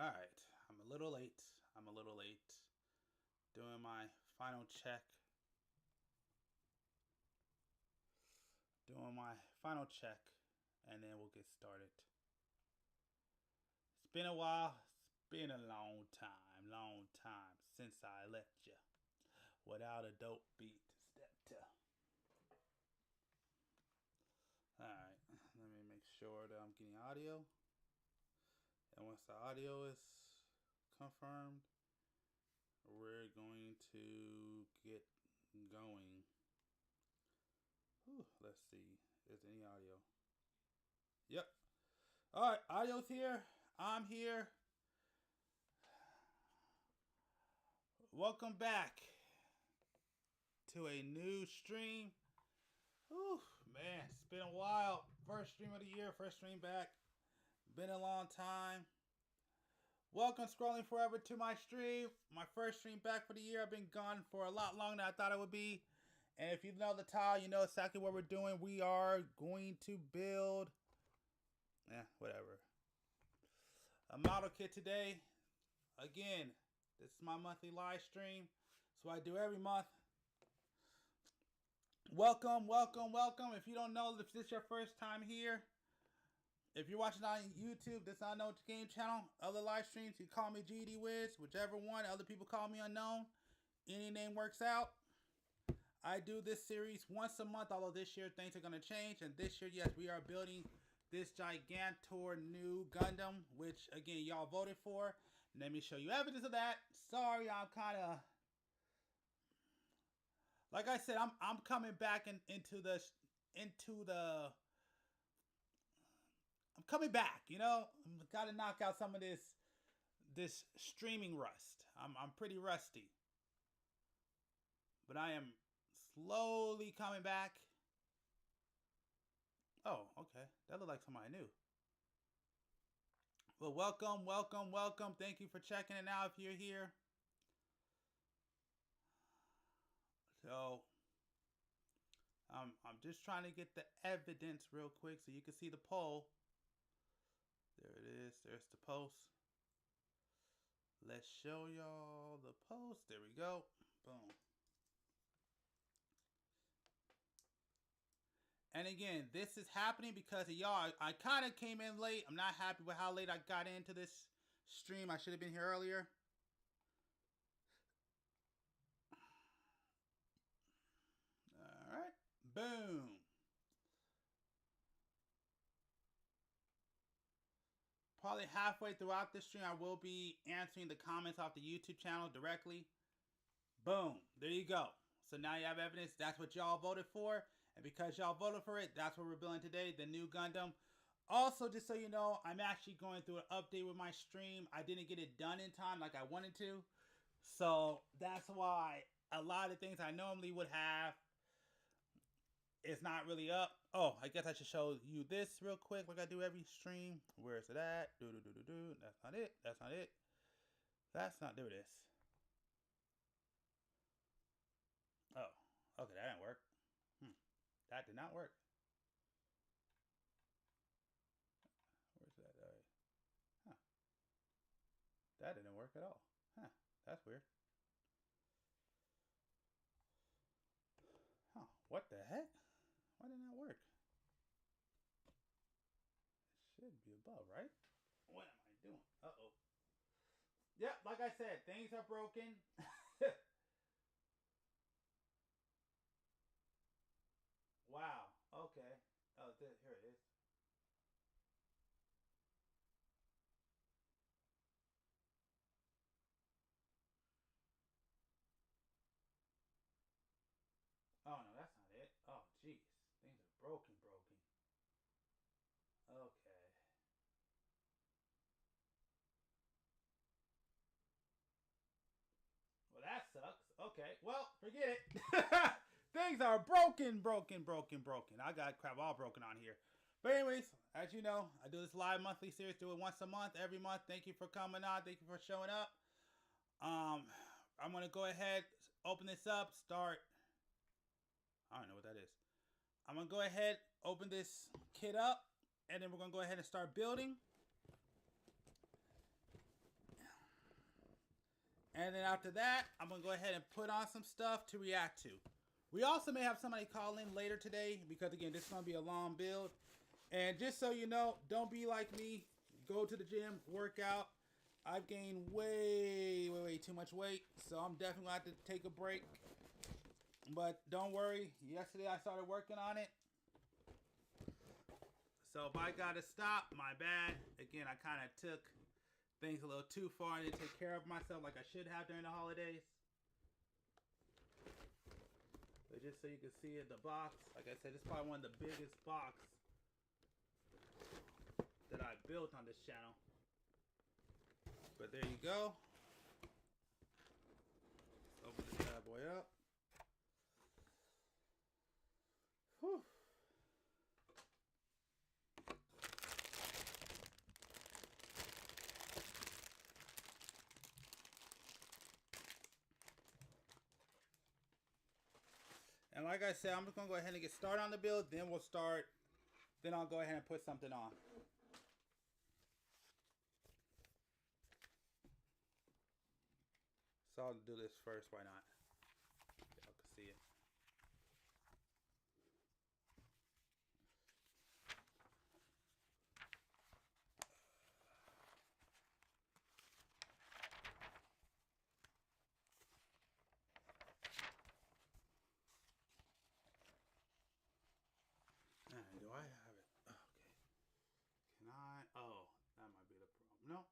Alright, I'm a little late. Doing my final check. And then we'll get started. It's been a while. It's been a long time since I left you without a dope beat to step to. Alright, let me make sure that I'm getting audio. And once the audio is confirmed, we're going to get going. Whew, let's see. Is there any audio? Yep. Alright, audio's here. I'm here. Welcome back to a new stream. Whew, man, it's been a while. First stream of the year, first stream back. Been a long time. Welcome, Scrolling Forever, to my stream. My first stream back for the year. I've been gone for a lot longer than I thought it would be. And if you know the title, you know exactly what we're doing. We are going to build... whatever. A model kit today. Again, this is my monthly live stream. That's what I do every month. Welcome. If you don't know, if this is your first time here, if you're watching on YouTube, this is Unknown Game Channel. Other live streams, you call me GD Wiz, whichever one. Other people call me Unknown. Any name works out. I do this series once a month, although this year things are going to change. And this year, yes, we are building this gigantor new Gundam, which, again, y'all voted for. Let me show you evidence of that. Sorry, I'm kind of... Like I said, I'm coming back into the... I'm coming back, you know? I've got to knock out some of this streaming rust. I'm pretty rusty. But I am slowly coming back. Oh, okay. That looked like somebody new. Well, welcome. Thank you for checking it out if you're here. So, I'm just trying to get the evidence real quick so you can see the poll. There it is. There's the post. Let's show y'all the post. There we go. Boom. And again, this is happening because of y'all. I kind of came in late. I'm not happy with how late I got into this stream. I should have been here earlier. All right. Boom. Probably halfway throughout this stream, I will be answering the comments off the YouTube channel directly. Boom. There you go. So now you have evidence. That's what y'all voted for. And because y'all voted for it, that's what we're building today, the new Gundam. Also, just so you know, I'm actually going through an update with my stream. I didn't get it done in time like I wanted to. So that's why a lot of things I normally would have is not really up. Oh, I guess I should show you this real quick like I do every stream. Where is it at? That's not it. There it is. Oh, okay, that didn't work. That did not work. Where's that? All right. Huh. That didn't work at all. Huh. That's weird. Huh. What the heck? Why didn't that work? It should be above, right? What am I doing? Uh-oh. Yep, like I said, things are broken. Wow. Okay. Oh, here it is. Oh, no, that's not it. Oh, jeez. Things are broken. Okay. Well, that sucks. Okay. Well, forget it. Things are broken. I got crap all broken on here. But anyways, as you know, I do this live monthly series. Do it once a month, every month. Thank you for coming on. Thank you for showing up. I'm going to go ahead, open this up, start. I don't know what that is. I'm going to go ahead, open this kit up, and then we're going to go ahead and start building. And then after that, I'm going to go ahead and put on some stuff to react to. We also may have somebody call in later today because, again, this is going to be a long build. And just so you know, don't be like me. Go to the gym, work out. I've gained way too much weight, so I'm definitely going to have to take a break. But don't worry. Yesterday I started working on it. So if I got to stop, my bad. Again, I kind of took things a little too far. I didn't take care of myself like I should have during the holidays. But just so you can see it, the box, like I said, it's probably one of the biggest boxes that I built on this channel. But there you go. Let's open this bad boy up. Whew. And like I said, I'm just going to go ahead and get started on the build. Then we'll start. Then I'll go ahead and put something on. So I'll do this first. Why not? Y'all can see it. Do I have it? Okay. Can I? Oh, that might be the problem. No.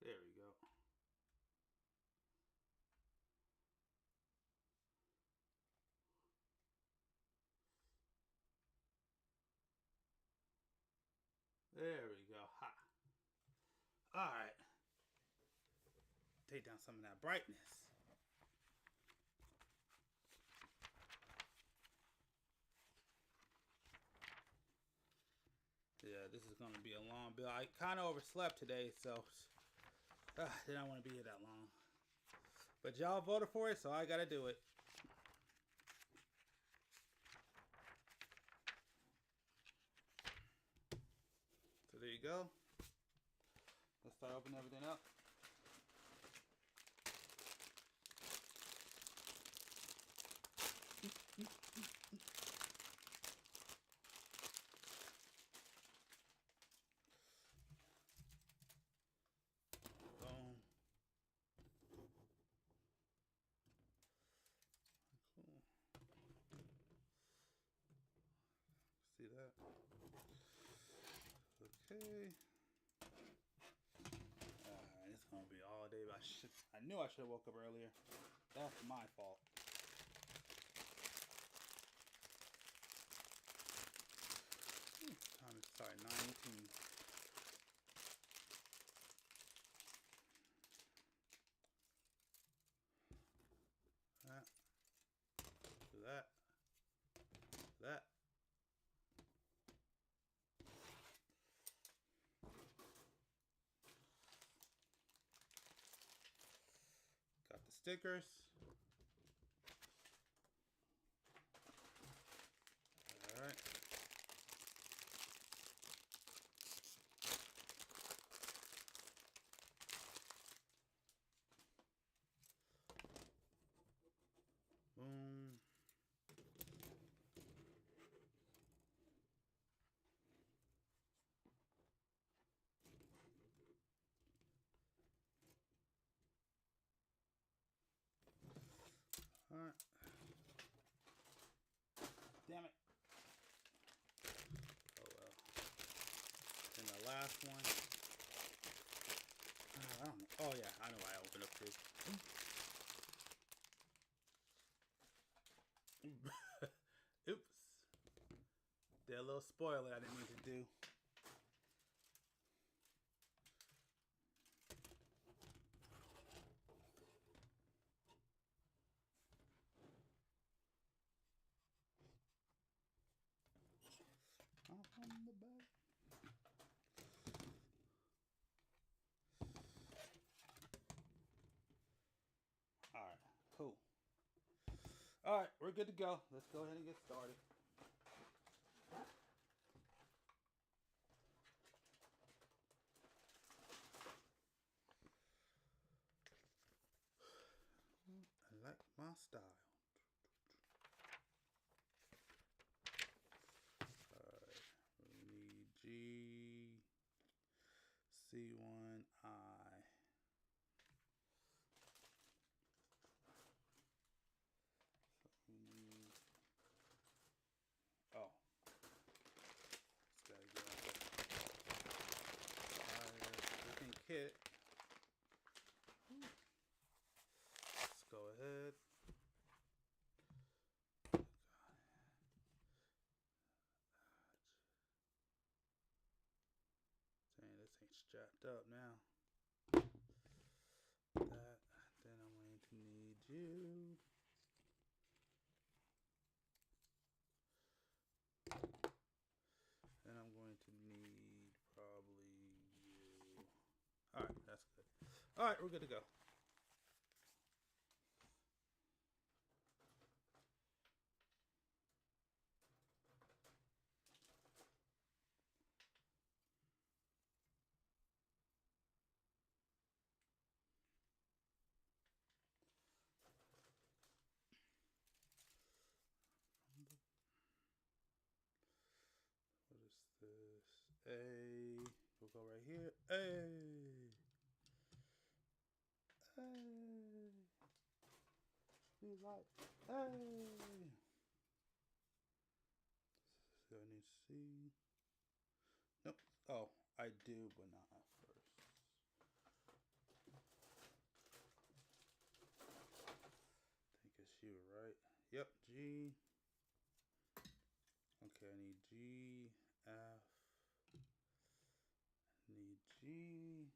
There we go. There we go. Ha. All right. Take down some of that brightness. Yeah, this is going to be a long build. I kind of overslept today, so didn't want to be here that long. But y'all voted for it, so I got to do it. So there you go. Let's start opening everything up. Boom. Cool. See that? Okay. It's gonna be all day. I knew I should have woke up earlier. That's my fault. Time is, sorry, 9:18. That. Do that. That. Got the stickers. All right. Boom. All right. Damn it. Oh well. And the last one. I don't know. Oh yeah, I know why I opened up this. Oops. Did a little spoiler I didn't mean to do. Off on the back. Cool. All right, we're good to go. Let's go ahead and get started. I like my style. Alright, we need G, C1I. So we need, oh, this gotta get out of the freaking kit. Let's go ahead. Dang, this ain't strapped up now. That, then I'm going to need you. And I'm going to need probably you. Alright, that's good. Alright, we're good to go. What is this? A. We'll go right here. A. A. Be like A. So I need C. Nope. Oh, I do, but not at first. I think it's you, right? Yep, G. Okay, I need G, F. I need G.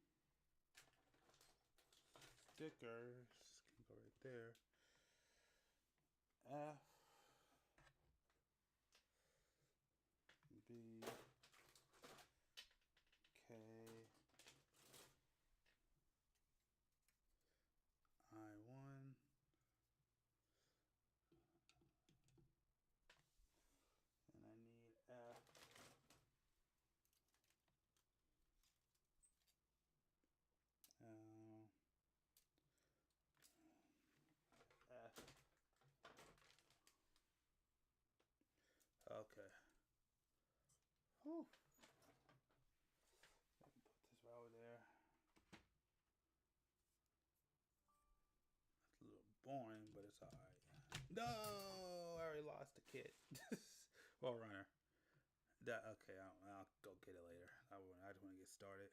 Stickers can go right there. F. B. K. I1. And I need F. F. Okay. Whew. Put this right over there. That's a little boring, but it's alright. No! I already lost the kit. Well, runner. That okay, I'll go get it later. I just want to get started.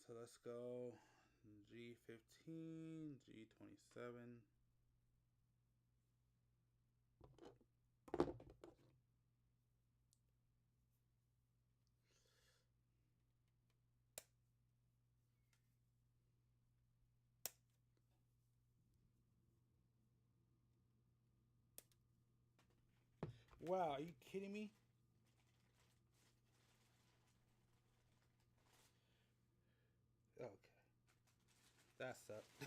So let's go G15, G27. Wow, are you kidding me? Okay. That sucked.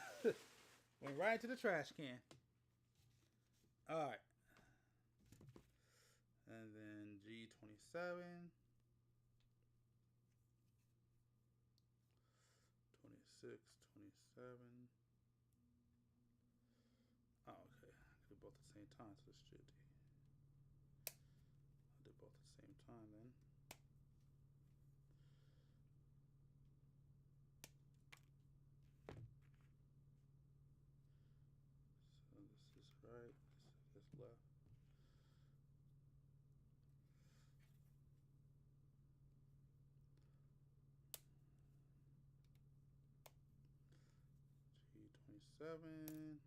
Went right into the trash can. Alright. And then G27. 26, 27. Oh, okay. I do both at the same time, so this should be. I'll do both at the same time then. So this is right, this is left. G27.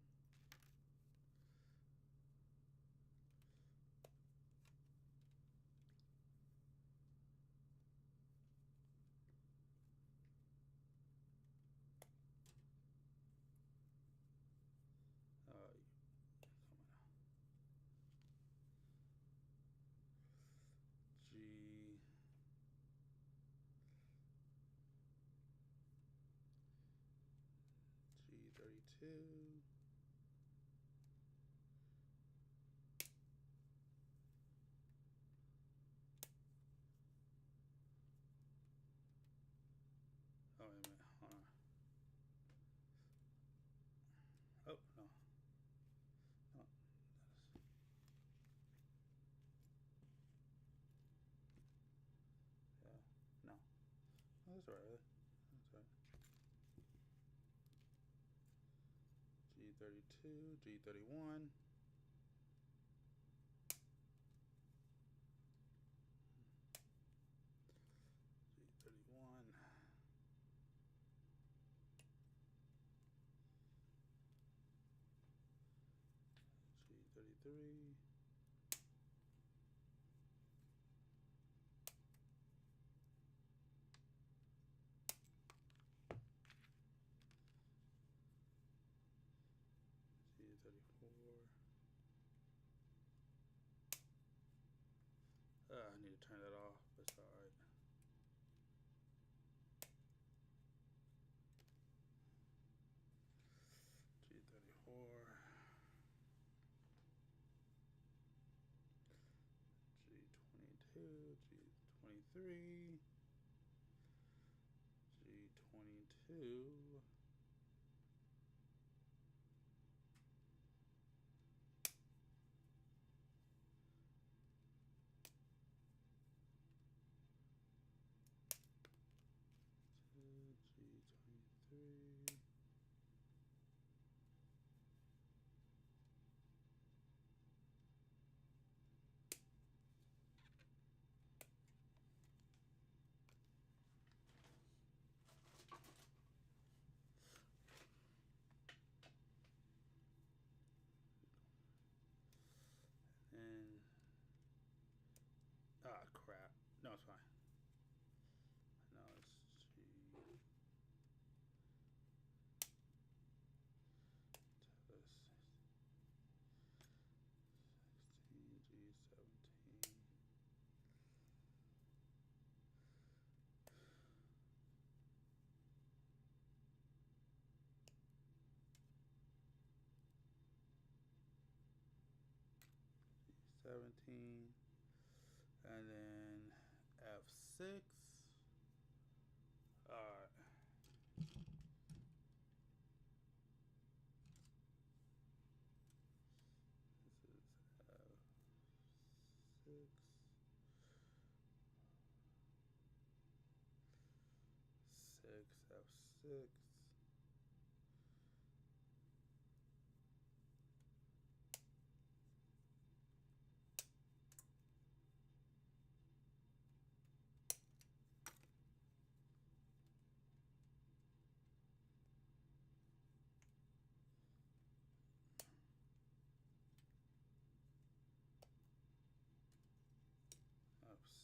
G. G32. G32. Oh, wait a minute. Hold on. Oh, no. No. Yeah. No. Oh, that's all right. That's all right. G32, G31. G31. G33. G34. I need to turn that off, but it's alright. G34. G22. G23. G22. G23. And crap. No, it's fine. No, it's G. G17. G17. And then F6. Alright. This is F6. 6, F6.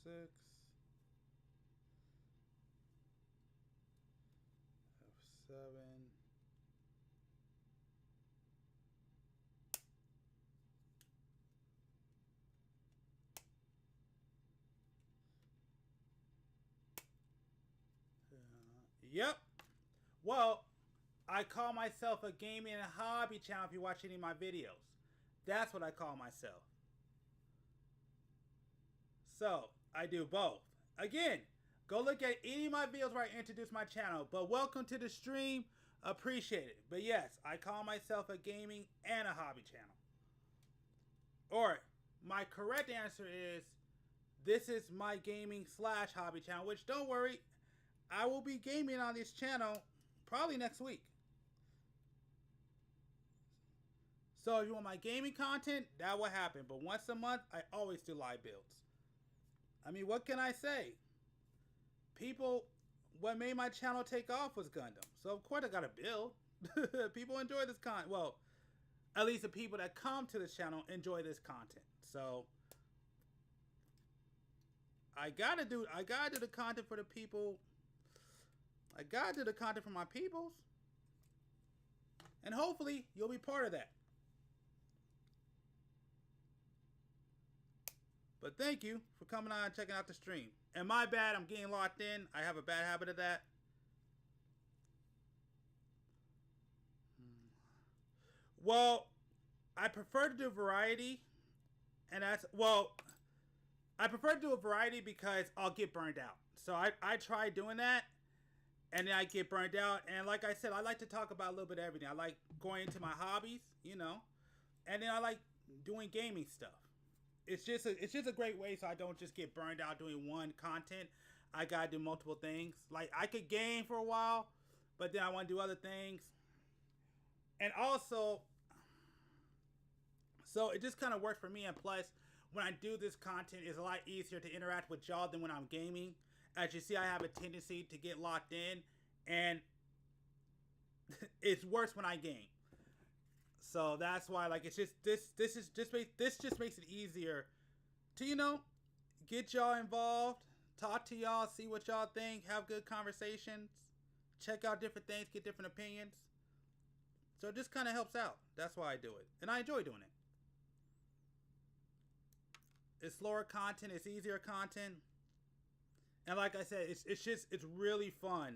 F6. F7. Yep. Well, I call myself a gaming and hobby channel if you watch any of my videos. That's what I call myself. So, I do both. Again, go look at any of my videos where I introduce my channel. But welcome to the stream. Appreciate it. But yes, I call myself a gaming and a hobby channel. Or, my correct answer is, this is my gaming / hobby channel. Which, don't worry, I will be gaming on this channel probably next week. So if you want my gaming content, that will happen. But once a month, I always do live builds. I mean, what can I say? People, what made my channel take off was Gundam. So of course I gotta build. People enjoy this content. Well, at least the people that come to this channel enjoy this content. So I gotta do the content for the people. I gotta do the content for my peoples. And hopefully you'll be part of that. But thank you for coming on and checking out the stream. And my bad, I'm getting locked in. I have a bad habit of that. Well, I prefer to do variety, and that's well. I prefer to do a variety because I'll get burned out. So I try doing that, and then I get burned out. And like I said, I like to talk about a little bit of everything. I like going into my hobbies, you know, and then I like doing gaming stuff. It's just a great way so I don't just get burned out doing one content. I gotta do multiple things. Like I could game for a while, but then I want to do other things, and also, so it just kind of works for me. And plus, when I do this content, it's a lot easier to interact with y'all than when I'm gaming. As you see, I have a tendency to get locked in, and it's worse when I game. So that's why, like, it's just this just makes it easier to get y'all involved, talk to y'all, see what y'all think, have good conversations, check out different things, get different opinions. So it just kind of helps out. That's why I do it, and I enjoy doing it. It's slower content, it's easier content, and like I said, it's really fun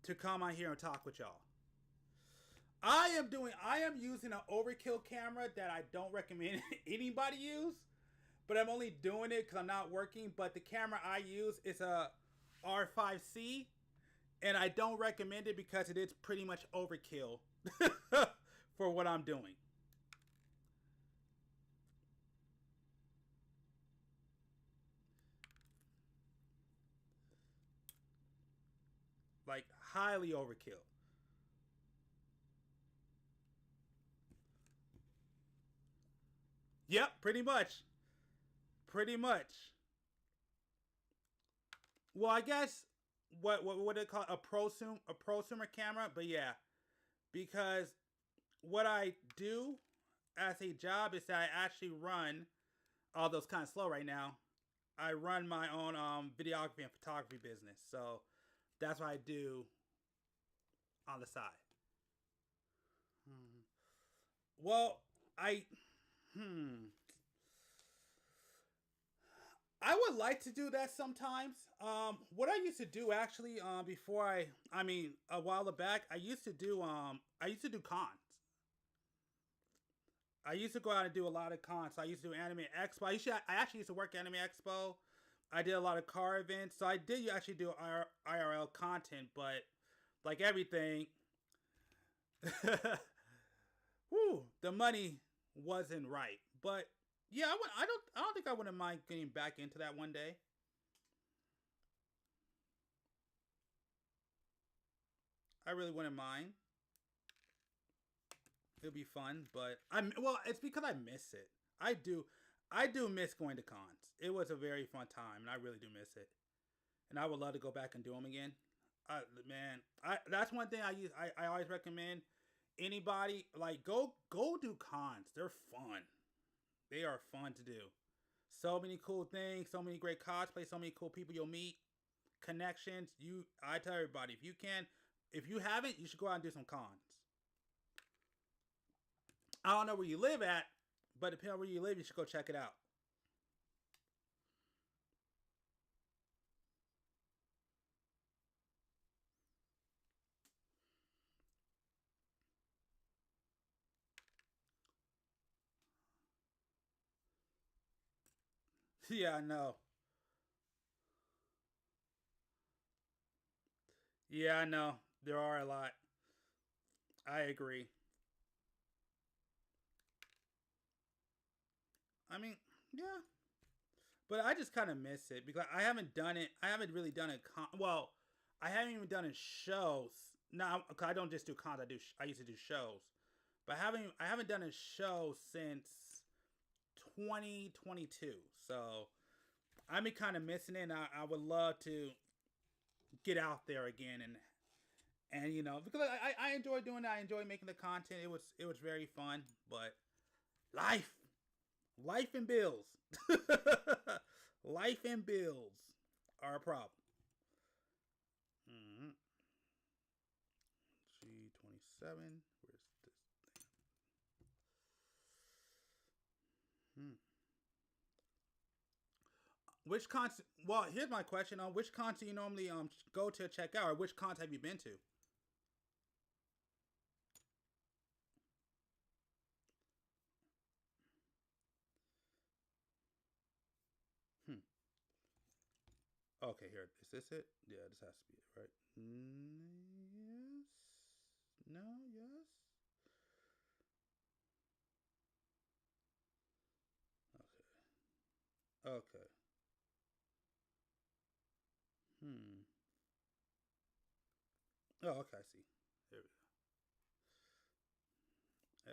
to come on here and talk with y'all. I am using an overkill camera that I don't recommend anybody use, but I'm only doing it because I'm not working. But the camera I use is a R5C, and I don't recommend it because it is pretty much overkill for what I'm doing. Like highly overkill. Yep, pretty much. Pretty much. Well, I guess what they call a prosumer camera, but yeah, because what I do as a job is that I actually run, although it's kind of slow right now. I run my own videography and photography business, so that's what I do on the side. Hmm. Well, I hmm. I would like to do that sometimes. What I used to do actually, before I mean, a while back, I used to do cons. I used to go out and do a lot of cons. So I used to do Anime Expo. I actually used to work at Anime Expo. I did a lot of car events, so I did actually do IRL content. But like everything, whew, the money wasn't right. But yeah, I don't think I wouldn't mind getting back into that one day. I really wouldn't mind. It'll be fun, but it's because I miss it. I do, I do miss going to cons. It was a very fun time, and I really do miss it. And I would love to go back and do them again. Man, that's one thing I always recommend anybody like go do cons. They're fun. They are fun to do. So many cool things, so many great cosplay, so many cool people you'll meet, connections. I tell everybody if you haven't, you should go out and do some cons. I don't know where you live at, but depending on where you live, you should go check it out. Yeah, I know. Yeah, I know. There are a lot. I agree. I mean, yeah, but I just kind of miss it because I haven't done it. I haven't really done it. Well, I haven't even done it shows. Now, cause I don't just do cons. I used to do shows, but I haven't done a show since 2022. So I'm kind of missing it. And I would love to get out there again and because I enjoy doing that. I enjoy making the content. It was very fun, but life, life and bills, life and bills are a problem. Mm-hmm. G27. Where's this? Hmm. Which cons? Well, here's my question: on which cons do you normally go to check out, or which cons have you been to? Okay, here. Is this it? Yeah, this has to be it, right? Yes. No. Yes. Okay. Okay. Hmm. Oh, okay. I see. Here we go.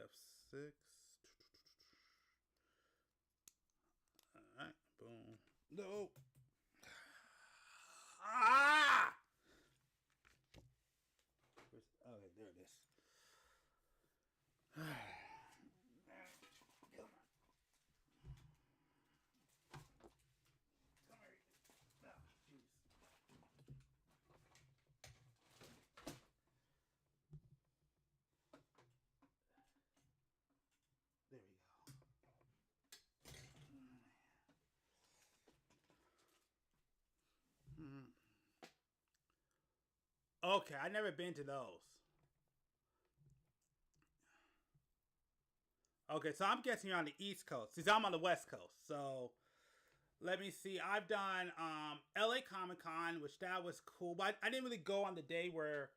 F6. All right. Boom. No. Ah! Okay, there it is. There we go. Mm. Okay, I never been to those. Okay, so I'm guessing you're on the East Coast. Since I'm on the West Coast. So let me see. I've done LA Comic Con, which that was cool. But I didn't really go on the day where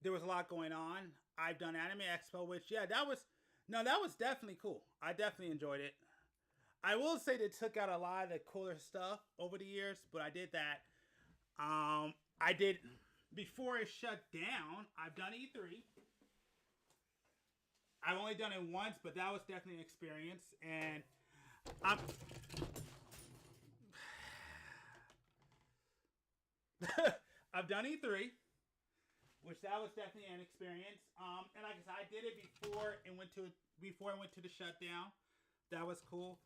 there was a lot going on. I've done Anime Expo, which that was definitely cool. I definitely enjoyed it. I will say they took out a lot of the cooler stuff over the years, but I did that. I did before it shut down. I've done E3. I've only done it once, but that was definitely an experience. And I'm I've done E3, which that was definitely an experience. And like I said, I did it before it went to the shutdown. That was cool.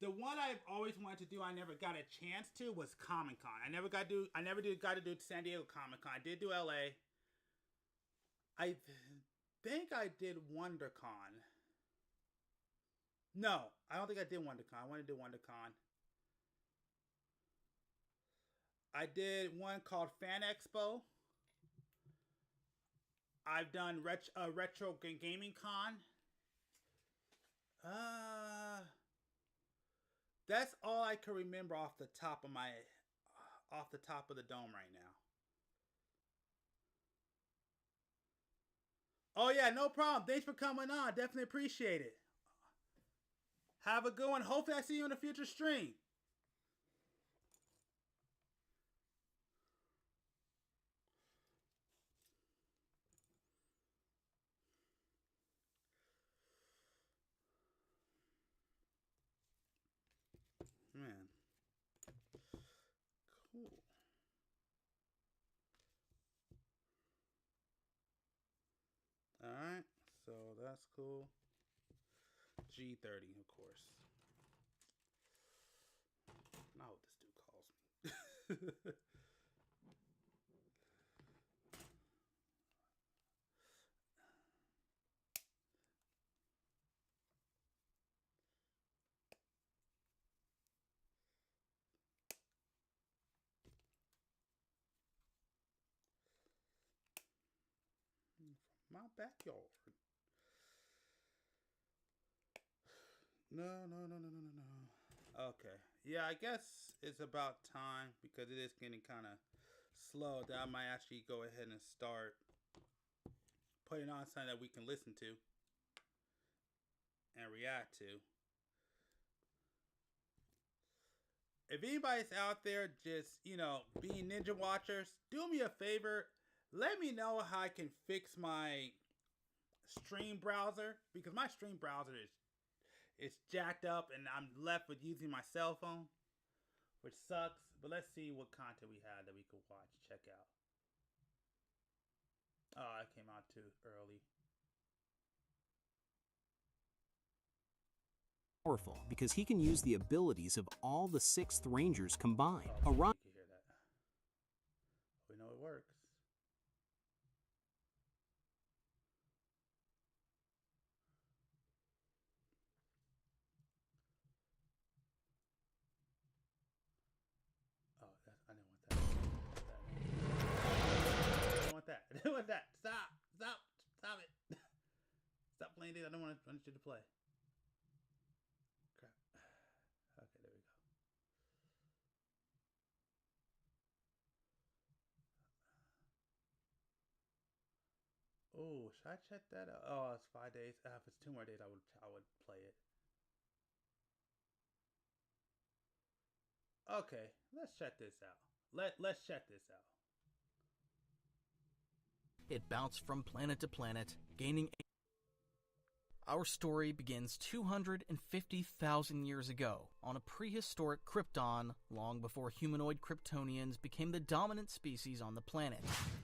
The one I've always wanted to do, I never got a chance to, was Comic Con. I never got to do San Diego Comic Con. I did do LA. I think I did WonderCon. No, I don't think I did WonderCon. I wanted to do WonderCon. I did one called Fan Expo. I've done Retro Gaming Con. That's all I can remember off the top of the dome right now. Oh yeah, no problem. Thanks for coming on. Definitely appreciate it. Have a good one. Hopefully I see you in a future stream. Man. Cool. Alright. So that's cool. G30, of course. Not what this dude calls me. From my backyard. No. Okay. Yeah, I guess it's about time because it is getting kind of slow that I might actually go ahead and start putting on something that we can listen to and react to. If anybody's out there just, being ninja watchers, do me a favor. Let me know how I can fix my stream browser because my stream browser is jacked up and I'm left with using my cell phone, which sucks. But let's see what content we had that we could watch, check out. Oh, it came out too early. Powerful because he can use the abilities of all the 6th Rangers combined. Oh, you can hear that. We know it works. Oh, I didn't want that. I didn't want that. I didn't want that. Stop it. Stop playing it. I don't want you to play. Crap. Okay, there we go. Oh, should I check that out? Oh, it's 5 days. If it's 2 more days, I would play it. Okay, let's check this out. Let's check this out. It bounced from planet to planet, gaining a... Our story begins 250,000 years ago, on a prehistoric Krypton, long before humanoid Kryptonians became the dominant species on the planet.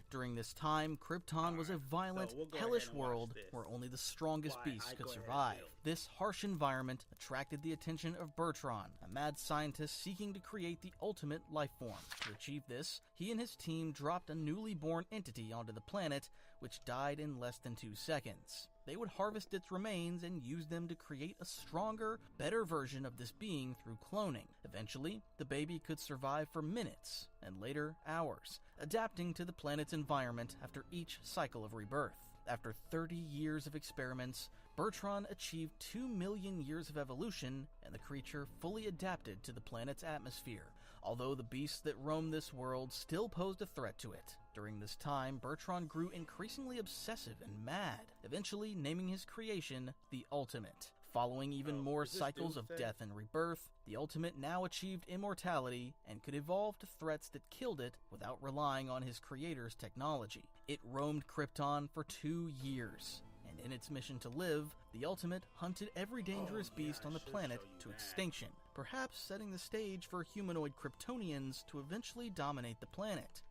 During this time, Krypton was a violent, hellish world where only the strongest beasts could survive. This harsh environment attracted the attention of Bertrand, a mad scientist seeking to create the ultimate life form. To achieve this, he and his team dropped a newly born entity onto the planet, which died in less than 2 seconds. They would harvest its remains and use them to create a stronger, better version of this being through cloning. Eventually, the baby could survive for minutes, and later hours, adapting to the planet's environment after each cycle of rebirth. After 30 years of experiments, Bertrand achieved 2 million years of evolution, and the creature fully adapted to the planet's atmosphere, although the beasts that roam this world still posed a threat to it. During this time, Bertrand grew increasingly obsessive and mad, eventually naming his creation the Ultimate. Following even more cycles of death and rebirth, the Ultimate now achieved immortality and could evolve to threats that killed it without relying on his creator's technology. It roamed Krypton for 2 years, and in its mission to live, the Ultimate hunted every dangerous beast on the planet to extinction, perhaps setting the stage for humanoid Kryptonians to eventually dominate the planet.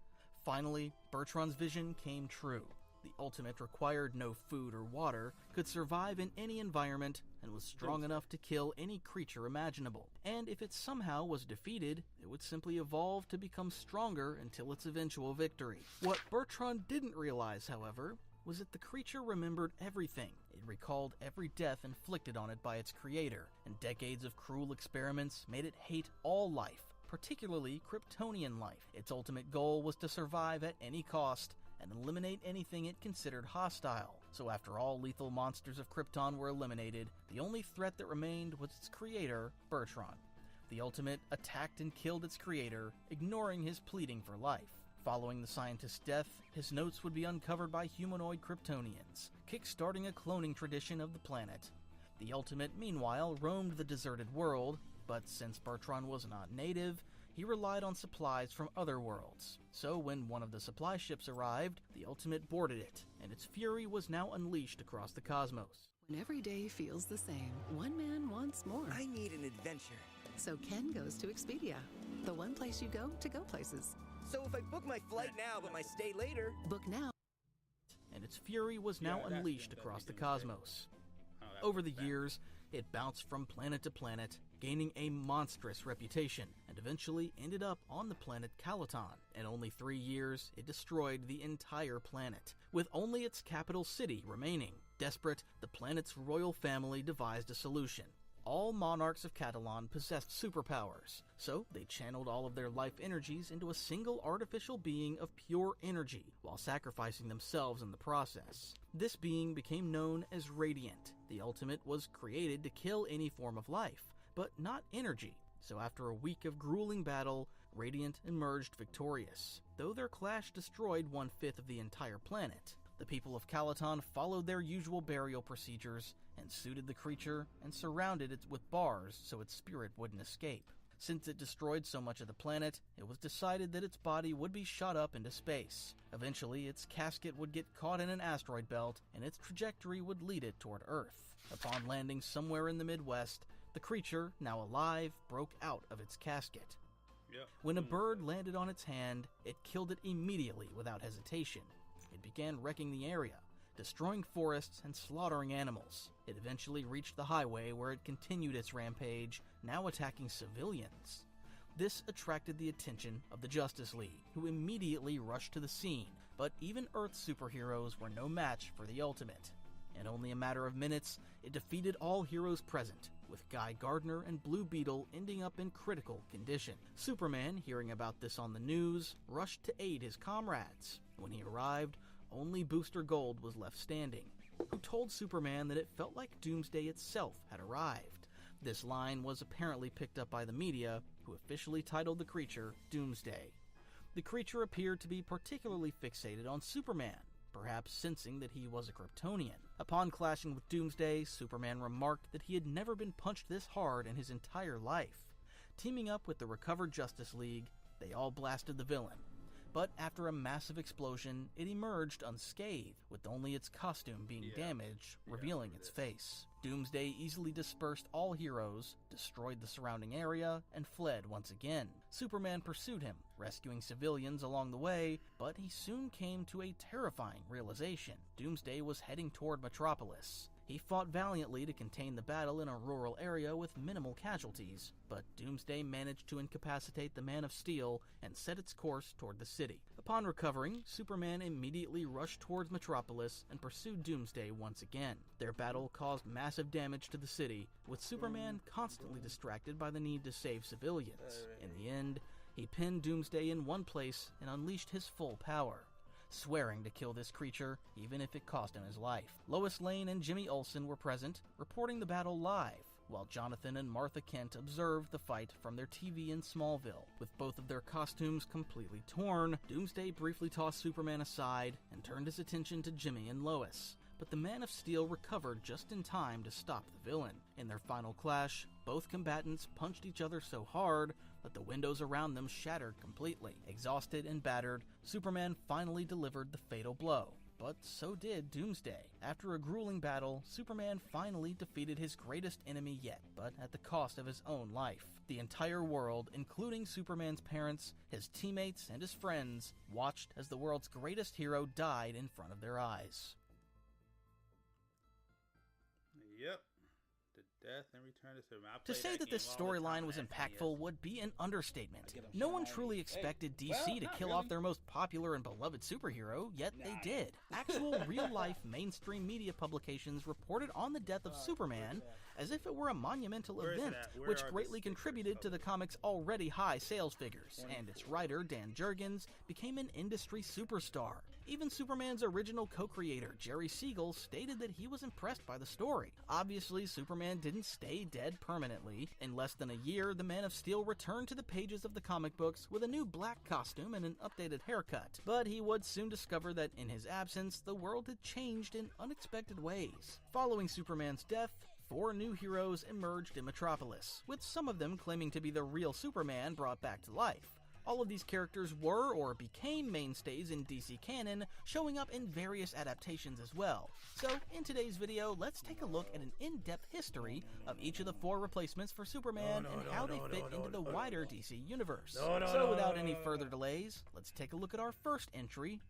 Finally, Bertrand's vision came true. The Ultimate required no food or water, could survive in any environment, and was strong enough to kill any creature imaginable. And if it somehow was defeated, it would simply evolve to become stronger until its eventual victory. What Bertrand didn't realize, however, was that the creature remembered everything. It recalled every death inflicted on it by its creator, and decades of cruel experiments made it hate all life, particularly Kryptonian life. Its ultimate goal was to survive at any cost and eliminate anything it considered hostile. So after all lethal monsters of Krypton were eliminated, the only threat that remained was its creator, Bertrand. The Ultimate attacked and killed its creator, ignoring his pleading for life. Following the scientist's death, his notes would be uncovered by humanoid Kryptonians, kickstarting a cloning tradition of the planet. The Ultimate, meanwhile, roamed the deserted world, but since Bertrand was not native, he relied on supplies from other worlds. So when one of the supply ships arrived, the Ultimate boarded it, and its fury was now unleashed across the cosmos. When every day feels the same, one man wants more. I need an adventure. So Ken goes to Expedia, the one place you go to go places. So if I book my flight now but my stay later... Book now. And its fury was now unleashed across the cosmos. Over the years, it bounced from planet to planet, gaining a monstrous reputation, and eventually ended up on the planet Calaton. In only 3 years, it destroyed the entire planet, with only its capital city remaining. Desperate, the planet's royal family devised a solution. All monarchs of Catalan possessed superpowers, so they channeled all of their life energies into a single artificial being of pure energy, while sacrificing themselves in the process. This being became known as Radiant. The Ultimate was created to kill any form of life, but not energy. So after a week of grueling battle, Radiant emerged victorious, though their clash destroyed 1/5 of the entire planet. The people of Calaton followed their usual burial procedures and suited the creature and surrounded it with bars so its spirit wouldn't escape. Since it destroyed so much of the planet, it was decided that its body would be shot up into space. Eventually, its casket would get caught in an asteroid belt, and its trajectory would lead it toward Earth. Upon landing somewhere in the Midwest, the creature, now alive, broke out of its casket. When a bird landed on its hand, it killed it immediately without hesitation. It began wrecking the area, destroying forests and slaughtering animals. It eventually reached the highway where it continued its rampage, now attacking civilians. This attracted the attention of the Justice League, who immediately rushed to the scene, but even Earth's superheroes were no match for the Ultimate. In only a matter of minutes, it defeated all heroes present, with Guy Gardner and Blue Beetle ending up in critical condition. Superman, hearing about this on the news, rushed to aid his comrades. When he arrived, only Booster Gold was left standing, who told Superman that it felt like Doomsday itself had arrived. This line was apparently picked up by the media, who officially titled the creature Doomsday. The creature appeared to be particularly fixated on Superman, perhaps sensing that he was a Kryptonian. Upon clashing with Doomsday, Superman remarked that he had never been punched this hard in his entire life. Teaming up with the recovered Justice League, they all blasted the villain. But after a massive explosion, it emerged unscathed, with only its costume being damaged, revealing its face. Doomsday easily dispersed all heroes, destroyed the surrounding area, and fled once again. Superman pursued him, rescuing civilians along the way, but he soon came to a terrifying realization. Doomsday was heading toward Metropolis. He fought valiantly to contain the battle in a rural area with minimal casualties, but Doomsday managed to incapacitate the Man of Steel and set its course toward the city. Upon recovering, Superman immediately rushed towards Metropolis and pursued Doomsday once again. Their battle caused massive damage to the city, with Superman constantly distracted by the need to save civilians. In the end, he pinned Doomsday in one place and unleashed his full power, swearing to kill this creature, even if it cost him his life. Lois Lane and Jimmy Olsen were present, reporting the battle live, while Jonathan and Martha Kent observed the fight from their TV in Smallville. With both of their costumes completely torn, Doomsday briefly tossed Superman aside and turned his attention to Jimmy and Lois. But the Man of Steel recovered just in time to stop the villain. In their final clash, both combatants punched each other so hard that the windows around them shattered completely. Exhausted and battered, Superman finally delivered the fatal blow. But so did Doomsday. After a grueling battle, Superman finally defeated his greatest enemy yet, but at the cost of his own life. The entire world, including Superman's parents, his teammates, and his friends, watched as the world's greatest hero died in front of their eyes. Yep. The death and return to Superman. To say that this storyline was impactful would be an understatement. No one truly expected DC to kill off their most popular and beloved superhero, yet they did. Actual real-life mainstream media publications reported on the death of Superman as if it were a monumental event, which greatly contributed to the comic's already high sales figures, and its writer, Dan Jurgens, became an industry superstar. Even Superman's original co-creator, Jerry Siegel, stated that he was impressed by the story. Obviously, Superman didn't stay dead permanently. In less than a year, the Man of Steel returned to the pages of the comic books with a new black costume and an updated haircut. But he would soon discover that in his absence, the world had changed in unexpected ways. Following Superman's death, 4 new heroes emerged in Metropolis, with some of them claiming to be the real Superman brought back to life. All of these characters were or became mainstays in DC canon, showing up in various adaptations as well. So, in today's video, let's take a look at an in-depth history of each of the 4 replacements for Superman and how they fit into the wider DC universe. So, without any further delays, let's take a look at our first entry,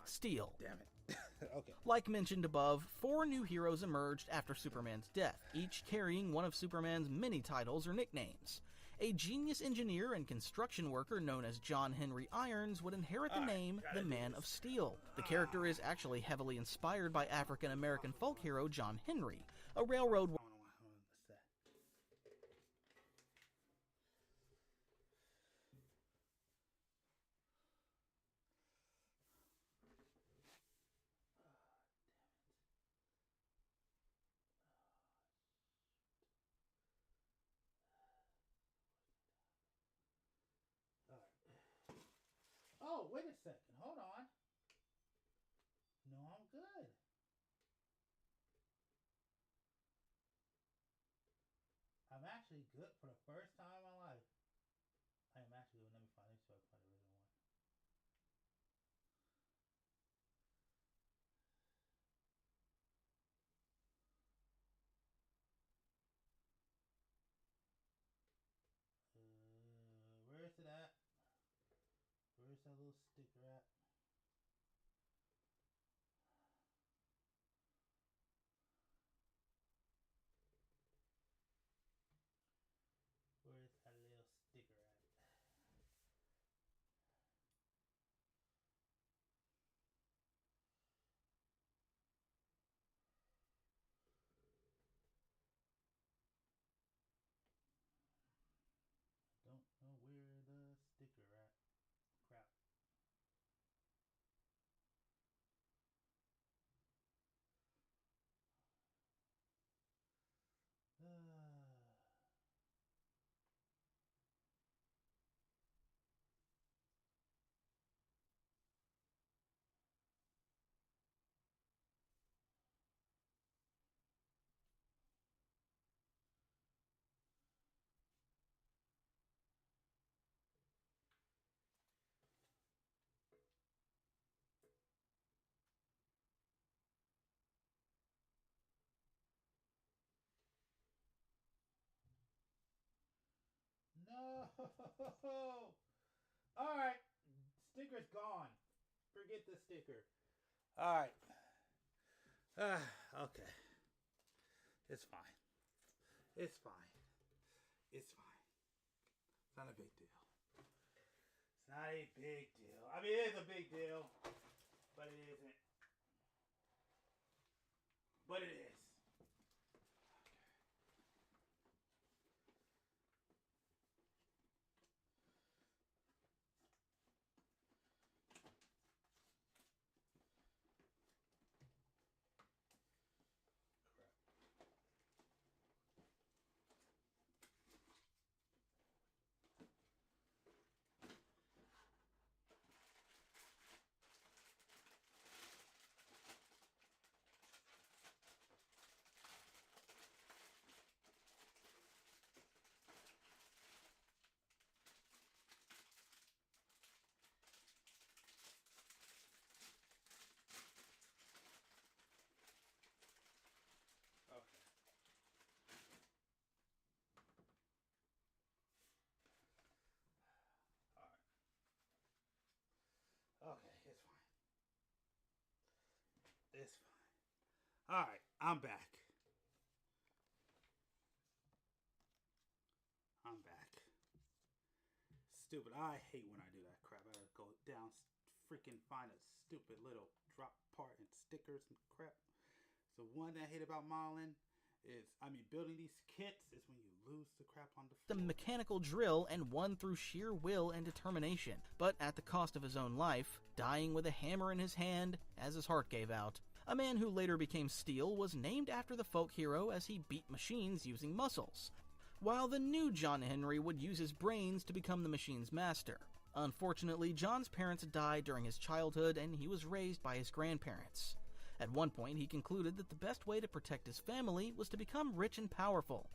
Steel. Damn it. Okay. Like mentioned above, 4 new heroes emerged after Superman's death, each carrying one of Superman's many titles or nicknames. A genius engineer and construction worker known as John Henry Irons would inherit the name the Man of Steel. The character is actually heavily inspired by African-American folk hero John Henry, a railroad worker. Oh, wait a second. Hold on. No, I'm good. I'm actually good for the first time in my life. I am actually good. Let me find this so I can find the original one. Where is it at? Where's that little sticker at? Where's that little sticker at? Don't know where the sticker at. Crap. Alright. Sticker's gone. Forget the sticker. Alright. Okay. It's fine. It's fine. It's fine. It's not a big deal. It's not a big deal. I mean, it is a big deal, but it isn't. But it is. Okay, it's fine. It's fine. Alright, I'm back. I'm back. Stupid. I hate when I do that crap. I gotta go down, freaking find a stupid little drop part and stickers and crap. So one that I hate about modeling is, building these kits is when you lose the crap on the floor. The mechanical drill and won through sheer will and determination, but at the cost of his own life, dying with a hammer in his hand as his heart gave out. A man who later became Steel was named after the folk hero as he beat machines using muscles, while the new John Henry would use his brains to become the machine's master. Unfortunately, John's parents died during his childhood and he was raised by his grandparents. At one point, he concluded that the best way to protect his family was to become rich and powerful.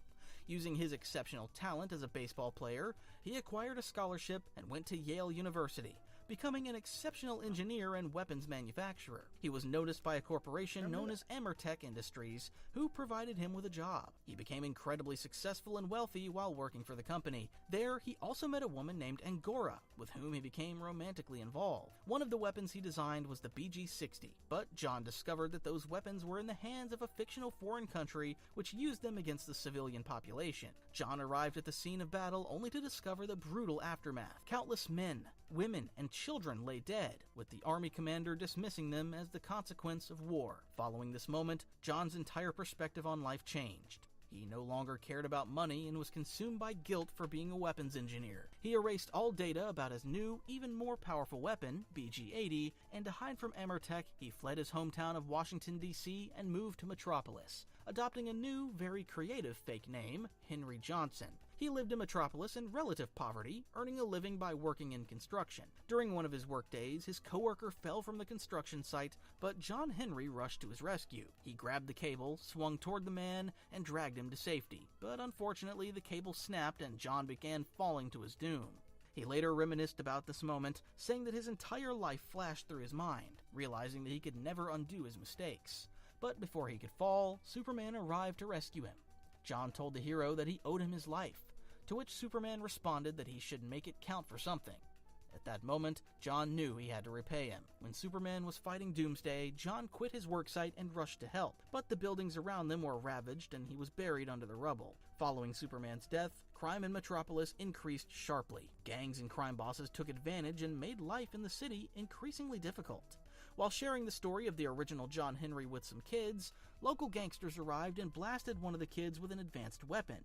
Using his exceptional talent as a baseball player, he acquired a scholarship and went to Yale University, becoming an exceptional engineer and weapons manufacturer. He was noticed by a corporation known as Amertech Industries, who provided him with a job. He became incredibly successful and wealthy while working for the company. There, he also met a woman named Angora, with whom he became romantically involved. One of the weapons he designed was the BG-60, but John discovered that those weapons were in the hands of a fictional foreign country which used them against the civilian population. John arrived at the scene of battle only to discover the brutal aftermath. Countless men, women, and children lay dead, with the army commander dismissing them as the consequence of war. Following this moment, John's entire perspective on life changed. He no longer cared about money and was consumed by guilt for being a weapons engineer. He erased all data about his new, even more powerful weapon, BG-80, and to hide from Amertech, he fled his hometown of Washington, D.C. and moved to Metropolis, adopting a new, very creative fake name, Henry Johnson. He lived in Metropolis in relative poverty, earning a living by working in construction. During one of his work days, his coworker fell from the construction site, but John Henry rushed to his rescue. He grabbed the cable, swung toward the man, and dragged him to safety. But unfortunately, the cable snapped and John began falling to his doom. He later reminisced about this moment, saying that his entire life flashed through his mind, realizing that he could never undo his mistakes. But before he could fall, Superman arrived to rescue him. John told the hero that he owed him his life, to which Superman responded that he should make it count for something. At that moment, John knew he had to repay him. When Superman was fighting Doomsday, John quit his worksite and rushed to help, but the buildings around them were ravaged and he was buried under the rubble. Following Superman's death, crime in Metropolis increased sharply. Gangs and crime bosses took advantage and made life in the city increasingly difficult. While sharing the story of the original John Henry with some kids, local gangsters arrived and blasted one of the kids with an advanced weapon.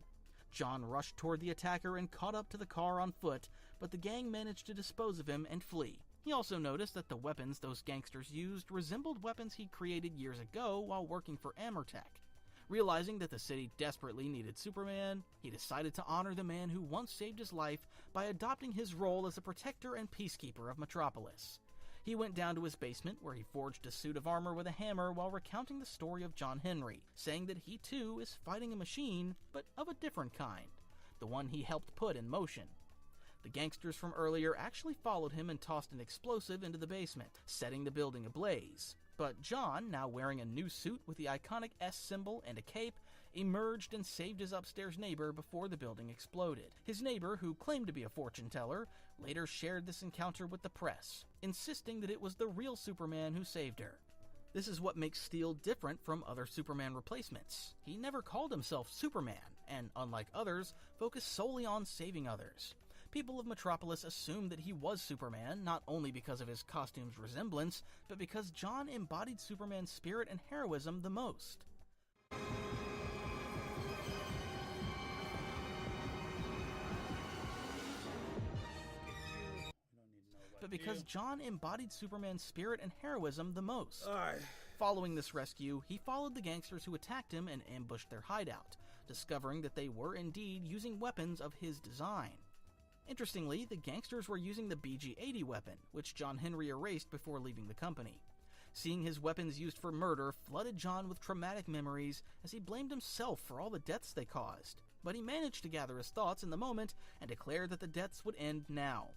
John rushed toward the attacker and caught up to the car on foot, but the gang managed to dispose of him and flee. He also noticed that the weapons those gangsters used resembled weapons he'd created years ago while working for Amertech. Realizing that the city desperately needed Superman, he decided to honor the man who once saved his life by adopting his role as a protector and peacekeeper of Metropolis. He went down to his basement where he forged a suit of armor with a hammer while recounting the story of John Henry, saying that he too is fighting a machine, but of a different kind, the one he helped put in motion. The gangsters from earlier actually followed him and tossed an explosive into the basement, setting the building ablaze. But John, now wearing a new suit with the iconic S symbol and a cape, emerged and saved his upstairs neighbor before the building exploded. His neighbor, who claimed to be a fortune teller, later shared this encounter with the press, insisting that it was the real Superman who saved her. This is what makes Steel different from other Superman replacements. He never called himself Superman, and unlike others, focused solely on saving others. People of Metropolis assumed that he was Superman, not only because of his costume's resemblance, but because John embodied Superman's spirit and heroism the most. Following this rescue, he followed the gangsters who attacked him and ambushed their hideout, discovering that they were indeed using weapons of his design. Interestingly, the gangsters were using the BG-80 weapon, which John Henry erased before leaving the company. Seeing his weapons used for murder flooded John with traumatic memories as he blamed himself for all the deaths they caused. But he managed to gather his thoughts in the moment and declared that the deaths would end now.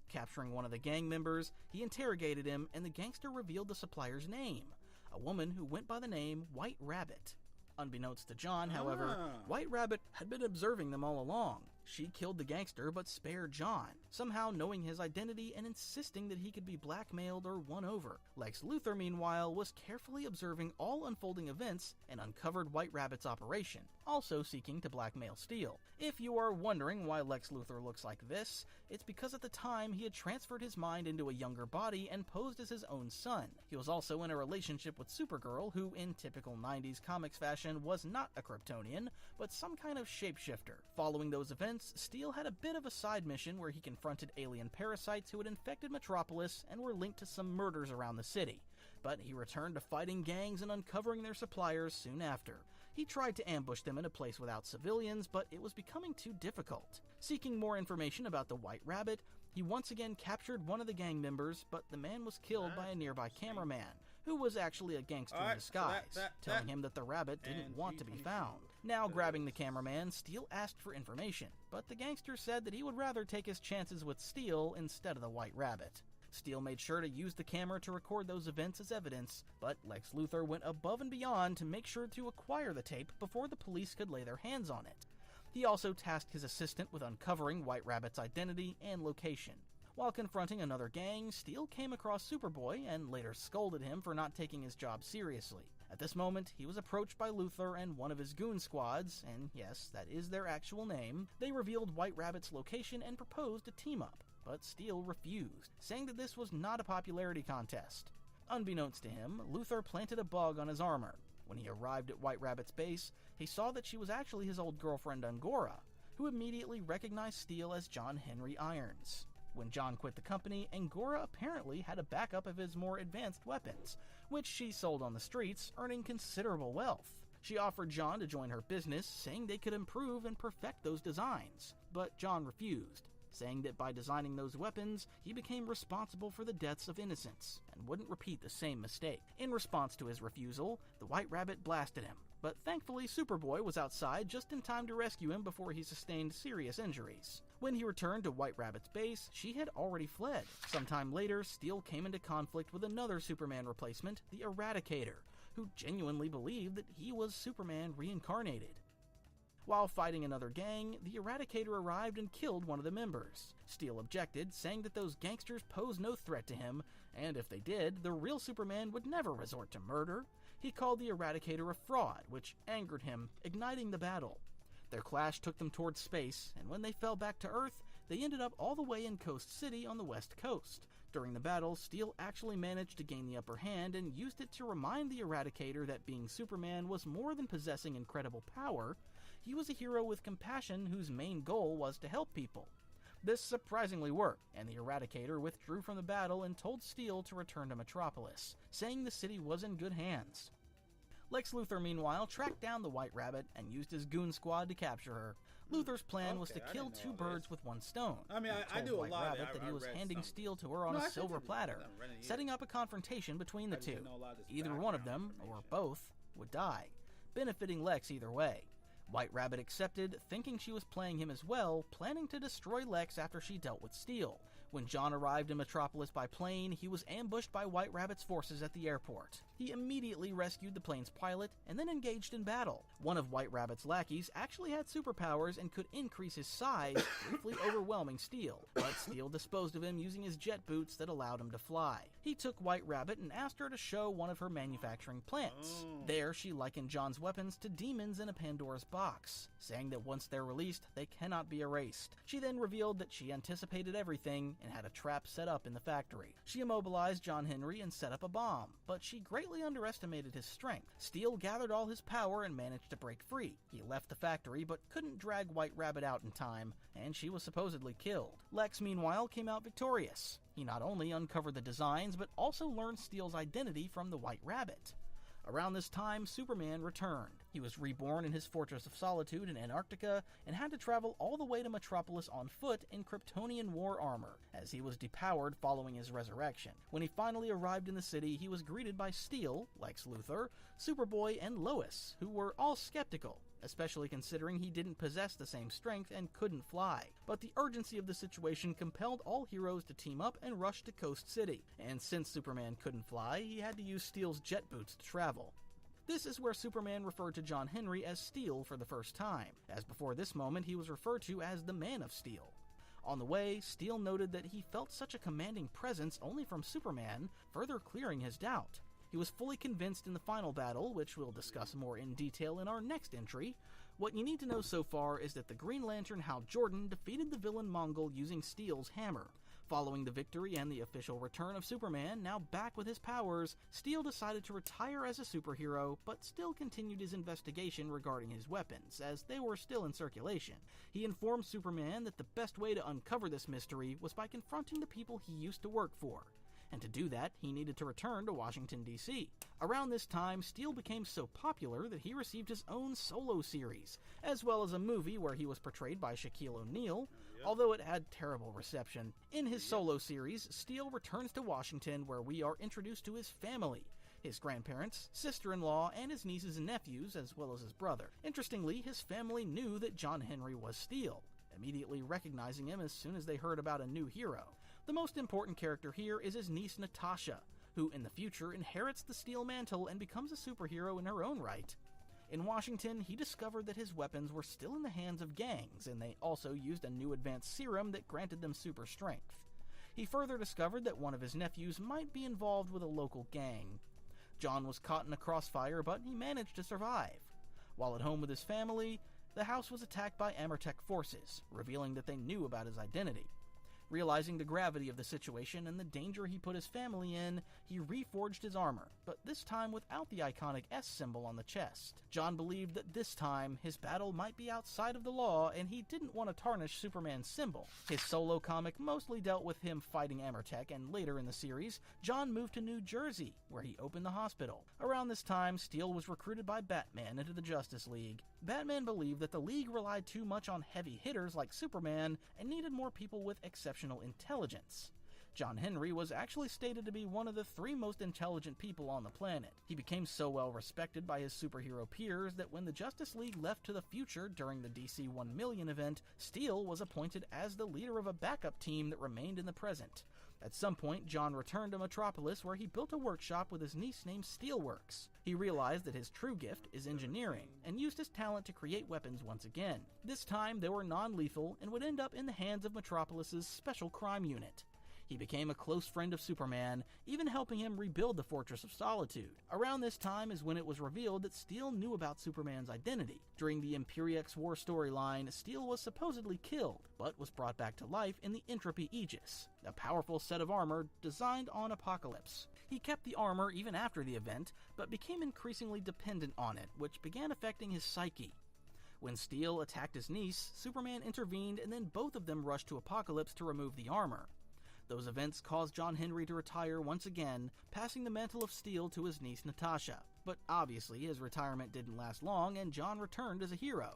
Capturing one of the gang members, he interrogated him, and the gangster revealed the supplier's name, a woman who went by the name White Rabbit. Unbeknownst to John, however, White Rabbit had been observing them all along. She killed the gangster but spared John, somehow knowing his identity and insisting that he could be blackmailed or won over. Lex Luthor, meanwhile, was carefully observing all unfolding events and uncovered White Rabbit's operation, also seeking to blackmail Steel. If you are wondering why Lex Luthor looks like this, it's because at the time he had transferred his mind into a younger body and posed as his own son. He was also in a relationship with Supergirl, who in typical 90s comics fashion was not a Kryptonian, but some kind of shapeshifter. Following those events, Steel had a bit of a side mission where he confronted alien parasites who had infected Metropolis and were linked to some murders around the city, but he returned to fighting gangs and uncovering their suppliers soon after. He tried to ambush them in a place without civilians, but it was becoming too difficult. Seeking more information about the White Rabbit, he once again captured one of the gang members, but the man was killed by a nearby cameraman, who was actually a gangster in disguise, telling him that the rabbit didn't want to be found. Now grabbing the cameraman, Steel asked for information, but the gangster said that he would rather take his chances with Steel instead of the White Rabbit. Steel made sure to use the camera to record those events as evidence, but Lex Luthor went above and beyond to make sure to acquire the tape before the police could lay their hands on it. He also tasked his assistant with uncovering White Rabbit's identity and location. While confronting another gang, Steel came across Superboy and later scolded him for not taking his job seriously. At this moment, he was approached by Luthor and one of his goon squads, and yes, that is their actual name. They revealed White Rabbit's location and proposed a team-up, but Steel refused, saying that this was not a popularity contest. Unbeknownst to him, Luthor planted a bug on his armor. When he arrived at White Rabbit's base, he saw that she was actually his old girlfriend Angora, who immediately recognized Steel as John Henry Irons. When John quit the company, Angora apparently had a backup of his more advanced weapons, which she sold on the streets, earning considerable wealth. She offered John to join her business, saying they could improve and perfect those designs, but John refused, saying that by designing those weapons, he became responsible for the deaths of innocents and wouldn't repeat the same mistake. In response to his refusal, the White Rabbit blasted him, but thankfully Superboy was outside just in time to rescue him before he sustained serious injuries. When he returned to White Rabbit's base, she had already fled. Sometime later, Steel came into conflict with another Superman replacement, the Eradicator, who genuinely believed that he was Superman reincarnated. While fighting another gang, the Eradicator arrived and killed one of the members. Steel objected, saying that those gangsters posed no threat to him, and if they did, the real Superman would never resort to murder. He called the Eradicator a fraud, which angered him, igniting the battle. Their clash took them towards space, and when they fell back to Earth, they ended up all the way in Coast City on the West Coast. During the battle, Steel actually managed to gain the upper hand and used it to remind the Eradicator that being Superman was more than possessing incredible power. He was a hero with compassion whose main goal was to help people. This surprisingly worked, and the Eradicator withdrew from the battle and told Steel to return to Metropolis, saying the city was in good hands. Lex Luthor, meanwhile, tracked down the White Rabbit and used his goon squad to capture her. Luthor's plan was to kill two birds with one stone. I mean, I told do a White lot of Rabbit it. that he was handing Steel to her on a silver platter, setting up a confrontation between the two. Either one of them, or both, would die, benefiting Lex either way. White Rabbit accepted, thinking she was playing him as well, planning to destroy Lex after she dealt with Steel, When John arrived in Metropolis by plane, he was ambushed by White Rabbit's forces at the airport. He immediately rescued the plane's pilot and then engaged in battle. One of White Rabbit's lackeys actually had superpowers and could increase his size, briefly overwhelming Steel, but Steel disposed of him using his jet boots that allowed him to fly. He took White Rabbit and asked her to show one of her manufacturing plants. There, she likened John's weapons to demons in a Pandora's box, saying that once they're released, they cannot be erased. She then revealed that she anticipated everything and had a trap set up in the factory. She immobilized John Henry and set up a bomb, but she greatly underestimated his strength. Steel gathered all his power and managed to break free. He left the factory but couldn't drag White Rabbit out in time, and she was supposedly killed. Lex, meanwhile, came out victorious. He not only uncovered the designs, but also learned Steel's identity from the White Rabbit. Around this time, Superman returned. He was reborn in his Fortress of Solitude in Antarctica and had to travel all the way to Metropolis on foot in Kryptonian war armor, as he was depowered following his resurrection. When he finally arrived in the city, he was greeted by Steel, Lex Luthor, Superboy, and Lois, who were all skeptical, especially considering he didn't possess the same strength and couldn't fly. But the urgency of the situation compelled all heroes to team up and rush to Coast City, and since Superman couldn't fly, he had to use Steel's jet boots to travel. This is where Superman referred to John Henry as Steel for the first time, as before this moment he was referred to as the Man of Steel. On the way, Steel noted that he felt such a commanding presence only from Superman, further clearing his doubt. He was fully convinced in the final battle, which we'll discuss more in detail in our next entry. What you need to know so far is that the Green Lantern Hal Jordan defeated the villain Mongol using Steel's hammer. Following the victory and the official return of Superman, now back with his powers, Steel decided to retire as a superhero, but still continued his investigation regarding his weapons, as they were still in circulation. He informed Superman that the best way to uncover this mystery was by confronting the people he used to work for. And to do that, he needed to return to Washington, D.C. Around this time, Steel became so popular that he received his own solo series, as well as a movie where he was portrayed by Shaquille O'Neal, although it had terrible reception. In his solo series, Steel returns to Washington, where we are introduced to his family, his grandparents, sister-in-law, and his nieces and nephews, as well as his brother. Interestingly, his family knew that John Henry was Steel, immediately recognizing him as soon as they heard about a new hero. The most important character here is his niece Natasha, who in the future inherits the Steel mantle and becomes a superhero in her own right. In Washington, he discovered that his weapons were still in the hands of gangs, and they also used a new advanced serum that granted them super strength. He further discovered that one of his nephews might be involved with a local gang. John was caught in a crossfire, but he managed to survive. While at home with his family, the house was attacked by Amertek forces, revealing that they knew about his identity. Realizing the gravity of the situation and the danger he put his family in, he reforged his armor, but this time without the iconic S symbol on the chest. John believed that this time his battle might be outside of the law, and he didn't want to tarnish Superman's symbol. His solo comic mostly dealt with him fighting Amertek, and later in the series, John moved to New Jersey, where he opened the hospital. Around this time, Steel was recruited by Batman into the Justice League. Batman believed that the League relied too much on heavy hitters like Superman and needed more people with exceptional intelligence. John Henry was actually stated to be one of the 3 most intelligent people on the planet. He became so well respected by his superhero peers that when the Justice League left to the future during the DC 1 Million event, Steel was appointed as the leader of a backup team that remained in the present. At some point, John returned to Metropolis, where he built a workshop with his niece named Steelworks. He realized that his true gift is engineering, and used his talent to create weapons once again. This time, they were non-lethal and would end up in the hands of Metropolis's Special Crime Unit. He became a close friend of Superman, even helping him rebuild the Fortress of Solitude. Around this time is when it was revealed that Steel knew about Superman's identity. During the Imperiex War storyline, Steel was supposedly killed, but was brought back to life in the Entropy Aegis, a powerful set of armor designed on Apocalypse. He kept the armor even after the event, but became increasingly dependent on it, which began affecting his psyche. When Steel attacked his niece, Superman intervened, and then both of them rushed to Apocalypse to remove the armor. Those events caused John Henry to retire once again, passing the mantle of Steel to his niece Natasha. But obviously his retirement didn't last long, and John returned as a hero.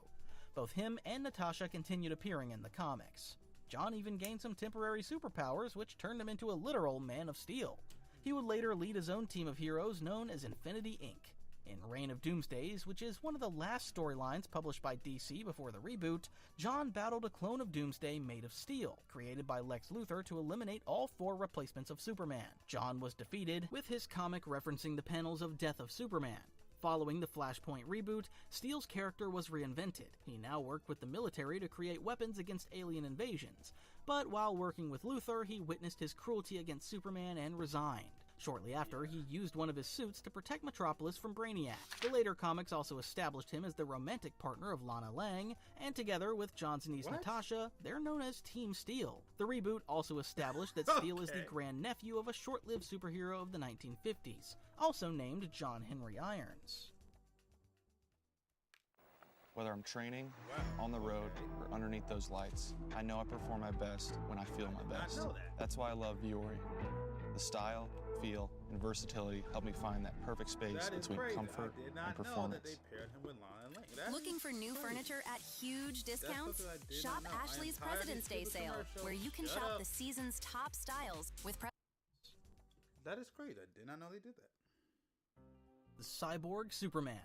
Both him and Natasha continued appearing in the comics. John even gained some temporary superpowers, which turned him into a literal Man of Steel. He would later lead his own team of heroes known as Infinity Inc. In Reign of Doomsdays, which is one of the last storylines published by DC before the reboot, John battled a clone of Doomsday made of steel, created by Lex Luthor to eliminate all 4 replacements of Superman. John was defeated, with his comic referencing the panels of Death of Superman. Following the Flashpoint reboot, Steel's character was reinvented. He now worked with the military to create weapons against alien invasions, but while working with Luthor, he witnessed his cruelty against Superman and resigned. Shortly after, he used one of his suits to protect Metropolis from Brainiac. The later comics also established him as the romantic partner of Lana Lang, and together with John's niece Natasha, they're known as Team Steel. The reboot also established that Steel is the grandnephew of a short-lived superhero of the 1950s, also named John Henry Irons. Whether I'm training, on the road, or underneath those lights, I know I perform my best when I feel my best. That's why I love Viore. The style, feel, and versatility help me find that perfect space between comfort and performance. Looking for new furniture at huge discounts? Shop Ashley's President's Day sale, where you can shop the season's top styles with That is great. I did not know they did that. The Cyborg Superman.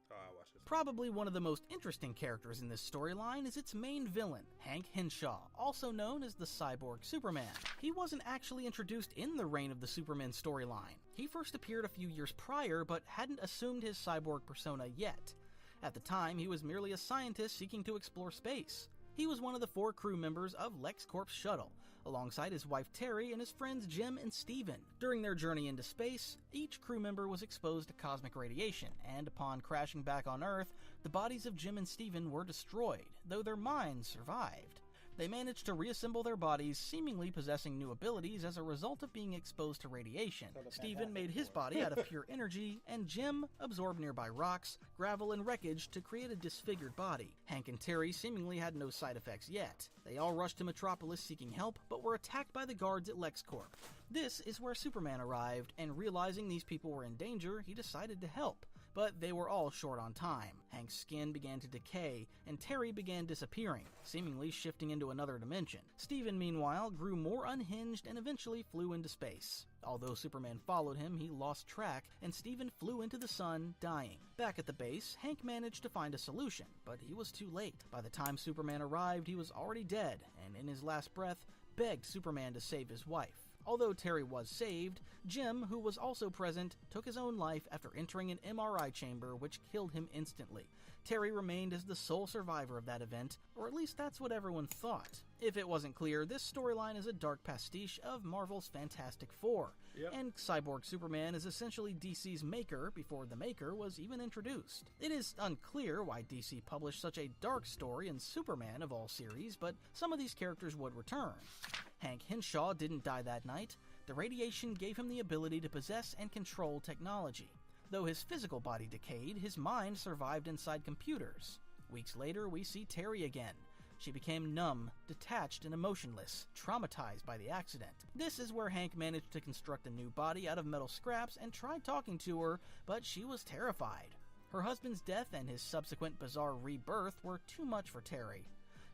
Oh, I watched this. Probably one of the most interesting characters in this storyline is its main villain, Hank Henshaw, also known as the Cyborg Superman. He wasn't actually introduced in the Reign of the Superman storyline. He first appeared a few years prior, but hadn't assumed his cyborg persona yet. At the time, he was merely a scientist seeking to explore space. He was one of the 4 crew members of LexCorp's shuttle, alongside his wife Terry and his friends Jim and Steven. During their journey into space, each crew member was exposed to cosmic radiation, and upon crashing back on Earth, the bodies of Jim and Steven were destroyed, though their minds survived. They managed to reassemble their bodies, seemingly possessing new abilities as a result of being exposed to radiation. Steven made his body out of pure energy, and Jim absorbed nearby rocks, gravel, and wreckage to create a disfigured body. Hank and Terry seemingly had no side effects yet. They all rushed to Metropolis seeking help, but were attacked by the guards at LexCorp. This is where Superman arrived, and realizing these people were in danger, he decided to help. But they were all short on time. Hank's skin began to decay, and Terry began disappearing, seemingly shifting into another dimension. Steven, meanwhile, grew more unhinged and eventually flew into space. Although Superman followed him, he lost track, and Steven flew into the sun, dying. Back at the base, Hank managed to find a solution, but he was too late. By the time Superman arrived, he was already dead, and in his last breath, begged Superman to save his wife. Although Terry was saved, Jim, who was also present, took his own life after entering an MRI chamber which killed him instantly. Terry remained as the sole survivor of that event, or at least that's what everyone thought. If it wasn't clear, this storyline is a dark pastiche of Marvel's Fantastic Four, and Cyborg Superman is essentially DC's Maker before the Maker was even introduced. It is unclear why DC published such a dark story in Superman of all series, but some of these characters would return. Hank Henshaw didn't die that night. The radiation gave him the ability to possess and control technology. Though his physical body decayed, his mind survived inside computers. Weeks later, we see Terry again. She became numb, detached, and emotionless, traumatized by the accident. This is where Hank managed to construct a new body out of metal scraps and tried talking to her, but she was terrified. Her husband's death and his subsequent bizarre rebirth were too much for Terry.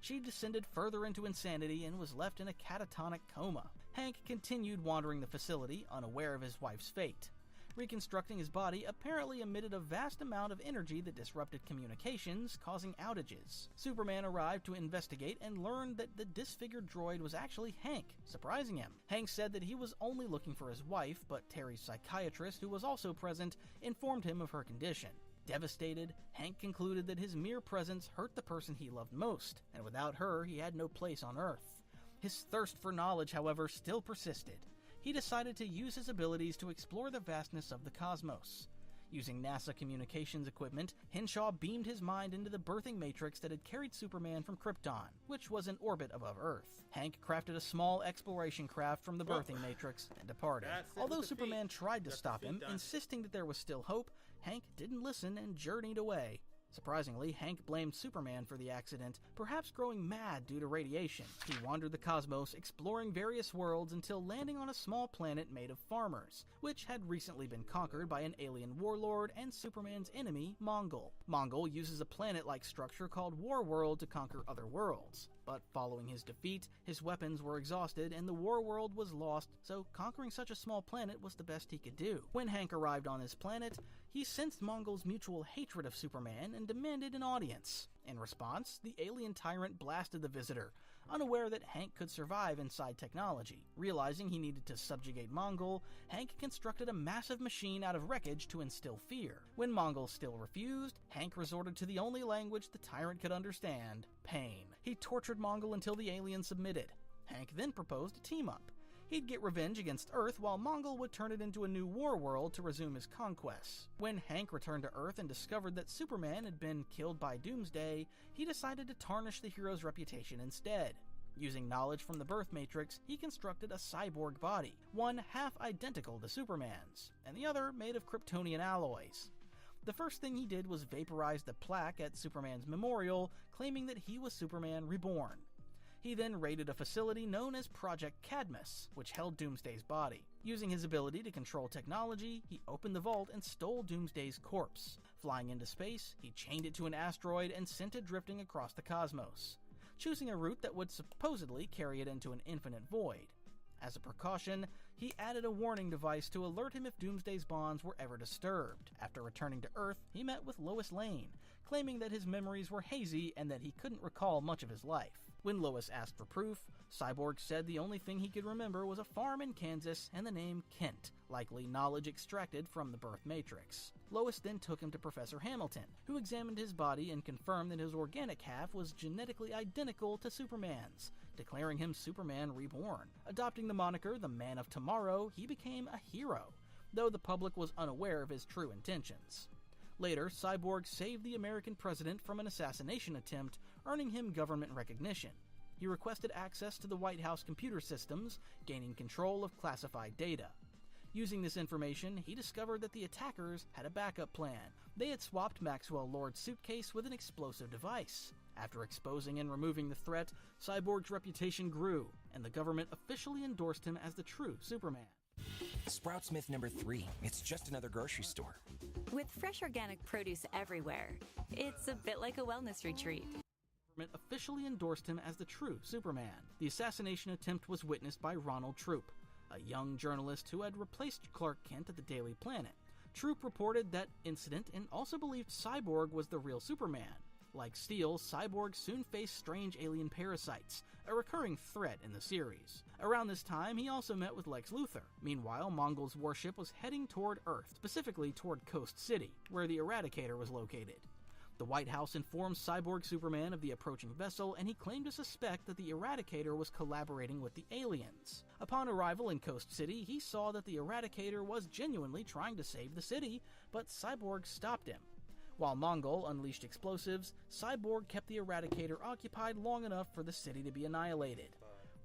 She descended further into insanity and was left in a catatonic coma. Hank continued wandering the facility, unaware of his wife's fate. Reconstructing his body apparently emitted a vast amount of energy that disrupted communications, causing outages. Superman arrived to investigate and learned that the disfigured droid was actually Hank, surprising him. Hank said that he was only looking for his wife, but Terry's psychiatrist, who was also present, informed him of her condition. Devastated, Hank concluded that his mere presence hurt the person he loved most, and without her, he had no place on Earth. His thirst for knowledge, however, still persisted. He decided to use his abilities to explore the vastness of the cosmos. Using NASA communications equipment, Henshaw beamed his mind into the birthing matrix that had carried Superman from Krypton, which was in orbit above Earth. Hank crafted a small exploration craft from the birthing matrix and departed. Although Superman tried to stop him, insisting that there was still hope, Hank didn't listen and journeyed away. Surprisingly, Hank blamed Superman for the accident, perhaps growing mad due to radiation. He wandered the cosmos, exploring various worlds until landing on a small planet made of farmers, which had recently been conquered by an alien warlord and Superman's enemy, Mongol. Mongol uses a planet-like structure called Warworld to conquer other worlds. But following his defeat, his weapons were exhausted and the Warworld was lost, so conquering such a small planet was the best he could do. When Hank arrived on his planet, He sensed Mongol's mutual hatred of Superman and demanded an audience. In response, the alien tyrant blasted the visitor, unaware that Hank could survive inside technology. Realizing he needed to subjugate Mongol, Hank constructed a massive machine out of wreckage to instill fear. When Mongol still refused, Hank resorted to the only language the tyrant could understand: pain. He tortured Mongol until the alien submitted. Hank then proposed a team-up. He'd get revenge against Earth while Mongol would turn it into a new war world to resume his conquests. When Hank returned to Earth and discovered that Superman had been killed by Doomsday, he decided to tarnish the hero's reputation instead. Using knowledge from the birth matrix, he constructed a cyborg body, one half identical to Superman's, and the other made of Kryptonian alloys. The first thing he did was vaporize the plaque at Superman's memorial, claiming that he was Superman reborn. He then raided a facility known as Project Cadmus, which held Doomsday's body. Using his ability to control technology, he opened the vault and stole Doomsday's corpse. Flying into space, he chained it to an asteroid and sent it drifting across the cosmos, choosing a route that would supposedly carry it into an infinite void. As a precaution, he added a warning device to alert him if Doomsday's bonds were ever disturbed. After returning to Earth, he met with Lois Lane, claiming that his memories were hazy and that he couldn't recall much of his life. When Lois asked for proof, Cyborg said the only thing he could remember was a farm in Kansas and the name Kent, likely knowledge extracted from the birth matrix. Lois then took him to Professor Hamilton, who examined his body and confirmed that his organic half was genetically identical to Superman's, declaring him Superman reborn. Adopting the moniker the Man of Tomorrow, he became a hero, though the public was unaware of his true intentions. Later, Cyborg saved the American president from an assassination attempt, earning him government recognition. He requested access to the White House computer systems, gaining control of classified data. Using this information, he discovered that the attackers had a backup plan. They had swapped Maxwell Lord's suitcase with an explosive device. After exposing and removing the threat, Cyborg's reputation grew, and the government officially endorsed him as the true Superman. Sprout Smith number 3. It's just another grocery store. With fresh organic produce everywhere, it's a bit like a wellness retreat. The government officially endorsed him as the true Superman. The assassination attempt was witnessed by Ronald Troop, a young journalist who had replaced Clark Kent at the Daily Planet. Troop reported that incident and also believed Cyborg was the real Superman. Like Steel, Cyborg soon faced strange alien parasites, a recurring threat in the series. Around this time, he also met with Lex Luthor. Meanwhile, Mongol's warship was heading toward Earth, specifically toward Coast City, where the Eradicator was located. The White House informed Cyborg Superman of the approaching vessel, and he claimed to suspect that the Eradicator was collaborating with the aliens. Upon arrival in Coast City, he saw that the Eradicator was genuinely trying to save the city, but Cyborg stopped him. While Mongol unleashed explosives, Cyborg kept the Eradicator occupied long enough for the city to be annihilated.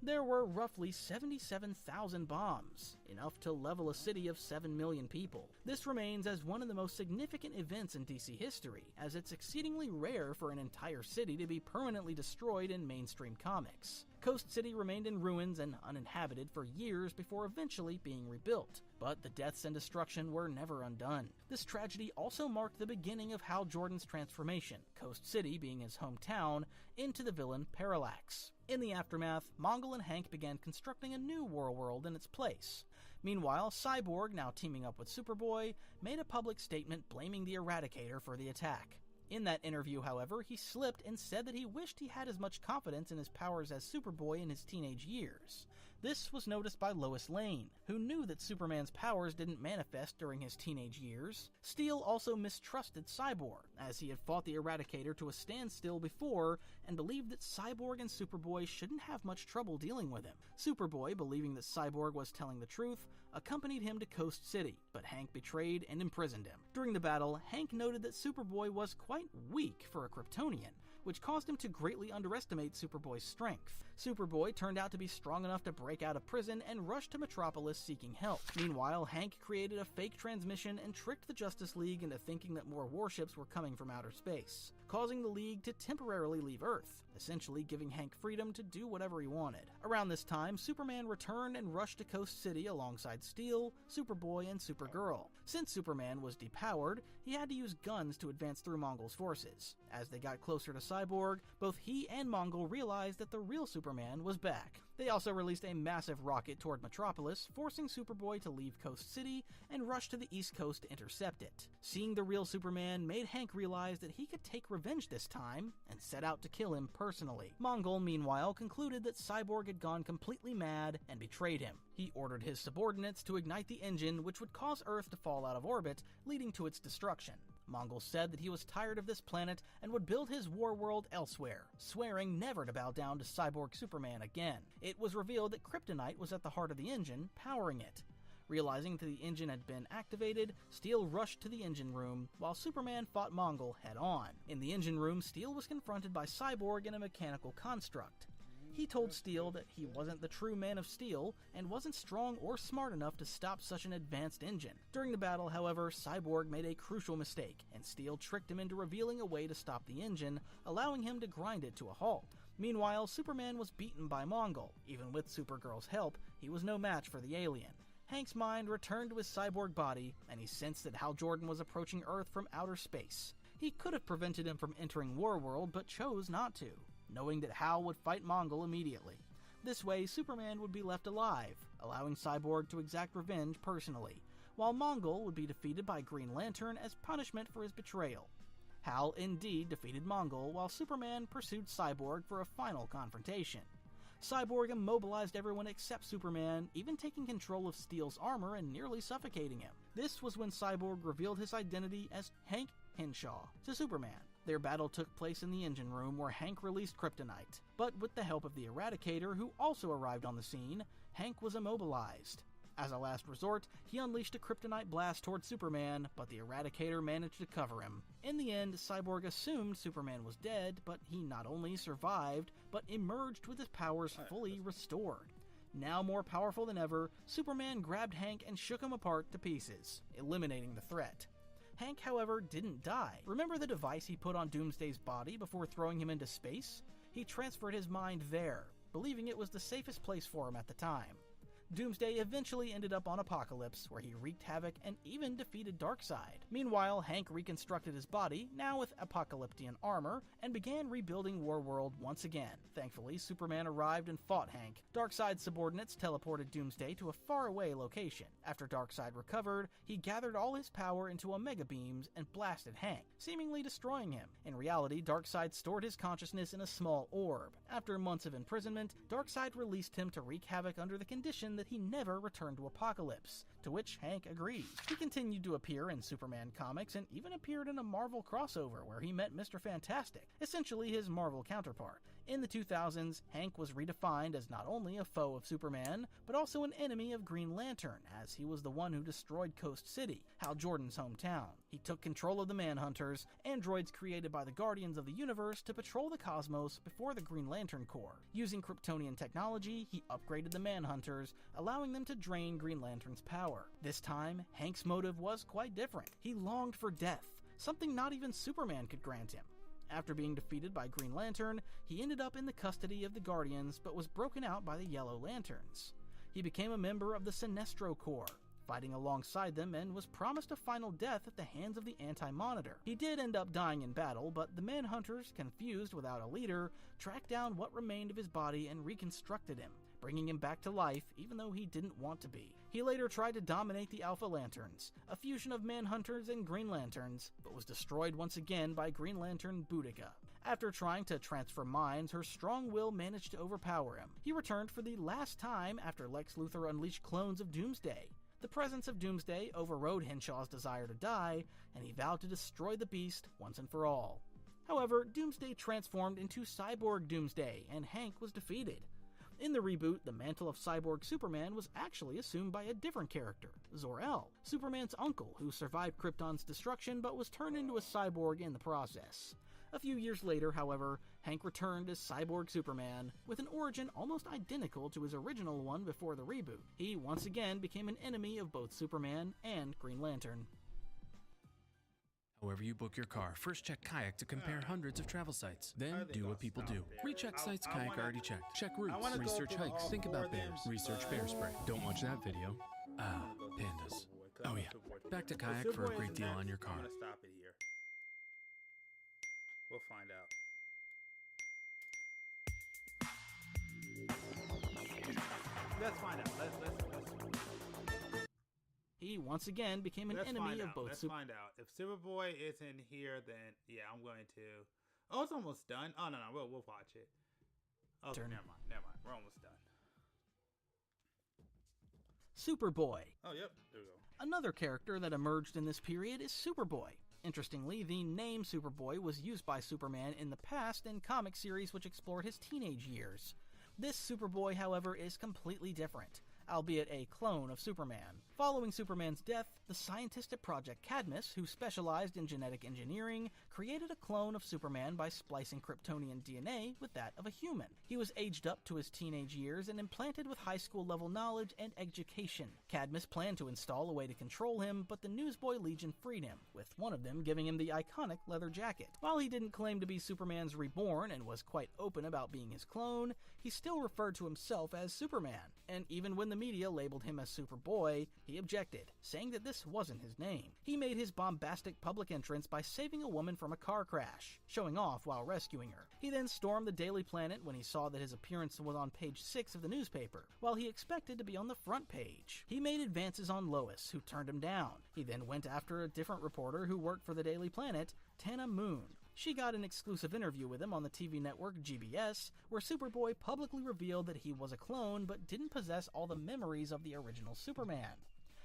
There were roughly 77,000 bombs, enough to level a city of 7 million people. This remains as one of the most significant events in DC history, as it's exceedingly rare for an entire city to be permanently destroyed in mainstream comics. Coast City remained in ruins and uninhabited for years before eventually being rebuilt, but the deaths and destruction were never undone. This tragedy also marked the beginning of Hal Jordan's transformation, Coast City being his hometown, into the villain Parallax. In the aftermath, Mongol and Hank began constructing a new war world in its place. Meanwhile, Cyborg, now teaming up with Superboy, made a public statement blaming the Eradicator for the attack. In that interview, however, he slipped and said that he wished he had as much confidence in his powers as Superboy in his teenage years. This was noticed by Lois Lane, who knew that Superman's powers didn't manifest during his teenage years. Steel also mistrusted Cyborg, as he had fought the Eradicator to a standstill before, and believed that Cyborg and Superboy shouldn't have much trouble dealing with him. Superboy, believing that Cyborg was telling the truth, accompanied him to Coast City, but Hank betrayed and imprisoned him. During the battle, Hank noted that Superboy was quite weak for a Kryptonian, which caused him to greatly underestimate Superboy's strength. Superboy turned out to be strong enough to break out of prison and rush to Metropolis seeking help. Meanwhile, Hank created a fake transmission and tricked the Justice League into thinking that more warships were coming from outer space. causing the League to temporarily leave Earth, essentially giving Hank freedom to do whatever he wanted. Around this time, Superman returned and rushed to Coast City alongside Steel, Superboy, and Supergirl. Since Superman was depowered, he had to use guns to advance through Mongol's forces. As they got closer to Cyborg, both he and Mongol realized that the real Superman was back. They also released a massive rocket toward Metropolis, forcing Superboy to leave Coast City and rush to the East Coast to intercept it. Seeing the real Superman made Hank realize that he could take revenge this time, and set out to kill him personally. Mongol, meanwhile, concluded that Cyborg had gone completely mad and betrayed him. He ordered his subordinates to ignite the engine, which would cause Earth to fall out of orbit, leading to its destruction. Mongol said that he was tired of this planet and would build his war world elsewhere, swearing never to bow down to Cyborg Superman again. It was revealed that kryptonite was at the heart of the engine, powering it. Realizing that the engine had been activated, Steel rushed to the engine room, while Superman fought Mongol head-on. In the engine room, Steel was confronted by Cyborg in a mechanical construct. He told Steel that he wasn't the true Man of Steel, and wasn't strong or smart enough to stop such an advanced engine. During the battle, however, Cyborg made a crucial mistake, and Steel tricked him into revealing a way to stop the engine, allowing him to grind it to a halt. Meanwhile, Superman was beaten by Mongol. Even with Supergirl's help, he was no match for the alien. Hank's mind returned to his cyborg body, and he sensed that Hal Jordan was approaching Earth from outer space. He could have prevented him from entering Warworld, but chose not to, knowing that Hal would fight Mongol immediately. This way, Superman would be left alive, allowing Cyborg to exact revenge personally, while Mongol would be defeated by Green Lantern as punishment for his betrayal. Hal indeed defeated Mongol, while Superman pursued Cyborg for a final confrontation. Cyborg immobilized everyone except Superman, even taking control of Steel's armor and nearly suffocating him. This was when Cyborg revealed his identity as Hank Henshaw to Superman. Their battle took place in the engine room, where Hank released kryptonite. But with the help of the Eradicator, who also arrived on the scene, Hank was immobilized. As a last resort, he unleashed a kryptonite blast toward Superman, but the Eradicator managed to cover him. In the end, Cyborg assumed Superman was dead, but he not only survived, but emerged with his powers fully restored. Now more powerful than ever, Superman grabbed Hank and shook him apart to pieces, eliminating the threat. Hank, however, didn't die. Remember the device he put on Doomsday's body before throwing him into space? He transferred his mind there, believing it was the safest place for him at the time. Doomsday eventually ended up on Apokolips, where he wreaked havoc and even defeated Darkseid. Meanwhile, Hank reconstructed his body, now with apocalyptian armor, and began rebuilding Warworld once again. Thankfully, Superman arrived and fought Hank. Darkseid's subordinates teleported Doomsday to a faraway location. After Darkseid recovered, he gathered all his power into Omega Beams and blasted Hank, seemingly destroying him. In reality, Darkseid stored his consciousness in a small orb. After months of imprisonment, Darkseid released him to wreak havoc under the condition that he never returned to Apokolips, to which Hank agreed. He continued to appear in Superman comics and even appeared in a Marvel crossover where he met Mr. Fantastic, essentially his Marvel counterpart. In the 2000s, Hank was redefined as not only a foe of Superman, but also an enemy of Green Lantern, as he was the one who destroyed Coast City, Hal Jordan's hometown. He took control of the Manhunters, androids created by the Guardians of the Universe, to patrol the cosmos before the Green Lantern Corps. Using Kryptonian technology, he upgraded the Manhunters, allowing them to drain Green Lantern's power. This time, Hank's motive was quite different. He longed for death, something not even Superman could grant him. After being defeated by Green Lantern, he ended up in the custody of the Guardians, but was broken out by the Yellow Lanterns. He became a member of the Sinestro Corps, fighting alongside them, and was promised a final death at the hands of the Anti-Monitor. He did end up dying in battle, but the Manhunters, confused without a leader, tracked down what remained of his body and reconstructed him, bringing him back to life even though he didn't want to be. He later tried to dominate the Alpha Lanterns, a fusion of Manhunters and Green Lanterns, but was destroyed once again by Green Lantern Boudica. After trying to transfer minds, her strong will managed to overpower him. He returned for the last time after Lex Luthor unleashed clones of Doomsday. The presence of Doomsday overrode Henshaw's desire to die, and he vowed to destroy the beast once and for all. However, Doomsday transformed into Cyborg Doomsday, and Hank was defeated. In the reboot, the mantle of Cyborg Superman was actually assumed by a different character, Zor-El, Superman's uncle, who survived Krypton's destruction but was turned into a cyborg in the process. A few years later, however, Hank returned as Cyborg Superman, with an origin almost identical to his original one before the reboot. He once again became an enemy of both Superman and Green Lantern. However you book your car, first check Kayak to compare hundreds of travel sites. Then do what people do. Recheck sites Kayak already checked. Check routes. Research hikes. Think about bears. Research bear spray. Don't watch that video. Ah, pandas. Oh yeah. Back to Kayak for a great deal on your car. I'm gonna stop it here. We'll find out. Let's find out. Let's He once again became an enemy of both. Let's find out. If Superboy isn't here, then yeah, I'm going to. Oh, it's almost done. Oh no, we'll watch it. Okay, never mind. We're almost done. Superboy. Oh, yep. There we go. Another character that emerged in this period is Superboy. Interestingly, the name Superboy was used by Superman in the past in comic series which explored his teenage years. This Superboy, however, is completely different, albeit a clone of Superman. Following Superman's death, the scientist at Project Cadmus, who specialized in genetic engineering, created a clone of Superman by splicing Kryptonian DNA with that of a human. He was aged up to his teenage years and implanted with high school level knowledge and education. Cadmus planned to install a way to control him, but the Newsboy Legion freed him, with one of them giving him the iconic leather jacket. While he didn't claim to be Superman's reborn and was quite open about being his clone, he still referred to himself as Superman, and even when the media labeled him as Superboy, he objected, saying that this wasn't his name. He made his bombastic public entrance by saving a woman from a car crash, showing off while rescuing her. He then stormed the Daily Planet when he saw that his appearance was on page 6 of the newspaper, while he expected to be on the front page. He made advances on Lois, who turned him down. He then went after a different reporter who worked for the Daily Planet, Tana Moon. She got an exclusive interview with him on the TV network GBS, where Superboy publicly revealed that he was a clone but didn't possess all the memories of the original Superman.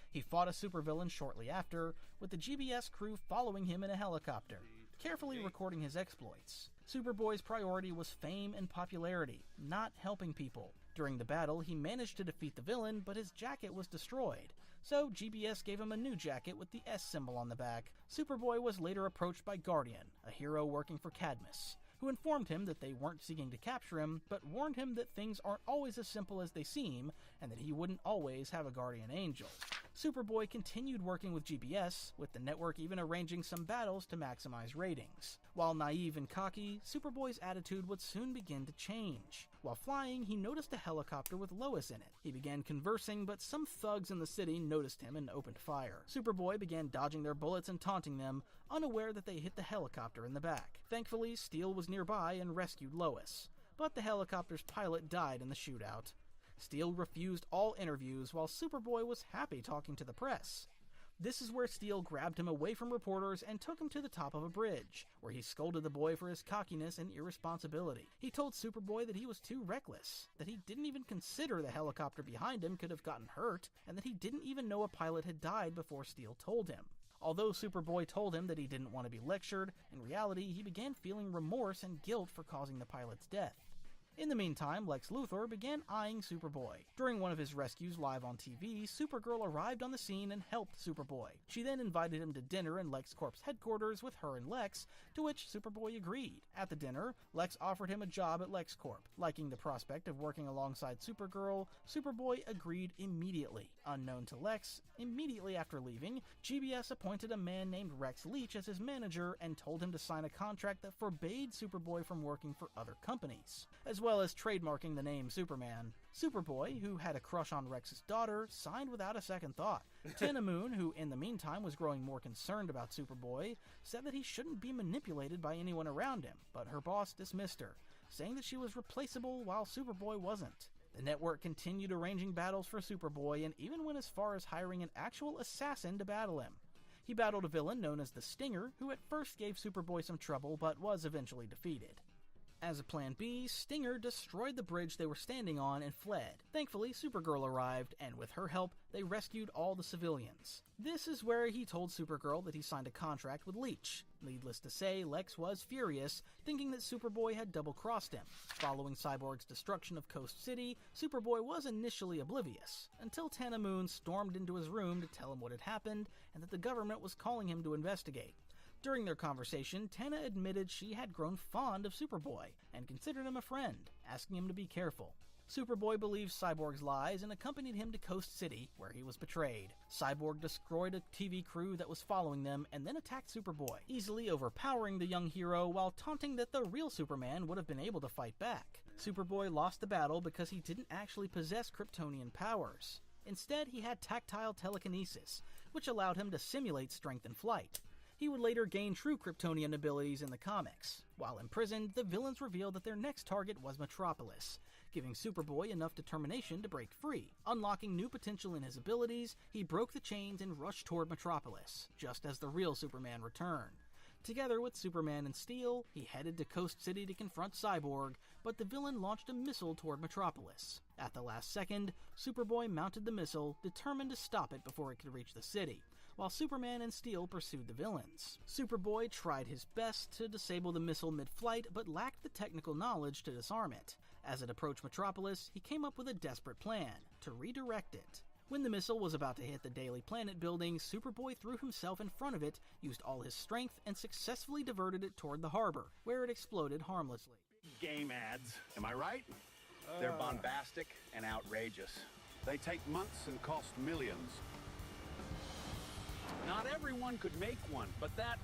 He fought a supervillain shortly after, with the GBS crew following him in a helicopter, carefully recording his exploits. Superboy's priority was fame and popularity, not helping people. During the battle, he managed to defeat the villain, but his jacket was destroyed. So GBS gave him a new jacket with the S symbol on the back. Superboy was later approached by Guardian, a hero working for Cadmus, who informed him that they weren't seeking to capture him, but warned him that things aren't always as simple as they seem, and that he wouldn't always have a guardian angel. Superboy continued working with GBS, with the network even arranging some battles to maximize ratings. While naive and cocky, Superboy's attitude would soon begin to change. While flying, he noticed a helicopter with Lois in it. He began conversing, but some thugs in the city noticed him and opened fire. Superboy began dodging their bullets and taunting them, unaware that they hit the helicopter in the back. Thankfully, Steel was nearby and rescued Lois, but the helicopter's pilot died in the shootout. Steel refused all interviews while Superboy was happy talking to the press. This is where Steel grabbed him away from reporters and took him to the top of a bridge, where he scolded the boy for his cockiness and irresponsibility. He told Superboy that he was too reckless, that he didn't even consider the helicopter behind him could have gotten hurt, and that he didn't even know a pilot had died before Steel told him. Although Superboy told him that he didn't want to be lectured, in reality he began feeling remorse and guilt for causing the pilot's death. In the meantime, Lex Luthor began eyeing Superboy. During one of his rescues live on TV, Supergirl arrived on the scene and helped Superboy. She then invited him to dinner in LexCorp's headquarters with her and Lex, to which Superboy agreed. At the dinner, Lex offered him a job at LexCorp. Liking the prospect of working alongside Supergirl, Superboy agreed immediately. Unknown to Lex, immediately after leaving, GBS appointed a man named Rex Leach as his manager and told him to sign a contract that forbade Superboy from working for other companies, as well as trademarking the name Superman. Superboy, who had a crush on Rex's daughter, signed without a second thought. Tana Moon, who in the meantime was growing more concerned about Superboy, said that he shouldn't be manipulated by anyone around him, but her boss dismissed her, saying that she was replaceable while Superboy wasn't. The network continued arranging battles for Superboy and even went as far as hiring an actual assassin to battle him. He battled a villain known as the Stinger, who at first gave Superboy some trouble but was eventually defeated. As a plan B, Stinger destroyed the bridge they were standing on and fled. Thankfully, Supergirl arrived, and with her help, they rescued all the civilians. This is where he told Supergirl that he signed a contract with Leach. Needless to say, Lex was furious, thinking that Superboy had double-crossed him. Following Cyborg's destruction of Coast City, Superboy was initially oblivious, until Tana Moon stormed into his room to tell him what had happened, and that the government was calling him to investigate. During their conversation, Tana admitted she had grown fond of Superboy and considered him a friend, asking him to be careful. Superboy believed Cyborg's lies and accompanied him to Coast City, where he was betrayed. Cyborg destroyed a TV crew that was following them and then attacked Superboy, easily overpowering the young hero while taunting that the real Superman would have been able to fight back. Superboy lost the battle because he didn't actually possess Kryptonian powers. Instead, he had tactile telekinesis, which allowed him to simulate strength and flight. He would later gain true Kryptonian abilities in the comics. While imprisoned, the villains revealed that their next target was Metropolis, giving Superboy enough determination to break free. Unlocking new potential in his abilities, he broke the chains and rushed toward Metropolis, just as the real Superman returned. Together with Superman and Steel, he headed to Coast City to confront Cyborg, but the villain launched a missile toward Metropolis. At the last second, Superboy mounted the missile, determined to stop it before it could reach the city, while Superman and Steel pursued the villains. Superboy tried his best to disable the missile mid-flight, but lacked the technical knowledge to disarm it. As it approached Metropolis, he came up with a desperate plan, to redirect it. When the missile was about to hit the Daily Planet building, Superboy threw himself in front of it, used all his strength, and successfully diverted it toward the harbor, where it exploded harmlessly. Game ads, am I right? They're bombastic and outrageous. They take months and cost millions. Not everyone could make one, but that...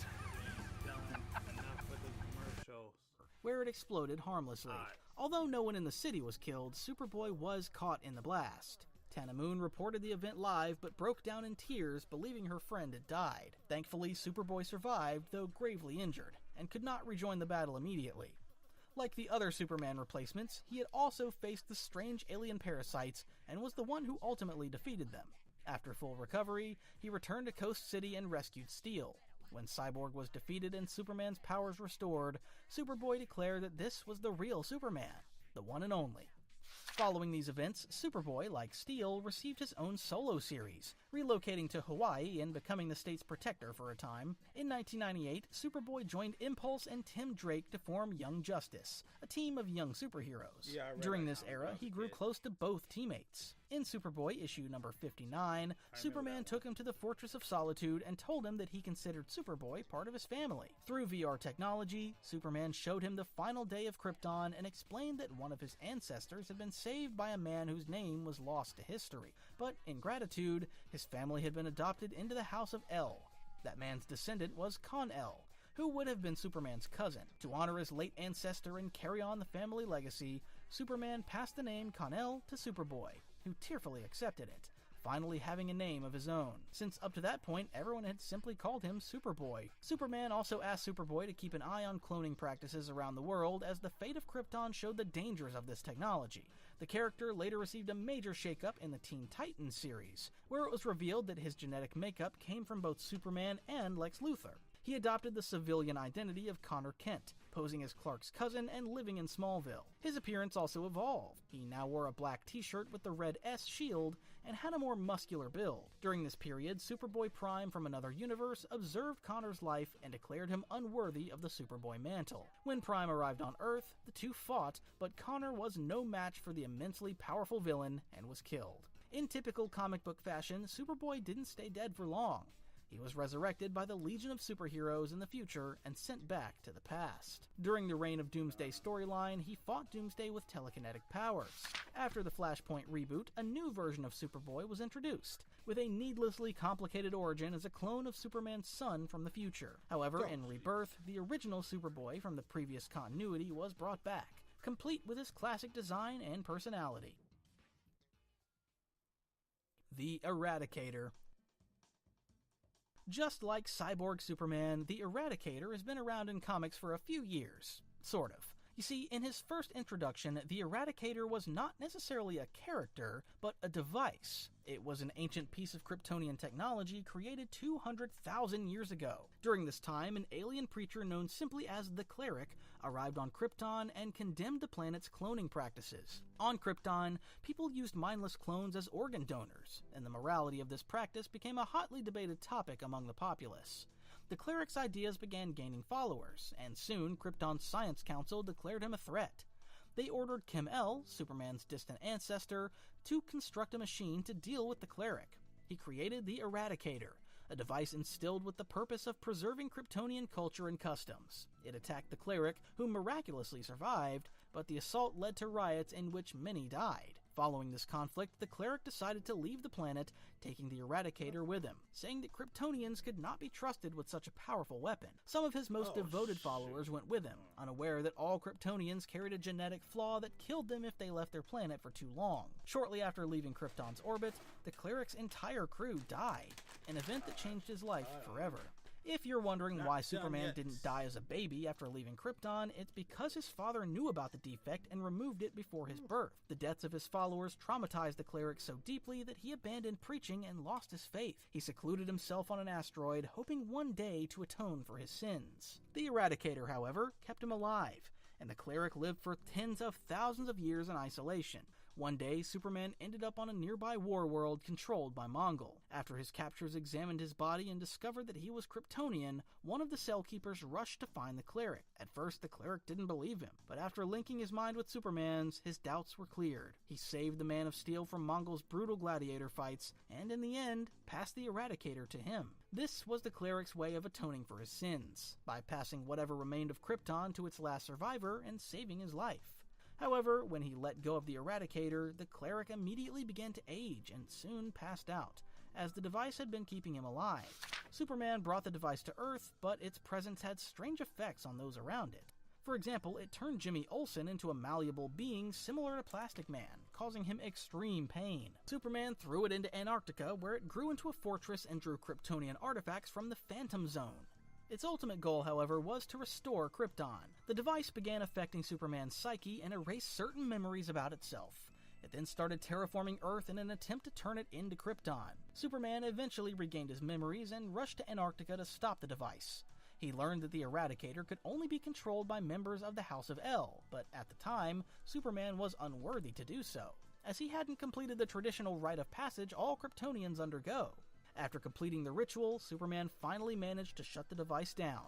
where it exploded harmlessly. Although no one in the city was killed, Superboy was caught in the blast. Tana Moon reported the event live, but broke down in tears, believing her friend had died. Thankfully, Superboy survived, though gravely injured, and could not rejoin the battle immediately. Like the other Superman replacements, he had also faced the strange alien parasites, and was the one who ultimately defeated them. After full recovery, he returned to Coast City and rescued Steel. When Cyborg was defeated and Superman's powers restored, Superboy declared that this was the real Superman, the one and only. Following these events, Superboy, like Steel, received his own solo series, relocating to Hawaii and becoming the state's protector for a time. In 1998, Superboy joined Impulse and Tim Drake to form Young Justice, a team of young superheroes. During this era, he grew close to both teammates. In Superboy issue number 59, Superman took him to the Fortress of Solitude and told him that he considered Superboy part of his family. Through VR technology, Superman showed him the final day of Krypton and explained that one of his ancestors had been saved by a man whose name was lost to history. But in gratitude, his family had been adopted into the House of El. That man's descendant was Kon-El, who would have been Superman's cousin. To honor his late ancestor and carry on the family legacy, Superman passed the name Kon-El to Superboy, who tearfully accepted it, finally having a name of his own, since up to that point everyone had simply called him Superboy. Superman also asked Superboy to keep an eye on cloning practices around the world, as the fate of Krypton showed the dangers of this technology. The character later received a major shakeup in the Teen Titans series, where it was revealed that his genetic makeup came from both Superman and Lex Luthor. He adopted the civilian identity of Connor Kent, posing as Clark's cousin and living in Smallville. His appearance also evolved. He now wore a black t-shirt with the red S shield and had a more muscular build. During this period, Superboy Prime from another universe observed Connor's life and declared him unworthy of the Superboy mantle. When Prime arrived on Earth, the two fought, but Connor was no match for the immensely powerful villain and was killed. In typical comic book fashion, Superboy didn't stay dead for long. He was resurrected by the Legion of Superheroes in the future and sent back to the past. During the Reign of Doomsday storyline, he fought Doomsday with telekinetic powers. After the Flashpoint reboot, a new version of Superboy was introduced, with a needlessly complicated origin as a clone of Superman's son from the future. However, in Rebirth, the original Superboy from the previous continuity was brought back, complete with his classic design and personality. The Eradicator. Just like Cyborg Superman, the Eradicator has been around in comics for a few years. Sort of. You see, in his first introduction, the Eradicator was not necessarily a character, but a device. It was an ancient piece of Kryptonian technology created 200,000 years ago. During this time, an alien preacher known simply as the Cleric arrived on Krypton and condemned the planet's cloning practices. On Krypton, people used mindless clones as organ donors, and the morality of this practice became a hotly debated topic among the populace. The Cleric's ideas began gaining followers, and soon Krypton's Science Council declared him a threat. They ordered Kim-El, Superman's distant ancestor, to construct a machine to deal with the Cleric. He created the Eradicator, a device instilled with the purpose of preserving Kryptonian culture and customs. It attacked the Cleric, who miraculously survived, but the assault led to riots in which many died. Following this conflict, the cleric decided to leave the planet, taking the Eradicator with him, saying that Kryptonians could not be trusted with such a powerful weapon. Some of his most devoted followers went with him, unaware that all Kryptonians carried a genetic flaw that killed them if they left their planet for too long. Shortly after leaving Krypton's orbit, the cleric's entire crew died, an event that changed his life forever. If you're wondering why Superman didn't die as a baby after leaving Krypton, it's because his father knew about the defect and removed it before his birth. The deaths of his followers traumatized the cleric so deeply that he abandoned preaching and lost his faith. He secluded himself on an asteroid, hoping one day to atone for his sins. The Eradicator, however, kept him alive, and the cleric lived for tens of thousands of years in isolation. One day, Superman ended up on a nearby war world controlled by Mongol. After his captors examined his body and discovered that he was Kryptonian, one of the cell keepers rushed to find the cleric. At first, the cleric didn't believe him, but after linking his mind with Superman's, his doubts were cleared. He saved the Man of Steel from Mongol's brutal gladiator fights, and in the end, passed the Eradicator to him. This was the cleric's way of atoning for his sins, by passing whatever remained of Krypton to its last survivor and saving his life. However, when he let go of the Eradicator, the cleric immediately began to age and soon passed out, as the device had been keeping him alive. Superman brought the device to Earth, but its presence had strange effects on those around it. For example, it turned Jimmy Olsen into a malleable being similar to Plastic Man, causing him extreme pain. Superman threw it into Antarctica, where it grew into a fortress and drew Kryptonian artifacts from the Phantom Zone. Its ultimate goal, however, was to restore Krypton. The device began affecting Superman's psyche and erased certain memories about itself. It then started terraforming Earth in an attempt to turn it into Krypton. Superman eventually regained his memories and rushed to Antarctica to stop the device. He learned that the Eradicator could only be controlled by members of the House of El, but at the time, Superman was unworthy to do so, as he hadn't completed the traditional rite of passage all Kryptonians undergo. After completing the ritual, Superman finally managed to shut the device down.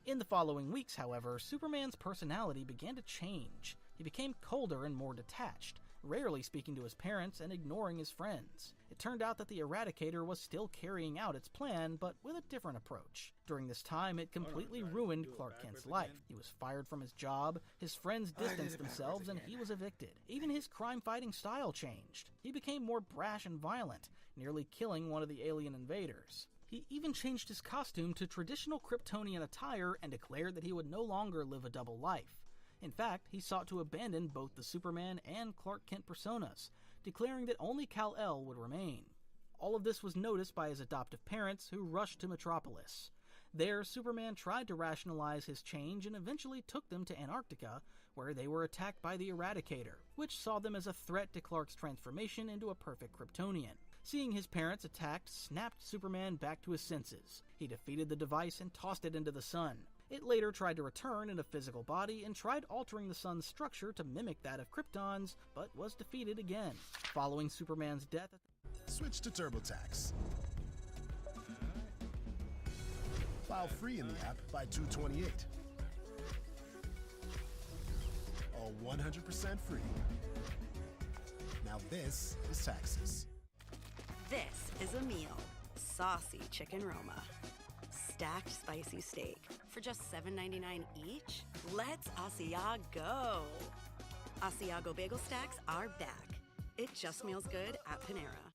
In the following weeks, however, Superman's personality began to change. He became colder and more detached, rarely speaking to his parents and ignoring his friends. It turned out that the Eradicator was still carrying out its plan, but with a different approach. During this time, it completely ruined Clark Kent's life. He was fired from his job, his friends distanced themselves, and he was evicted. Even his crime-fighting style changed. He became more brash and violent, nearly killing one of the alien invaders. He even changed his costume to traditional Kryptonian attire and declared that he would no longer live a double life. In fact, he sought to abandon both the Superman and Clark Kent personas, declaring that only Kal-El would remain. All of this was noticed by his adoptive parents, who rushed to Metropolis. There, Superman tried to rationalize his change and eventually took them to Antarctica, where they were attacked by the Eradicator, which saw them as a threat to Clark's transformation into a perfect Kryptonian. Seeing his parents attacked snapped Superman back to his senses. He defeated the device and tossed it into the sun. It later tried to return in a physical body and tried altering the sun's structure to mimic that of Krypton's, but was defeated again. Following Superman's death... Switch to TurboTax. File free in the app by 2/28. All 100% free. Now this is taxes. This is a meal. Saucy chicken Roma. Stacked spicy steak for just $7.99 each? Let's Asiago! Asiago bagel stacks are back. It just smells good at Panera.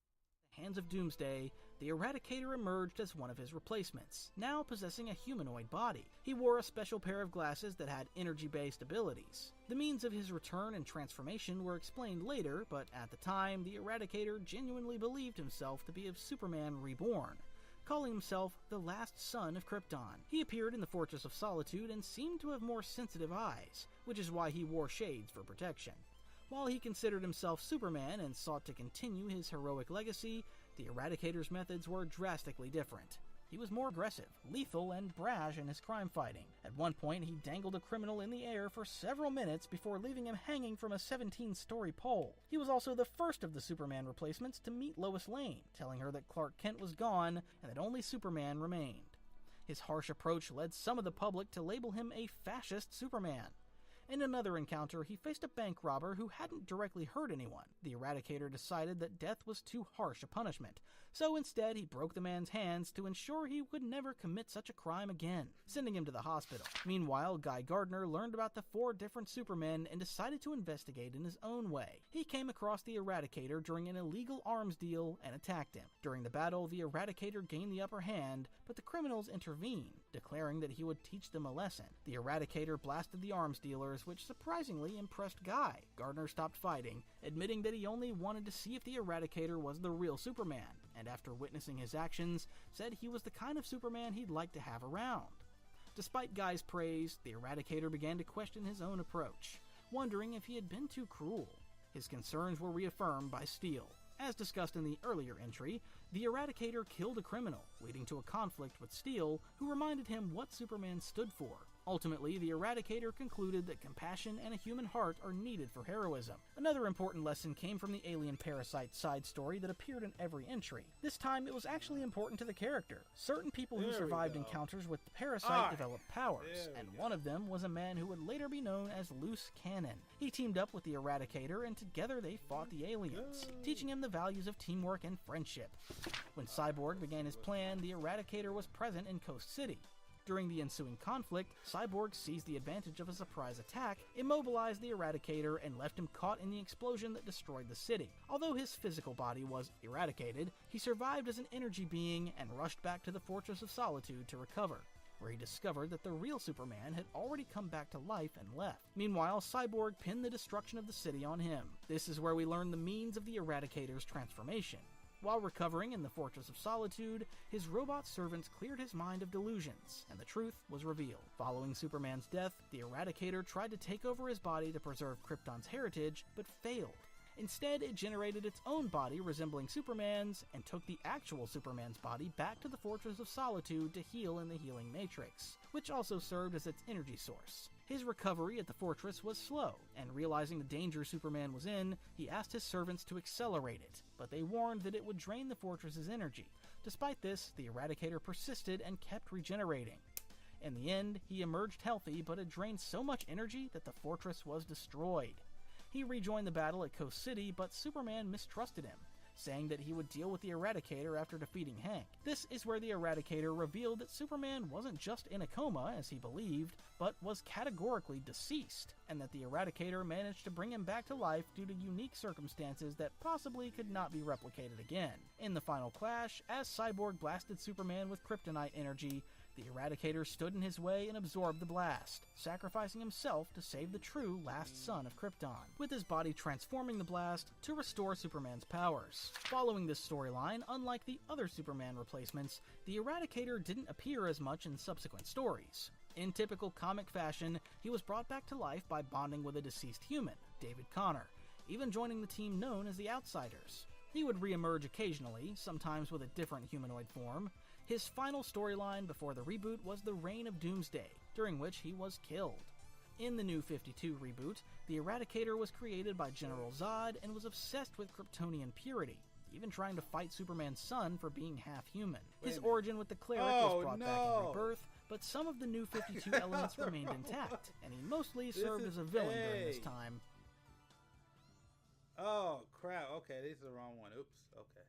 Hands of Doomsday, the Eradicator emerged as one of his replacements, now possessing a humanoid body. He wore a special pair of glasses that had energy-based abilities. The means of his return and transformation were explained later, but at the time, the Eradicator genuinely believed himself to be of Superman reborn, calling himself the last son of Krypton. He appeared in the Fortress of Solitude and seemed to have more sensitive eyes, which is why he wore shades for protection. While he considered himself Superman and sought to continue his heroic legacy, the Eradicator's methods were drastically different. He was more aggressive, lethal, and brash in his crime fighting. At one point, he dangled a criminal in the air for several minutes before leaving him hanging from a 17-story pole. He was also the first of the Superman replacements to meet Lois Lane, telling her that Clark Kent was gone and that only Superman remained. His harsh approach led some of the public to label him a fascist Superman. In another encounter, he faced a bank robber who hadn't directly hurt anyone. The Eradicator decided that death was too harsh a punishment, so instead he broke the man's hands to ensure he would never commit such a crime again, sending him to the hospital. Meanwhile, Guy Gardner learned about the 4 different Supermen and decided to investigate in his own way. He came across the Eradicator during an illegal arms deal and attacked him. During the battle, the Eradicator gained the upper hand, but the criminals intervened, declaring that he would teach them a lesson. The Eradicator blasted the arms dealers, which surprisingly impressed Guy. Gardner stopped fighting, admitting that he only wanted to see if the Eradicator was the real Superman, and after witnessing his actions, said he was the kind of Superman he'd like to have around. Despite Guy's praise, the Eradicator began to question his own approach, wondering if he had been too cruel. His concerns were reaffirmed by Steel. As discussed in the earlier entry, the Eradicator killed a criminal, leading to a conflict with Steel, who reminded him what Superman stood for. Ultimately, the Eradicator concluded that compassion and a human heart are needed for heroism. Another important lesson came from the alien parasite side story that appeared in every entry. This time, it was actually important to the character. Certain people who survived encounters with the parasite developed powers, and one of them was a man who would later be known as Loose Cannon. He teamed up with the Eradicator, and together they fought the aliens, teaching him the values of teamwork and friendship. When Cyborg began his plan, the Eradicator was present in Coast City. During the ensuing conflict, Cyborg seized the advantage of a surprise attack, immobilized the Eradicator, and left him caught in the explosion that destroyed the city. Although his physical body was eradicated, he survived as an energy being and rushed back to the Fortress of Solitude to recover, where he discovered that the real Superman had already come back to life and left. Meanwhile, Cyborg pinned the destruction of the city on him. This is where we learn the means of the Eradicator's transformation. While recovering in the Fortress of Solitude, his robot servants cleared his mind of delusions, and the truth was revealed. Following Superman's death, the Eradicator tried to take over his body to preserve Krypton's heritage, but failed. Instead, it generated its own body resembling Superman's, and took the actual Superman's body back to the Fortress of Solitude to heal in the Healing Matrix, which also served as its energy source. His recovery at the fortress was slow, and realizing the danger Superman was in, he asked his servants to accelerate it, but they warned that it would drain the fortress's energy. Despite this, the Eradicator persisted and kept regenerating. In the end, he emerged healthy, but had drained so much energy that the fortress was destroyed. He rejoined the battle at Coast City, but Superman mistrusted him, saying that he would deal with the Eradicator after defeating Hank. This is where the Eradicator revealed that Superman wasn't just in a coma, as he believed, but was categorically deceased, and that the Eradicator managed to bring him back to life due to unique circumstances that possibly could not be replicated again. In the final clash, as Cyborg blasted Superman with kryptonite energy, the Eradicator stood in his way and absorbed the blast, sacrificing himself to save the true last son of Krypton, with his body transforming the blast to restore Superman's powers. Following this storyline, unlike the other Superman replacements, the Eradicator didn't appear as much in subsequent stories. In typical comic fashion, he was brought back to life by bonding with a deceased human, David Connor, even joining the team known as the Outsiders. He would re-emerge occasionally, sometimes with a different humanoid form. His final storyline before the reboot was the Reign of Doomsday, during which he was killed. In the New 52 reboot, the Eradicator was created by General Zod and was obsessed with Kryptonian purity, even trying to fight Superman's son for being half-human. His origin with the Cleric was brought back in Rebirth, but some of the New 52 elements remained intact, and he mostly served as a villain during this time. Oh, crap. Okay, this is the wrong one. Oops. Okay.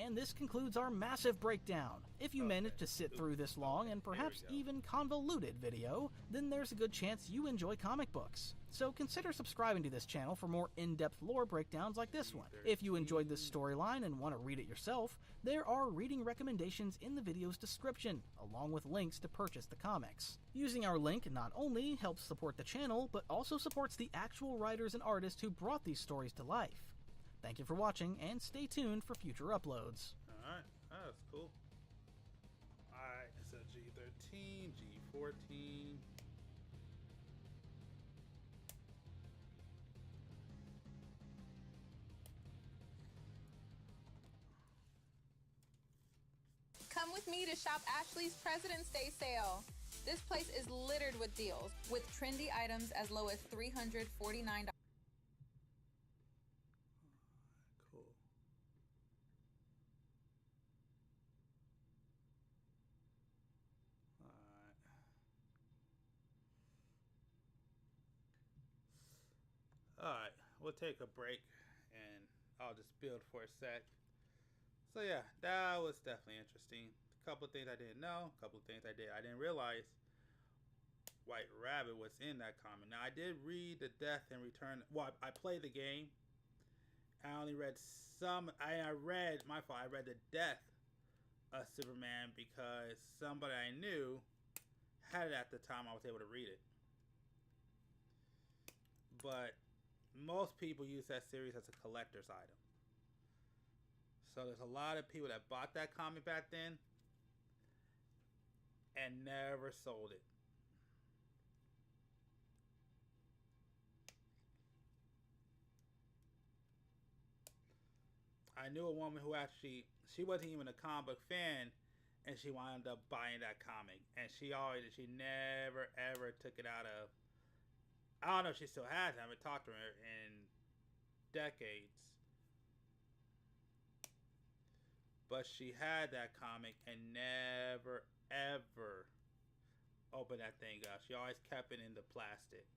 And this concludes our massive breakdown. If you managed to sit through this long and perhaps even convoluted video, then there's a good chance you enjoy comic books. So consider subscribing to this channel for more in-depth lore breakdowns like this one. If you enjoyed this storyline and want to read it yourself, there are reading recommendations in the video's description, along with links to purchase the comics. Using our link not only helps support the channel, but also supports the actual writers and artists who brought these stories to life. Thank you for watching, and stay tuned for future uploads. Alright, that's cool. Alright, so G13, G14. Come with me to shop Ashley's President's Day sale. This place is littered with deals, with trendy items as low as $349. we'll take a break and I'll just build for a sec. So yeah, that was definitely interesting. A couple of things I didn't know, a couple of things I didn't realize White Rabbit was in that comic. Now I did read the Death and Return. Well, I played the game. I only read some. I read my fault. I read the Death of Superman because somebody I knew had it at the time I was able to read it. But most people use that series as a collector's item. So there's a lot of people that bought that comic back then and never sold it. I knew a woman who actually, she wasn't even a comic book fan, and she wound up buying that comic. And she never ever took it out of, I don't know if she still has it. I haven't talked to her in decades. But she had that comic and never ever opened that thing up. She always kept it in the plastic.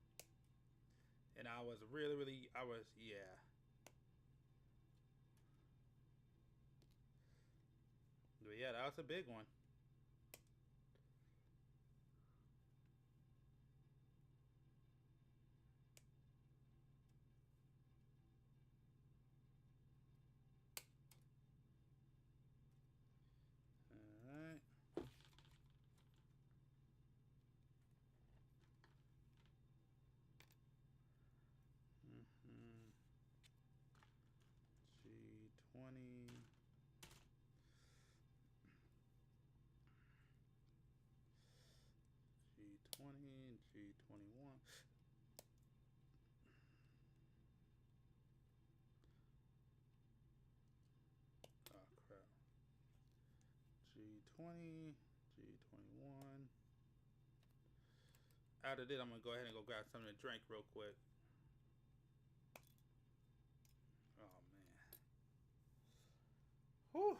And I was yeah. But yeah, that was a big one. Alright. G20. G20, G21. Oh crap. G20, G21. Out of it, I'm gonna go ahead and go grab something to drink real quick. Oh man. Whew.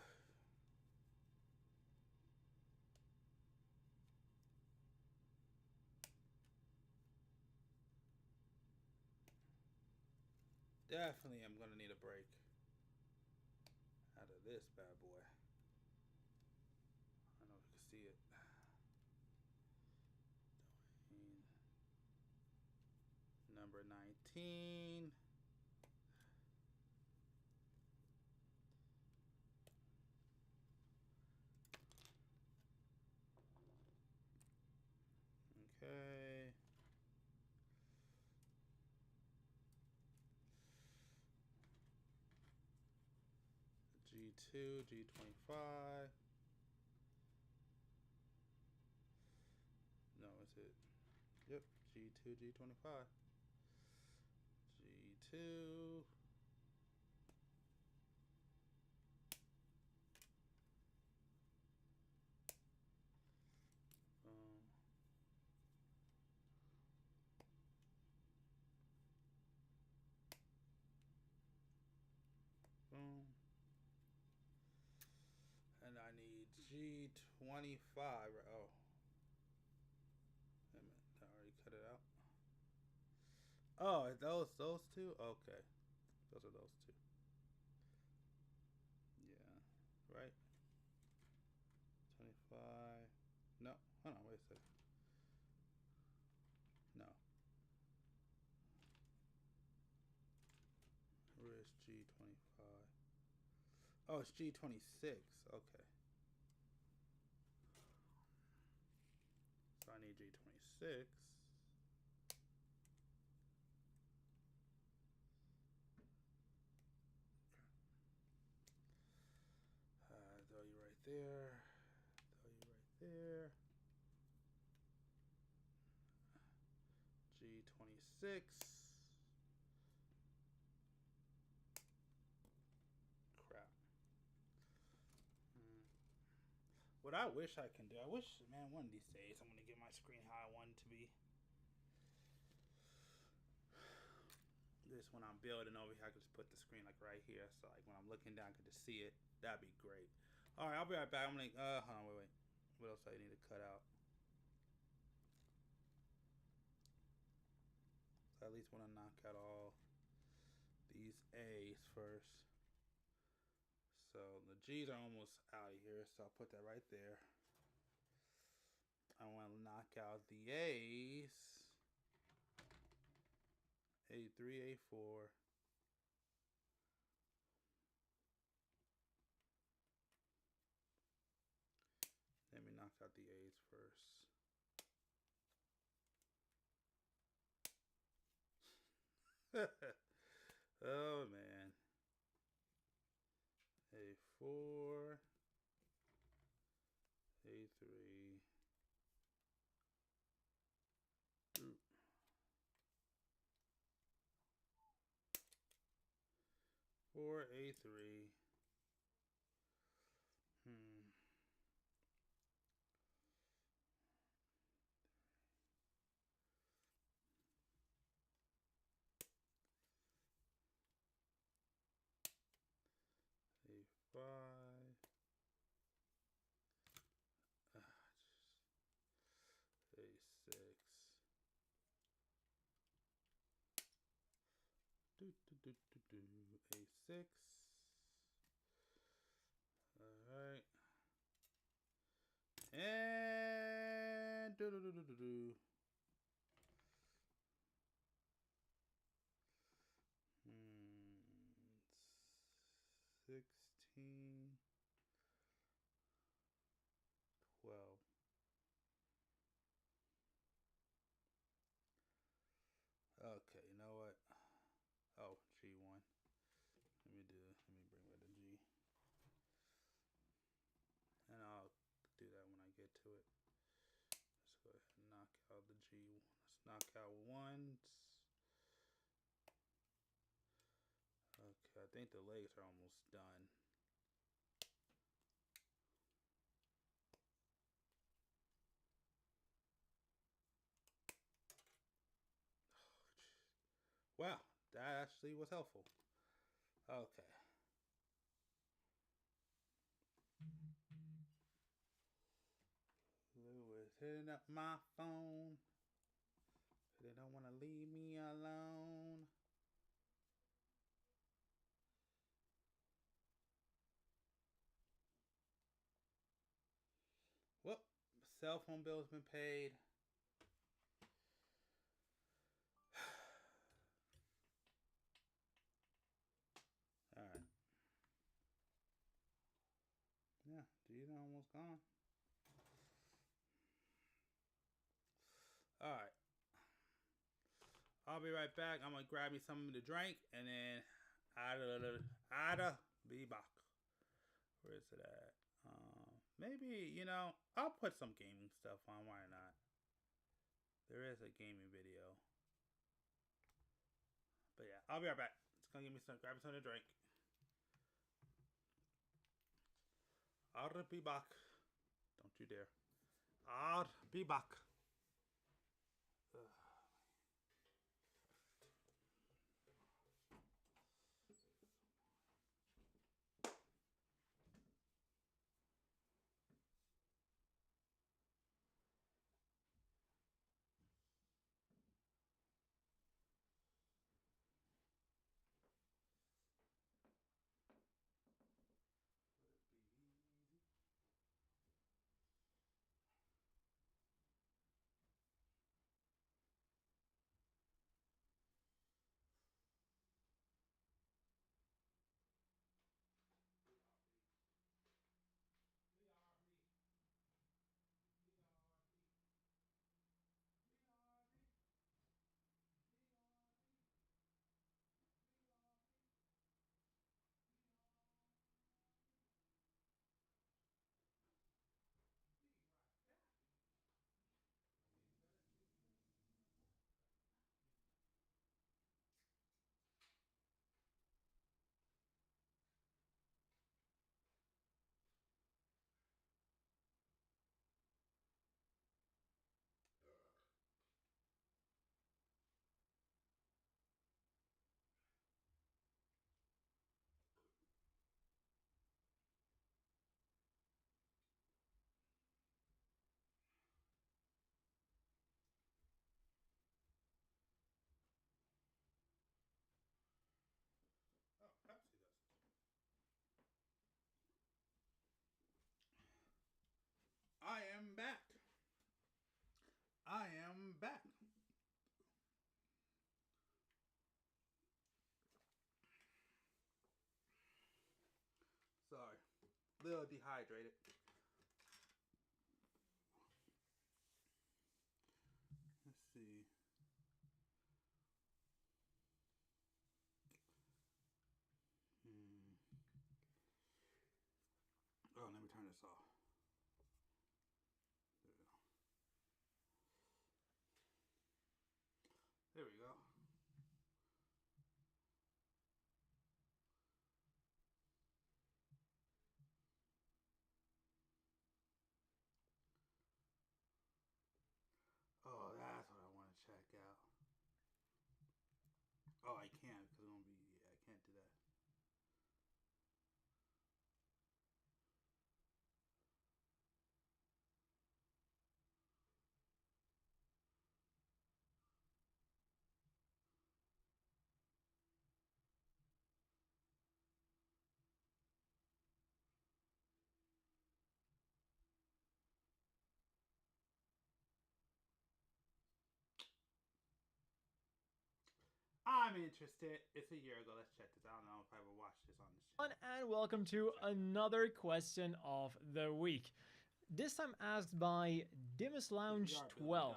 Definitely am gonna need a break out of this bad boy. I don't know if you can see it. Number 19. Okay. G2, G25. No, is it? Yep, G2, G25. G2. Boom. And I need G25. Oh. Wait a minute. I already cut it out. Oh, those two? Okay. Those are those two. Yeah. Right? 25. No. Hold on. Wait a second. No. Where is G25? Oh, it's G26. Okay. So I need G26. Throw you right there. Throw you right there. G26. Crap. What I wish I can do, I wish, man, one of these days I'm going to get my screen how I want it to be. This when I'm building over here, I can just put the screen like right here. So like when I'm looking down, I can just see it. That'd be great. All right, I'll be right back. I'm like, hold on, wait. What else do I need to cut out? So I at least want to knock out all A's first. So the G's are almost out of here, so I'll put that right there. I want to knock out the A's. A3, A4. Let me knock out the A's first. Oh man. A4, A3. Ooh. 4, A3. A5. A6. A6. Alright. And 16, 12. Okay, you know what? Oh, G1. Let me bring back the G. And I'll do that when I get to it. Let's go ahead and knock out the G. Let's knock out ones. Okay, I think the legs are almost done. Wow, that actually was helpful. Okay. Lewis hitting up my phone. They don't want to leave me alone. Well, cell phone bill's been paid. Alright. Yeah, G's almost gone. Alright. I'll be right back. I'm gonna grab me something to drink and then I'll be back. Where is it at? Maybe, you know, I'll put some gaming stuff on. Why not? There is a gaming video. But yeah, I'll be right back. It's gonna grab me something to drink. I'll be back. Don't you dare. I'll be back. Ugh. back. Sorry, a little dehydrated. Let's see. Oh, let me turn this off. There we go. Oh, that's what I want to check out. Oh, I can't because I'm gonna be. Yeah, I can't do that. I'm interested. It's a year ago. Let's check this. I don't know if I will watch this on this channel. And welcome to another question of the week. This time asked by Dimus Lounge 12.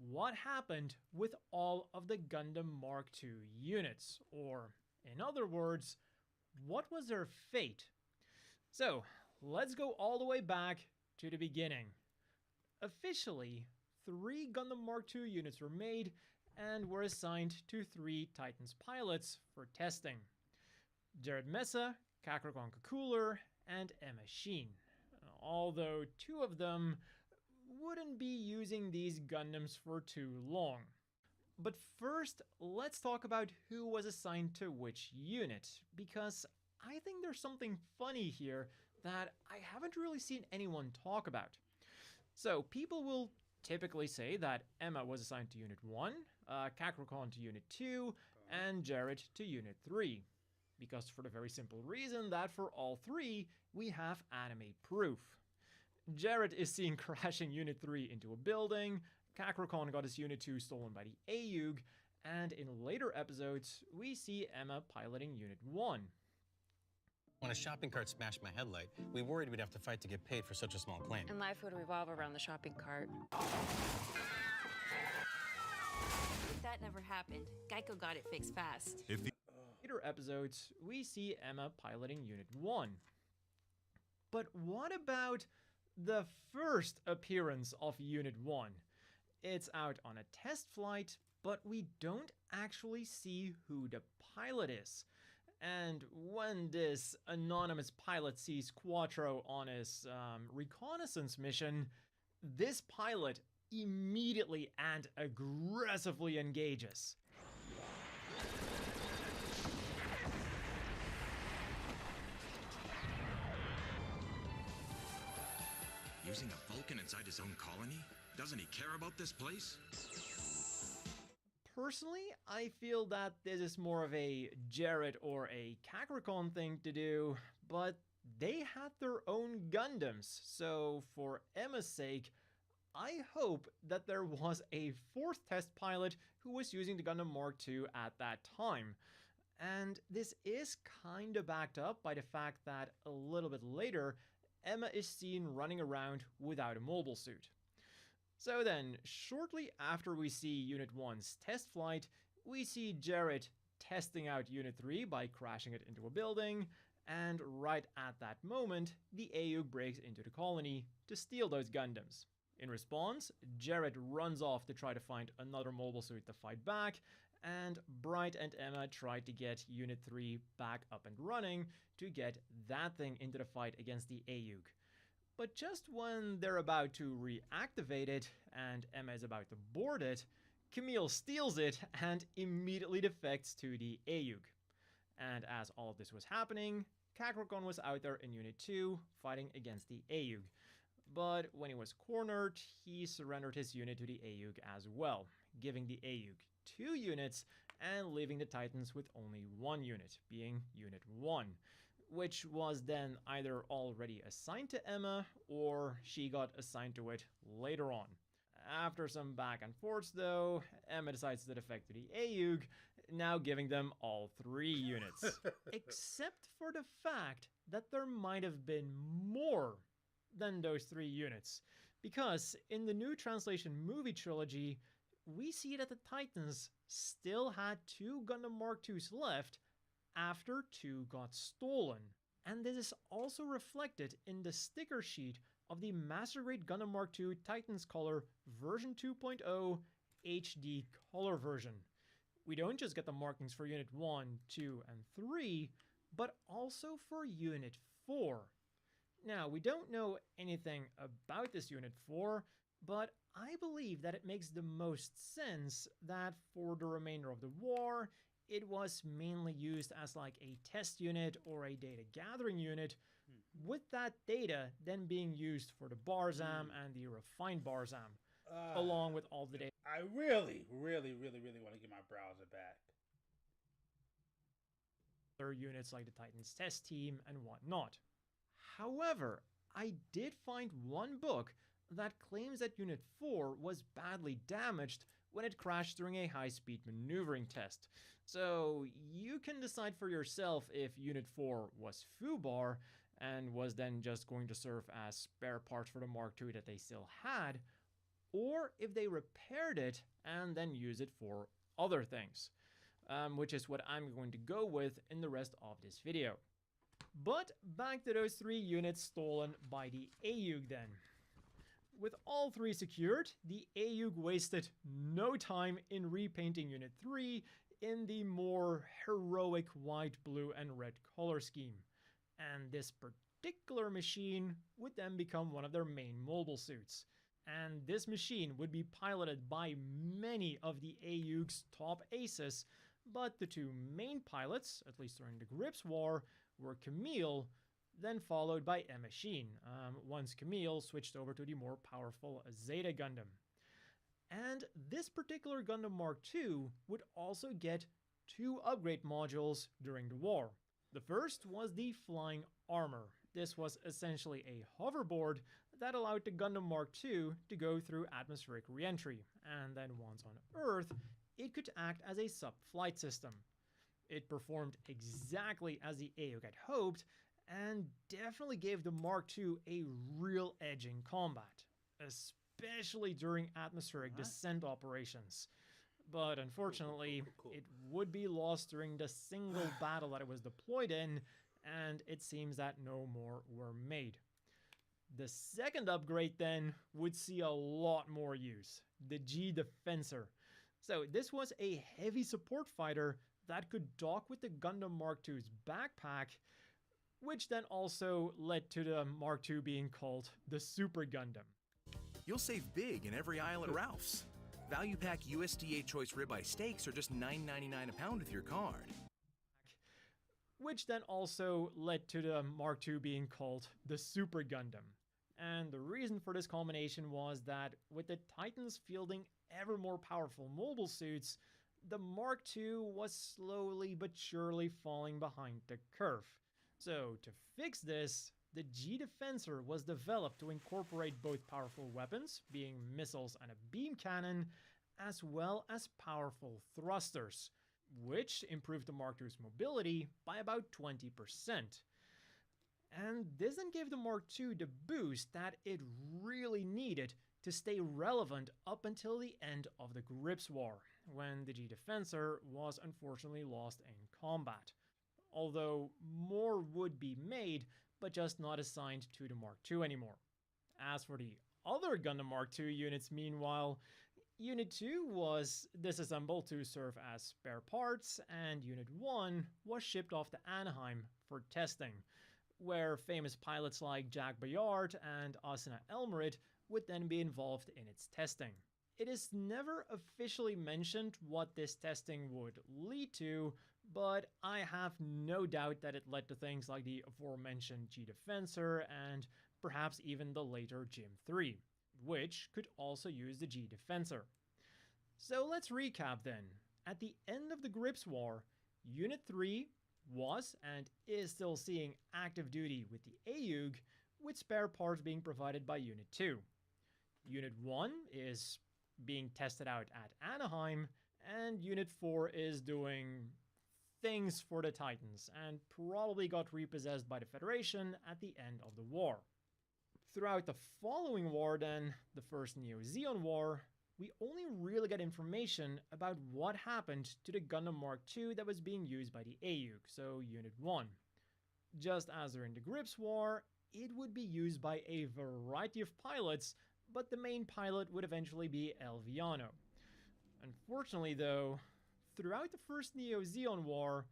What happened with all of the Gundam Mark II units? Or, in other words, what was their fate? So, let's go all the way back to the beginning. Officially, 3 Gundam Mark II units were made and were assigned to 3 Titans pilots for testing. Jared Mesa, Kakarot Cooler, and Emma Sheen. Although 2 of them wouldn't be using these Gundams for too long. But first, let's talk about who was assigned to which unit, because I think there's something funny here that I haven't really seen anyone talk about. So people will typically say that Emma was assigned to Unit 1, Kakarot to Unit 2, and Jared to Unit 3. Because for the very simple reason that for all 3, we have anime proof. Jared is seen crashing Unit 3 into a building, Kakarot got his Unit 2 stolen by the AUG, and in later episodes, we see Emma piloting Unit 1. When a shopping cart smashed my headlight, we worried we'd have to fight to get paid for such a small claim. And life would revolve around the shopping cart. That never happened. Geico got it fixed fast. Later episodes, we see Emma piloting Unit 1. But what about the first appearance of Unit 1? It's out on a test flight, but we don't actually see who the pilot is. And when this anonymous pilot sees Quattro on his reconnaissance mission, this pilot immediately and aggressively engages. Using a Vulcan inside his own colony? Doesn't he care about this place? Personally, I feel that this is more of a Jared or a Kakarot thing to do, but they had their own Gundams, so for Emma's sake, I hope that there was a 4th test pilot who was using the Gundam Mark II at that time. And this is kinda backed up by the fact that a little bit later, Emma is seen running around without a mobile suit. So then, shortly after we see Unit 1's test flight, we see Jared testing out Unit 3 by crashing it into a building, and right at that moment, the AUG breaks into the colony to steal those Gundams. In response, Jared runs off to try to find another mobile suit to fight back, and Bright and Emma try to get Unit 3 back up and running to get that thing into the fight against the AUG. But just when they're about to reactivate it, and Emma is about to board it, Camille steals it and immediately defects to the AUG. And as all of this was happening, Kakarot was out there in Unit 2 fighting against the AUG. But when he was cornered, he surrendered his unit to the AUG as well, giving the AUG 2 units and leaving the Titans with only 1 unit, being Unit 1. Which was then either already assigned to Emma, or she got assigned to it later on. After some back and forth though, Emma decides to defect to the AUG, now giving them all 3 units. Except for the fact that there might have been more than those 3 units. Because in the new translation movie trilogy, we see that the Titans still had 2 Gundam Mark IIs left after 2 got stolen. And this is also reflected in the sticker sheet of the Master Grade Gundam Mark II Titans Color version 2.0 HD color version. We don't just get the markings for Unit 1, 2, and 3, but also for Unit 4. Now, we don't know anything about this Unit 4, but I believe that it makes the most sense that for the remainder of the war, it was mainly used as like a test unit or a data gathering unit, with that data then being used for the Barzam and the refined Barzam, along with all the data. I really want to get my browser back. Other units like the Titans test team and whatnot. However, I did find one book that claims that Unit 4 was badly damaged when it crashed during a high-speed maneuvering test. So you can decide for yourself if Unit 4 was FUBAR and was then just going to serve as spare parts for the Mark II that they still had, or if they repaired it and then use it for other things, which is what I'm going to go with in the rest of this video. But back to those 3 units stolen by the AUG then. With all 3 secured, the AUG wasted no time in repainting Unit 3 in the more heroic white, blue, and red color scheme. And this particular machine would then become one of their main mobile suits. And this machine would be piloted by many of the AUG's top aces, but the 2 main pilots, at least during the Grips War, were Camille, then followed by Emma Sheen, once Camille switched over to the more powerful Zeta Gundam. And this particular Gundam Mark II would also get 2 upgrade modules during the war. The first was the Flying Armor. This was essentially a hoverboard that allowed the Gundam Mark II to go through atmospheric re-entry, and then once on Earth, it could act as a sub-flight system. It performed exactly as the AUG had hoped, and definitely gave the Mark II a real edge in combat, especially during atmospheric descent operations. But unfortunately, it would be lost during the single battle that it was deployed in, and it seems that no more were made. The second upgrade then would see a lot more use, the G Defensor. So this was a heavy support fighter that could dock with the Gundam Mark II's backpack, which then also led to the Mark II being called the Super Gundam. You'll save big in every aisle at Ralph's. Value pack USDA Choice Ribeye Steaks are just $9.99 a pound with your card. Which then also led to the Mark II being called the Super Gundam. And the reason for this combination was that with the Titans fielding ever more powerful mobile suits, the Mark II was slowly but surely falling behind the curve. So to fix this, the G Defensor was developed to incorporate both powerful weapons, being missiles and a beam cannon, as well as powerful thrusters, which improved the Mark II's mobility by about 20%. And this then gave the Mark II the boost that it really needed to stay relevant up until the end of the Grips War, when the G Defensor was unfortunately lost in combat. Although more would be made, but just not assigned to the Mark II anymore. As for the other Gundam Mark II units, meanwhile, Unit 2 was disassembled to serve as spare parts, and Unit 1 was shipped off to Anaheim for testing, where famous pilots like Jack Bayard and Asuna Elmerit would then be involved in its testing. It is never officially mentioned what this testing would lead to, but I have no doubt that it led to things like the aforementioned G Defensor and perhaps even the later Jim 3, which could also use the G Defensor. So let's recap then. At the end of the Grips War, Unit 3 was and is still seeing active duty with the AUG, with spare parts being provided by Unit 2. Unit 1 is being tested out at Anaheim, and Unit 4 is doing things for the Titans and probably got repossessed by the Federation at the end of the war. Throughout the following war then, the First Neo-Zeon War, we only really get information about what happened to the Gundam Mark II that was being used by the AUG, so Unit 1. Just as during the Grips War, it would be used by a variety of pilots, but the main pilot would eventually be El Villano. Unfortunately though, throughout the First Neo-Zeon War,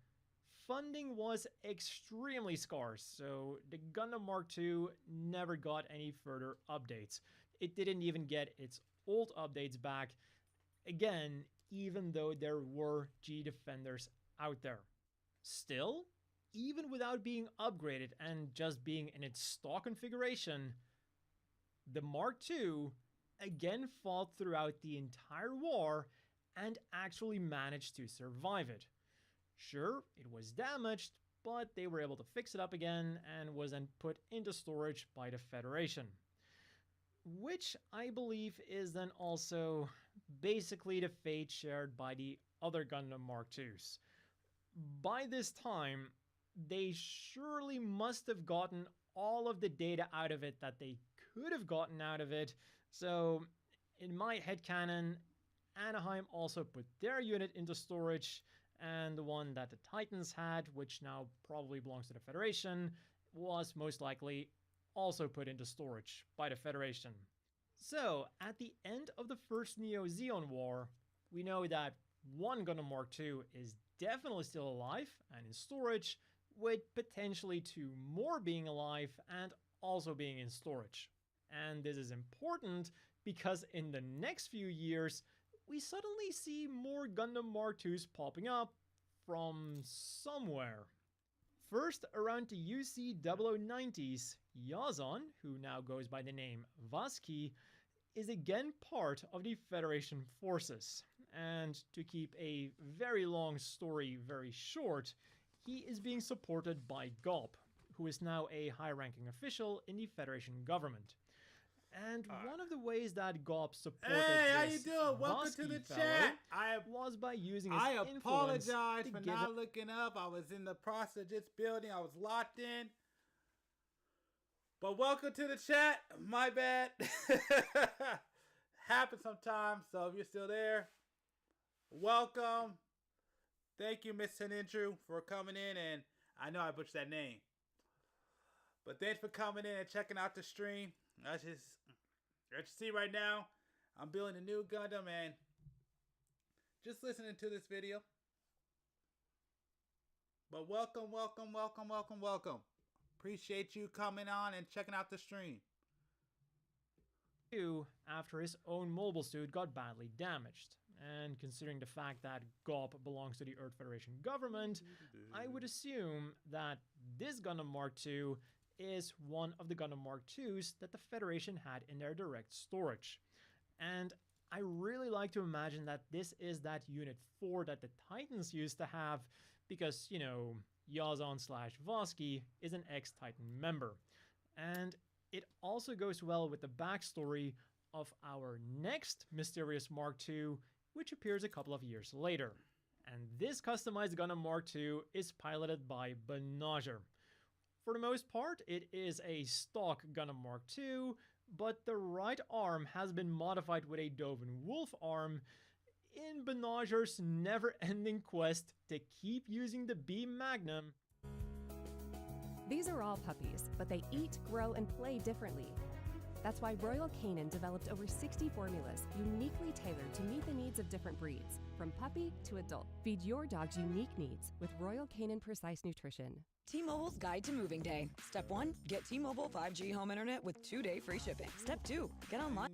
funding was extremely scarce, so the Gundam Mark II never got any further updates. It didn't even get its old updates back, again, even though there were G-Defenders out there. Still, even without being upgraded and just being in its stock configuration, the Mark II again fought throughout the entire war and actually managed to survive it. Sure, it was damaged, but they were able to fix it up again and was then put into storage by the Federation. Which I believe is then also basically the fate shared by the other Gundam Mark IIs. By this time, they surely must have gotten all of the data out of it that they could have gotten out of it, so in my headcanon, Anaheim also put their unit into storage, and the one that the Titans had, which now probably belongs to the Federation, was most likely also put into storage by the Federation. So, at the end of the First Neo-Zeon War, we know that one Gundam Mark II is definitely still alive and in storage, with potentially 2 more being alive and also being in storage. And this is important because in the next few years, we suddenly see more Gundam Mark IIs popping up from somewhere. First, around the UC 0090s, Yazan, who now goes by the name Vasky, is again part of the Federation forces. And to keep a very long story very short, he is being supported by Gop, who is now a high-ranking official in the Federation government. And one of the ways that Gop supported how you this doing? Welcome to the chat. Was by using his I influence apologize to for give not looking up. I was in the process of just building. I was locked in. But welcome to the chat. My bad. Happens sometimes. So if you're still there, welcome. Thank you, Miss Senindru, for coming in. And I know I butchered that name. But thanks for coming in and checking out the stream. As you see right now, I'm building a new Gundam and just listening to this video. But welcome, welcome, welcome, welcome, welcome. Appreciate you coming on and checking out the stream. After his own mobile suit got badly damaged. And considering the fact that Gop belongs to the Earth Federation government, I would assume that this Gundam Mark II is one of the Gundam Mark IIs that the Federation had in their direct storage. And I really like to imagine that this is that Unit 4 that the Titans used to have, because, you know, Yazan/Vasky is an ex-Titan member. And it also goes well with the backstory of our next mysterious Mark II, which appears a couple of years later. And this customized Gundam Mark II is piloted by Banagher. For the most part, it is a stock Gundam Mark II, but the right arm has been modified with a Dovin Wolf arm in Banagher's never-ending quest to keep using the beam magnum. These are all puppies, but they eat, grow, and play differently. That's why Royal Canin developed over 60 formulas uniquely tailored to meet the needs of different breeds, from puppy to adult. Feed your dog's unique needs with Royal Canin Precise Nutrition. T-Mobile's Guide to Moving Day. Step 1, get T-Mobile 5G home internet with 2-day free shipping. Step 2, get online.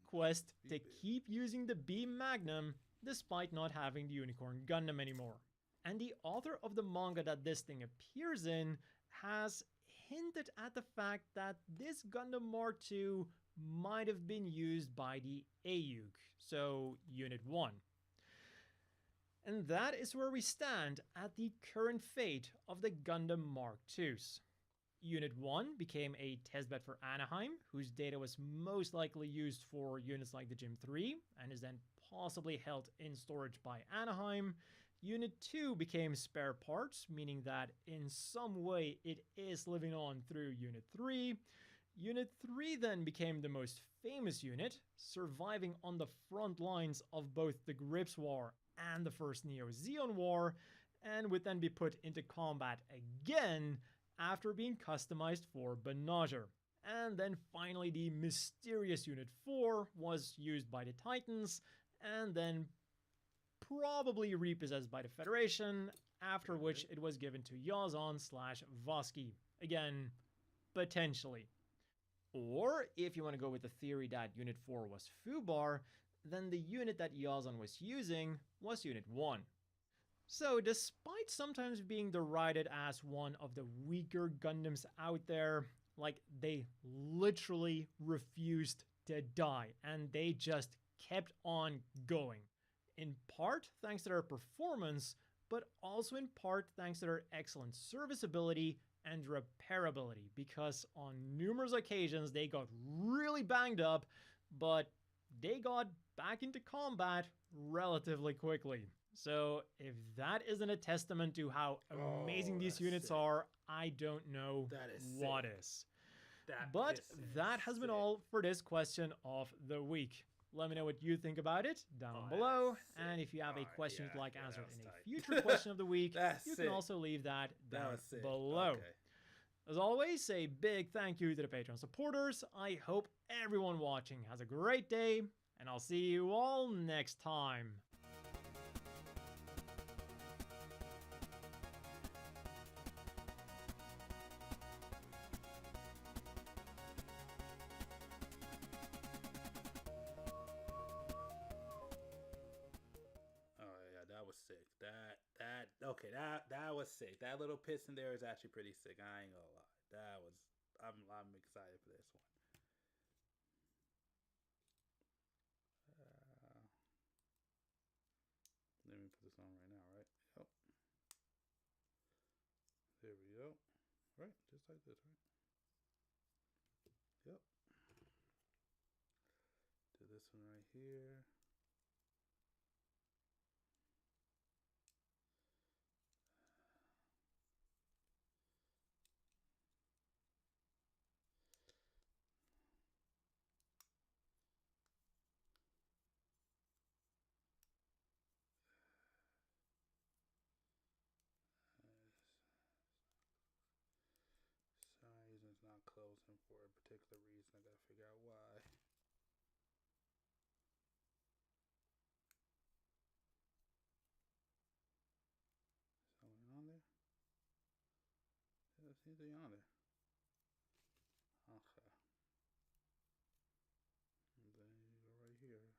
Quest to keep using the beam magnum despite not having the Unicorn Gundam anymore. And the author of the manga that this thing appears in has hinted at the fact that this Gundam Mark II might have been used by the AUG, so Unit 1. And that is where we stand at the current fate of the Gundam Mark IIs. Unit 1 became a testbed for Anaheim, whose data was most likely used for units like the Gym 3, and is then possibly held in storage by Anaheim. Unit 2 became spare parts, meaning that in some way it is living on through Unit 3. Unit 3 then became the most famous unit, surviving on the front lines of both the Grips War and the first Neo-Zeon War, and would then be put into combat again after being customized for Banagher. And then finally the mysterious Unit 4 was used by the Titans, and then probably repossessed by the Federation, after which it was given to Yazan/Vosky. Again, potentially. Or, if you want to go with the theory that Unit 4 was Fubar, then the unit that Yazan was using was Unit 1. So, despite sometimes being derided as one of the weaker Gundams out there, like, they literally refused to die, and they just kept on going. In part thanks to their performance, but also in part thanks to their excellent serviceability and repairability, because on numerous occasions they got really banged up, but they got back into combat relatively quickly. So if that isn't a testament to how amazing these units are, I don't know what is. But that has been all for this question of the week. Let me know what you think about it down below, and if you have a question you'd like answered in a future question of the week, you can also leave that down below. Okay. As always, a big thank you to the Patreon supporters. I hope everyone watching has a great day, and I'll see you all next time. Okay, that was sick. That little piston there is actually pretty sick. I ain't gonna lie. That was I'm excited for this one. Let me put this on right now, right? Yep. There we go. Right, just like this, right? Yep. Do this one right here. It's not closing for a particular reason. I gotta figure out why. Something on there? Yeah, there's anything on there. Okay. And then you go right here.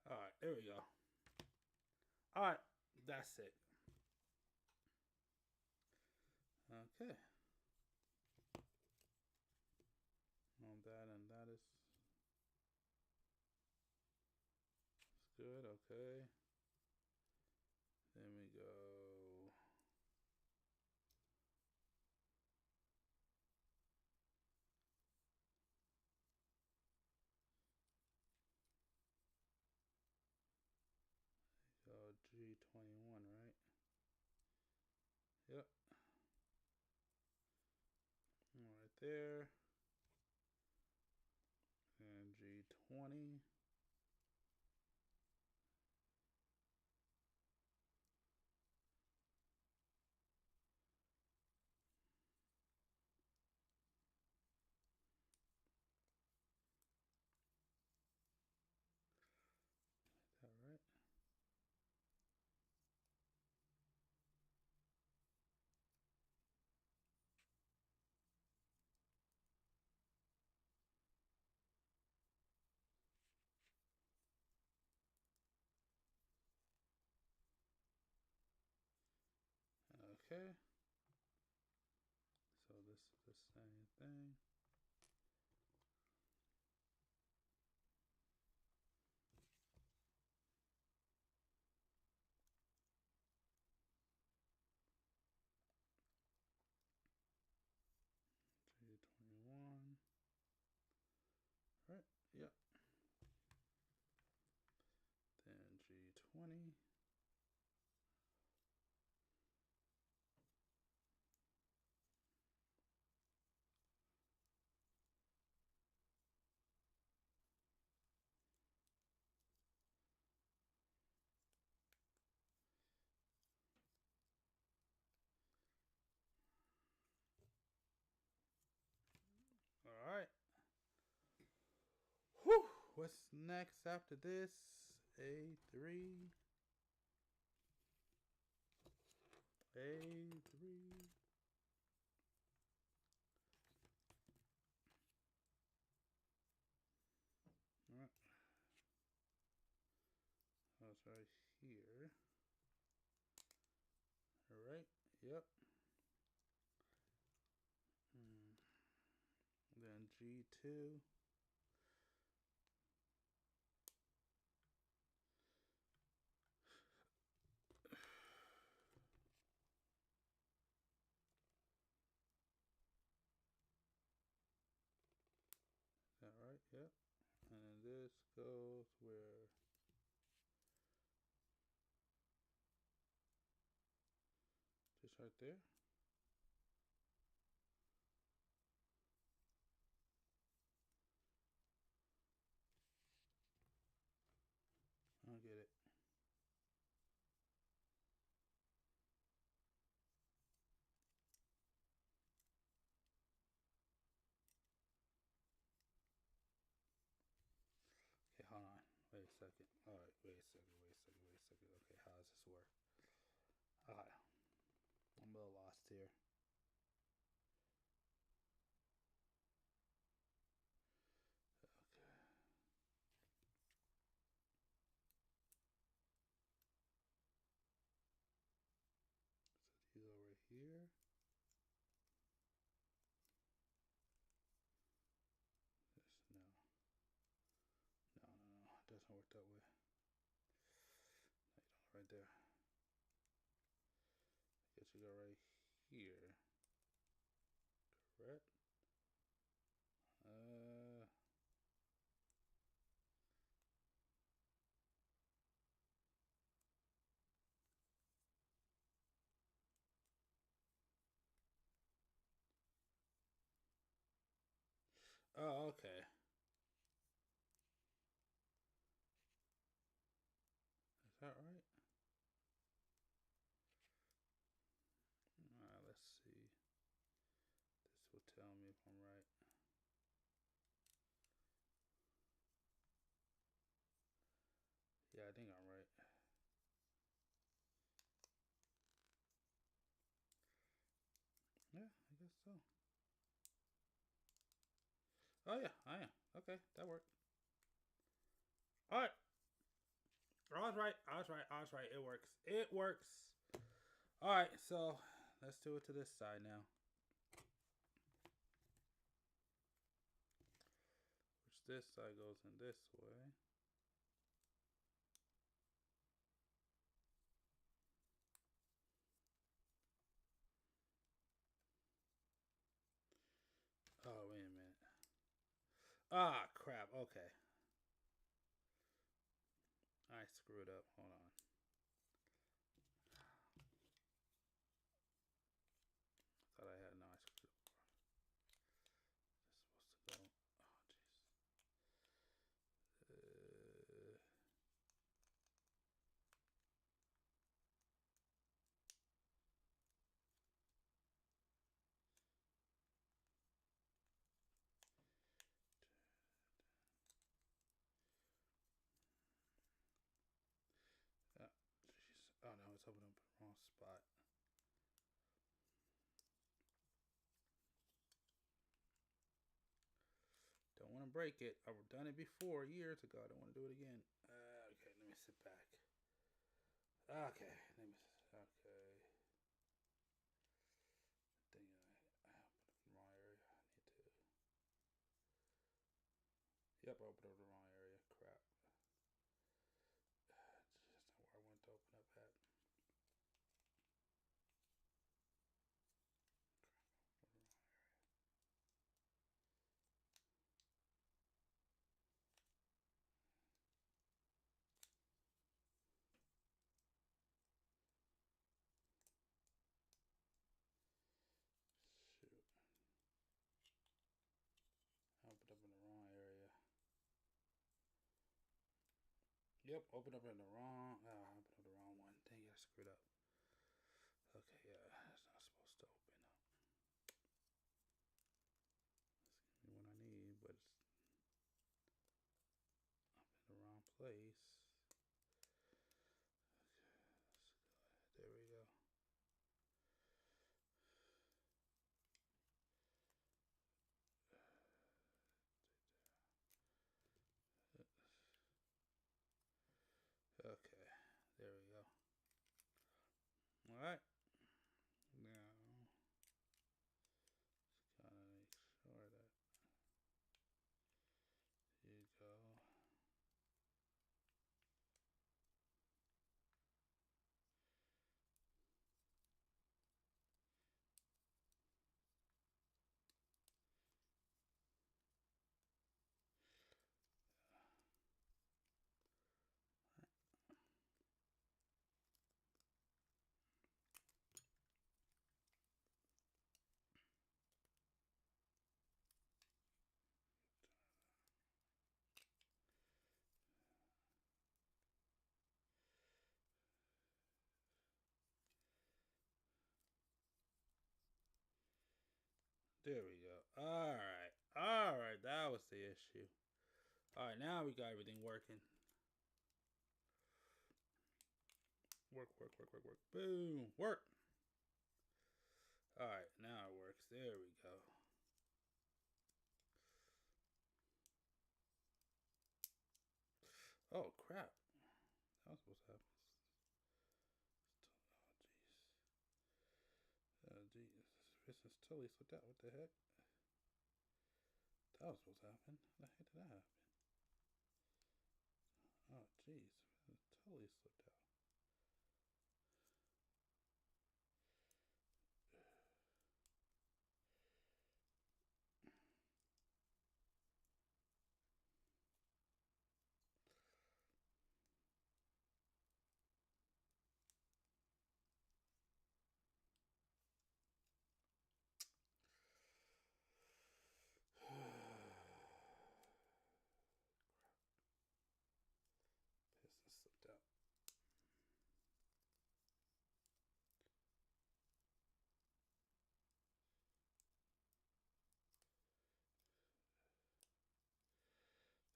Alright, there we go. Alright, that's it. Okay. On that, and that is good, okay. Then we go. G21, right? Yep. Right there. And G20. Is that right? Okay. So this is the same thing. G21. Right, yep. Then G20. All right. Whew. What's next after this? A3. A3. All right. That's right here. All right. Yep. Then G2. Is that right? Yep. And then this goes where? Just right there. I don't get it. Okay, hold on. Wait a second. All right, wait a second. Okay, how does this work? All right. I'm a little lost here. Okay. So these over here. This, no. No. It doesn't work that way. No, you don't. Right there. I guess you go right here. Correct? Oh, okay. Is that right? Alright, let's see. This will tell me if I'm right. Yeah, I think I'm right. Yeah, I guess so. Oh yeah, I am. Okay, that worked. Alright. I was right. It works. Alright, so let's do it to this side now. Which this side goes in this way. Oh, wait a minute. Ah, crap. Okay. I screwed up. Hold on. Thought I had. No, I screwed up. It's supposed to go. Oh, jeez. Jeez. Oh no, it's opening up in the wrong spot. Don't want to break it. I've done it before years ago. I don't want to do it again. Okay, let me sit back. Okay, okay. Yep, opened up the wrong area. Crap. That's not where I want to open up at. Shoot. I opened up in the wrong area. Yep, opened up in the wrong. Oh, I opened up the wrong one. Dang it, I screwed up. Okay, yeah, it's not supposed to open up. It's giving me what I need, but it's up in the wrong place. Okay, there we go. Okay, there we go. All right. Now, just gotta make sure that you go. There we go. All right. All right. That was the issue. All right. Now we got everything working. Work, work, work, work, work. Boom. Work. All right. Now it works. There we go. Oh, crap. That was supposed to happen. Oh, jeez. This is totally slipped out. What the heck? That was supposed to happen. How the heck did that happen? Oh, jeez. It totally slipped out. Piston slipped out.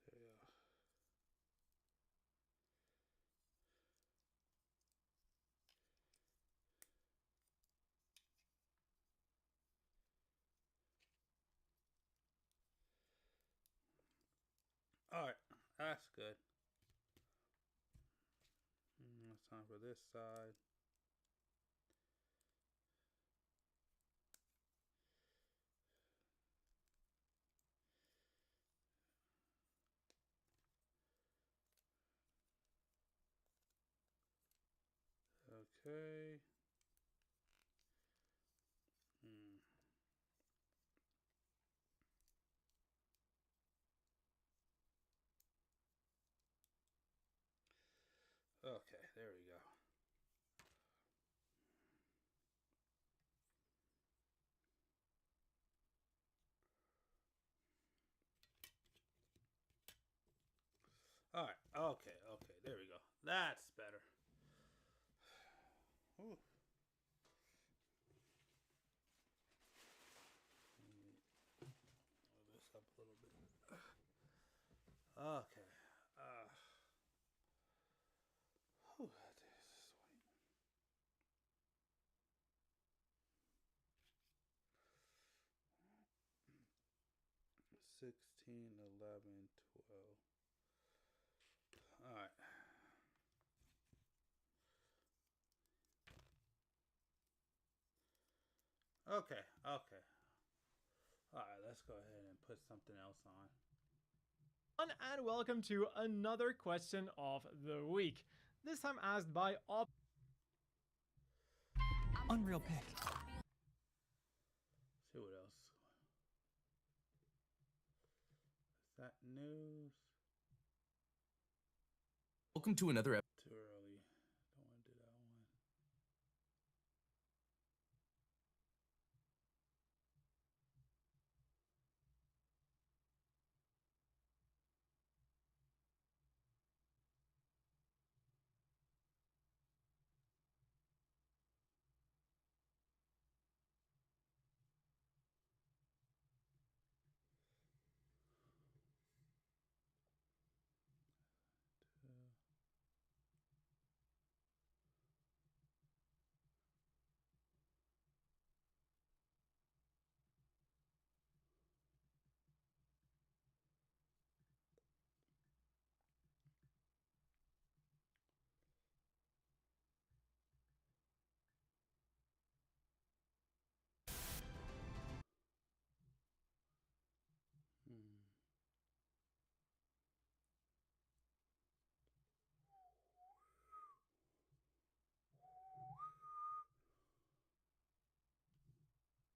There we go. All right, that's good. It's time for this side. Okay. Okay, there we go. All right. Okay. Okay. There we go. That's better. Ooh. Move this up a little bit. Okay. Whew, this is sweet. $16, $11, $12. All right. Okay. Okay. All right. Let's go ahead and put something else on. And welcome to another question of the week. This time asked by Unreal pick. See what else. Is that news? Welcome to another episode. Too early. Don't want to do that one.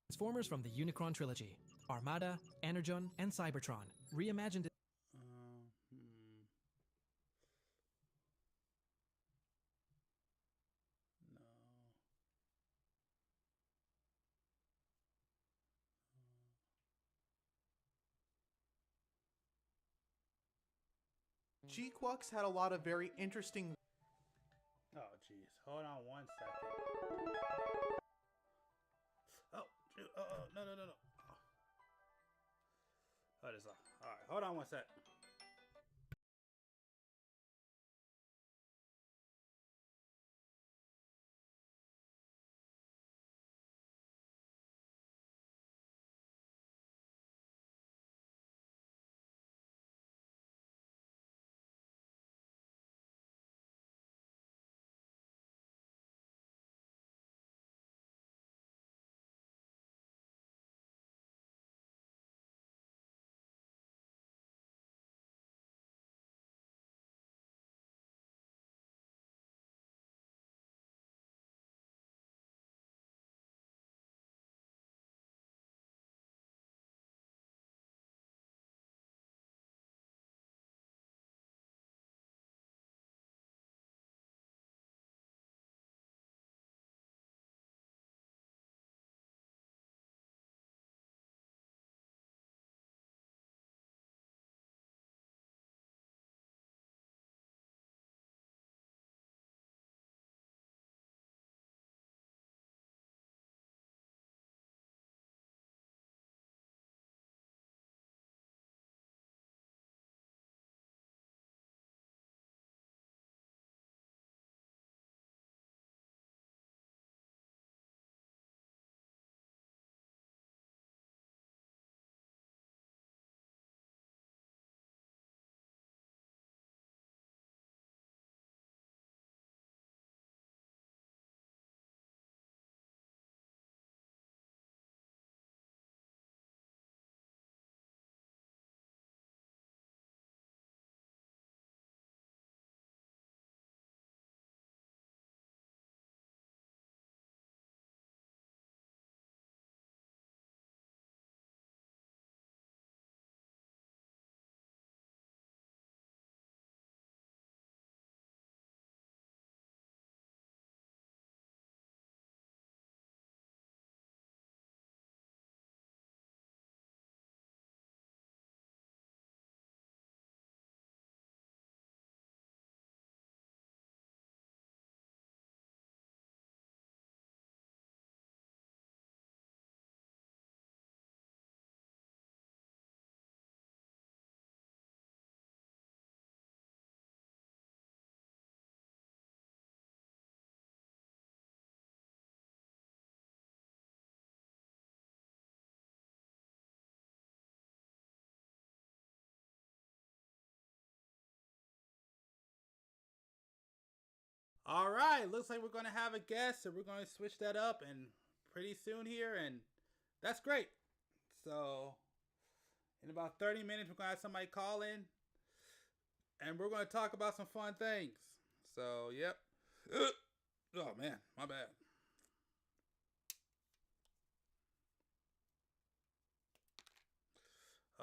Transformers from the Unicron trilogy. Armada, Energon, and Cybertron. Reimagined. G-Quux had a lot of very interesting... Oh, jeez. Hold on one second. Oh, no. Oh, this off. All right, hold on one sec. All right, looks like we're going to have a guest, so we're going to switch that up and pretty soon here, and that's great. So in about 30 minutes, we're going to have somebody call in. And we're going to talk about some fun things. So, yep. Oh, man. My bad.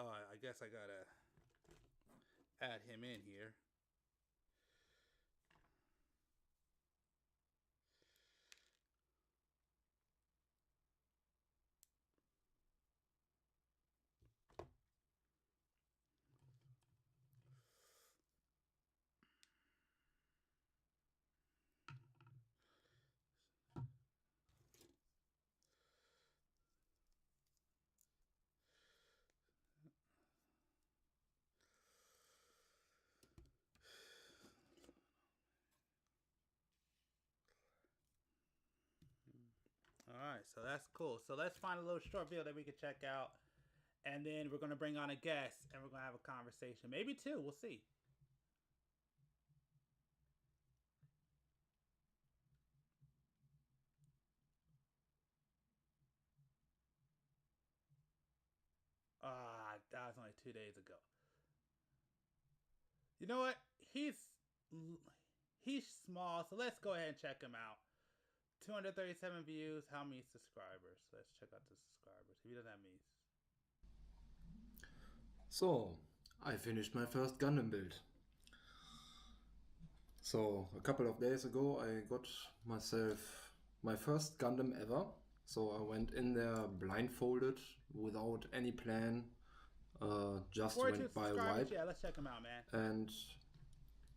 I guess I got to add him in here. Alright, so that's cool. So let's find a little short video that we can check out. And then we're going to bring on a guest and we're going to have a conversation. Maybe two. We'll see. That was only 2 days ago. You know what? He's small, so let's go ahead and check him out. 237 views. How many subscribers? Let's check out the subscribers. He doesn't have me. So, I finished my first Gundam build. So, a couple of days ago I got myself my first Gundam ever. So I went in there blindfolded, without any plan, just went by vibe. Yeah, let's check him out, man. And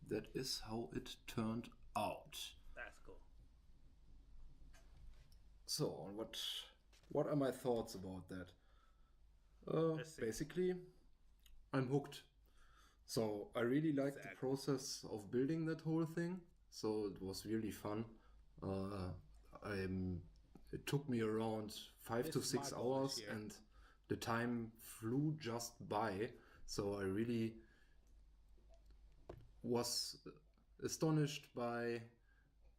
that is how it turned out. That's cool. So, what are my thoughts about that? Basically, I'm hooked. So I really liked the process of building that whole thing. So it was really fun. It took me around 5 to 6 hours, and the time flew just by. So I really was astonished by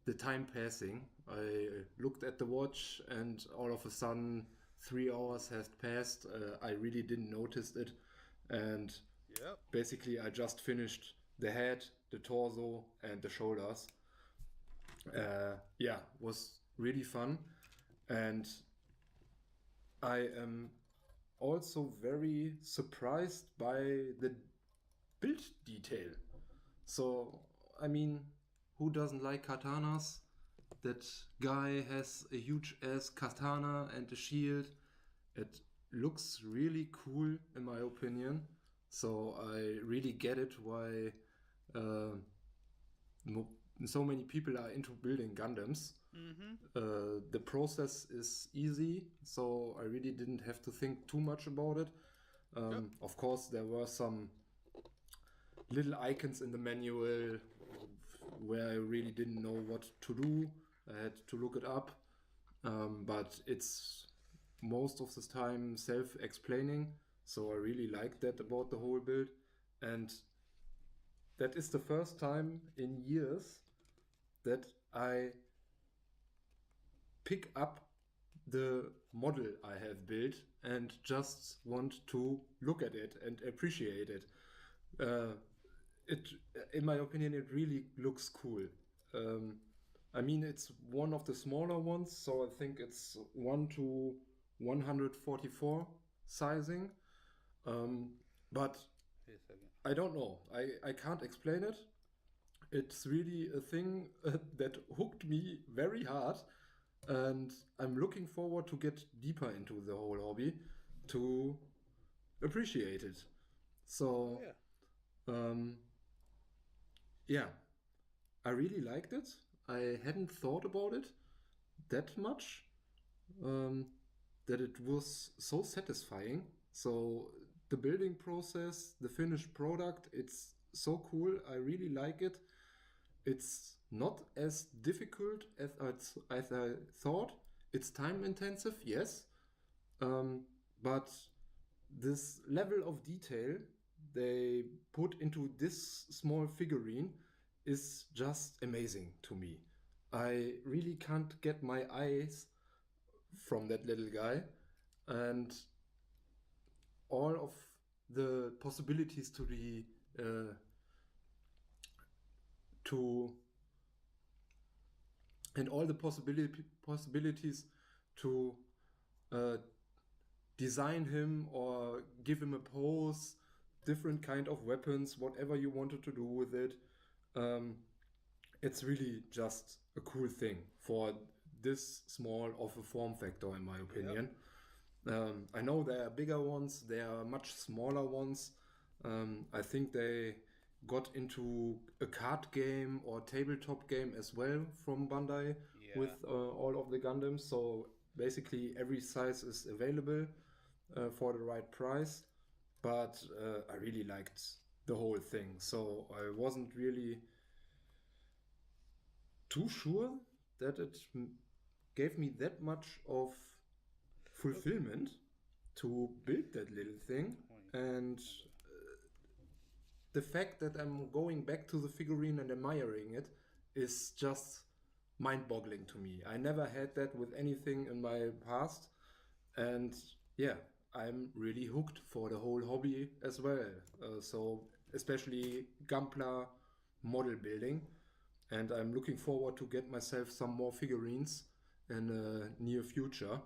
the time passing. I looked at the watch, and all of a sudden 3 hours had passed. I really didn't notice it, and basically I just finished the head, the torso, and the shoulders. Yeah, was really fun, and I am also very surprised by the build detail. So, I mean, who doesn't like katanas? That guy has a huge ass katana and a shield. It looks really cool in my opinion. So I really get it why so many people are into building Gundams. The process is easy, so I really didn't have to think too much about it. Of course, there were some little icons in the manual where I really didn't know what to do. I had to look it up, but it's most of the time self-explaining, so I really like that about the whole build. And that is the first time in years that I pick up the model I have built and just want to look at it and appreciate it. In my opinion, it really looks cool. I mean, it's one of the smaller ones, so I think it's 1 to 144 sizing. But I don't know. I can't explain it. It's really a thing that hooked me very hard, and I'm looking forward to get deeper into the whole hobby to appreciate it. So, yeah, I really liked it. I hadn't thought about it that much, that it was so satisfying. So the building process, the finished product, it's so cool. I really like it. It's not as difficult as I thought. It's time intensive, yes, but this level of detail they put into this small figurine is just amazing to me. I really can't get my eyes from that little guy, and all of the possibilities to the and all the possibilities to design him or give him a pose, different kind of weapons, whatever you wanted to do with it. It's really just a cool thing for this small of a form factor, in my opinion. I know there are bigger ones, there are much smaller ones. I think they got into a card game or tabletop game as well from Bandai with all of the Gundams. So basically every size is available for the right price. But I really liked the whole thing. So I wasn't really too sure that it gave me that much of fulfillment to build that little thing. And the fact that I'm going back to the figurine and admiring it is just mind-boggling to me. I never had that with anything in my past, and yeah, I'm really hooked for the whole hobby as well. So especially Gunpla model building, and I'm looking forward to get myself some more figurines in the near future.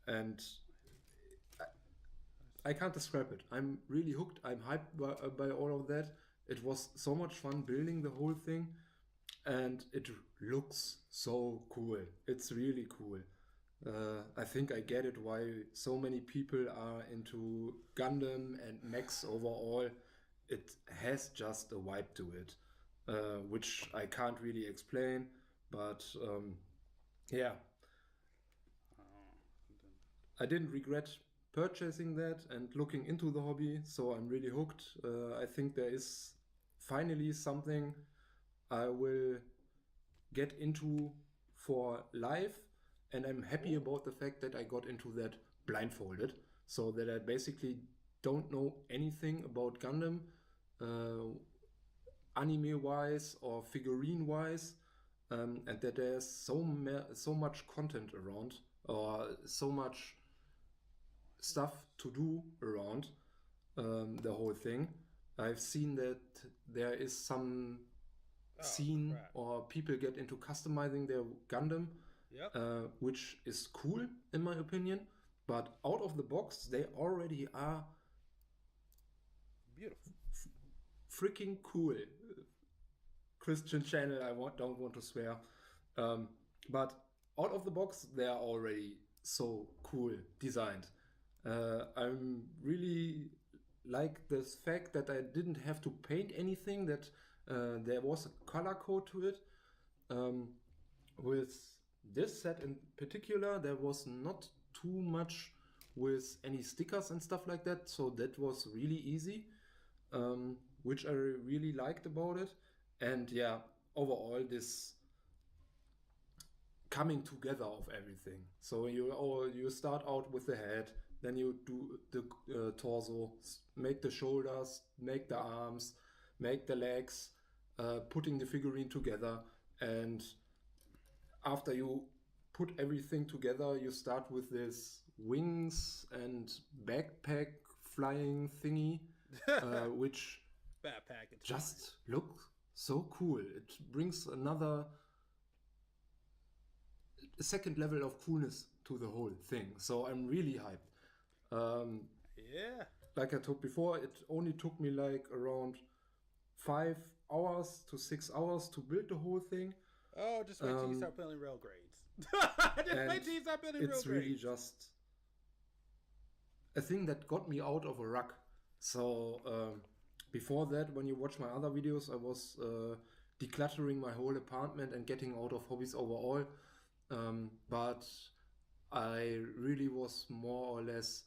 And I can't describe it. I'm really hooked. I'm hyped by all of that. It was so much fun building the whole thing, and it looks so cool. It's really cool. I think I get it why so many people are into Gundam and mechs overall. It has just a vibe to it, which I can't really explain, but yeah. I didn't regret purchasing that and looking into the hobby, so I'm really hooked. I think there is finally something I will get into for life, and I'm happy about the fact that I got into that blindfolded, so that I basically don't know anything about Gundam, anime-wise or figurine-wise, and that there's so much content around, or so much stuff to do around the whole thing. I've seen that there is some scene or people get into customizing their Gundam, which is cool in my opinion, but out of the box they already are beautiful, freaking cool. Christian channel, don't want to swear, but out of the box they are already so cool designed. I'm really like this fact that I didn't have to paint anything, that there was a color code to it. With this set in particular, there was not too much with any stickers and stuff like that, so that was really easy, which I really liked about it. And yeah, overall this coming together of everything. So you start out with the head, then you do the torso, make the shoulders, make the arms, make the legs, putting the figurine together, and after you put everything together, you start with this wings and backpack flying thingy, which just looks so cool. It brings a second level of coolness to the whole thing. So I'm really hyped. Yeah. Like I told before, it only took me like around 5 hours to 6 hours to build the whole thing. Oh, just wait till you start building real grades. Just wait till you start building real grades. It's really just a thing that got me out of a rut. So before that, when you watch my other videos, I was decluttering my whole apartment and getting out of hobbies overall. But I really was more or less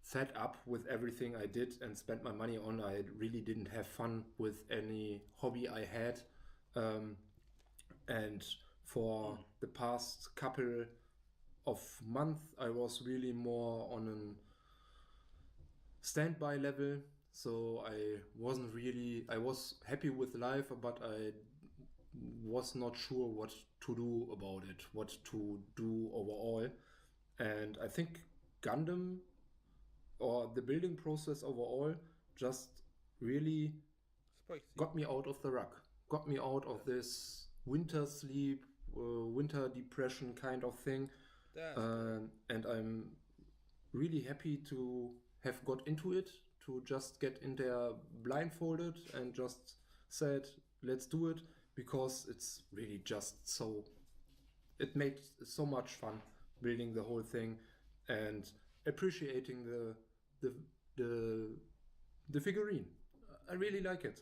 fed up with everything I did and spent my money on. I really didn't have fun with any hobby I had. And for the past couple of months, I was really more on a standby level. So I was happy with life, but I was not sure what to do about it, what to do overall. And I think Gundam, or the building process overall, just really got me out of the rut. got me out of this winter sleep, winter depression kind of thing. And I'm really happy to have got into it, to just get in there blindfolded and just said, let's do it, because it's really just so, it made so much fun building the whole thing and appreciating the figurine. I really like it.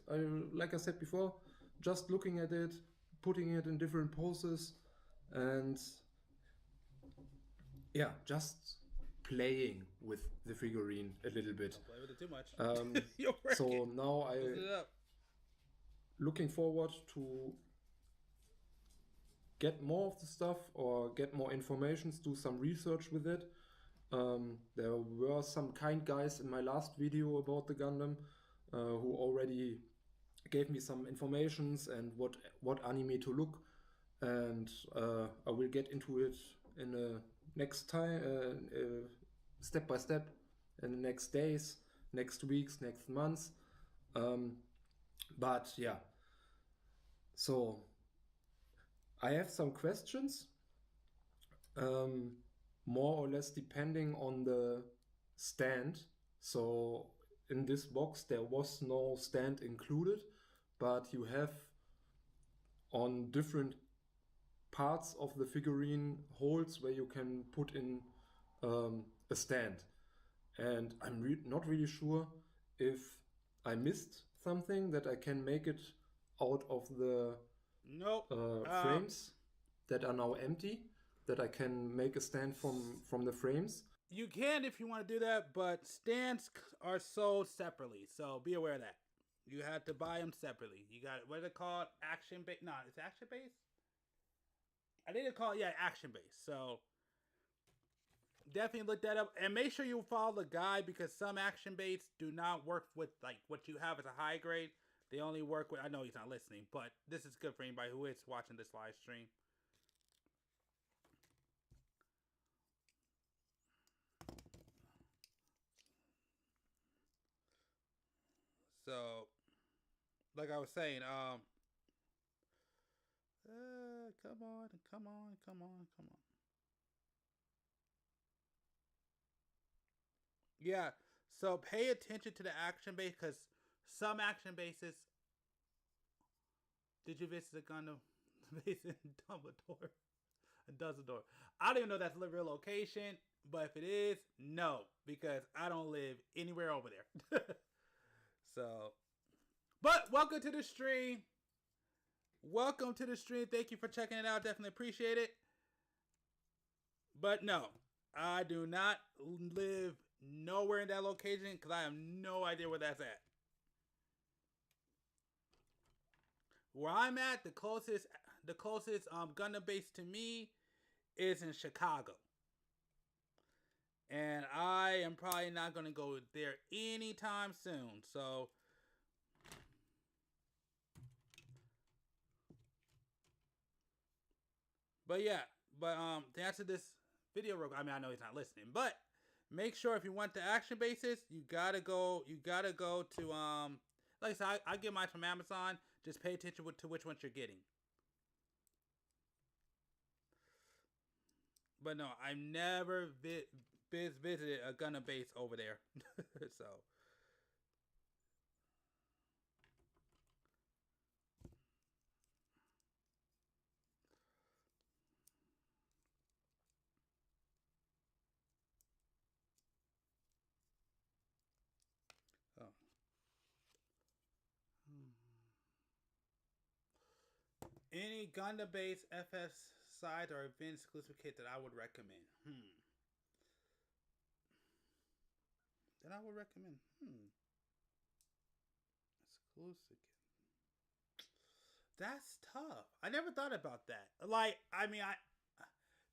Like I said before, just looking at it, putting it in different poses, and yeah, just playing with the figurine a little bit. Don't play with it too much. So now looking forward to get more of the stuff or get more information, do some research with it. There were some kind guys in my last video about the Gundam who already gave me some informations and what anime to look, and I will get into it in the next time, step by step, in the next days, next weeks, next months. But yeah, so I have some questions, more or less depending on the stand. So in this box there was no stand included, but you have on different parts of the figurine holes where you can put in a stand. And I'm not really sure if I missed something, that I can make it out of the frames that are now empty, that I can make a stand from the frames. You can if you want to do that, but stands are sold separately, so be aware of that. You have to buy them separately. You got, what is it called? Action base? No, it's action base? I think it's called, action base. So definitely look that up, and make sure you follow the guide, because some action base do not work with like what you have as a high grade. They only work with, I know he's not listening, but this is good for anybody who is watching this live stream. So, like I was saying, come on. Yeah, so pay attention to the action base, because some action bases. Did you visit the Gundam base in Dumbledore? Dusseldorf. I don't even know if that's a real location, but if it is, no, because I don't live anywhere over there. So, but welcome to the stream. Welcome to the stream. Thank you for checking it out. Definitely appreciate it. But no, I do not live nowhere in that location, because I have no idea where that's at. Where I'm at, the closest Gundam base to me is in Chicago. And I am probably not going to go there anytime soon. So, but yeah, to answer this video, I mean, I know he's not listening, but make sure if you want the action bases, you gotta go to like I said, I get mine from Amazon. Just pay attention to which ones you're getting. But no, I've never visited a Gundam base over there. So. Oh. Any Gundam base FS side or event exclusive kit that I would recommend? That I would recommend. Exclusive kit. That's tough. I never thought about that. Like, I mean,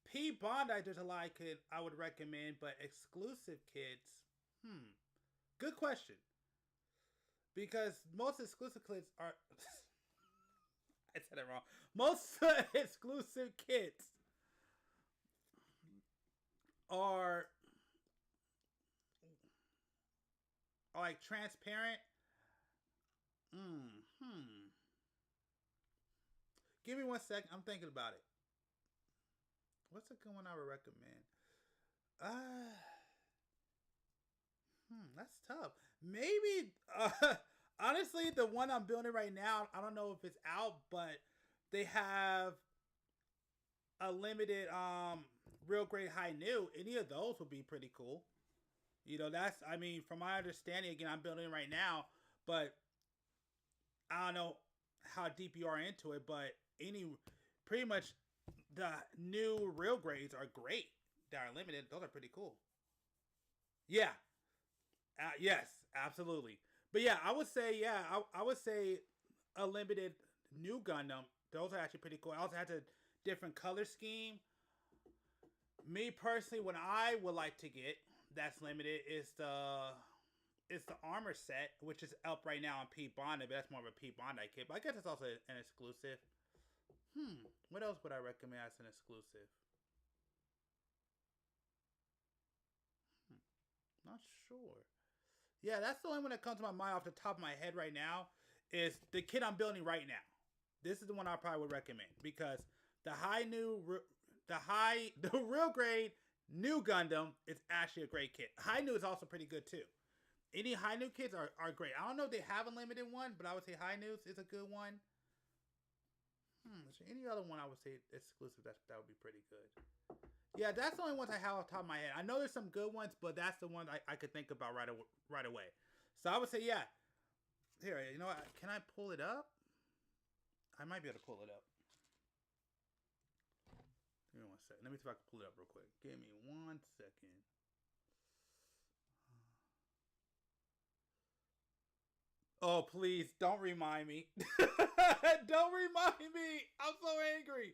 P Bondi, there's a lot I would recommend, but exclusive kits. Good question. Because most exclusive kits are. I said it wrong. Most exclusive kits are like transparent. Give me 1 second. I'm thinking about it. What's a good one I would recommend? That's tough. Maybe, honestly, the one I'm building right now, I don't know if it's out, but they have a limited real grade high new. Any of those would be pretty cool. You know, that's, I mean, from my understanding, again, I'm building it right now, but I don't know how deep you are into it, but pretty much the new real grades are great. That are limited. Those are pretty cool. Yeah. Yes, absolutely. But yeah, I would say, I would say a limited new Gundam. Those are actually pretty cool. I also had a different color scheme. Me personally, what I would like to get that's limited is the armor set, which is up right now on Pete Bondi, but that's more of a Pete Bondi kit. But I guess it's also an exclusive. What else would I recommend as an exclusive? Not sure. Yeah, that's the only one that comes to my mind off the top of my head right now is the kit I'm building right now. This is the one I probably would recommend because the real grade new Gundam is actually a great kit. High new is also pretty good too. Any high new kits are great. I don't know if they have a limited one, but I would say high news is a good one. Is there any other one I would say exclusive that would be pretty good? Yeah, that's the only ones I have off the top of my head. I know there's some good ones, but that's the one I could think about right away. So I would say, yeah. Here, you know what? Can I pull it up? I might be able to pull it up. Give me 1 second. Let me see if I can pull it up real quick. Give me 1 second. Oh, please, don't remind me. Don't remind me. I'm so angry.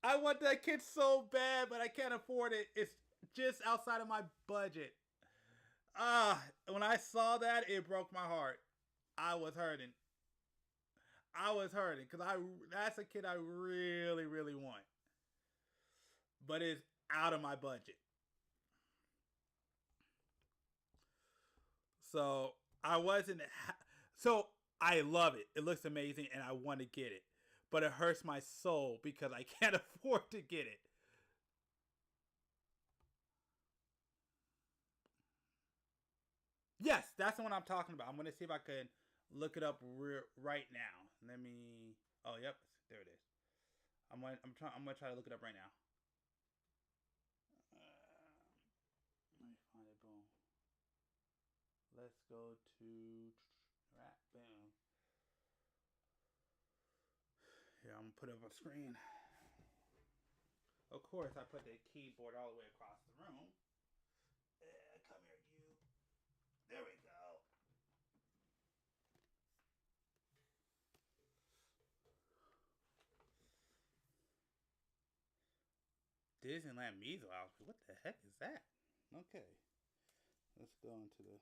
I want that kit so bad, but I can't afford it. It's just outside of my budget. When I saw that, it broke my heart. I was hurting because that's a kit I really, really want. But it's out of my budget. So I love it. It looks amazing and I want to get it. But it hurts my soul because I can't afford to get it. Yes, that's the one I'm talking about. I'm going to see if I can look it up right now. Let me... Oh, yep. There it is. I'm going to try to look it up right now. Let me find it. Boom. Let's go to... Boom. Here, I'm going to put it up on screen. Of course, I put the keyboard all the way across the room. Come here, you. There we go. Disneyland Measle outfit. What the heck is that? Okay. Let's go into the...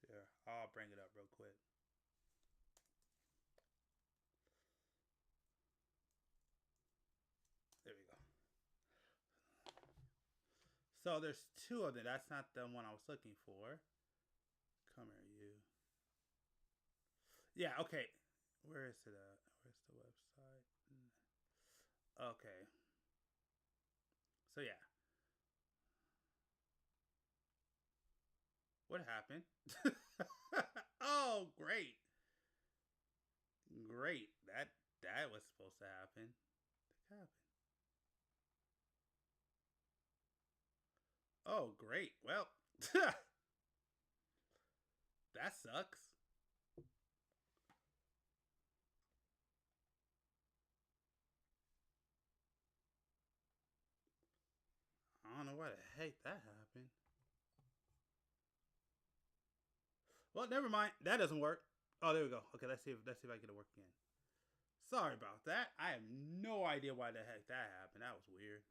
There. I'll bring it up real quick. There we go. So there's two of them. That's not the one I was looking for. Come here, you. Yeah, okay. Where is it at? Where's the website? Okay. So yeah. What happened? Oh, great. Great. That was supposed to happen. What happened? Oh, great. Well, that sucks. I don't know why the heck that happened. Well, never mind. That doesn't work. Oh, there we go. Okay, let's see if I get it work again. Sorry about that. I have no idea why the heck that happened. That was weird.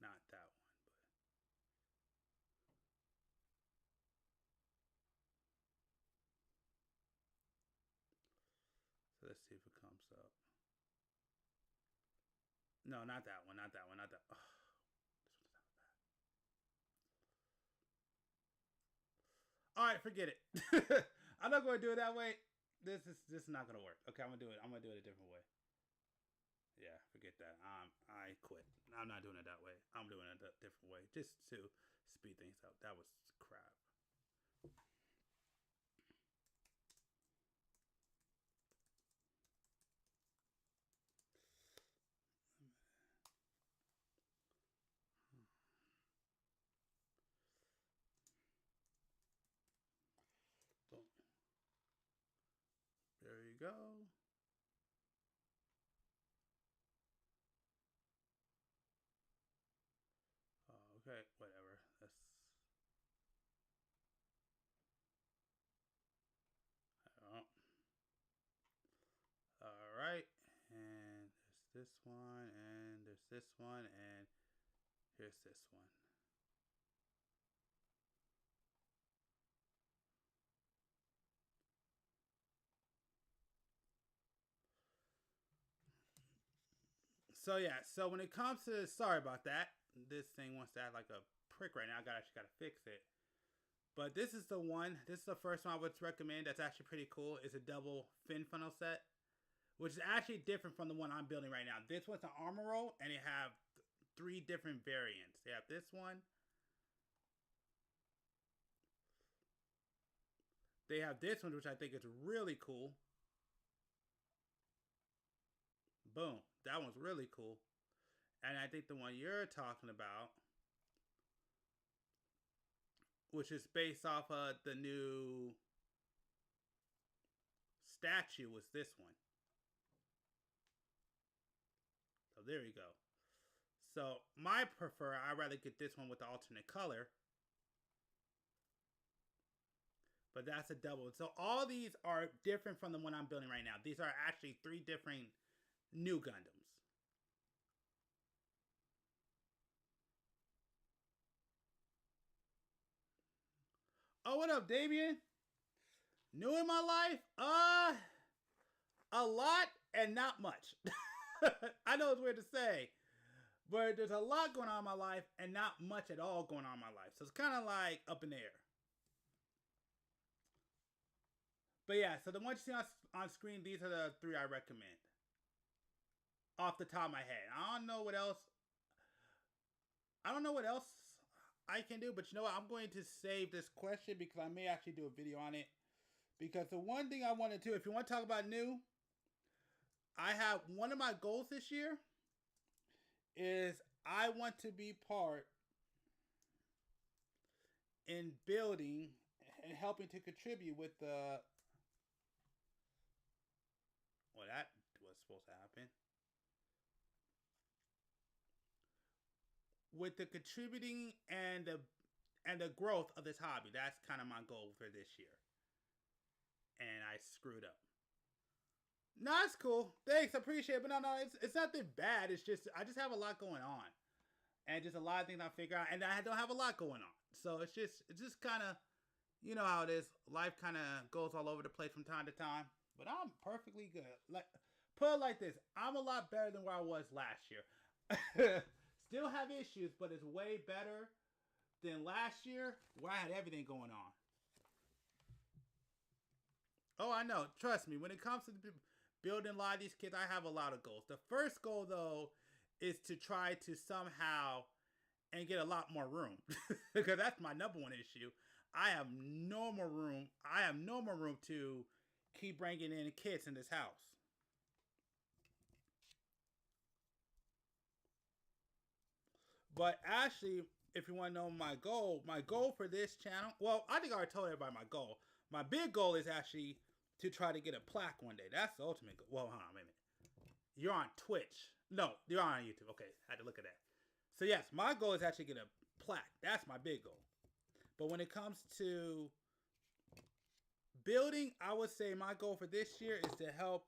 Not that one, but... So let's see if it comes up. No, not that one. Not that one. Not that. Oh, this one's not bad. All right, forget it. I'm not going to do it that way. This is not going to work. Okay, I'm going to do it. I'm going to do it a different way. Yeah, forget that. I quit. I'm not doing it that way. I'm doing it a different way, just to speed things up. That was crap. Boom. There you go. Okay, whatever. That's all right. And there's this one, and there's this one, and here's this one. So yeah, so when it comes to, sorry about that, this thing wants to act like a prick right now. I actually gotta fix it. But this is the one. This is the first one I would recommend. That's actually pretty cool. It's a double fin funnel set, which is actually different from the one I'm building right now. This one's an armor roll, and they have 3 different variants. They have this one. They have this one, which I think is really cool. Boom. That one's really cool. And I think the one you're talking about, which is based off of the new statue, was this one. So there you go. So I'd rather get this one with the alternate color. But that's a double. So all these are different from the one I'm building right now. These are actually 3 different new Gundams. Oh, what up, Damien? New in my life? A lot and not much. I know it's weird to say, but there's a lot going on in my life and not much at all going on in my life. So it's kind of like up in the air. But yeah, so the ones you see on screen, these are the 3 I recommend. Off the top of my head. I don't know what else I can do, but you know what? I'm going to save this question because I may actually do a video on it. Because the one thing I want to do, if you want to talk about new, I have one of my goals this year is I want to be part in building and helping to contribute with the, well, that was supposed to happen. With the contributing and the growth of this hobby. That's kind of my goal for this year. And I screwed up. No, it's cool. Thanks, I appreciate it. But no, it's nothing bad. It's just I just have a lot going on, and just a lot of things I figure out, and I don't have a lot going on. So it's just kind of, you know how it is. Life kind of goes all over the place from time to time. But I'm perfectly good. Like, put it like this: I'm a lot better than where I was last year. Still have issues, but it's way better than last year where I had everything going on. Oh, I know. Trust me. When it comes to building a lot of these kids, I have a lot of goals. The first goal, though, is to try to somehow and get a lot more room. Because that's my number one issue. I have no more room. I have no more room to keep bringing in kids in this house. But actually, if you want to know my goal for this channel, well, I think I already told everybody my goal. My big goal is actually to try to get a plaque one day. That's the ultimate goal. Well, hold on a minute. You're on Twitch. No, you're on YouTube. Okay, I had to look at that. So yes, my goal is actually get a plaque. That's my big goal. But when it comes to building, I would say my goal for this year is to help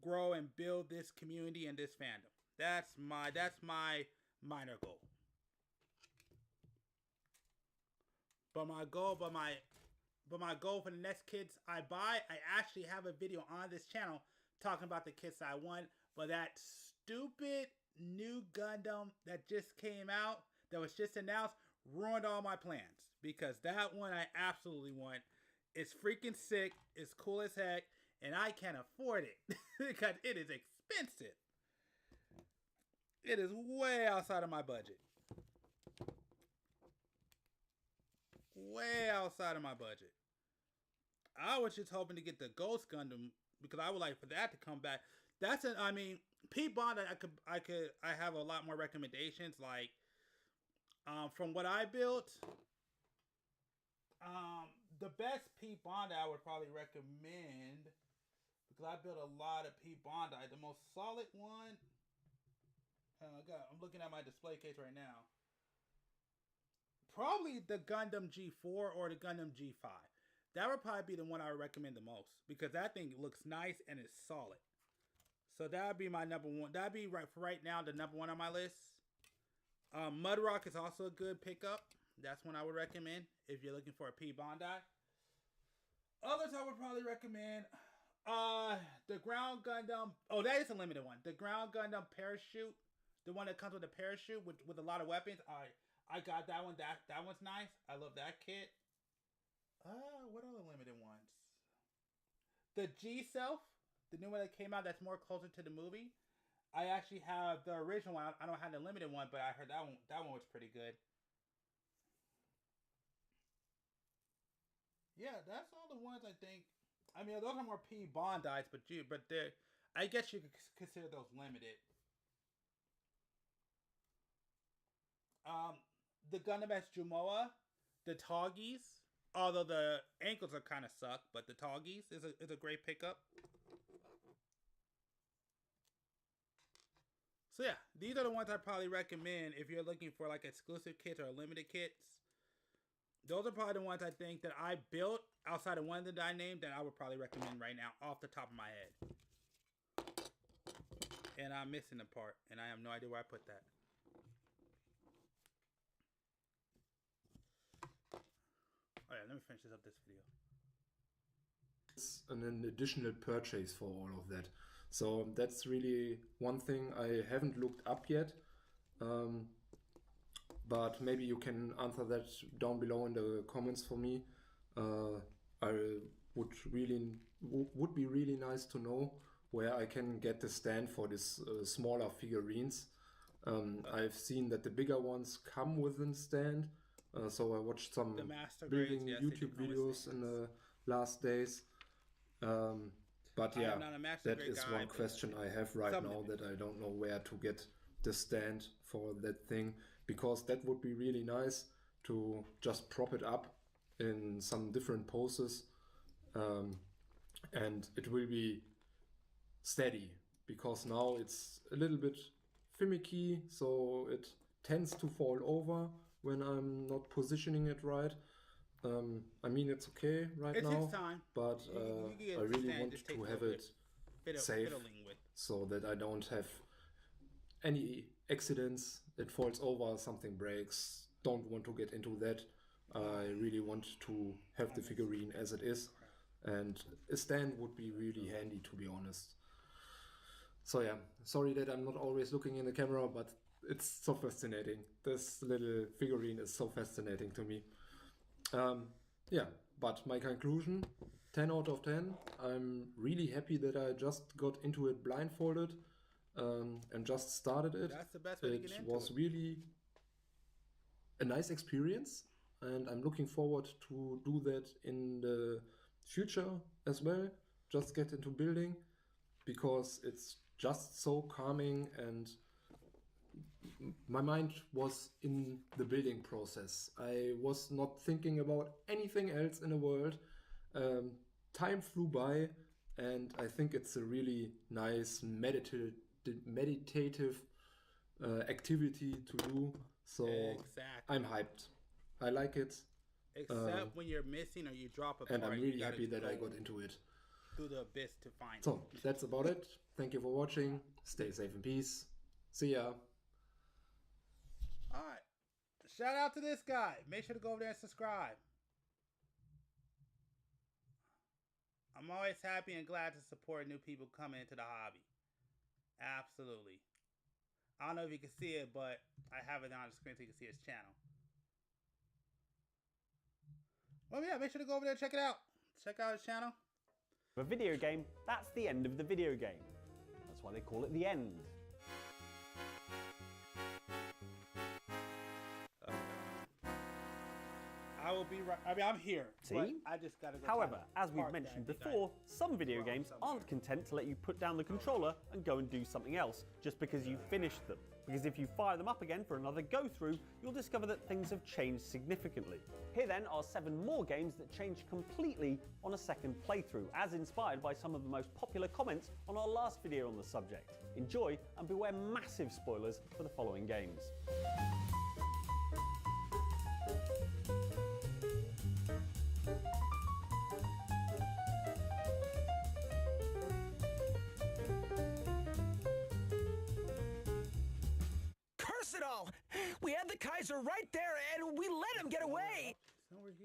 grow and build this community and this fandom. That's my minor goal. But my goal for the next kids I buy, I actually have a video on this channel talking about the kits I want. But that stupid new Gundam that just came out, that was just announced, ruined all my plans. because that one I absolutely want. It's freaking sick. It's cool as heck, and I can't afford it because it is expensive. It is way outside of my budget. Way outside of my budget. I was just hoping to get the Ghost Gundam because I would like for that to come back. That's an. I mean, P Bond. I have a lot more recommendations. Like, from what I built, the best P Bondi I would probably recommend, because I built a lot of P Bondi. The most solid one. I'm looking at my display case right now. Probably the Gundam G4 or the Gundam G5. That would probably be the one I would recommend the most, because that thing looks nice and is solid. So that would be my number one. That would be right now the number one on my list. Mudrock is also a good pickup. That's one I would recommend if you're looking for a P Bondi. Others I would probably recommend the Ground Gundam. Oh, that is a limited one. The Ground Gundam Parachute, the one that comes with a parachute with a lot of weapons. I got that one. That one's nice. I love that kit. What other limited ones? The G Self, the new one that came out that's more closer to the movie. I actually have the original one. I don't have the limited one, but I heard that one was pretty good. Yeah, that's all the ones I think. I mean, those are more P Bondis, but they're, I guess you could consider those limited. The Gundam X Jumoa, the Toggies, although the ankles are kind of suck, but the Toggies is a great pickup. So yeah, these are the ones I probably recommend if you're looking for like exclusive kits or limited kits. Those are probably the ones I think that I built outside of one that I named that I would probably recommend right now off the top of my head. And I'm missing a part, and I have no idea where I put that. Alright, let me finish this video. It's an additional purchase for all of that. So that's really one thing I haven't looked up yet. But maybe you can answer that down below in the comments for me. I would be really nice to know where I can get the stand for these smaller figurines. I've seen that the bigger ones come with a stand. So I watched some building YouTube videos in the last days. But yeah, that is one question I have right now, that I don't know where to get the stand for that thing, because that would be really nice to just prop it up in some different poses, and it will be steady, because now it's a little bit finicky, so it tends to fall over when I'm not positioning it right. I mean, it's okay right now, but I really want to have it safe, so that I don't have any accidents. It falls over, something breaks. Don't want to get into that. I really want to have the figurine as it is, and a stand would be really handy, to be honest. So yeah, sorry that I'm not always looking in the camera, but it's so fascinating. This little figurine is so fascinating to me. Yeah, but my conclusion, 10 out of 10. I'm really happy that I just got into it blindfolded and just started it. That's the best way to get into it. It was really a nice experience, and I'm looking forward to do that in the future as well. Just get into building, because it's just so calming, and my mind was in the building process. I was not thinking about anything else in the world. Time flew by, and I think it's a really nice meditative activity to do. So exactly. I'm hyped. I like it. Except when you're missing or you drop a part. And I'm really happy that I got into it. Through the abyss to find So that's about it. Thank you for watching. Stay safe and peace. See ya. Alright. Shout out to this guy. Make sure to go over there and subscribe. I'm always happy and glad to support new people coming into the hobby. Absolutely. I don't know if you can see it, but I have it on the screen so you can see his channel. Well, yeah, make sure to go over there and check it out. Check out his channel. A video game, that's the end of the video game. That's why they call it the end. I will be right. I mean, I'm here. See? I just gotta go. However, as we've mentioned before, some video games aren't content to let you put down the controller and go and do something else just because you've finished them. Because if you fire them up again for another go-through, you'll discover that things have changed significantly. Here then are 7 more games that change completely on a second playthrough, as inspired by some of the most popular comments on our last video on the subject. Enjoy, and beware massive spoilers for the following games. It all. We had the Kaiser right there and we let him get away.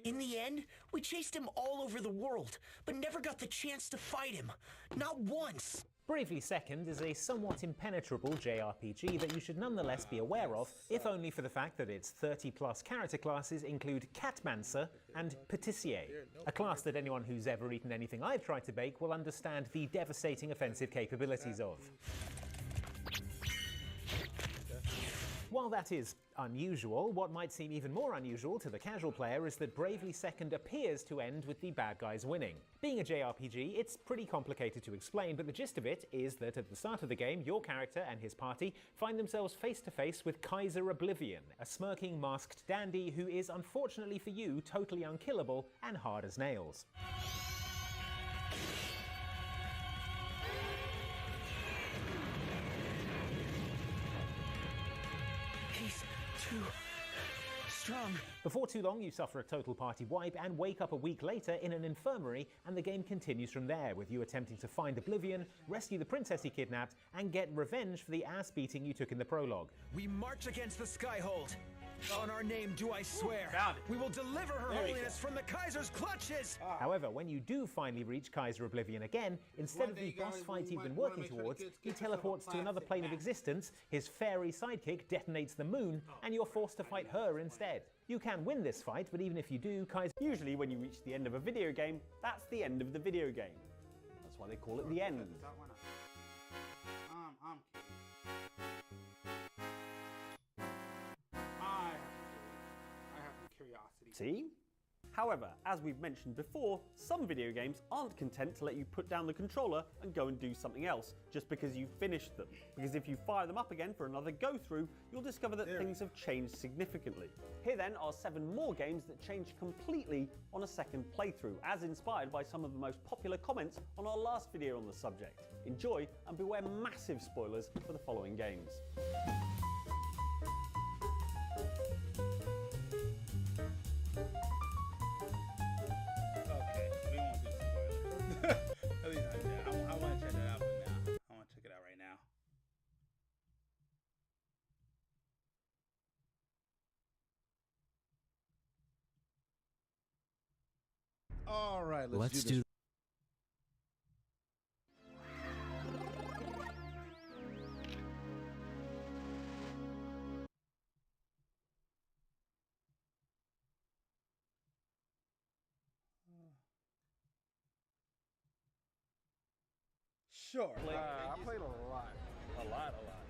In the end, we chased him all over the world, but never got the chance to fight him. Not once. Bravely Second is a somewhat impenetrable JRPG that you should nonetheless be aware of, if only for the fact that its 30-plus character classes include Catmancer and Patissier, a class that anyone who's ever eaten anything I've tried to bake will understand the devastating offensive capabilities of. While that is unusual, what might seem even more unusual to the casual player is that Bravely Second appears to end with the bad guys winning. Being a JRPG, it's pretty complicated to explain, but the gist of it is that at the start of the game, your character and his party find themselves face to face with Kaiser Oblivion, a smirking, masked dandy who is, unfortunately for you, totally unkillable and hard as nails. Strong. Before too long, you suffer a total party wipe and wake up a week later in an infirmary, and the game continues from there, with you attempting to find Oblivion, rescue the princess he kidnapped, and get revenge for the ass-beating you took in the prologue. We march against the Skyhold. On our name do I swear, we will deliver her holiness from the Kaiser's clutches! However, when you do finally reach Kaiser Oblivion again, instead of the boss fight you've been working towards, he teleports to another plane of existence, his fairy sidekick detonates the moon, and you're forced to fight her instead. You can win this fight, but even if you do, Kaiser... Usually when you reach the end of a video game, that's the end of the video game. That's why they call it the end. See? However, as we've mentioned before, some video games aren't content to let you put down the controller and go and do something else just because you've finished them. Because if you fire them up again for another go-through, you'll discover that things have changed significantly. Here then are 7 more games that change completely on a second playthrough, as inspired by some of the most popular comments on our last video on the subject. Enjoy, and beware massive spoilers for the following games. All right, let's do this. Sure. I played a lot.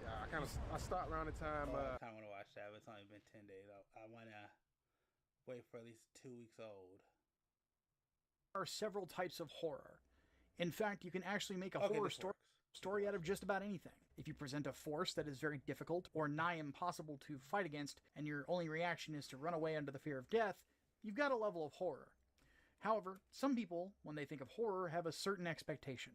Yeah, I start around the time. I kind of want to watch that, but it's only been 10 days. I want to wait for at least 2 weeks old. There are several types of horror. In fact, you can actually make a horror story out of just about anything. If you present a force that is very difficult or nigh impossible to fight against, and your only reaction is to run away under the fear of death, you've got a level of horror. However, some people, when they think of horror, have a certain expectation.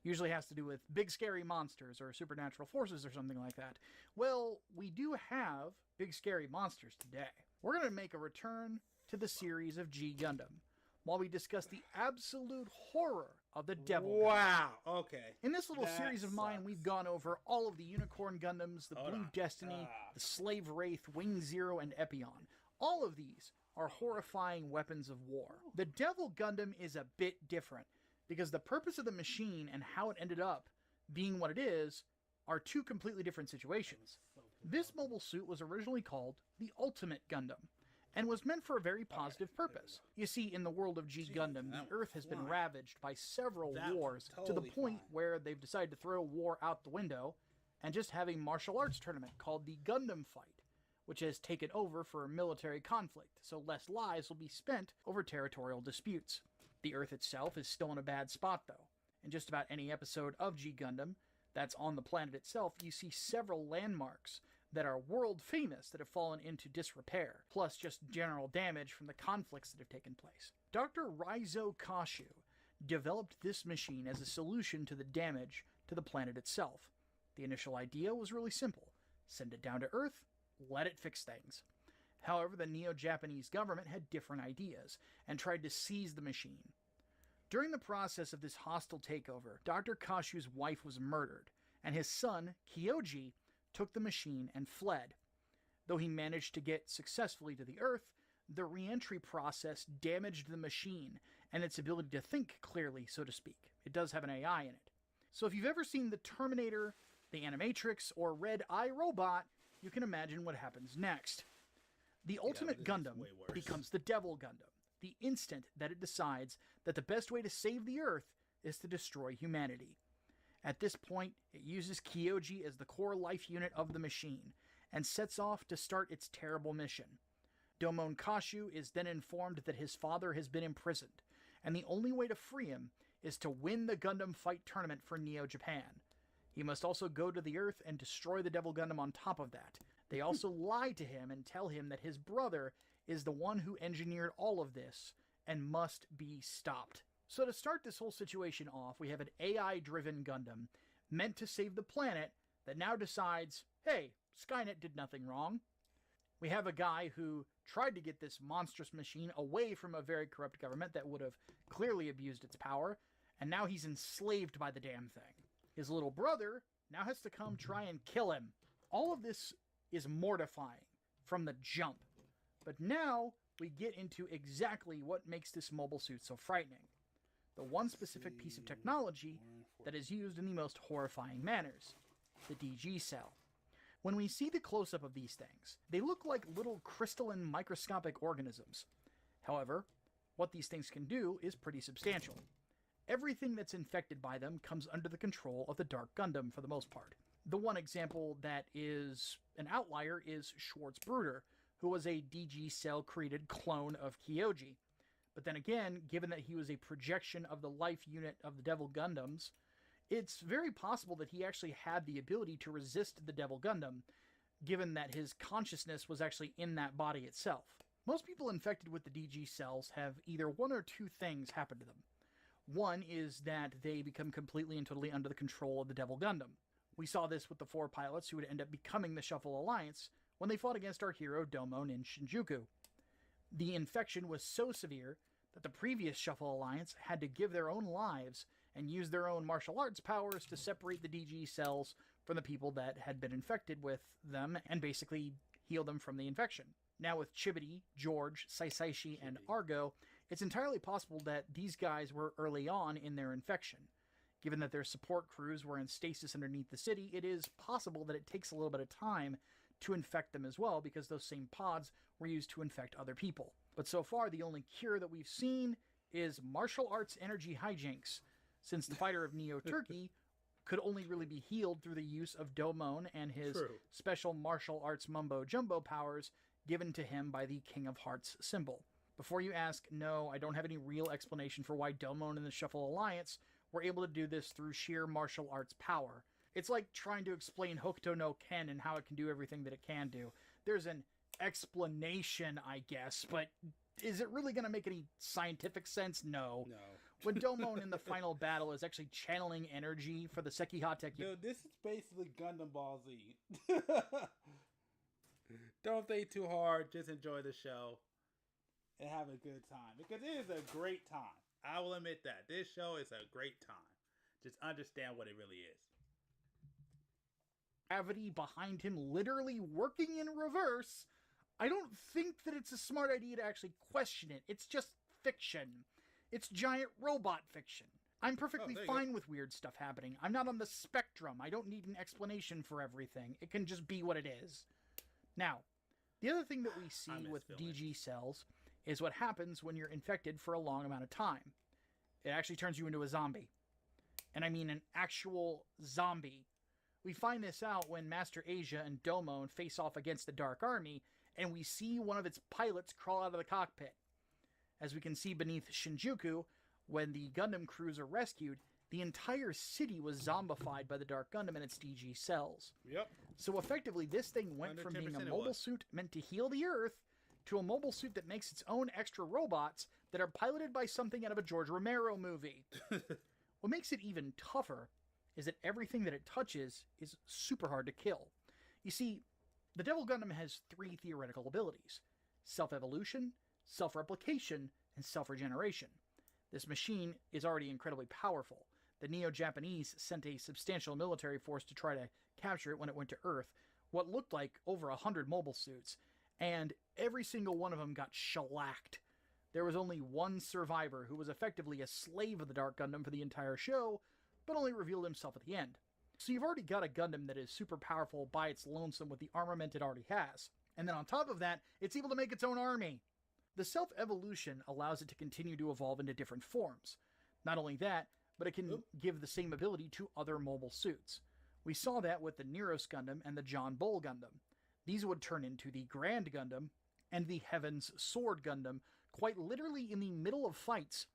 Usually has to do with big scary monsters or supernatural forces or something like that. Well, we do have big scary monsters today. We're going to make a return to the series of G Gundam, while we discuss the absolute horror of the Devil Gundam. Wow, okay. In this little series of mine, we've gone over all of the Unicorn Gundams, the Blue Destiny, the Slave Wraith, Wing Zero, and Epion. All of these are horrifying weapons of war. The Devil Gundam is a bit different, because the purpose of the machine and how it ended up being what it is are two completely different situations. This mobile suit was originally called the Ultimate Gundam, and was meant for a very positive purpose. You see, in the world of G Gundam, the Earth has been ravaged by several wars to the point where they've decided to throw war out the window and just have a martial arts tournament called the Gundam Fight, which has taken over for a military conflict, so less lives will be spent over territorial disputes. The Earth itself is still in a bad spot, though. In just about any episode of G Gundam that's on the planet itself, you see several landmarks that are world famous that have fallen into disrepair, plus just general damage from the conflicts that have taken place. Dr. Raizo Kashu developed this machine as a solution to the damage to the planet itself. The initial idea was really simple. Send it down to Earth, let it fix things. However, the Neo-Japanese government had different ideas and tried to seize the machine. During the process of this hostile takeover, Dr. Kashu's wife was murdered, and his son, Kyoji, took the machine and fled. Though he managed to get successfully to the Earth, the re-entry process damaged the machine and its ability to think clearly, so to speak. It does have an AI in it. So if you've ever seen The Terminator, The Animatrix, or Red Eye Robot, you can imagine what happens next. The Ultimate Gundam becomes the Devil Gundam, the instant that it decides that the best way to save the Earth is to destroy humanity. At this point, it uses Kyoji as the core life unit of the machine, and sets off to start its terrible mission. Domon Kashu is then informed that his father has been imprisoned, and the only way to free him is to win the Gundam Fight Tournament for Neo-Japan. He must also go to the Earth and destroy the Devil Gundam on top of that. They also lie to him and tell him that his brother is the one who engineered all of this, and must be stopped. So to start this whole situation off, we have an AI-driven Gundam meant to save the planet that now decides, hey, Skynet did nothing wrong. We have a guy who tried to get this monstrous machine away from a very corrupt government that would have clearly abused its power, and now he's enslaved by the damn thing. His little brother now has to come try and kill him. All of this is mortifying from the jump. But now we get into exactly what makes this mobile suit so frightening. The one specific piece of technology that is used in the most horrifying manners, the DG cell. When we see the close-up of these things, they look like little crystalline microscopic organisms. However, what these things can do is pretty substantial. Everything that's infected by them comes under the control of the Dark Gundam for the most part. The one example that is an outlier is Schwartz Bruder, who was a DG cell-created clone of Kyoji. But then again, given that he was a projection of the life unit of the Devil Gundams, it's very possible that he actually had the ability to resist the Devil Gundam, given that his consciousness was actually in that body itself. Most people infected with the DG cells have either one or two things happen to them. One is that they become completely and totally under the control of the Devil Gundam. We saw this with the 4 pilots who would end up becoming the Shuffle Alliance when they fought against our hero Domon in Shinjuku. The infection was so severe that the previous Shuffle Alliance had to give their own lives and use their own martial arts powers to separate the DG cells from the people that had been infected with them and basically heal them from the infection. Now with Chibity, George, Saisaishi, and Argo, it's entirely possible that these guys were early on in their infection. Given that their support crews were in stasis underneath the city, it is possible that it takes a little bit of time to infect them as well, because those same pods were used to infect other people. But so far, the only cure that we've seen is martial arts energy hijinks, since the fighter of Neo-Turkey could only really be healed through the use of Domon and his special martial arts mumbo-jumbo powers given to him by the King of Hearts symbol. Before you ask, no, I don't have any real explanation for why Domon and the Shuffle Alliance were able to do this through sheer martial arts power. It's like trying to explain Hokuto no Ken and how it can do everything that it can do. There's an explanation, I guess, but is it really going to make any scientific sense? No. When Domon in the final battle is actually channeling energy for the Sekihate... Dude, this is basically Gundam Ball Z. Don't think too hard, just enjoy the show and have a good time, because it is a great time. I will admit that. This show is a great time. Just understand what it really is. Gravity behind him literally working in reverse. I don't think that it's a smart idea to actually question it. It's just fiction. It's giant robot fiction. I'm perfectly fine with weird stuff happening. I'm not on the spectrum. I don't need an explanation for everything. It can just be what it is. Now, The other thing that we see with DG cells is what happens when you're infected for a long amount of time. It actually turns you into a zombie. And I mean an actual zombie. We find this out when Master Asia and Domon face off against the Dark Army, and we see one of its pilots crawl out of the cockpit. As we can see beneath Shinjuku, when the Gundam crews are rescued, the entire city was zombified by the Dark Gundam and its DG cells. Yep. So effectively, this thing went from being a mobile suit meant to heal the Earth to a mobile suit that makes its own extra robots that are piloted by something out of a George Romero movie. What makes it even tougher is that everything that it touches is super hard to kill. You see, the Devil Gundam has 3 theoretical abilities: self-evolution, self-replication, and self-regeneration. This machine is already incredibly powerful. The Neo-Japanese sent a substantial military force to try to capture it when it went to Earth, what looked like over 100 mobile suits, and every single one of them got shellacked. There was only one survivor who was effectively a slave of the Dark Gundam for the entire show, but only revealed himself at the end. So you've already got a Gundam that is super powerful by its lonesome with the armament it already has. And then on top of that, it's able to make its own army. The self-evolution allows it to continue to evolve into different forms. Not only that, but it can give the same ability to other mobile suits. We saw that with the Neros Gundam and the John Bull Gundam. These would turn into the Grand Gundam and the Heaven's Sword Gundam, quite literally in the middle of fights.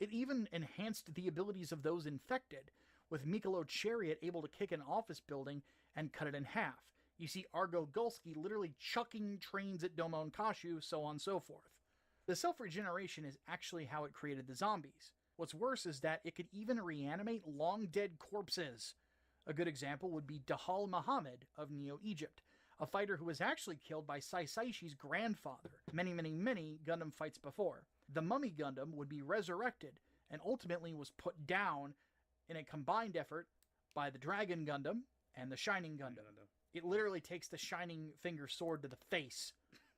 It even enhanced the abilities of those infected, with Mikolo Chariot able to kick an office building and cut it in half. You see Argo Gulski literally chucking trains at Domon Kashu, so on and so forth. The self-regeneration is actually how it created the zombies. What's worse is that it could even reanimate long-dead corpses. A good example would be Dahal Muhammad of Neo-Egypt, a fighter who was actually killed by Sai Saishi's grandfather many Gundam fights before. The Mummy Gundam would be resurrected and ultimately was put down in a combined effort by the Dragon Gundam and the Shining Gundam. It literally takes the Shining Finger Sword to the face.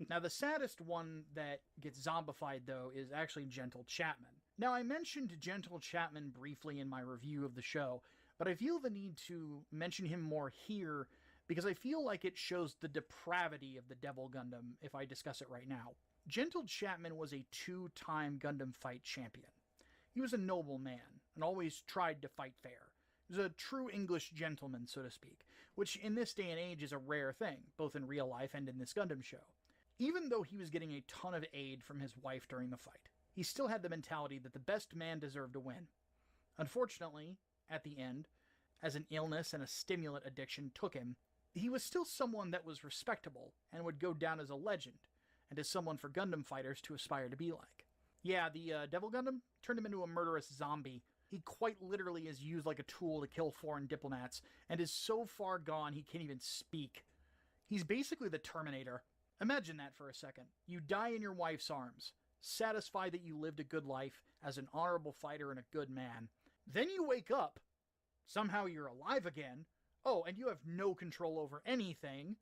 Now, the saddest one that gets zombified, though, is actually Gentle Chapman. Now, I mentioned Gentle Chapman briefly in my review of the show, but I feel the need to mention him more here because I feel like it shows the depravity of the Devil Gundam if I discuss it right now. Gentle Chapman was a 2-time Gundam fight champion. He was a noble man and always tried to fight fair. He was a true English gentleman, so to speak, which in this day and age is a rare thing, both in real life and in this Gundam show. Even though he was getting a ton of aid from his wife during the fight, he still had the mentality that the best man deserved to win. Unfortunately, at the end, as an illness and a stimulant addiction took him, he was still someone that was respectable and would go down as a legend, and as someone for Gundam fighters to aspire to be like. Yeah, the Devil Gundam turned him into a murderous zombie. He quite literally is used like a tool to kill foreign diplomats, and is so far gone he can't even speak. He's basically the Terminator. Imagine that for a second. You die in your wife's arms, satisfied that you lived a good life as an honorable fighter and a good man. Then you wake up. Somehow you're alive again. Oh, and you have no control over anything.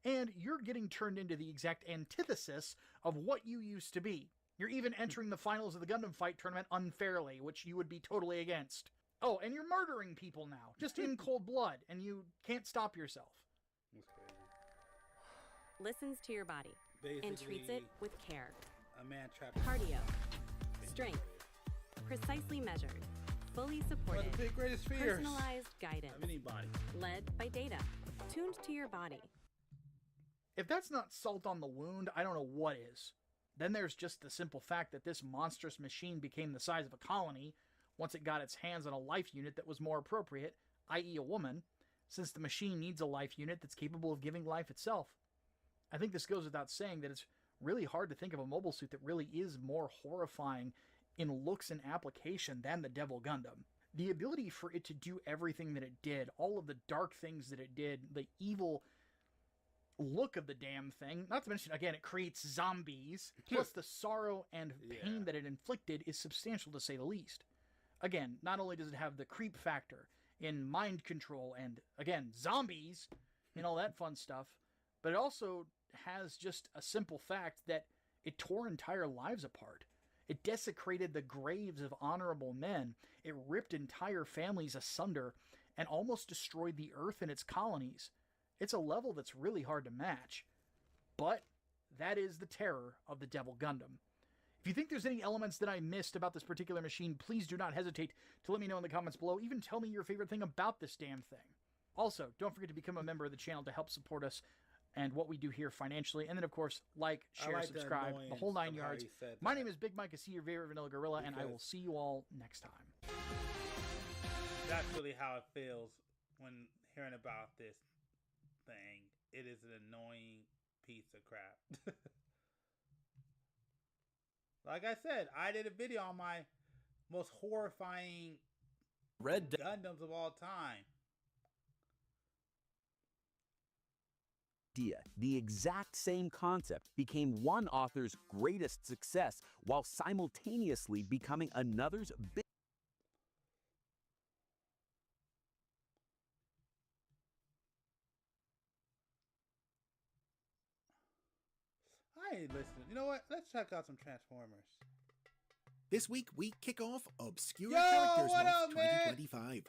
And you're getting turned into the exact antithesis of what you used to be. You're even entering the finals of the Gundam Fight Tournament unfairly, which you would be totally against. Oh, and you're murdering people now, just in cold blood, and you can't stop yourself. Listens to your body and treats it with care. A man trapped. Cardio, strength, precisely measured, fully supported, the greatest fears. Personalized guidance, led by data, tuned to your body. If that's not salt on the wound, I don't know what is. Then there's just the simple fact that this monstrous machine became the size of a colony once it got its hands on a life unit that was more appropriate, i.e. a woman, since the machine needs a life unit that's capable of giving life itself. I think this goes without saying that it's really hard to think of a mobile suit that really is more horrifying in looks and application than the Devil Gundam. The ability for it to do everything that it did, all of the dark things that it did, the evil look of the damn thing, not to mention, again, it creates zombies, plus the sorrow and pain that it inflicted is substantial to say the least. Again, not only does it have the creep factor in mind control and, again, zombies and all that fun stuff, but it also has just a simple fact that it tore entire lives apart. It desecrated the graves of honorable men. It ripped entire families asunder and almost destroyed the Earth and its colonies. It's a level that's really hard to match. But that is the terror of the Devil Gundam. If you think there's any elements that I missed about this particular machine, please do not hesitate to let me know in the comments below. Even tell me your favorite thing about this damn thing. Also, don't forget to become a member of the channel to help support us and what we do here financially. And then, of course, like, share, subscribe, the whole 9 yards. My name is Big Mike. I see your favorite Vanilla Gorilla, and I will see you all next time. That's really how it feels when hearing about this thing. It is an annoying piece of crap. Like I said, I did a video on my most horrifying Gundams of all time. The exact same concept became one author's greatest success while simultaneously becoming another's big. I ain't listening. You know what? Let's check out some Transformers. This week, we kick off Obscure Yo, Characters what Month up, man? 2025.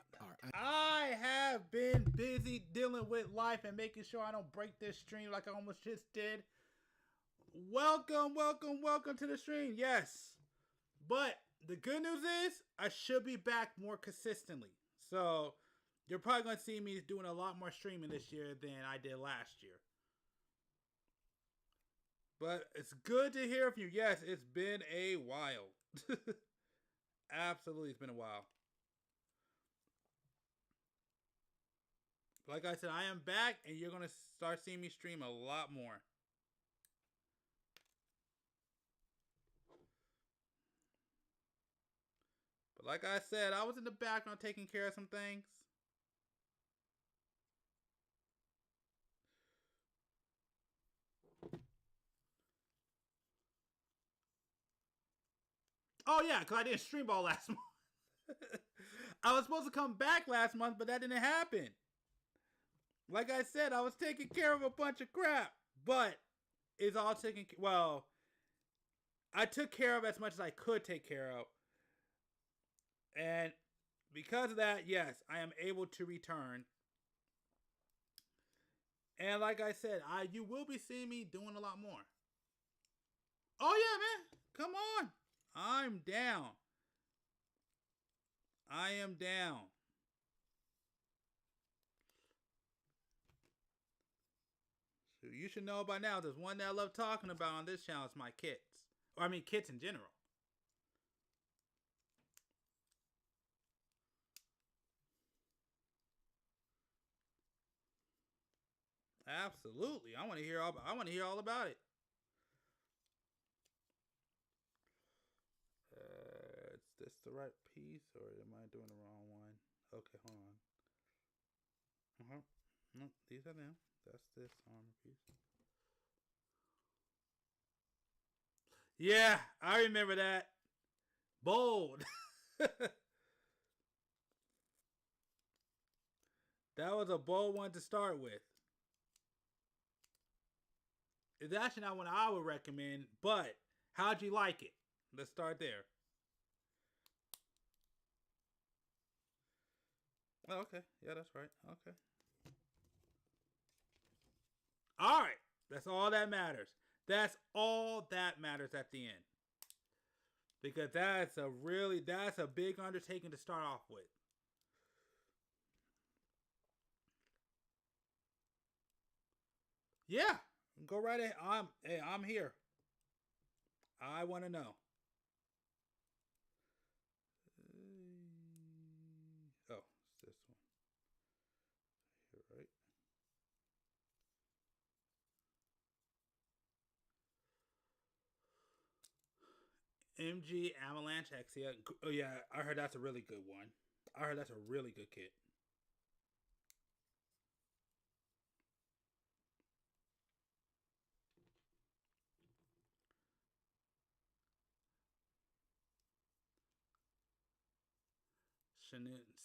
I have been busy dealing with life and making sure I don't break this stream like I almost just did. Welcome to the stream. Yes. But the good news is I should be back more consistently. So you're probably going to see me doing a lot more streaming this year than I did last year. But it's good to hear from you. Yes, it's been a while. Absolutely, it's been a while. Like I said, I am back, and you're going to start seeing me stream a lot more. But like I said, I was in the background taking care of some things. Oh, yeah, because I didn't stream all last month. I was supposed to come back last month, but that didn't happen. Like I said, I was taking care of a bunch of crap. But it's all taken... Well, I took care of as much as I could take care of. And because of that, yes, I am able to return. And like I said, you will be seeing me doing a lot more. Oh, yeah, man. Come on. I'm down. I am down. So you should know by now, there's one that I love talking about on this channel. It's my kits. Or I mean, kits in general. Absolutely. I want to hear all about it. Is this the right piece or am I doing the wrong one? Okay, hold on. No, these are them. That's this armor piece. Yeah, I remember that. Bold. That was a bold one to start with. It's actually not one I would recommend, but how'd you like it? Let's start there. Oh, okay. Yeah, that's right. Okay. All right. That's all that matters. That's all that matters at the end. Because that's a big undertaking to start off with. Yeah. Go right ahead. I'm here. I want to know. Oh, it's this one. Here, right? MG Avalanche X. Yeah. Oh, yeah. I heard that's a really good one. I heard that's a really good kit.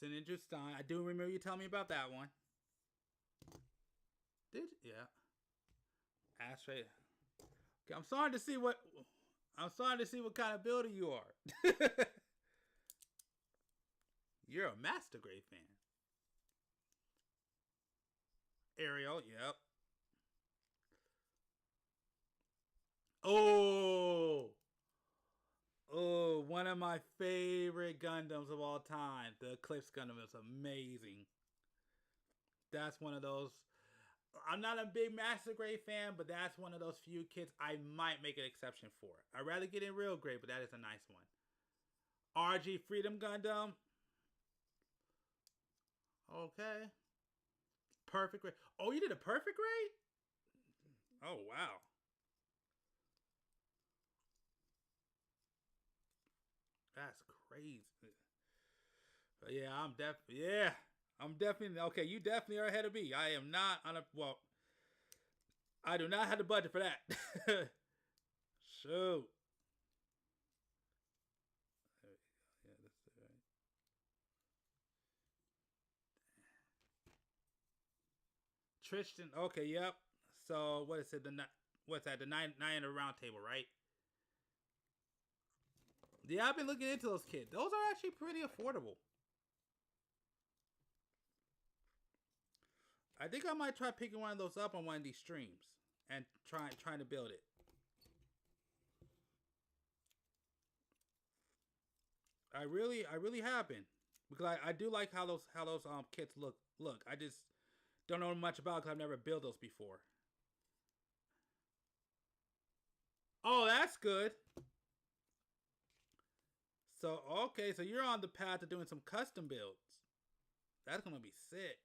Sinninja Stein. I do remember you telling me about that one. Yeah. Ashtray. Okay, I'm starting to see what kind of builder you are. You're a Master Grade fan. Ariel, yep. Oh, one of my favorite Gundams of all time. The Eclipse Gundam is amazing. That's one of those. I'm not a big Master Grade fan, but that's one of those few kits I might make an exception for. I'd rather get in real grade, but that is a nice one. RG Freedom Gundam. Okay. Perfect grade. Oh, you did a perfect grade? Oh, wow. That's crazy. But yeah, I'm definitely okay. You definitely are ahead of me. I am not on a I do not have the budget for that. Shoot. Yeah, that's it, right. Tristan. Okay, yep. So what is it? What's that? The nine in the round table, right? Yeah, I've been looking into those kits. Those are actually pretty affordable. I think I might try picking one of those up on one of these streams and trying to build it. I really have been, because I do like how those kits look. I just don't know much about it because I've never built those before. Oh, that's good. So okay, so you're on the path to doing some custom builds. That's gonna be sick.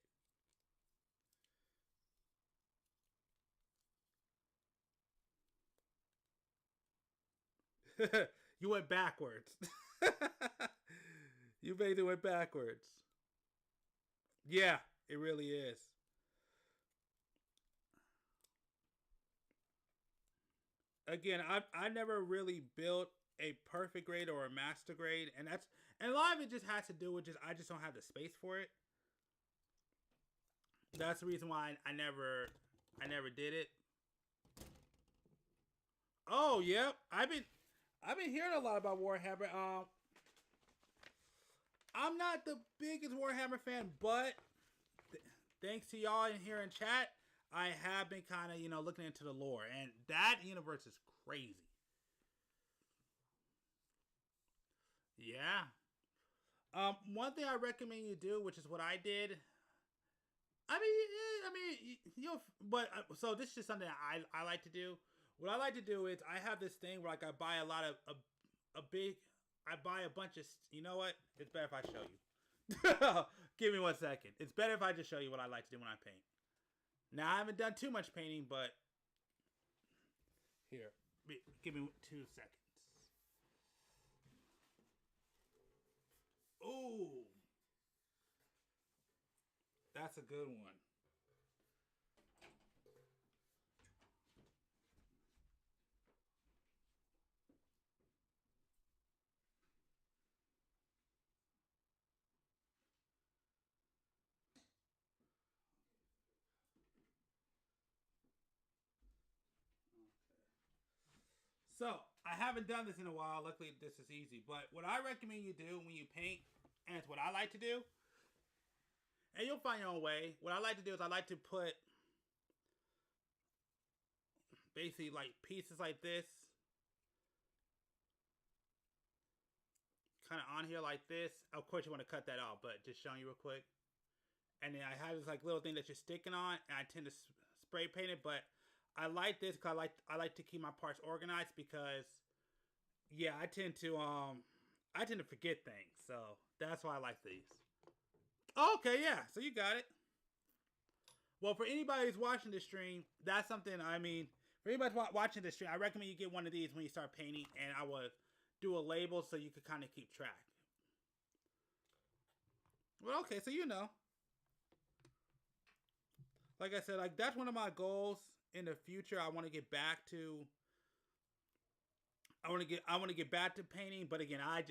You went backwards. You basically went backwards. Yeah, it really is. Again, I never really built a perfect grade or a master grade, and a lot of it just has to do with I just don't have the space for it. That's the reason why I never did it. Oh, yep. I've been hearing a lot about Warhammer. I'm not the biggest Warhammer fan, but thanks to y'all in here in chat, I have been kind of, looking into the lore, and that universe is crazy. Yeah. One thing I recommend you do, which is what I did. So this is just something I like to do. What I like to do is I have this thing where I buy a lot of I buy a bunch of. You know what? It's better if I show you. Give me 1 second. It's better if I just show you what I like to do when I paint. Now I haven't done too much painting, but here, give me 2 seconds. Ooh, that's a good one. So, I haven't done this in a while. Luckily, this is easy. But what I recommend you do when you paint, and it's what I like to do, and you'll find your own way. What I like to do is I like to put basically like pieces like this kind of on here like this. Of course, you want to cut that off, but just showing you real quick. And then I have this like little thing that you're sticking on, and I tend to spray paint it, but I like this because I like to keep my parts organized because, yeah, I tend to forget things, so that's why I like these. Okay, yeah, so you got it. Well, for anybody who's watching this stream, that's something. For anybody watching this stream, I recommend you get one of these when you start painting, and I will do a label so you can kind of keep track. Well, okay, so like I said, like that's one of my goals. In the future, I want to get back to. I want to get back to painting, but again, I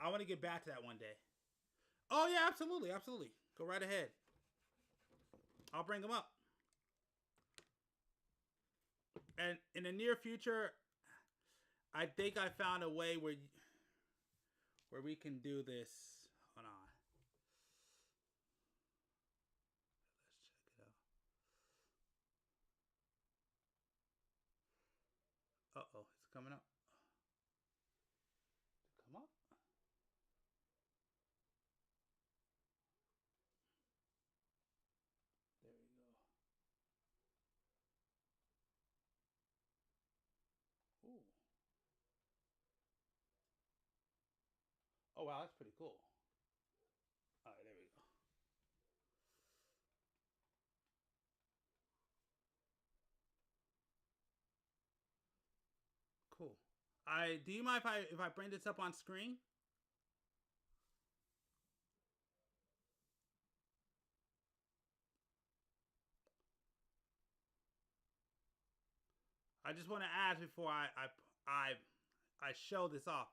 want to get back to that one day. Oh yeah, absolutely. Go right ahead. I'll bring them up. And in the near future, I think I found a way where we can do this. Hold on. coming up. Come up. There we go. Ooh. Oh wow, that's pretty cool. All right, there we go. Cool. Do you mind if I bring this up on screen? I just want to ask before I show this off.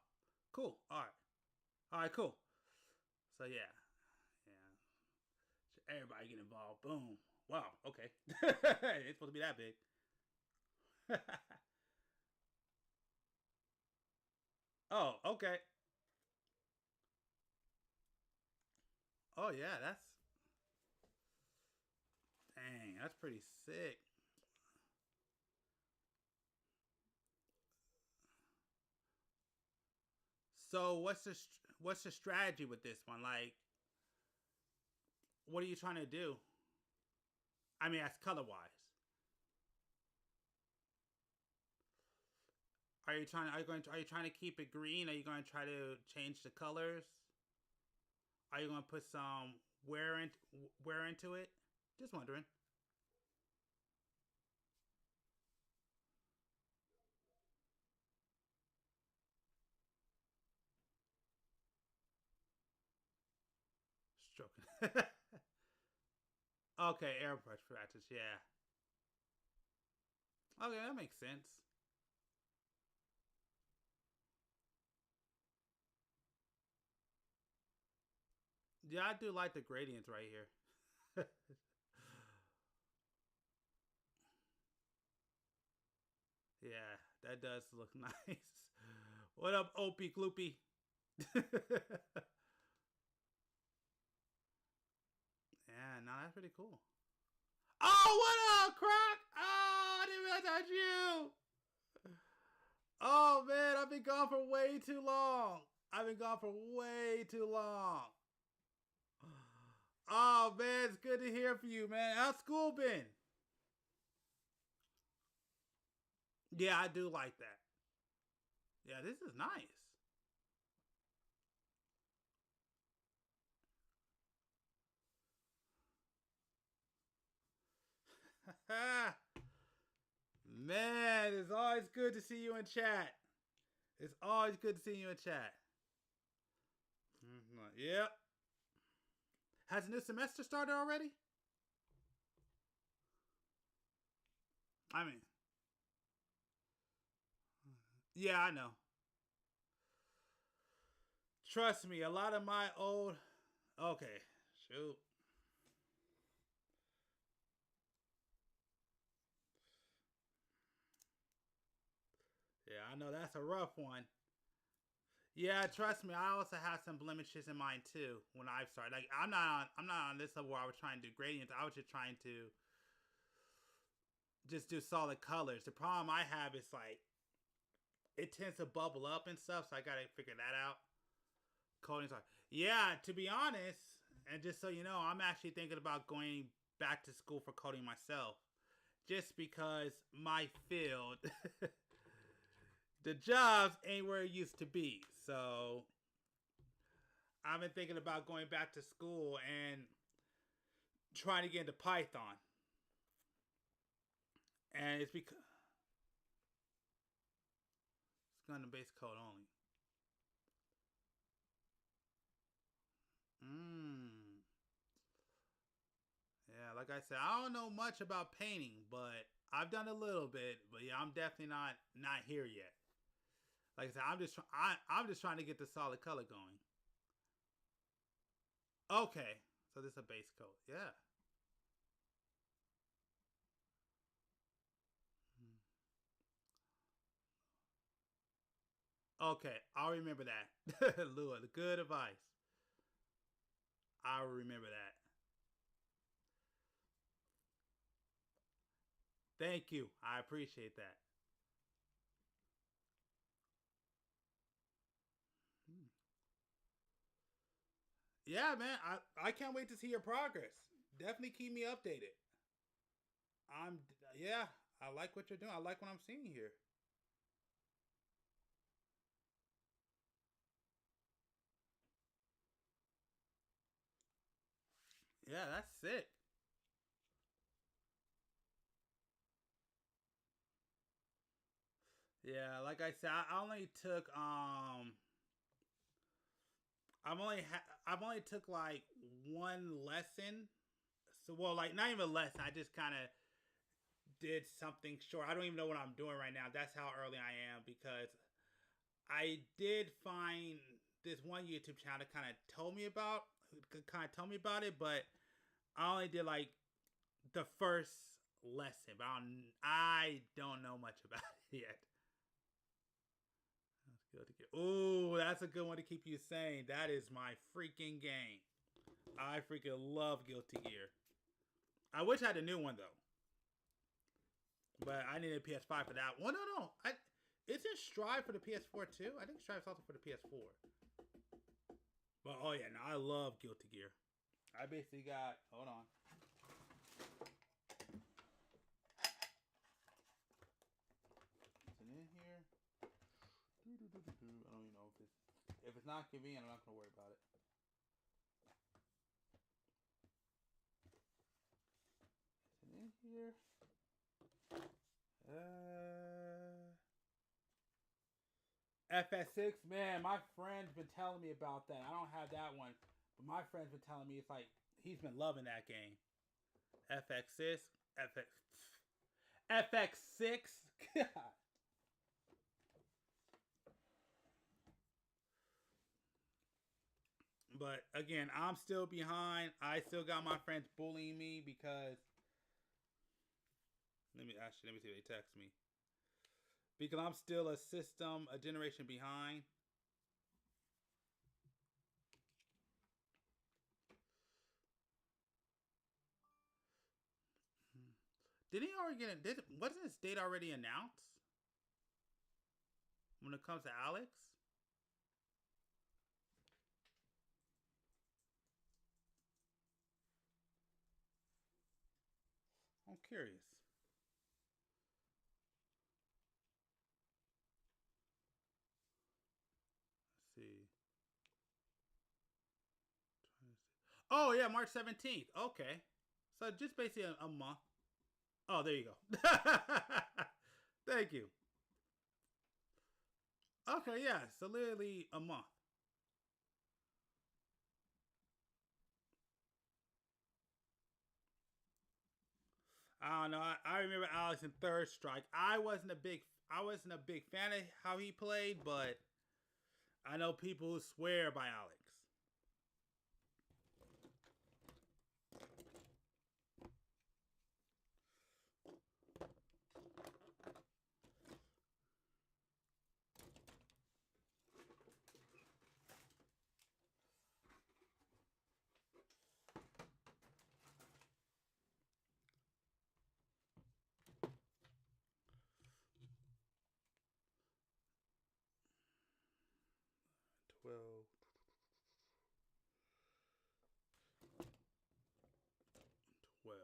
Cool. All right. All right. Cool. So yeah. Everybody get involved. Boom. Wow. Okay. It's supposed to be that big. Oh, okay. Oh yeah, that's pretty sick. So what's the strategy with this one? Like, what are you trying to do? I mean, as color wise. Are you trying to keep it green? Are you going to try to change the colors? Are you going to put some wear into it? Just wondering. Stroking. Okay, airbrush practice, yeah. Okay, that makes sense. Yeah, I do like the gradients right here. Yeah, that does look nice. What up, Opie Gloopy? Yeah, no, that's pretty cool. Oh, what up, Croc? Oh, I didn't realize that was you. Oh, man, I've been gone for way too long. Oh, man, it's good to hear from you, man. How's school been? Yeah, I do like that. Yeah, this is nice. Man, it's always good to see you in chat. It's always good to see you in chat. Yep. Has the new semester started already? I mean, yeah, I know. Trust me, a lot of my old... Okay, shoot. Yeah, I know that's a rough one. Yeah, trust me, I also have some blemishes in mine too when I started. Like I'm not on this level where I was trying to do gradients. I was just trying to just do solid colors. The problem I have is like it tends to bubble up and stuff, so I gotta figure that out. Coding's hard. Yeah, to be honest, and just so you know, I'm actually thinking about going back to school for coding myself. Just because my field the jobs ain't where it used to be. So I've been thinking about going back to school and trying to get into Python. And it's because it's Gundam base code only. Yeah, like I said, I don't know much about painting, but I've done a little bit. But yeah, I'm definitely not here yet. Like I said, I'm just trying to get the solid color going. Okay, so this is a base coat. Yeah. Okay, I'll remember that. Lua, the good advice. I'll remember that. Thank you. I appreciate that. Yeah, man, I can't wait to see your progress. Definitely keep me updated. Yeah, I like what you're doing. I like what I'm seeing here. Yeah, that's sick. Yeah, like I said, I only took I've only took like one lesson. So well, like not even a lesson. I just kind of did something short. I don't even know what I'm doing right now. That's how early I am because I did find this one YouTube channel that kind of told me about it, but I only did like the first lesson, but I don't know much about it yet. Ooh, that's a good one to keep you sane. That is my freaking game. I freaking love Guilty Gear. I wish I had a new one though, but I needed a PS5 for that. Well, no. Isn't Strive for the PS4 too? I think Strive's also for the PS4. But oh yeah, no, I love Guilty Gear. I basically got. Hold on. Is it in here? I don't even know if it's not convenient. I'm not gonna worry about it. Is it in here? FS6, man, my friend's been telling me about that. I don't have that one, but my friend's been telling me it's like he's been loving that game. FX6. God. But again, I'm still behind. I still got my friends bullying me because let me see if they text me. Because I'm still a generation behind. Did he already get it? Wasn't his date already announced? When it comes to Alex? I'm curious. Let's see. Oh, yeah, March 17th. Okay. So just basically a month. Oh, there you go. Thank you. Okay, yeah. So literally a month. I don't know. I remember Alex in Third Strike. I wasn't a big fan of how he played, but I know people who swear by Alex. Well, 12.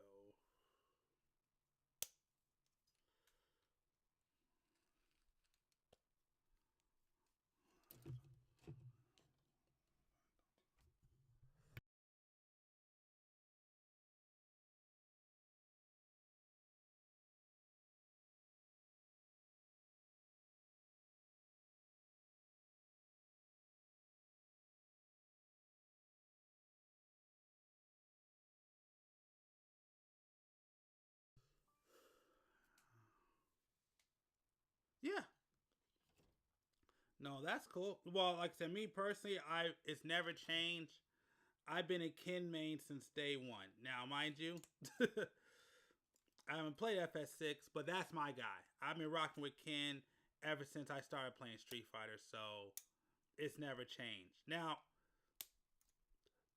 Yeah. No, that's cool. Well, like I said, me personally, it's never changed. I've been a Ken main since day one. Now, mind you, I haven't played FS6, but that's my guy. I've been rocking with Ken ever since I started playing Street Fighter, so it's never changed. Now,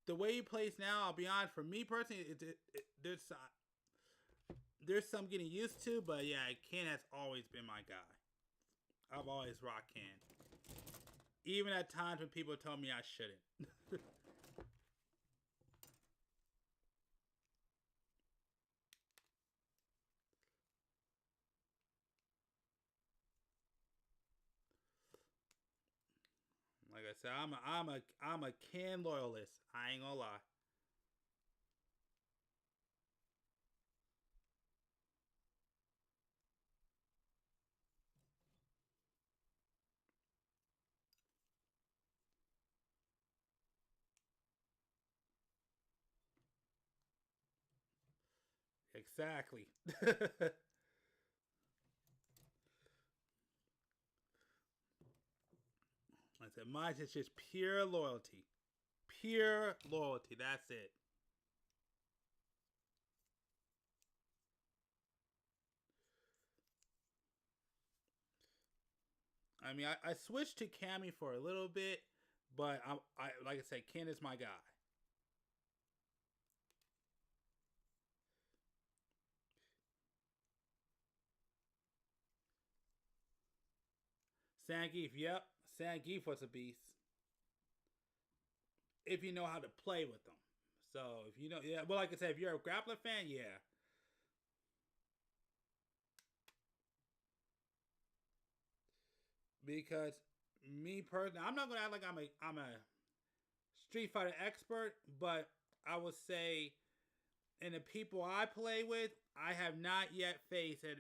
the way he plays now, I'll be honest, for me personally, there's some getting used to, but yeah, Ken has always been my guy. I've always rocked Ken. Even at times when people told me I shouldn't. I said, I'm a Ken loyalist. I ain't gonna lie. Exactly. I said, mine is just pure loyalty. Pure loyalty. That's it. I mean, I switched to Cammy for a little bit, but I like I said, Ken is my guy. Zangief, yep. Zangief was a beast. If you know how to play with them. So, if you know, yeah, well, like I said, if you're a grappler fan, yeah. Because me personally, I'm not gonna act like I'm a Street Fighter expert, but I would say in the people I play with, I have not yet faced a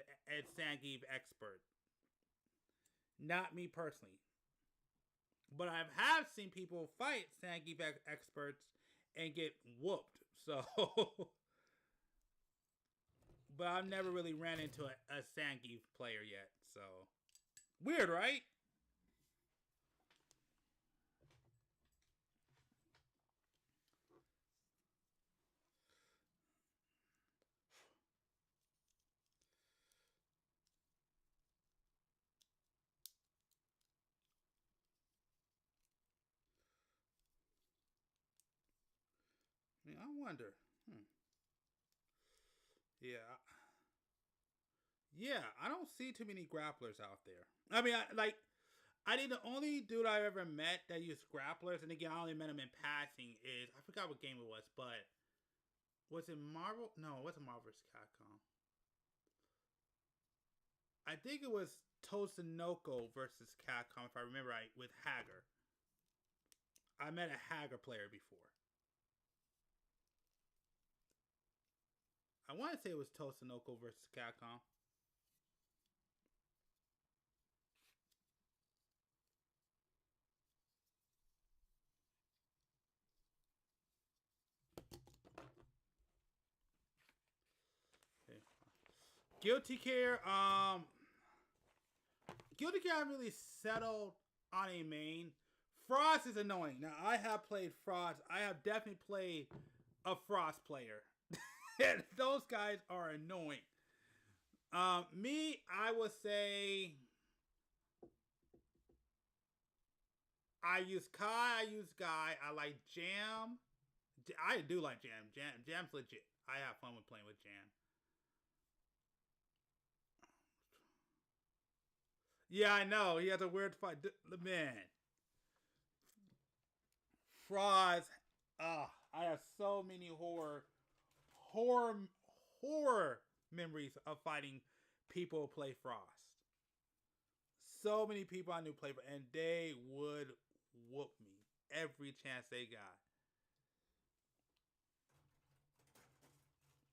Zangief expert. Not me personally. But I have seen people fight Zangief experts and get whooped. So, but I've never really ran into a Zangief player yet. So, weird, right? I mean, I wonder. Yeah. Yeah, I don't see too many grapplers out there. I mean, I think the only dude I ever met that used grapplers, and again, I only met him in passing, is, I forgot what game it was, but was it Marvel? No, it wasn't Marvel vs. Capcom. I think it was Tosanoko versus Capcom, if I remember right, with Hager. I met a Hager player before. I want to say it was Tosanoko versus Capcom. Okay. Guilty Gear, Guilty Gear, I really settled on a main. Frost is annoying. Now, I have played Frost. I have definitely played a Frost player. Those guys are annoying. Me, I would say I use Kai, I use Guy, I like Jam. I do like Jam. Jam's legit. I have fun with playing with Jam. Yeah, I know. He has a weird fight. Man. Frost. I have so many horror memories of fighting people who play Frost. So many people I knew play, and they would whoop me every chance they got.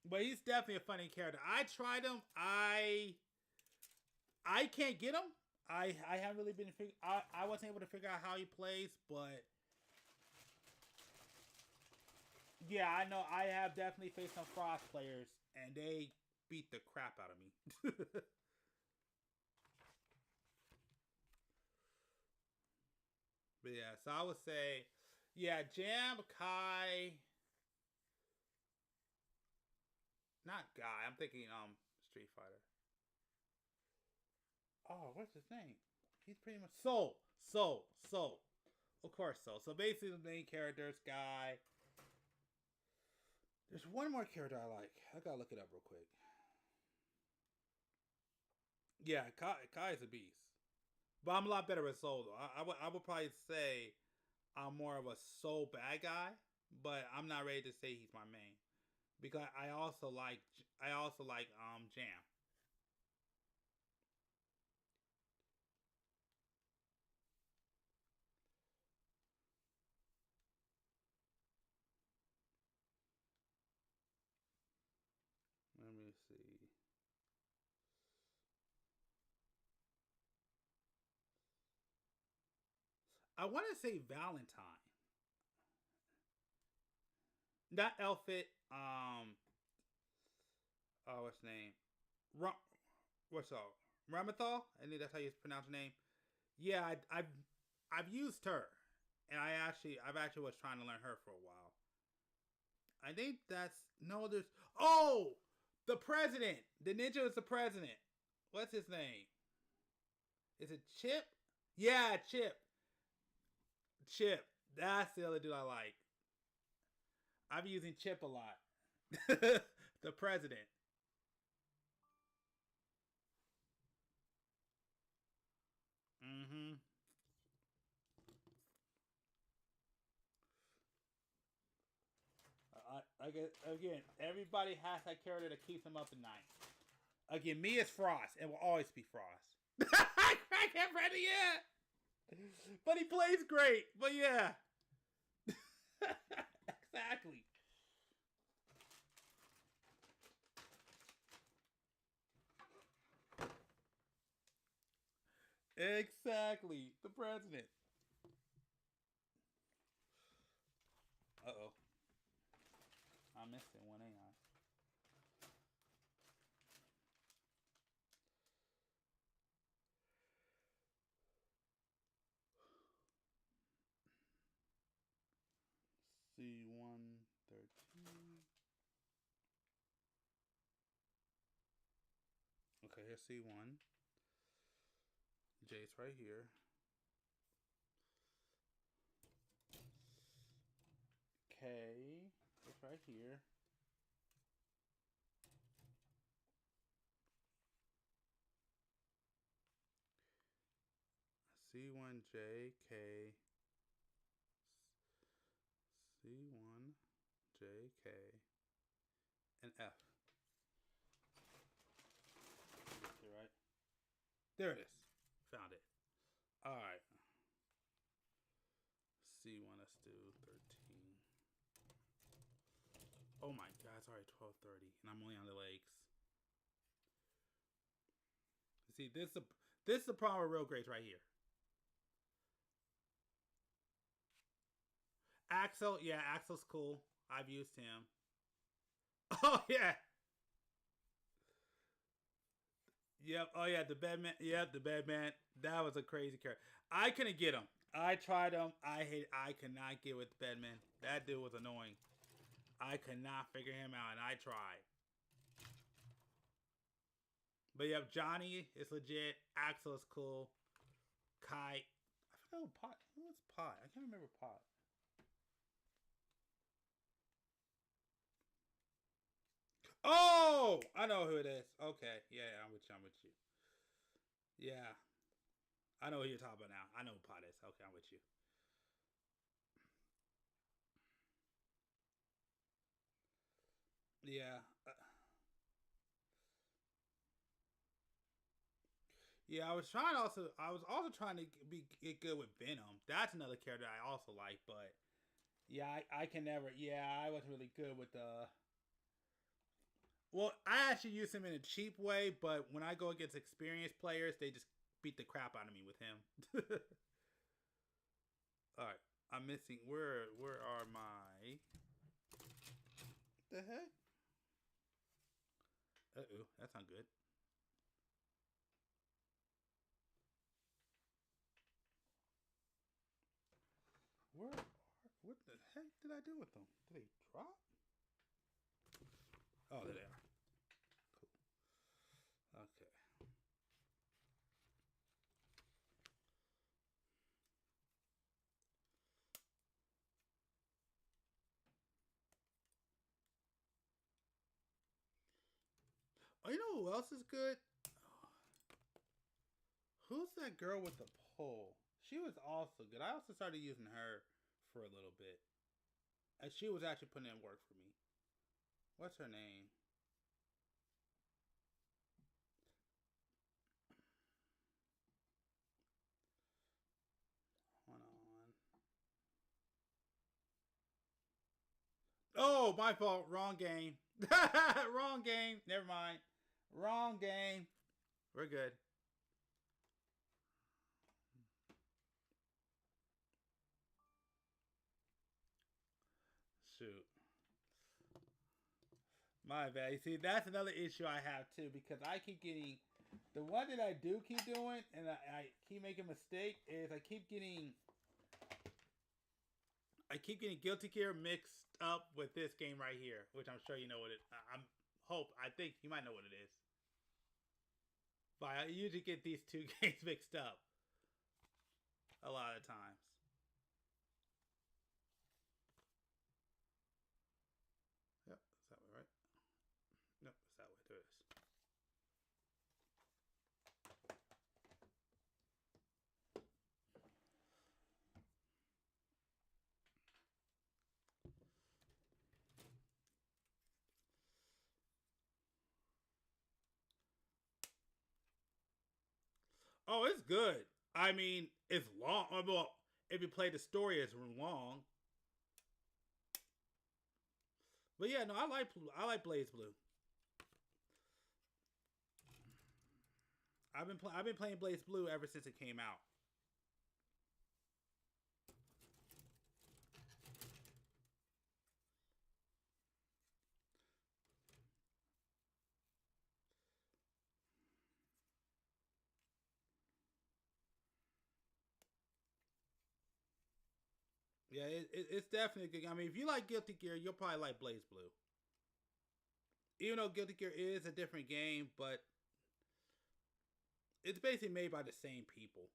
But he's definitely a funny character. I tried him. I can't get him. I haven't really been. I wasn't able to figure out how he plays, but yeah, I know I have definitely faced some Frost players, and they beat the crap out of me. But yeah, so I would say, yeah, Jam, Kai, not Guy. I'm thinking Street Fighter. Oh, what's his name? He's pretty much Soul. Of course, Soul. So basically, the main character is Guy. There's one more character I like. I gotta look it up real quick. Yeah, Kai is a beast. But I'm a lot better with Soul, though. I would probably say I'm more of a Soul bad guy, but I'm not ready to say he's my main. Because I also like Jam. I want to say Valentine. Not Elfit. Oh, what's his name? What's up? Ramathal? I think that's how you pronounce the name. Yeah, I've used her, and I've actually was trying to learn her for a while. I think that's the president. The ninja is the president. What's his name? Is it Chip? Yeah, Chip. Chip. That's the other dude I like. I'm using Chip a lot. The president. Mm-hmm. Again, everybody has that character that keeps them up at night. Again, me is Frost. It will always be Frost. Crackhead Freddy, yeah. But he plays great. But yeah. Exactly. Exactly. The president. Uh-oh. I missed it one, ain't I? C113. Okay, here's C1. J's right here. K is right here. C1J K C1J K and F. Right? There it is. Found it. All right. C1, let's do 13. Oh my God, it's already 12:30, and I'm only on the legs. See, this is the problem with real grades right here. Axel, yeah, Axel's cool. I've used him. Oh yeah. Yep. Oh yeah, the Bedman. Yep, the Bedman. That was a crazy character. I couldn't get him. I tried him. I could not get with the Bedman. That dude was annoying. I could not figure him out, and I tried. But yep, Johnny is legit. Axel is cool. Kai. I forgot who Pot. Who was Pot? I can't remember Pot. Oh, I know who it is. Okay, yeah, I'm with you. Yeah, I know who you're talking about now. I know who Pot is. Okay, I'm with you. Yeah. Yeah, I was also trying to get good with Venom. That's another character I also like, but yeah, I can never. Yeah, I wasn't really good with the. Well, I actually use him in a cheap way, but when I go against experienced players, they just beat the crap out of me with him. All right, I'm missing. Where are my? The heck? Uh-oh, that's not good. What the heck did I do with them? Did they drop? Oh, there they are. Cool. Okay. Oh, you know who else is good? Who's that girl with the pole? She was also good. I also started using her for a little bit. And she was actually putting in work for me. What's her name? Hold on. Oh, my fault. Wrong game. Wrong game. Never mind. Wrong game. We're good. My bad. You see, that's another issue I have too, because I keep getting the one that I do keep doing, and I keep making a mistake is I keep getting Guilty Gear mixed up with this game right here, which I'm sure you know what it. I think you might know what it is. But I usually get these two games mixed up a lot of times. Yep, it's that way, right? Nope, it's that way. There it is. Oh, it's good. I mean, it's long. Well, if you play the story, it's long. But yeah, no, I like Blaze Blue. I've been playing Blaze Blue ever since it came out. Yeah, it's definitely good. I mean, if you like Guilty Gear, you'll probably like Blaze Blue. Even though Guilty Gear is a different game, but it's basically made by the same people.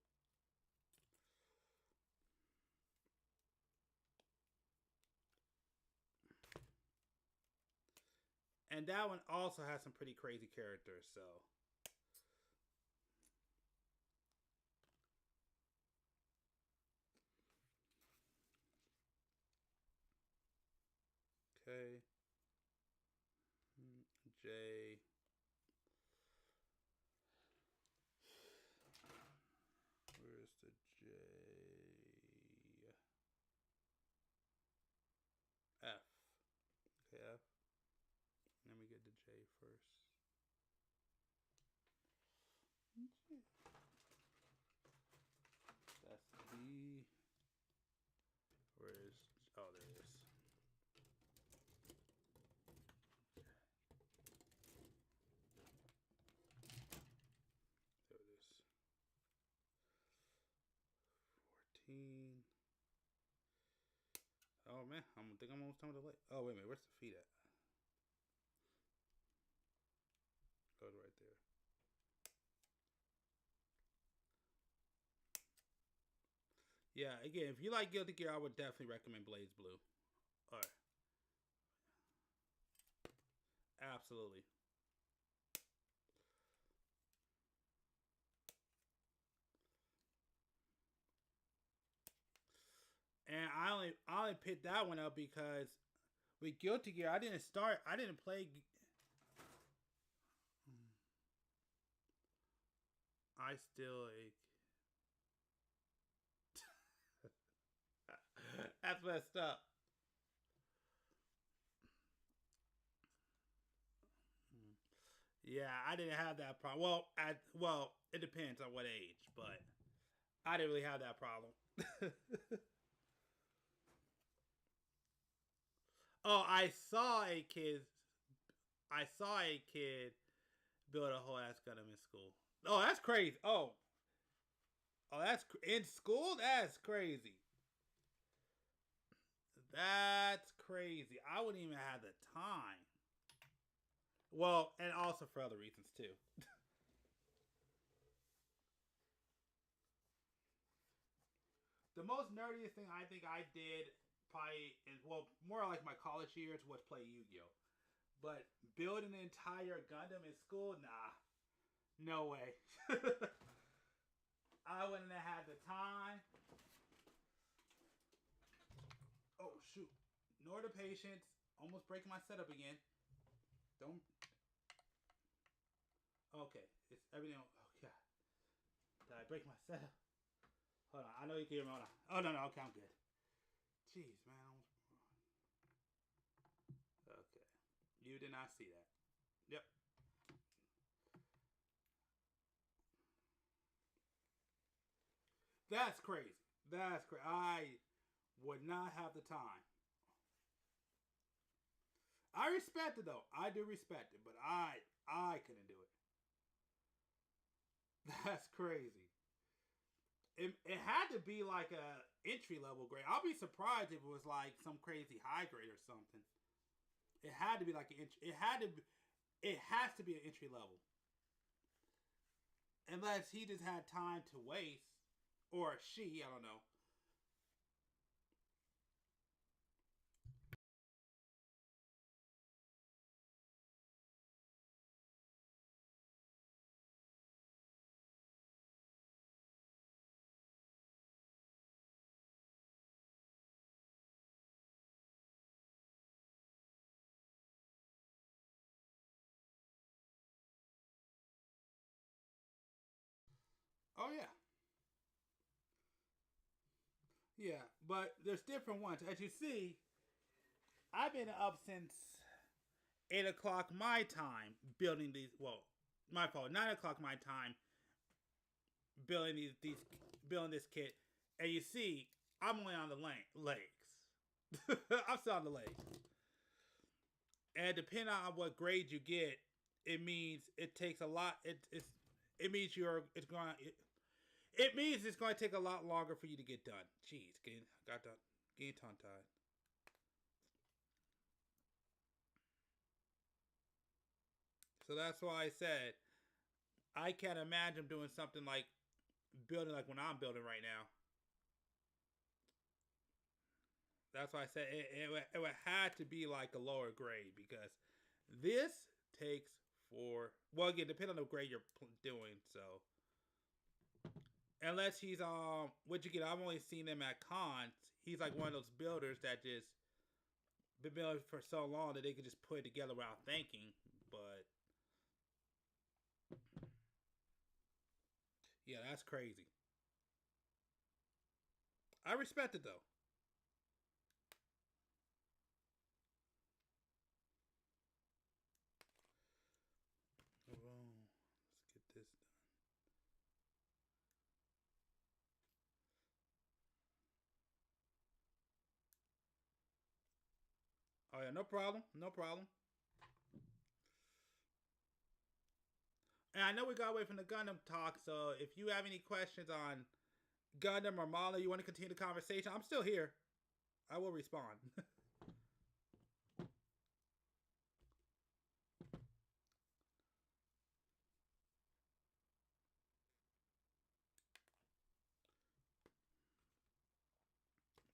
And that one also has some pretty crazy characters, so. Okay. J. Where's the J? F. Okay, F. Let me get the J first. That's B. Where's, oh, there it is. There it is. 14. Oh man, I think I'm almost done with the light. Oh wait a minute, where's the feet at? Oh, right there. Yeah, again, if you like Guilty Gear, I would definitely recommend Blaze Blue. Alright. Absolutely. And I only picked that one up because with Guilty Gear, I didn't play. I still that's messed up. Yeah, I didn't have that problem. Well, it depends on what age, but I didn't really have that problem. Oh, I saw a kid build a whole ass Gundam in school. Oh, that's crazy. Oh, that's in school. That's crazy. That's crazy. I wouldn't even have the time. Well, and also for other reasons too. The most nerdiest thing I think I did probably, more like my college years, was play Yu-Gi-Oh! But building an entire Gundam in school, nah. No way. I wouldn't have had the time. Oh, shoot. Nor the patience. Almost breaking my setup again. Don't. Okay. It's everything. Oh, God. Did I break my setup? Hold on. I know you can hear me. Hold on. Oh, no. Okay, I'm good. Jeez, man. Okay. You did not see that. Yep. That's crazy. That's crazy. I would not have the time. I respect it though. I do respect it, but I couldn't do it. That's crazy. It had to be like a entry level grade. I'll be surprised if it was like some crazy high grade or something. It had to be like an entry. It has to be an entry level. Unless he just had time to waste, or she, I don't know. Oh yeah. Yeah, but there's different ones. As you see, I've been up since 8 o'clock my time building these. Well, my fault. 9 o'clock my time building building this kit. And you see, I'm only on the legs. I'm still on the legs. And depending on what grade you get, it means it takes a lot. It means it means it's going to take a lot longer for you to get done. Jeez, getting tongue-tied. So that's why I said I can't imagine doing something like building like when I'm building right now. That's why I said it would have to be like a lower grade because this takes well, again, depending on the grade you're doing. So unless he's what you get, I've only seen him at cons. He's like one of those builders that just been building for so long that they could just put it together without thinking. But yeah, that's crazy. I respect it though. Let's get this done. Oh yeah, no problem. No problem. And I know we got away from the Gundam talk, so if you have any questions on Gundam or Mala, you want to continue the conversation, I'm still here. I will respond.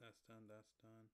That's done. That's done.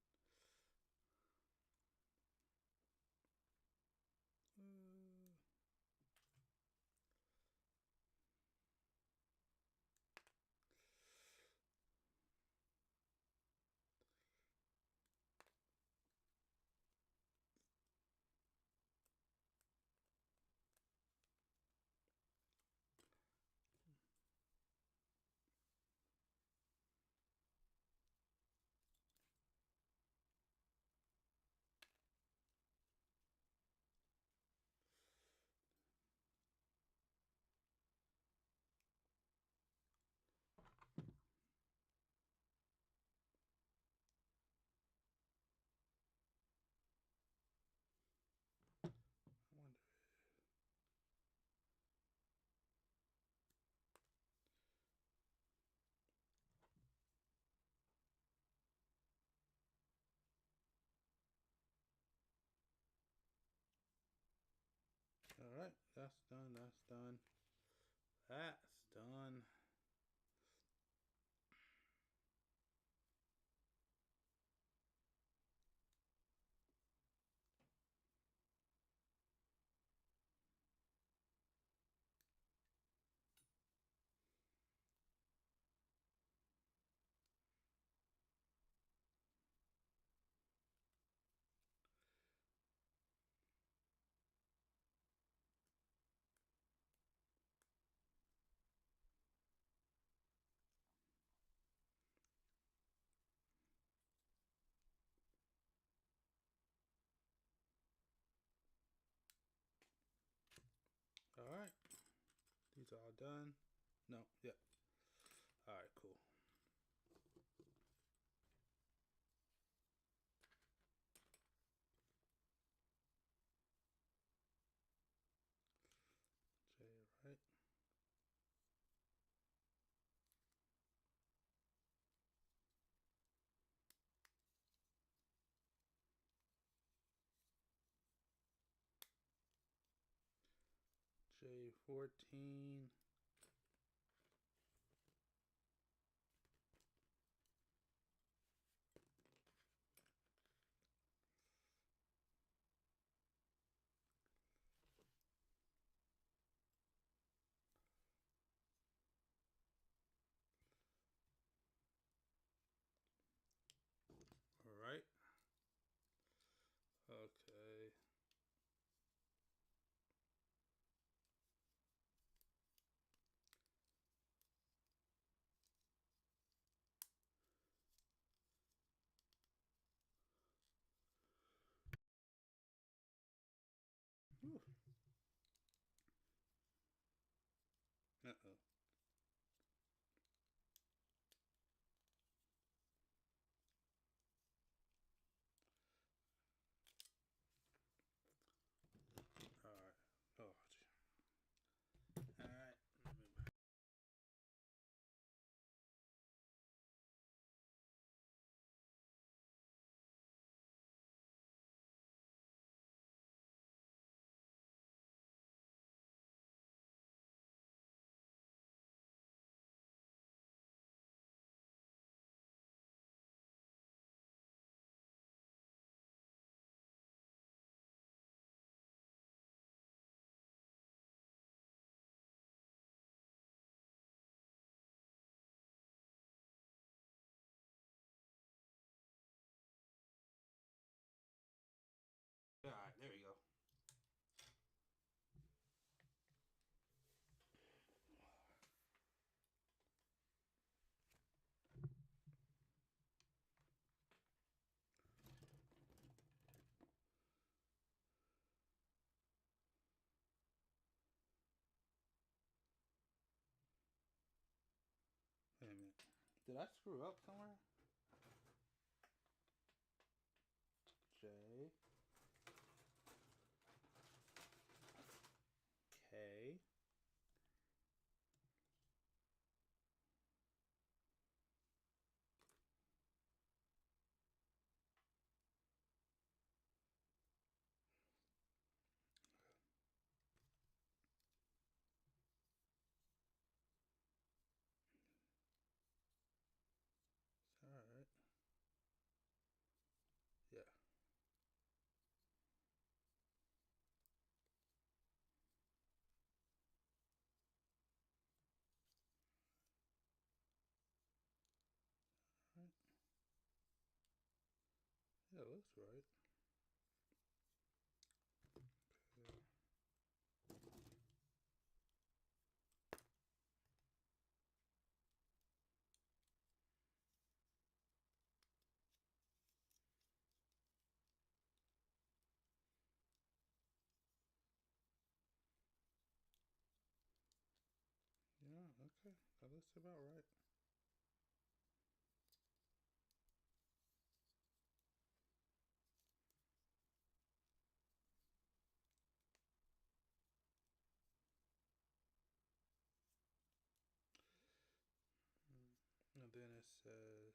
All right, that's done. That's done. That's done. All right. These are all done. No, yep. All right, cool. 14. All right. Okay. Whew. Uh-oh. All right. Oh, all right. All right, there we go. Wait a minute. Did I screw up somewhere? J. K. All right. Yeah. All right. Yeah, it looks right. Okay. Yeah, okay. That looks about right. And then it says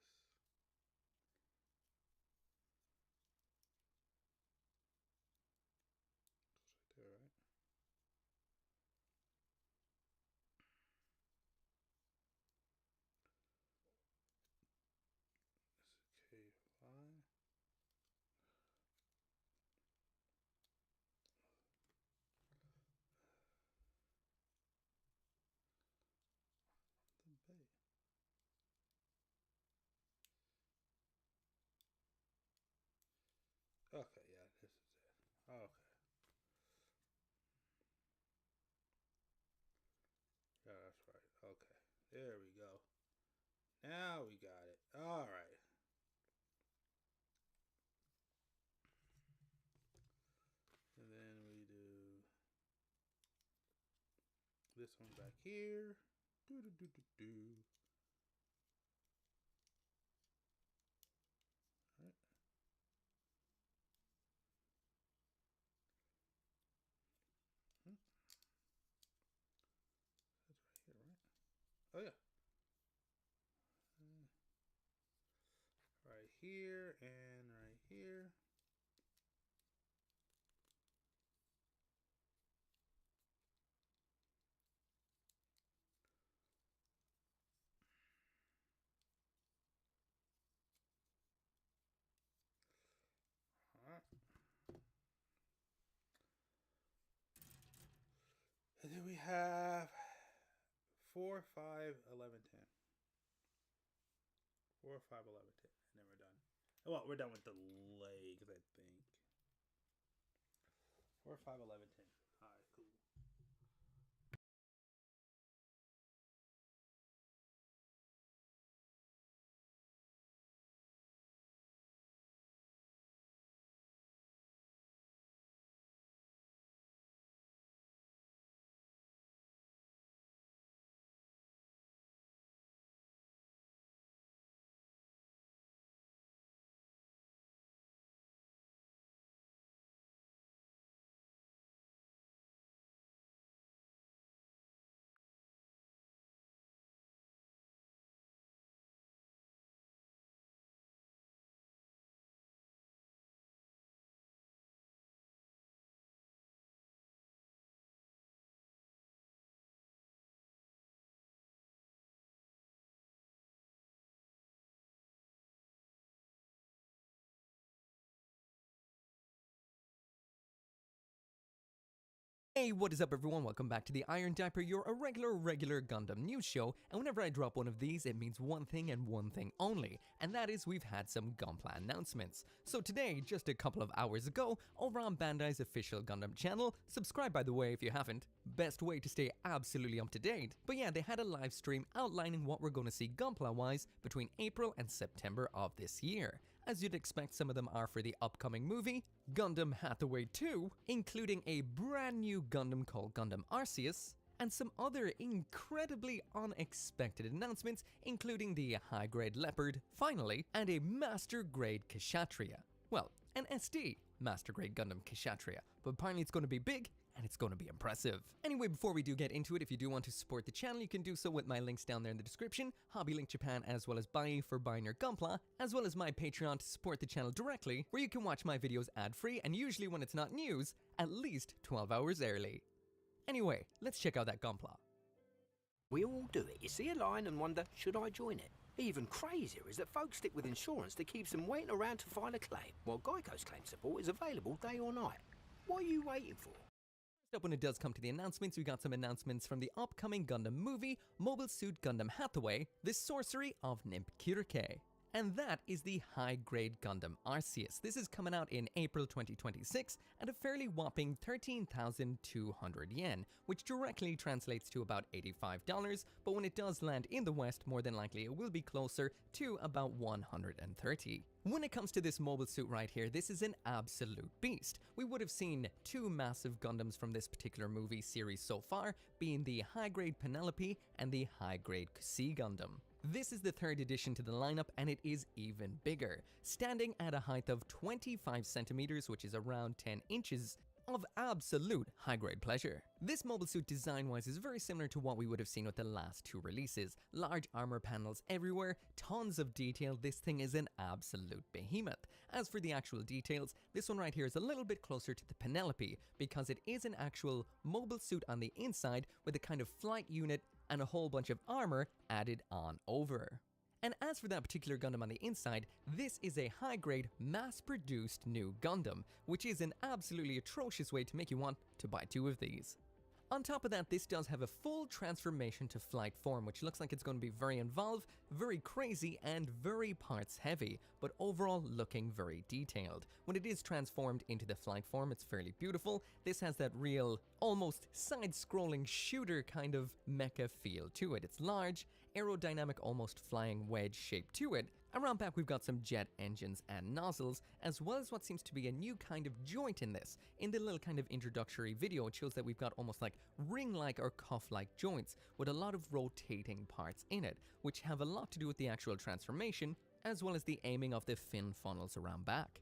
it's right there, right? This is KY. The bay. Okay, yeah, this is it. Okay. Yeah, that's right. Okay. There we go. Now we got it. All right. And then we do this one back here. Do do do do do. All right. That's right here, right? Oh yeah. Right here and right here. have 4, 5, 11, 10. 4, 5, 11, 10. And then we're done. Well, we're done with the legs, I think. 4, 5, 11, 10. All right, cool. Hey, what is up everyone? Welcome back to the Iron Diaper, your regular Gundam news show, and whenever I drop one of these, it means one thing and one thing only, and that is we've had some Gunpla announcements. So today, just a couple of hours ago, over on Bandai's official Gundam channel, subscribe by the way if you haven't, best way to stay absolutely up to date, but yeah, they had a live stream outlining what we're going to see Gunpla-wise between April and September of this year. As you'd expect, some of them are for the upcoming movie, Gundam Hathaway 2, including a brand new Gundam called Gundam Arceus, and some other incredibly unexpected announcements, including the high-grade Leopard, finally, and a master-grade Kshatriya. Well, an SD master-grade Gundam Kshatriya, but apparently it's going to be big, and it's going to be impressive. Anyway, before we do get into it, if you do want to support the channel, you can do so with my links down there in the description, Hobby Link Japan, as well as Buy for buying your Gunpla, as well as my Patreon to support the channel directly, where you can watch my videos ad-free, and usually when it's not news, at least 12 hours early. Anyway, let's check out that Gunpla. We all do it. You see a line and wonder, should I join it? Even crazier is that folks stick with insurance that keeps them waiting around to file a claim, while Geico's claim support is available day or night. What are you waiting for? Up when it does come to the announcements, we got some announcements from the upcoming Gundam movie, Mobile Suit Gundam Hathaway, The Sorcery of Nymph Kirke. And that is the high-grade Gundam Arceus. This is coming out in April 2026 at a fairly whopping 13,200 yen, which directly translates to about $85, but when it does land in the West, more than likely it will be closer to about 130. When it comes to this mobile suit right here, this is an absolute beast. We would have seen two massive Gundams from this particular movie series so far, being the high-grade Penelope and the high-grade Kusi Gundam. This is the third addition to the lineup, and it is even bigger, standing at a height of 25 centimeters, which is around 10 inches, of absolute high-grade pleasure. This mobile suit design-wise is very similar to what we would have seen with the last two releases. Large armor panels everywhere, tons of detail. This thing is an absolute behemoth. As for the actual details, this one right here is a little bit closer to the Penelope, because it is an actual mobile suit on the inside with a kind of flight unit and a whole bunch of armor added on over. And as for that particular Gundam on the inside, this is a high-grade, mass-produced new Gundam, which is an absolutely atrocious way to make you want to buy two of these. On top of that, this does have a full transformation to flight form, which looks like it's going to be very involved, very crazy, and very parts heavy, but overall looking very detailed. When it is transformed into the flight form, it's fairly beautiful. This has that real, almost side-scrolling shooter kind of mecha feel to it. It's large, aerodynamic, almost flying wedge shape to it. Around back we've got some jet engines and nozzles, as well as what seems to be a new kind of joint in this. In the little kind of introductory video, it shows that we've got almost like ring-like or cuff-like joints with a lot of rotating parts in it, which have a lot to do with the actual transformation, as well as the aiming of the fin funnels around back.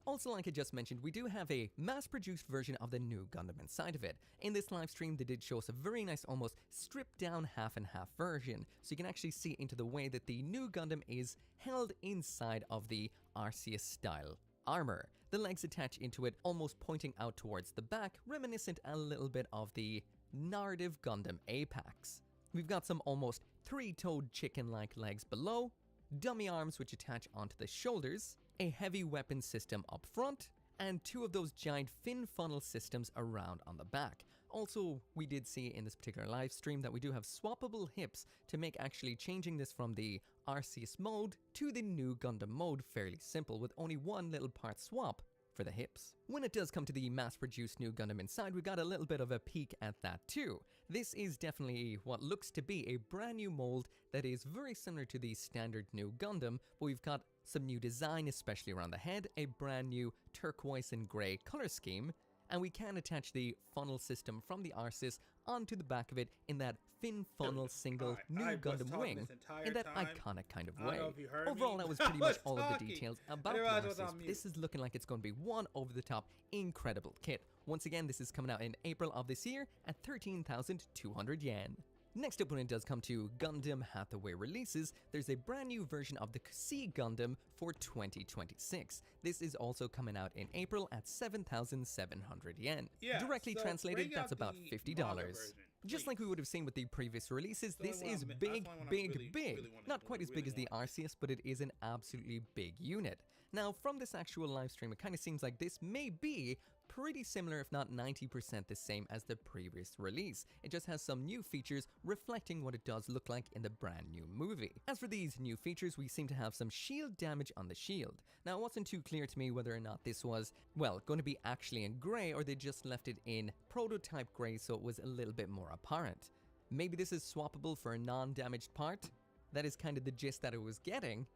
Also, like I just mentioned, we do have a mass-produced version of the new Gundam inside of it. In this live stream, they did show us a very nice, almost stripped-down half-and-half version, so you can actually see into the way that the new Gundam is held inside of the Arceus-style armor. The legs attach into it, almost pointing out towards the back, reminiscent a little bit of the narrative Gundam Apex. We've got some almost three-toed chicken-like legs below, dummy arms which attach onto the shoulders, a heavy weapon system up front, and two of those giant fin funnel systems around on the back. Also, we did see in this particular live stream that we do have swappable hips to make actually changing this from the Arceus mode to the new Gundam mode fairly simple with only one little part swap for the hips. When it does come to the mass-produced new Gundam inside, we got a little bit of a peek at that too. This is definitely what looks to be a brand new mold that is very similar to the standard new Gundam, but we've got some new design, especially around the head, a brand new turquoise and grey color scheme, and we can attach the funnel system from the Arceus onto the back of it in that fin funnel single new Gundam wing in that iconic kind of way. Overall, that was pretty much all of the details about the Arceus. This is looking like it's going to be one over-the-top incredible kit. Once again, this is coming out in April of this year at 13,200 yen. Next up, when it does come to Gundam Hathaway releases, there's a brand new version of the Kusee Gundam for 2026. This is also coming out in April at 7,700 yen. Yeah, Directly so translated, bring out that's about the $50. manga version, Just like we would have seen with the previous releases, this is big, big. Not quite as big as the Arceus, but it is an absolutely big unit. Now, from this actual live stream, it kind of seems like this may be pretty similar, if not 90% the same as the previous release. It just has some new features reflecting what it does look like in the brand new movie. As for these new features, we seem to have some shield damage on the shield. Now, it wasn't too clear to me whether or not this was, well, going to be actually in grey or they just left it in prototype grey so it was a little bit more apparent. Maybe this is swappable for a non-damaged part? That is kind of the gist that it was getting.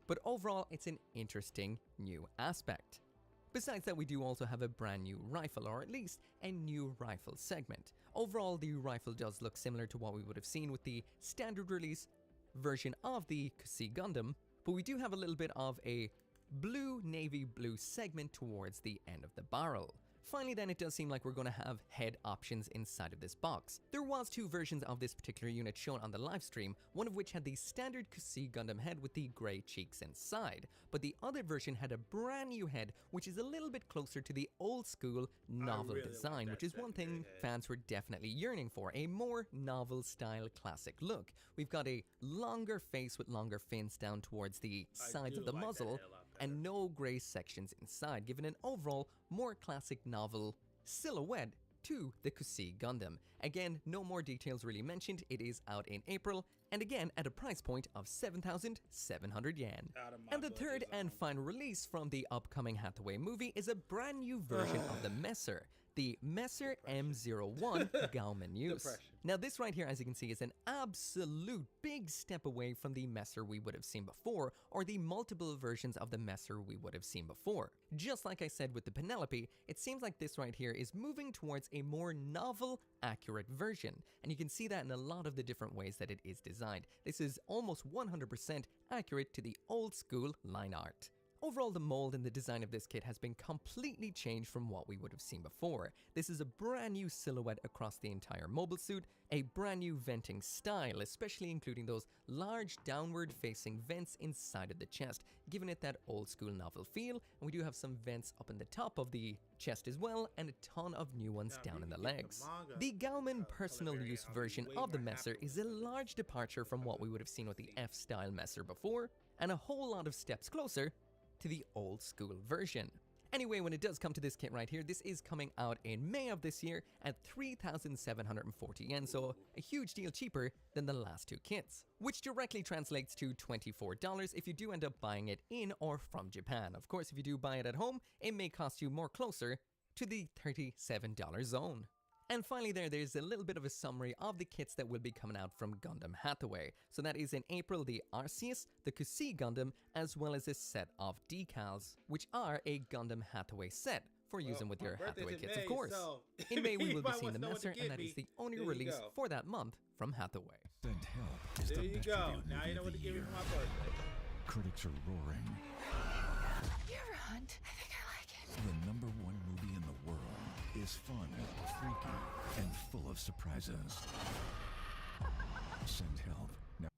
But overall, it's an interesting new aspect. Besides that, we do also have a brand new rifle, or at least a new rifle segment. Overall, the rifle does look similar to what we would have seen with the standard release version of the Kusee Gundam, but we do have a little bit of a blue, navy blue segment towards the end of the barrel. Finally then, it does seem like we're going to have head options inside of this box. There was two versions of this particular unit shown on the live stream, one of which had the standard Kusee Gundam head with the grey cheeks inside, but the other version had a brand new head which is a little bit closer to the old school novel design, which is one thing fans were definitely yearning for, a more novel style classic look. We've got a longer face with longer fins down towards the sides of the muzzle, and no grey sections inside, giving an overall more classic novel silhouette to the Kusee Gundam. Again, no more details really mentioned, it is out in April, and again at a price point of 7,700 yen. And the third and final release from the upcoming Hathaway movie is a brand new version of the Messer, the Messer M01 Gauman use. Now this right here, as you can see, is an absolute big step away from the Messer we would have seen before, or the multiple versions of the Messer we would have seen before. Just like I said with the Penelope, it seems like this right here is moving towards a more novel, accurate version, and you can see that in a lot of the different ways that it is designed. This is almost 100% accurate to the old school line art. Overall, the mold and the design of this kit has been completely changed from what we would have seen before. This is a brand new silhouette across the entire mobile suit, a brand new venting style, especially including those large downward facing vents inside of the chest, giving it that old school novel feel, and we do have some vents up in the top of the chest as well, and a ton of new ones down in the legs. The Gauman personal use version of the Messer is a large departure from what we would have seen with the F-style Messer before, and a whole lot of steps closer to the old school version. Anyway, when it does come to this kit right here, this is coming out in May of this year at 3,740 yen, so a huge deal cheaper than the last two kits, which directly translates to $24 if you do end up buying it in or from Japan. Of course, if you do buy it at home, it may cost you more closer to the $37 zone. And finally there's a little bit of a summary of the kits that will be coming out from Gundam Hathaway. So that is in April the Arceus, the Kusee Gundam, as well as a set of decals, which are a Gundam Hathaway set for using with your Hathaway kits, of course. So In May we will be seeing the Messer, and that is the only release for that month from Hathaway. Send Help is There the you best go. video Now you movie know of what to the give me year. for my birthday. Critics are roaring. You ever hunt? I think I like it. The #1 movie in the world is fun, freaky, and full of surprises. Send Help. Now.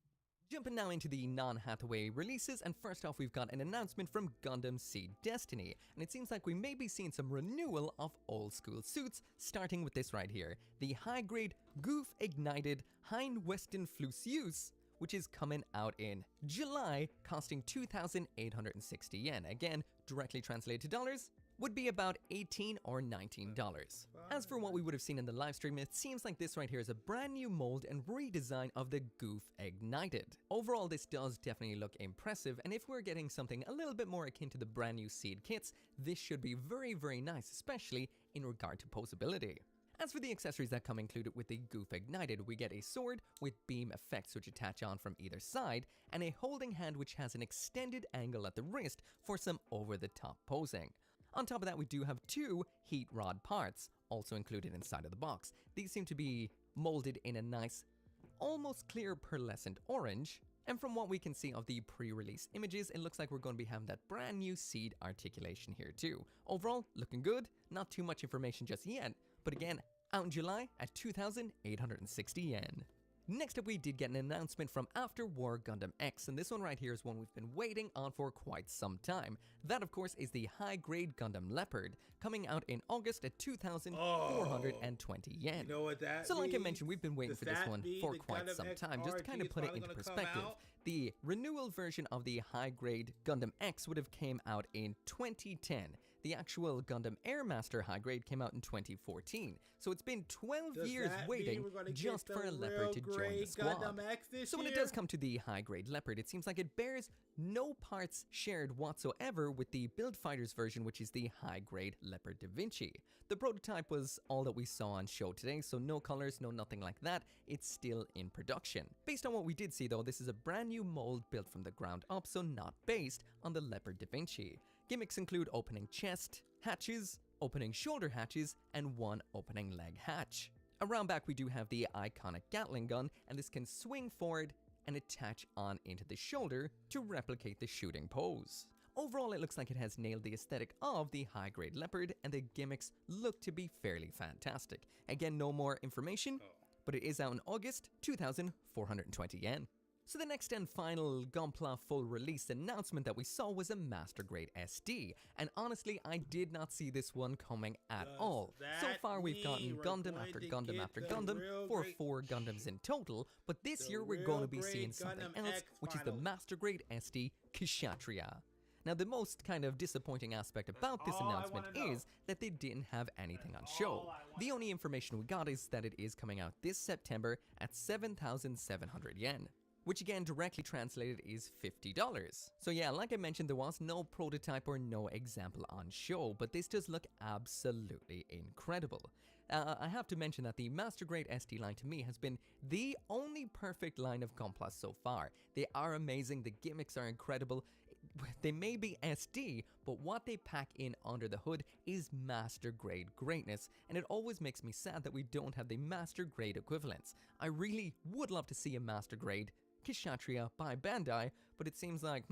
Jumping now into the non-Hathaway releases, and first off we've got an announcement from Gundam Seed Destiny, and it seems like we may be seeing some renewal of old school suits, starting with this right here, the high-grade Goof Ignited Hein Weston Flucius, which is coming out in July, costing 2,860 yen. Again, directly translated to dollars, would be about $18 or $19. As for what we would have seen in the live stream, it seems like this right here is a brand new mold and redesign of the Goof Ignited. Overall, this does definitely look impressive, and if we're getting something a little bit more akin to the brand new Seed kits, this should be very, very nice, especially in regard to posability. As for the accessories that come included with the Goof Ignited, we get a sword with beam effects which attach on from either side, and a holding hand which has an extended angle at the wrist for some over-the-top posing. On top of that, we do have 2 heat rod parts, also included inside of the box. These seem to be molded in a nice, almost clear pearlescent orange, and from what we can see of the pre-release images, it looks like we're going to be having that brand new Seed articulation here too. Overall, looking good, not too much information just yet, but again, out in July at 2,860 yen. Next up, we did get an announcement from After War Gundam X, and this one right here is one we've been waiting on for quite some time. That, of course, is the high-grade Gundam Leopard, coming out in August at 2,420 yen. You know what that So like I means? mentioned, we've been waiting for this one for quite some time. Just to kind of put it into perspective, the renewal version of the high-grade Gundam X would have came out in 2010. The actual Gundam Airmaster high grade came out in 2014, so it's been 12 years waiting just for a Leopard to join the squad. So when it does come to the high grade Leopard, it seems like it bears no parts shared whatsoever with the Build Fighters version, which is the high grade Leopard Da Vinci. The prototype was all that we saw on show today, so no colors, no nothing like that. It's still in production. Based on what we did see though, this is a brand new mold built from the ground up, so not based on the Leopard Da Vinci. Gimmicks include opening chest hatches, opening shoulder hatches, and 1 opening leg hatch. Around back we do have the iconic Gatling gun, and this can swing forward and attach on into the shoulder to replicate the shooting pose. Overall, it looks like it has nailed the aesthetic of the high-grade Leopard, and the gimmicks look to be fairly fantastic. Again, no more information, but it is out in August, 2,420 yen. So the next and final Gunpla full release announcement that we saw was a Master Grade SD, and honestly I did not see this one coming at all. So far we've gotten Gundam after Gundam after Gundam for 4 Gundams in total, but this year we're going to be seeing something else, which is the Master Grade SD Kshatriya. Now the most kind of disappointing aspect about this announcement is that they didn't have anything on show. The only information we got is that it is coming out this September at 7,700 yen. Which again directly translated is $50. So yeah, like I mentioned, there was no prototype or no example on show, but this does look absolutely incredible. I have to mention that the Master Grade SD line to me has been the only perfect line of Gunpla so far. They are amazing, the gimmicks are incredible. They may be SD, but what they pack in under the hood is Master Grade greatness, and it always makes me sad that we don't have the Master Grade equivalents. I really would love to see a Master Grade Kshatriya by Bandai, but it seems like,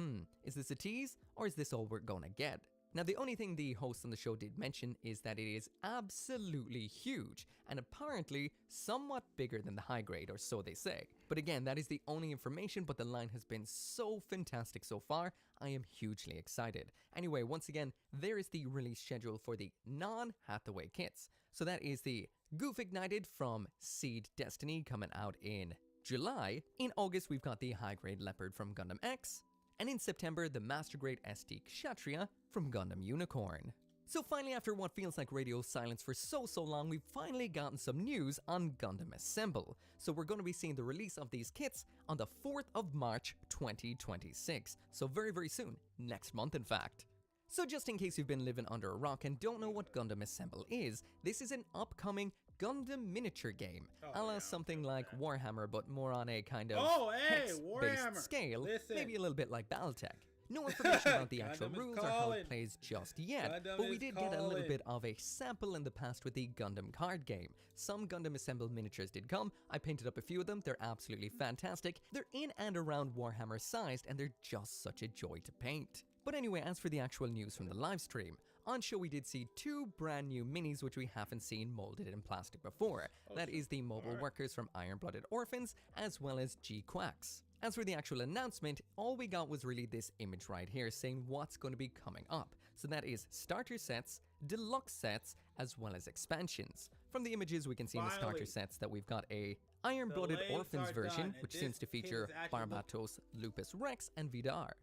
is this a tease, or is this all we're gonna get? Now the only thing the host on the show did mention is that it is absolutely huge, and apparently somewhat bigger than the high grade, or so they say. But again, that is the only information, but the line has been so fantastic so far, I am hugely excited. Anyway, once again, there is the release schedule for the non-Hathaway kits. So that is the Goof Ignited from Seed Destiny coming out in July. In August, we've got the high-grade Leopard from Gundam X, and in September, the Master Grade SD Kshatriya from Gundam Unicorn. So finally, after what feels like radio silence for so long, we've finally gotten some news on Gundam Assemble. So we're going to be seeing the release of these kits on the 4th of March 2026. So very soon, next month in fact. So just in case you've been living under a rock and don't know what Gundam Assemble is, this is an upcoming Gundam miniature game, a la something like Warhammer, but more on a kind of hex-based scale, maybe a little bit like Battletech. No information about the actual rules or how it plays just yet, but we did get a little bit of a sample in the past with the Gundam card game. Some Gundam Assemble miniatures did come, I painted up a few of them, they're absolutely fantastic, they're in and around Warhammer sized, and they're just such a joy to paint. But anyway, as for the actual news from the live stream, on show we did see 2 brand new minis which we haven't seen molded in plastic before. That is the mobile workers from Iron-Blooded Orphans, as well as G-Quacks. As for the actual announcement, all we got was really this image right here saying what's going to be coming up. So that is starter sets, deluxe sets, as well as expansions. From the images we can see in the starter sets that we've got a Iron-Blooded Orphans version, which seems to feature Barbatos, Lupus Rex, and Vidar.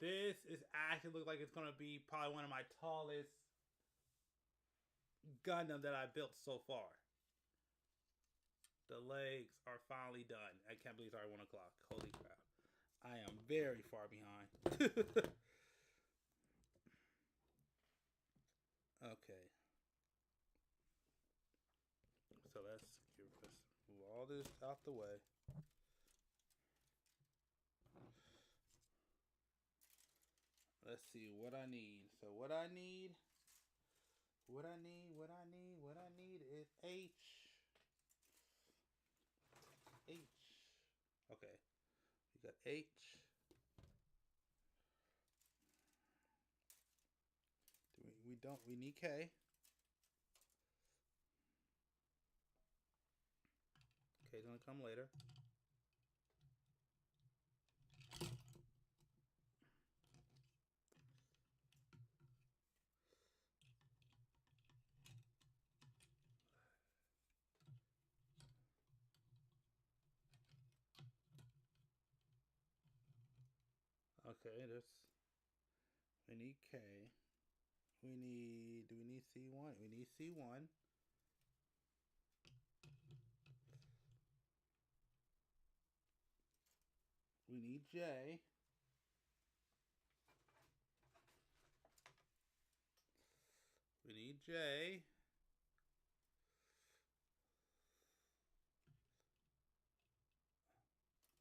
This is actually look like it's gonna be probably one of my tallest Gundam that I built so far. The legs are finally done. I can't believe it's already 1 o'clock. Holy crap. I am very far behind. Okay. So let's move all this out the way. Let's see what I need. So what I need is H. Okay. We got H. We need K. K's gonna come later. Okay, we need K. Do we need C1? We need C1. We need J. We need J.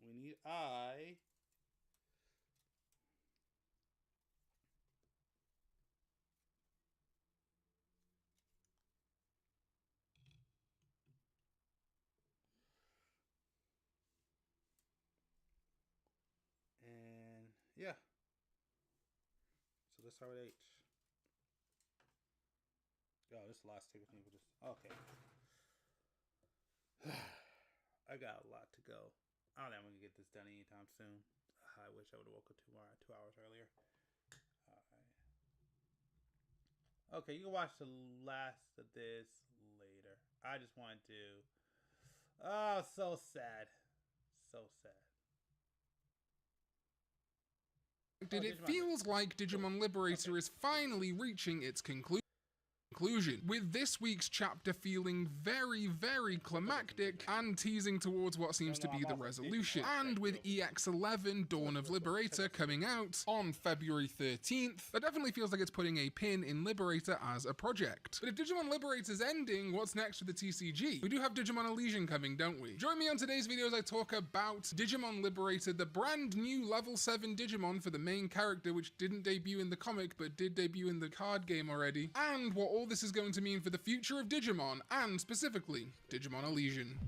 We need I. And yeah. So let's start with H. Oh, this last ticket thing for just okay. I got a lot to go. I don't think I'm gonna get this done anytime soon. I wish I would have woke up 2 hours earlier. Alright. Okay, you can watch the last of this later. I just wanted to. Oh, so sad. So sad. It feels like Digimon Liberator is finally reaching its conclusion, with this week's chapter feeling very, very climactic and teasing towards what seems to be the resolution. And with EX11 Dawn of Liberator coming out on February 13th, that definitely feels like it's putting a pin in Liberator as a project. But if Digimon Liberator's ending, what's next for the TCG? We do have Digimon Elysian coming, don't we? Join me on today's video as I talk about Digimon Liberator, the brand new level 7 Digimon for the main character, which didn't debut in the comic but did debut in the card game already, and what all this is going to mean for the future of Digimon, and specifically, Digimon Elysian.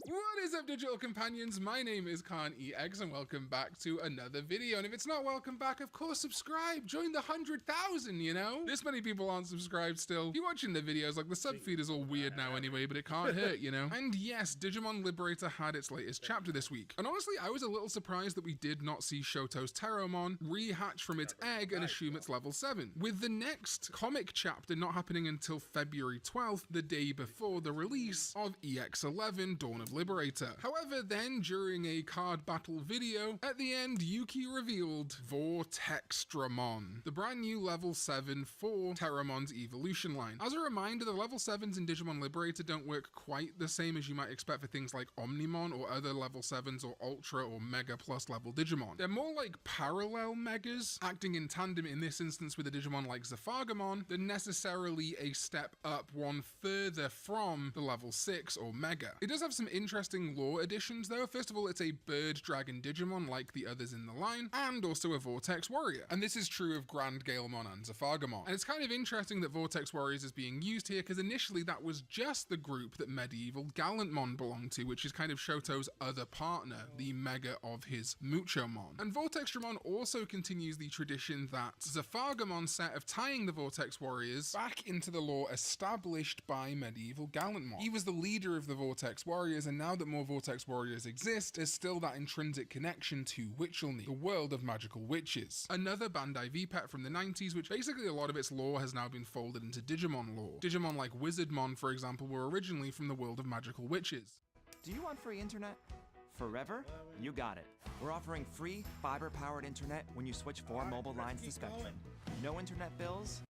What is up, digital companions? My name is Khan EX and welcome back to another video. And if it's not welcome back, of course subscribe. Join the 100,000, you know? This many people aren't subscribed still. If you're watching the videos, like the sub feed is all weird now anyway, but it can't hurt, you know? And yes, Digimon Liberator had its latest chapter this week. And honestly, I was a little surprised that we did not see Shoto's Terromon rehatch from its egg and assume it's level 7. With the next comic chapter not happening until February 12th, the day before the release of EX11 Dawn of Liberator. However, then during a card battle video, at the end Yuki revealed Vortextramon, the brand new level 7 for Terramon's evolution line. As a reminder, the level 7s in Digimon Liberator don't work quite the same as you might expect for things like Omnimon or other level 7s or Ultra or Mega Plus level Digimon. They're more like parallel Megas, acting in tandem in this instance with a Digimon like Zephargamon, than necessarily a step up one further from the level 6 or Mega. It does have some interesting lore additions though. First of all, it's a bird dragon Digimon like the others in the line, and also a Vortex Warrior. And this is true of Grand Galemon and Zephargamon. And it's kind of interesting that Vortex Warriors is being used here, because initially that was just the group that Medieval Gallantmon belonged to, which is kind of Shoto's other partner, the mega of his Muchomon. And Vortextramon also continues the tradition that Zephargamon set of tying the Vortex Warriors back into the lore established by Medieval Gallantmon. He was the leader of the Vortex Warriors, and now that more Vortex Warriors exist, there's still that intrinsic connection to Witchelny, the world of magical witches. Another Bandai V-Pet from the 90s, which basically a lot of its lore has now been folded into Digimon lore. Digimon like Wizardmon, for example, were originally from the world of magical witches. Do you want free internet? Forever? You got it. We're offering free fiber-powered internet when you switch 4 mobile lines to Spectrum. No internet bills?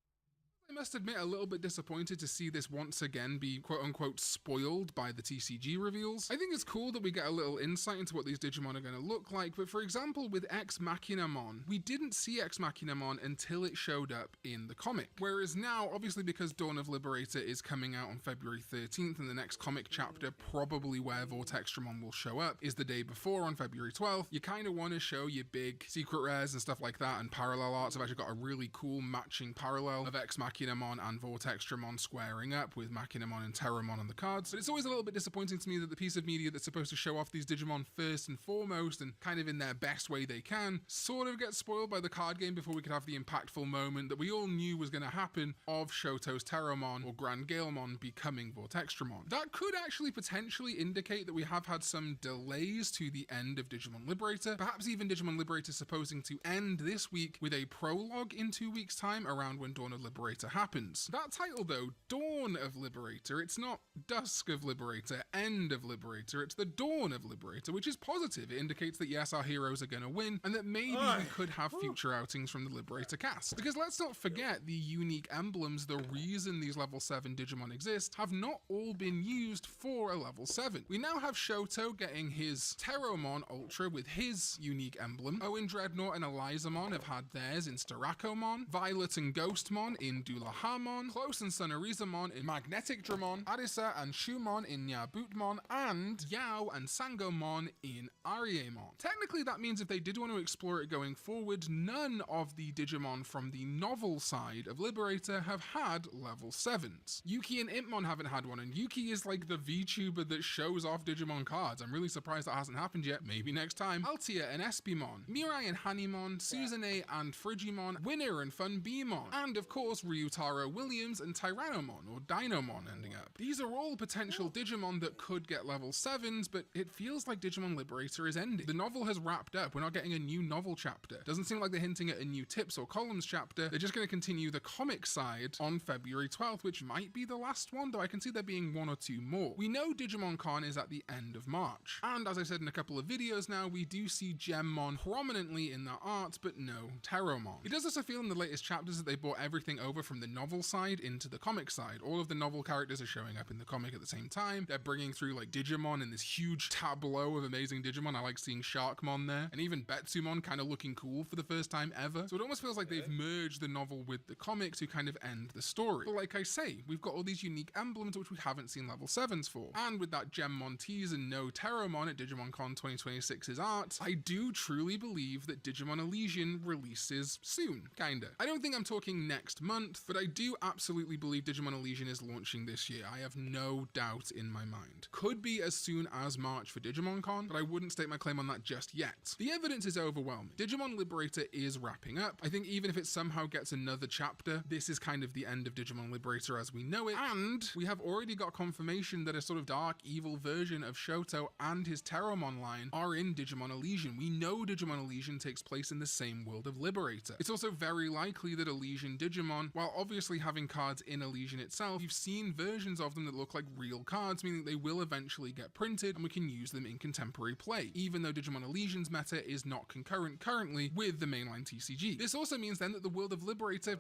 I must admit, a little bit disappointed to see this once again be quote-unquote spoiled by the TCG reveals. I think it's cool that we get a little insight into what these Digimon are going to look like, but for example, with Ex Machinamon, we didn't see Ex Machinamon until it showed up in the comic. Whereas now, obviously because Dawn of Liberator is coming out on February 13th, and the next comic chapter, probably where Vortextramon will show up, is the day before on February 12th, you kind of want to show your big secret rares and stuff like that, and parallel arts. I've actually got a really cool matching parallel of Ex Machinamon and Vortextramon squaring up with Machinamon and Terramon on the cards. But it's always a little bit disappointing to me that the piece of media that's supposed to show off these Digimon first and foremost and kind of in their best way they can sort of gets spoiled by the card game before we could have the impactful moment that we all knew was going to happen of Shoto's Terramon or Grand Galemon becoming Vortextramon. That could actually potentially indicate that we have had some delays to the end of Digimon Liberator, perhaps even Digimon Liberator supposing to end this week with a prologue in 2 weeks' time around when Dawn of Liberator happens. That title though, Dawn of Liberator, it's not Dusk of Liberator, End of Liberator, it's the Dawn of Liberator, which is positive. It indicates that yes, our heroes are going to win, and that maybe we could have future outings from the Liberator cast. Because let's not forget, the unique emblems, the reason these level 7 Digimon exist, have not all been used for a level 7. We now have Shoto getting his Terramon Ultra with his unique emblem. Owen Dreadnought and Elizamon have had theirs in Starakomon, Violet and Ghostmon in Dulahamon, Close and Sonorizamon in Magnetic Dramon, Arisa and Shumon in Nyabutmon, and Yao and Sangomon in Ariamon. Technically, that means if they did want to explore it going forward, none of the Digimon from the novel side of Liberator have had level 7s. Yuki and Impmon haven't had one, and Yuki is like the VTuber that shows off Digimon cards. I'm really surprised that hasn't happened yet. Maybe next time. Altia and Espimon, Mirai and Hanimon, Suzune and Frigimon, Winner and Funbeamon, and of course Ryutaro Williams and Tyrannomon or Dinomon ending up. These are all potential Digimon that could get level 7s, but it feels like Digimon Liberator is ending. The novel has wrapped up. We're not getting a new novel chapter. Doesn't seem like they're hinting at a new tips or columns chapter. They're just going to continue the comic side on February 12th, which might be the last one, though I can see there being 1 or 2 more. We know Digimon Con is at the end of March. And as I said in a couple of videos now, we do see Gemmon prominently in the art, but no Terramon. It does also feel in the latest chapters that they brought everything over from the novel side into the comic side. All of the novel characters are showing up in the comic at the same time. They're bringing through like Digimon in this huge tableau of amazing Digimon. I like seeing Sharkmon there, and even Betsumon kind of looking cool for the first time ever. So it almost feels like they've merged the novel with the comic to kind of end the story. But like I say, we've got all these unique emblems which we haven't seen level 7s for. And with that Gemmon tease and no Terramon at Digimon Con 2026's art, I do truly believe that Digimon Elysian releases soon, kinda. I don't think I'm talking next month, but I do absolutely believe Digimon Elysian is launching this year. I have no doubt in my mind. Could be as soon as March for Digimon Con, but I wouldn't stake my claim on that just yet. The evidence is overwhelming. Digimon Liberator is wrapping up. I think even if it somehow gets another chapter, this is kind of the end of Digimon Liberator as we know it, and we have already got confirmation that a sort of dark, evil version of Shoto and his Terramon line are in Digimon Elysian. We know Digimon Elysian takes place in the same world of Liberator. It's also very likely that Elysian Digimon, while obviously having cards in Elysian itself, you've seen versions of them that look like real cards, meaning they will eventually get printed and we can use them in contemporary play, even though Digimon Elysian's meta is not concurrent currently with the mainline TCG. This also means then that the world of Liberator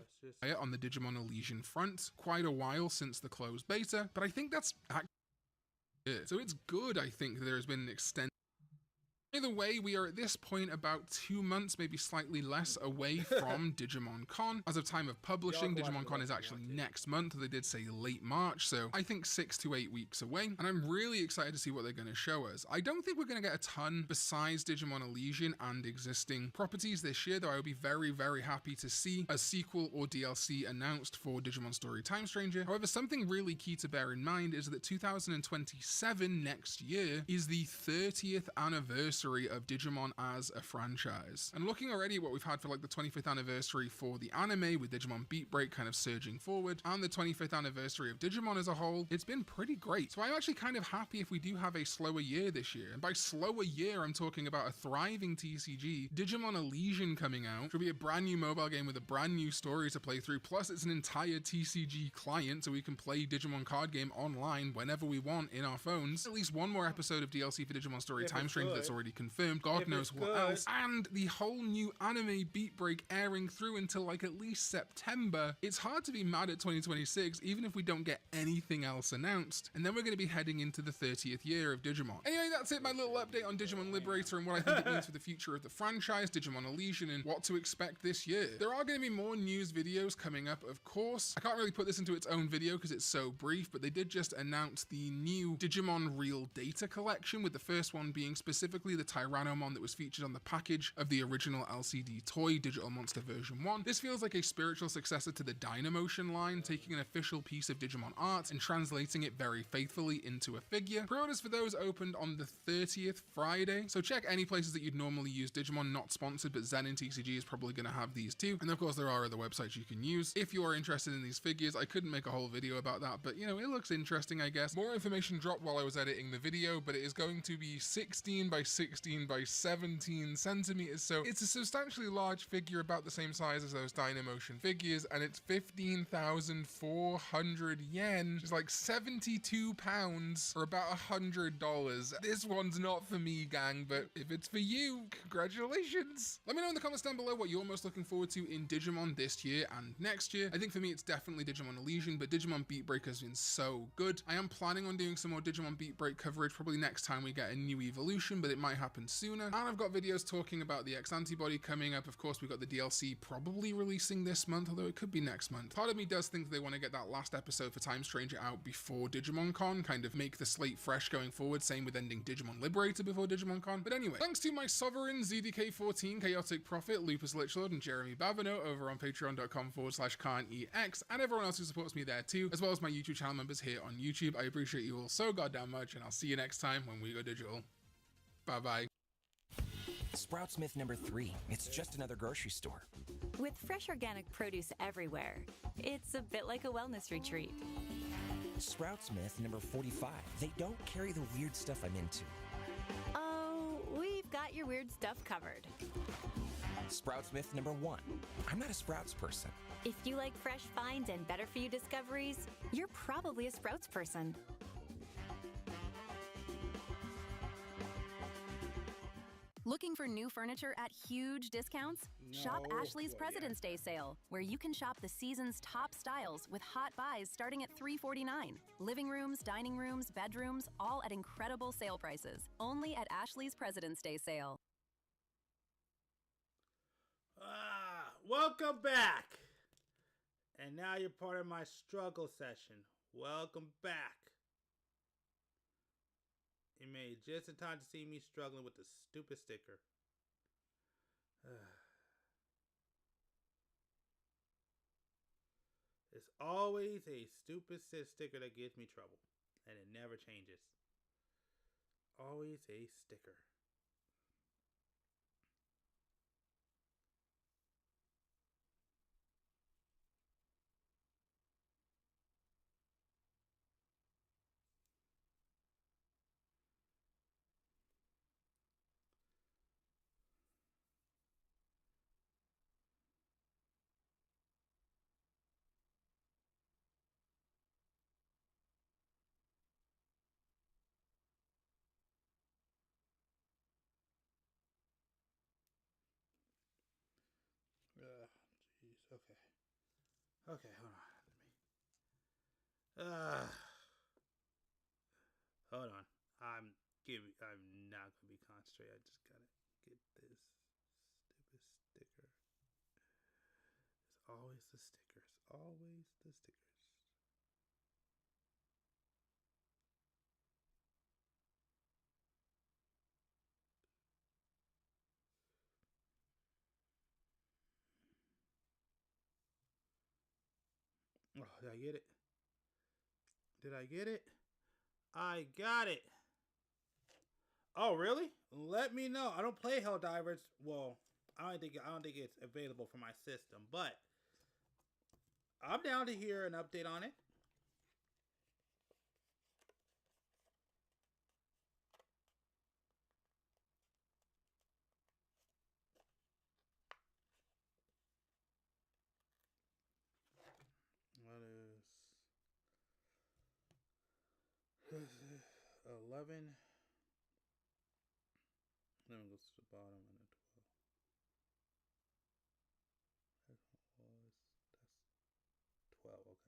on the Digimon Elysian front, quite a while since the closed beta, but I think that's actually it. So it's good, I think, that there has been an extended. Either way, we are at this point about 2 months, maybe slightly less, away from Digimon Con. As of time of publishing, Digimon Con is actually next month. They did say late March, so I think 6 to 8 weeks away. And I'm really excited to see what they're going to show us. I don't think we're going to get a ton besides Digimon Elysian and existing properties this year, though I would be very, very happy to see a sequel or DLC announced for Digimon Story Time Stranger. However, something really key to bear in mind is that 2027 next year is the 30th anniversary anniversary of Digimon as a franchise. And looking already at what we've had for like the 25th anniversary for the anime with Digimon Beat Break kind of surging forward, and the 25th anniversary of Digimon as a whole, it's been pretty great. So I'm actually kind of happy if we do have a slower year this year. And by slower year, I'm talking about a thriving TCG, Digimon Elysian coming out, which will be a brand new mobile game with a brand new story to play through, plus it's an entire TCG client, so we can play Digimon card game online whenever we want in our phones. At least one more episode of DLC for Digimon Story Time Strange that's already confirmed, God knows what else, and the whole new anime Beat Break airing through until like at least September. It's hard to be mad at 2026, even if we don't get anything else announced. And then we're going to be heading into the 30th year of Digimon. Anyway, that's it, my little update on Digimon Liberator and what I think it means for the future of the franchise, Digimon Elysian, and what to expect this year. There are going to be more news videos coming up, of course. I can't really put this into its own video because it's so brief, but they did just announce the new Digimon Real Data collection, with the first one being specifically the Tyrannomon that was featured on the package of the original LCD toy, Digital Monster version 1. This feels like a spiritual successor to the Dynamotion line, taking an official piece of Digimon art and translating it very faithfully into a figure. Pre-orders for those opened on the 30th, Friday, so check any places that you'd normally use Digimon, not sponsored, but Zen and TCG is probably going to have these too. And of course there are other websites you can use if you are interested in these figures. I couldn't make a whole video about that, but you know, it looks interesting, I guess. More information dropped while I was editing the video, but it is going to be 16 by 16 by 17 centimeters, so it's a substantially large figure, about the same size as those Dynamotion figures, and it's 15,400 yen, which is like 72 pounds, or about $100. This one's not for me, gang, but if it's for you, congratulations. Let me know in the comments down below what you're most looking forward to in Digimon this year and next year. I think for me it's definitely Digimon Elysian, but Digimon Beat Break has been so good. I am planning on doing some more Digimon Beat Break coverage probably next time we get a new evolution, but it might happen sooner. And I've got videos talking about the X antibody coming up. Of course, we've got the DLC probably releasing this month, although it could be next month. Part of me does think they want to get that last episode for Time Stranger out before Digimon Con, kind of make the slate fresh going forward, same with ending Digimon Liberator before Digimon Con. But anyway, thanks to my sovereign ZDK14, Chaotic Prophet, Lupus Lichlord, and Jeremy Bavino over on patreon.com/KhanEX, and everyone else who supports me there too, as well as my YouTube channel members here on YouTube. I appreciate you all so goddamn much, and I'll see you next time when we go digital. Bye bye. Sprouts Myth number 3. It's just another grocery store. With fresh organic produce everywhere, it's a bit like a wellness retreat. Sprouts Myth number 45. They don't carry the weird stuff I'm into. Oh, we've got your weird stuff covered. Sprouts Myth number 1. I'm not a Sprouts person. If you like fresh finds and better for you discoveries, you're probably a Sprouts person. Looking for new furniture at huge discounts? Shop Ashley's President's Day sale, where you can shop the season's top styles with hot buys starting at $349. Living rooms, dining rooms, bedrooms, all at incredible sale prices. Only at Ashley's President's Day sale. Welcome back. And now you're part of my struggle session. Welcome back. You made just in time to see me struggling with the stupid sticker. It's always a stupid sticker that gives me trouble. And it never changes. Always a sticker. Jeez. Okay. Okay, hold on. Hold on. I'm not gonna be concentrated. I just gotta get this stupid sticker. It's always the stickers. Always the stickers. Oh, did I get it? Did I get it? I got it. Oh, really? Let me know. I don't play Helldivers. Well, I don't think it's available for my system, but I'm down to hear an update on it. What is 11? Then it goes to the bottom and then 12. That's 12. Okay.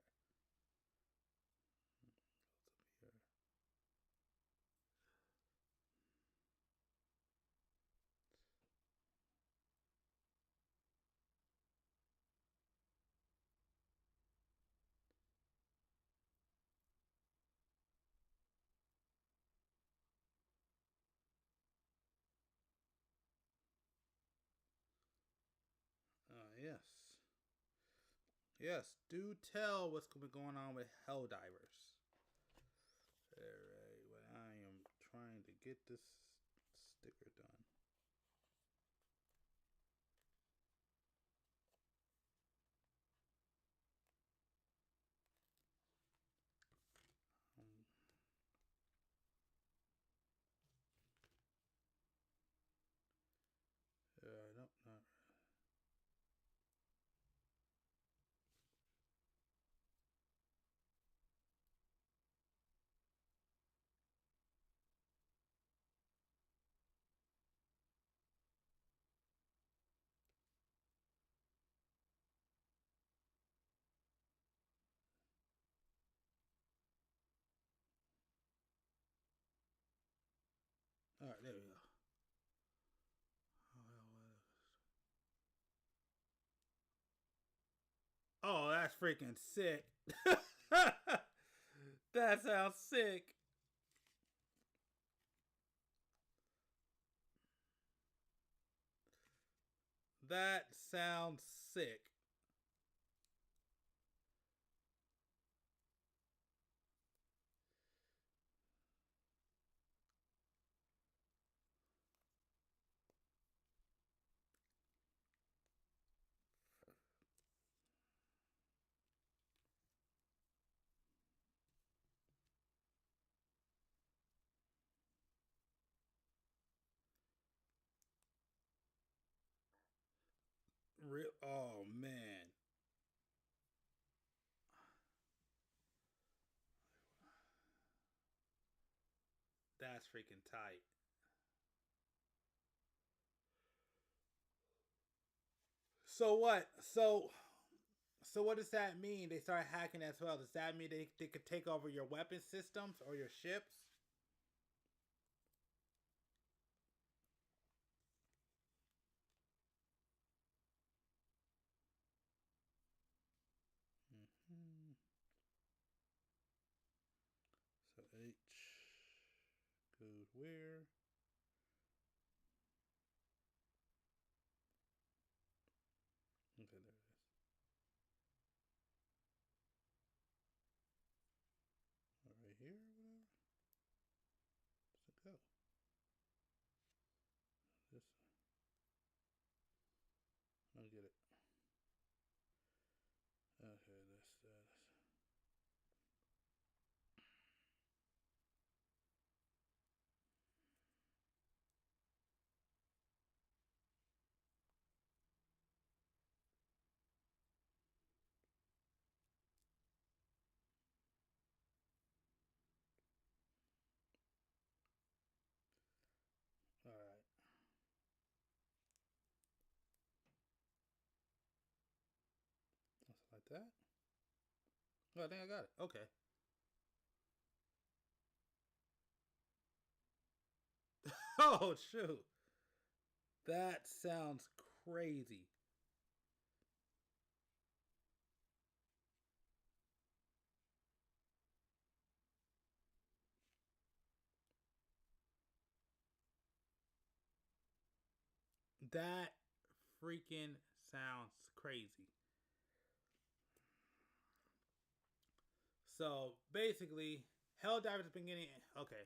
Goes up here. Yes. Yes, do tell what's been going on with Helldivers. Alright, well, I am trying to get this sticker done. Nope, not. Alright, there we go. Oh, that's freaking sick. That sounds sick. That sounds sick. Oh, man. That's freaking tight. So what? So what does that mean? They start hacking as well. Does that mean they could take over your weapon systems or your ships? Mm-hmm. So H goes where? Okay, there it is. Right here or whatever? Does it go? This. I'll get it. Okay, this. All right. Like that. Oh, I think I got it. Okay. Oh, shoot. That sounds crazy. That freaking sounds crazy. So basically, Helldivers has been getting okay.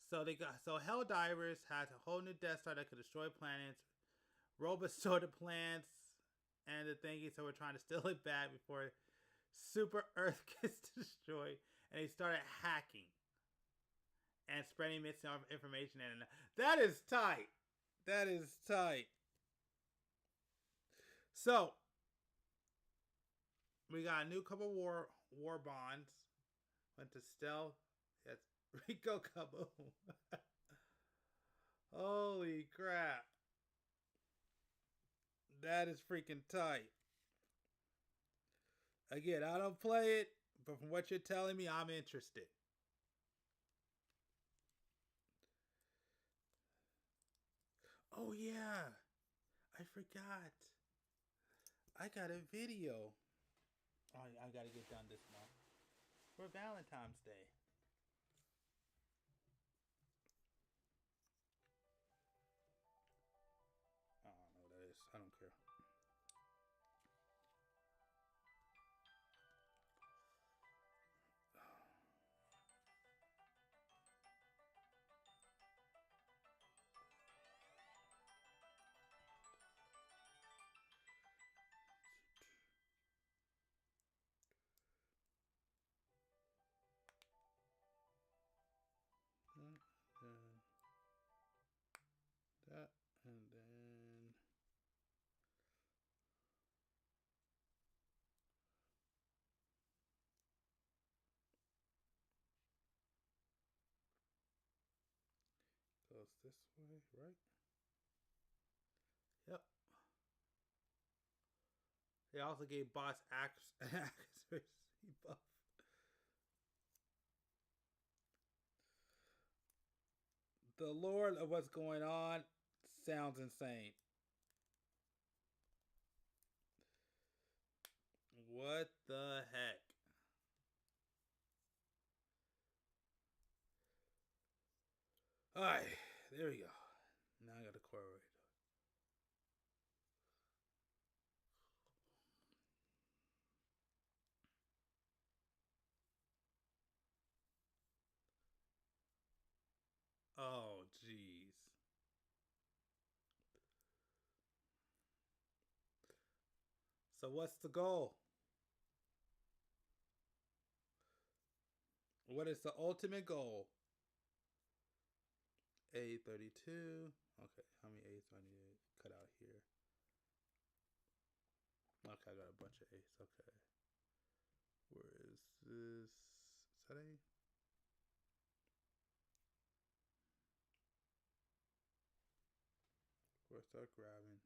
So Helldivers has a whole new Death Star that could destroy planets. Robots stole the plants and the thingy, so we're trying to steal it back before Super Earth gets destroyed. And they started hacking and spreading misinformation. And that is tight. That is tight. So we got a new couple war bonds. Went to stealth. That's Rico Kaboom. Holy crap. That is freaking tight. Again, I don't play it, but from what you're telling me, I'm interested. Oh yeah, I forgot. I got a video. Oh, I gotta get done this month for Valentine's Day. I don't know what that is. I don't care. That and then goes this way, right? Yep. They also gave boss accuracy buff. The lore of what's going on sounds insane. What the heck? Alright, there we go. Now I got the core right. Oh, jeez. So what's the goal? What is the ultimate goal? A32. Okay, how many A's do I need to cut out here? Okay, I got a bunch of A's. Okay. Where is this? Is that A? We'll start grabbing.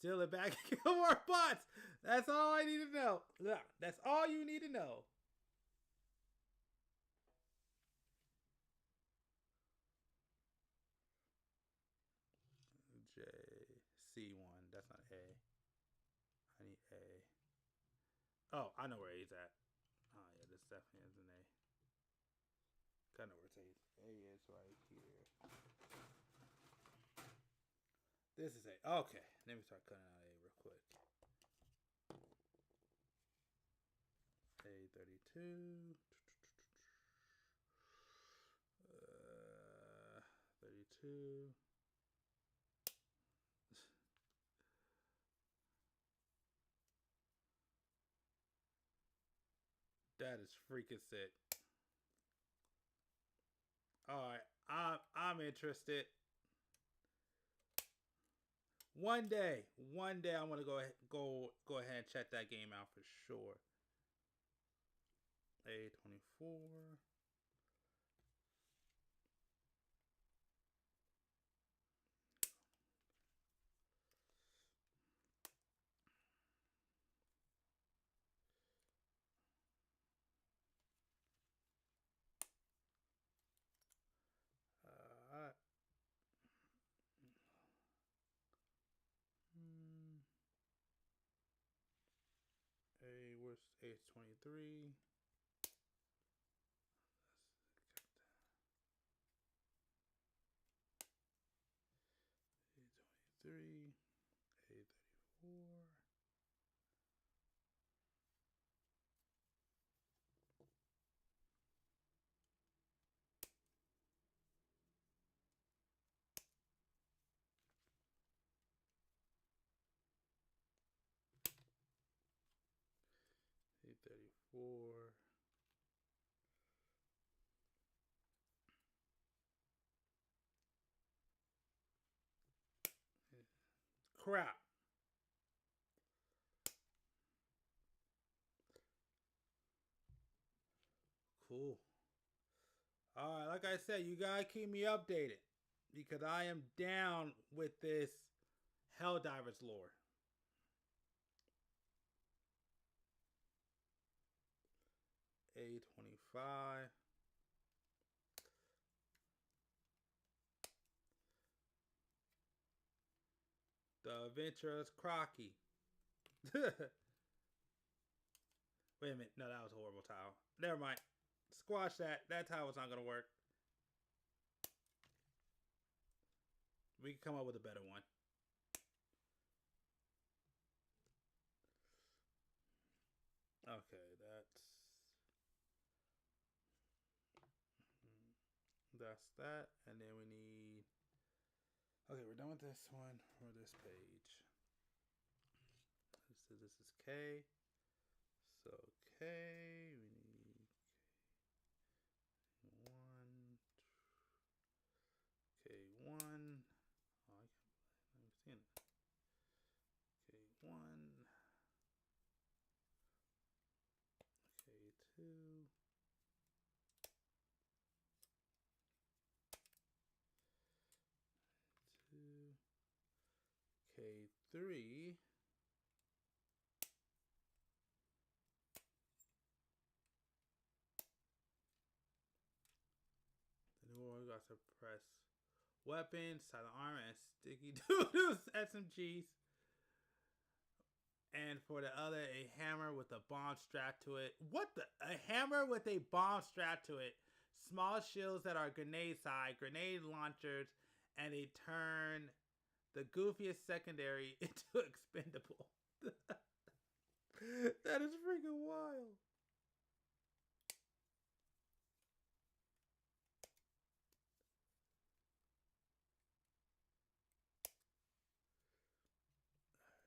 Steal it back and kill more bots. That's all I need to know. Yeah, that's all you need to know. J, C1. That's not A. I need A. Oh, I know where A's at. Oh, yeah, this definitely is an A. I know where it's A. A is right here. This is A. Okay, let me start cutting out A real quick. A32. 32. That is freaking sick. Alright, I'm interested. One day I want to go ahead and check that game out for sure. A24. Where's A23? A23, A34. 34. Crap. Cool. Alright, like I said, you gotta keep me updated. Because I am down with this Helldivers lore. A25. The Adventurous Crocky. Wait a minute. No, that was a horrible tile. Never mind. Squash that. That tile was not going to work. We can come up with a better one. Okay, that's that. And then we need... Okay, we're done with this one or this page. So this is K. So K, we need K1. Oh, I haven't seen it. K1. K2. K3. We got suppress weapons, silent armor, and sticky doodles SMGs. And for the other, a hammer with a bomb strapped to it. What the? A hammer with a bomb strapped to it. Small shields that are grenade side, grenade launchers, and they turn the goofiest secondary into expendable. That is freaking wild.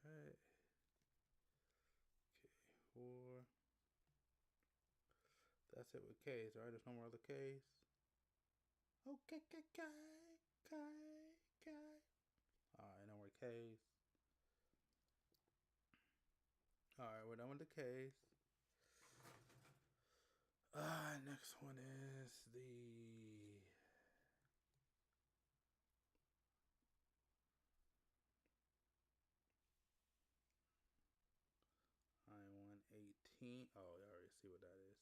Alright. K4. That's it with K's, right? There's no more other K's. Okay, K. Alright, no more K's. Alright, we're done with the K's. Next one is the... I-118. Oh, I already see what that is.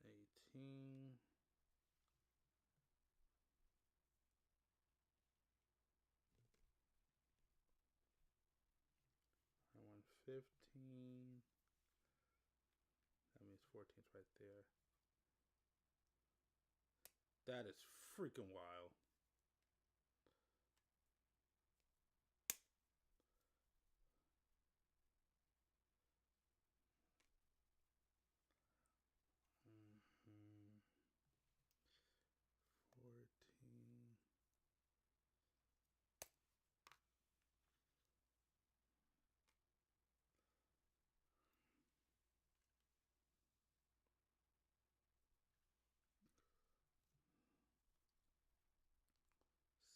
I-115. That means 14's right there. That is freaking wild. Mm-hmm. 14.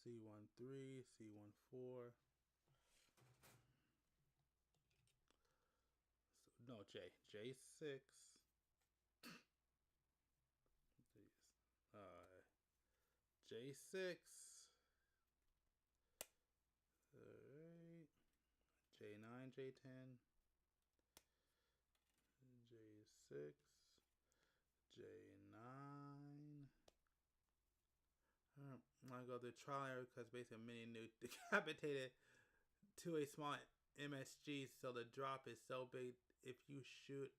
C13, C14. So, no, J6. J6. Alright. J9, J10. J6. J9. I go to trial error because basically a mini nuke decapitated to a small MSG, so the drop is so big if you shoot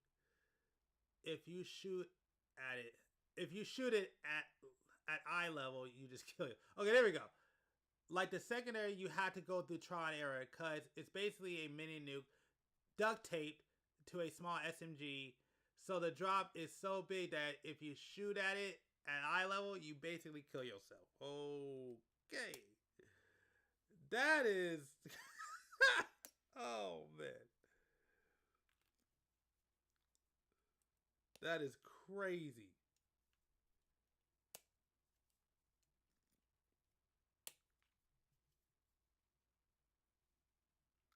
it at eye level, you just kill you. Okay, there we go. Like the secondary, you had to go through trial and error because it's basically a mini nuke duct taped to a small SMG, so the drop is so big that if you shoot at it at eye level, you basically kill yourself. Okay. That is... Oh man, that is crazy.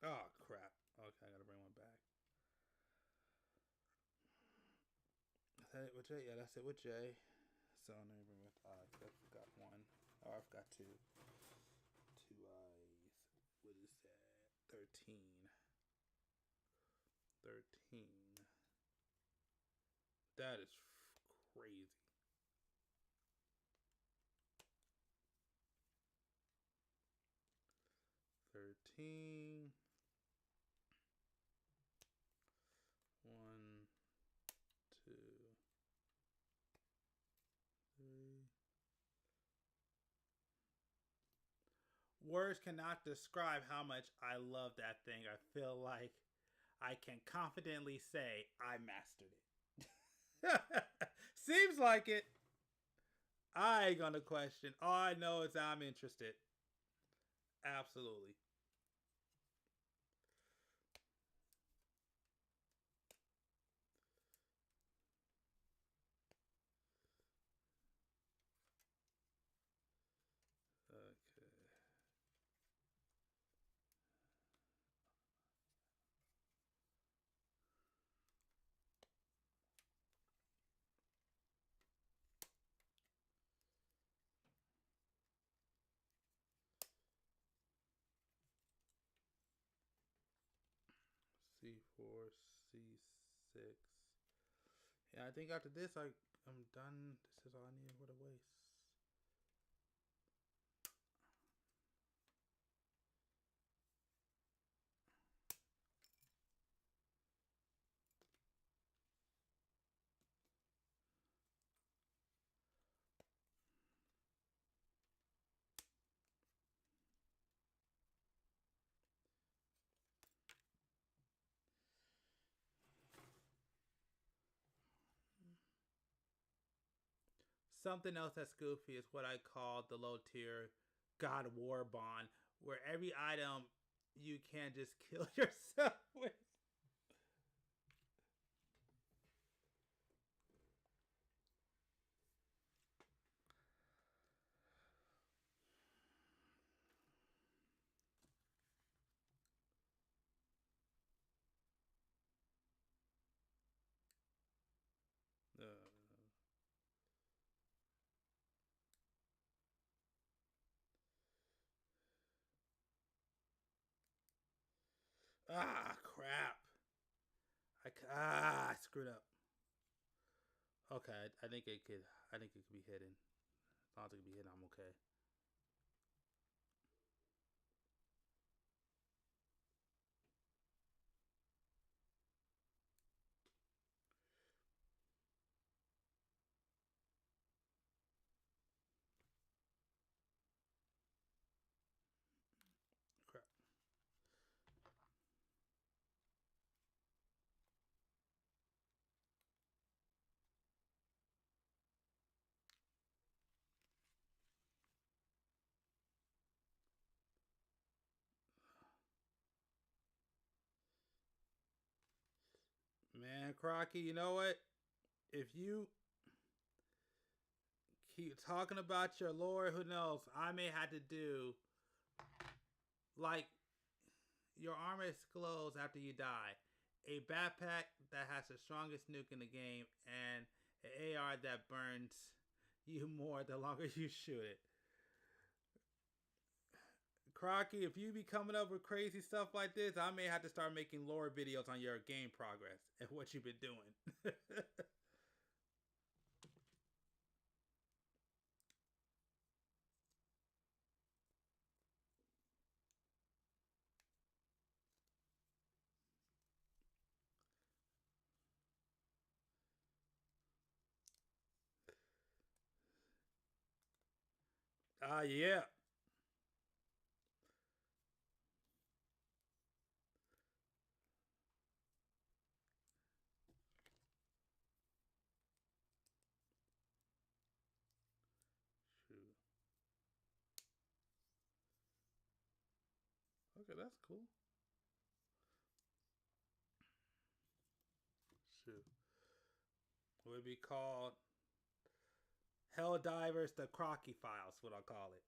Oh crap. Okay, I gotta bring one back. Is that it with Jay? Yeah, that's it with Jay. So let me bring with I forgot one. Oh, I forgot two. Two eyes. What is that? 13. 13. That is crazy. $13. 1, 2, 3. Words cannot describe how much I love that thing. I feel like I can confidently say I mastered it. Seems like it. I ain't gonna question. All I know is I'm interested. Absolutely. Okay. C4, C6. Yeah, I think after this I'm done. This is all I need. What a waste. Something else that's goofy is what I call the low tier God of War bond, where every item you can just kill yourself with. Crap. I screwed up. Okay, I think it could. I think it could be hidden. As long as it can be hidden, I'm okay. Crap. Man, Crocky, you know what? If you keep talking about your lore, who knows? I may have to do like your armor explodes after you die, a backpack that has the strongest nuke in the game, and an AR that burns you more the longer you shoot it. Crocky, if you be coming up with crazy stuff like this, I may have to start making lore videos on your game progress and what you've been doing. Yeah. Shoot. Okay, that's cool. It would be called Helldivers the Crocky Files, what I'll call it.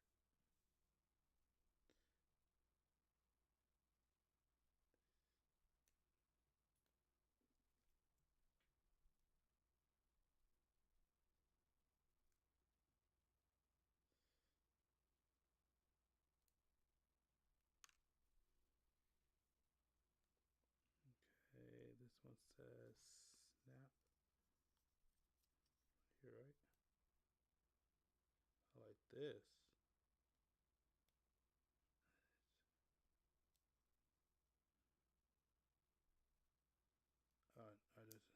Okay, this one says snap. Here, right? I like this. I just.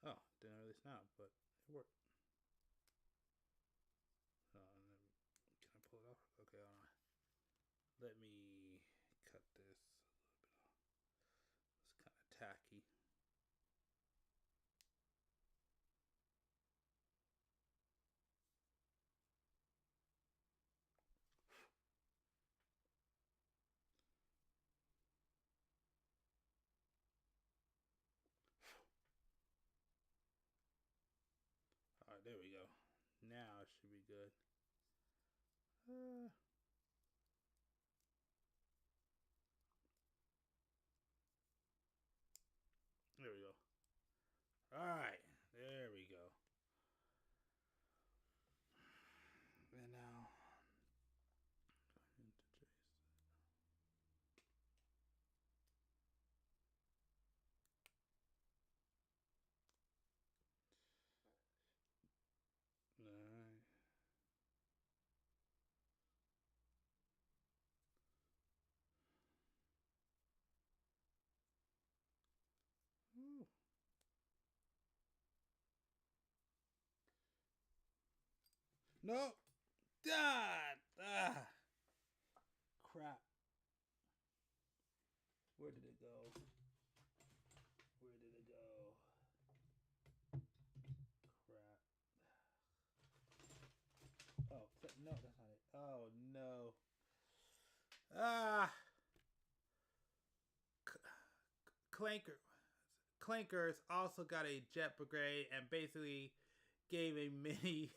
Oh, didn't really snap, but it worked. And then, can I pull it off? Okay, hold on. Let me cut this a little bit off. It's kind of tacky. All right, there we go. Now it should be good. There we go. All right, there we go. And now, into Jason. All right. Ooh. No. Crap. Where did it go? Where did it go? Crap. Oh, no, that's not it. Oh, no. Clankers also got a jet brigade and basically gave a mini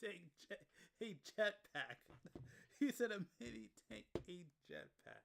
tank a jetpack. He said a mini tank a jetpack.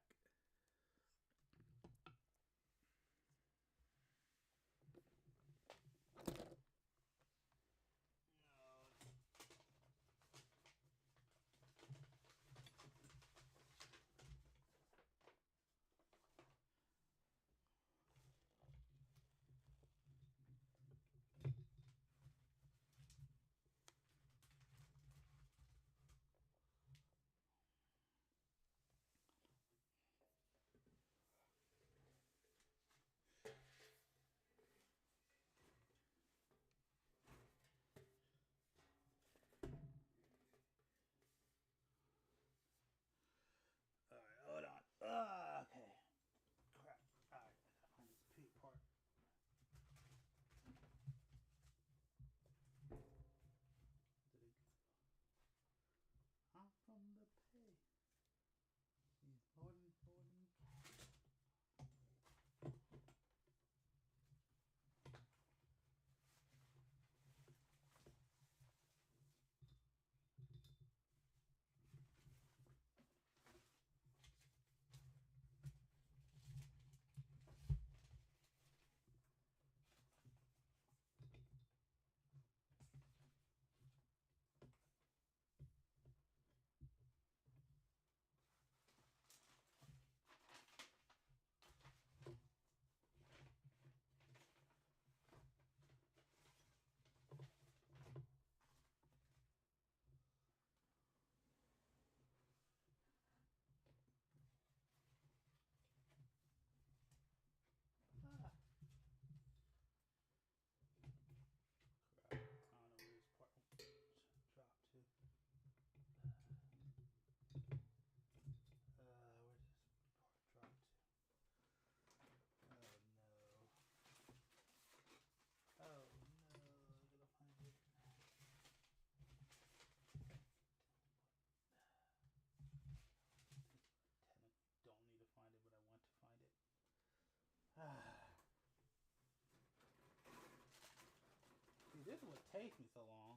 takes me so long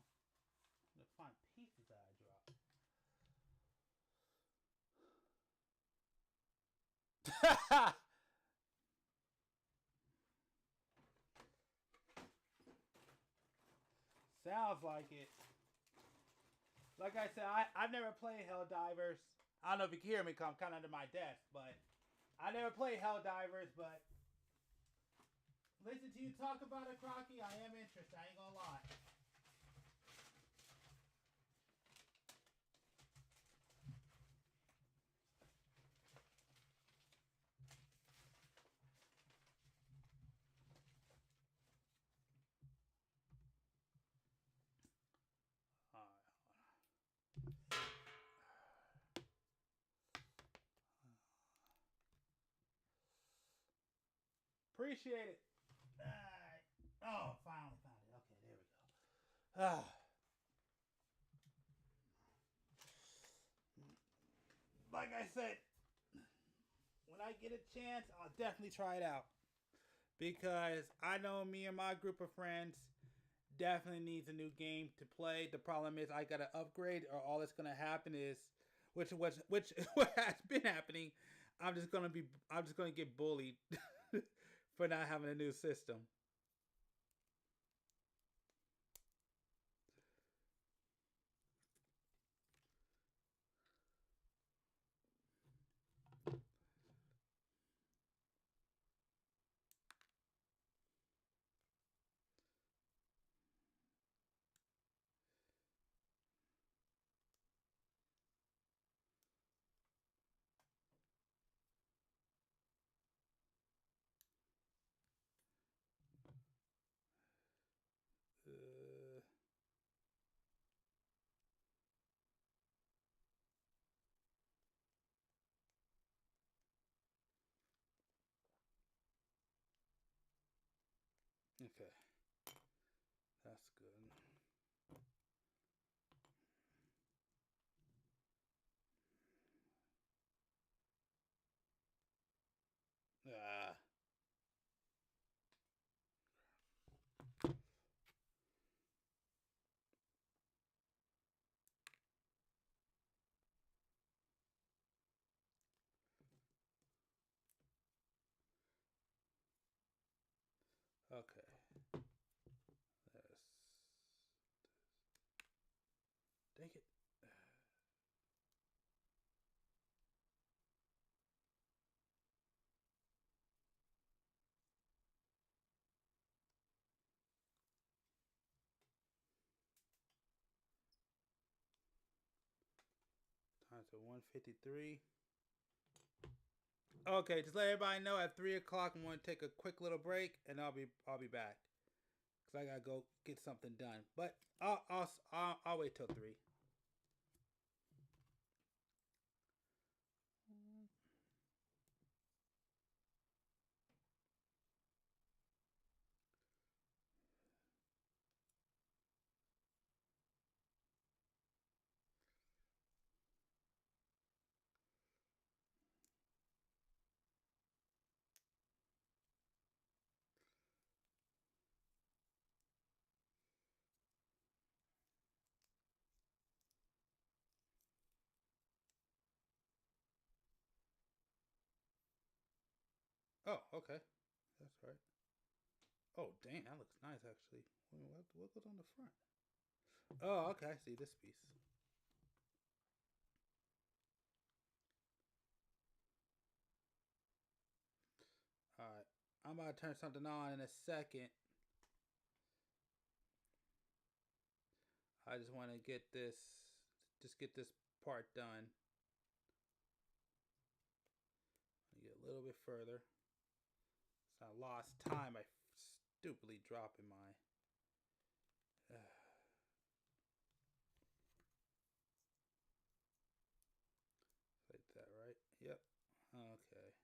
to find pieces that I dropped. Sounds like it. Like I said, I've never played Helldivers. I don't know if you can hear me because I'm kind of under my desk, but I never played Helldivers, but listen to you talk about it, Crocky, I am interested. I ain't gonna lie. Appreciate it. Oh, finally found it. Okay, there we go. Like I said, when I get a chance, I'll definitely try it out. Because I know me and my group of friends definitely needs a new game to play. The problem is I gotta upgrade, or all that's gonna happen is, which what has been happening. I'm just gonna get bullied for not having a new system. Okay, that's good. Okay. Dang it. Time to 1:53. Okay, just let everybody know at 3 o'clock I'm going to take a quick little break, and I'll be back because I gotta go get something done. But I'll wait till 3. Oh, okay, that's right. Oh, dang, that looks nice actually. What goes on the front? Oh, okay, I see this piece. All right, I'm about to turn something on in a second. I just want to get this part done. Get a little bit further. So I lost time by stupidly dropping my. Like that, right? Yep. Okay.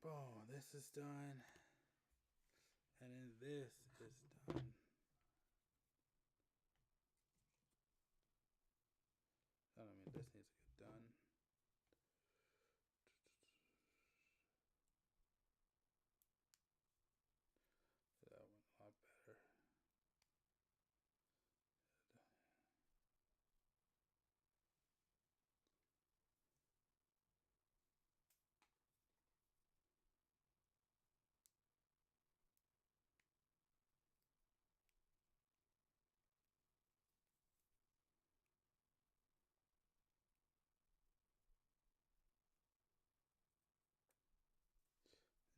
Boom. This is done. And then this is done. I mean, this needs to get done.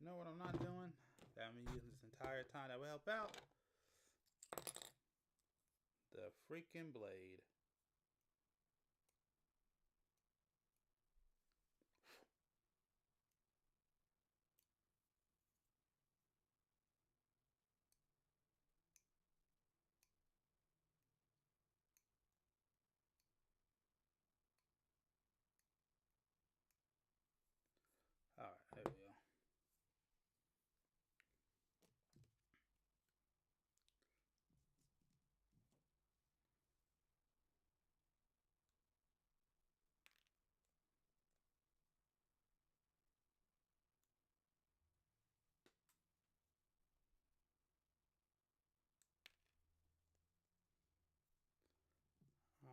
know what I'm not doing? That I'm using this entire time that will help out. The freaking blade. Alright, there we go.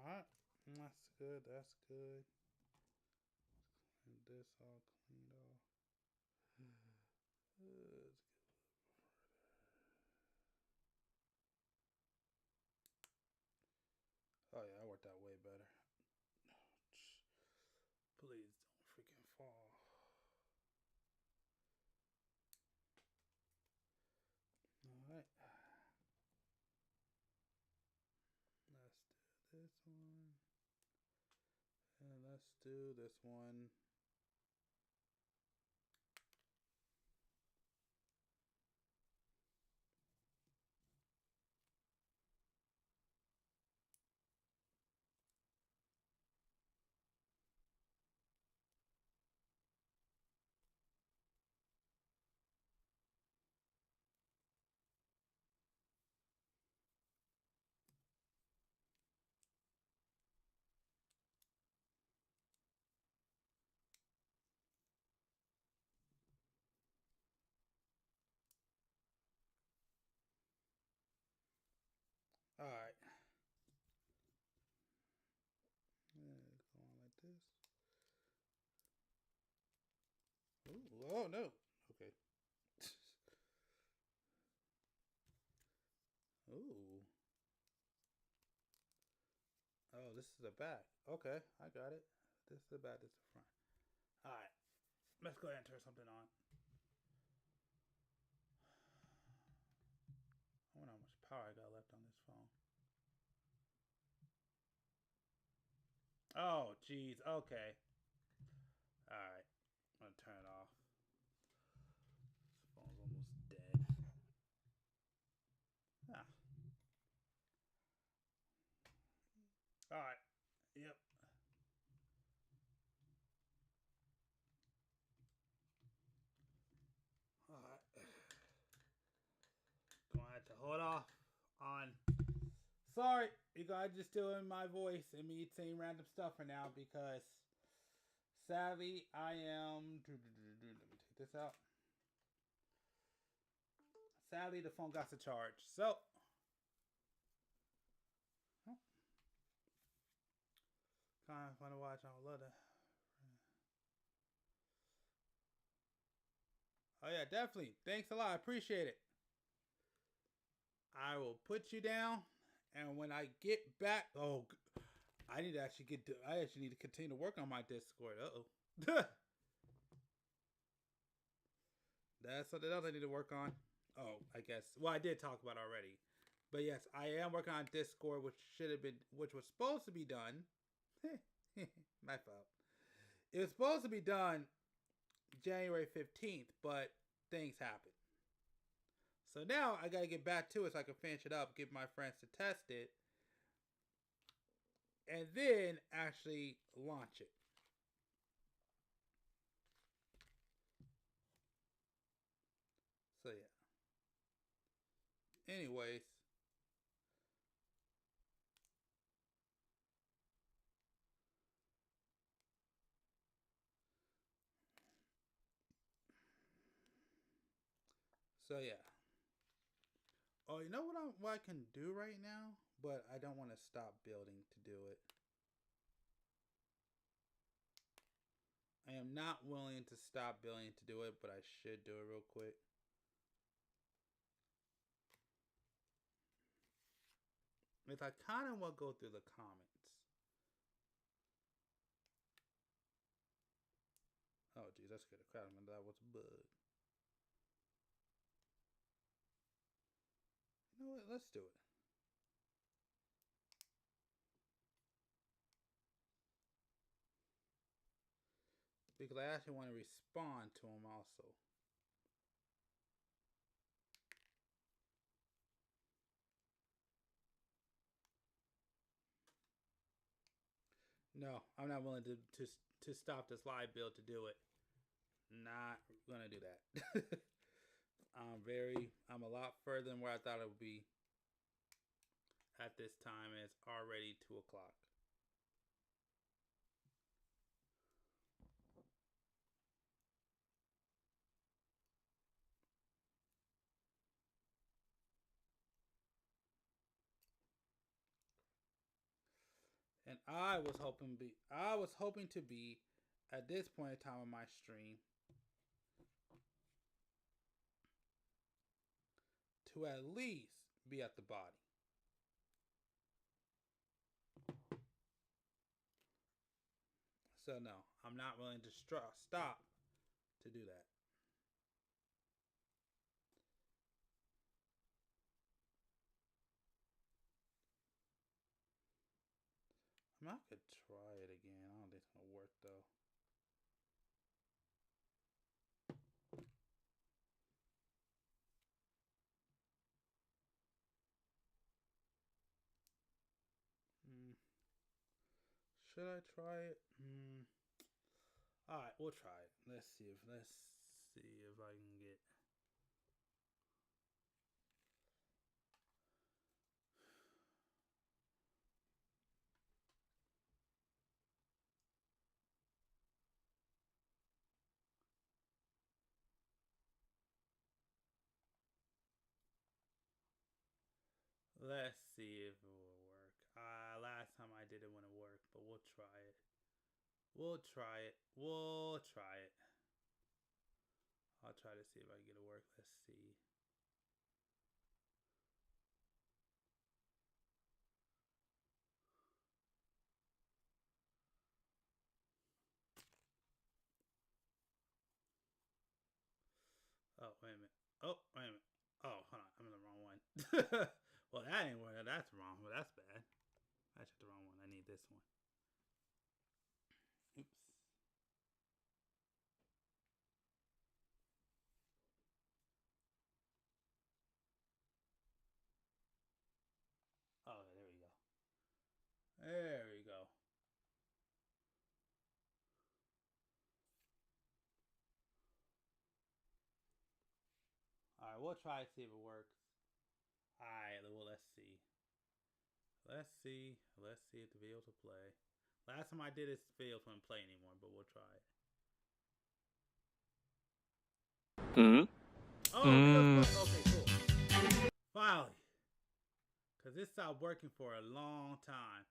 Alright, that's good, that's good. And this all cleaned off. Let's get a little further. Oh yeah, that worked out way better. Please don't freaking fall. Alright. Let's do this one. And let's do this one. Alright. Yeah, go on like this. Ooh, oh no. Okay. Ooh. Oh, this is the back. Okay, I got it. This is the back, this is the front. Alright. Let's go ahead and turn something on. I wonder how much power I got left on this phone. Oh, jeez. Okay. Alright. I'm gonna turn it off. This phone's almost dead. Ah. Alright. Yep. Alright. Gonna have to hold off on. Sorry, you guys just doing my voice and me saying random stuff for now because sadly I am. Let me take this out. Sadly, the phone got to charge. So. Kind of fun to watch. I would love to. Oh yeah, definitely. Thanks a lot. I appreciate it. I will put you down, and when I get back, I need to actually I actually need to continue to work on my Discord. That's something else I need to work on. Oh, I guess. Well, I did talk about it already, but yes, I am working on Discord, which was supposed to be done. My fault. It was supposed to be done January 15th, but things happened. So now I gotta get back to it so I can finish it up, give my friends to test it, and then actually launch it. So yeah. Anyways. So yeah. Oh, you know what I can do right now? But I don't want to stop building to do it. I am not willing to stop building to do it, but I should do it real quick. If I kind of want to go through the comments. Oh, geez, that scared the crap out of me. That was a bug. You know what? Let's do it. Because I actually want to respond to him also. No, I'm not willing to stop this live build to do it. Not gonna do that. I'm a lot further than where I thought it would be at this time, and it's already 2 o'clock. And I was hoping to be at this point in time of my stream to at least be at the body. So no, I'm not willing to stop to do that. I could try it again. I don't think it's gonna work though. Should I try it? All right, we'll try it. Let's see if I can get. Let's see if it will work. Last time I did it wouldn't work, but we'll try it. We'll try it. We'll try it. I'll try to see if I can get it work. Let's see. Oh, wait a minute. Oh, wait a minute. Oh, hold on. I'm in the wrong one. Well, that ain't working. That's wrong. Well, that's bad. I took the wrong one. I need this one. Oops. Oh, there we go. There we go. All right, we'll try to see if it works. All right, well, let's see. Let's see if the video will play. Last time I did this video wouldn't play anymore, but we'll try it. Oh, okay, cool. Finally. Because this stopped working for a long time.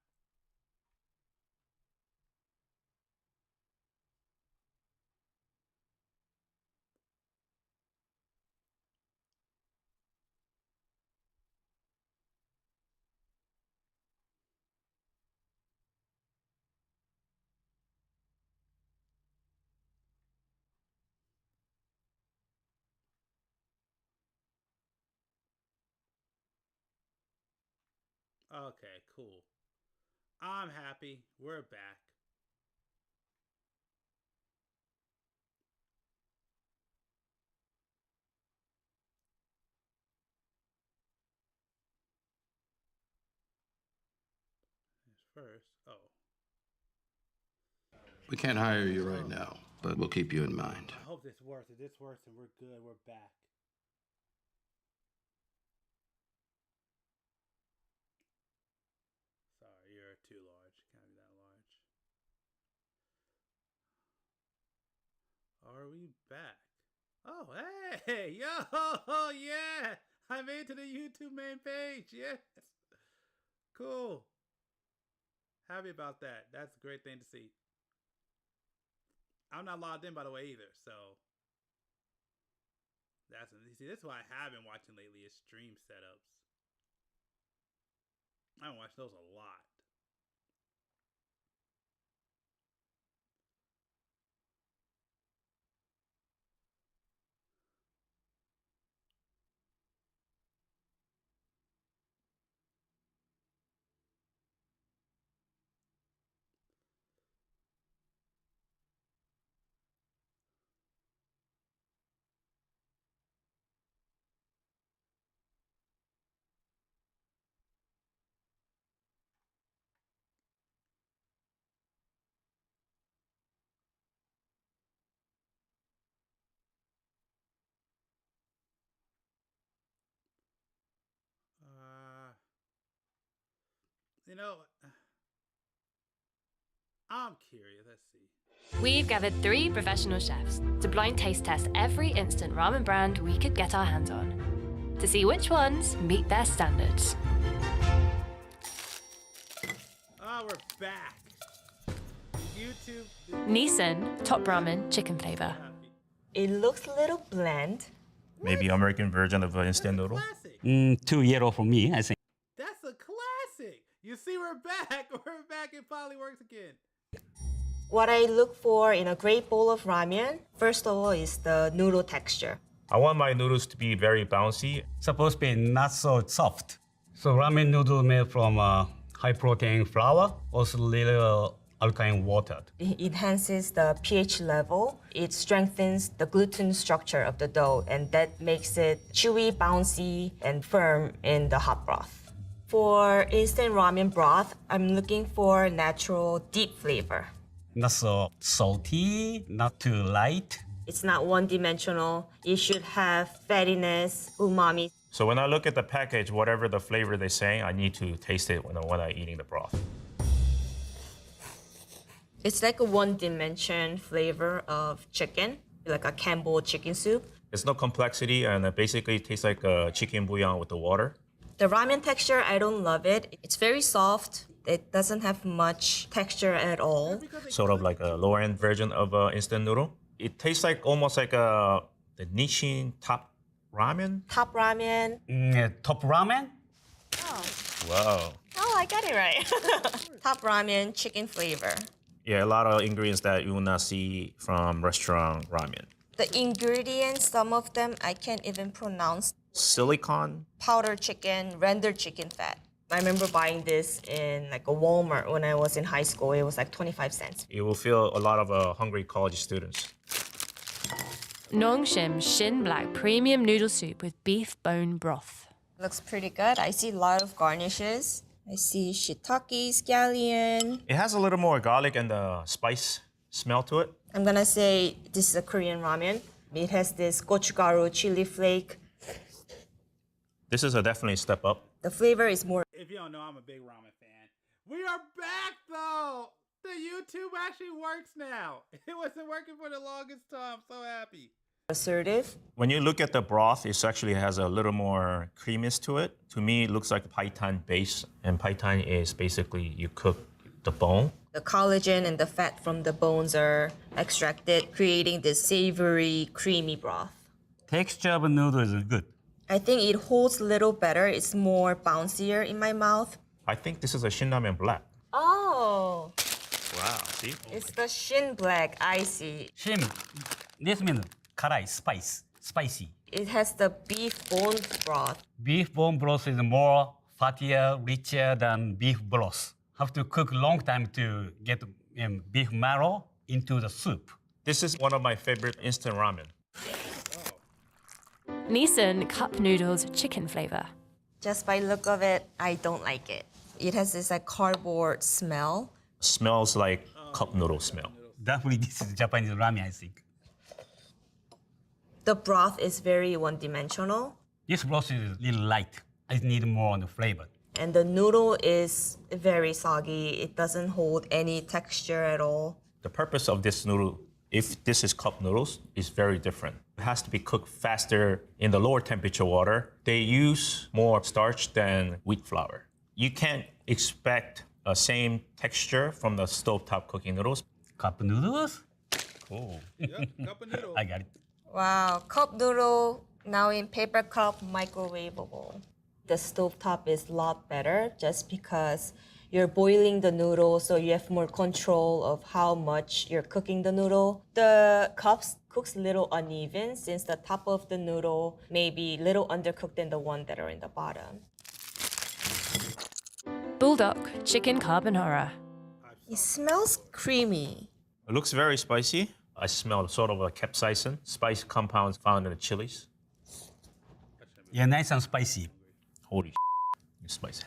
Okay, cool. I'm happy. We're back. First, oh. We can't hire you right now, but we'll keep you in mind. I hope this works. If this works, then we're good. We're back. Sorry, you're too large. Can't be that large. Are we back? Oh, hey! Yo! Yeah! I made it to the YouTube main page. Yes! Cool. Happy about that. That's a great thing to see. I'm not logged in, by the way, either, so see, that's what I have been watching lately is stream setups. I haven't watched those a lot. You know, I'm curious. Let's see. We've gathered 3 professional chefs to blind taste test every instant ramen brand we could get our hands on, to see which ones meet their standards. Oh, we're back. YouTube. Nissan Top Ramen Chicken Flavor. It looks a little bland. Maybe American version of instant noodle. Too yellow for me, I think. That's a classic. You see, we're back. We're back. It finally works again. What I look for in a great bowl of ramen, first of all, is the noodle texture. I want my noodles to be very bouncy. Supposed to be not so soft. So ramen noodle made from high protein flour, also little alkaline water. It enhances the pH level. It strengthens the gluten structure of the dough, and that makes it chewy, bouncy, and firm in the hot broth. For instant ramen broth, I'm looking for natural, deep flavor. Not so salty, not too light. It's not one-dimensional. It should have fattiness, umami. So when I look at the package, whatever the flavor they say, I need to taste it when I'm eating the broth. It's like a one-dimension flavor of chicken, like a Campbell chicken soup. There's no complexity, and it basically tastes like a chicken bouillon with the water. The ramen texture, I don't love it. It's very soft. It doesn't have much texture at all. Sort of like a lower-end version of instant noodle. It tastes like almost like the Nissin Top Ramen. Top ramen. Top ramen? Oh. Wow. Oh, I got it right. Top ramen, chicken flavor. Yeah, a lot of ingredients that you will not see from restaurant ramen. The ingredients, some of them I can't even pronounce. Silicon. Powdered chicken, rendered chicken fat. I remember buying this in like a Walmart when I was in high school. It was like 25 cents. You will feel a lot of hungry college students. Nongshim Shin Black Premium Noodle Soup with beef bone broth. Looks pretty good. I see a lot of garnishes. I see shiitake, scallion. It has a little more garlic and spice smell to it. I'm gonna say this is a Korean ramen. It has this gochugaru chili flake. This is definitely a step up. The flavor is more. If you don't know, I'm a big ramen fan. We are back though. The YouTube actually works now. It wasn't working for the longest time. I'm so happy. Assertive. When you look at the broth, it actually has a little more creaminess to it. To me, it looks like paitan base, and paitan is basically you cook the bone. The collagen and the fat from the bones are extracted, creating this savory, creamy broth. Texture of noodle is good. I think it holds a little better. It's more bouncier in my mouth. I think this is a Shinramen Black. Oh. Wow, see? It's the Shin Black, I see. Shin. This means karai, spicy. It has the beef bone broth. Beef bone broth is more fattier, richer than beef broth. Have to cook long time to get beef marrow into the soup. This is one of my favorite instant ramen. Nissan Cup Noodles Chicken Flavor. Just by look of it, I don't like it. It has this like cardboard smell. Smells like cup noodle smell. Definitely this is Japanese ramen, I think. The broth is very one-dimensional. This broth is a little light. I need more on the flavor. And the noodle is very soggy. It doesn't hold any texture at all. The purpose of this noodle, if this is cup noodles, is very different. It has to be cooked faster in the lower temperature water. They use more starch than wheat flour. You can't expect the same texture from the stovetop cooking noodles. Cup noodles? Cool. Yep, cup of noodle. I got it. Wow, cup noodle, now in paper cup, microwavable. The stovetop is a lot better just because you're boiling the noodle, so you have more control of how much you're cooking the noodle. The cups cooks a little uneven since the top of the noodle may be a little undercooked than the one that are in the bottom. Bulldog Chicken Carbonara. It smells creamy. It looks very spicy. I smell sort of a capsaicin, spice compounds found in the chilies. Yeah, nice and spicy. Holy it's spicy.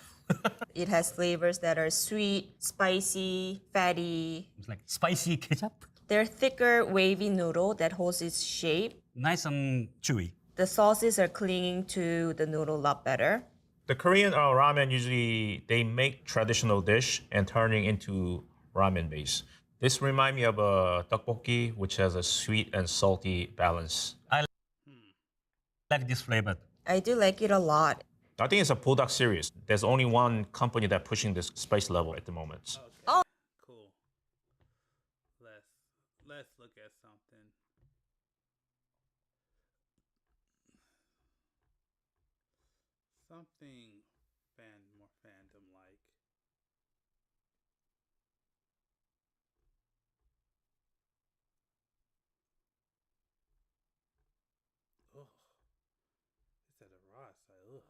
It has flavors that are sweet, spicy, fatty. It's like spicy ketchup. They're thicker, wavy noodle that holds its shape. Nice and chewy. The sauces are clinging to the noodle a lot better. The Korean ramen usually they make traditional dish and turning into ramen base. This remind me of a tteokbokki, which has a sweet and salty balance. I like this flavor. I do like it a lot. I think it's a product series. There's only one company that's pushing this spice level at the moment. Okay. Oh. Cool. Let's look at something. Something more fandom like. Ugh. It's at a raw side. Ugh.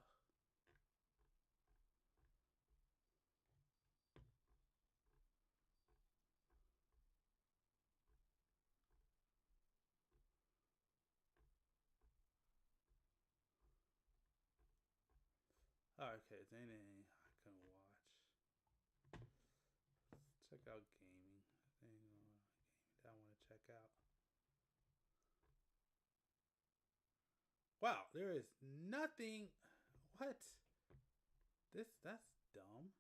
Okay, then I can watch. Check out gaming. That I want to check out. Wow, there is nothing. What? That's dumb.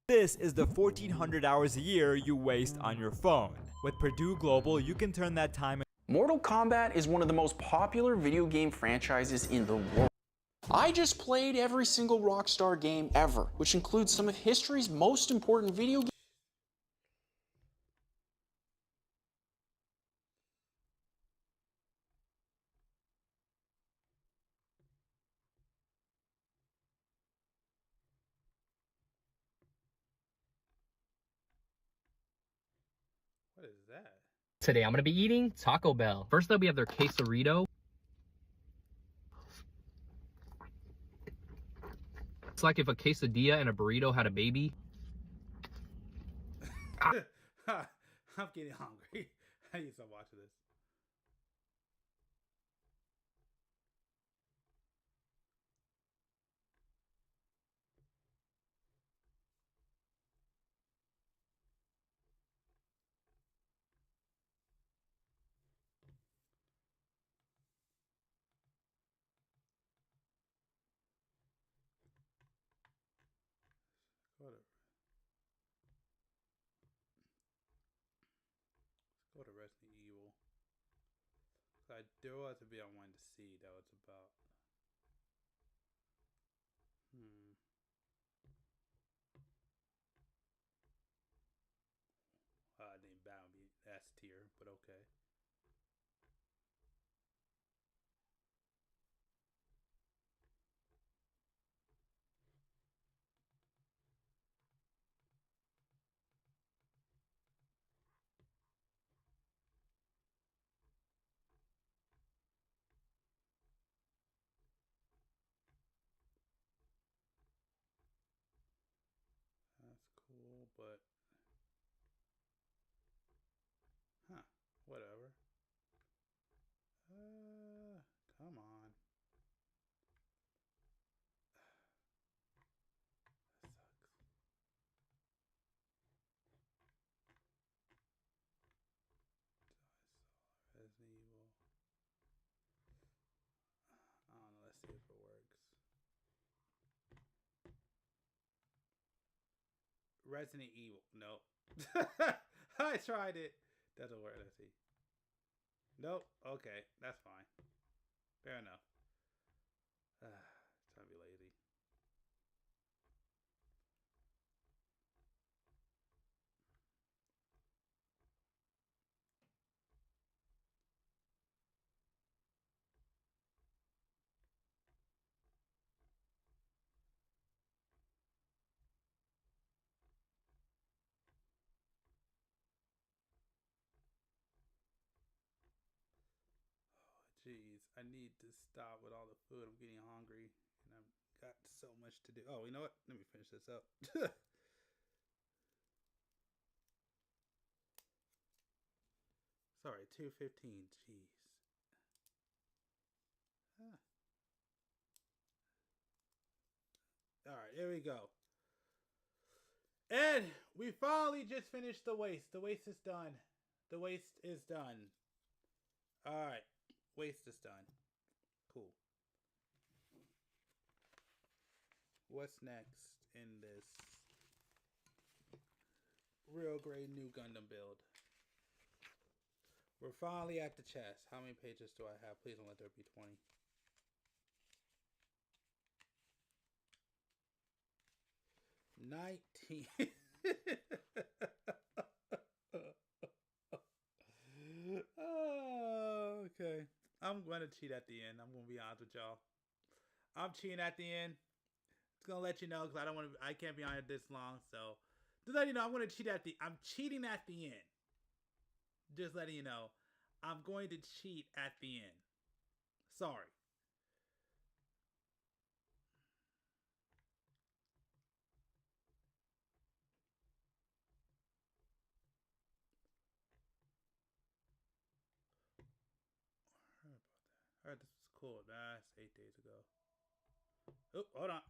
This is the 1,400 hours a year you waste on your phone. With Purdue Global, you can turn that time. Mortal Kombat is one of the most popular video game franchises in the world. I just played every single Rockstar game ever, which includes some of history's most important video games. What is that? Today I'm going to be eating Taco Bell. First up, we have their quesarito. It's like if a quesadilla and a burrito had a baby. I'm getting hungry. I need to stop watching this. Let's go to Resident Evil. There was a bit I wanted to see that was about. I think that would be S tier, but okay. That's cool, but whatever. Come on. That sucks. Resident Evil. I don't know. Let's see if it works. Resident Evil. Nope. I tried it. Doesn't work. Let's see. Nope. Okay. That's fine. Fair enough. Trying to be lazy. Jeez, I need to stop with all the food. I'm getting hungry, and I've got so much to do. Oh, you know what? Let me finish this up. Sorry, 2:15. Jeez. All right, here we go. And we finally just finished the waste. The waste is done. The waste is done. All right. Waste is done. Cool. What's next in this real great new Gundam build? We're finally at the chest. How many pages do I have? Please don't let there be 20. Oh, okay. I'm going to cheat at the end. I'm going to be honest with y'all. I'm cheating at the end. Just going to let you know because I can't be on it this long. So just letting you know, I'm cheating at the end. Just letting you know, I'm going to cheat at the end. Sorry. I heard this was cool. That's 8 days ago. Oh, hold on.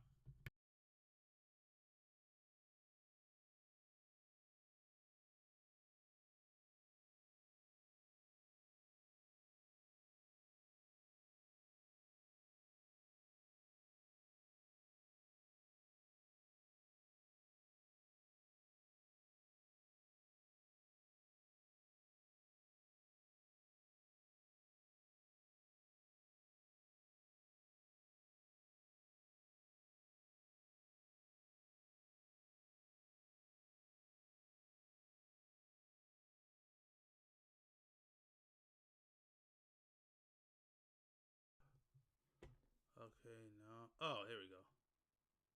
Okay, no. Oh, here we go.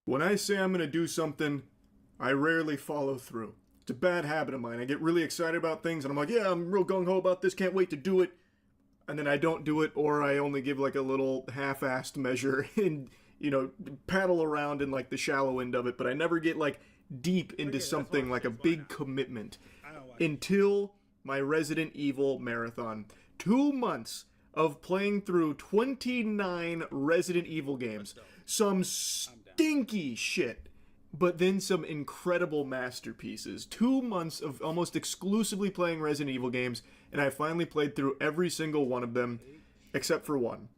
When I say I'm going to do something, I rarely follow through. It's a bad habit of mine. I get really excited about things and I'm like, yeah, I'm real gung-ho about this, can't wait to do it. And then I don't do it, or I only give like a little half-assed measure and, you know, paddle around in like the shallow end of it, but I never get like deep into something like a big commitment. Until my Resident Evil marathon. 2 months of playing through 29 Resident Evil games. Some stinky shit, but then some incredible masterpieces. 2 months of almost exclusively playing Resident Evil games, and I finally played through every single one of them, except for one.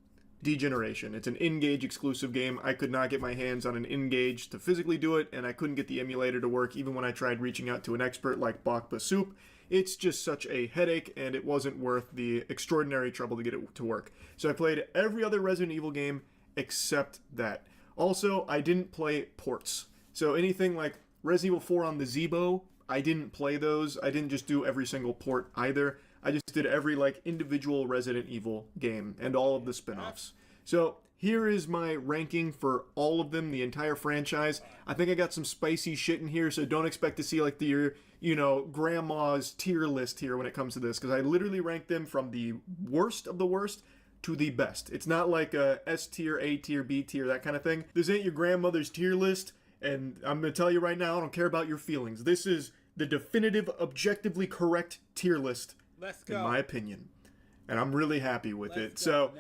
Degeneration. It's an N-Gage exclusive game. I could not get my hands on an N-Gage to physically do it, and I couldn't get the emulator to work even when I tried reaching out to an expert like Bakba Soup. It's just such a headache, and it wasn't worth the extraordinary trouble to get it to work. So I played every other Resident Evil game except that. Also, I didn't play ports. So anything like Resident Evil 4 on the Zeebo, I didn't play those. I didn't just do every single port either. I just did every like individual Resident Evil game and all of the spin-offs. So here is my ranking for all of them, the entire franchise. I think I got some spicy shit in here, so don't expect to see like the, you know, grandma's tier list here when it comes to this, because I literally rank them from the worst of the worst to the best. It's not like a S tier, A tier, B tier, that kind of thing. This ain't your grandmother's tier list, and I'm going to tell you right now, I don't care about your feelings. This is the definitive, objectively correct tier list, in my opinion. And I'm really happy with it. So,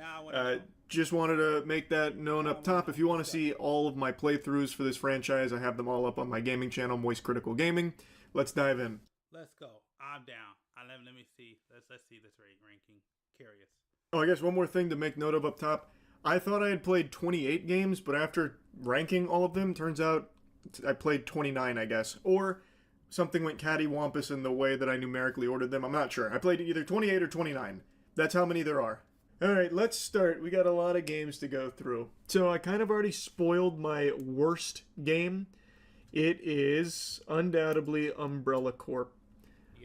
just wanted to make that known up top. If you want to see all of my playthroughs for this franchise, I have them all up on my gaming channel, Moist Critical Gaming. Let's dive in. Let's go. I'm down. Let me see. Let's see this ranking. Curious. Oh, I guess one more thing to make note of up top. I thought I had played 28 games, but after ranking all of them, turns out I played 29, I guess. Or something went cattywampus in the way that I numerically ordered them. I'm not sure. I played either 28 or 29. That's how many there are. Alright, let's start. We got a lot of games to go through. So I kind of already spoiled my worst game. It is undoubtedly Umbrella Corp.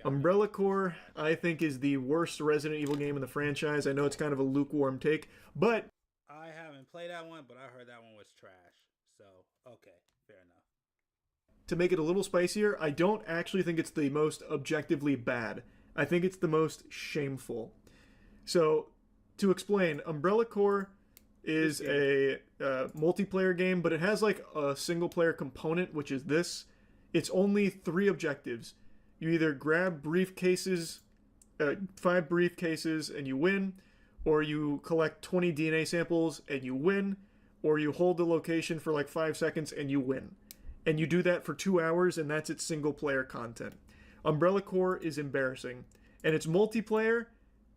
Umbrella Corps, I think, is the worst Resident Evil game in the franchise. I know it's kind of a lukewarm take, but I haven't played that one, but I heard that one was trash. So, okay, fair enough. To make it a little spicier, I don't actually think it's the most objectively bad. I think it's the most shameful. So, to explain, Umbrella Corps is a multiplayer game, but it has like a single player component, which is this. It's only 3 objectives. You either grab briefcases, 5 briefcases and you win, or you collect 20 DNA samples and you win, or you hold the location for like 5 seconds and you win. And you do that for 2 hours, and that's its single player content. Umbrella Corps is embarrassing. And it's multiplayer.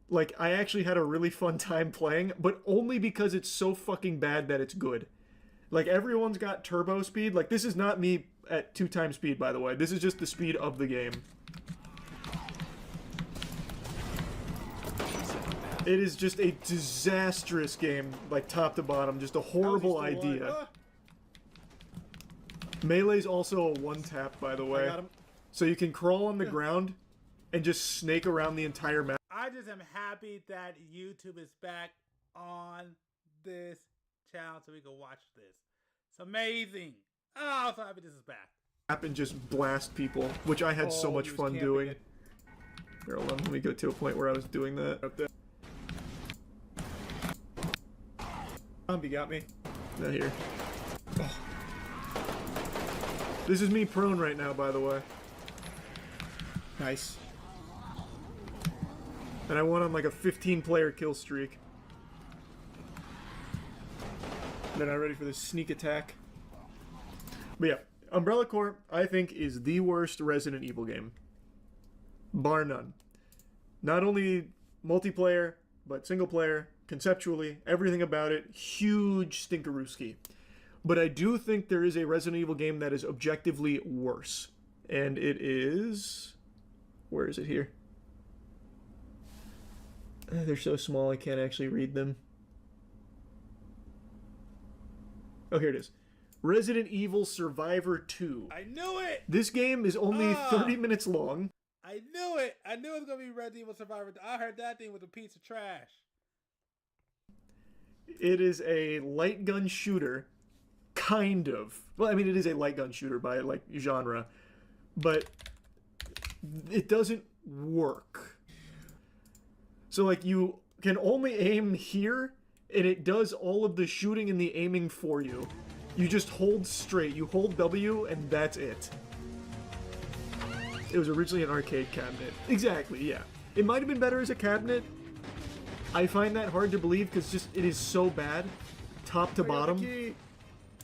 Like, I actually had a really fun time playing, but only because it's so fucking bad that it's good. Like, everyone's got turbo speed. Like, this is not me at 2 times speed, by the way. This is just the speed of the game. It is just a disastrous game, like, top to bottom. Just a horrible idea. Melee's also a one-tap, by the way. So you can crawl on the ground and just snake around the entire map. I just am happy that YouTube is back on this channel so we can watch this. It's amazing. Oh, I'm so happy this is back. And just blast people, which I had so much fun doing. Here, hold on, let me go to a point where I was doing that. Up there. Zombie got me. Not here. Oh. This is me prone right now, by the way. Nice. And I won on like a 15-player kill streak. Then I'm ready for this sneak attack. But yeah, Umbrella Corps, I think, is the worst Resident Evil game. Bar none. Not only multiplayer, but single player, conceptually, everything about it, huge stinkerooski. But I do think there is a Resident Evil game that is objectively worse. And it is... Where is it here? They're so small I can't actually read them. Oh, here it is. Resident Evil Survivor 2. I knew it! This game is only 30 minutes long. I knew it! I knew it was going to be Resident Evil Survivor 2. I heard that thing was a piece of trash. It is a light gun shooter. Kind of. Well, I mean, it is a light gun shooter by, like, genre. But it doesn't work. So, like, you can only aim here, and it does all of the shooting and the aiming for you. You just hold straight. You hold W, and that's it. It was originally an arcade cabinet. Exactly, yeah. It might have been better as a cabinet. I find that hard to believe because just it is so bad, top to bottom.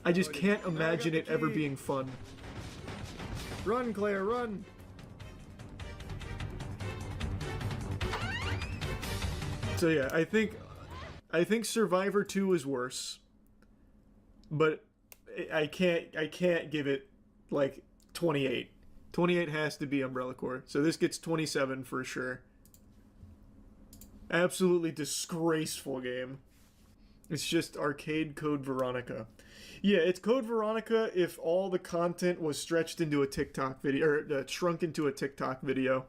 I just can't imagine it ever being fun. Run, Claire, run! So yeah, I think Survivor 2 is worse. But I can't give it like 28. 28 has to be Umbrella Corps. So this gets 27 for sure. Absolutely disgraceful game. It's just arcade Code Veronica. Yeah, it's Code Veronica if all the content was stretched into a TikTok video, or shrunk into a TikTok video,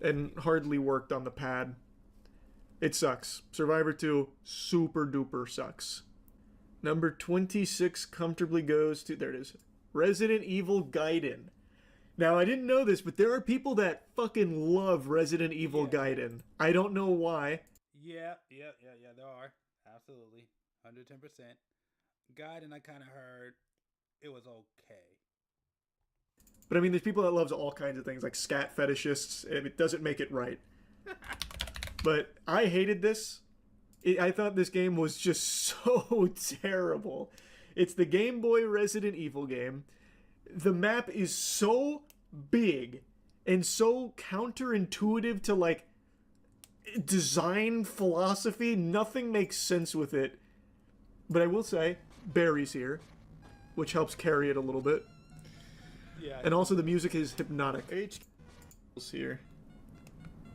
and hardly worked on the pad. It sucks. Survivor 2, super duper sucks. Number 26 comfortably goes to, there it is, Resident Evil Gaiden. Now, I didn't know this, but there are people that fucking love Resident Evil Gaiden. I don't know why. Yeah, there are. Absolutely. 110%. Gaiden, I kind of heard it was okay. But I mean, there's people that loves all kinds of things, like scat fetishists, and it doesn't make it right. But I hated this. I thought this game was just so terrible. It's the Game Boy Resident Evil game. The map is so big and so counterintuitive to, like, design philosophy. Nothing makes sense with it. But I will say, Barry's here, which helps carry it a little bit. Yeah. And also the music is hypnotic. H here.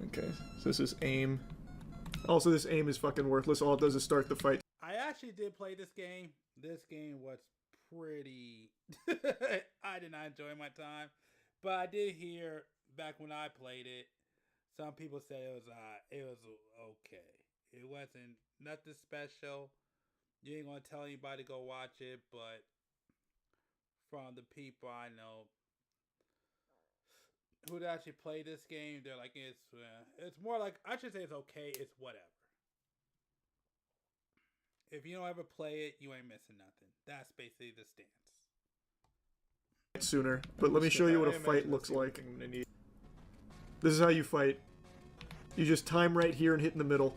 Okay, so this is aim. Also, this aim is fucking worthless. All it does is start the fight. I actually did play this game. This game was pretty... I did not enjoy my time. But I did hear, back when I played it, some people said it was okay. It wasn't nothing special. You ain't gonna tell anybody to go watch it, but from the people I know who actually play this game, they're like, it's more like, I should say it's okay, it's whatever. If you don't ever play it, you ain't missing nothing. That's basically the stance. Sooner, but let me show you what a fight looks like. This is how you fight. You just time right here and hit in the middle.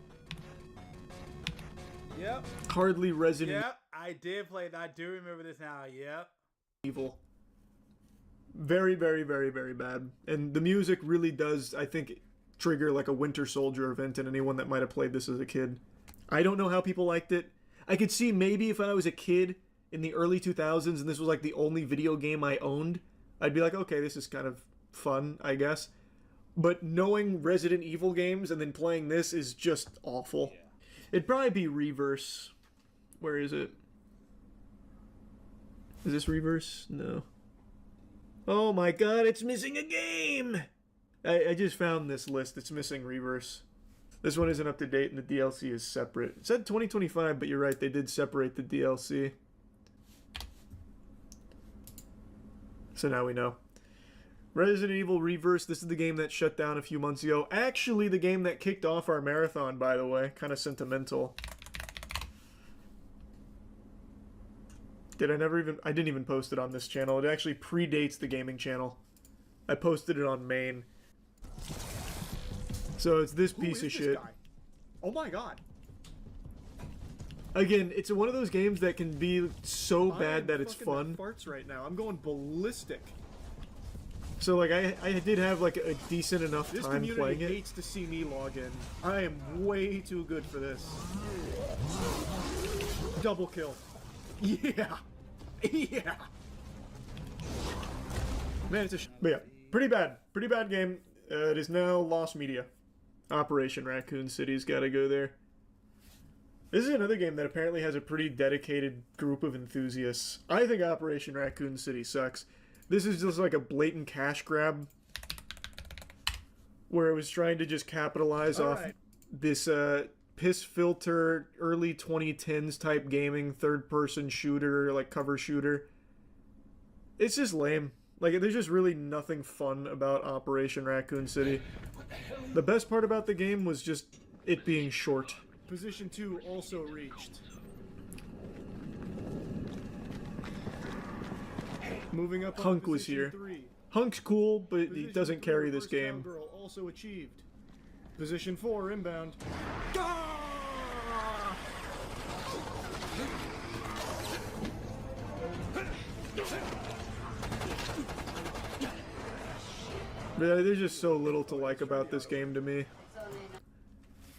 Yep. Hardly Resident. Yep, I did play that. I do remember this now. Yep. Evil. Very, very, very, very bad. And the music really does, I think, trigger like a Winter Soldier event in anyone that might have played this as a kid. I don't know how people liked it. I could see maybe if I was a kid in the early 2000s and this was like the only video game I owned, I'd be like, okay, this is kind of fun, I guess. But knowing Resident Evil games and then playing this is just awful. Yeah. It'd probably be Reverse. Where is it? Is this Reverse? No. Oh my god, it's missing a game! I just found this list. It's missing Reverse. This one isn't up to date and the DLC is separate. It said 2025, but you're right, they did separate the DLC. So now we know. Resident Evil Reverse, this is the game that shut down a few months ago. Actually, the game that kicked off our marathon, by the way. Kind of sentimental. I didn't even post it on this channel. It actually predates the gaming channel. I posted it on main. So it's this piece of shit. Guy? Oh my god. Again, it's one of those games that can be so bad that it's fun. Farts right now. I'm going ballistic. So like I did have like a decent enough time playing it. This community hates to see me log in. I am way too good for this. Double kill. Yeah. Yeah. Man, it's a but yeah, pretty bad game. It is now lost media. Operation Raccoon City's got to go there. This is another game that apparently has a pretty dedicated group of enthusiasts. I think Operation Raccoon City sucks. This is just like a blatant cash grab where it was trying to just capitalize off this piss filter early 2010s type gaming third-person shooter, like cover shooter. It's just lame. Like, there's just really nothing fun about Operation Raccoon City. The best part about the game was just it being short. Position 2 also reached. Moving up. Hunk was here. 3. Hunk's cool, but he doesn't carry this game. Girl also achieved. Position 4 inbound. There's just so little to like about this game to me.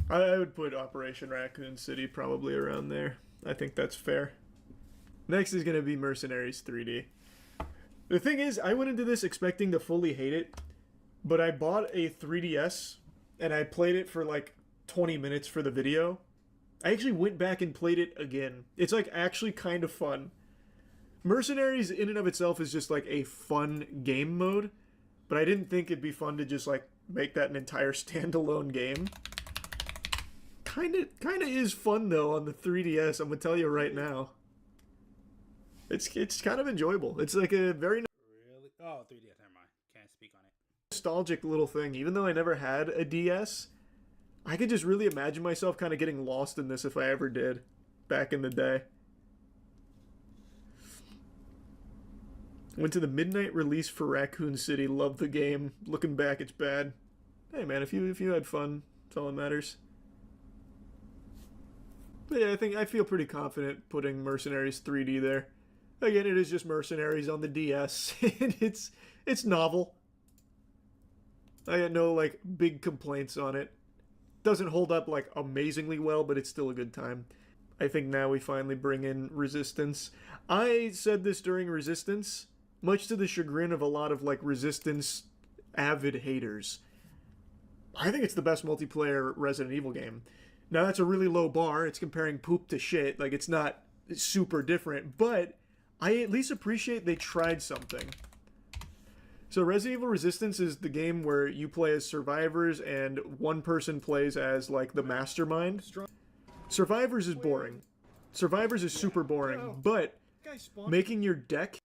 I would put Operation Raccoon City probably around there. I think that's fair. Next is going to be Mercenaries 3D. The thing is, I went into this expecting to fully hate it, but I bought a 3DS and I played it for like 20 minutes for the video. I actually went back and played it again. It's like actually kind of fun. Mercenaries in and of itself is just like a fun game mode, but I didn't think it'd be fun to just like make that an entire standalone game. Kinda is fun though on the 3DS, I'm gonna tell you right now. It's kind of enjoyable. It's like a very really? Oh, 3DS, never mind. Can't speak on it. Nostalgic little thing. Even though I never had a DS, I could just really imagine myself kind of getting lost in this if I ever did back in the day. Went to the midnight release for Raccoon City. Loved the game. Looking back, it's bad. Hey man, if you had fun, that's all that matters. But yeah, I feel pretty confident putting Mercenaries 3D there. Again, it is just Mercenaries on the DS, and it's novel. I got no like big complaints on it. Doesn't hold up like amazingly well, but it's still a good time. I think now we finally bring in Resistance. I said this during Resistance, much to the chagrin of a lot of like Resistance avid haters. I think it's the best multiplayer Resident Evil game. Now that's a really low bar. It's comparing poop to shit. Like it's not super different, but I at least appreciate they tried something. So Resident Evil Resistance is the game where you play as survivors and one person plays as like the mastermind. Survivors is boring. Survivors is super boring, but making your deck...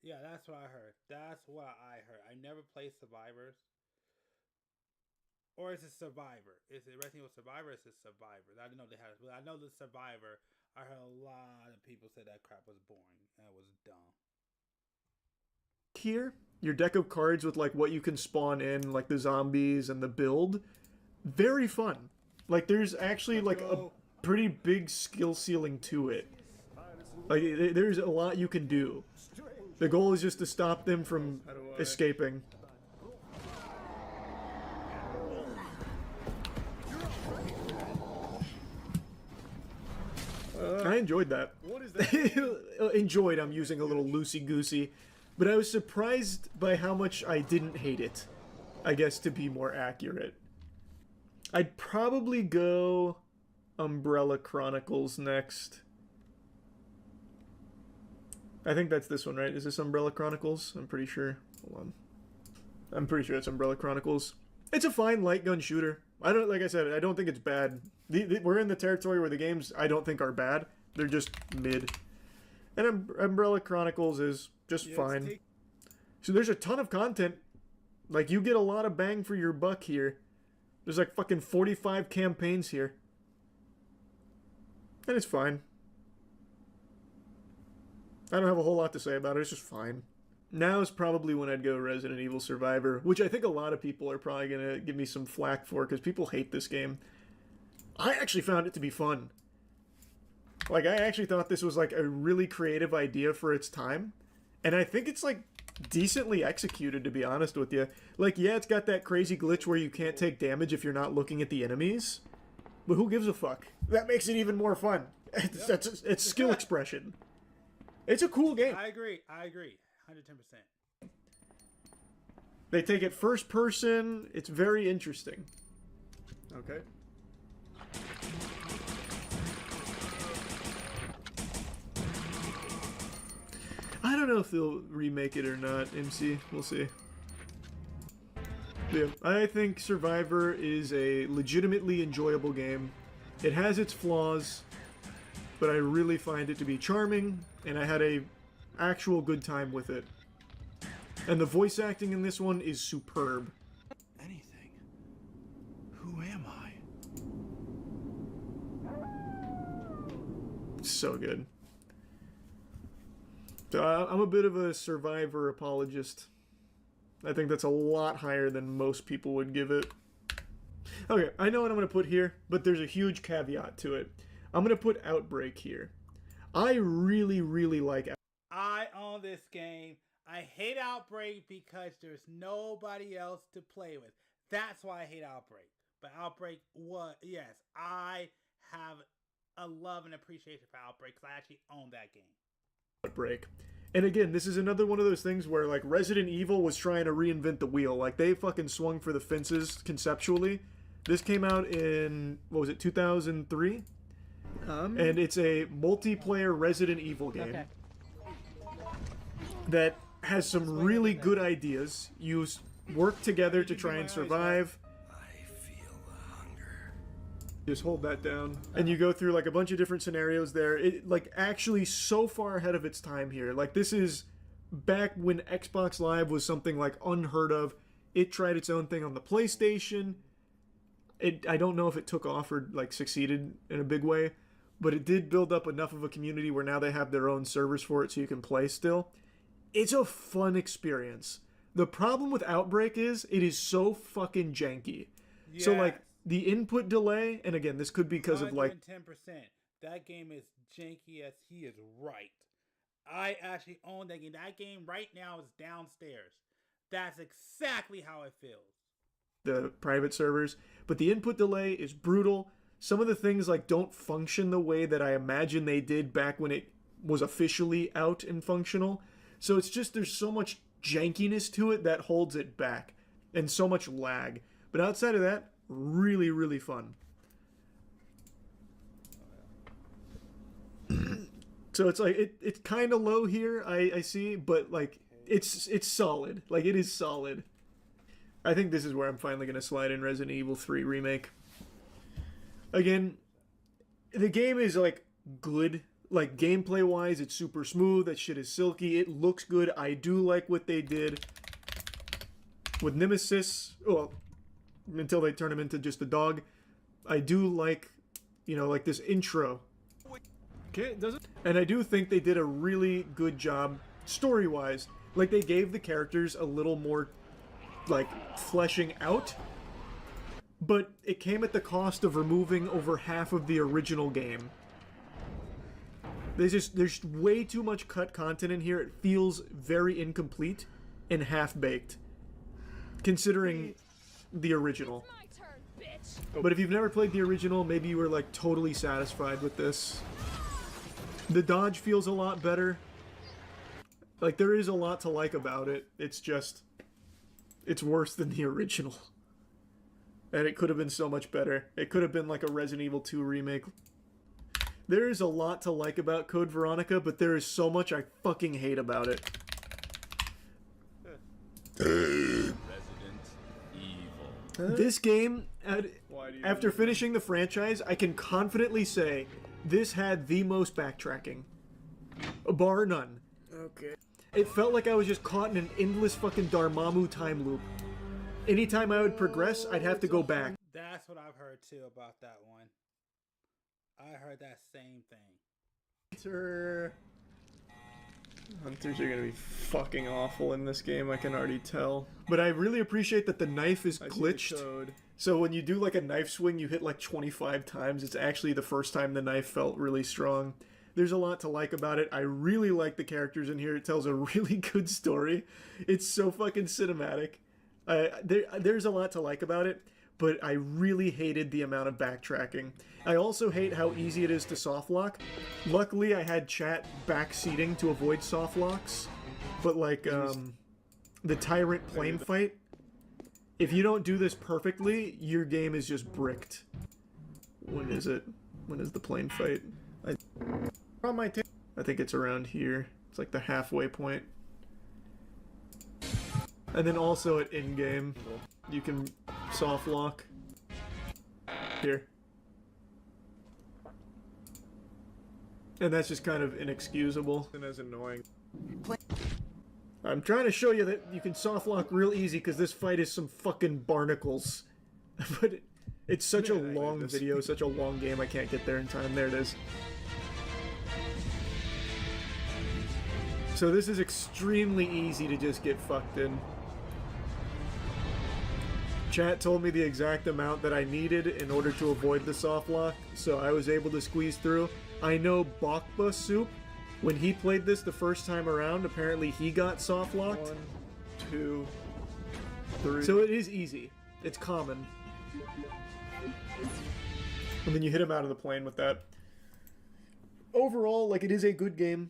Yeah, that's what I heard. That's what I heard. I never played Survivors. Or is it Survivor? Is it Resident Evil Survivor? Or is it Survivor? I didn't know they had it. I know the Survivor. I heard a lot of people say that crap was boring. And it was dumb. Here, your deck of cards with like what you can spawn in, like the zombies and the build, very fun. Like there's actually like a pretty big skill ceiling to it. Like there's a lot you can do. The goal is just to stop them from escaping. I enjoyed that. What is that? Enjoyed, I'm using a little loosey-goosey. But I was surprised by how much I didn't hate it. I guess to be more accurate. I'd probably go Umbrella Chronicles next. I think that's this one, right? Is this Umbrella Chronicles? I'm pretty sure. Hold on. I'm pretty sure it's Umbrella Chronicles. It's a fine light gun shooter. Like I said, I don't think it's bad. We're in the territory where the games I don't think are bad. They're just mid. And Umbrella Chronicles is just fine. So there's a ton of content. Like, you get a lot of bang for your buck here. There's like fucking 45 campaigns here. And it's fine. I don't have a whole lot to say about it. It's just fine. Now is probably when I'd go Resident Evil Survivor, which I think a lot of people are probably going to give me some flack for because people hate this game. I actually found it to be fun. Like, I actually thought this was like a really creative idea for its time. And I think it's like decently executed, to be honest with you. Like, yeah, it's got that crazy glitch where you can't take damage if you're not looking at the enemies. But who gives a fuck? That makes it even more fun. It's skill expression. It's a cool game. I agree. 110%. They take it first person. It's very interesting. Okay. I don't know if they'll remake it or not, MC. We'll see. Yeah, I think Survivor is a legitimately enjoyable game. It has its flaws, but I really find it to be charming, and I had a actual good time with it. And the voice acting in this one is superb. Anything. Who am I? So good. So I'm a bit of a Survivor apologist. I think that's a lot higher than most people would give it. Okay, I know what I'm going to put here, but there's a huge caveat to it. I'm going to put Outbreak here. I really, really like Outbreak. I own this game. I hate Outbreak because there's nobody else to play with. That's why I hate Outbreak. But Outbreak, yes, I have a love and appreciation for Outbreak because I actually own that game. Outbreak. And again, this is another one of those things where, like, Resident Evil was trying to reinvent the wheel. Like, they fucking swung for the fences conceptually. This came out in, what was it, 2003? And it's a multiplayer Resident Evil game that has some really good ideas. You work together to try and survive. Just hold that down. And you go through like a bunch of different scenarios there. It like actually so far ahead of its time here. Like this is back when Xbox Live was something like unheard of. It tried its own thing on the PlayStation. I don't know if it took off or like succeeded in a big way, but it did build up enough of a community where now they have their own servers for it so you can play still. It's a fun experience. The problem with Outbreak is it is so fucking janky. Yeah. So like the input delay, and again, this could be because of like 10%. That game is janky as he is right. I actually own that game. That game right now is downstairs. That's exactly how it feels. The private servers, but the input delay is brutal. Some of the things like don't function the way that I imagine they did back when it was officially out and functional. So it's just there's so much jankiness to it that holds it back, and so much lag. But outside of that, really, really fun. So it's like it's kind of low here, I see, but like it's solid. Like it is solid. I think this is where I'm finally gonna slide in Resident Evil 3 Remake. Again, the game is like good. Like gameplay wise, it's super smooth. That shit is silky. It looks good. I do like what they did with Nemesis. Well, until they turn him into just a dog. I do like, you know, like this intro. Okay, does it? And I do think they did a really good job story-wise. Like they gave the characters a little more like fleshing out. But it came at the cost of removing over half of the original game. There's way too much cut content in here. It feels very incomplete and half-baked, considering the original. But if you've never played the original, maybe you were like totally satisfied with this. The dodge feels a lot better. Like, there is a lot to like about it. It's just, it's worse than the original. And it could have been so much better. It could have been like a Resident Evil 2 remake. There is a lot to like about Code Veronica, but there is so much I fucking hate about it. Resident Evil. This game, after finishing the franchise, I can confidently say this had the most backtracking. Bar none. Okay. It felt like I was just caught in an endless fucking Dormammu time loop. Anytime I would progress, I'd have to go back. That's what I've heard too about that one. I heard that same thing. Hunters are gonna be fucking awful in this game, I can already tell. But I really appreciate that the knife is glitched. So when you do like a knife swing, you hit like 25 times. It's actually the first time the knife felt really strong. There's a lot to like about it. I really like the characters in here. It tells a really good story. It's so fucking cinematic. There's a lot to like about it, but I really hated the amount of backtracking. I also hate how easy it is to softlock. Luckily, I had chat backseating to avoid softlocks, but like the Tyrant plane fight, if you don't do this perfectly, your game is just bricked. When is it? When is the plane fight? I think it's around here. It's like the halfway point. And then also at in-game, you can soft lock. Here. And that's just kind of inexcusable. And as annoying. I'm trying to show you that you can soft lock real easy because this fight is some fucking barnacles. But it's such a long video, such a long game, I can't get there in time. There it is. So this is extremely easy to just get fucked in. Chat told me the exact amount that I needed in order to avoid the soft lock, so I was able to squeeze through. I know Bakba Soup, when he played this the first time around, apparently he got soft locked. 1, 2, 3. So it is easy. It's common. And then you hit him out of the plane with that. Overall, like, it is a good game.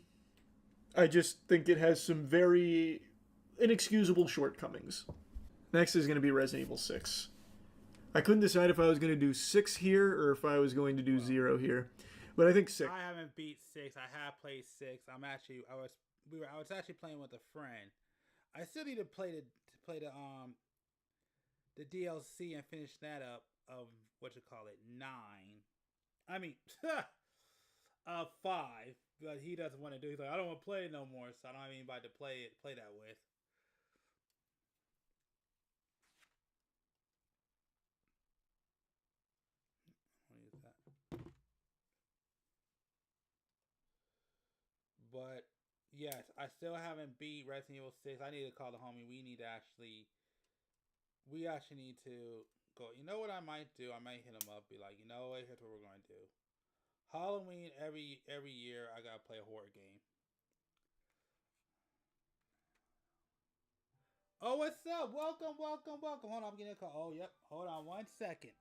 I just think it has some very inexcusable shortcomings. Next is going to be Resident Evil 6. I couldn't decide if I was going to do 6 here or if I was going to do 0 here. But I think 6. I haven't beat 6. I have played 6. I was actually playing with a friend. I still need to play the DLC and finish that up of 9. I mean 5. But he doesn't want to do it. He's like, I don't want to play it no more, so I don't have anybody to play that with. But yes, I still haven't beat Resident Evil 6. I need to call the homie. We actually need to go. You know what I might do? I might hit him up, be like, you know what? Here's what we're going to do. Halloween every year I gotta play a horror game. Oh, what's up? Welcome. Hold on, I'm getting a call. Oh, yep. Hold on 1 second.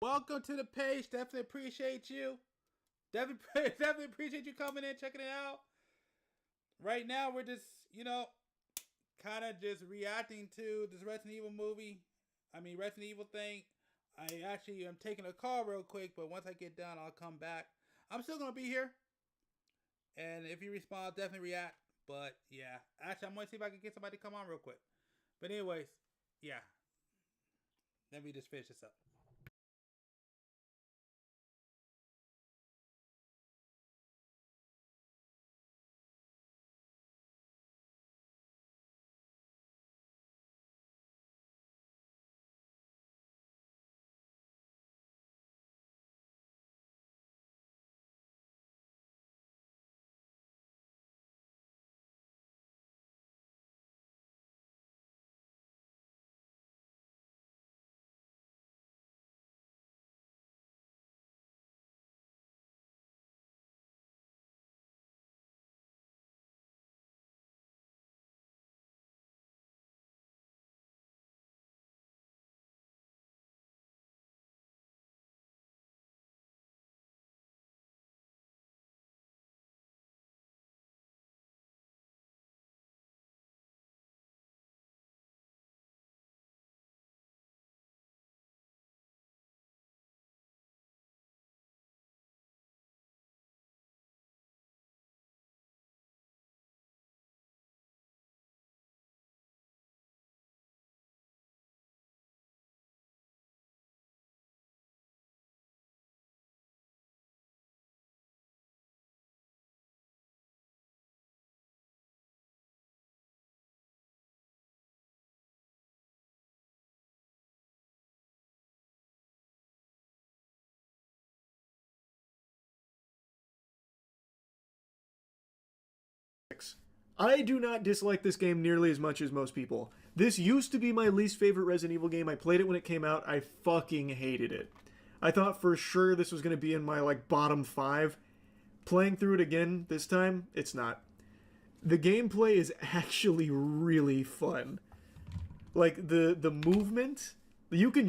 Welcome to the page. Definitely appreciate you. Definitely appreciate you coming in, checking it out. Right now, we're just, kind of just reacting to this Resident Evil Resident Evil thing. I actually am taking a call real quick, but once I get done, I'll come back. I'm still going to be here. And if you respond, I'll definitely react. But yeah, actually, I'm going to see if I can get somebody to come on real quick. But anyways, Yeah. Let me just finish this up. I do not dislike this game nearly as much as most people. This used to be my least favorite Resident Evil game. I played it when it came out. I fucking hated it. I thought for sure this was going to be in my like bottom 5. Playing through it again this time, it's not. The gameplay is actually really fun. Like the movement, you can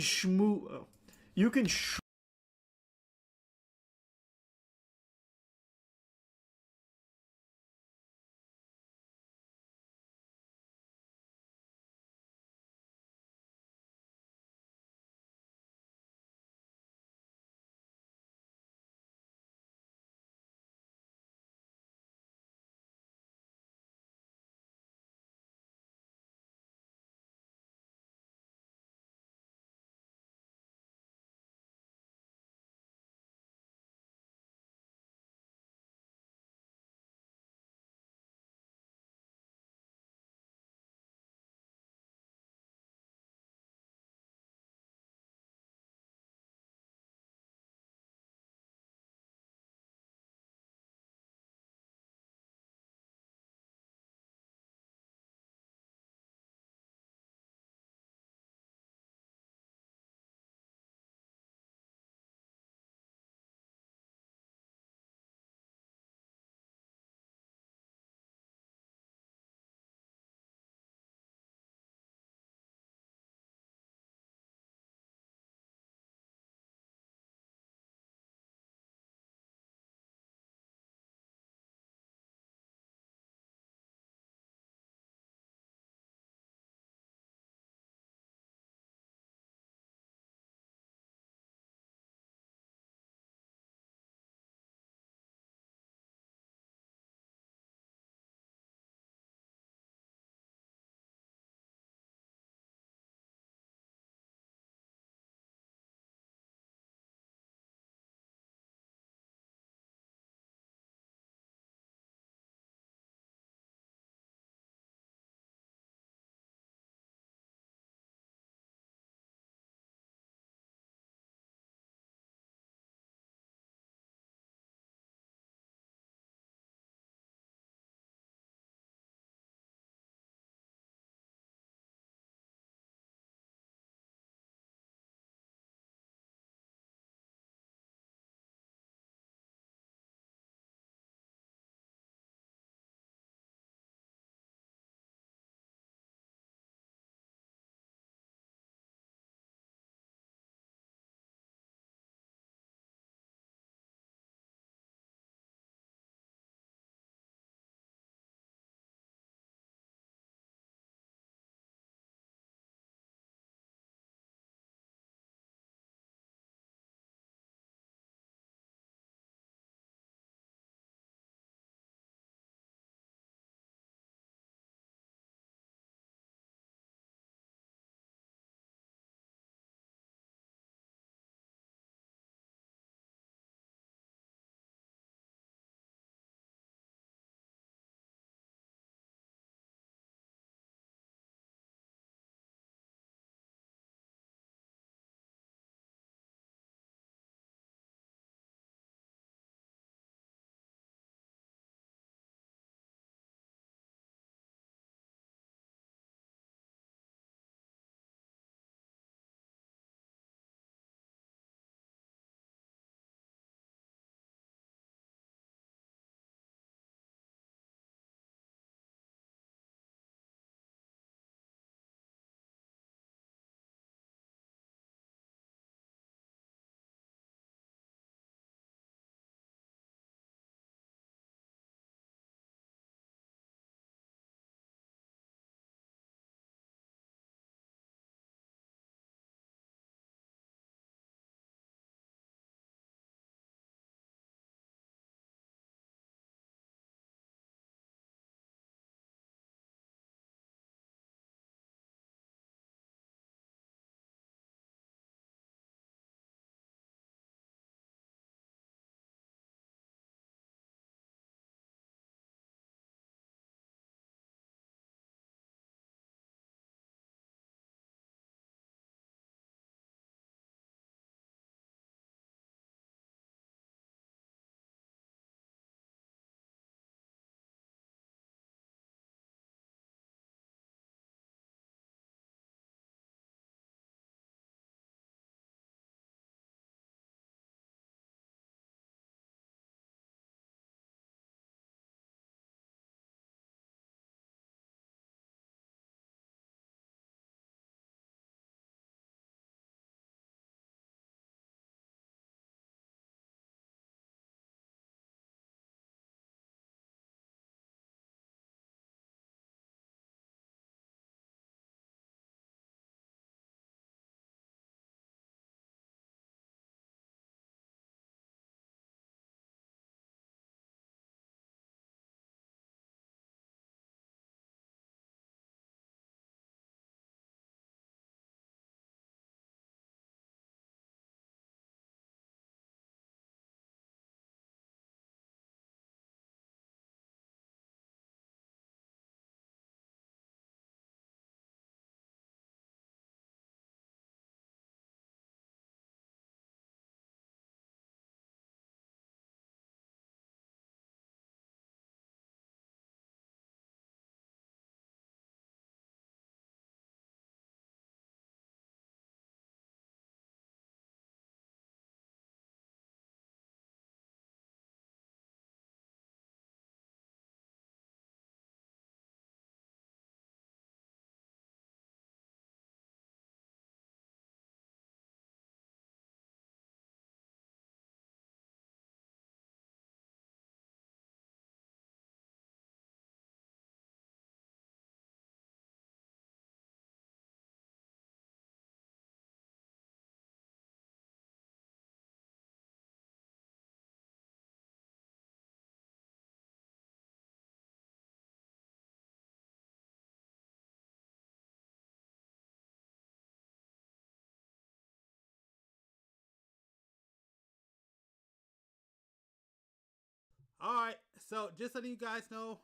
Alright, so just letting you guys know,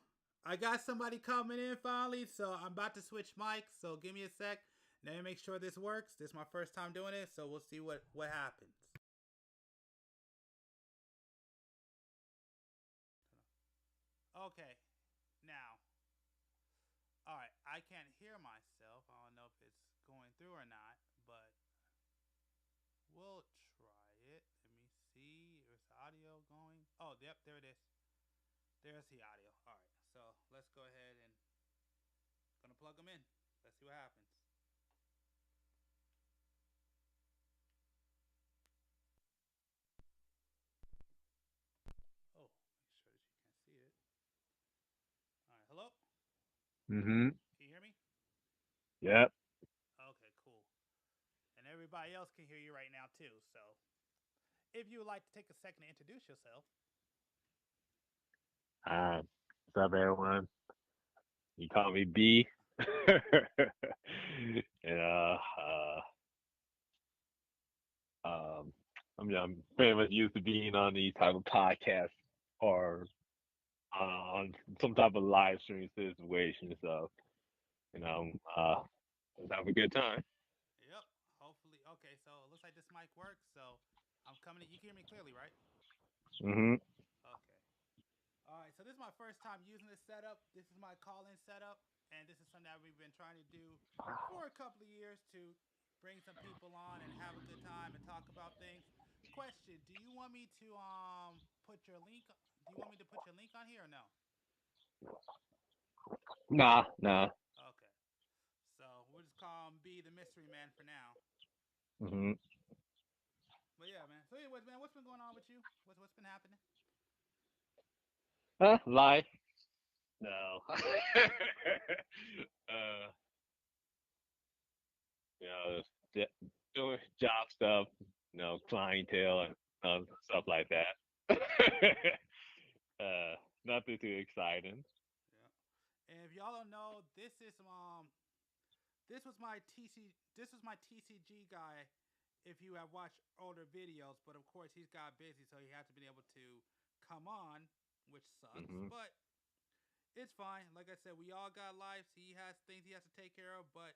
I got somebody coming in finally, so I'm about to switch mics, so give me a sec. Let me make sure this works. This is my first time doing it, so we'll see what happens. Okay, now. Alright, I can't hear myself. I don't know if it's going through or not, but we'll try it. Let me see. Is the audio going? Oh, yep, there it is. There's the audio. Alright, so let's go ahead and gonna plug them in. Let's see what happens. Oh, make sure that you can see it. Alright, hello? Mm-hmm. Can you hear me? Yep. Okay, cool. And everybody else can hear you right now too, so if you would like to take a second to introduce yourself. What's up, everyone? You call me B. and I'm very much used to being on these type of podcasts or on some type of live stream situation. So, let's have a good time. Yep. Hopefully. Okay, so it looks like this mic works. So I'm coming in. You can hear me clearly, right? Mm-hmm. Okay. All right. So this is my first time using this setup. This is my call-in setup, and this is something that we've been trying to do for a couple of years to bring some people on and have a good time and talk about things. Question: do you want me to put your link? Do you want me to put your link on here or no? Nah. Okay. So we'll just call him B the Mystery Man for now. Mm-hmm. But yeah, man. So anyways, man, what's been going on with you? What's been happening? Life. No. Just doing job stuff, clientele and stuff like that. Nothing too exciting. Yeah. And if y'all don't know, this was my TCG guy. If you have watched older videos, but of course he's got busy, so he hasn't been able to come on, which sucks. Mm-hmm. But it's fine. Like I said, we all got lives. He has things he has to take care of, but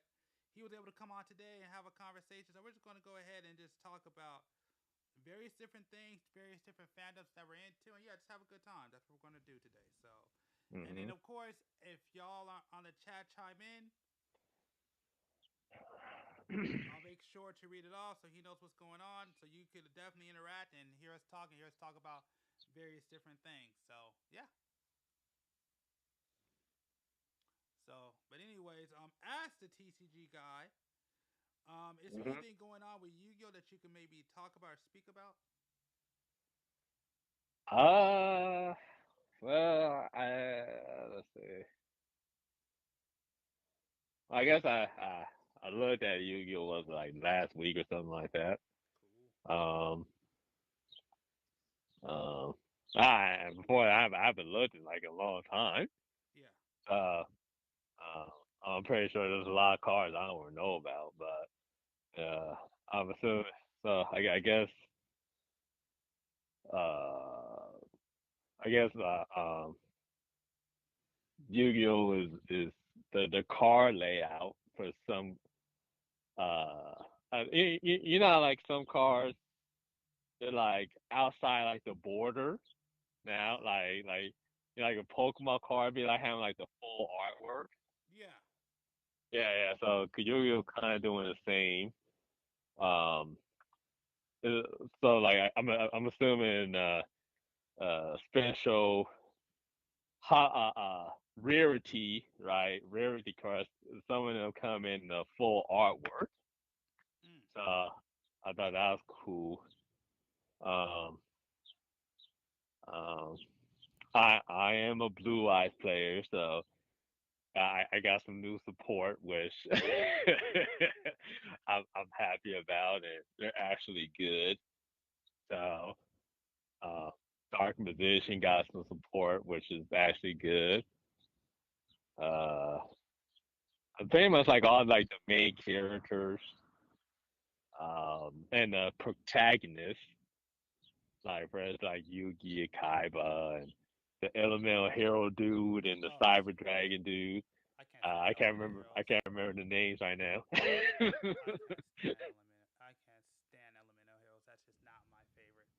he was able to come on today and have a conversation. So we're just going to go ahead and just talk about various different things, various different fandoms that we're into, and yeah, just have a good time. That's what we're going to do today. So, and then of course, if y'all are on the chat chime in, I'll make sure to read it all so he knows what's going on. So you could definitely interact and hear us talk about various different things. So yeah. So, but anyways, as the TCG guy, is there anything going on with Yu-Gi-Oh that you can maybe talk about or speak about? Well, let's see. I guess I looked at Yu-Gi-Oh was like last week or something like that. Cool. Before I haven't looked in like a long time. Yeah. I'm pretty sure there's a lot of cards I don't know about, but I'm assuming. So I guess Yu-Gi-Oh is the card layout for some you know like some cards they're like outside like the border now like a Pokemon card be like having like the full artwork. Yeah. Yeah. So Yu-Gi-Oh kind of doing the same. Um, so like I'm assuming special rarity, right? Rarity cards. Some of them come in the full artwork. So I thought that was cool. Um, um, I am a Blue Eyes player, so I got some new support, which I'm happy about, and they're actually good. So Dark Magician got some support, which is actually good. Uh, Pretty much like all like the main characters, and the protagonists, like for instance, like Yugi, Kaiba, and the Elemental Hero dude and the Cyber Dragon dude. I can't remember. I can't remember the names right now. I can't stand Elemental Heroes. That's just not my favorite.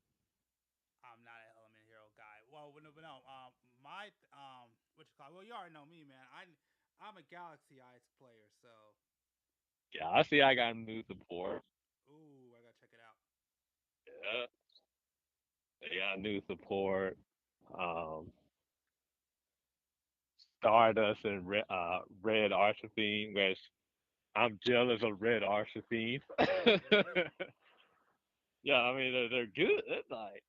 I'm not an Elemental Hero guy. Well, no, my what you call it? Well, you already know me, man. I'm a Galaxy Eyes player, so. Yeah, I see. I got new support. Ooh, I gotta check it out. Yeah, they got new support. Um, Stardust and Red Archfiend, which I'm jealous of Red Archfiend. Yeah, I mean they're good. Like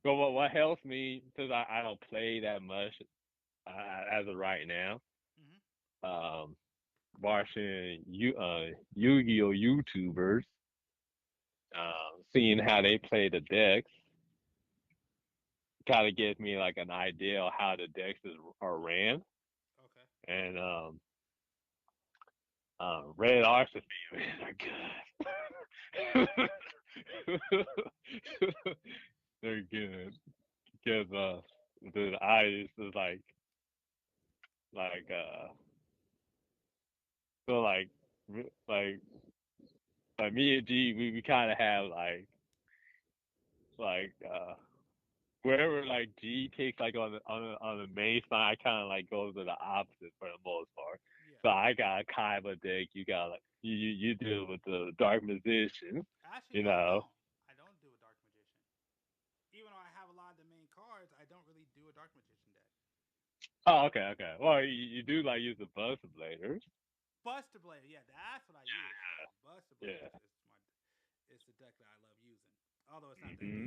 but what helps me because I don't play that much as of right now. Watching Yu-Gi-Oh YouTubers, seeing how they play the decks, kind of gives me like an idea of how the decks are ran. Okay. And Red Archfiend are good. They're good because the eyes is like so like like me and G we kind of have like wherever like G takes like on the main side, I kind of like go to the opposite for the most part. So I got a Kaiba deck. You got like you deal with the Dark Musician. Actually, You no, know. I don't do a Dark Magician. Even though I have a lot of the main cards, I don't really do a Dark Magician deck. Oh, okay. Well, you do like use the Buster Bladers. Buster Blader, yeah, that's what I use. Buster Blader is the deck that I love using. Although it's not that good.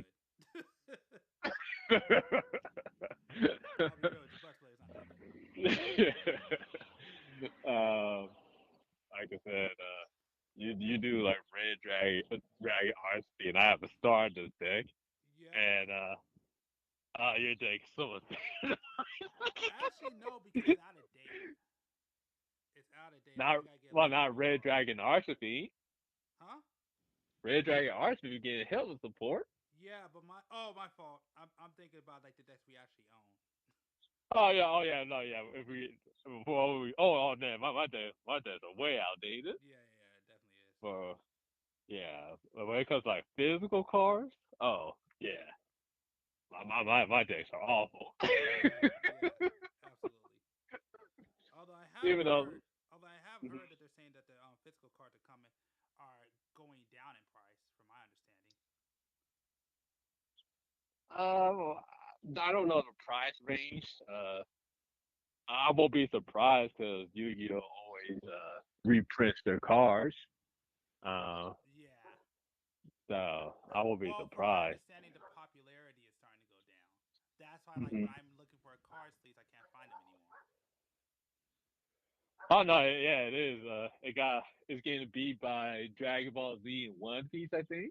I'll be real, the Buster Blader is not that good. Like I said, you do like Red Dragon RC, and I have a Stardust deck. Yeah. And your deck's so much better. Actually, no, because it's out of date. It's out of date. Not Red Dragon Archfiend. Huh? Red Dragon Archfiend getting hell of support. Yeah, but my fault. I'm thinking about like the decks we actually own. Oh yeah, no, yeah. If we before we man, my decks are way outdated. Yeah, it definitely is. For when it comes to like physical cards, oh yeah, my decks are awful. Yeah, absolutely. Although I have heard that they're saying that the physical cards are going down in price, from my understanding. I don't know the price range. I won't be surprised because Yu-Gi-Oh always reprints their cards. So I won't be surprised. From my understanding, the popularity is starting to go down. That's why, like, when I'm looking for a card sleeves, I can't find them anymore. Oh no, yeah, it is. It's getting beat by Dragon Ball Z and One Piece, I think.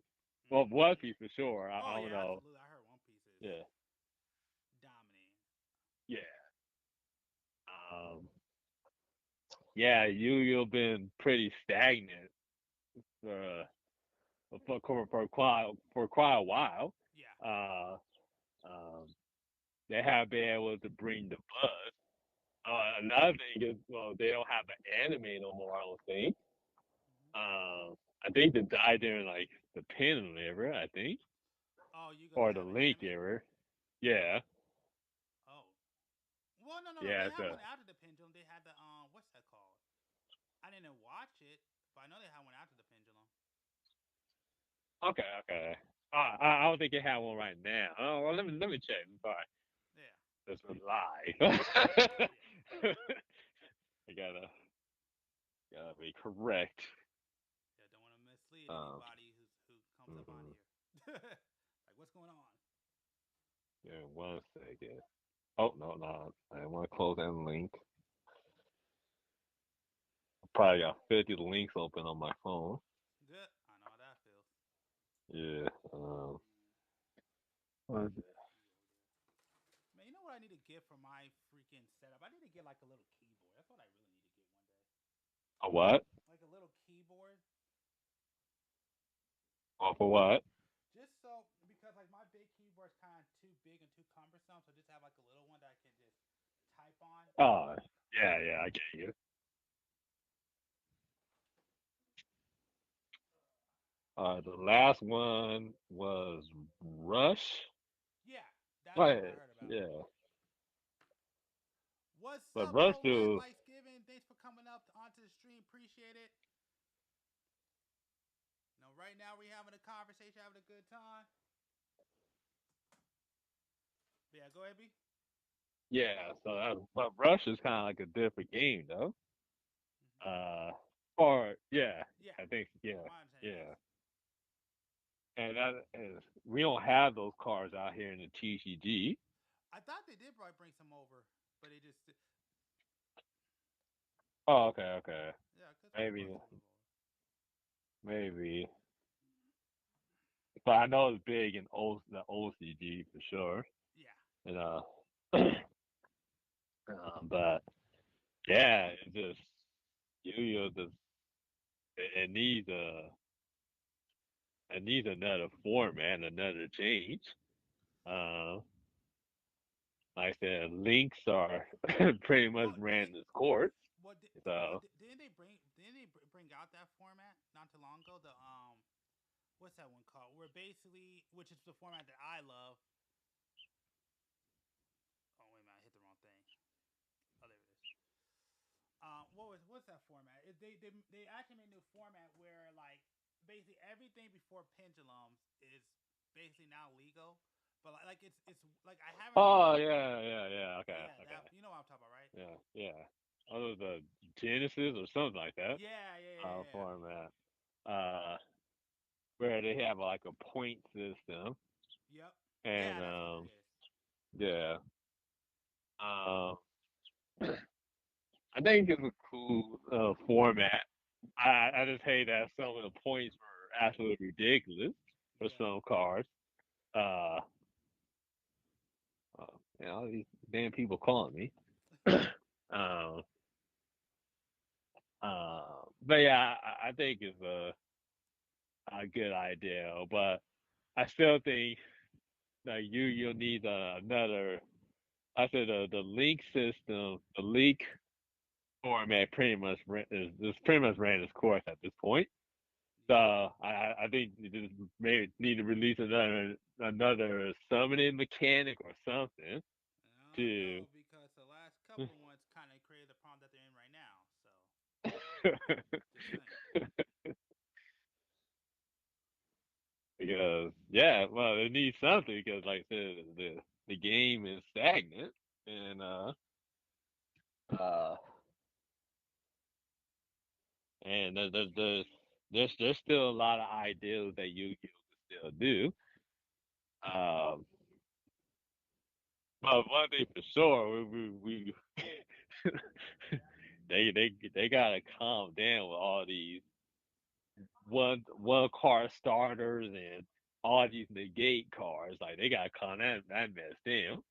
Well, One Piece for sure. I don't know. Absolutely. I heard One Piece is dominating. Yeah. Yu-Gi-Oh been pretty stagnant for quite a while. Yeah. They have been able to bring the buzz. Another thing is, they don't have an anime no more. I don't think. I think they died during like the Pen era. I think. Oh, you or the Link era. Yeah. Oh. Well, no. Yeah, They had one after the Pendulum. They had the what's that called? I didn't watch it, but I know they had one after the Pendulum. Okay. I don't think they have one right now. Oh, well, let me check. I'm sorry. Yeah. That's a lie. I gotta be correct. Yeah, don't want to mislead anybody who comes up on here. Like, what's going on? Yeah, 1 second. Oh no! I want to close that link. I probably got 50 links open on my phone. Good. I know how that feels. Yeah. What is it? Man, you know what I need to get for my freaking setup? I need to get like a little keyboard. That's what I really need to get one day. A what? Like a little keyboard. Oh, for what? Just so, because like my big keyboard's kind of too big and too cumbersome, so just have like a little one that I can just type on. Oh, yeah, I get you. The last one was Rush. Yeah, that's Oh, what yeah, I heard about. yeah. What's But up, Rush bro? Matt dude, Lifesgiving. Thanks for coming up onto the stream. Appreciate it. Now, right now we're having a conversation, having a good time. Yeah, go ahead, B. yeah. But Rush is kind of like a different game, though. Or yeah, Yeah. I think yeah, From my understanding, yeah. yes. And that is, we don't have those cars out here in the TCG. I thought they did probably bring some over, but they just Oh, okay. yeah, because Maybe, brought some over. maybe. But I know it's big in the OCG for sure. Yeah. And but yeah, it just Yu-Gi-Oh just it needs another format, another change. Uh, like I said, links are pretty much ran this course. So Didn't they bring out that format not too long ago? The what's that one called? Where basically, which is the format that I love. Oh wait a minute, I hit the wrong thing. Oh, there it is. What's that format? They actually made a new format where like basically everything before pendulums is basically now legal, but like it's like I haven't. oh yeah. Okay. Yeah, that, you know what I'm talking about, right? Yeah. Other the Genesis or something like that. Yeah. Format. Uh, where they have like a point system. Yep. And Yeah, that's what it is. yeah. Um, I think it's a cool format. I just hate that some of the points were absolutely ridiculous for some cards. Uh, all these damn people calling me. um, but yeah, I think it's a good idea, but I still think that you'll need another. I said the link system, the link format is pretty much ran its course at this point. So I think you just maybe need to release another summoning mechanic or something to. Because the last couple ones kind of created the problem that they're in right now. So. Because yeah, well, it needs something because like I said, the game is stagnant and uh and there's still a lot of ideas that Yu-Gi-Oh can still do. Um, but one thing for sure, we they gotta calm down with all these one card starters and all these negate cards. Like they gotta calm that mess down,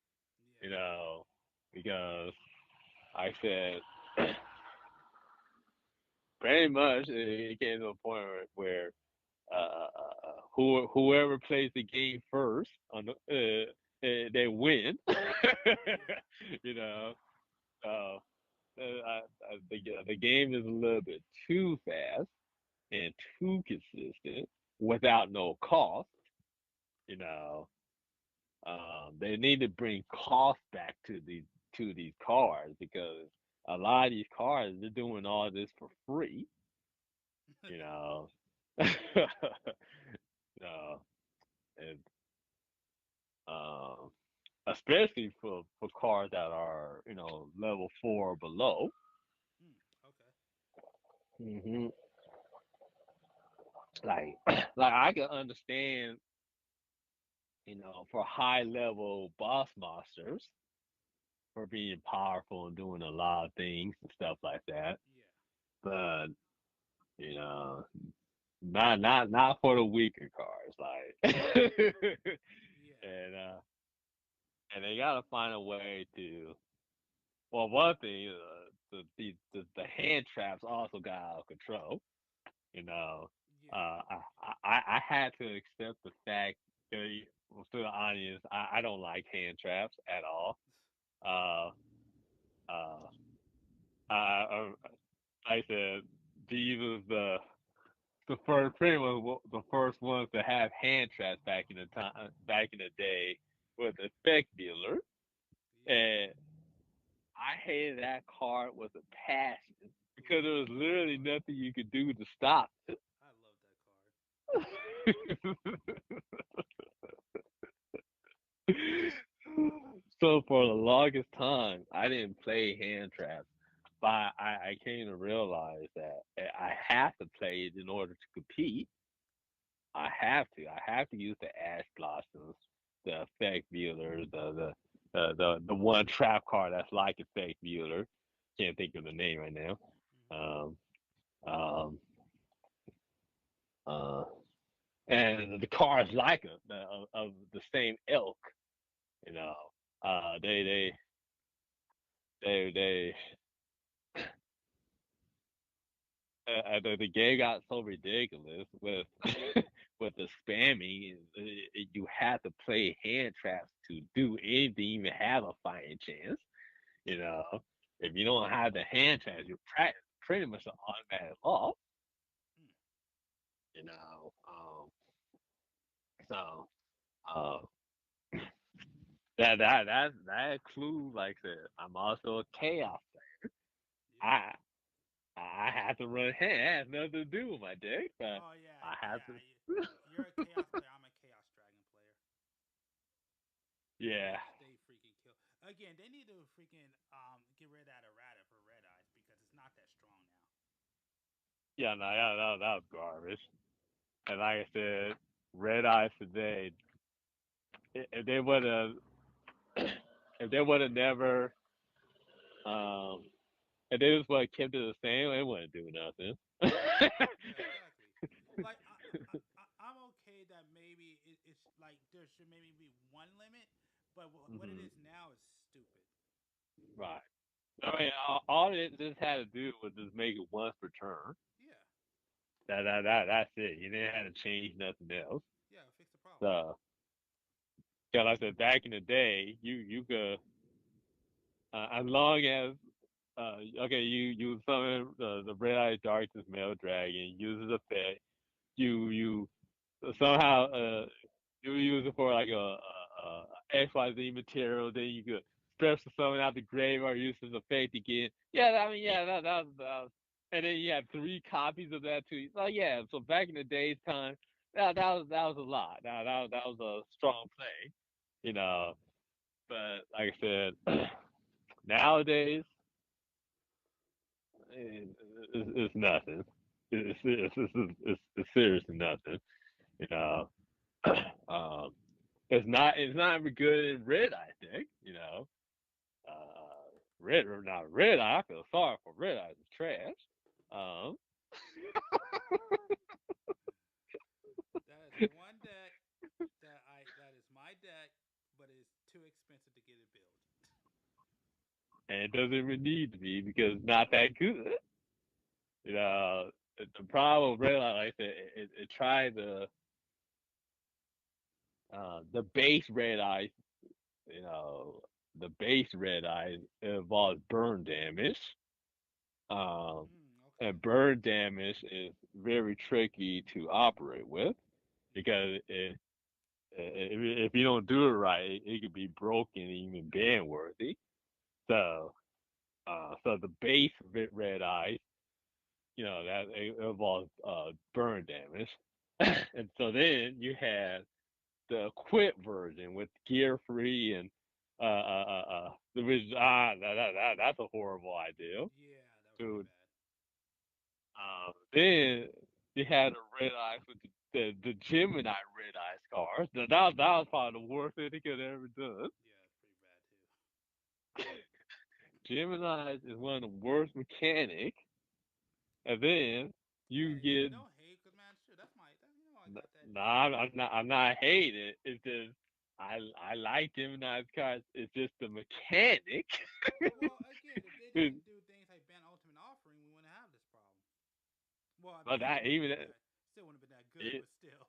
you know, because like I said pretty much it came to a point where whoever plays the game first on they win, you know. So the game is a little bit too fast and too consistent without no cost. You know, they need to bring cost back to these cars because a lot of these cars they're doing all this for free. You know, no, and um, especially for cars that are level 4 or below. Okay. Like like I can understand for high level boss monsters for being powerful and doing a lot of things and stuff like that. But you know, not for the weaker cars, like and they gotta find a way to. Well, one thing, the hand traps also got out of control. You know, I had to accept the fact to the audience, I don't like hand traps at all. Uh, uh, like I said, these was the first pretty much the first ones to have hand traps back in the day with effect dealer, and I hated that card with a passion because there was literally nothing you could do to stop it. So for the longest time, I didn't play hand traps, but I came to realize that I have to play it in order to compete. I have to. I have to use the ash blossoms, the effect dealer, the one trap card that's like effect dealer. Can't think of the name right now. Um, um, uh, and the cards like it, of the same ilk. You know, uh, they they they the game got so ridiculous with with the spamming. You had to play hand traps to do anything, even have a fighting chance. You know, if you don't have the hand traps, you're pretty much an automatic loss. You know, so uh, that includes, like I said, I'm also a chaos player. I I have to run hand. It has nothing to do with my deck, but Oh yeah, I have to. you're a chaos player. I'm a chaos dragon player. Yeah. They freaking kill. Again, they need to freaking get rid of that errata for red eyes because it's not that strong now. Yeah, no, that was garbage. And like I said, Red Eyes today, if they would have, if they would have never, um, if they just would have kept it the same, it wouldn't do nothing. Like I'm okay that maybe it's like there should maybe be one limit, but what it Mhm. is now is stupid. Right. I mean, all it just had to do was just make it once per turn. Yeah. That's it. You didn't have to change nothing else. Yeah, fix the problem. So, yeah, like I said, back in the day, you could, as long as okay, you summon the red eyed darkness male dragon, uses effect. You somehow you use it for like XYZ material. Then you could special summon out the grave or use his effect again. Yeah, I mean, yeah, that was, and then you have 3 copies of that too. So yeah, so back in the day's time, that was a lot. That was a strong play, you know. But like I said, nowadays it's nothing. It's seriously nothing. You know, um, it's not good in red. I think you know, red or not red. I feel sorry for red eyes. It's trash. Um, That is the one deck that is my deck, but it's too expensive to get it built. and it doesn't even need to be because it's not that good. You know, the problem with red eye, like I said, it tried the base red eye. You know, the base red eye involves burn damage. And burn damage is very tricky to operate with because if you don't do it right, it could be broken, even ban worthy. So, so the base red eyes, you know, that it involves burn damage, and so then you have the equipped version with gear free and the that's a horrible idea. Yeah, that Dude. Then you had the red eyes with the Gemini red eyes cars. That was probably the worst thing they could have ever done. Yeah, it's pretty bad too. Gemini is one of the worst mechanic, and then you get. Don't hate, cause man, sure, that's my. I got that. Nah, I'm not hating it. It's just I like Gemini's cars. It's just the mechanic. Well, again, if they didn't do things like ban ultimate offering, we wouldn't have this problem. Well, I mean, But that even still wouldn't have been that good, but still.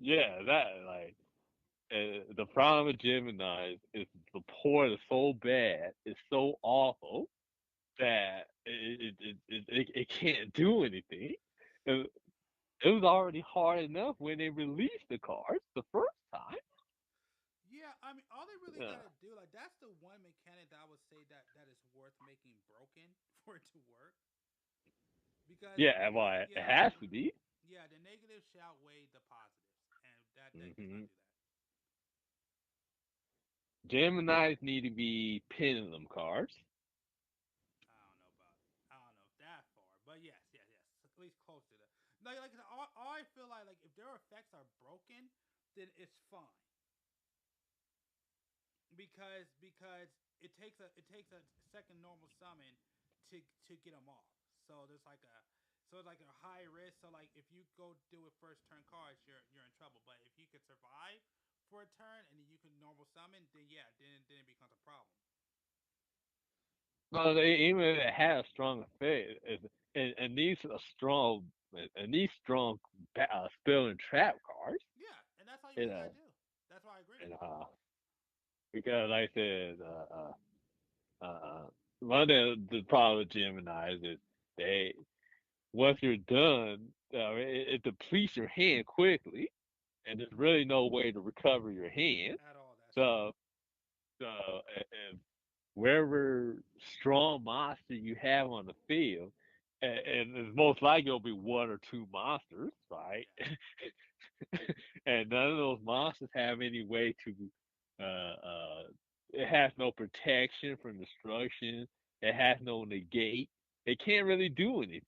yeah, that like the problem with Gemini is the port is so bad, it's so awful that it can't do anything. It, it was already hard enough when they released the cards the first time. Yeah, I mean, all they really Yeah. gotta do, like, that's the one mechanic that I would say that is worth making broken for it to work. Yeah, well, it Yeah, has to be. yeah, the negatives shall outweigh the positives, and that deck does not Hmm. do that. Geminis need to be pendulum cards. I don't know that far, but yes, yes, yes, at least close to that. No, like all I feel like if their effects are broken, then it's fine because it takes a second normal summon to get them off. So there's like a so it's like a high risk. So like if you go do it first turn cards, you're in trouble. But if you could survive for a turn and then you can normal summon, then yeah, then it becomes a problem. Well, even if it has strong effect, and these are strong and these strong spell and trap cards, Yeah, and that's all you you really know, gotta do. That's why I agree. and because like I said, one of the problem with Gemini is they once you're done, it depletes your hand quickly, and there's really no way to recover your hand. At all, that's true. So, and wherever strong monster you have on the field, and it's most likely it'll be one or two monsters, right? And none of those monsters have any way to, it has no protection from destruction. It has no negate. It can't really do anything.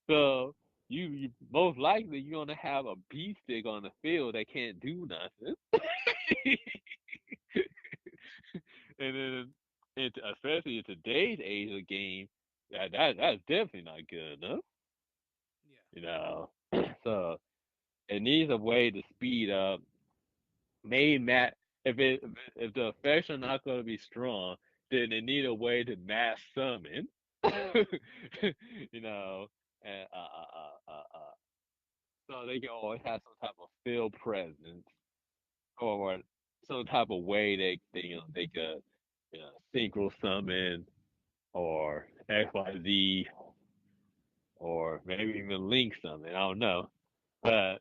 So you most likely you're gonna have a beat stick on the field that can't do nothing. And then, especially in today's age of game, that's definitely not good enough. You know, so it needs a way to speed up. Maybe if the effects are not going to be strong, then they need a way to mass summon. You know, and so they can always have some type of field presence or some type of way they could synchro summon or XYZ or maybe even link something. I don't know, but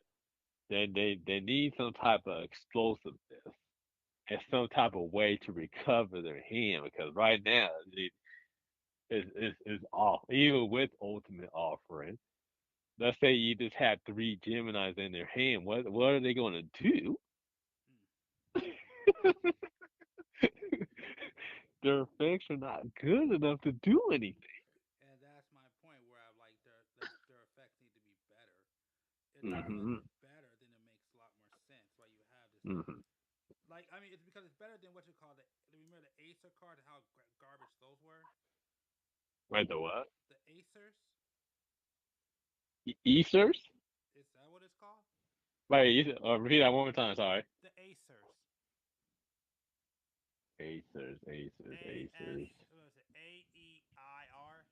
they need some type of explosiveness and some type of way to recover their hand because right now it's off. Even with ultimate offering, let's say you just have three Geminis in their hand. What are they going to do? Their effects are not good enough to do anything. And that's my point where I'm like their effects need to be better. If their effects Hmm. are better, then it makes a lot more sense why you have this Hmm. like I mean it's because it's better than what you call the remember the Acer card and how garbage those were. Wait, the what? The Acers Easters? is that what it's called? Wait, repeat that one more time. Sorry. The Acers. Acers. What was it? AEIR.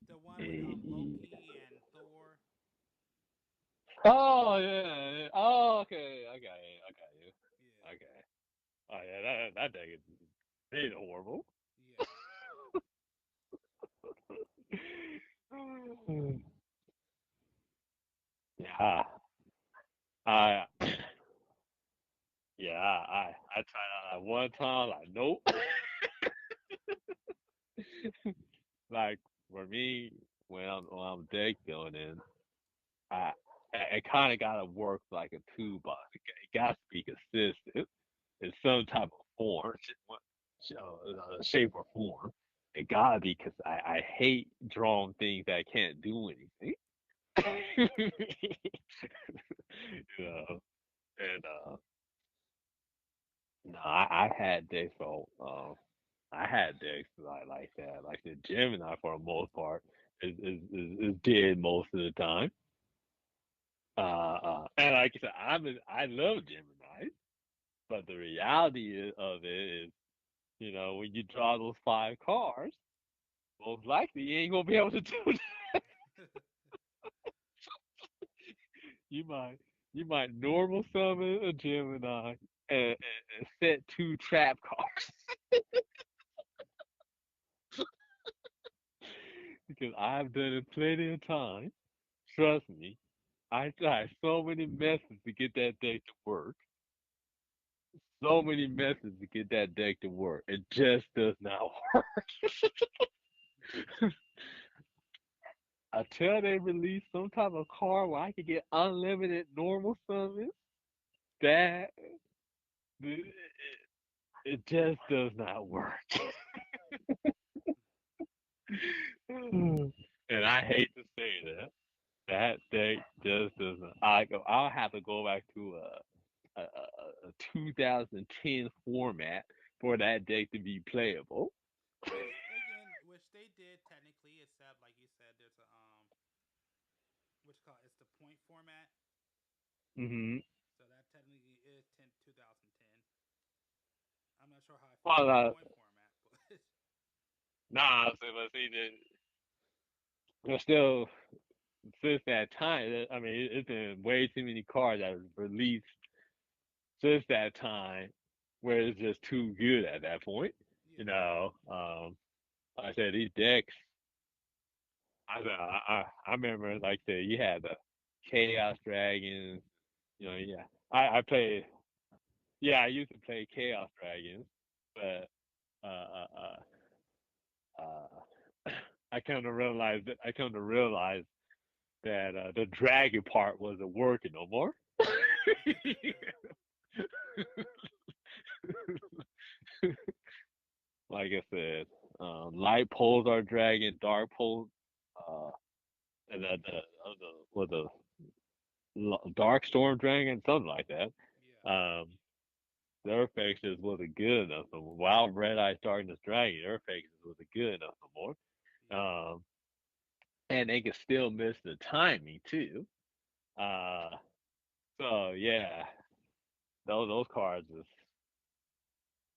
The one with AE. Loki and Thor. Oh yeah. Oh okay. I got you. Okay. Oh yeah. That deck is really horrible. Yeah. I yeah. I tried out that one time. Like nope. Like for me, when I'm deck building, I it kind of gotta work like a toolbox. It got to be consistent in some type of form, shape or form. It gotta be because I hate drawing things that can't do anything. You know, and no, I had decks for I had decks like that. Like the Gemini for the most part is dead most of the time. And like I said, I love Gemini, but the reality of it is, when you draw those five cards, most likely you ain't gonna be able to do that. You might You might normal summon a Gemini and set 2 trap cards. Because I've done it plenty of times. Trust me. I tried so many methods to get that deck to work. So many methods to get that deck to work. It just does not work. Until they release some type of card where I can get unlimited normal summons, that it just does not work. And I hate to say that. That deck just doesn't. I'll have to go back to a 2010 format for that deck to be playable. Which they did technically, except like you said, there's a it's the point format. Mm-hmm. So that technically is 2010. I'm not sure how I feel Well, about the point format, but nah, but see, there's still since that time. I mean, it's been way too many cards that were released since that time, where it's just too good at that point. You know, like I said, these decks. I remember like you had the Chaos Dragons. You know, yeah. I played. Yeah, I used to play Chaos Dragons, but I come to realize that the dragon part wasn't working no more. Like I said, light poles are dragon, dark poles, and the dark storm dragon, something like that. Their effects just wasn't good enough. The wild red eye darkness dragon, their effects wasn't good enough no more. And they could still miss the timing too. So yeah, those cards is.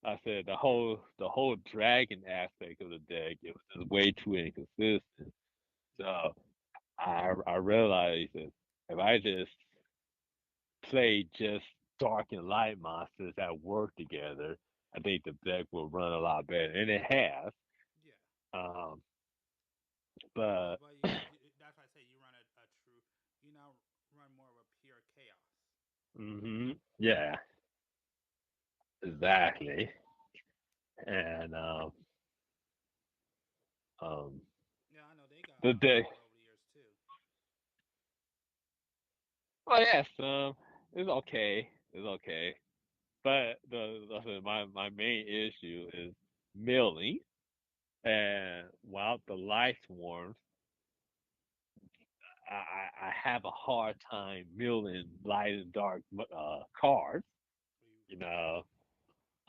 I said the whole dragon aspect of the deck, it was just way too inconsistent. So I realized that if I just play just dark and light monsters that work together, I think the deck will run a lot better, and it has. Um, but that's why I say you run a true. You now run more of a pure chaos. yeah, exactly. And yeah, I know they got the deck. over the years too. Well, yes, it's okay. It's okay. But my main issue is milling, and while the light swarms, I have a hard time milling light and dark cards. You know,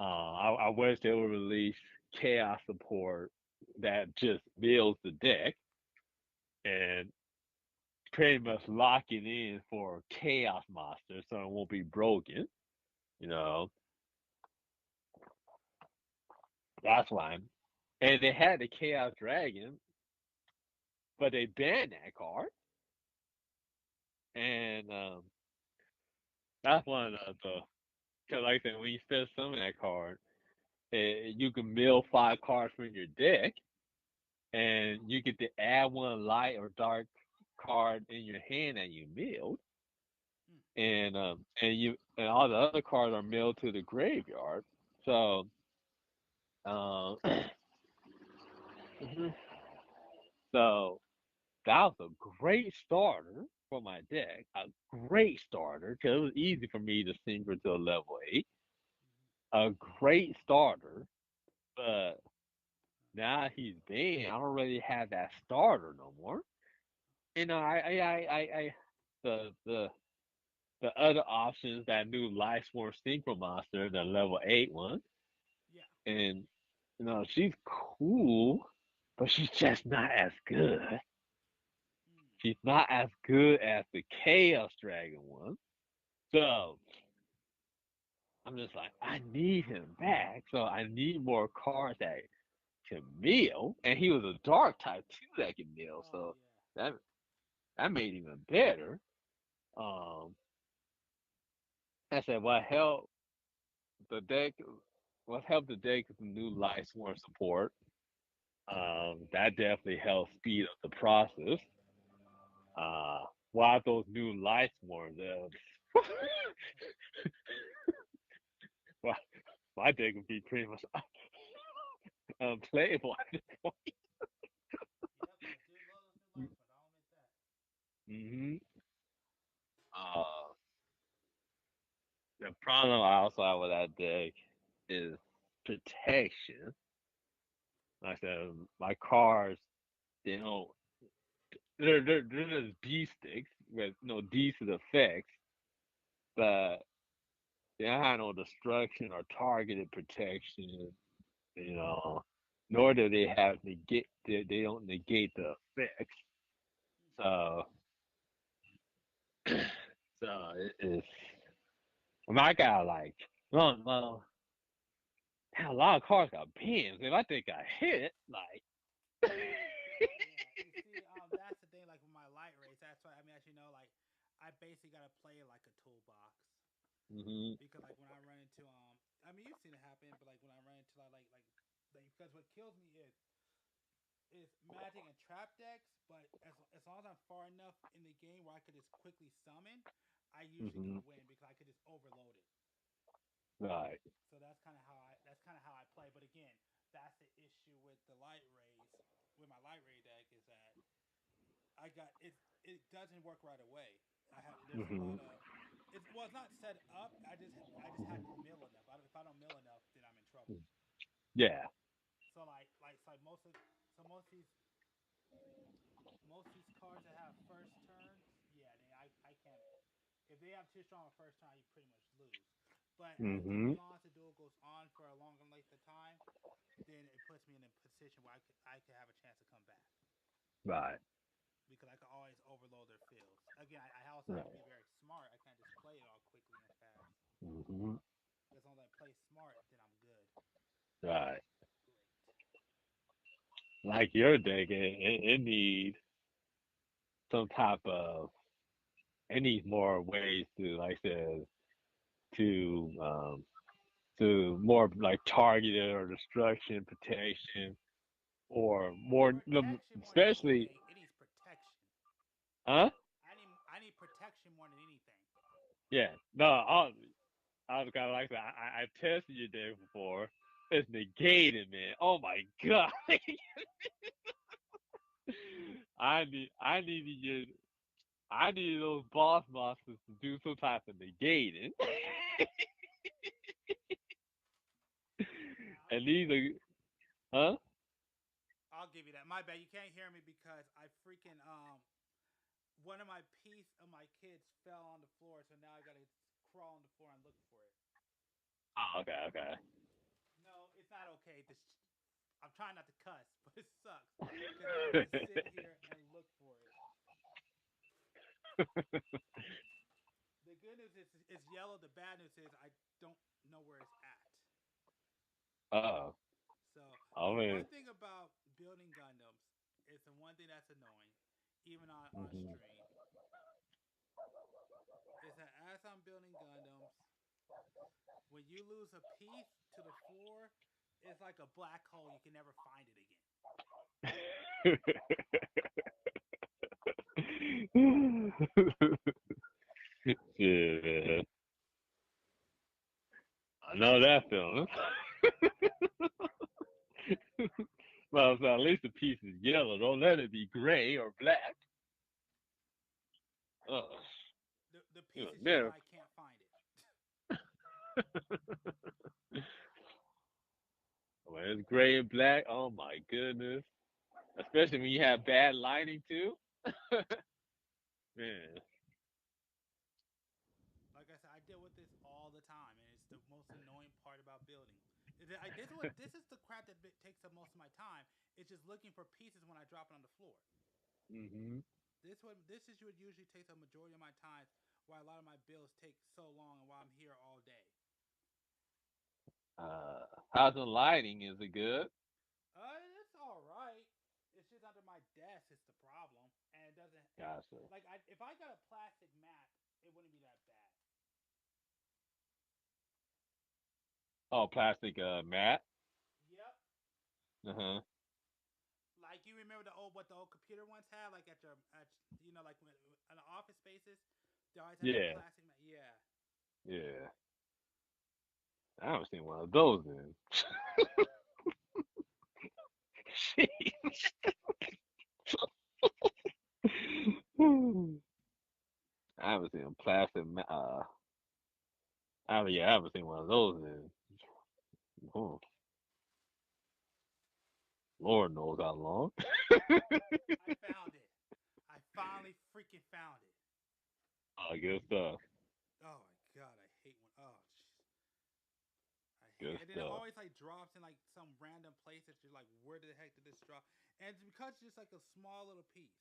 I wish they would release chaos support that just mills the deck and pretty much lock it in for chaos monsters so it won't be broken. You know, that's why. And they had the Chaos Dragon, but they banned that card. And that's one of because like I said, when you spend some of that card, you can mill 5 cards from your deck, and you get to add one light or dark card in your hand that you milled, and all the other cards are milled to the graveyard. So, mhm. So that was a great starter for my deck. A great starter because it was easy for me to synchro to a level 8. A great starter, but now he's banned. I don't really have that starter no more. You know, the other options that new Lightsworn Synchro Monster, the level 8 one, and she's cool, but she's just not as good. She's not as good as the Chaos Dragon one. So I'm just like, I need him back. So I need more cards that can mill. And he was a dark type too that can mill. So that made it even better. I said the deck, what helped the deck is the new life swarm support. That definitely helps speed up the process. Why those new life swarms? my, my deck would be pretty much unplayable at this point. hmm Uh, the problem I also have with that deck is protection. Like I said, my cards, they don't. They're just D sticks with no decent effects, but they don't have no destruction or targeted protection. You know, nor do they have negate. They don't negate the effects. So, it's. I mean, I got like, well, a lot of cars got pins. If I think I hit, like, You see, that's the thing. Like with my light race, that's why I mean, as you know, like I basically gotta play it like a toolbox. hmm Because like when I run into I mean you've seen it happen, but like when I run into because what kills me is magic and trap decks. But as long as I'm far enough in the game where I could just quickly summon, I usually hmm can win because I could just overload it. right. So that's kind of how I play. But again, that's the issue with the light rays with my light ray deck is that I got it. It doesn't work right away. There's a hmm lot of it's not set up. I just haven't mill enough. If I don't mill enough, then I'm in trouble. Yeah. So so most of these cards that have first turns, yeah, I can't. If they have too strong a first turn, you pretty much lose. But hmm as long as the duel goes on for a longer length of time, then it puts me in a position where I could have a chance to come back Right. because I can always overload their fields. Again, I also have to Right. be very smart. I can't just play it all quickly and fast. hmm Because as long as I play smart, then I'm good. Right. Like your deck, it needs some type of. It needs more ways to, like I said, to to more like targeted or destruction, protection, or more, Protection more than especially, anything. It needs protection. huh? I need protection more than anything. Yeah. No, I was kind of like that. I've tested your deck before. It's negated, man. Oh my god. I need to get I need those boss monsters to do some type of negating. And these are, huh? I'll give you that. My bad. You can't hear me because I freaking one of my piece of my kids fell on the floor, so now I gotta crawl on the floor and look for it. Oh, okay, okay. No, it's not okay. I'm trying not to cuss, but it sucks because now I have to sit here and look for it. The good news is it's yellow. The bad news is I don't know where it's at. Oh, So I the mean, one thing about building Gundams is the one thing that's annoying, even on hmm stream, is that as I'm building Gundams, when you lose a piece to the floor, it's like a black hole. You can never find it again. yeah, man. I know that feeling. Well, so at least the piece is yellow. Don't let it be gray or black. Oh, The you piece know, is yellow. there. I can't find it. When it's gray and black, oh my goodness. Especially when you have bad lighting too. Man. Like I said, I deal with this all the time, and it's the most annoying part about building. This is the crap that takes up most of my time. It's just looking for pieces when I drop it on the floor. hmm This is what usually takes a majority of my time. Why a lot of my builds take so long, and why I'm here all day. How's the lighting? Is it good? It's all right. It's just under my desk. It's the problem, and it doesn't Gotcha. if I got a plastic mat, it wouldn't be that bad. Oh, plastic mat. Yep. Uh-huh. Like you remember what the old computer ones had, like like in the office spaces, they always had that Yeah. plastic mat. Yeah. Yeah. I haven't seen one of those then. I haven't seen a I haven't seen one of those in oh, Lord knows how long. I found it. I finally freaking found it. Oh, good stuff. Oh my god, I hate when. Oh, I hate Good it. And then it stuff. always like drops in like some random place that you're like, where the heck did this drop? And it's because it's just like a small little piece.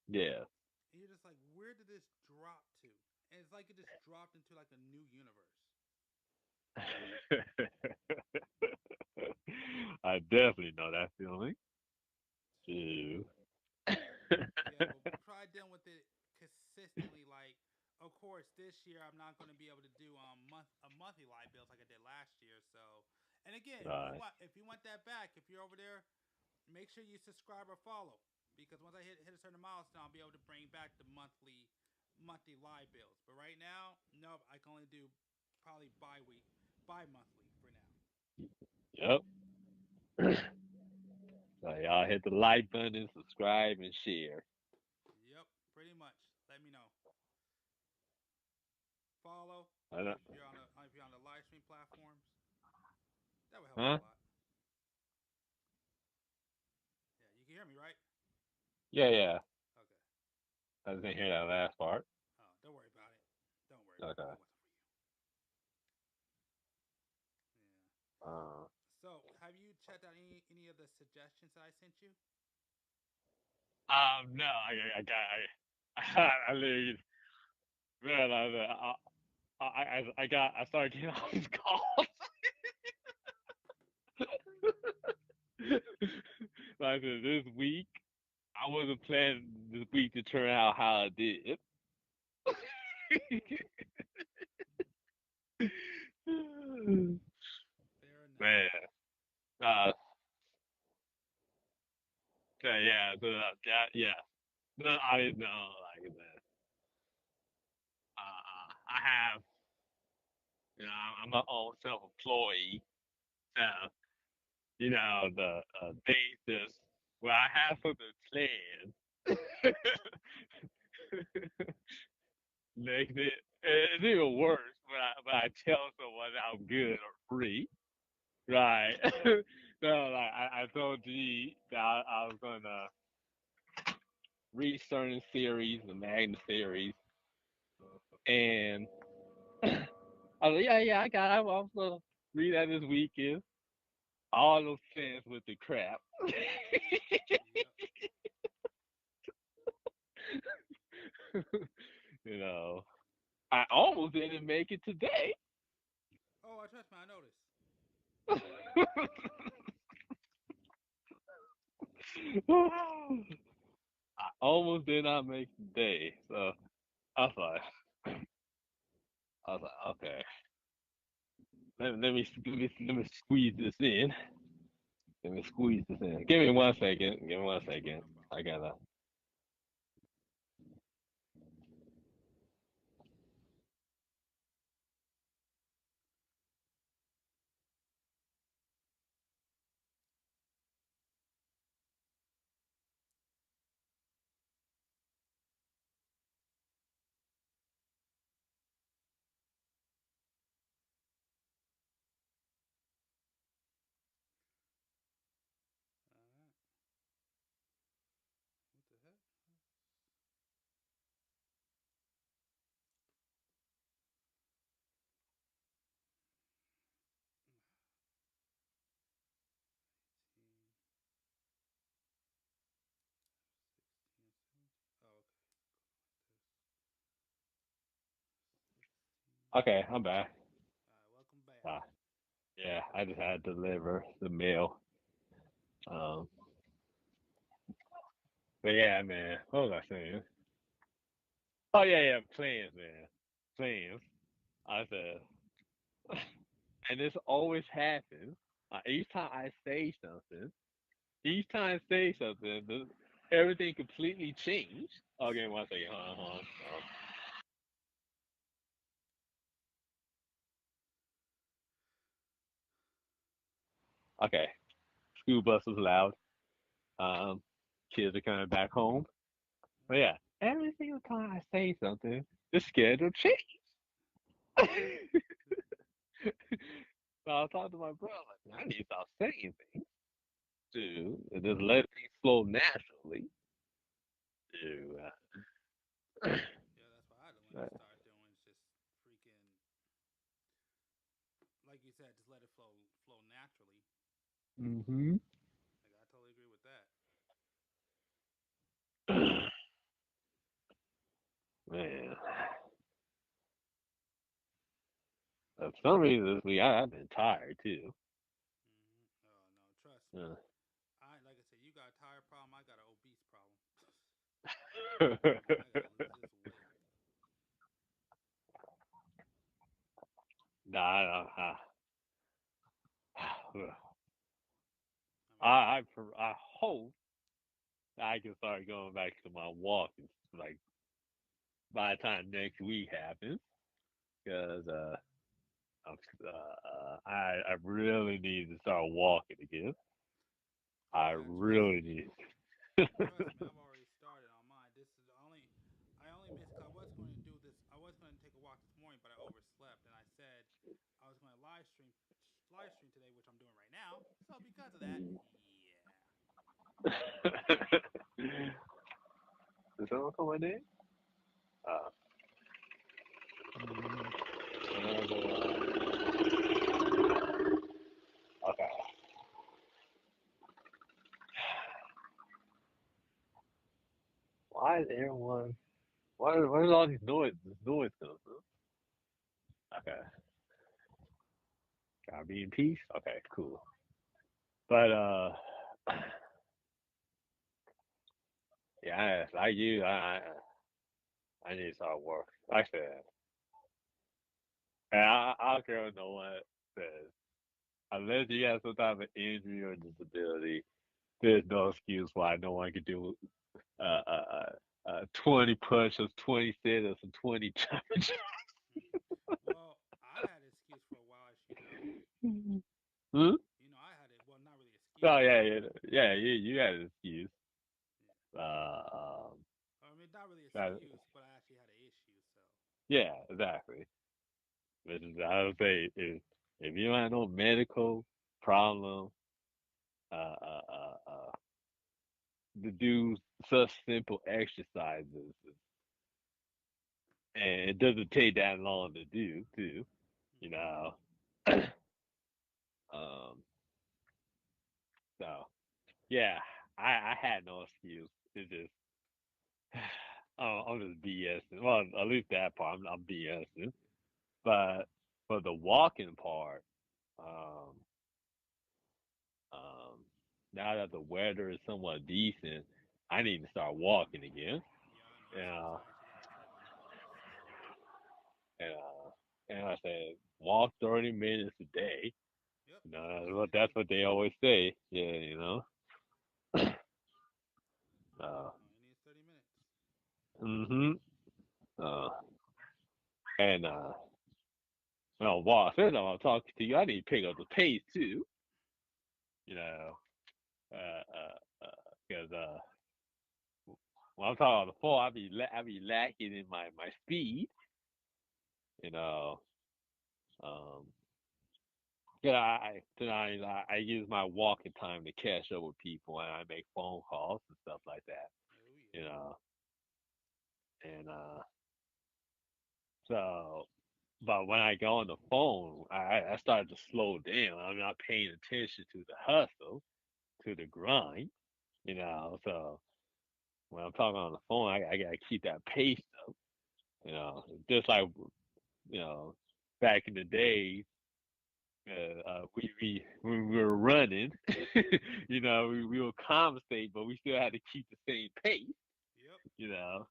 Yeah. And you're just like, where did this drop to? And it's like it just dropped into like a new universe. I definitely know that feeling. Ew. Yeah, but probably dealing with it consistently. Like, of course, this year I'm not going to be able to do monthly live bills like I did last year. So, and again, Right. if you want that back, if you're over there, make sure you subscribe or follow because once I hit a certain milestone, I'll be able to bring back the monthly live bills. But right now, no, I can only do probably bi-monthly for now. Yep. So y'all hit the like button, subscribe, and share. Yep, pretty much. Let me know. Follow I know. if you're on the live stream platforms. That would help Huh? out a lot. Yeah, you can hear me, right? Yeah, yeah. Okay. I didn't hear that last part. Oh, don't worry about it. Don't worry about it. Okay. It wasn't for you. Yeah. Uh, So, have you checked out any of the suggestions that I sent you? no, I literally realized that I started getting all these calls. Like I said, this week, I wasn't planning this week to turn out how I did. Fair enough. Man, okay, yeah, so yeah. No, I didn't know like that. I have, I'm my own self-employee, so the basis where I have something planned makes it's even worse when I tell someone I'm good or free, right? So like I told G that I was gonna read certain series, the Magna series, and I was like, yeah, I got it. I'm gonna read that this weekend. All those fans with the crap. you know, I almost didn't make it today. Oh, trust me, I noticed. I almost did not make it today. So I was like, okay. Let me squeeze this in. Let me squeeze this in. Give me 1 second. Give me 1 second. I gotta. All right. What the heck? Oh, okay. Okay, I'm back. All right, welcome back. Yeah, I just had to deliver the mail. Um, but yeah, man. What was I saying? Oh yeah, plans, man. Plans. I said, and this always happens. Each time I say something, everything completely changed. Okay, one second. Hold on. Okay, school bus was loud. Kids are coming back home. But yeah, every single time I say something, the schedule changes. So I talked to my brother. Like, I need to stop saying things to and just let things flow naturally. To Yeah, that's what I had to learn to start doing. Is just freaking, like you said, just let it flow naturally. mm-hmm. Like I totally agree with that. Man, for some reason this week I've been tired too. Oh no, trust me. I like I said, you got a tired problem. I got an obese problem. I gotta lose this weight. Nah, I hope I can start going back to my walking like by the time next week happens, because I really need to start walking again. I really need. Trust me, I've already started on mine. This is I only missed. Cause I was going to do this. I was going to take a walk this morning, but I overslept, and I said I was going to live stream today, which I'm doing right now. So because of that, Did someone call my name? Okay. Why is everyone? Where's all these noise? This noise coming from? Okay. Gotta be in peace. Okay, cool. But yeah, like you, I need to start work. Like I said, and I don't care what no one says. Unless you have some type of injury or disability, there's no excuse why no one can do 20 push-ups, 20 sit-ups, and 20 jumps. well, I had an excuse for a while, as you know. Hmm? You know, I had it. Well, not really an excuse. Oh yeah. You had an excuse. I mean, not really an excuse, but I actually had an issue. So. Yeah, exactly. Which is, I would say, if you don't have no medical problem, uh, uh, uh, uh, to do such simple exercises, and it doesn't take that long to do, too. You know. So yeah, I had no excuse. It's just I'm just BSing. Well, at least that part I'm BSing. But for the walking part, um, um, now that the weather is somewhat decent, I need to start walking again. Yeah. And I said, walk 30 minutes a day. You know, that's what they always say. Yeah, you know. Only 30 minutes. Mm-hmm. And well, walk. First of all, I'm talking to you. I need to pick up the pace too. You know, because when I'm talking on the phone, I be lacking in my speed. You know, um, yeah, I use my walking time to catch up with people, and I make phone calls and stuff like that. You know, and so, but when I go on the phone, I start to slow down. I'm not paying attention to the hustle, to the grind. You know, so when I'm talking on the phone, I gotta keep that pace up. You know, just like back in the days, when we were running, we would compensate, but we still had to keep the same pace. Yep. You know.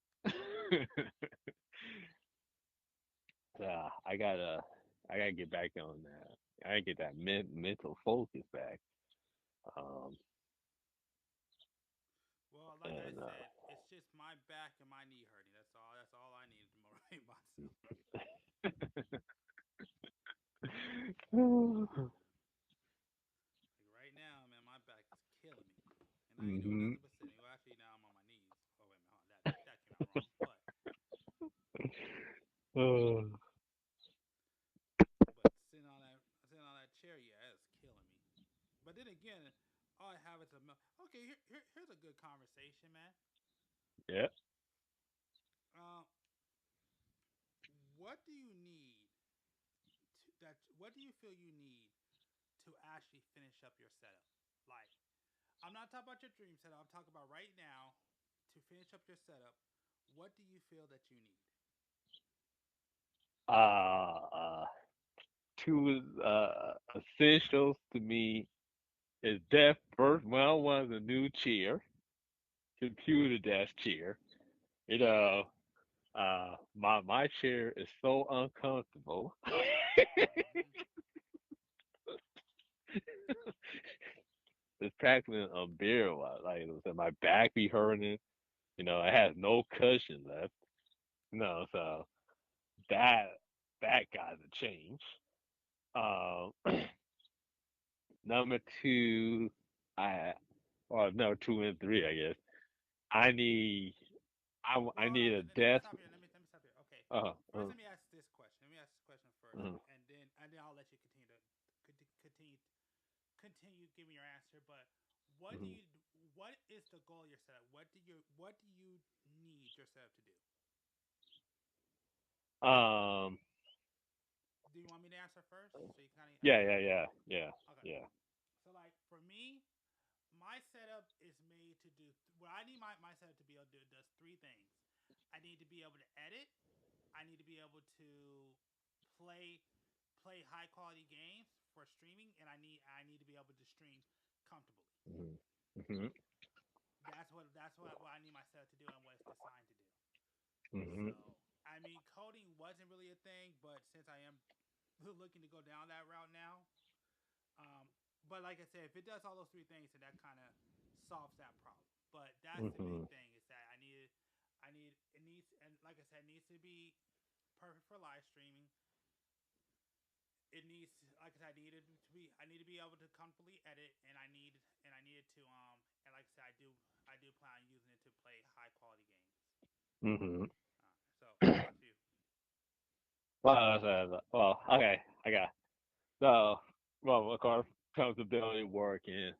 So I gotta get back on that. I get that mental focus back. Um, Well, like I and said, it's just my back and my knee hurting. That's all. That's all I need to motivate myself. Like right now, man, my back is killing me, and I ain't doing hmm nothing but sitting. Well, actually, now I'm on my knees. Oh wait a minute, that came out wrong. But sitting on that chair, yeah, it's killing me. But then again, all I have is a okay. Here's a good conversation, man. yeah. Um, what do you need What do you feel you need to actually finish up your setup? Like, I'm not talking about your dream setup. I'm talking about right now to finish up your setup. What do you feel that you need? Uh, two essentials to me is death first. Well, one is a new chair, computer desk chair. You know, my chair is so uncomfortable. It's practically unbearable. Like my back be hurting. You know, it has no cushion left. No, so that that got to change. Um, number two, I or number two and three, I guess. I need I Well, hold need on. a Let me desk. stop here. Let me stop here. Okay. Uh, First, uh, let me ask this question. Let me ask this question first, uh, and then I'll let you continue giving your answer. But what do mhm. you what is the goal of your setup? What do you need your setup to do? Um, Do you want me to answer first? So you kind of yeah, yeah, yeah, yeah, okay. yeah. So like for me, my setup is made to do what I need my setup to be able to do does three things. I need to be able to edit. I need to be able to play play high quality games for streaming, and I need to be able to stream comfortably. Mhm, mhm, That's what I need my setup to do and what it's designed to do. So mhm, I mean, coding wasn't really a thing, but since I am looking to go down that route now, but like I said, if it does all those three things, then that kind of solves that problem. But that's the big mhm, thing is that it needs, and like I said, it needs to be perfect for live streaming. It needs, like I said, I need to be able to comfortably edit, and I needed to, and like I said, I do plan on using it to play high quality games. mhm. So what about you? Well, okay, I got so well, of course, comfortability working,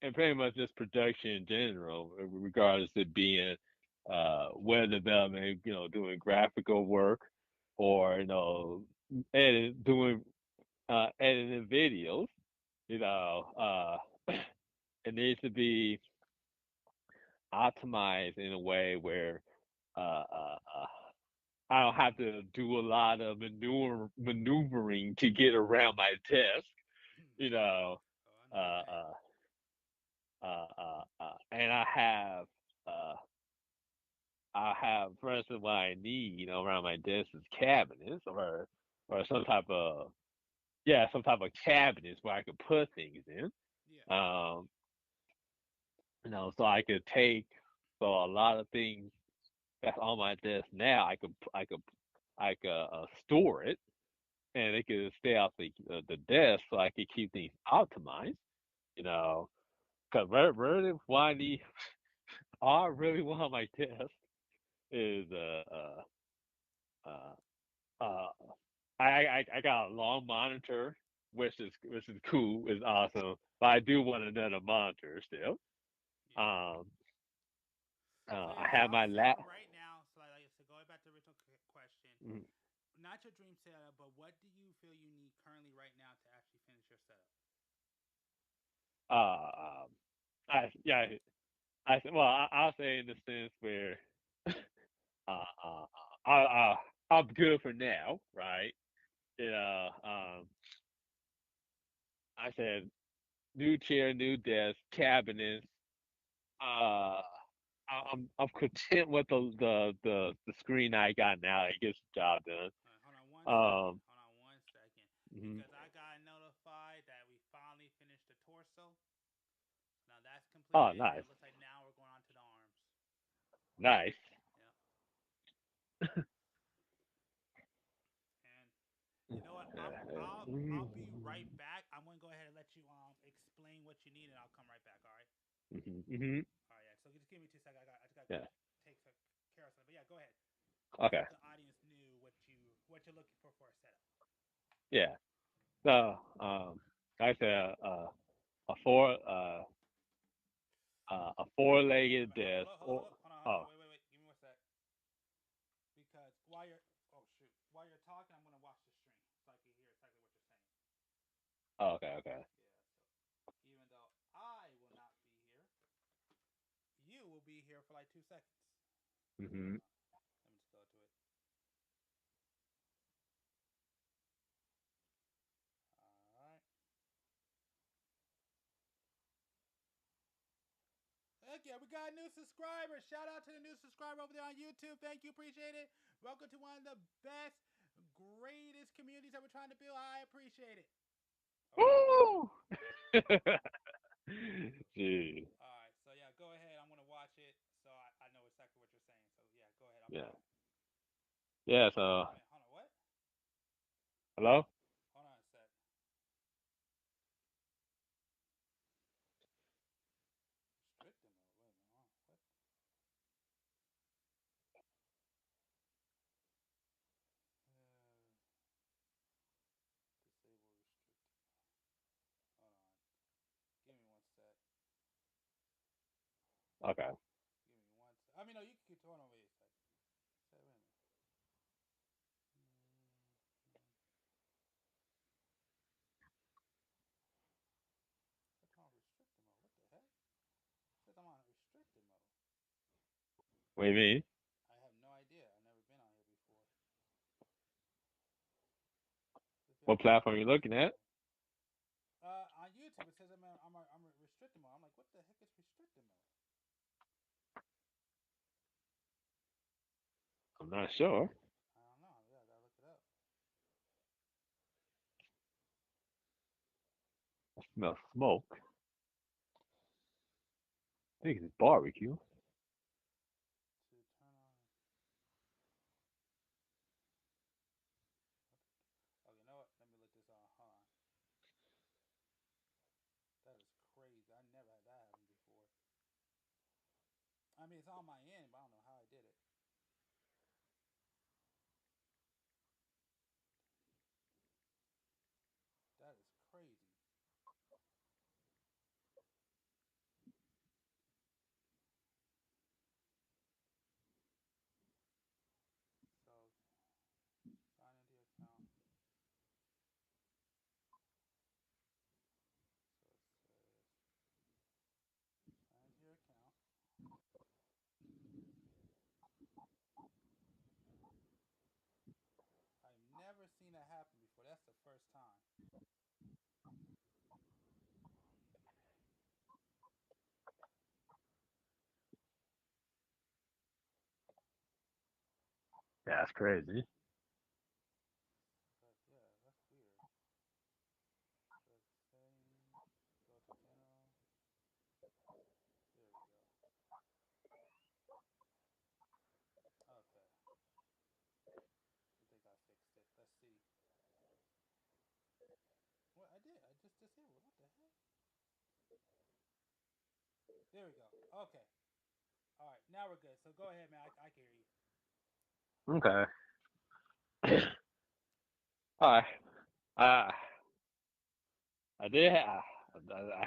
and pretty much just production in general, regardless of being web development, you know, doing graphical work, or doing editing videos. You know, it needs to be optimized in a way where uh, uh, uh, I don't have to do a lot of maneuvering to get around my desk. You know, Oh, I uh, know the pain. uh, and uh, I have, for instance, what I need, you know, around my desk is cabinets or some type of cabinets where I could put things in. Yeah. Um, you know, so I could take so a lot of things that's on my desk now, I could store it and it could stay off the desk so I could keep things optimized. You know, because really, why the all I really want on my desk is uh, uh, I got a long monitor, which is cool, is awesome. But I do want another monitor still. Yeah. Um, So I yeah. So have I my would say lap. for right now, so going back to the original question, mm, not your dream setup, but what do you feel you need currently right now to actually finish your setup? Um, I yeah. I'll say in the sense where uh, uh, I'm good for now, right? You know, I said new chair, new desk, cabinets. Uh, I'm content with the screen I got now. It gets the job done. Hold on one second. Um, Hold on one second. mhm. Because I got notified that's Oh, completed, and nice, it looks like now we're going on to the arms. nice. And you know what? I'll be right back. I'm gonna go ahead and let you explain what you need, and I'll come right back. All right. Mm-hmm. All right. Yeah. So just give me 2 seconds. I just gotta Yeah. take care of something. But yeah, go ahead. Okay. Let the audience knew what you're looking for a setup. Yeah. So, like I said, a four, a four-legged desk. Hold Oh, on. Wait. Give me 1 sec. Because while you're talking, I'm gonna watch the stream so I can hear exactly what you're saying. oh, okay, okay. Yeah. So even though I will not be here, you will be here for like 2 seconds. Mm-hmm. Let me just go to it. All right. Heck yeah, we got a new subscriber. Shout out to the new subscriber over there on YouTube. Thank you, appreciate it. Welcome to one of the best, greatest communities that we're trying to build. I appreciate it. Woo! Dude. All right, so yeah, go ahead. I'm gonna watch it, so I know exactly what you're saying. So yeah, go ahead. I'm Yeah. sorry. Yeah. So, Wait, hold on. What? hello. Hold on a sec. Restricted mode. Wait a minute. What? Disable restricted. Hold on. Give me 1 sec. Okay. Give me 1 sec. I mean, no, you can keep talking over here. Wait a minute. What's on restricted mode? What the heck? It says I'm on restricted mode. What do you mean? I have no idea. I've never been on here before. What platform are you looking at? On YouTube it says I'm restricted mode. I'm like, what the heck is restricted mode? I'm not sure. I don't know. Yeah, I gotta look it up. I smell smoke. I think it's barbecue. To turn on. Oh, you know what? Let me look this on. Hold on. That is crazy. I never had that happen before. I mean, it's on my end, but I don't know how I did it. That is crazy. So, sign into your account. So it says, sign into your account. I've never seen that happen before. That's the first time. That's crazy. But yeah, that's weird. So settings, go to general. There we go. Okay. I think I fixed it. Let's see. What I did? I just disabled. What the heck? There we go. Okay. All right. Now we're good. So go ahead, man. I can hear you. Okay. All right. Uh, I did. I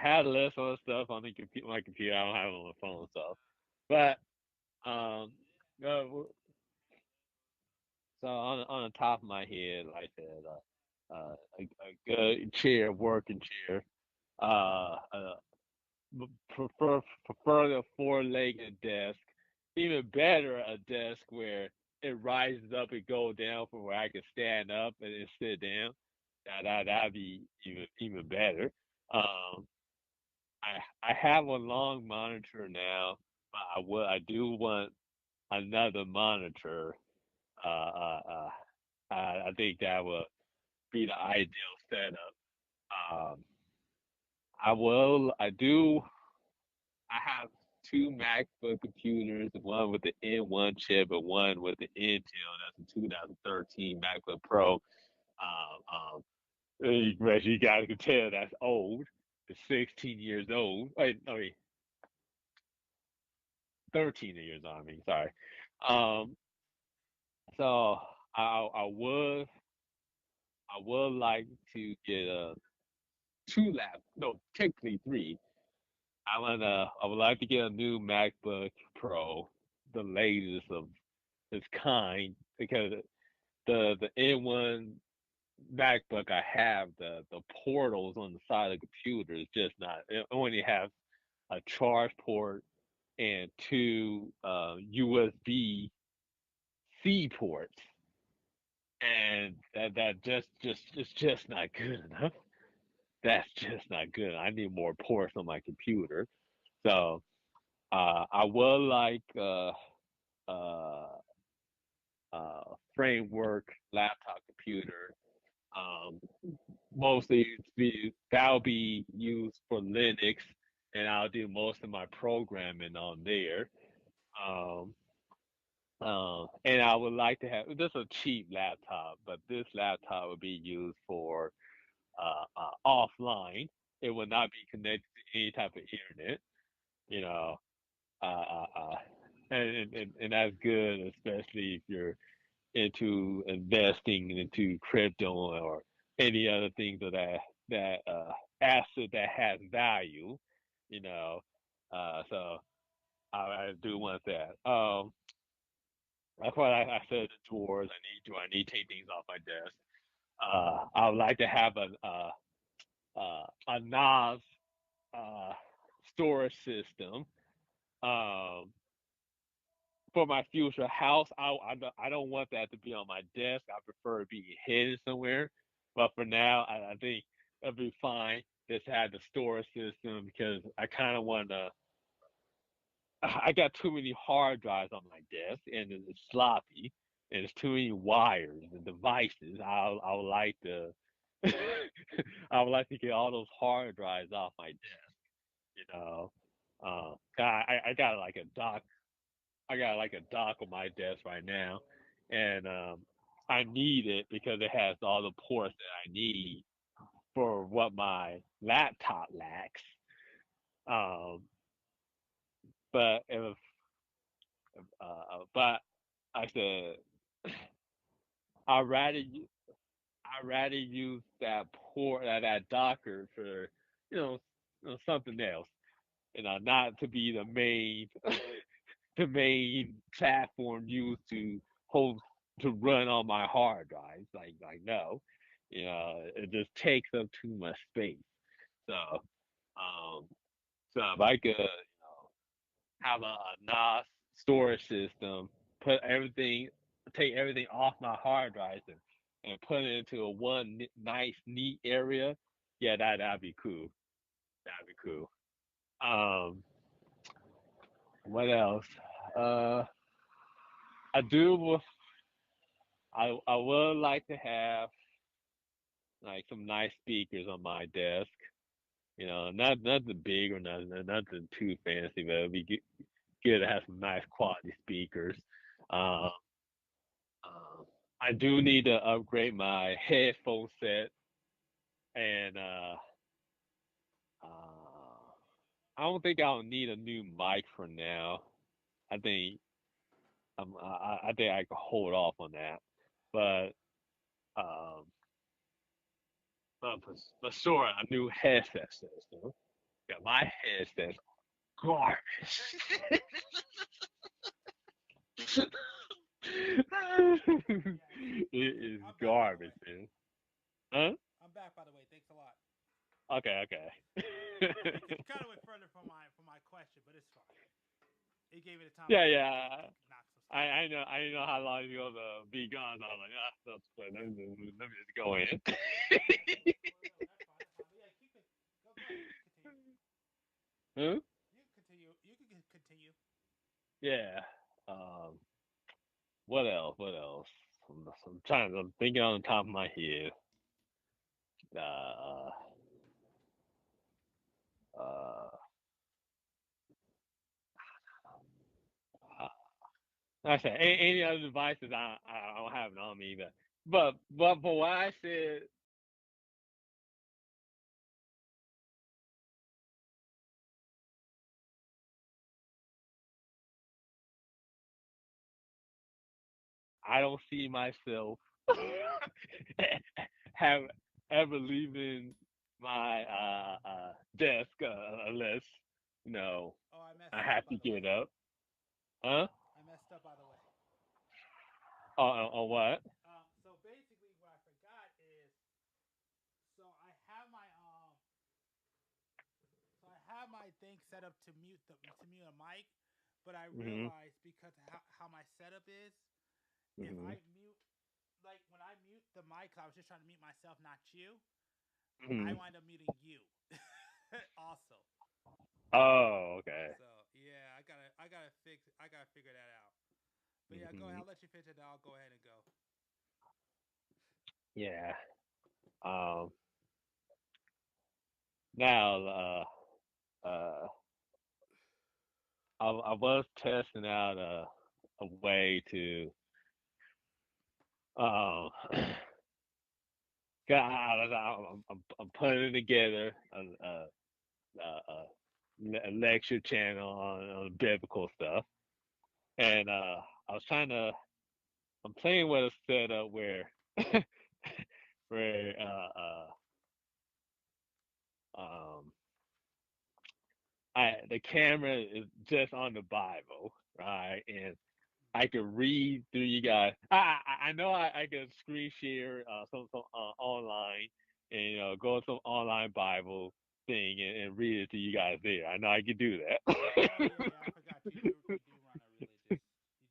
had a list of stuff on my computer. I don't have it on my phone, so. But so on the top of my head, like I said, a good chair, working chair. Prefer the four-legged desk. Even better, a desk where it rises up and go down from where I can stand up and then sit down. That'd be even better. Um, I have a long monitor now, but I do want another monitor. Uh, uh, uh, I think that would be the ideal setup. Um, I do two MacBook computers, one with the M1 chip and one with the Intel. That's a 2013 MacBook Pro. As you guys can tell, that's old. It's 16 years old. Wait, 13 years old. I mean, sorry. Um, so I would like to get technically three. I would like to get a new MacBook Pro, the latest of its kind, because the N1 MacBook I have, the portals on the side of the computer is just not. It only has a charge port and two USB C ports, and that just it's just not good enough. That's just not good. I need more ports on my computer. So I would like uh, framework laptop computer. Um, Mostly that'll be used for Linux, and I'll do most of my programming on there. Um, and I would like to have this is a cheap laptop, but this laptop would be used for offline. It will not be connected to any type of internet, you know. Uh, uh, uh, and that's good, especially if you're into investing into crypto or any other things of that asset that has value, you know. So I do want that. That's why I said the drawers. I need to take things off my desk. I would like to have a NAS uh, storage system. Um, for my future house, I don't want that to be on my desk. I prefer it being hidden somewhere. But for now, I think it'll be fine just to have the storage system because I kind of want to. I got too many hard drives on my desk and it's sloppy and it's too many wires and devices. I would like to. I would like to get all those hard drives off my desk. You know, I got like a dock I got like a dock on my desk right now, and I need it because it has all the ports that I need for what my laptop lacks. Um, but if but I said I rather I rather use that port that Docker for something else, not to be the main the main platform used to host to run on my hard drives. Like no, it just takes up too much space. So um, so if I could have a NAS storage system, put everything, take everything off my hard drives and put it into a nice neat area, yeah, that'd be cool. That'd be cool. Um, what else? Uh, I do. I would like to have like some nice speakers on my desk. Not nothing big or nothing too fancy, but it'd be good to have some nice quality speakers. Uh, I do need to upgrade my headphone set, and I don't think I'll need a new mic for now. I think I think I could hold off on that, but um, but sure, a new headset system. Yeah, my headset's garbage. It is garbage, man. Huh? I'm back, by the way. Thanks a lot. Okay, okay. You kind of went further from my question, but it's fine. It gave me the time. Yeah, yeah. I know. I didn't know how long you're gonna be gone. So I was like, that's good. Let me just go in. Huh? You can continue. You can continue. Yeah. What else? What else? I'm trying. I'm thinking on the top of my head. Uh, uh, like I said, any other devices, I don't have it on me, but for what I said, I don't see myself have ever leaving my desk unless you know Oh, I messed I up have by to the way. get up. Huh? I messed up by the way. On what? So basically, what I forgot is, so I have my so I have my thing set up to mute a mic, but I Mhm. realized because of how my setup is, if Mhm. I mute like when I mute the mic, 'cause I was just trying to mute myself, not you. I Mhm. wind up muting you, also. Oh, okay. So yeah, I gotta figure that out. But yeah, go ahead. Mhm. I'll let you finish it. Then I'll go ahead and go. Yeah. Um. Now, uh, I was testing out a way to um. I'm putting together a lecture channel on biblical stuff, and I was trying to. I'm playing with a setup where um the camera is just on the Bible, right? And I can read through you guys. I know I can screen share some online and go to some online Bible thing and read it to you guys there. I know I can do that. Oh yeah, I forgot you do run a religious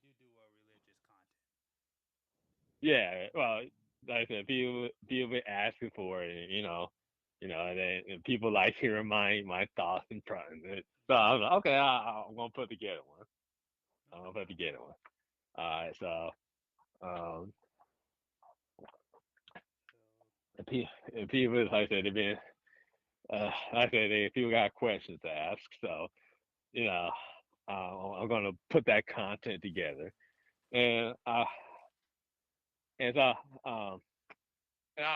you do a religious content. Yeah, well, like I said, people been asking for it, and, and people like hearing my thoughts and front. So I was like, okay, I'm gonna put together one. I'm gonna put together one. All right, so um, and people, like I said, they've been, like I said, people got questions to ask, so you know, I'm gonna put that content together, and and so um, and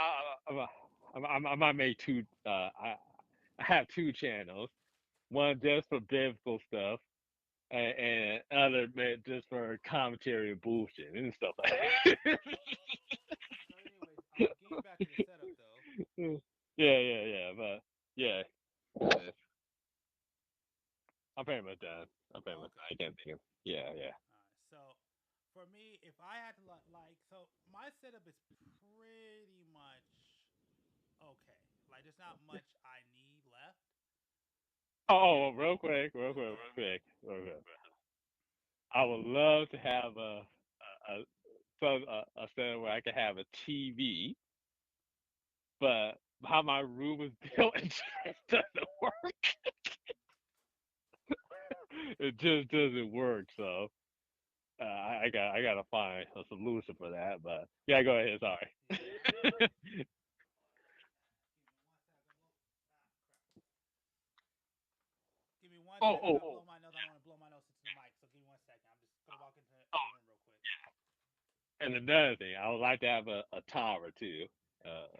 I might make two. I have two channels. One just for biblical stuff, and other meant just for commentary and bullshit and stuff like that. So anyways, getting back to the setup though. Yeah. But yeah, uh, I'm pretty much done. I'm pretty much Okay. done. I can't think of. Yeah. All right. So for me, if I had to like, so my setup is pretty much okay. Like, there's not much I need left. Real quick, real quick. I would love to have a a setup where I could have a TV, but how my room is built, it just doesn't work. It just doesn't work. So I gotta find a solution for that. But yeah, go ahead. Sorry. Give me one Oh, second. I oh, gotta oh. blow my nose. I don't want to blow my nose into the mic. So give me 1 second. I'm just gonna walk into the room real quick. And another thing, I would like to have a tower too. Uh,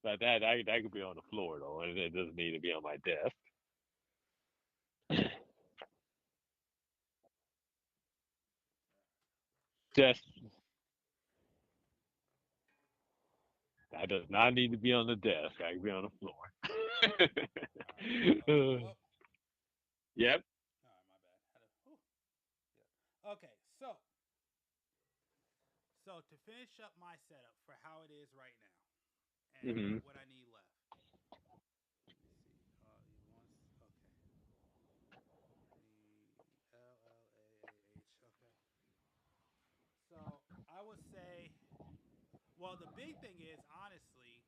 but that could be on the floor though, and it doesn't need to be on my desk. Just that does not need to be on the desk. I can be on the floor. Yep. All right, my bad. Yeah. Okay, so to finish up my setup for how it is right now, and Mhm. what I need left. Let me see. Okay. LLAAH. Okay. So I would say, well, the big thing is honestly,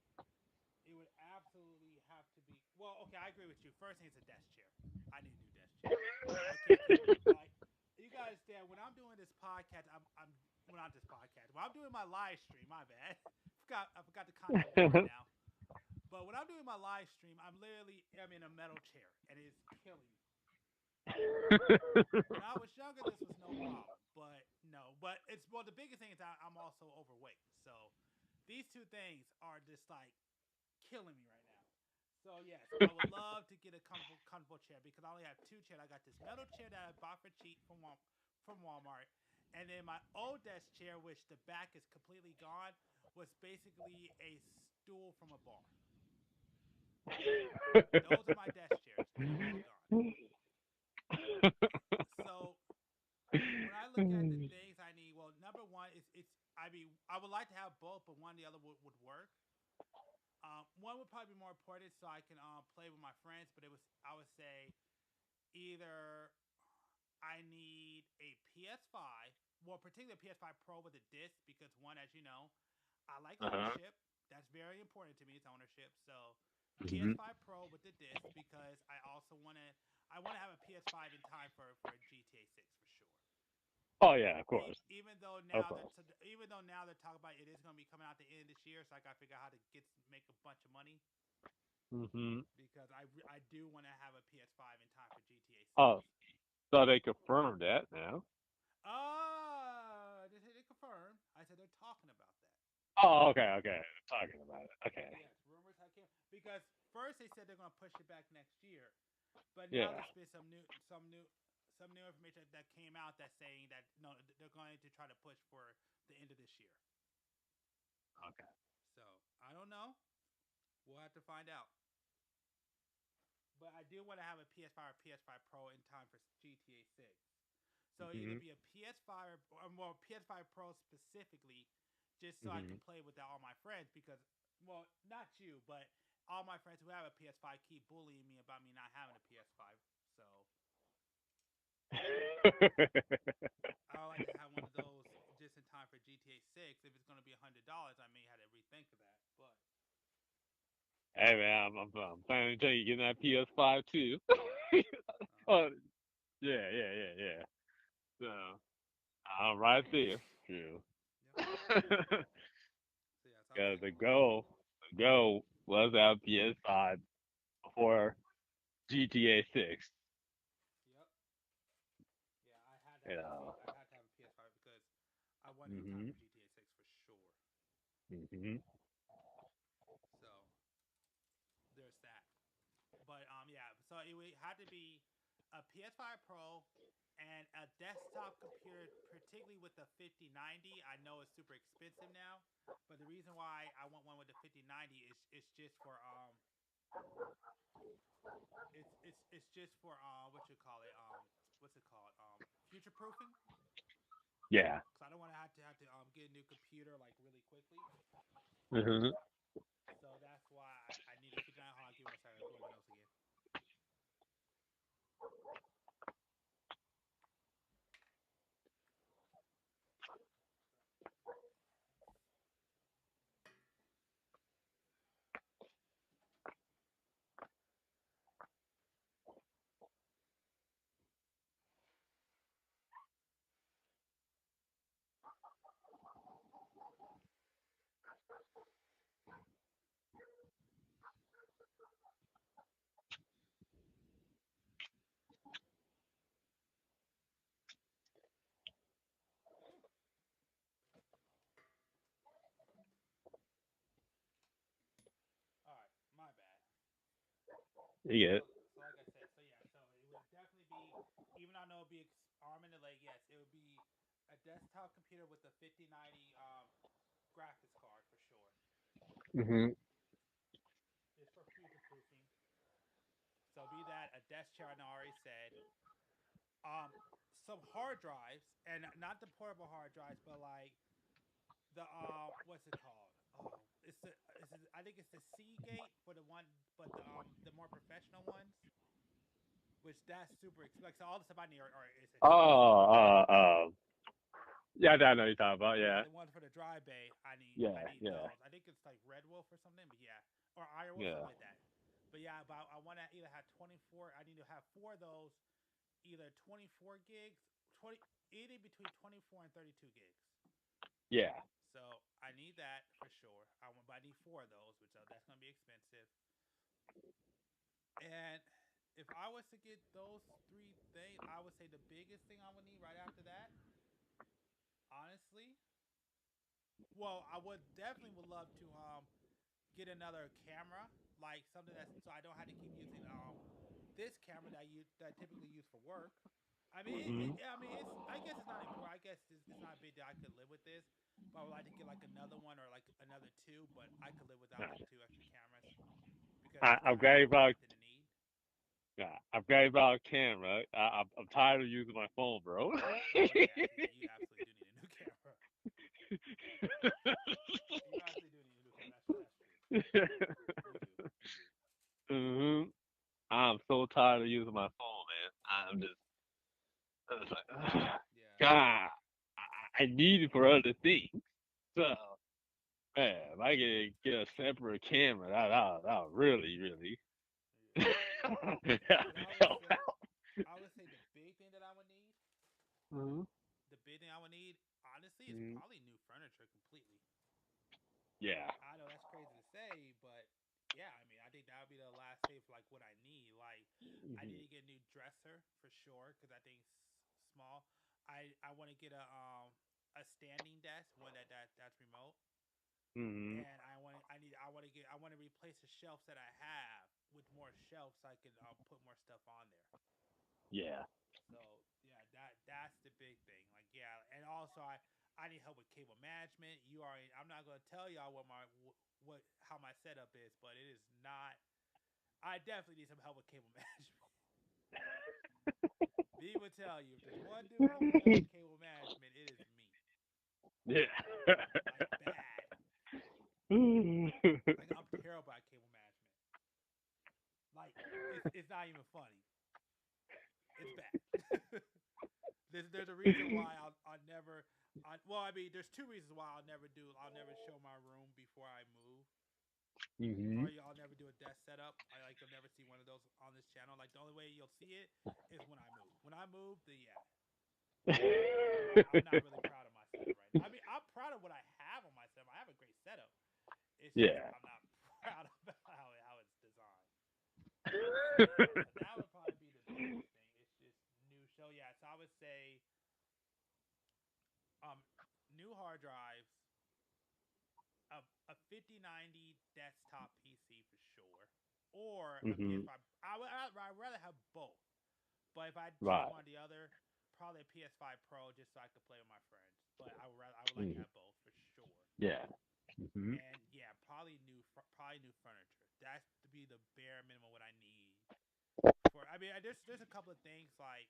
it would absolutely have to be. Well, okay, I agree with you. First thing is a desk chair. I need a new desk chair. Okay, because like you guys understand, when I'm doing this podcast, I'm well, not this podcast. When I'm doing my live stream, my bad. I forgot the content warning now. But when I'm doing my live stream, I'm in a metal chair, and it's killing me. When I was younger, this was no problem, but but it's the biggest thing is I'm also overweight. So these two things are just like killing me right now. So yes, I would love to get a comfortable chair because I only have two chairs. I got this metal chair that I bought for cheap from Walmart, and then my old desk chair, which the back is completely gone, was basically a stool from a bar. Those are my desk chairs. They're all gone. So when I look at the things I need, well, number one is I mean I would like to have both, but one or the other would work. One would probably be more important, so I can play with my friends. But I would say either I need a PS5, well, particularly a PS5 Pro with a disc, because one, as you know, I like ownership. That's very important to me. It's ownership. So PS5 Pro with the disc, because I also want to have a PS5 in time for GTA 6 for sure. Oh yeah, of course. Even though now they're talking about it is going to be coming out the end of this year, so I got to figure out how to make a bunch of money. Because I do want to have a PS5 in time for GTA 6. Oh, so they confirmed that now. They confirmed. I said they're talking about that. Oh, okay. Talking about it. Okay. Yes, rumors have came because first they said they're going to push it back next year, but now Yeah. there's been some new information that came out that's saying that no, they're going to try to push for the end of this year. Okay. So I don't know. We'll have to find out. But I do want to have a PS5 or PS5 Pro in time for GTA 6. So either be a PS5 or more PS5 Pro specifically, just so I can play with all my friends. Because, well, not you, but all my friends who have a PS5 keep bullying me about me not having a PS5. So I would like to have one of those just in time for GTA 6. If it's going to be $100, I may have to rethink of that. But hey man, I'm planning to get that PS5 too. Oh, yeah. So I'm right there. True. Because the goal was out PS5 before GTA 6. yep. Yeah, I had to have a PS5 because I wanted in time for GTA 6 for sure. So there's that. But yeah, so it would have to be a PS5 Pro and a desktop computer, particularly with the 5090. I know it's super expensive now, but the reason why I want one with the 5090 is just for it's just for what you call it what's it called future proofing. Yeah. So I don't want to have to get a new computer like really quickly. So that's why I need a 59. Hold on, give me 1 second. Blow my nose again. All right, my bad. You get it. So like I said, so yeah, so it would definitely be, even though I know it would be arm and a leg, yes, it would be a desktop computer with a 5090 graphics card for sure. It's for future proofing. So be that a desk chair, I already said. Some hard drives, and not the portable hard drives, but like the what's it called? Oh, I think it's the Seagate for the one, but the more professional ones. Which that's super expensive. Like, so all the stuff I need are is expensive. Yeah, I know what you're talking about. Yeah, Yeah. the one for the dry bay, I need Yeah. those. I think it's like Red Wolf or something, but yeah, or Iron Wolf, something like that. But yeah, but I want to either have 24. I need to have 4 of those, either 24 gigs, 20, either between 24 and 32 gigs. Yeah. So I need that for sure. But I need 4 of those, which that's gonna be expensive. And if I was to get those 3 things, I would say the biggest thing I would need right after that, Honestly, well, I would definitely would love to get another camera, like something that's so I don't have to keep using this camera that I typically use for work. I mean, I mean, I guess it's not important. I guess it's not a big deal. I could live with this, but I would like to get like another one or like another two. But I could live without like 2 extra cameras because it's I'm kind of glad more about. than a need. Yeah, I'm glad about a camera. I'm tired of using my phone, bro. Oh yeah, you absolutely do need a new camera. You absolutely do need a new camera. That's true. You do. hmm I'm so tired of using my phone, man. I'm just like, God, I need it for other things. So, man, if I could get a separate camera, that would really, really help out. I would say the big thing that I would need, Mm-hmm. the big thing I would need, honestly, is Mm-hmm. probably new furniture completely. Yeah. I know that's crazy to say, but yeah, I mean, I think that would be the last thing for like what I need. Like, I need Mm-hmm. to get a new dresser for sure because I think it's small. I want to get a standing desk, one that's remote, Mm-hmm. and I want to replace the shelves that I have with more shelves so I can put more stuff on there. Yeah. So yeah, that's the big thing. Like yeah, and also I need help with cable management. You already I'm not gonna tell y'all what how my setup is, but it is not. I definitely need some help with cable management. Me will tell you if there's one dude who needs help with cable management, it is me. Yeah. Like bad. Like I'm terrible at cable management. Like it's not even funny. It's bad. There's a reason why I'll never. Well, I mean, there's two reasons why I'll never show my room before I move. Mm-hmm. Or y'all never do a desk setup. You'll never see one of those on this channel. Like the only way you'll see it is when I move. When I move, yeah. I'm not really proud of my setup right now. I mean, I'm proud of what I have on my setup. I have a great setup. It's just Yeah. I'm not proud about how it's designed. So yeah, so that would probably be the biggest thing. It's just new show. Yeah, so I would say new hard drives, a 5090 desktop PC for sure, or a Mm-hmm. PS5. I'd rather have both, but if I choose Right. one or the other, probably a PS5 Pro just so I could play with my friends. But I would like to Mm. have both for sure. Yeah. Mm-hmm. And yeah, probably new furniture. That's to be the bare minimum what I need for. I mean, there's a couple of things like,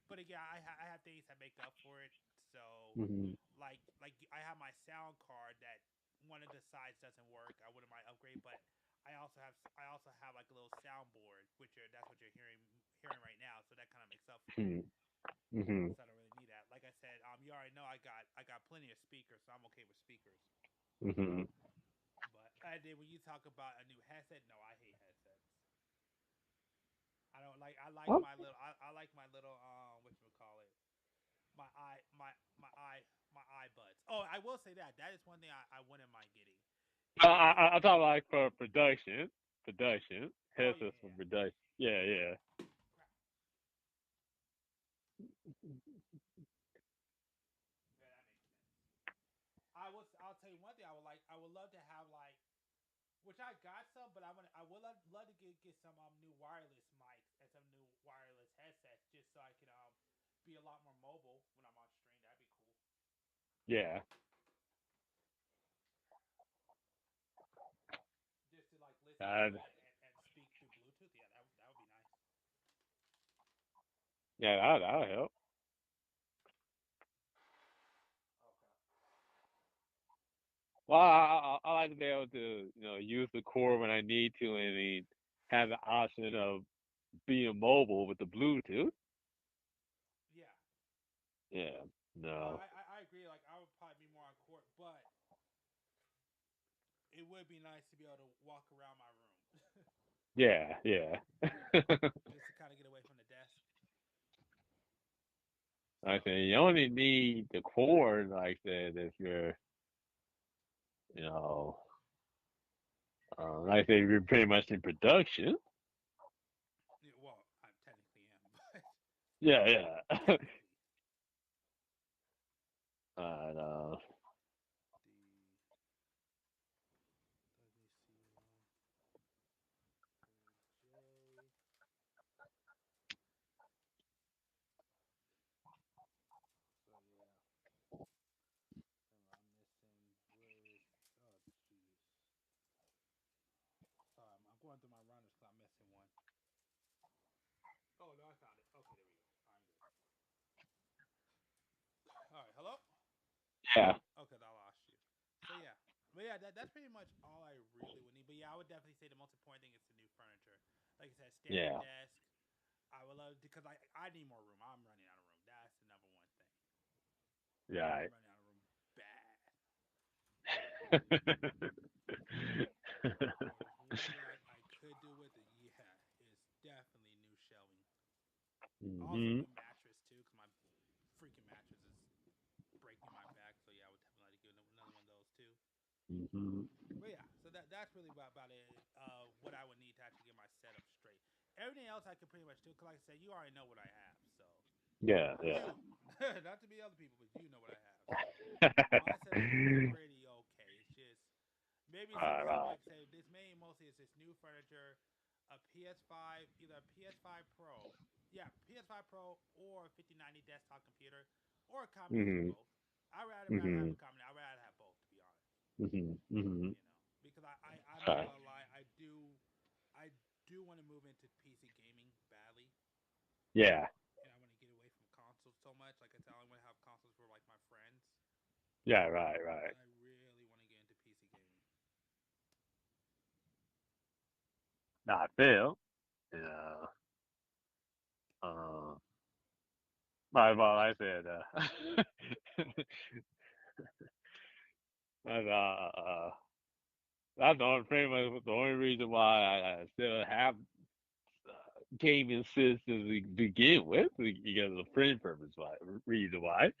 but again, I have things that make up for it. So Mm-hmm. like I have my sound card that one of the sides doesn't work. I wouldn't mind upgrade, but I also have like a little soundboard, that's what you're hearing right now. So that kind of makes up for it. Mm-hmm. So I don't really need that. Like I said, you already know I got plenty of speakers, so I'm okay with speakers. Mm-hmm. But then when you talk about a new headset, no, I hate headsets. I don't like. I like Oh. my little. I like my little. What you would call it? My eye buds. Oh, I will say that is one thing I wouldn't mind getting. I thought like for production, Oh yeah, headsets for production. Yeah, yeah. Yeah, that makes sense. I'll tell you one thing. I would love to have like, which I got some, but I would love to get some new wireless mics and some new wireless headsets just so I can be a lot more mobile when I'm on stream. That'd be cool. Yeah. Just to like listen to it and speak through Bluetooth. Yeah, that would be nice. Yeah, that'll help. Okay. Well, I like to be able to, use the core when I need to, and then have the option of being mobile with the Bluetooth. Yeah. Yeah. No. I agree. Like I would probably be more on court, but it would be nice to be able to walk around my room. Yeah, yeah. Just to kind of get away from the desk. Like I said, you only need the cord, like I said, if you're, you know, like I said, if you're pretty much in production. Yeah, well, I technically am, but Yeah, yeah. technically. I know. Sorry, I'm going through my runners because I'm missing one. Oh, no, I found it. Okay, there we go. I'm good. All right, hello? Yeah. Okay, I lost you. So, yeah. But, yeah, that's pretty much all I really would need. But, yeah, I would definitely say the most important thing is the new furniture. Like I said, standing Yeah. desk. I would love because I need more room. I'm running out of room. That's the number one thing. Right. I'm running out of room bad. One thing I could do with it, yeah, is definitely new shelving. Also, Mm-hmm. new mattress too, because my freaking mattress is breaking my back. So yeah, I would definitely like to get another one of those too. Mm-hmm. But yeah, so that's really about it. What I would need to actually get my setup straight. Everything else I could pretty much do. Cause like I said, you already know what I have. So Yeah, yeah. you, not to be other people, but you know what I have. So my setup's pretty okay. It's just maybe some All help. right. Like I said, this main mostly is this new furniture, a PS5, either a PS5 Pro, yeah, PS5 Pro or a 5090 desktop computer, or a combination of Mm-hmm. both. I'd rather have Mm-hmm. a combination. I'd rather have both, to be honest. Mm-hmm. Mm-hmm. You know, because I'm All not right. gonna lie, I do want to move into PC gaming badly, Yeah. and I want to get away from consoles so much. Like I said, I want to have consoles for like my friends, Yeah, right, right. but I really want to get into PC gaming. Now I feel, you know, uh, well, I said, that's, that's the only, pretty much the only reason why I still have gaming systems to begin with, because of friend purpose, why, reason why.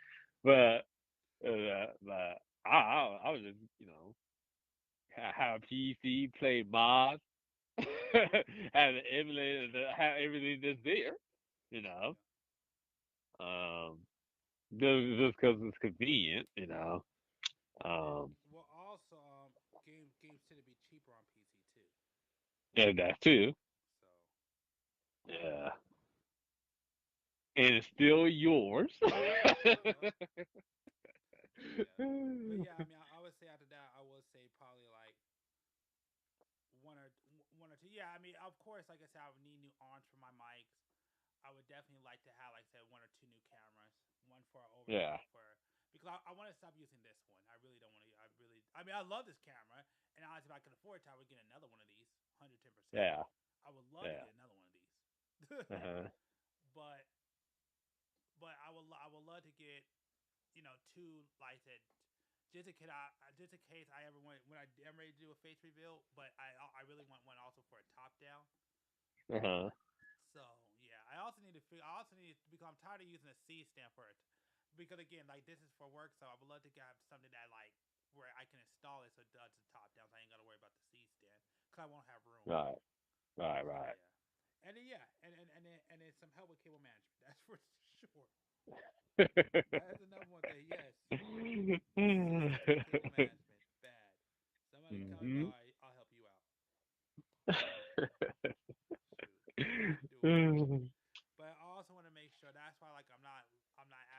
But, but I was just, have a PC, play mods, have an emulator, have everything that's there, you know. Um, just because it's convenient, you know. Um, Well, also, games tend to be cheaper on PC too. yeah, that too. So Yeah, and it's still yours. yeah, but yeah, I mean, I would say after that, I would say probably like one or two. Yeah, I mean, of course, like I said, I would need new arms for my mics. I would definitely like to have, like I said, one or two new cameras. One for overhead, Yeah, one for because I want to stop using this one. I really don't want to. I mean, I love this camera, and honestly, if I could afford it, I would get another one of these, 110%. yeah, I would love to yeah. get another one of these. Uh-huh. but I would love to get two like I said just in case I ever want when I am ready to do a face reveal. But I really want one also for a top down. Uh-huh. So yeah, I also need to figure. I also need to, because I'm tired of using a C stand for it. Because again, like this is for work, so I would love to have something that like where I can install it so it does the top down. So I ain't gotta worry about the C stand because I won't have room. Right, right, So right. yeah, and then yeah, and then some help with cable management. That's for sure. That is the number one thing. Yes, assistance with cable management. Bad. Somebody call me. Mm-hmm. All right, I'll help you out. Shoot, I can do it. But I also want to make sure. That's why, like, I'm not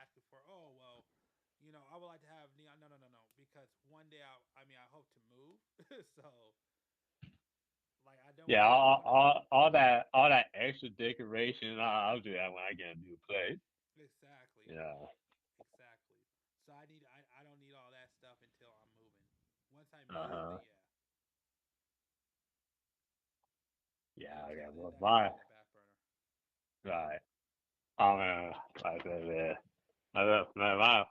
asking for. Oh well, I would like to have neon. No. Because one day, I hope to move. So, like, I don't Yeah, want. I don't want to. all that extra decoration, I'll do that when I get a new place. Exactly. Yeah. Exactly. So I don't need all that stuff until I'm moving. Once I move, Uh-huh. then yeah. Yeah, Like I yeah. said, Well, that could go on the back burner. right. Oh man, like I said, man, man,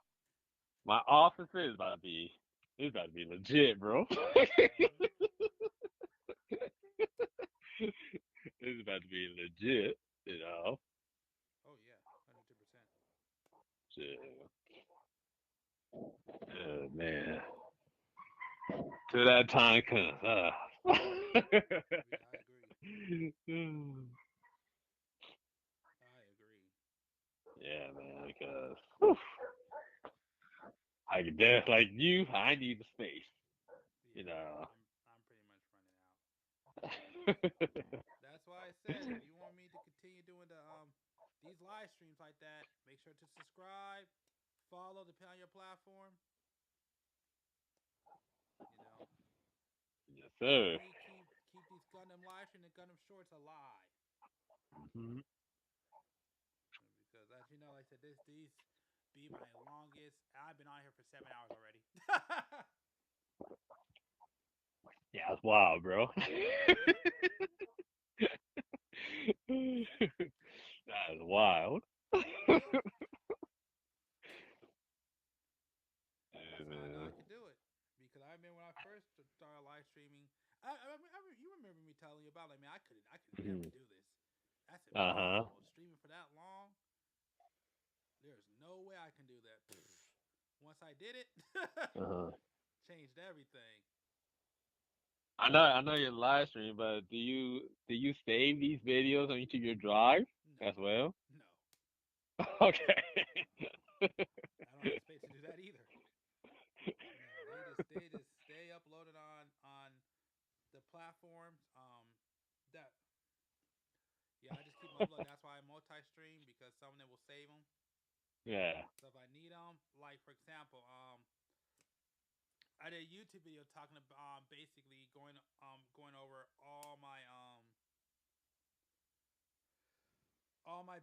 my office is about to be legit, bro. It's about to be legit, you know. Oh yeah, 100%. Shit. Oh man. Till that time comes. Yeah, I agree. I agree. Yeah, man, because whew, Like just like you, I need the space. You know. I'm pretty much running out. That's why I said if you want me to continue doing these live streams like that, make sure to subscribe, follow, depending on your platform. You know. Yes, sir. Help me keep these Gundam live streams and Gundam shorts alive. Mm-hmm. Because as you know, like I said, these be my longest. I've been on here for 7 hours already. Yeah, it's wild, bro. That is wild. That's how I know I can do it. Because I remember when I first started live streaming, you remember me telling you about like, man, I could never do this. That's impossible. Streaming for that long, there's no way I can do that. Once I did it, changed everything. I know you're live streaming, but do you save these videos onto your drive as well? No. Okay. I don't have space to do that either. No, they just stay uploaded on the platforms. I just keep them uploaded. That's why I multi-stream, because some of them will save them. Yeah. So if I need them, like for example, I did a YouTube video talking about basically going over all my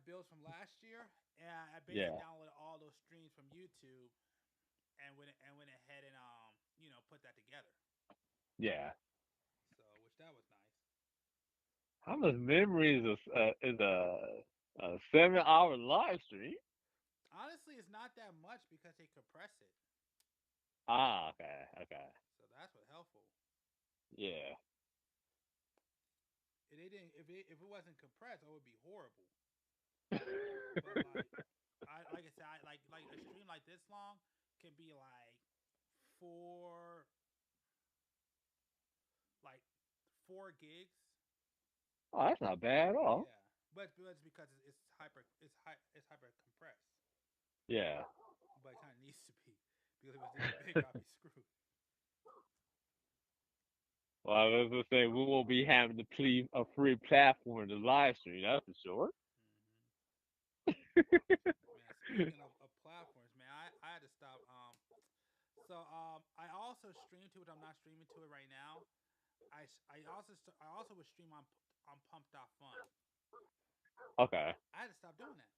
builds from last year, and I basically downloaded all those streams from YouTube and went ahead and put that together. Yeah. So which that was nice. How much memory is a 7-hour live stream? Honestly, it's not that much because they compress it. Ah, okay. So that's what helpful. Yeah. If it wasn't compressed, it would be horrible. But like I said, like a stream like this long can be like 4 gigs. Oh, that's not bad at all. Yeah, but it's because it's hyper compressed. Yeah. But it kind of needs to be, because if it was this big, I'd be screwed. Well, I was gonna say we won't be having to plea a free platform to live stream. That's for sure. Man, speaking of platforms, man, I had to stop. So I also stream to it. I'm not streaming to it right now. I also would stream on Pump.fun. Okay. I had to stop doing that.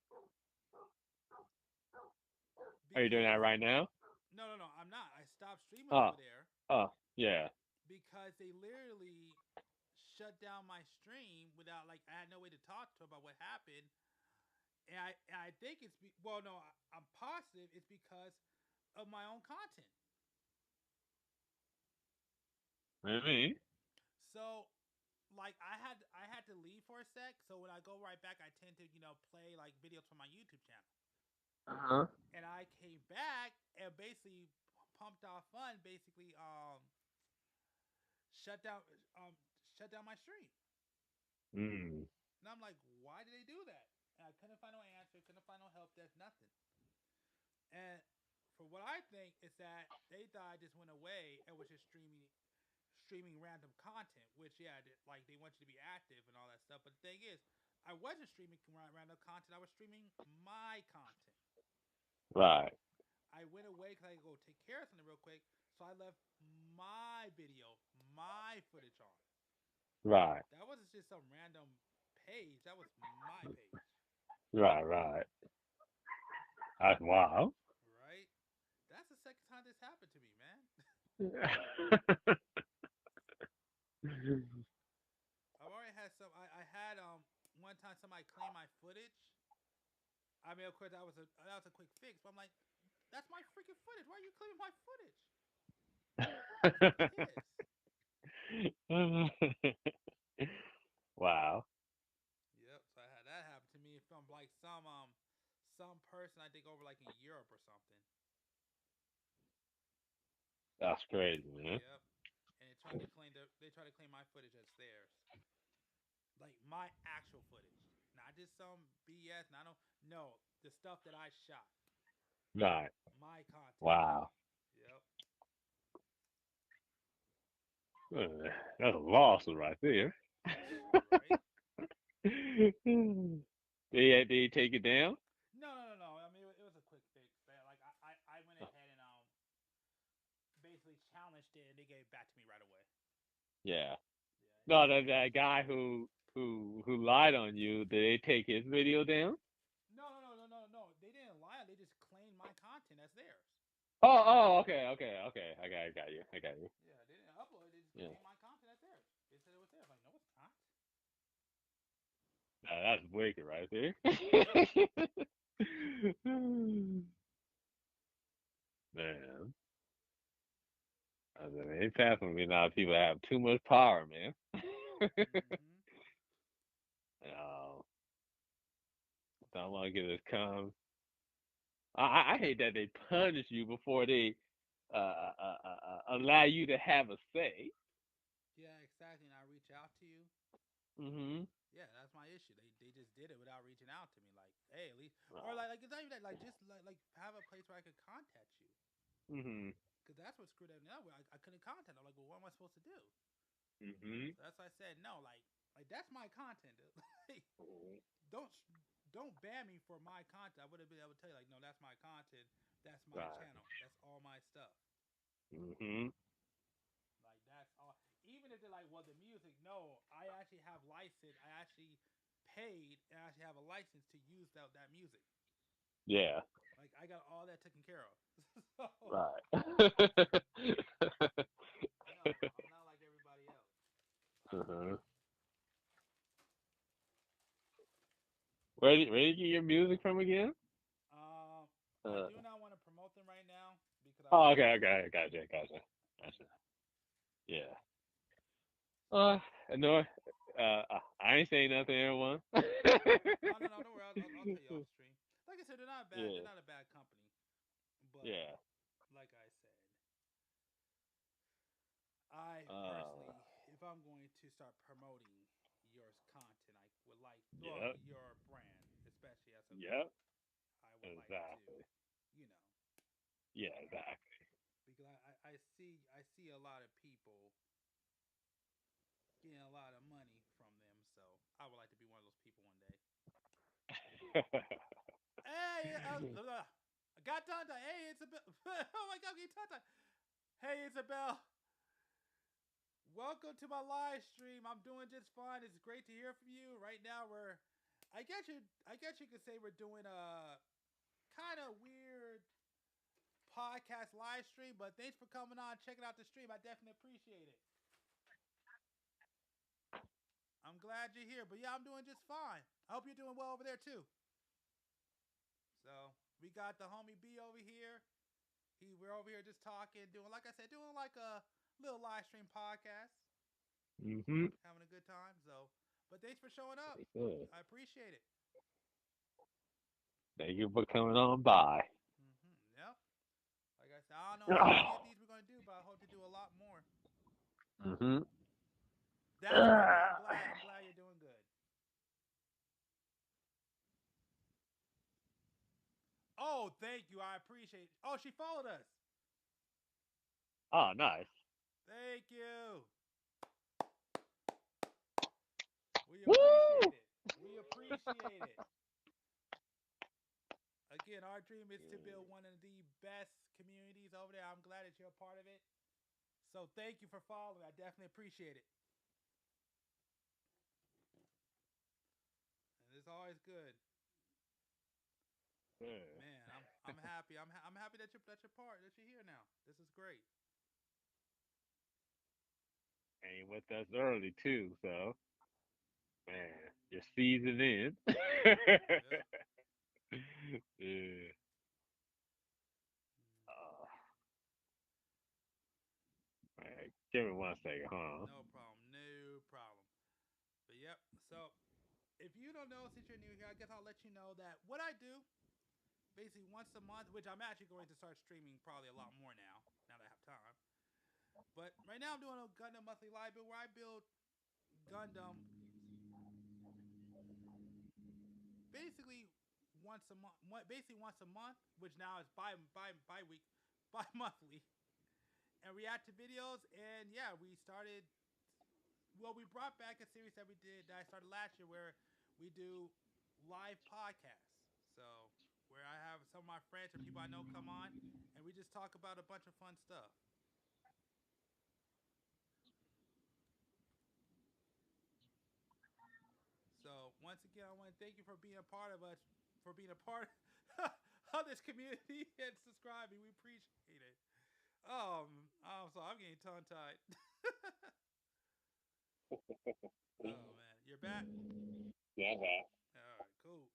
Are you doing that right now? No, I'm not. I stopped streaming over there. Oh, yeah. Because they literally shut down my stream without, like, I had no way to talk to about what happened. And I think it's I'm positive it's because of my own content. Maybe. So, like, I had to leave for a sec. So when I go right back, I tend to play like videos from my YouTube channel. And I came back and basically Pump.fun basically shut down my stream. And I'm like, why did they do that? And I couldn't find no answer, couldn't find no help desk, nothing. And for what I think is that they thought I just went away and was just streaming random content, which they want you to be active and all that stuff. But the thing is, I wasn't streaming random content. I was streaming my content. Right. I went away because I had to go take care of something real quick. So I left my video, my footage on. Right. That wasn't just some random page. That was my page. Right. That's wild. Right? That's the second time this happened to me, man. I've already had some. I had one time somebody claim my footage. I mean, of course, that was a quick fix. But I'm like, that's my freaking footage. Why are you claiming my footage? Wow. Yep. So I had that happen to me from like some person I think over like in Europe or something. That's crazy, man. Yep. And they tried to claim my footage as theirs. Like my actual footage. Not just some BS. No, the stuff that I shot. Right. My content. Wow. That's a loss right there. Did he take it down? No. I mean, it was a quick fix. Like I went ahead and basically challenged it, and they gave it back to me right away. Yeah. No, that guy who lied on you. Did they take his video down? No. They didn't lie. They just claimed my content as theirs. Okay. I got you. Yeah, they didn't upload it. They just claimed my content as theirs. They said it was theirs. Like, no, it's not. That's wicked right there. Man. I mean, it's happening to me now. People have too much power, man. How long it this comes? I hate that they punish you before they allow you to have a say. Yeah, exactly. And I reach out to you. Mm-hmm. Yeah, that's my issue. They just did it without reaching out to me. Like, hey, at least, or like it's not even that. Like, just like have a place where I could contact you. Mm-hmm. Because that's what screwed everything up. I couldn't contact. I'm like, well, what am I supposed to do? Mm-hmm. So that's why I said no. Like that's my content. Like, don't ban me for my content. I would have been able to tell you, like, no, that's my content. That's my channel. That's all my stuff. Mm-hmm. Like that's all. Even if they're like, well, the music. No, I actually have license. I actually paid and I actually have a license to use that music. Yeah. Like I got all that taken care of. So, right. no, I'm not like everybody else. Uh-huh. Where did you get your music from again? I do not want to promote them right now because. Okay. Gotcha. Yeah. No. I ain't saying nothing, everyone. No, don't worry. I'll tell you off stream. Like I said, they're not bad. Yeah. They're not a bad company. But yeah. Like I said, I personally, if I'm going to start promoting your content, I would like your brand, especially as a group, I would like to, Yeah, exactly. Because I see a lot of people getting a lot of money from them, so I would like to be one of those people one day. Hey, I got Tonta. Hey, Isabel. Oh my God, get Tonta. Hey, Isabel. Welcome to my live stream. I'm doing just fine. It's great to hear from you. Right now, I guess you could say we're doing a kind of weird podcast live stream, but thanks for coming on, checking out the stream. I definitely appreciate it. I'm glad you're here, but yeah, I'm doing just fine. I hope you're doing well over there too. So we got the homie B over here. We're over here just talking, doing like a little live stream podcast. Mm-hmm. Having a good time. So, but thanks for showing up. I appreciate it. Thank you for coming on by. Yep. Like I said, I don't know how many of these we're going to do, but I hope to do a lot more. Mm-hmm. That's good. I'm glad you're doing good. Oh, thank you. I appreciate it. Oh, she followed us. Oh, nice. Thank you. We appreciate it. We appreciate it. Again, our dream is to build one of the best communities over there. I'm glad that you're a part of it. So thank you for following. I definitely appreciate it. And it's always good. Man, I'm happy. I'm happy that you're here now. This is great. And with us early too, so man, you're seasoned in. Yeah. Right. Give me 1 second, huh? No problem. But yep. So if you don't know, since you're new here, I guess I'll let you know that what I do, basically once a month, which I'm actually going to start streaming probably a lot more now that I have time. But right now I'm doing a Gundam monthly live build where I build Gundam basically once a month, which now is bi-monthly. and react to videos. And yeah, we started. Well, we brought back a series that I started last year where we do live podcasts. So where I have some of my friends or people I know come on, and we just talk about a bunch of fun stuff. So once again, I want to thank you for being a part of us, for being a part of this community and subscribing. We appreciate it. I'm sorry, I'm getting tongue tied. Oh man, you're back. Yeah, man. All right, cool.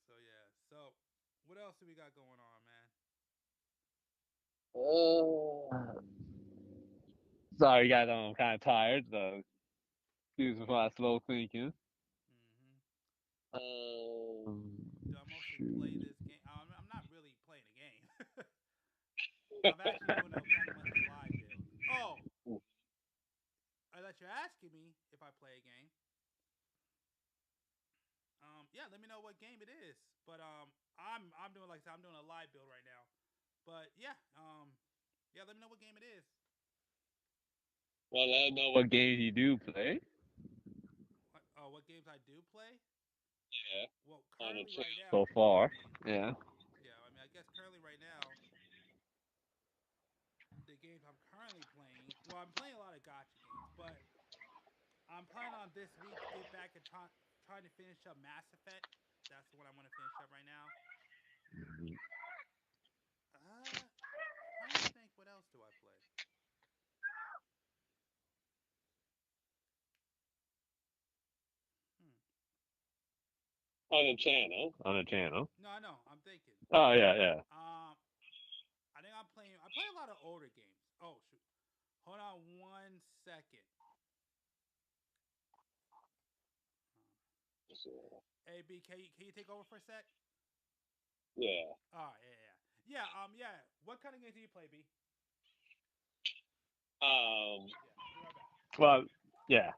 So yeah, so what else do we got going on, man? Sorry, guys, I'm kind of tired, so excuse me for my slow thinking. Do I mostly play this game? I'm not really playing a game. I'm actually doing a Gundam Monthly live build. Oh, I thought you're asking me if I play a game. Yeah, let me know what game it is. But I'm doing like I said, I'm doing a live build right now. But yeah, yeah, let me know what game it is. Well, let us know what games you do play. What games I do play? Yeah. Well, On the currently channel right now. so far. Yeah. Yeah, I mean, I guess currently right now, the games I'm currently playing. Well, I'm playing a lot of gacha games, but I'm planning on this week to get back and trying to finish up Mass Effect. That's the one I want to finish up right now. Trying to think, what else do I play? On the channel. On the channel. No, I know. I'm thinking. Oh yeah, yeah. I think I'm playing. I play a lot of older games. Oh shoot! Hold on 1 second. Hey B, can you take over for a sec? Yeah. Oh yeah. Yeah. What kind of games do you play, B? Well, yeah.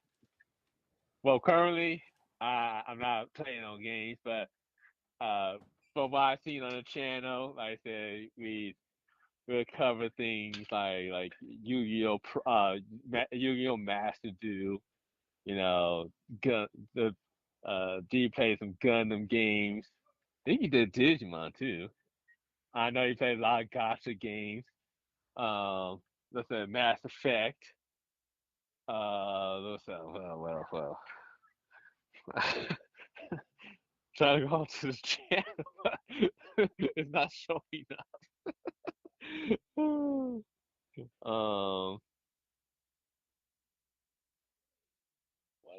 Well, currently, I'm not playing on games, but from what I've seen on the channel, like I said, we cover things like Yu-Gi-Oh, Yu-Gi-Oh Master Duel. You know, do you play some Gundam games? I think you did Digimon too. I know you played a lot of gacha games. Let's say Mass Effect. Let's say, well. Trying to go to the channel. It's not showing up. What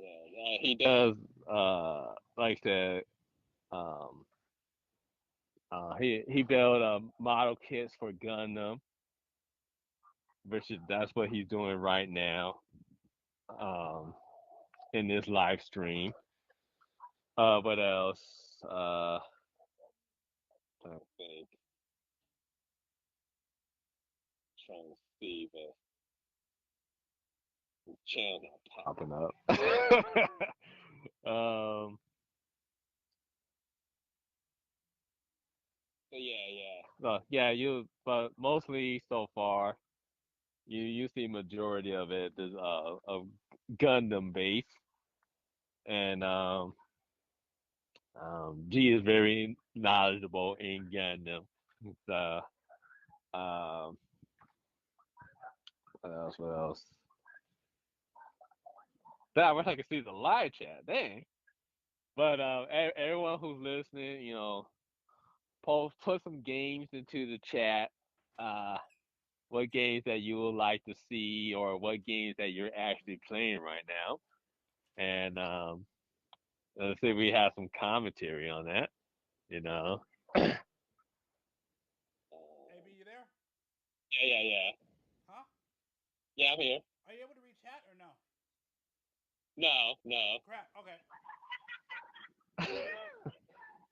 else? He does like I said, um he built model kits for Gundam, which that's what he's doing right now. In this live stream. What else? I think. Trying to see, but the channel's not popping up. But yeah. But mostly so far, you see majority of it is of Gundam base, and G is very knowledgeable in Gundam. So, um, what else? What else? I wish I could see the live chat. Dang. But everyone who's listening, put some games into the chat. What games that you would like to see, or what games that you're actually playing right now, and let's see if we have some commentary on that. AB, you there? Yeah. Huh? Yeah, I'm here. Are you able to read chat or no? No. Crap. Okay.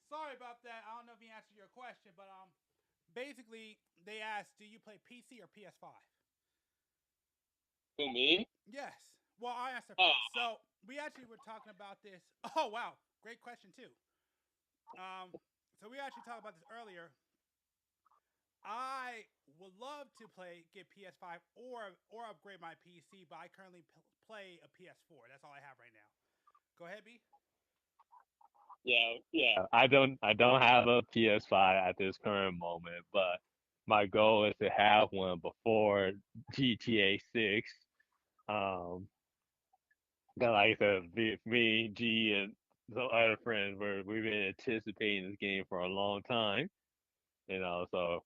Sorry about that. I don't know if he answered your question, but basically they asked, do you play PC or PS5? Who, me? Yes. Well, I answered first. So we actually were talking about this. Oh wow, great question too. So we actually talked about this earlier. I would love to get PS5 or upgrade my PC, but I currently play a PS4. That's all I have right now. Go ahead, B. Yeah. I don't have a PS5 at this current moment, but my goal is to have one before GTA 6. Um, 'Cause like I said, me, G, and some other friends, we've been anticipating this game for a long time. So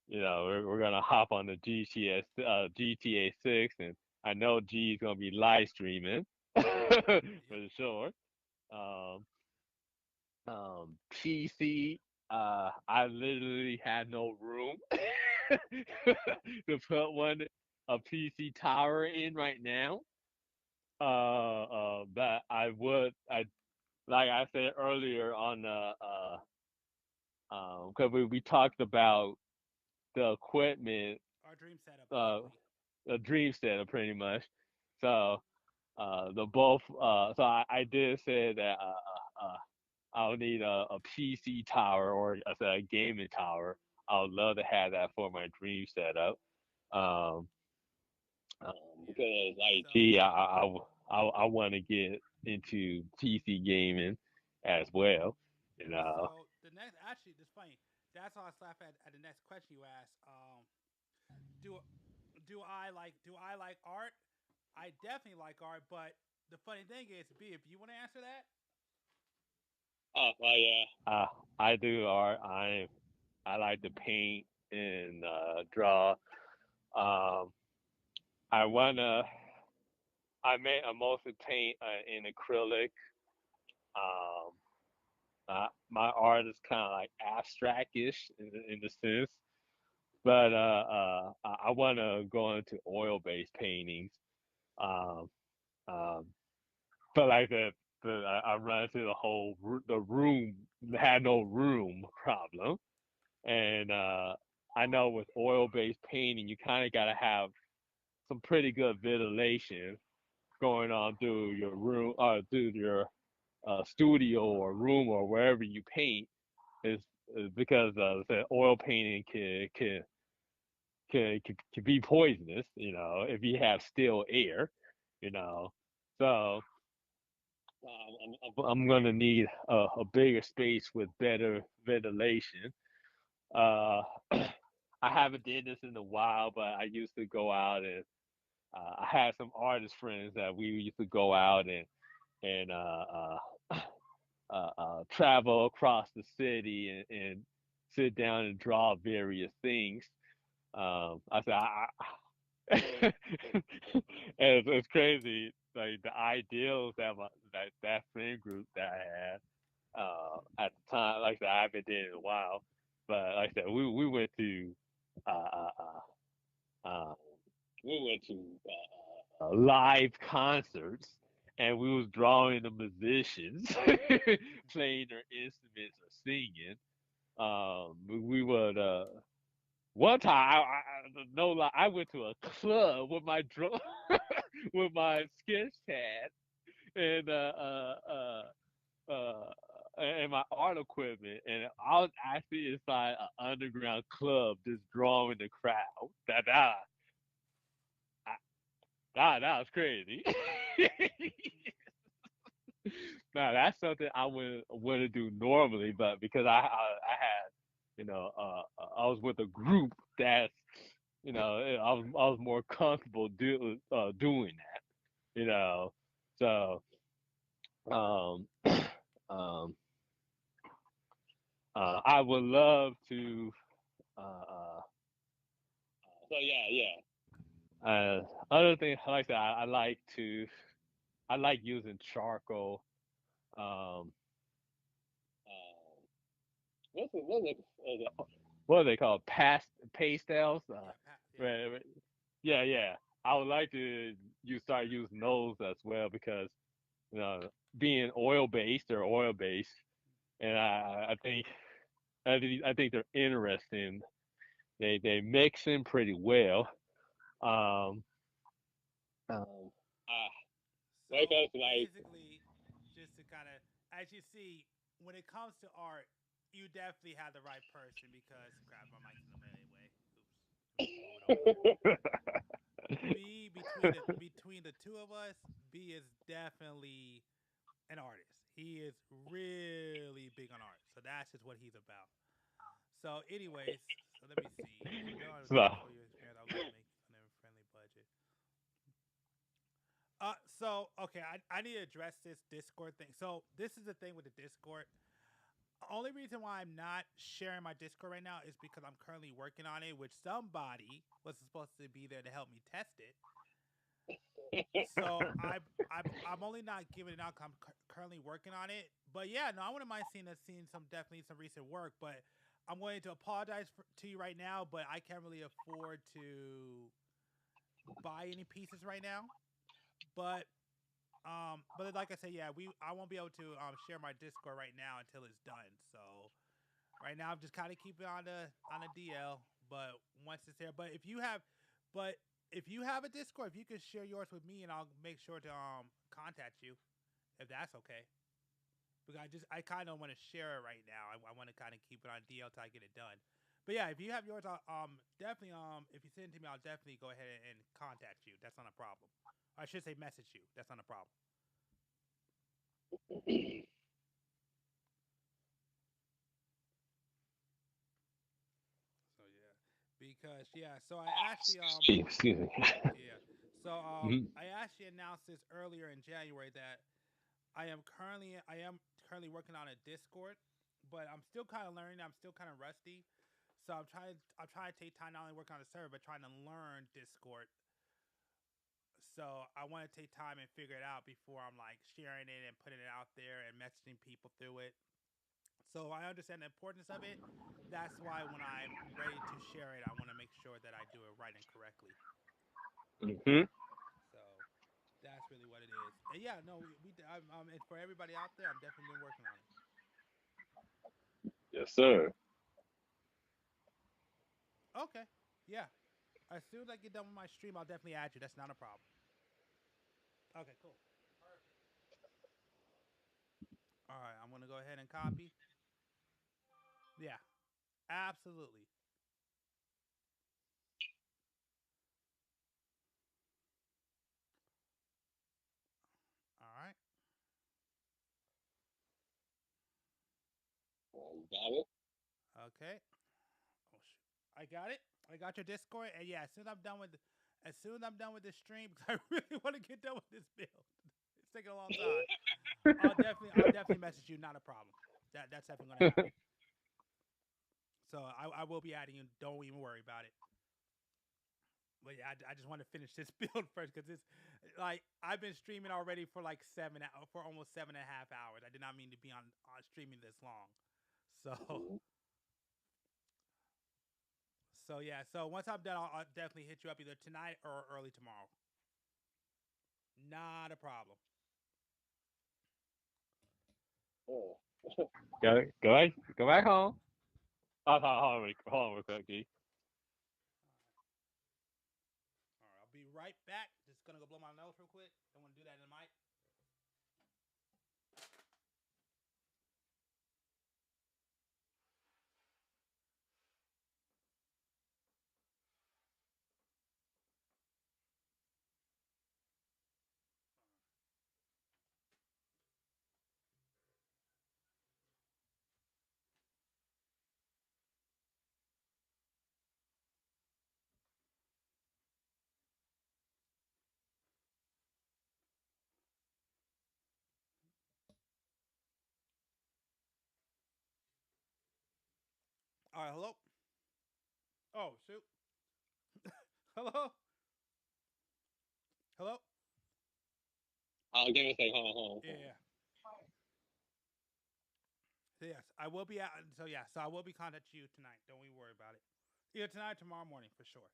we're gonna hop on the GTA 6, and I know G is gonna be live streaming for sure. Um, PC, I literally had no room to put a PC tower in right now. But I like I said earlier on the because we talked about the equipment, Our dream setup, uh, basically. a dream setup pretty much. So the both so I did say that I'll need a PC tower or I said a gaming tower. I would love to have that for my dream setup. Um, because like gee, I want to get into PC gaming as well. You know. So the next, actually, it's funny. That's all I slap at the next question you asked. Do do I like art? I definitely like art, but the funny thing is, B, if you want to answer that, Oh well, yeah. I do art. I like to paint and draw. Um, I wanna. I mostly paint in acrylic. Um, my art is kind of like abstract-ish in the sense, but I want to go into oil-based paintings. Um, um, but like I run into the room had no room problem, and I know with oil-based painting you kind of gotta have some pretty good ventilation going on through your room or through your studio or room or wherever you paint is because the oil painting can be poisonous, if you have still air, you know. So I'm gonna need a bigger space with better ventilation. Uh, I haven't did this in a while, but I used to go out and I had some artist friends that we used to go out and travel across the city and sit down and draw various things. I said, and it's crazy, like the ideals that friend group that I had at the time. Like I said, I haven't did it in a while, but like I said, we went to uh, uh, uh, live concerts, and we was drawing the musicians playing their instruments or singing. We would one time no lie, I went to a club with my drum with my sketch pad and and my art equipment, and I was actually inside an underground club just drawing the crowd. That was crazy. Now that's something I wouldn't do normally, but because I had, I was with a group that's, I was more comfortable doing that, So, um, um, I would love to. So yeah. Other thing like that, I like using charcoal. Um, what are they called? Pastels. Right, right. Yeah. I would like to start using those as well because you know being oil based, and I think they're interesting. They mix in pretty well. Um, um, so basically, just to kind of, as you see, when it comes to art, you definitely have the right person because crap, my mic's in the way anyway. B between the two of us, B is definitely an artist. He is really big on art, so that's just what he's about. So, anyways, so let me see. Go on So, for your experience. I would like to make it on a friendly budget. So okay, I need to address this Discord thing. So this is the thing with the Discord. Only reason why I'm not sharing my Discord right now is because I'm currently working on it, which somebody was supposed to be there to help me test it. So I'm only not giving it out 'cause I'm currently working on it. But yeah, no, I wouldn't mind seeing some definitely some recent work. But I'm going to apologize to you right now, but I can't really afford to buy any pieces right now. But like I said, yeah, I won't be able to share my Discord right now until it's done. So right now I'm just kind of keeping on the DL. But once it's there, but if you have a Discord, if you could share yours with me, and I'll make sure to contact you if that's okay. Because I kind of want to share it right now. I want to kind of keep it on DL till I get it done. But yeah, if you have yours, I'll definitely if you send it to me, I'll definitely go ahead and contact you. That's not a problem. I should say message you. That's not a problem. So yeah, because yeah, so I actually excuse me. yeah, so Mhm. I actually announced this earlier in January that I am currently working on a Discord, but I'm still kind of learning. I'm still kind of rusty, so I'm trying to take time not only working on the server but trying to learn Discord. So I want to take time and figure it out before I'm like sharing it and putting it out there and messaging people through it. So I understand the importance of it. That's why when I'm ready to share it, I want to make sure that I do it right and correctly. Mhm. So that's really what it is. And yeah, no, and for everybody out there, I'm definitely been working on it. Yes, sir. Okay, yeah. As soon as I get done with my stream, I'll definitely add you. That's not a problem. Okay, cool. Perfect. All right, I'm gonna go ahead and copy. Yeah, absolutely. All right. Got it. Okay. Oh shoot. I got it. I got your Discord, and yeah, as soon as I'm done with this stream, because I really want to get done with this build. It's taking a long time. I'll definitely message you. Not a problem. That's definitely gonna happen. So I will be adding you. Don't even worry about it. But yeah, I just want to finish this build first because it's like I've been streaming already for like for almost 7.5 hours. I did not mean to be on streaming this long. So so yeah. So once I'm done, I'll definitely hit you up either tonight or early tomorrow. Not a problem. Oh. Go back home. Hold on real quick, G. All right, I'll be right back. Just gonna go blow my nose real quick. I want to do that in the mic. All right, hello. Oh shoot. Hello. Hello. Give me a second. Hold on. Yeah. So yes, I will be out. So yeah, so I will be contacting you tonight. Don't even worry about it. Either tonight or tomorrow morning for sure.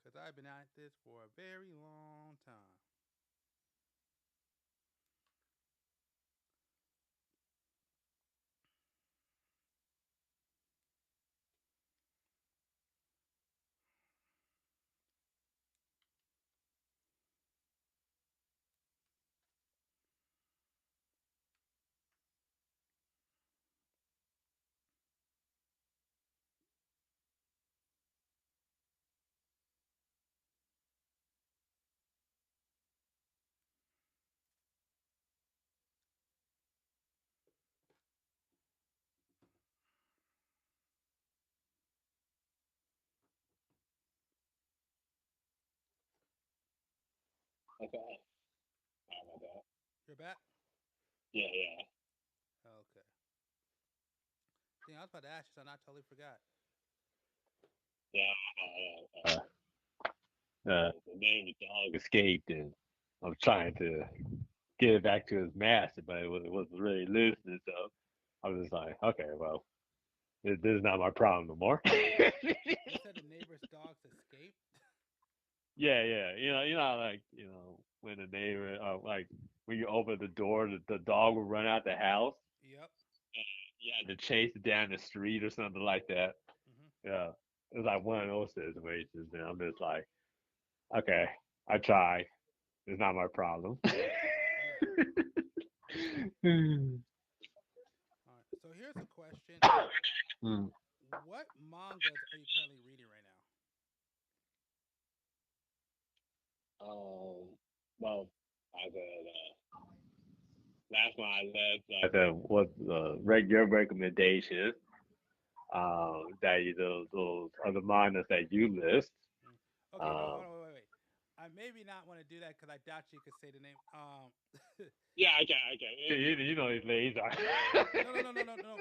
Because I've been at this for a very long time. Okay. Sorry about that. You're back? Yeah, yeah. Okay. Dang, I was about to ask you something. I totally forgot. Yeah. The name of the dog escaped, and I'm trying to get it back to his master, but it wasn't really listening. So I was just like, okay, well, this is not my problem no more. You said the neighbor's dogs escaped? Yeah, yeah. When the neighbor, like when you open the door, the dog will run out the house. Yep. And you had to chase it down the street or something like that. Mm-hmm. Yeah, it was like one of those situations, and I'm just like, okay, I tried. It's not my problem. All right. So here's a question. Mm. What mangas are you currently reading right now? Well, I said last one I left. I said what your recommendation. Those other minors that you list. Okay, no, hold on, wait. I maybe not want to do that because I doubt you could say the name. Yeah, I can. You know his names are.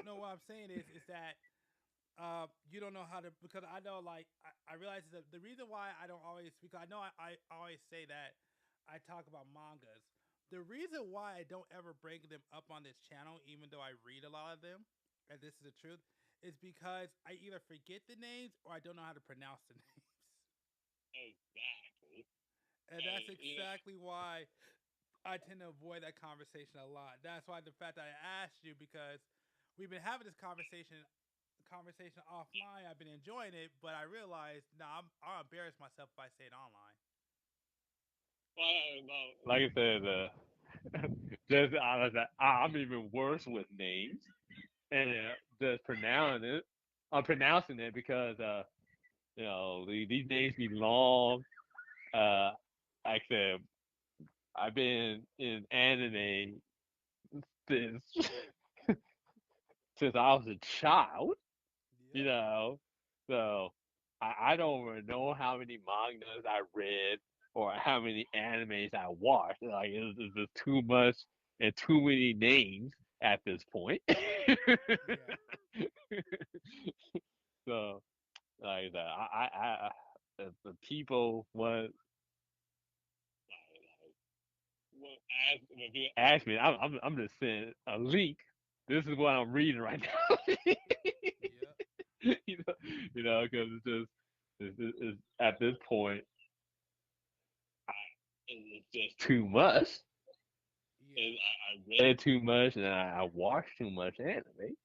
No. What I'm saying is that you don't know how to, because I know, like, I realize that the reason why I don't always, because I know I always say that I talk about mangas. The reason why I don't ever bring them up on this channel, even though I read a lot of them, and this is the truth, is because I either forget the names or I don't know how to pronounce the names. Exactly. And that's exactly why I tend to avoid that conversation a lot. That's why the fact that I asked you, because we've been having this conversation offline. I've been enjoying it, but I realized, I'll embarrass myself if I say it online. Well, like I said, I'm even worse with names, and just I'm pronouncing it because these names be long. Like I said, I've been in anime since since I was a child. You know, so I don't even know how many mangas I read or how many animes I watched. Like it's just too much and too many names at this point. So like that, the people if you ask me, I'm just saying a link. This is what I'm reading right now. Because it's at this point, it's just too much. I read too much and I watched too much anime.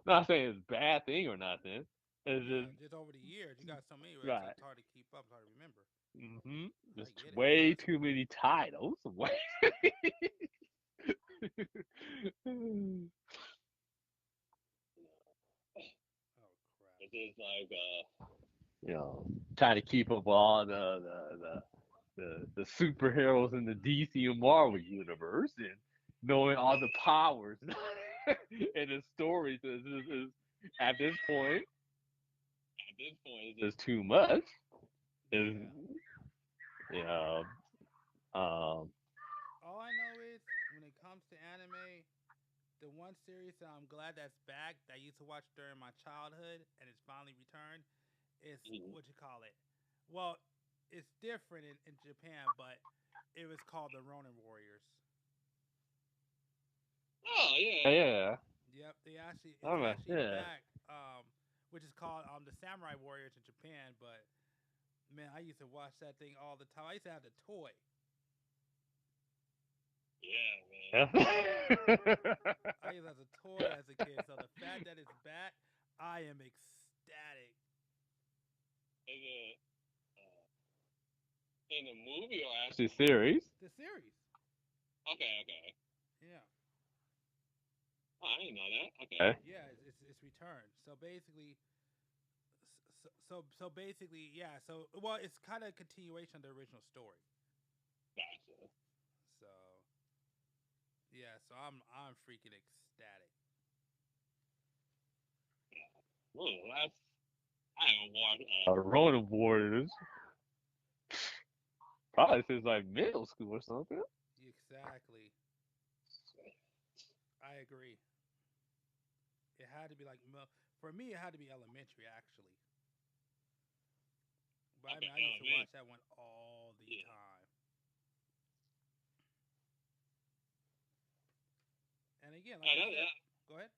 Not saying it's a bad thing or nothing. It's just over the years, you got so many, so right. it's hard to keep up, it's hard to remember. There's way too many titles. Way. It's just like trying to keep up with all the superheroes in the DC and Marvel universe and knowing all the powers and the stories is at this point it's too much. All I know is when it comes to anime, the one series that I'm glad that's back that I used to watch during my childhood and it's finally returned is what you call it. Well, it's different in Japan, but it was called the Ronin Warriors. Oh yeah. Yep, it's actually back, which is called the Samurai Warriors in Japan. But man, I used to watch that thing all the time. I used to have the toy. Yeah, man. I used to have a toy as a kid, so the fact that it's back, I am ecstatic. In the movie or actually series? The series. Okay. Yeah. Oh, I didn't know that. Okay. Yeah, it's returned. So basically, yeah. So well, it's kind of a continuation of the original story. Gotcha. So yeah, so I'm freaking ecstatic. Well, I haven't watched Ronin Warriors Probably since like middle school or something. Exactly. I agree. It had to be like for me. It had to be elementary actually. But I mean, I used to watch that one all the time. And again, like I said, go ahead.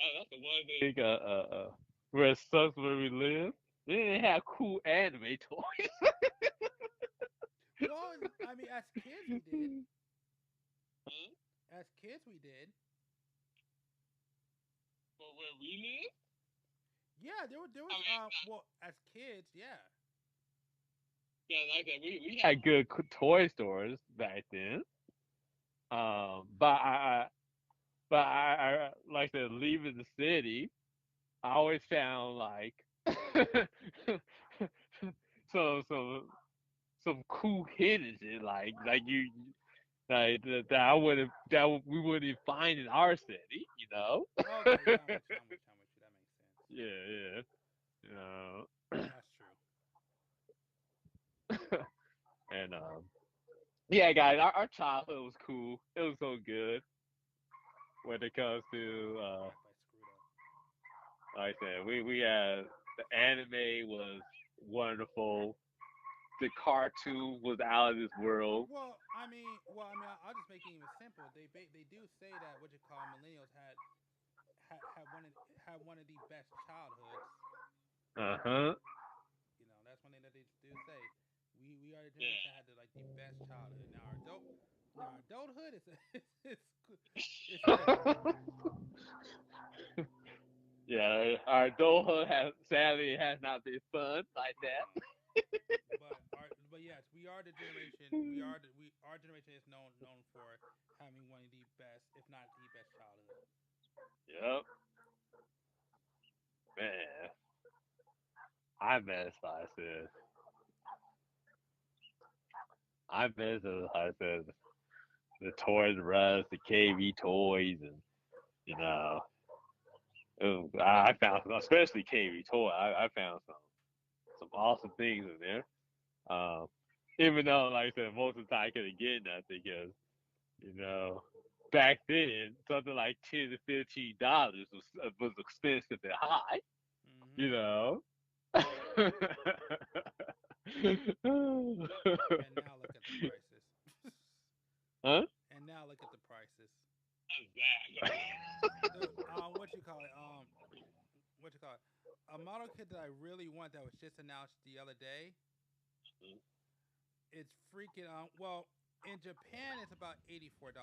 That's the one thing. Where it sucks where we live. They didn't have cool anime toys. Well, I mean, as kids we did. As kids we did. But where we live? Yeah, there was well, as kids, yeah. Yeah, like that. We had good toy stores back then. But I like I said, leaving the city, I always found like some some some cool hidden shit like you like that I wouldn't we wouldn't find in our city, you know. Okay, yeah, I'm with you. That makes sense. Yeah, yeah. That's true. And yeah, guys, our childhood was cool. It was so good when it comes to like I said, we had the anime was wonderful. The cartoon was out of this world. Well, I mean, I'll just make it even simple. They do say that what you call millennials had one of the best childhoods. You know, that's one thing that they do say. We are the generation that had the best childhood. Now our adulthood is it's Yeah, our adulthood sadly has not been fun like that. but yes, we are the generation. Our generation is known for having one of the best, if not the best, childhood. Yep. Man, I miss like I said. I miss like I said the Toys R Us, the KB toys, and you know, I found some, especially KB toy. I found some awesome things in there. Even though, like I said, most of the time I couldn't get nothing because, you know, back then something like $10 to $15 was expensive and high. You know. And now look at the prices. Huh? And now look at the prices. Exactly. What you call it? What you call it? A model kit that I really want that was just announced the other day. It's freaking well, in Japan it's about $84.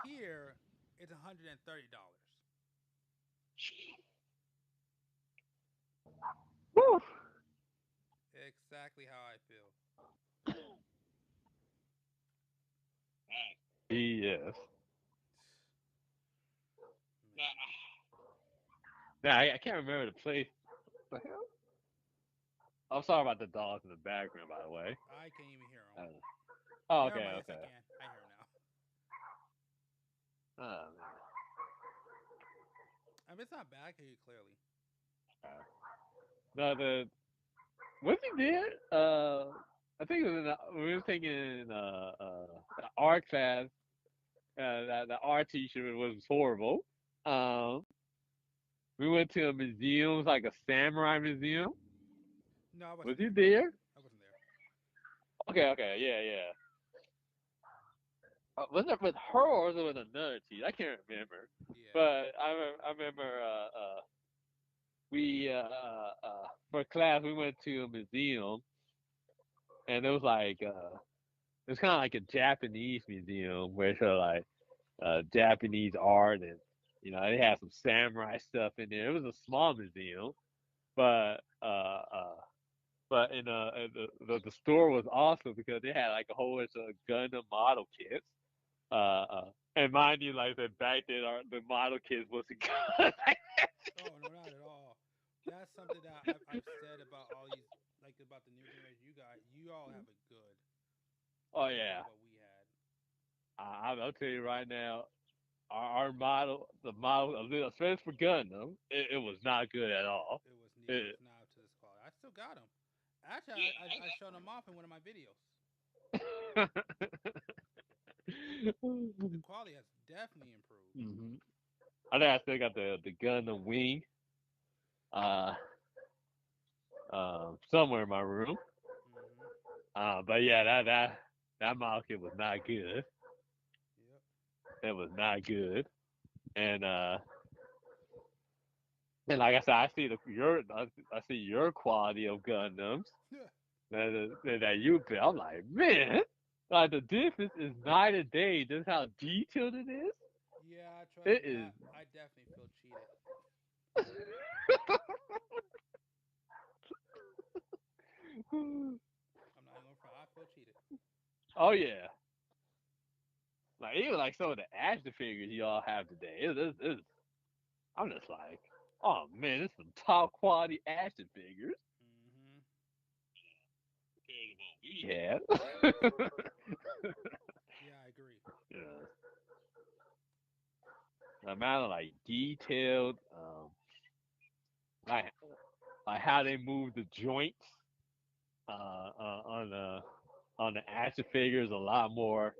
Here it's $130. Woo. Exactly how I feel. Yes. Now I can't remember the place. What the hell? I'm sorry about the dogs in the background, by the way. I can't even hear them. Oh, okay, Yes, okay. I can. I hear them now. Oh, man. I mean, it's not bad. I can hear you clearly. No, what he did? I think it was we were taking the art class. The art teacher was horrible. We went to a museum, it was like a samurai museum. No, I wasn't Was there. you there? I wasn't there. Okay, yeah. Was it with her or was it with another teacher? I can't remember. Yeah. But I remember we for class we went to a museum, and it was like it's kind of like a Japanese museum where it's like Japanese art, and you know they had some samurai stuff in there. It was a small museum, but in the store was awesome because they had like a whole bunch of Gundam model kits. And mind you, like that back then, the model kits wasn't good. Oh no, not at all. That's something that I've said about all these, like about the new generation. You all have it good. Oh yeah. What we had. I'll tell you right now, our model, especially for Gundam, it was not good at all. It was not up to this quality. I still got them. Actually, I showed them off in one of my videos. The quality has definitely improved. Mm-hmm. I think I still got the Gundam wing. Somewhere in my room. But yeah, that market was not good. Yep. It was not good. And like I said, I see your quality of Gundams that you build. I'm like, man, like the difference is night and day. Just how detailed it is. Yeah, trust It me. is. I definitely feel cheated. I'm not even gonna front. I feel cheated. Oh yeah. Like even like some of the action figures y'all have today. I'm just like, oh man, this is some top quality action figures. Mm-hmm. Yeah. Yeah, I agree. Yeah. The amount of like detailed, like like how they move the joints on the action figures a lot more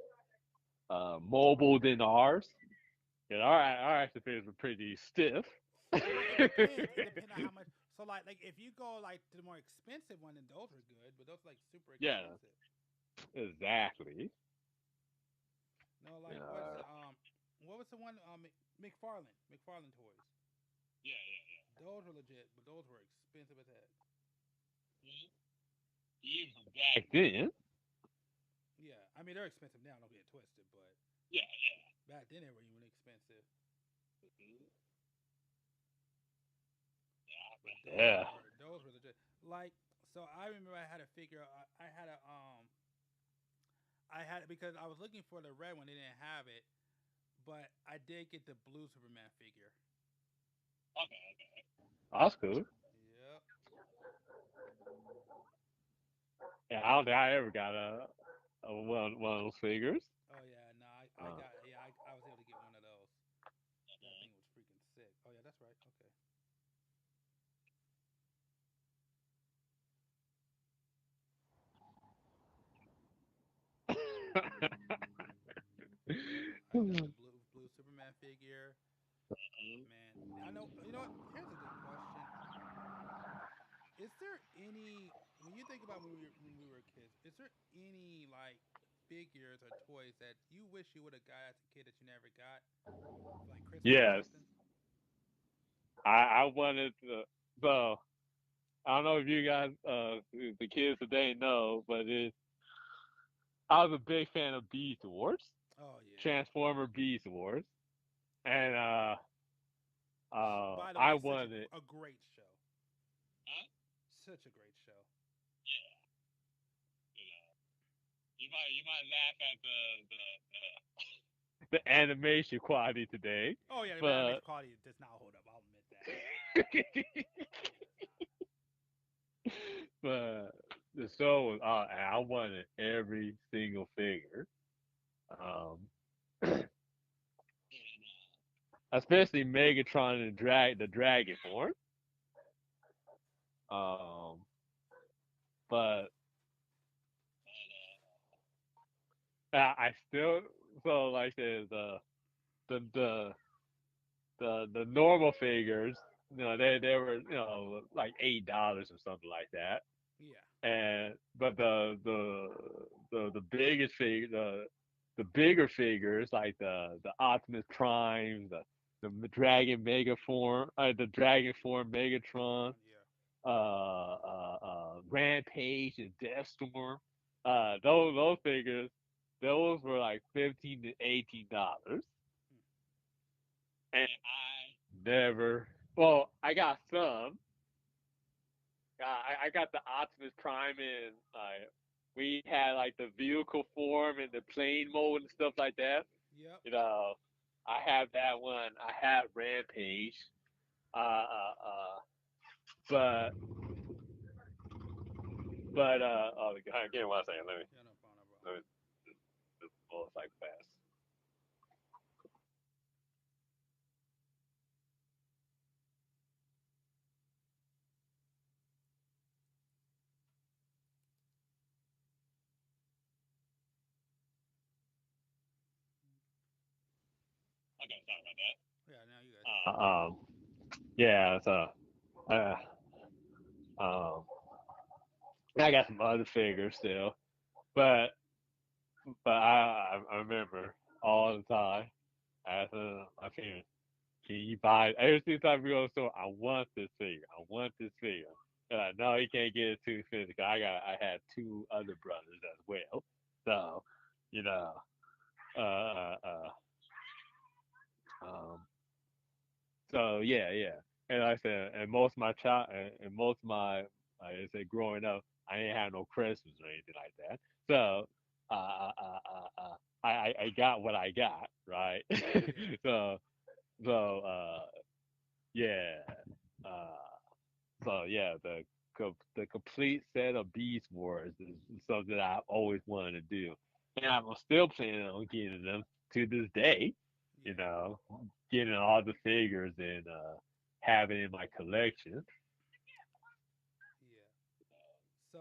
mobile than ours. Yeah, our action figures were pretty stiff. Well, it depends. It depends on how much. So like if you go like to the more expensive one, then those are good, but those are like super Yeah, expensive. exactly. No, like what was the one McFarlane toys. Yeah. Those were legit, but those were expensive as heck. Even back then. Yeah, I mean they're expensive now. Don't get it twisted, but Yeah. back then they were even expensive. Yeah. Those were legit. Like so, I remember I had a figure. I had it because I was looking for the red one. They didn't have it, but I did get the blue Superman figure. Okay. That's cool. Yep. Yeah, I don't think I ever got one of those figures. Oh yeah, no, I was able to get one of those. That thing was freaking sick. Oh yeah, that's right. Okay. I got the blue Superman figure. Man, I know. You know what? Here's a good question. Is there any when you think about when we were kids? Is there any like figures or toys that you wish you would have got as a kid that you never got, like Christmas or Yes, something? I wanted to. So I don't know if you guys, the kids today know, but I was a big fan of Beast Wars, Oh yeah. Transformer Beast Wars, and By the I way, such wanted. a great show. Huh? Such a great show. You might laugh at the animation quality today. Oh yeah, the but animation quality does not hold up. I'll admit that. but the show was I wanted every single figure. Especially Megatron and the Dragon form. But I still so like the the the normal figures, they were like $8 or something like that. Yeah. And but the biggest figure the bigger figures like the Optimus Prime, the Dragon Mega form, the Dragon form Megatron, Rampage and Deathstorm, those figures, those were like $15 to $18, and I never. Well, I got some. I got the Optimus Prime and we had like the vehicle form and the plane mode and stuff like that. Yep. I have that one. I have Rampage. But give me 1 second. Let me just pull this like fast. Yeah, now you guys. Yeah, so uh, um, I got some other figures still, but I remember all the time asking my parents, "Can you buy?" Every single time we go to the store, I want this figure. I want this figure. And I know you can't get it too physical. I had two other brothers as well, so you know, uh, uh, uh so yeah. And like I said, and most of my like I said, growing up, I ain't had no Christmas or anything like that. So, I got what I got, right? so, so, yeah, uh, the complete set of Beast Wars is something that I've always wanted to do, and I'm still planning on getting them to this day. You know, getting all the figures and having in my collection. So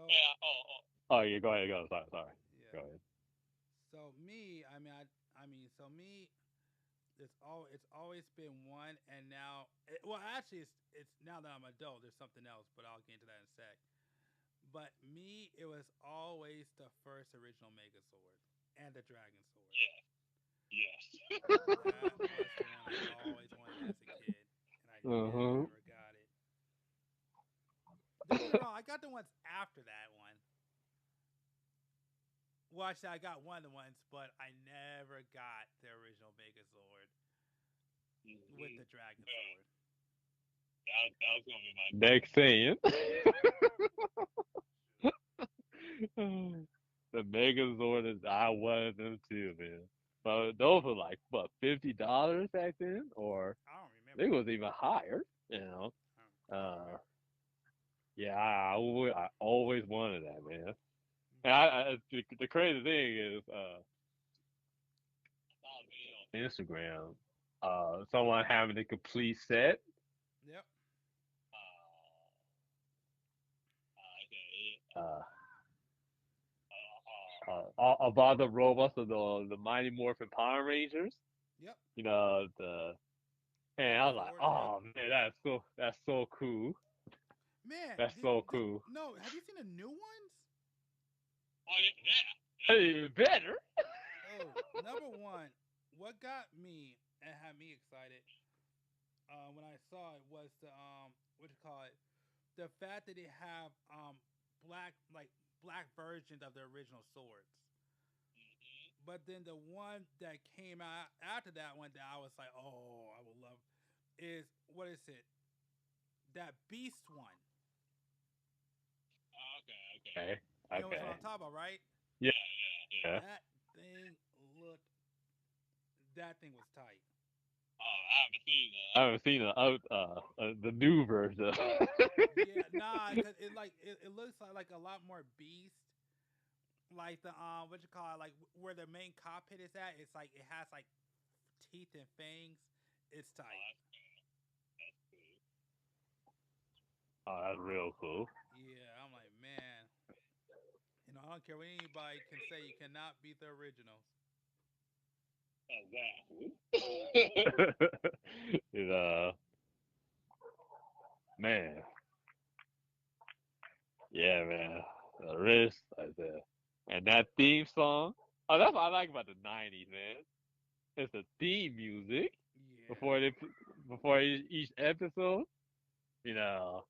Oh yeah, go ahead, go. Sorry. Go ahead. so me, so me, it's always been one, and now, well, actually, it's now that I'm adult, there's something else, but I'll get into that in a sec. But me, it was always the first original Megazord and the Dragon Sword. Yes. That was the one I always wanted as a kid, and I Uh-huh. never got it. Don't get me wrong, I got the ones after that one. Well, actually, I got one of the ones, but I never got the original Megazord with the Dragon Sword. That was gonna be my next thing. The Megazord is I wanted them too, man. But those were like what, $50 back then, or I don't I think remember. it was even higher. You know. Yeah, I always wanted that, man. And the crazy thing is, Instagram, someone having the complete set. Yep. Uh, of all the robots of the Mighty Morphin Power Rangers. Yep. You know and I was like, oh man, that's so cool. Man, That's so cool. no, have you seen the new ones? Oh yeah, even better. Oh, number one, what got me and had me excited when I saw it was the what you call it, the fact that they have black versions of the original swords. But then the one that came out after that one that I was like, oh, I would love is what is it? That Beast one. Okay. You know what I'm talking about, right? Yeah. That thing looked. That thing was tight. I haven't seen the new version. Yeah, nah, cause it looks like a lot more beast. Like the what you call it, like where the main cockpit is at. It's like it has like teeth and fangs. It's tight. Oh, that's real cool. Yeah, I'm like, man. I don't care what anybody can say. You cannot beat the originals. It, man. Yeah, man. The wrist, like that. And that theme song. Oh, that's what I like about the '90s, man. It's the theme music before each episode. You know,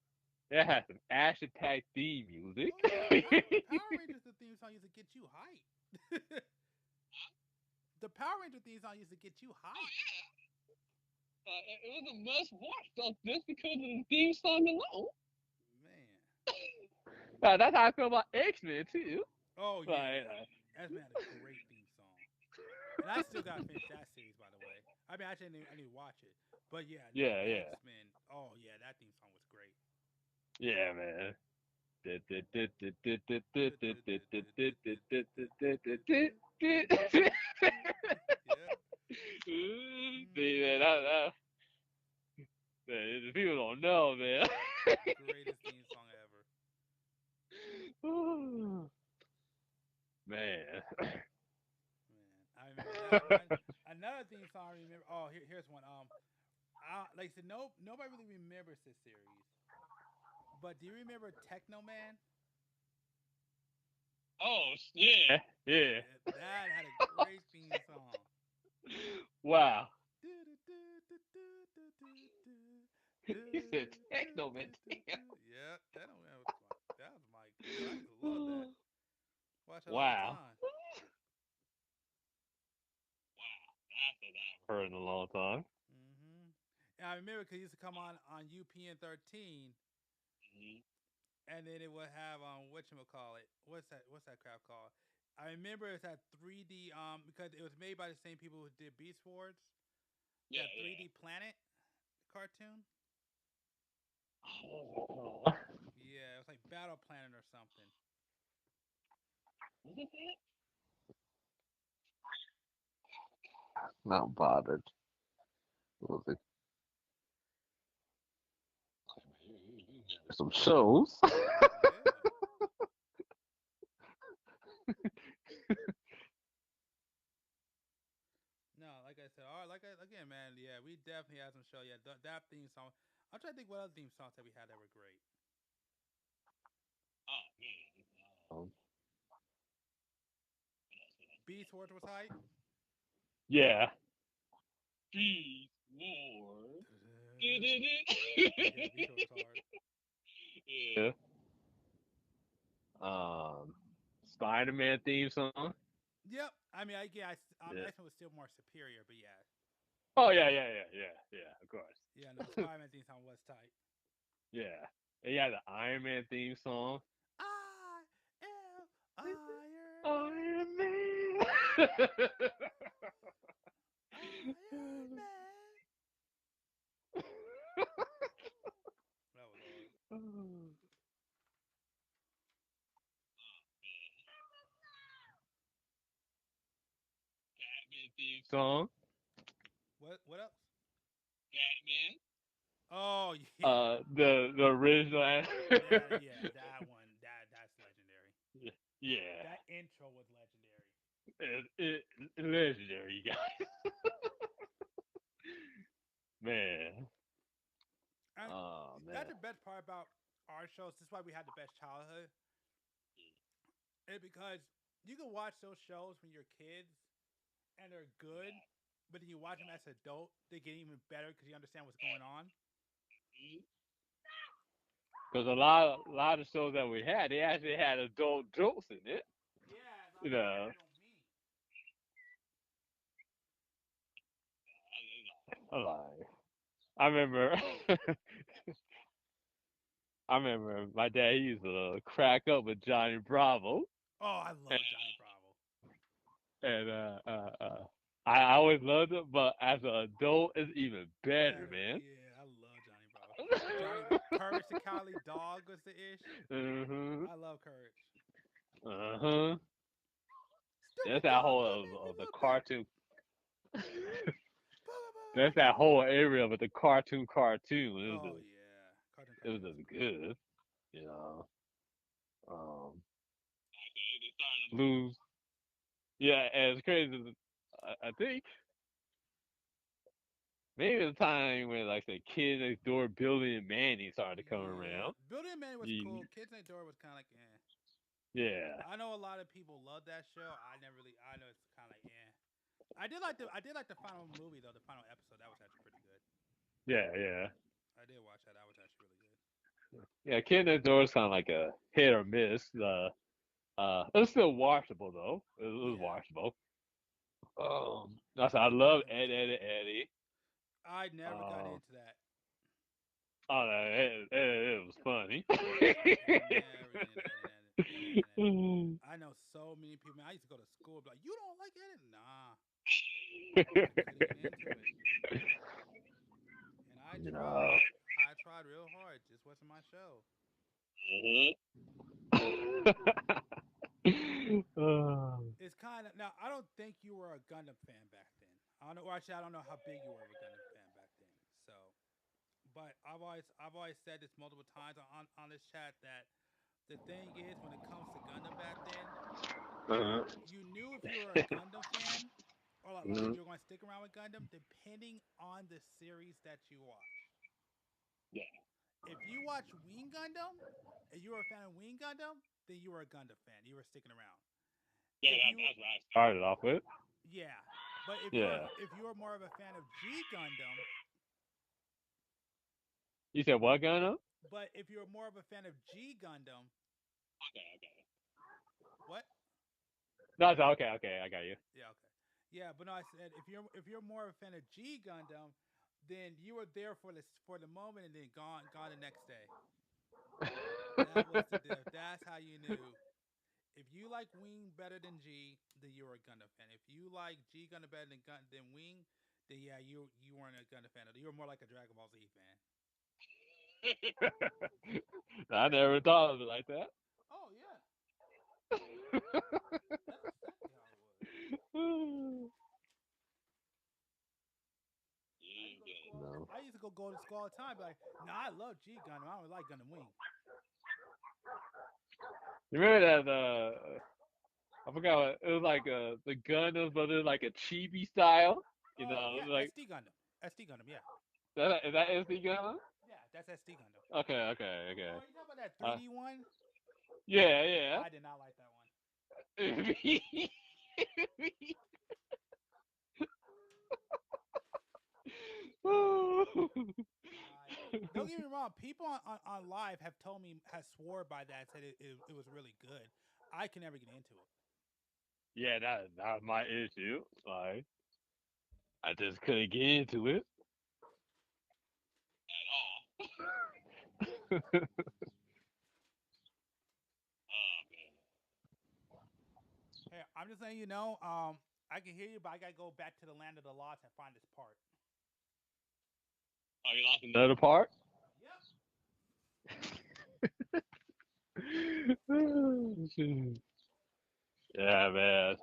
it has some action-packed theme music. Oh yeah, Power Rangers the theme song used to get you hyped. The Power Ranger theme song used to get you hyped. It was a must-watch stuff just because of the theme song alone. Man. That's how I feel about X-Men too. Oh yeah, X-Men had a great theme song, and I still gotta finish that series, by the way. I mean, actually, I need to watch it, but yeah, X-Men. Oh yeah, that theme song was great. Yeah, man. See, man, people don't know, man. Greatest theme song ever. Man. I remember that one. Another theme song I remember. Oh, here's one. Like I said, nobody really remembers this series. But do you remember Techno Man? Oh, yeah. Yeah. That had a great theme song. Wow. He said techno man. Yeah, Techno Man was fun. That was my good. I used to love that. Watch it all the Wow. time. I've heard in a long time. And I remember because it used to come on UPN 13, and then it would have whatchamacallit. What's that crap called? I remember it's that 3D because it was made by the same people who did Beast Wars. Yeah, that 3D Planet cartoon. Oh. Yeah, it was like Battle Planet or something. Not bothered. What was it? Some shows. No, like I said, again, man. Yeah, we definitely had some show. Yeah, that theme song. I'm trying to think what other theme songs that we had that were great. Beast Wars was hype. Yeah. Beast Wars. Yeah, Beast Wars was hard. Yeah. Spider-Man theme song. Yep. I mean, X-Men was still more superior, but yeah. Oh yeah. Of course. Yeah, no, Spider-Man theme song was tight. Yeah. And you had the Iron Man theme song. I am Iron Man. Iron Man. That was hard. Batman theme song. What else? Batman. Oh yeah. The original. yeah, that one. That's legendary. Yeah. That intro was legendary. It's legendary, you guys. Man. Oh man. That's the best part about our shows. This is why we had the best childhood. It's because you can watch those shows when you're kids and they're good, but then you watch them as an adult, they get even better because you understand what's going on. Because a lot of shows that we had, they actually had adult jokes in it. Yeah, you know. I remember. I remember my dad used to crack up with Johnny Bravo. Oh, I love Johnny Bravo. And I always loved it, but as an adult, it's even better, man. Yeah, I love Johnny Bravo. Courage the Cowardly Dog was the ish. I love Courage. That's that whole of the cartoon. That's that whole area with the cartoon. It was cartoon. It was just good, you know. Blues. Yeah, as crazy as I think. Maybe the time when, like, the Kid Next Door, Billy and Manny started to come around. Billy and Manny was cool. Kids Next Door was kind of like, eh. Yeah. I know a lot of people love that show. I know it's kind of like, eh. I did like the final movie though. The final episode that was actually pretty good. Yeah. I did watch that. That was actually really good. Yeah, Kid Next Door is kind of like a hit or miss. It was still watchable though. It was watchable. I love Eddie. I never got into that. Oh, it was funny. I know so many people. Man, I used to go to school, be like, you don't like Eddie? Nah. And I tried real hard. Just wasn't my show. It's kind of now. I don't think you were a Gundam fan back then. I don't know. Actually, I don't know how big you were of a Gundam fan back then. So, but I've always said this multiple times on this chat that the thing is, when it comes to Gundam back then, you knew if you were a Gundam fan or if you're going to stick around with Gundam, depending on the series that you watch. Yeah. If you watch Wing Gundam and you were a fan of Wing Gundam, then you were a Gundam fan. You were sticking around. Yeah, that's what I started off with. Yeah, but if you're more of a fan of G Gundam, you said what Gundam? But if you're more of a fan of G Gundam, okay. What? No, it's okay. I got you. Yeah, okay. Yeah, but no, I said if you're more of a fan of G Gundam, then you were there for the moment and then gone the next day. That was the diff. That's how you knew. If you like Wing better than G, then you were a Gundam fan. If you like G Gundam better than Wing, then yeah, you weren't a Gundam fan. You were more like a Dragon Ball Z fan. I never thought of it like that. Oh yeah. That's exactly how it was. No. I used to go to school all the time, but like, I love G Gundam. I don't like Gundam Wing. You remember that? I forgot what it was like. The Gundams, but it was like a chibi style. You know, yeah, like SD Gundam. SD Gundam, yeah. Is that SD Gundam? Yeah, that's SD Gundam. Okay. Oh, you talking about that 3D one? Yeah. I did not like that one. Don't get me wrong. People on live have told me, has swore by that, said it was really good. I can never get into it. Yeah, that was my issue. Like, I just couldn't get into it at all. Hey, I'm just letting you know. I can hear you, but I gotta go back to the land of the lost and find this part. Oh, you lost another part? Yep. Yeah, man.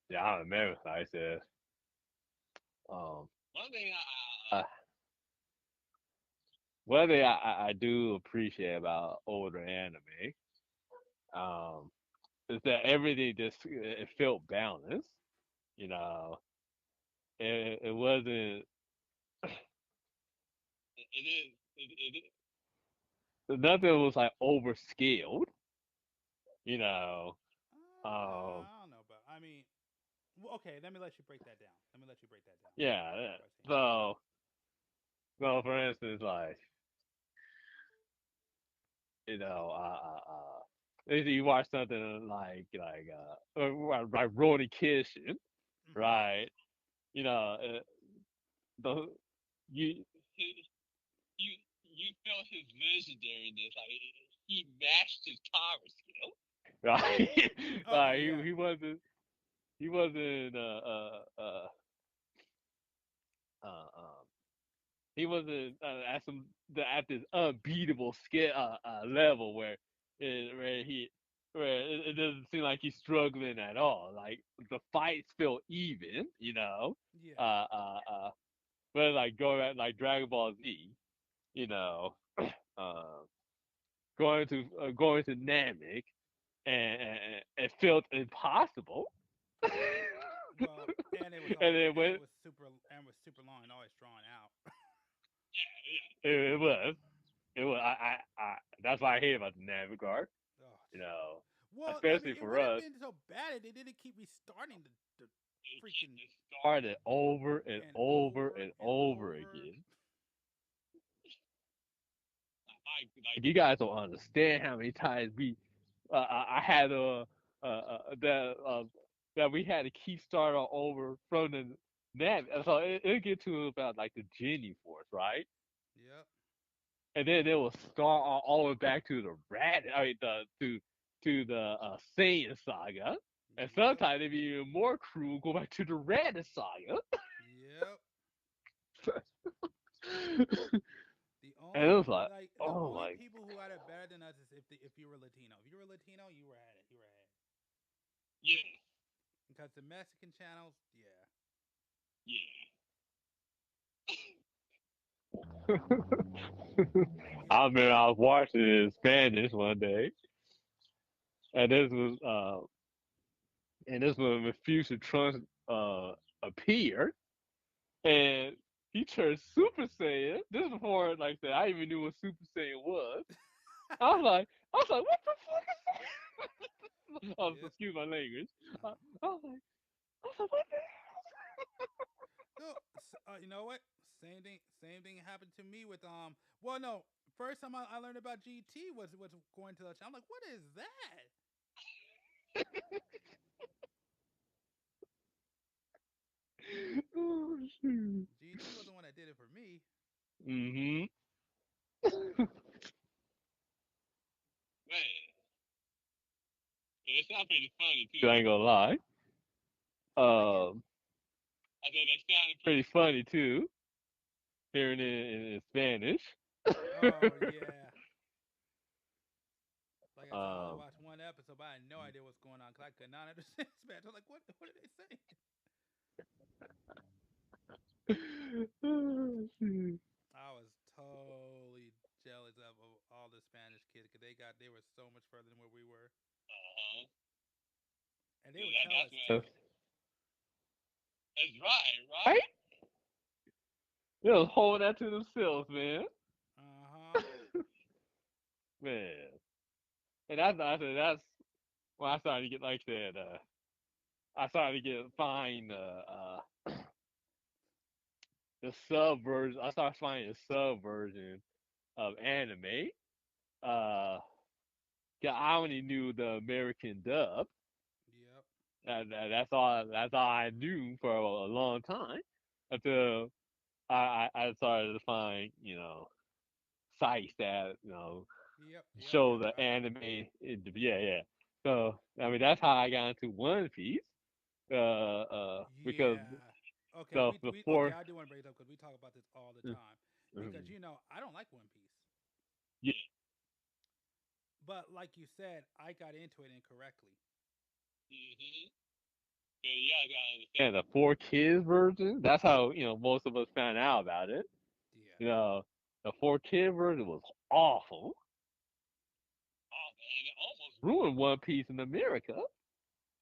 Yeah, I'm American. I said. One thing I do appreciate about older anime, is that everything just it felt balanced. You know, it wasn't. Nothing was like overscaled. You know. I don't know, but I mean, okay. Let me let you break that down. Yeah. So, for instance, like, you know, if you watch something like Ronnie Kitchen, right? You know, the you you felt his legendariness. Like he matched his power skill, right? Like he wasn't he wasn't at this unbeatable skill level where it doesn't seem like he's struggling at all. Like the fights feel even, you know. Yeah. But like going at like Dragon Ball Z, you know, going to Namek, and it felt impossible. Well, and it was super long and always drawn out. It was. I that's why I hate about the Navigar. Oh, you know. Well, especially it for would have us. been so bad if they didn't keep restarting the freaking. Started over and over again. Like you guys don't understand how many times I had that we had to keep starting over from the Nav. So it'll get to about like the Genie Force, right? Yep. And then it will start all the way back to the to the Saiyan Saga. And sometimes it'd be even more cruel, go back to the Raditz Saga. Yep. And it was like, the only people who had it better than us is if you were Latino. If you were Latino, you were at it. You were ahead. Yeah. Because the Mexican channels, I remember I was watching it in Spanish one day, and this was and this when future Trunks appeared, and he turned Super Saiyan. This is before, like I said, I even knew what Super Saiyan was. I was like, what the fuck is that? Oh, excuse my language. I was like, what the No, you know what? Same thing happened to me with Well, no, first time I learned about GT was going to the. I'm like, what is that? Oh shoot. GT was the one that did it for me. Mm-hmm. Man, it sounds pretty funny too. I ain't gonna lie. I said they sounded pretty funny too, hearing it in Spanish. Oh yeah. Like I said, I only watched one episode, but I had no idea what's going on because I could not understand Spanish. I was like, what are they saying? Oh, shoot. I was totally jealous of all the Spanish kids because they were so much further than where we were. And they would tell us too. That's right? They was holding that to themselves, man. Man. And that's when I started to get like that. I started to find the sub version. I started finding the sub version of anime. Uh, 'cause I only knew the American dub. Yep. That's all. That's all I knew for a long time until I started to find sites that show the anime. Yeah. So I mean that's how I got into One Piece. Because Okay, so before. I do want to bring it up because we talk about this all the time. Because I don't like One Piece. Yeah. But like you said, I got into it incorrectly. Mm-hmm. Yeah, I gotta understand the 4 kids version. That's how most of us found out about it. Yeah. The 4 kid version was awful. Oh man, it almost ruined One Piece in America.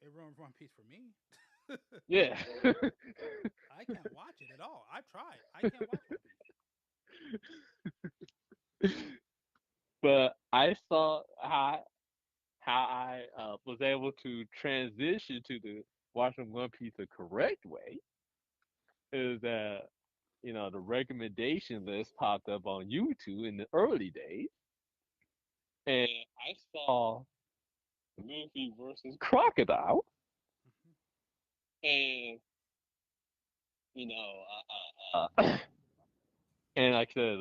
It ruined One Piece for me. Yeah. I can't watch it at all. I've tried. I can't watch One Piece. But I saw how I was able to transition to the watching One Piece the correct way is that the recommendation list popped up on YouTube in the early days, and I saw Luffy versus Crocodile, and and like I said,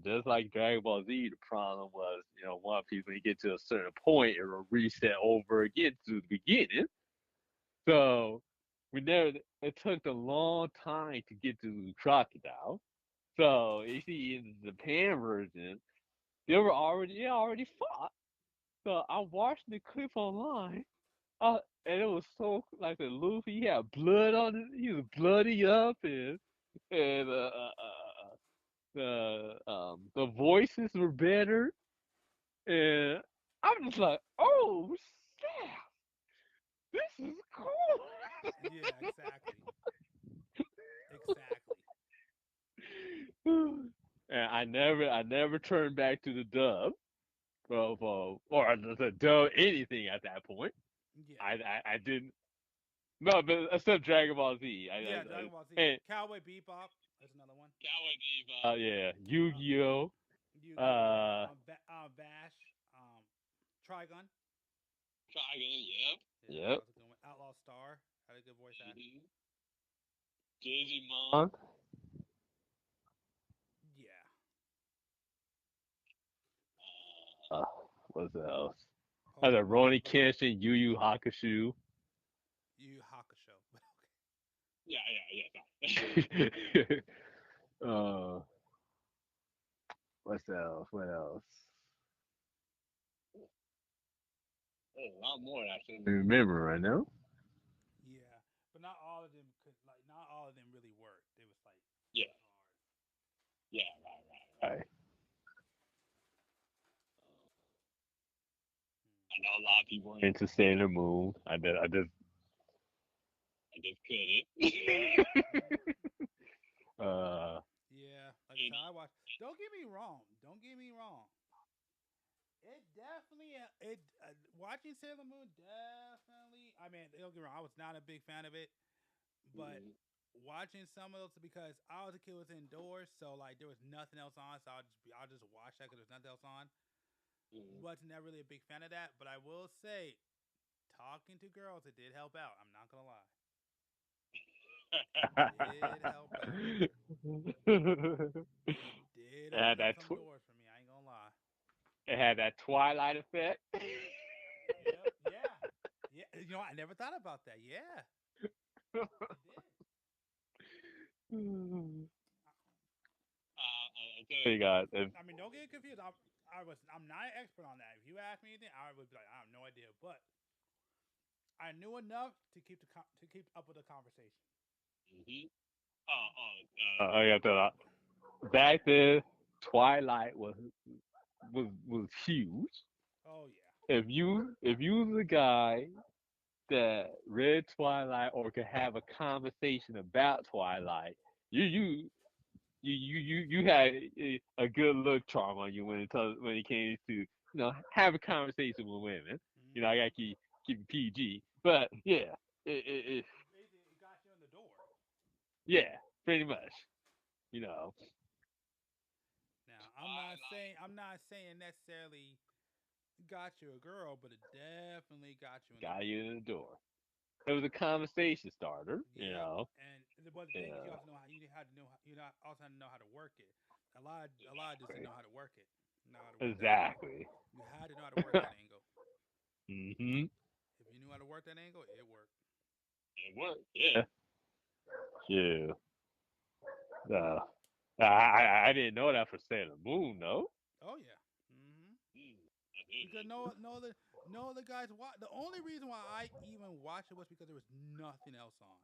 just like Dragon Ball Z, the problem was One Piece when you get to a certain point, it will reset over again to the beginning. So we never. It took a long time to get to Crocodile. So you see in the Japan version, they already fought. So I watched the clip online, and it was so like the Luffy he had blood on it. He was bloody up, and the voices were better, and I'm just like, oh snap, this is cool. Yeah, exactly. Exactly. And I never turned back to the dub, or the dub anything at that point. Yeah. I didn't. No, but except Dragon Ball Z. Dragon Ball Z. Cowboy Bebop. There's another one. Cowboy Bebop. Yeah. Yu-Gi-Oh. Bash. Trigun. Yep. Outlaw Star had a good voice acting. Digimon. Yeah. What's else? There's a Ronnie Kenshin, Yu Yu Hakusho. Yu Yu Hakusho. Yeah. What else? There's a lot more that I shouldn't remember right now. Yeah, but not all of them not all of them really worked. It was like hard. Yeah, right. I know a lot of people are into Sailor Moon. I just just couldn't. Yeah, like I said, I watch. Don't get me wrong. Don't get me wrong. It definitely, watching Sailor Moon definitely. I mean, don't get me wrong. I was not a big fan of it, but watching some of those because I was a kid was indoors, so like there was nothing else on, so I'll just watch that because there's nothing else on. Wasn't that really a big fan of that, but I will say, talking to girls, it did help out. I'm not gonna lie. It did help out. It did open up some doors for me. I ain't gonna lie. It had that Twilight effect. Yep. Yeah. Yeah. You know, I never thought about that. Yeah. It did. I tell you guys, I mean, don't get confused. I'm not an expert on that. If you ask me anything, I would be like, I have no idea. But I knew enough to keep up with the conversation. I got that. Back then, Twilight was huge. Oh yeah. If you was a guy that read Twilight or could have a conversation about Twilight, you had a good look charm on you when it came to have a conversation with women. You know, I gotta keep it PG, but yeah, it Basically, it got you in the door. yeah, pretty much. You know. Now, I'm not saying necessarily got you a girl, but it definitely got you in the door. You in the door. It was a conversation starter, you know. And but the thing is, you also know how also had to know how to work it. A lot just didn't know how to work it. Exactly. You had to know how to work that angle. Mhm. If you knew how to work that angle, it worked. It worked. Yeah. Yeah. I didn't know that for Sailor Moon, though. Oh yeah. Because no other guys watch. The only reason why I even watched it was because there was nothing else on.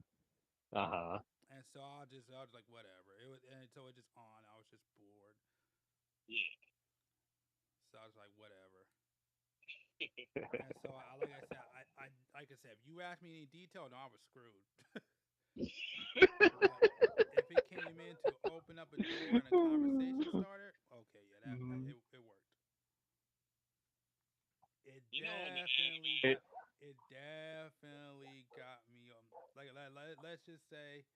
And so I was just like whatever. It was, and so it just on. I was just bored. Yeah. So I was like whatever. And so like I said, if you asked me any detail, no, I was screwed. If it came in to open up a door and a conversation starter, okay, yeah, it worked. It definitely got me. Let's just say,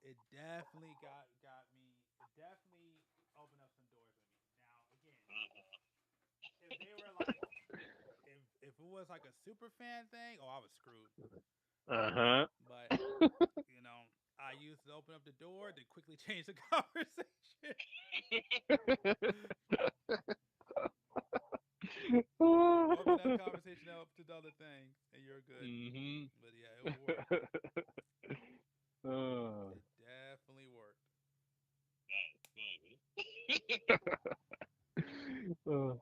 it definitely got me. It definitely opened up some doors with me. Now again, if they were like, if it was like a super fan thing, oh, I was screwed. But you know, I used to open up the door to quickly change the conversation. Open that conversation up to the other thing, and you're good. But yeah, it worked. It definitely worked.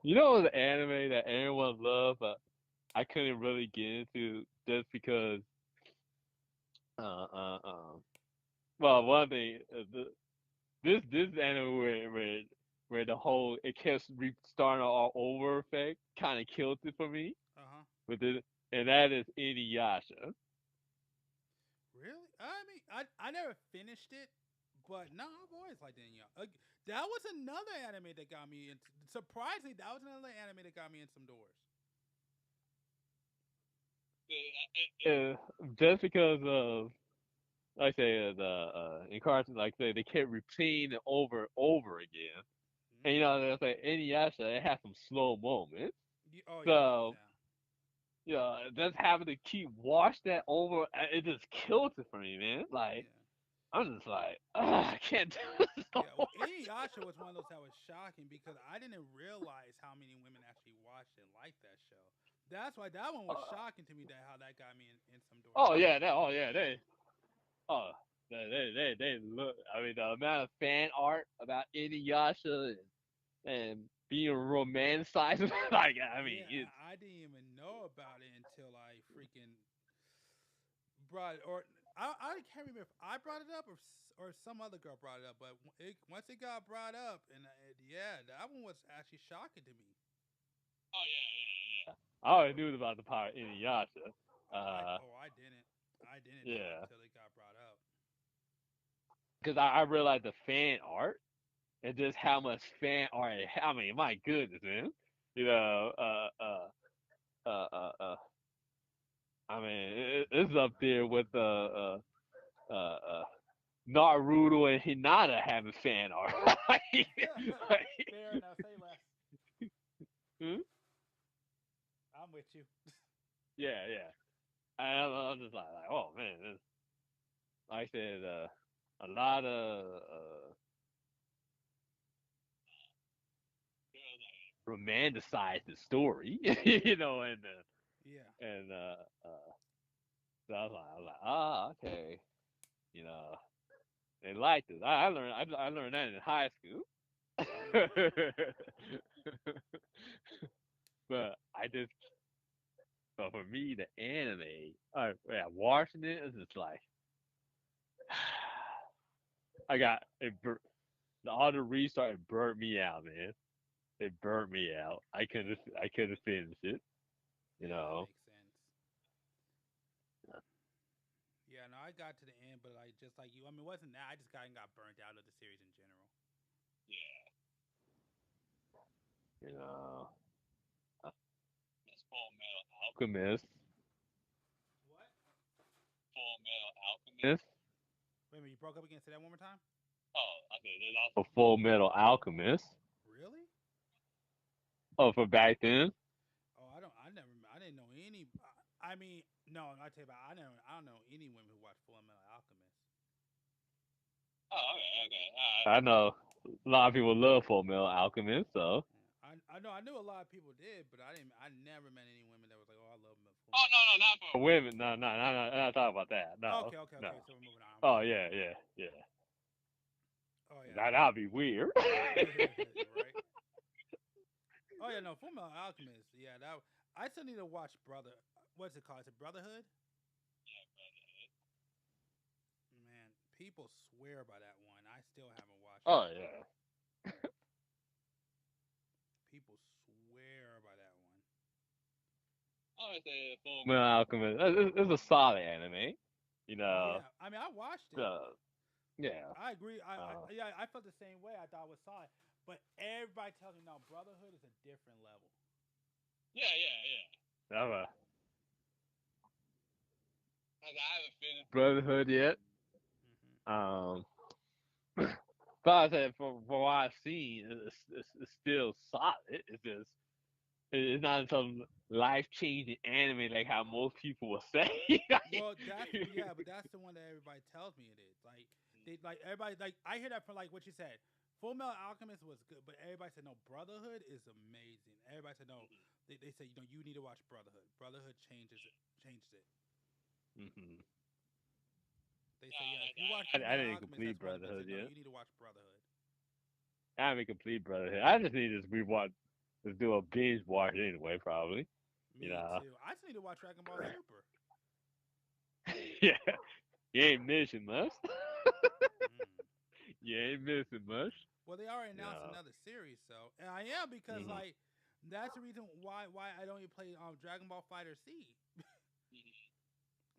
You know the anime that everyone loved, but I couldn't really get into just because. Well, one thing, this anime where the whole it kept starting all over effect kind of killed it for me. With it, and that is Inuyasha. Really? I mean, I never finished it, but no, I've always liked Inuyasha. That was another anime that got me into. Surprisingly, that was another anime that got me in some doors. Just because of, like I say, the incarnation, like they kept repeating it over and over again. And you know, it's like Inuyasha, it has some slow moments. So, yeah, just having to keep watch that over, it just kills it for me, man. Like, I'm just like, I can't do this. Well, Inuyasha was one of those that was shocking because I didn't realize how many women actually watched and liked that show. That's why that one was shocking to me. How that got me in some doors. They look. I mean, the amount of fan art about Inuyasha and being romanticized, like, I mean, I didn't even know about it until I freaking brought it, or I can't remember if I brought it up or some other girl brought it up. But once it got brought up, and that one was actually shocking to me. I already knew about the power of Inuyasha. I didn't. I didn't Yeah. until it got brought up. Because I realized the fan art and just how much fan art. I mean, my goodness, man. You know, I mean, it's up there with Naruto and Hinata having fan art. Fair enough. Say less. Hmm? I'm with you. Yeah, yeah. I'm just like, oh man, like I said, a lot of romanticize the story, you know, Yeah. and so I was like, ah, okay, you know, they liked it. I learned that in high school, but but for me, the anime, watching it is just like, I got it. The auto restart burnt me out, man. It burnt me out. I couldn't finish it. You know. Makes sense. Yeah, no, I got to the end, but like just like you, I mean, it wasn't that. I just got burnt out of the series in general. You know. This Full Metal Alchemist. What? Full Metal Alchemist. Wait a minute, you broke up again. Say that one more time. Oh, I mean, there's also Full Metal Alchemist. Really? Oh, for back then. Oh, I didn't know any. I mean, no, I tell you about. I don't know any women who watch Full Metal Alchemist. Oh, okay. I know a lot of people love Full Metal Alchemist, so. I know I knew a lot of people did, but I never met any women that was like, oh, I love Full Metal. Oh no, not for women. No, not talking about that. No. Okay. No. So we're moving on. Oh yeah. Oh yeah. That'd be weird. Right. Oh yeah, no, Full Metal Alchemist. Yeah, I still need to watch What's it called? Is it Brotherhood? Yeah, Brotherhood. Man, people swear by that one. I still haven't watched it. Oh yeah. People swear by that one. I would say Full Metal Alchemist. It's a solid anime. You know. Yeah, I mean, I watched it. Yeah. I agree. I felt the same way. I thought it was solid, but everybody tells me no. Brotherhood is a different level. Yeah. I haven't finished Brotherhood yet. But I said from what I've seen, it's still solid. It's not some life-changing anime like how most people will say. Well, but that's the one that everybody tells me it is. Like everybody I hear that from like what you said. Full Metal Alchemist was good, but everybody said no. Brotherhood is amazing. Everybody said no. They say you need to watch Brotherhood. Brotherhood changed it. Mm-hmm. They say if you watch Full I Metal didn't Alchemist, complete that's one Brotherhood no, yet. you need to watch Brotherhood. I haven't complete Brotherhood. I just need to rewatch. Let's do a binge watch anyway, probably. Me too. I just need to watch Dragon Ball Super. Yeah, you ain't missing much. You ain't missing much. Well, they already announced another series, so and I am because like that's the reason why I don't even play Dragon Ball Fighter C.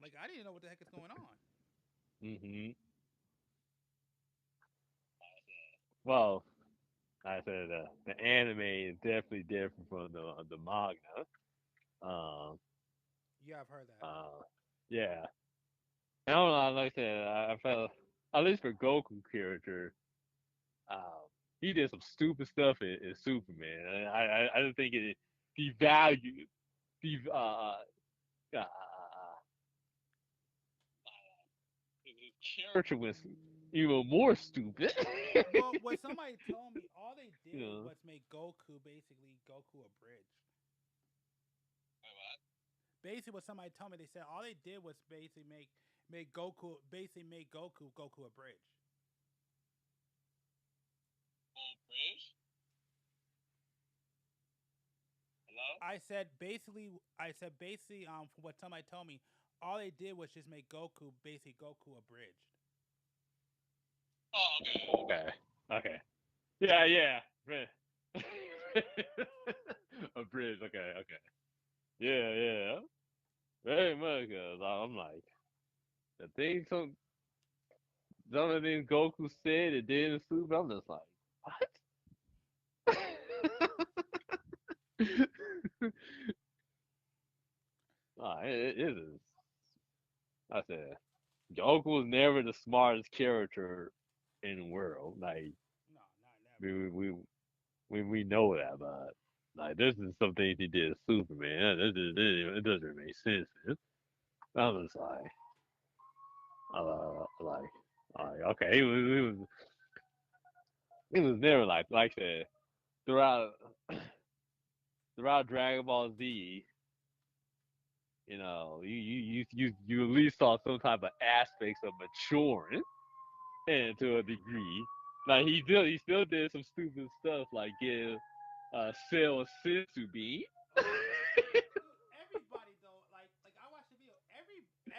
Like I didn't know what the heck is going on. Mm-hmm. Well, I said the anime is definitely different from the manga. Yeah, I've heard that. Yeah. I don't know. Like I said, I felt at least for Goku character, he did some stupid stuff in Superman. I don't think it devalued the his character was even more stupid. Well, what somebody told me, all they did was make Goku basically Goku abridged. Basically, what somebody told me, they said all they did was basically make Goku abridged. Abridged? Hello? I said basically, from what somebody told me, all they did was just make Goku basically Goku abridged. Oh, okay. Yeah. A bridge. Okay. Yeah. Very much. Cause I'm like, the things some of the things Goku said and did in Super, I'm just like, what? It is. I said, Goku was never the smartest character in the world. Like, we know that, but like, this is some things he did to Superman. It doesn't make sense. Man. I was okay, he was never like I said throughout throughout Dragon Ball Z. You at least saw some type of aspects of maturing, and to a degree, like he still did some stupid stuff like give Cell a sensu bean. Everybody though, like I watched the video.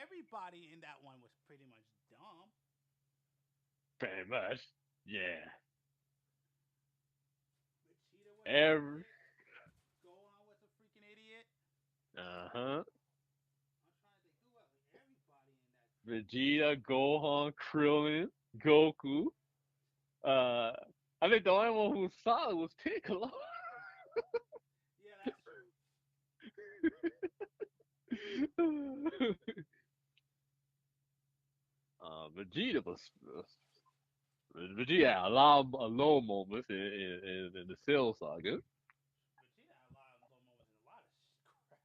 Everybody in that one was pretty much dumb. Pretty much, yeah. Vegeta was an Every idiot. Gohan was a freaking idiot. uh-huh. I'm trying to think who else. Everybody in that. Vegeta, Gohan, Krillin, Goku. Uh, I think the only one who was solid was Piccolo. Yeah, that's true. Vegeta had a lot of low moments in the Cell saga. Vegeta had a lot of low moments and a lot of crap.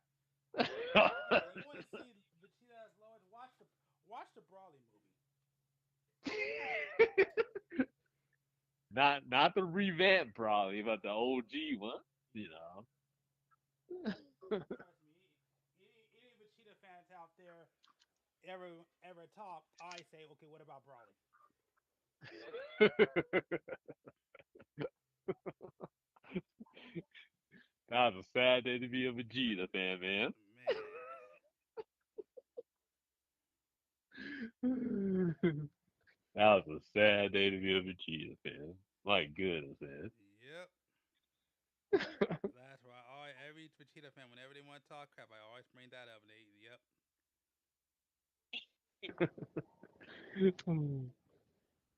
Yeah, you want to see Vegeta as low as watch the Brawley movie. Not the revamp probably, but the OG one. You know. Trust me, any Vegeta fans out there ever talk, I say, okay, what about Brawley? That was a sad day to be a Vegeta fan, man. That was a sad day to be a Vegeta fan. My goodness, man. Yep. That's why every Vegeta fan, whenever they want to talk crap, I always bring that up. Yep.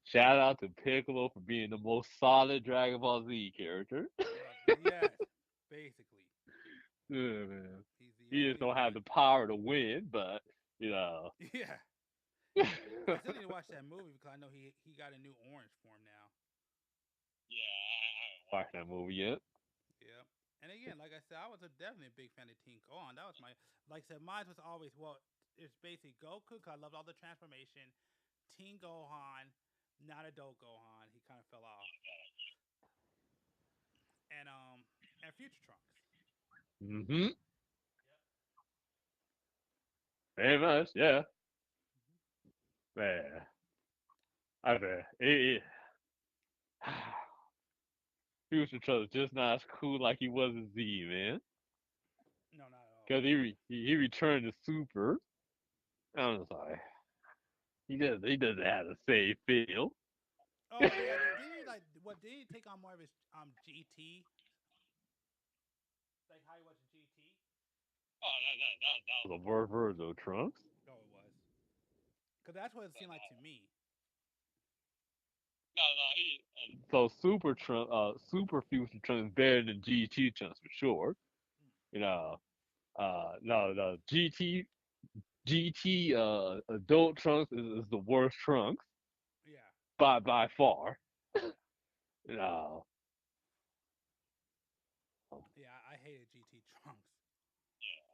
Shout out to Piccolo for being the most solid Dragon Ball Z character. Yes, basically. Yeah, man. He just don't have the power to win, but Yeah. I still need to watch that movie because I know he got a new orange form now. Yeah, I haven't watched that movie yet. Yeah. And again, like I said, I was definitely a big fan of Teen Gohan. That was like I said, mine was always, it's basically Goku because I loved all the transformation. Teen Gohan, not adult Gohan. He kind of fell off. And Future Trunks. Mm-hmm. Yep. Very much, yeah. Man. I bet Future Trunks just not as cool like he was in Z, man. No, not at all. Because he returned to Super. I'm just like, he doesn't have the same feel. Oh yeah, did he take on more of his GT? Like how he was in GT? Oh, that was a worse version of Trunks. Oh, it was. Because that's what it seemed like to me. So Super Future Trunks is better than GT Trunks for sure. You know, no, the GT adult Trunks is the worst Trunks. Yeah. By far. You know. Yeah, I hated GT Trunks. Yeah.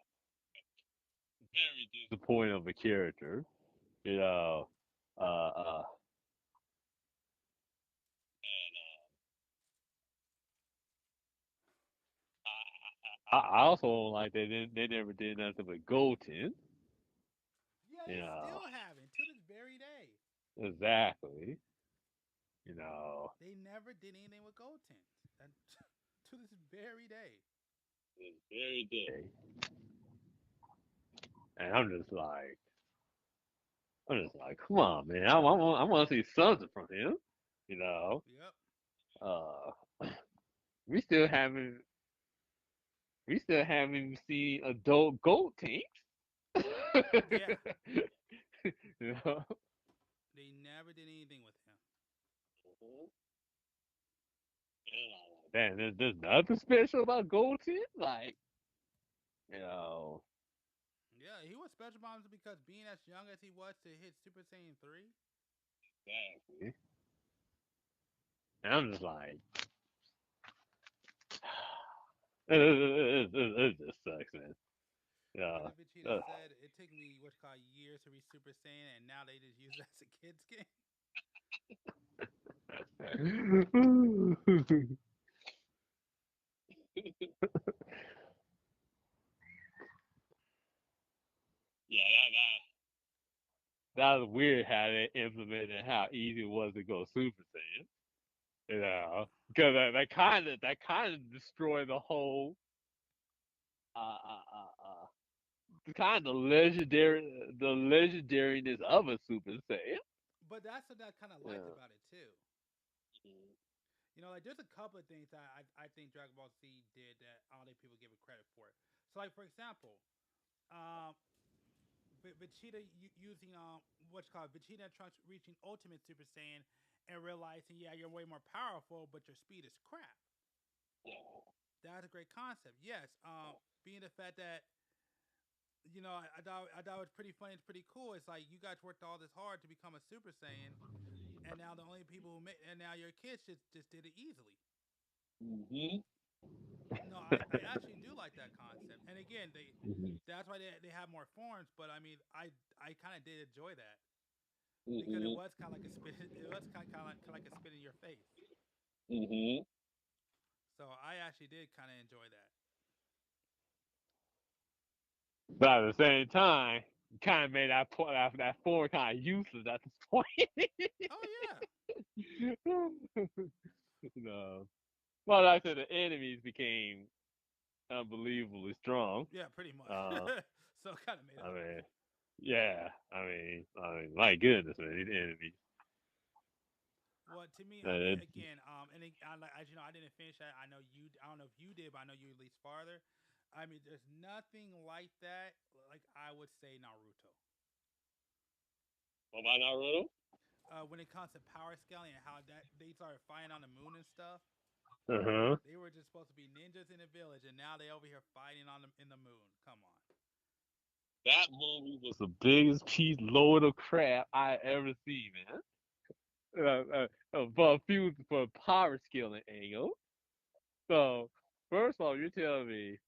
Very disappointing of a character. You know. I also don't like they never did nothing with Goten. Yeah, they still haven't to this very day. Exactly. You know. They never did anything with Goten. To this very day. This very day. And I'm just like, come on, man. I want to see something from him. You know. Yep. We still haven't seen adult Gold Tanks. Yeah. You know? They never did anything with him. Man, there's nothing special about Goten. Like, you know, Yeah, he was special bombs because being as young as he was to hit Super Saiyan 3. exactly. And I'm just like, it just sucks, man. What Yeah. did Vegeta said? It took me what's called years to reach Super Saiyan, and now they just use it as a kids game. Yeah, that was weird how they implemented how easy it was to go Super Saiyan. You know, because that kind of destroyed the whole uh uh uh uh kind of the legendariness of a Super Saiyan. But that's what I kind of liked Yeah. about it too. You know, like there's a couple of things that I think Dragon Ball Z did that I don't think people give it credit for. So, like for example, um, Vegeta using what's called Vegeta and Trunks reaching Ultimate Super Saiyan and realizing, yeah, you're way more powerful, but your speed is crap. That's a great concept. Yes, being the fact that I thought it was pretty funny. It's pretty cool. It's like you guys worked all this hard to become a Super Saiyan, and now the only people who make and now your kids just did it easily. No, I actually do like that concept. And again, that's why they have more forms. But I mean, I kind of did enjoy that because it was kind of like a spit. It was kind of like a spit in your face. So I actually did kind of enjoy that. But at the same time, kind of made that form kind of useless at this point. Oh yeah. No. Well, like I said, the enemies became unbelievably strong. Yeah, pretty much. Uh, So it kind of made I up for mean, it. yeah. I mean, my goodness, man, these enemies. Well, to me, I mean, Uh, again, as you know, I didn't finish that. I know you. I don't know if you did, but I know you at least farther. I mean, there's nothing like that. Like I would say Naruto. what about Naruto? When it comes to power scaling and how that they started fighting on the moon and stuff, Uh huh. they were just supposed to be ninjas in a village, and now they over here fighting on them in the moon. Come on. That movie was the biggest piece load of crap I ever seen, man. For a power scaling angle. So first of all, you're telling me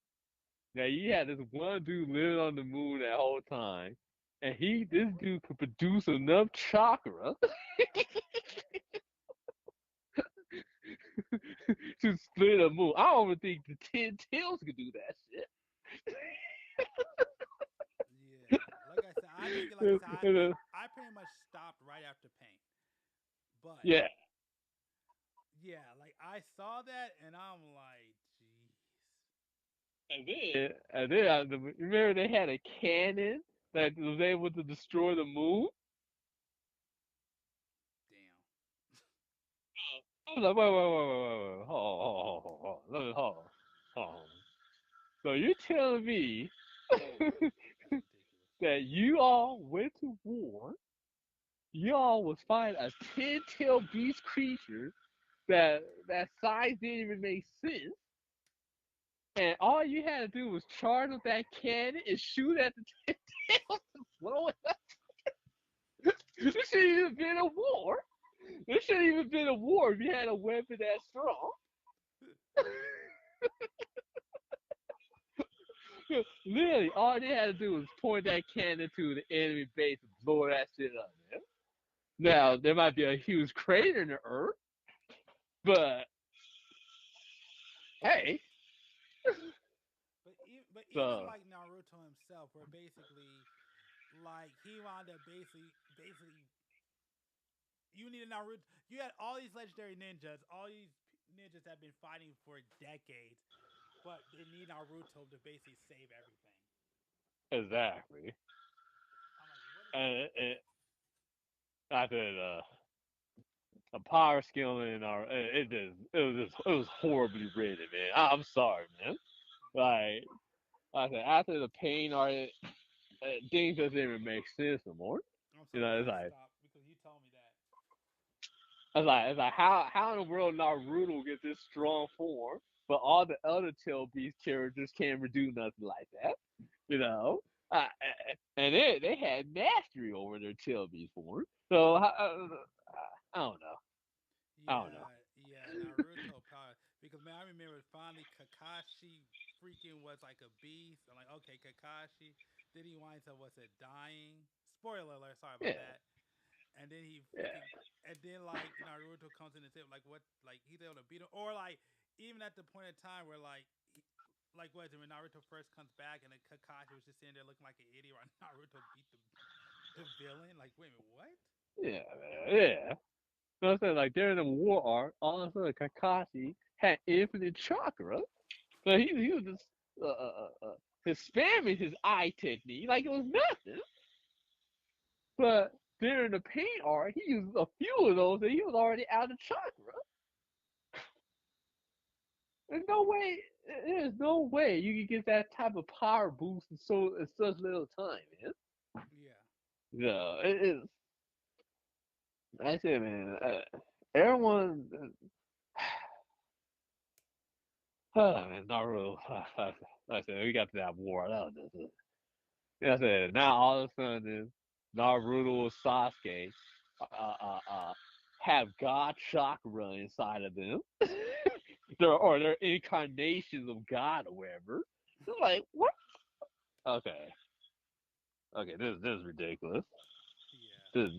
that you had this one dude living on the moon that whole time, and this dude could produce enough chakra to split a moon. I don't even think the 10 tails could do that shit. Yeah, like I said, I think like I said, I pretty much stopped right after Pain. But Yeah. yeah, like I saw that and I'm like, jeez. And then remember they had a cannon that was able to destroy the moon. Damn. I was like, wait, hold on. So you're telling me that you all went to war, you all was fighting a 10-tailed beast creature that size didn't even make sense, and all you had to do was charge up that cannon and shoot at the 10 tails to blow it up. This shouldn't even been a war. This shouldn't even been a war if you had a weapon that strong. Literally, all they had to do was point that cannon to the enemy base and blow that shit up, man. Now, there might be a huge crater in the earth, but hey. But even So, like Naruto himself, where basically, like he wound up basically, you need a Naruto. You had all these legendary ninjas, all these ninjas that have been fighting for decades, but they need Naruto to basically save everything. exactly. And I said, a power scaling or it was horribly written, man. I'm sorry, man. Like I said, after the pain art, things doesn't even make sense no more. You know, it's like because you told me that. it's like how in the world Naruto gets this strong form, but all the other Tail Beast characters can't do nothing like that. You know, and they had mastery over their Tail Beast form. So I don't know. I don't know. Yeah, Naruto power. Because man, I remember finally Kakashi freaking was like a beast. I'm like, okay, Kakashi. Then he winds up dying. Spoiler alert, sorry about Yeah, that. And then he yeah. freaking and then like Naruto comes in and says like what like he's able to beat him or like even at the point in time where like like what is it when Naruto first comes back and then Kakashi was just sitting there looking like an idiot while Naruto beat the villain. Like wait a minute, what? Yeah, man. Yeah. So I'm saying, like, during the war arc, all of a sudden Kakashi had infinite chakra. So he was just, his spamming his eye technique like it was nothing. But during the pain arc, he used a few of those and he was already out of chakra. There's no way you can get that type of power boost in such little time, man. Yeah. No, it is. That's it, man. Everyone, man, Naruto. Like I said, we got to that war. That was just it. Yeah, I said, now all of a sudden, Naruto, Sasuke, have God chakra inside of them. They're incarnations of God or whatever. It's like, what? Okay. Okay, this is ridiculous. This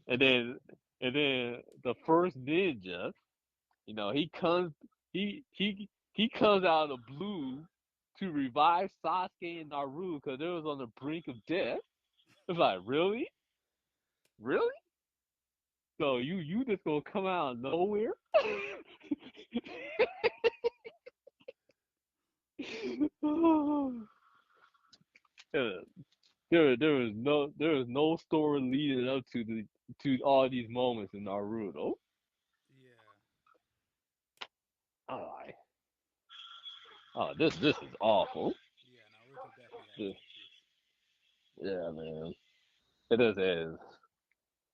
and then the first ninja, he comes out of the blue to revive Sasuke and Naruto because they was on the brink of death. It's like, really? Really? So you just gonna come out of nowhere? There was no story leading up to all these moments in Naruto. Yeah. Alright. Oh, this is awful. Yeah, Naruto definitely had This, issues. yeah, man. It is.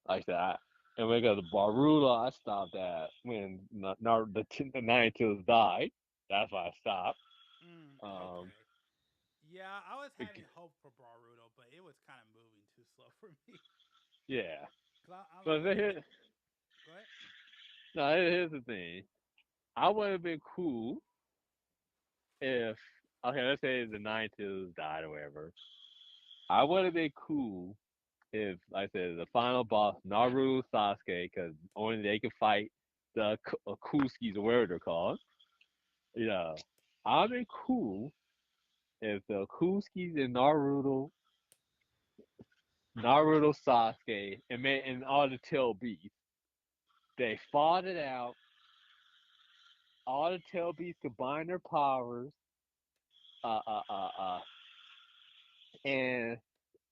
Like that. And when we got the Baruto, I stopped at when the Nine Tails died. That's why I stopped. Okay. Yeah, I was having hope for Boruto, but it was kind of moving too slow for me. Yeah. I'm But like, okay, here, go ahead. no, here's the thing. I would have been cool if, okay, let's say the Nine Tails died or whatever. I would have been cool if, like I said, the final boss, Naruto, Sasuke, because only they could fight the Akuskis or whatever they're called. Yeah. I'd been cool if the Akuskis and Naruto, Sasuke, and all the tail beasts, they fought it out. All the tail beasts combine their powers, uh, uh, uh, uh, and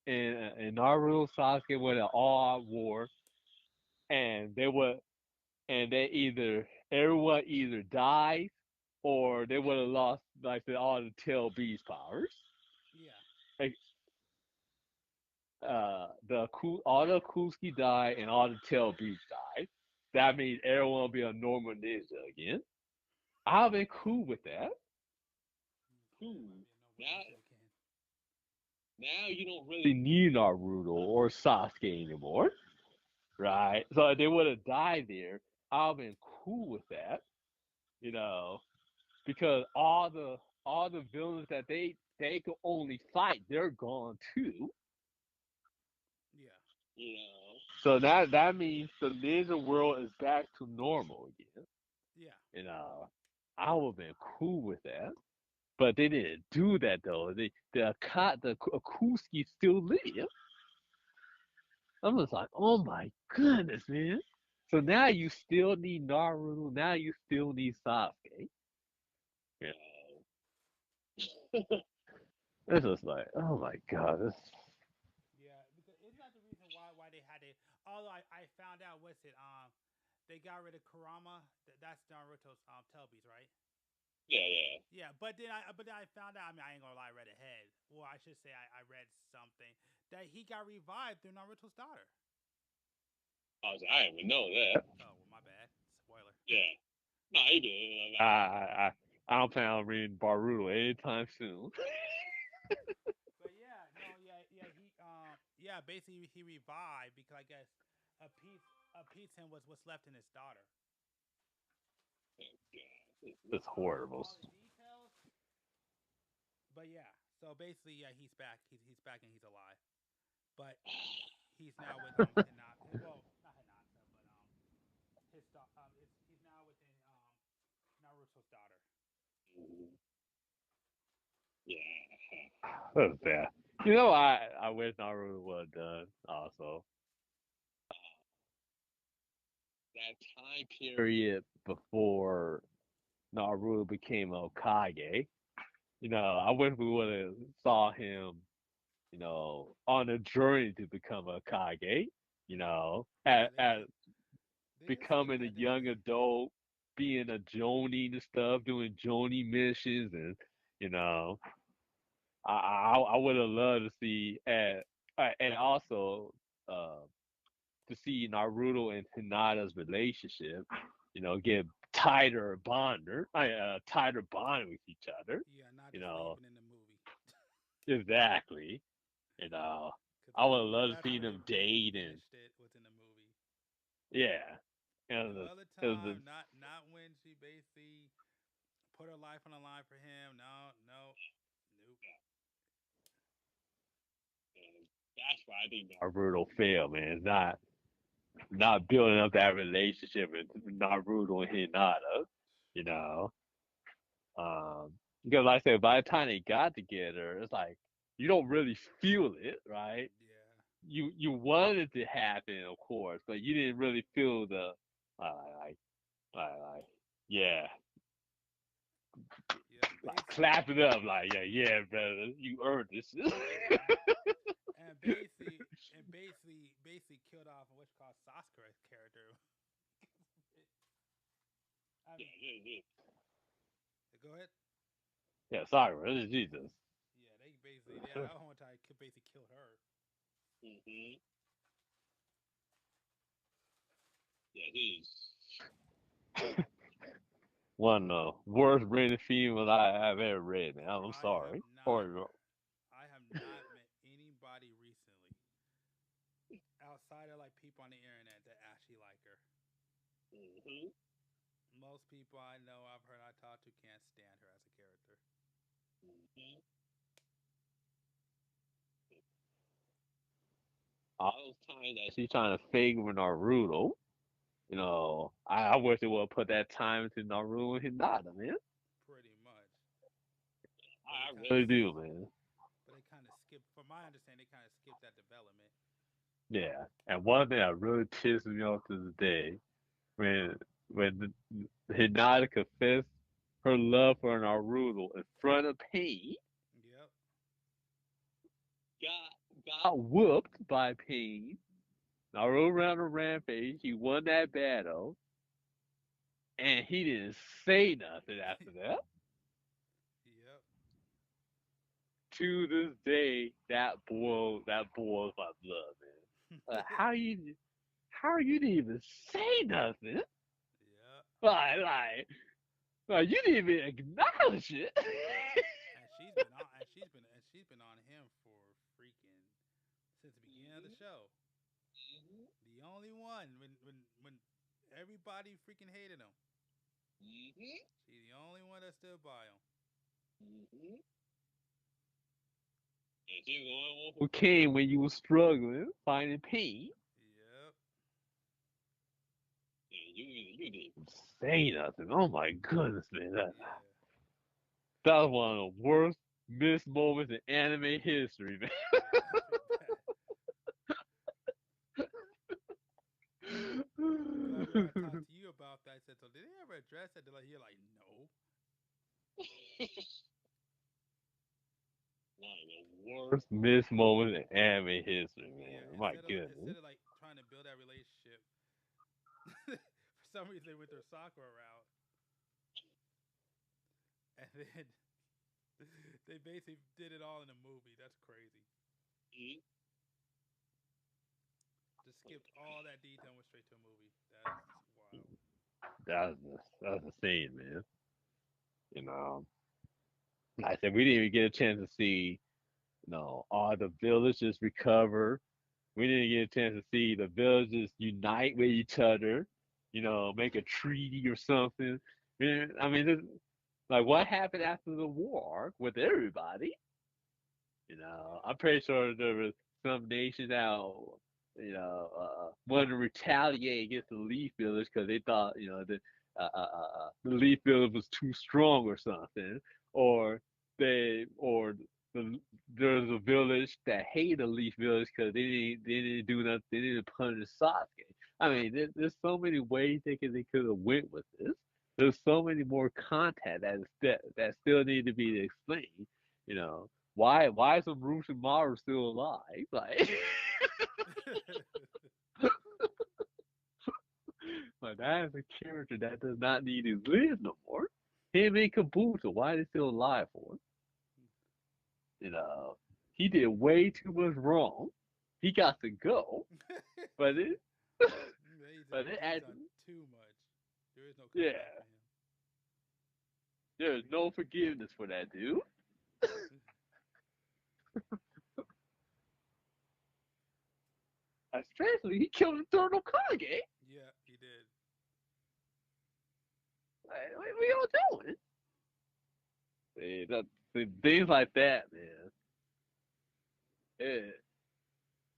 and Naruto, Sasuke went an all-out war, and they either everyone either dies or they would have lost like all the tail beast powers. Yeah. Like, all the Kuski died and all the tail beasts died. That means everyone will be a normal ninja again. I've been cool with that. Cool. Now you don't really need Naruto or Sasuke anymore, right? So if they would have died there, I've been cool with that, you know, because all the villains that they could only fight, they're gone too. Yeah. You know. So that means the ninja world is back to normal again. Yeah. You know, I would have been cool with that, but they didn't do that though. The Akuski still live. I'm just like, oh my goodness, man. So now you still need Naruto. Now you still need Sasuke. Yeah. It's just like, oh my god. Yeah, because isn't that the reason why they had it? Although I found out what's it they got rid of Kurama. That's Naruto's Telbees, right? Yeah, but then I found out. I mean, I ain't gonna lie, I read ahead. Well, I should say I read something that he got revived through Naruto's daughter. I didn't even know that. Oh, well, my bad. Spoiler. Yeah. No, he did. I don't plan on reading Baruto anytime soon. But yeah, no, yeah, basically he revived because I guess a piece him was what's left in his daughter. It's horrible. All the details. But yeah, so basically, yeah, he's back. He's back and he's alive. But he's now with Hinata. Well, not Hinata, but he's now within Naruto's daughter. Yeah. That was bad. You know, I wish Naruto was done also. That time period before Naruto became Hokage, you know, I wish we would have saw him, you know, on a journey to become a Hokage, you know, as becoming a young adult, being a Jonin and stuff, doing Jonin missions, and you know, I would have loved to see, and also uh, to see Naruto and Hinata's relationship, you know, get tighter bond with each other. Yeah, not You just know, leaving in the movie. exactly. You know, I would love to That's see where them they date and finished it. Was in the movie. yeah. It No was, other it was time, not when she basically put her life on the line for him. Nope. that's why I think Naruto failed, man. It's not building up that relationship with Naruto and Hinata, you know. Because like I said, by the time they got together, it's like you don't really feel it, right? You wanted it to happen, of course, but you didn't really feel the like yeah. Like clap it up, like yeah, brother, you earned this. and basically killed off what's called Sasuke's character. Go ahead. Yeah, sorry, this is Jesus. Yeah, they basically that whole time basically killed her. Yeah, he's one of the worst rated females I have ever read, man. I'm sorry. I have not met anybody recently outside of like people on the internet that actually like her. Most people I know, I've heard, I talk to, can't stand her as a character. All those times that she's trying to favor Naruto, you know, I wish they would have put that time into Naruto and Hinata, man. Pretty much. I really do, man. But they kind of skipped, from my understanding, they kind of skipped that development. Yeah, and one thing that really pisses me off to this day, when Hinata confessed her love for Naruto in front of Pain. Yep. Got whooped by Pain. Naruto ran a rampage. He won that battle, and he didn't say nothing after that. Yep. To this day, that boils my blood, man. How you didn't even say nothing? Yeah. Like you didn't even acknowledge it. and she's been on him for freaking since the beginning of the show. The only one when everybody freaking hated him. She's the only one that stood by him. And she's the only one who came when you were struggling, finding pain. Yep. And you didn't even say nothing. Oh my goodness, man. That was one of the worst missed moments in anime history, man. When I talked to you about that, I said, so did they ever address that? You're like, no. One of the worst missed moments in anime history, man. Yeah, My instead goodness. of like trying to build that relationship, for some reason they went their Sakura route. and then they basically did it all in a movie. That's crazy. Just skipped all that detail and went straight to a movie. That's wild. That's insane, man. You know, like I said, we didn't even get a chance to see, all the villages recover. We didn't get a chance to see the villages unite with each other. Make a treaty or something. I mean, like what happened after the war with everybody? I'm pretty sure there was some nations that wanted to retaliate against the Leaf Village because they thought the Leaf Village was too strong or something, or or there's a village that hated the Leaf Village because they didn't do nothing, they didn't punish Sasuke. I mean, there's so many ways they could have went with this. There's so many more content that still need to be explained. You know, why is Orochimaru still alive? Like, like that is a character that does not need to live no more. Him and Kabuto, why are they still alive for? He did way too much wrong. He got to go, but it, but it He's done too much. There is no yeah, comeback for him. there's no forgiveness for that dude. Especially, he killed the third Hokage. Yeah, he did. Like, what are y'all doing? Things like that, man. It,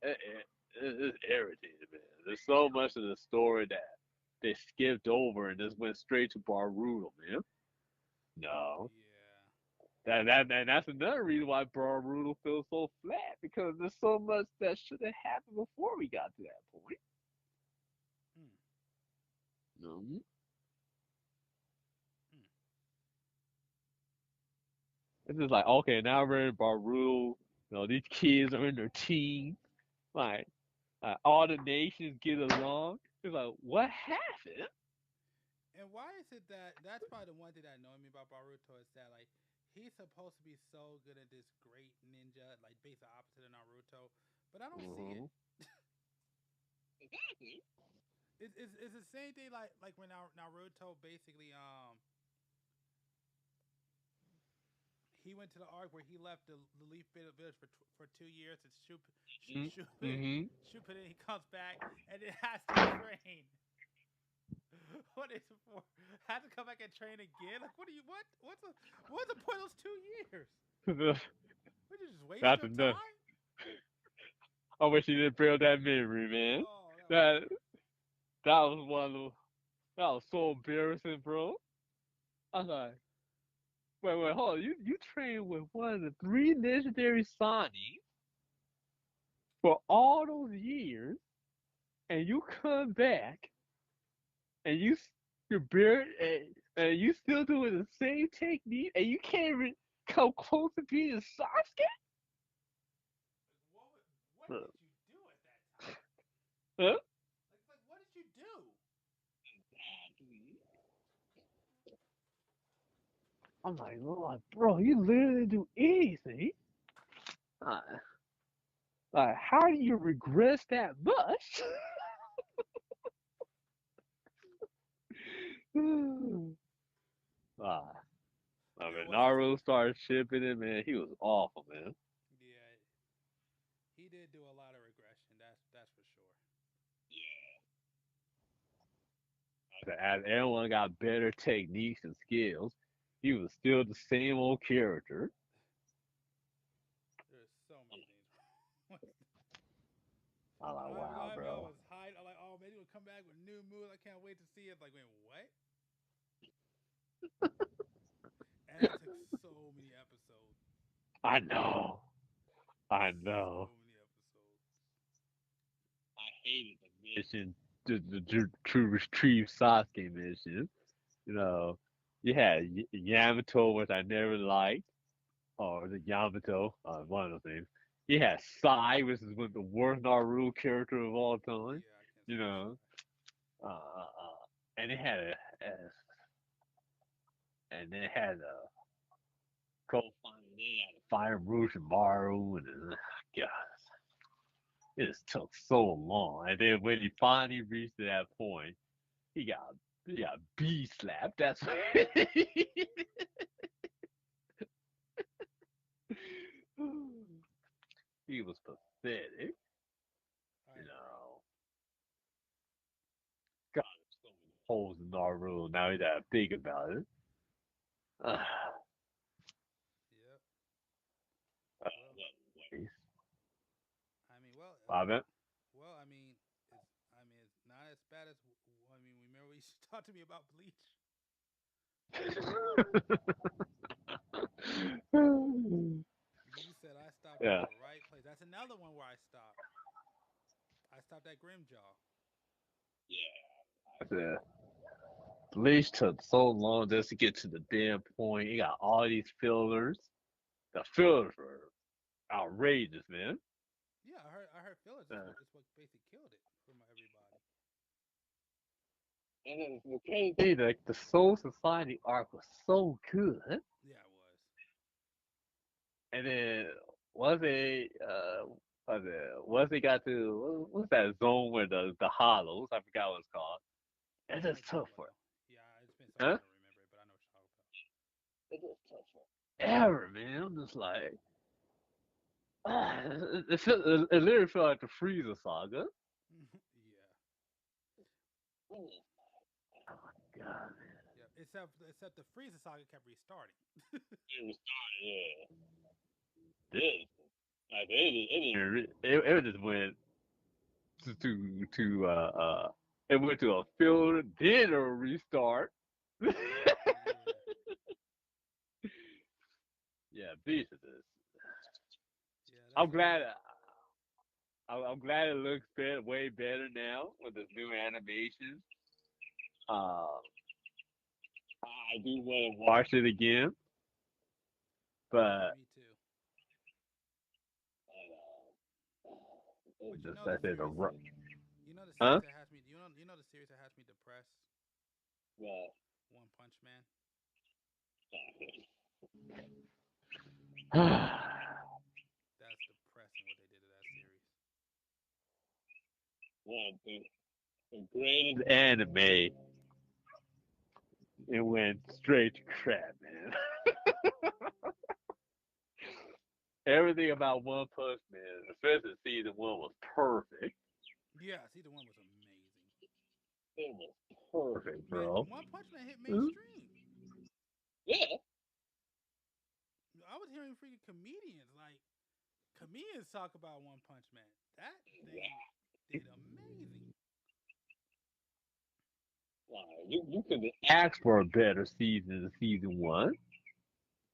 it's irritating, man. There's so much of the story that they skipped over and just went straight to Baruto, man. No. That's another reason why Baruto feels so flat, because there's so much that should have happened before we got to that point. No. It's just like, okay, now we're in Baruto. These kids are in their teens. Like, all the nations get along. It's like, what happened? And why is it that's probably the one thing that annoyed me about Baruto is that like he's supposed to be so good at this great ninja, like basically opposite of Naruto, but I don't see it. It's the same thing like when Naruto basically he went to the arc where he left the Leaf Village for 2 years and shoot it, he comes back and it has to train. What is it for? Have to come back and train again? Like, what's the point of those 2 years? Would you just waste your time? I wish you didn't bring up that memory, man. That was that was so embarrassing, bro. I was like, wait, hold on. You trained with one of the 3 legendary Sonics for all those years, and you come back and you're buried, and you still doing the same technique, and you can't even come close to being Sasuke? What did you do at that time? Huh? Like what did you do? I'm like, Lord, bro, you literally do anything. How do you regress that much? I mean, Naruto started shipping it, man. He was awful, man. Yeah, he did do a lot of regression. That's for sure. As everyone got better techniques and skills, he was still the same old character. There's so many things wrong. I'm like, wow, bro. I was hiding. I'm like, oh, maybe he'll come back with new moves. I can't wait to see it. Like, wait, what? And it took so many episodes. I know. So many episodes. I hated the mission, to retrieve Sasuke mission. You had Yamato, which I never liked, or the Yamato, one of those things. You had Sai, which is one of the worst Naruto character of all time. And it had and it had go find they had to fire Maru and God, it just took so long. And then when he finally reached that point, he got B slapped. That's he was pathetic. You know, God, there's so many holes in Naruto. Now you gotta think about it. Yep. What a waste. I mean, well, Bobbit? well, it's not as bad as. I mean, remember when you talked to me about Bleach? You said I stopped at Yeah. the right place. That's another one where I stopped. I stopped at Grimjaw. I said, Bleach took so long just to get to the damn point. You got all these fillers. The fillers were outrageous, man. Yeah, I heard fillers is what basically killed it for everybody. And then the crazy thing, like the Soul Society arc was so good. Yeah, it was. And then once they got to what's that zone where the hollows, I forgot what it's called. It just took for Yeah, it's been so huh? long to remember it, but I know what you're talking about. It just took forever, man. I'm just like it literally felt like the Frieza saga. Yeah. Oh my god. Yeah. Except the Frieza saga kept restarting. It was starting, yeah. This like it just went to it went to a filter, then a restart. Yeah, beast of this. I'm glad. I'm glad it looks way better now with this new animation. Uh, I do want to watch it again, but Me too. it's But you just know the that there's a series. You know the huh? series that has me. You know the series that has me depressed. Well, One Punch Man. That's depressing what they did to that series. One thing, the greatest anime, it went straight to crap, man. Everything about One Punch Man, especially season one, was perfect. Yeah, season one was amazing. It was perfect, Man, bro. One Punch Man hit Mhm. mainstream. Yeah. I was hearing freaking comedians talk about One Punch Man. That thing did amazing. Like, you could ask for a better season than season one.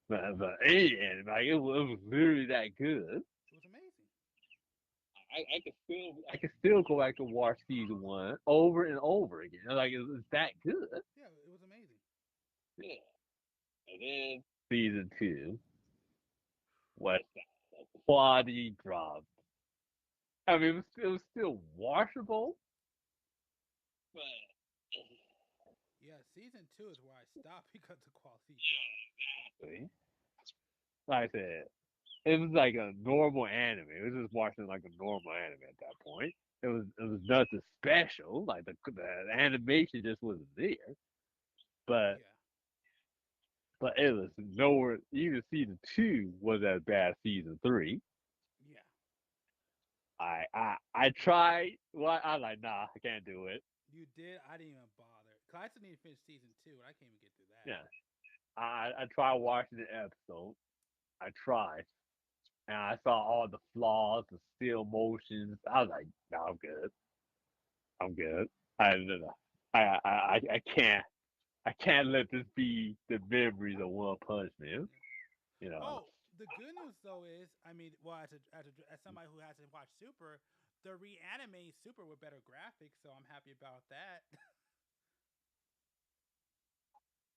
But and like it was literally that good. It was amazing. I can still go back and watch season one over and over again. Like it's that good. Yeah, it was amazing. Yeah. And then season two, what the quality dropped. I mean, it was still watchable, but Yeah, season two is where I stopped because the quality dropped. exactly. Like I said, it was like a normal anime. It was just watching like a normal anime at that point. It was nothing special. Like the animation just wasn't there. But but it was nowhere. Even season two was as bad as season three. Yeah. I tried. Well, I like nah. I can't do it. You did? I didn't even bother. Cause I still need to finish season two, and I can't even get through that. Yeah. I tried watching the episode. I tried, and I saw all the flaws, the still motions. I was like, no, I'm good. I'm good. I can't. I can't let this be the memories of One Punch Man. You know. Oh, the good news though is, I mean, well, as somebody who hasn't watched Super, they're reanimating Super with better graphics, so I'm happy about that.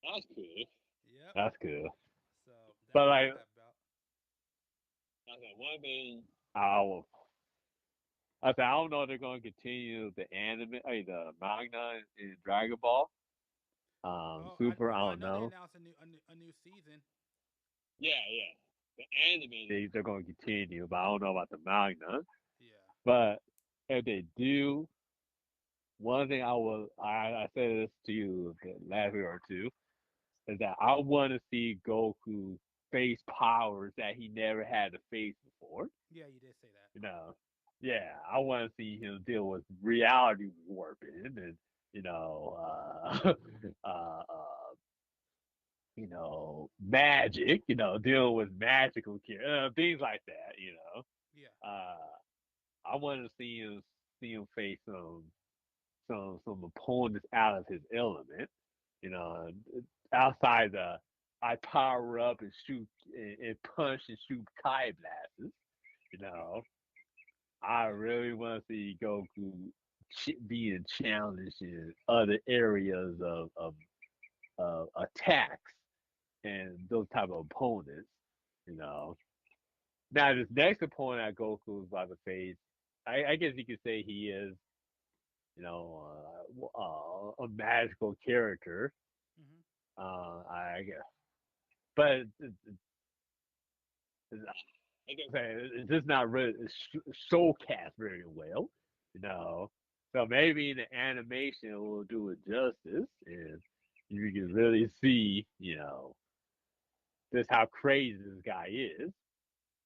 That's good. Yep. That's good. So that's But what like, I'm happy about. okay, one thing I don't know if they're going to continue the anime, the manga in Dragon Ball. Super, I I don't know they know. announced a new season. Yeah, yeah. The animated they're going to continue, but I don't know about the manga. Yeah. But if they do, one thing I said this to you last year or two, is that I want to see Goku face powers that he never had to face before. Yeah, you did say that. You know, yeah, I want to see him deal with reality warping and magic. Dealing with magical things like that. Yeah. I want to see him face some opponents out of his element. You know, outside the I power up and shoot and punch and shoot Kai blasters. You know, I really want to see Goku being challenged in other areas of attacks and those type of opponents. You know, now this next opponent that Goku is about to face, I guess you could say he is, a magical character. I guess, but like I say, it's just not really soul cast very well, you know. So maybe in the animation it will do it justice, and you can really see, just how crazy this guy is.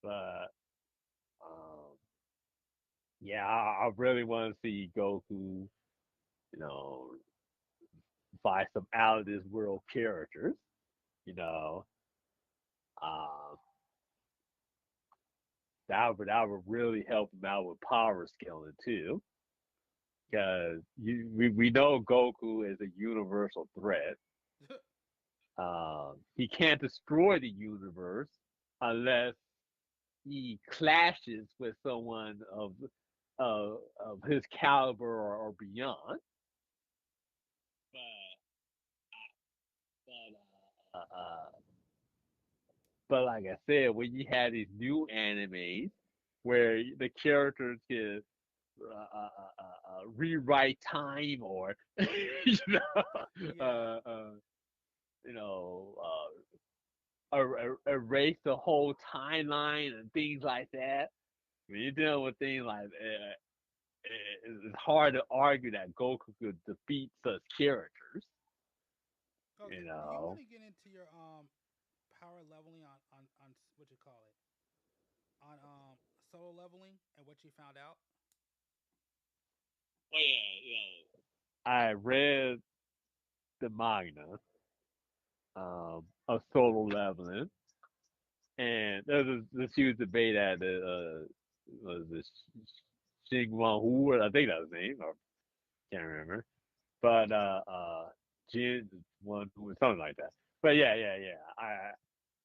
But yeah, I really want to see Goku, by some out of this world characters, you know. Um, that would really help him out with power scaling too, because we know Goku is a universal threat. He can't destroy the universe unless he clashes with someone of his caliber or beyond. But like I said, when you have these new animes where the characters can rewrite time or you know erase the whole timeline and things like that. When you're dealing with things like that, it's hard to argue that Goku could defeat such characters. Okay, You do you know. want to get into your power leveling on what you call it on solo leveling and what you found out? Oh yeah. I read the manga of solo leveling, and there's this huge debate at the was this Xing Wan Hu, I think that was his name, or can't remember. But Jin one or something like that. But yeah.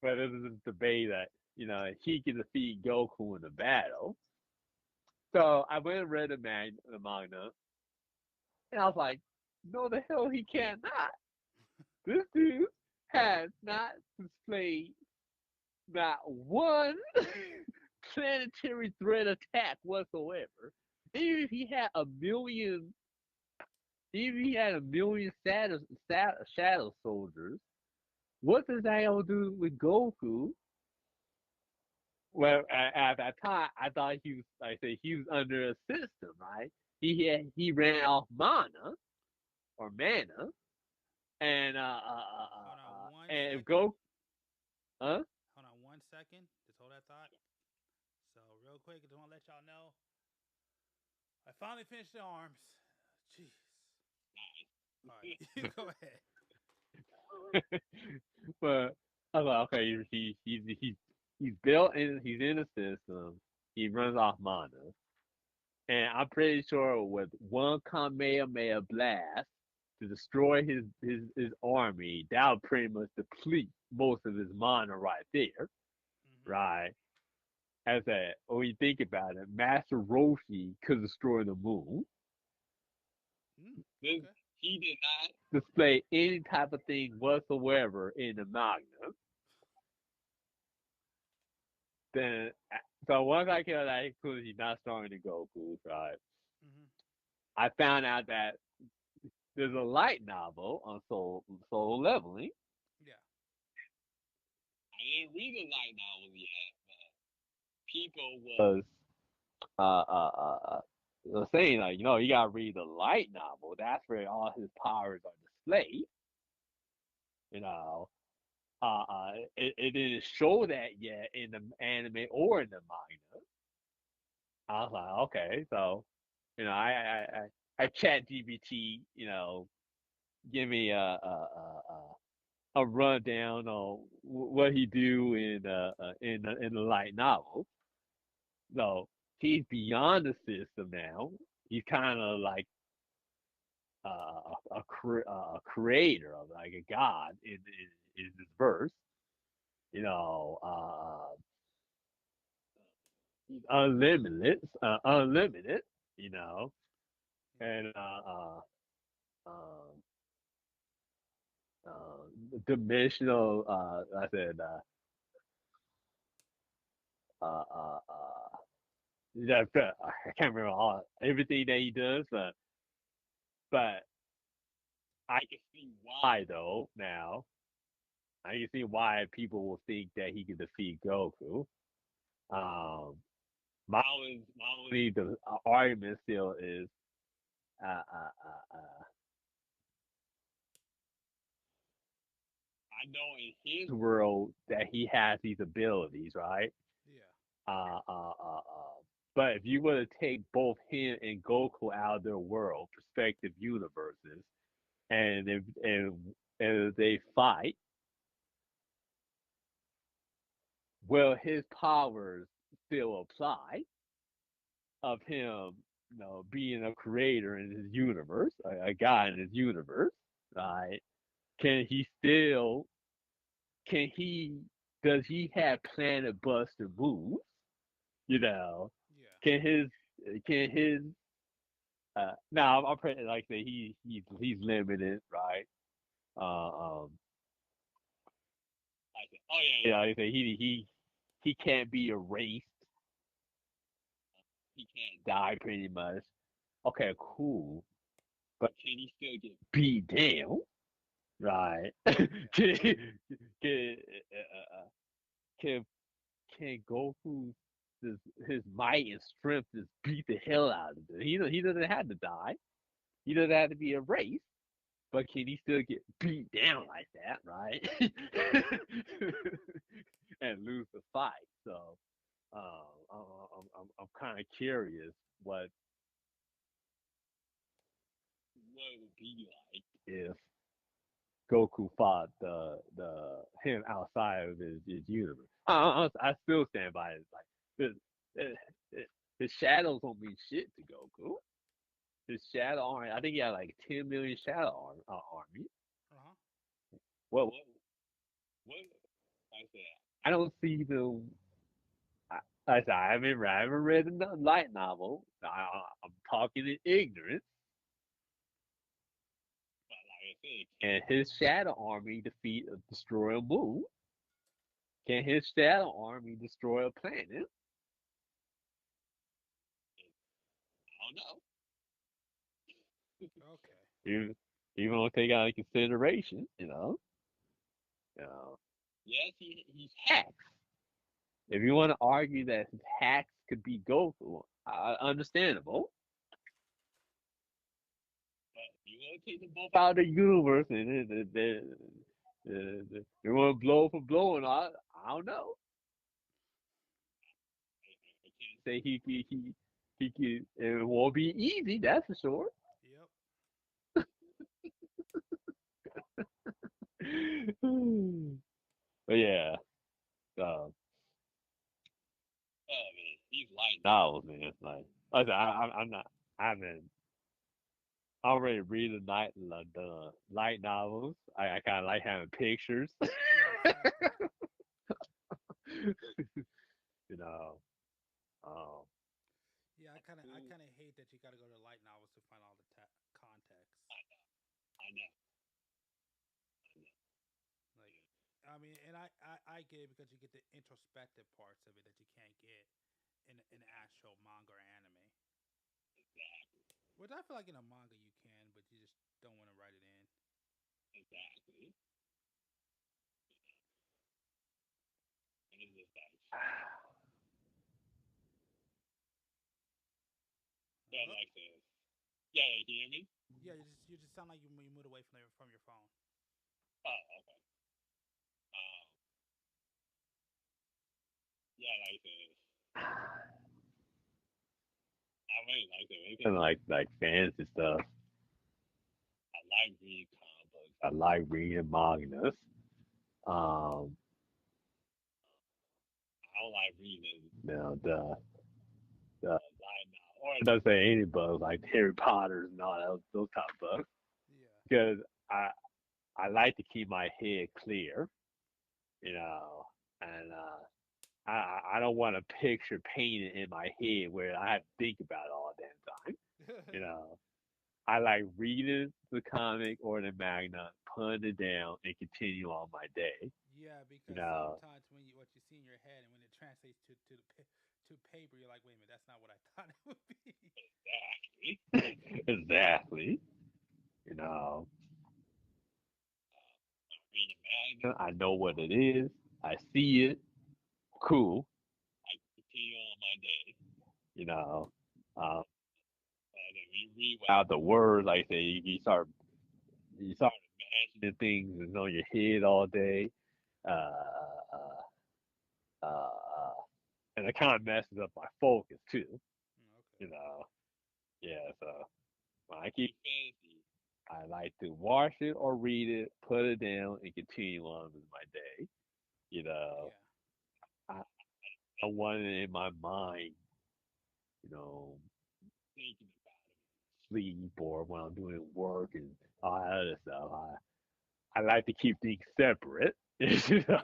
But there's this debate that he can defeat Goku in a battle. So I went and read the manga, and I was like, no, the hell he cannot. This dude has not displayed not one planetary threat attack whatsoever. Even if he had a million shadow soldiers, what does that have to do with Goku? Well, at that time, I thought he was, like I say, he was under a system, right? He ran off mana, and and Goku, huh? Hold on 1 second. Just hold that thought. So real quick, I just want to let y'all know I finally finished the arms. Jeez. All right, go ahead. But I was like, okay, he's built in, he's in the system. He runs off mana, and I'm pretty sure with one Kamehameha blast to destroy his army, that would pretty much deplete most of his mana right there, right? As that, when you think about it, Master Roshi could destroy the moon. Okay. He did not display any type of thing whatsoever in the manga. Then, so once I killed that, including he's not stronger than Goku, right? I found out that there's a light novel on solo leveling. Yeah. didn't read the light novel yet, but people was saying like, you gotta read the light novel. That's where all his powers are displayed. You know, it didn't show that yet in the anime or in the manga. I was like, okay, so I chat GPT, give me a rundown on what he do in the light novel. So he's beyond the system now. He's kind of like a creator of like a god in this verse. You know, he's unlimited. You know, and dimensional. I said. Yeah, I can't remember everything that he does, but I can see why though now. I can see why people will think that he can defeat Goku. Um, my only the argument still is uh, uh, uh, uh, I know in his world that he has these abilities, right? Yeah. But if you were to take both him and Goku out of their world, perspective universes, and if they fight, well, his powers still apply of him, being a creator in his universe, a guy in his universe, right? Can he still? Can he? Does he have Planet Buster moves? You know, can his? Can his? Now I'm pretty like that. He's limited, right? Um, oh yeah, like I say he can't be erased. He can't die pretty much. Okay, cool. But can he still get beat down? Right? Can can can Goku his might and strength just beat the hell out of him? He doesn't have to die. He doesn't have to be erased. But can he still get beat down like that, right? And lose the fight. So I'm kind of curious what it would be like if Goku fought the him outside of his universe. I still stand by it. Like the shadows don't mean shit to Goku. His shadow army, I think he had like 10 million shadow army. Uh-huh. What I said, I don't see the. I said I haven't read the light novel. I'm talking in ignorance. Can his shadow army destroy a moon? Can his shadow army destroy a planet? I don't know. Okay. Even don't take out into consideration, You know. Yes, he's hacks. If you want to argue that his hacks could be Goku, understandable. But you want to take them both out of the universe and they want to blow for blow and all. I don't know. I can't say he can. It won't be easy, that's for sure. But yeah, um, oh man, these light novels, man. Like I said, I'm not. I haven't already read the light novels. I kind of like having pictures. you know. Um, Yeah, I kind of hate that you got to go to light novels to find all the context. I know. Like, I mean, and I get it because you get the introspective parts of it that you can't get in actual manga or anime. Exactly. Which I feel like in a manga you can, but you just don't want to write it in. Exactly. Yeah, like this. Yeah, you hear me? Yeah, you just sound like you moved away from your phone. Oh, okay. Yeah, like this. I really like it. It's kind of like fancy stuff. I like reading comic books. I like reading mangas. Um, I don't like reading, the light novel, or it doesn't say any books like Harry Potter's and all those type of books. Because I like to keep my head clear, and I don't want a picture painted in my head where I have to think about it all the damn time. I like reading the comic or the manga, putting it down, and continue on my day. Yeah, You because know, sometimes what you see in your head and when it translates to paper, you're like, wait a minute, that's not what I thought it would be. exactly, exactly. You know, reading manga, I know what it is. I see it. Cool. I continue on my day. You know, um, and then you read out the words, like I say, you start imagining things that's on your head all day. Uh, and it kind of messes up my focus too. You know, yeah. So when I keep fancy, I like to watch it or read it, put it down, and continue on with my day. You know, I don't want it in my mind. Thinking about sleep or when I'm doing work and all that other stuff. I like to keep things separate. You know.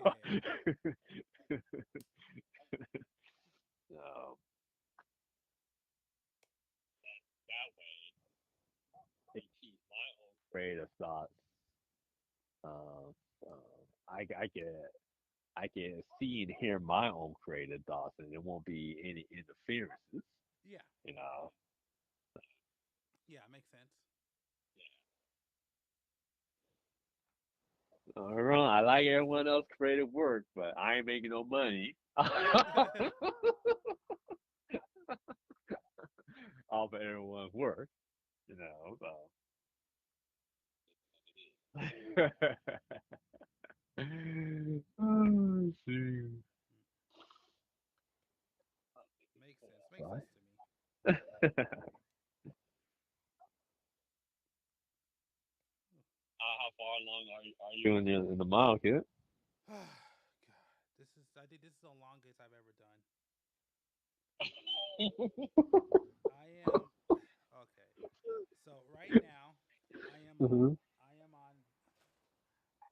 So that way, they keep my own creative thoughts. Um, I can see and hear my own creative thoughts, and there won't be any interferences. Yeah. You know. Yeah, makes sense. I like everyone else creative work, but I ain't making no money off of everyone's work. You know. So. Oh, shoot. Makes sense. Makes sense to me. How far along are you in the market? God, I think this is the longest I've ever done. I am okay. So right now, I am Mhm.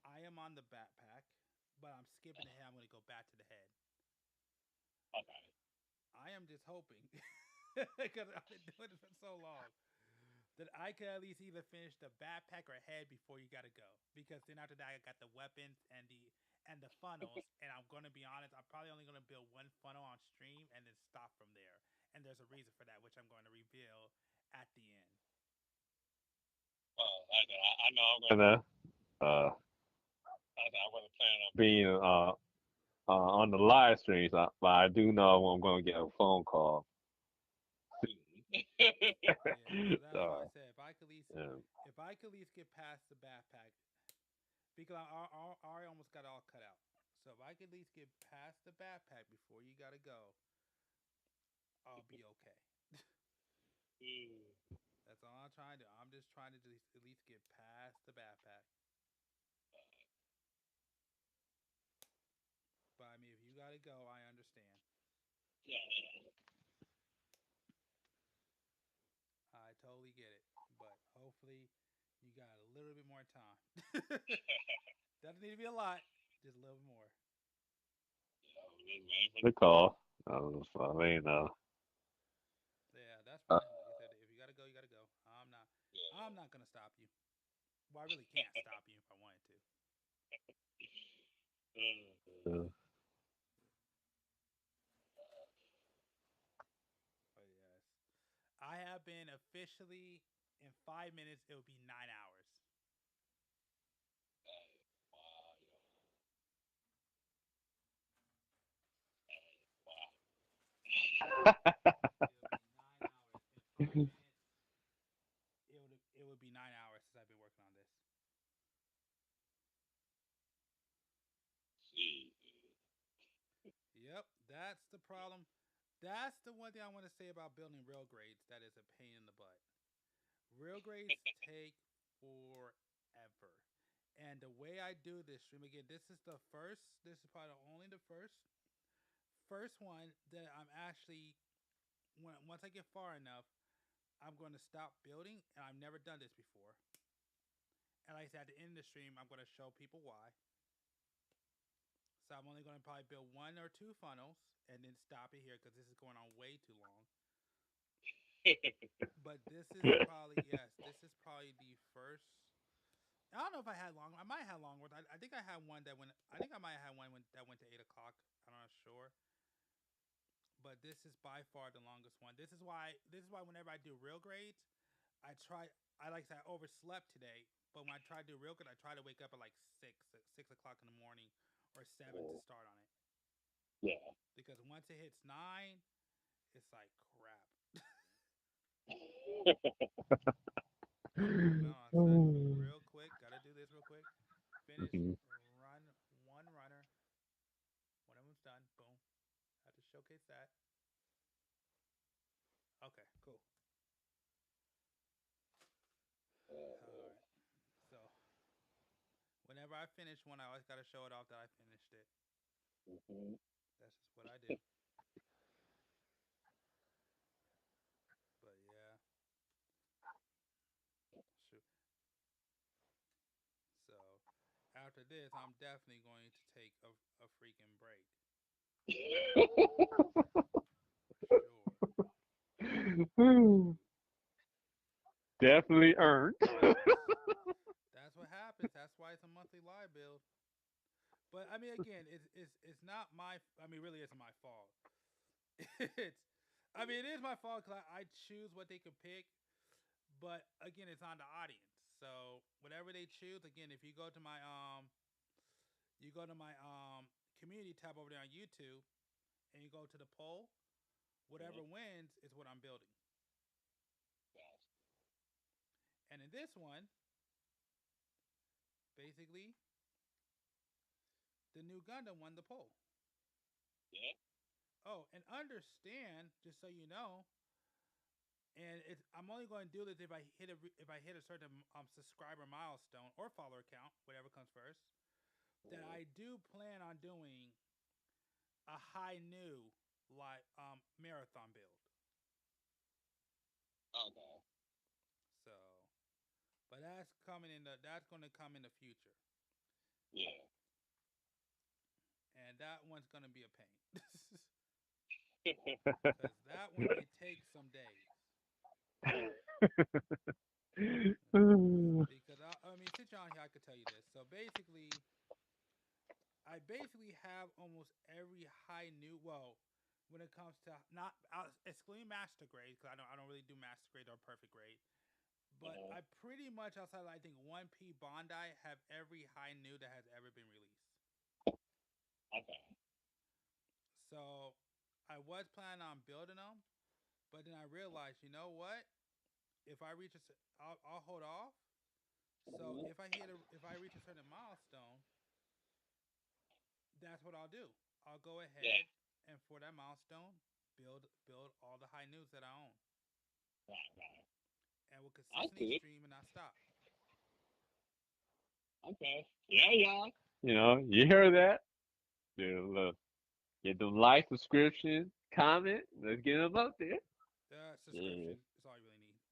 I am on the backpack, but I'm skipping ahead. I'm going to go back to the head. Okay. I am just hoping because I've been doing it for so long that I could at least either finish the backpack or head before you got to go. Because then after that, I got the weapons and the funnels. And I'm going to be honest, I'm probably only going to build one funnel on stream and then stop from there. And there's a reason for that, which I'm going to reveal at the end. Well, I know I'm gonna plan on being on the live streams, but I do know I'm gonna get a phone call soon. Yeah, so that's why I So, said if I could yeah. at least get past the backpack, because I already almost got it all cut out. So if I could at least get past the backpack before you gotta go, I'll be okay. That's all I'm trying to do. I'm just trying to at least get past the backpack. But I mean, if you gotta go, I understand. Yeah. I totally get it. But hopefully, you got a little bit more time. Doesn't need to be a lot, just a little bit more. The call. So, Yeah, that's fine. Like I said, if you gotta go, you gotta go. I'm not gonna stop you. Well, I really can't stop you if I wanted to. But yes, I have been officially in 5 minutes. It will be 9 hours. It would be 9 hours since I've been working on this. Yep, that's the problem. That's the one thing I want to say about building rail grades that is a pain in the butt. Rail grades take forever. And the way I do this stream again, this is probably only the first one that I'm actually once I get far enough, I'm going to stop building, and I've never done this before. And like I said, at the end of the stream, I'm going to show people why. So I'm only going to probably build one or two funnels and then stop it here because this is going on way too long. But this is probably this is probably the first. I don't know if I had long. I might have long ones. I think I had one that went. I think I might have one that went to 8 o'clock. I'm not sure. But this is by far the longest one. This is why whenever I do real grades, I try. I like I overslept today, but when I try to do real grades, I try to wake up at like 6 o'clock in the morning or 7 to start on it. Yeah. Because once it hits 9, it's like crap. Real quick, gotta do this real quick. Finish, run one runner. One of them's done. Boom. Have to showcase that. Okay, cool. Alright. So, whenever I finish one, I always gotta show it off that I finished it. That's just what I do. But yeah. Shoot. So, after this, I'm definitely going to take a freaking break. Sure. Definitely earned. That's what happens. That's why it's a monthly live build. But I mean, again, it's not my. I mean, really, it's my fault. It is my fault because I choose what they can pick. But again, it's on the audience. So whatever they choose, again, if you go to my community tab over there on YouTube, and you go to the poll, whatever wins is what I'm building. And in this one, basically, the new Gundam won the poll. Yeah. Oh, and understand, just so you know, and I'm only going to do this if I hit a certain subscriber milestone or follower count, whatever comes first. That I do plan on doing a high new marathon build. Okay. So, but that's going to come in the future. Yeah. And that one's going to be a pain. Because that one may take some days. Because since you're on here, I could tell you this. So basically, I have almost every high new. Well, when it comes to not excluding master grade, because I don't really do master grade or perfect grade. But I pretty much outside of, I think 1P Bondi have every high new that has ever been released. Okay. So I was planning on building them, but then I realized, you know what? If I reach I'll hold off. So if I reach a certain milestone, that's what I'll do. I'll go ahead and for that milestone, build all the high news that I own. Right. And we'll consistently stream and not stop. Okay. Yeah. You hear that? Look. Get them like, subscription, comment. Let's get them up there. Subscription is all you really need.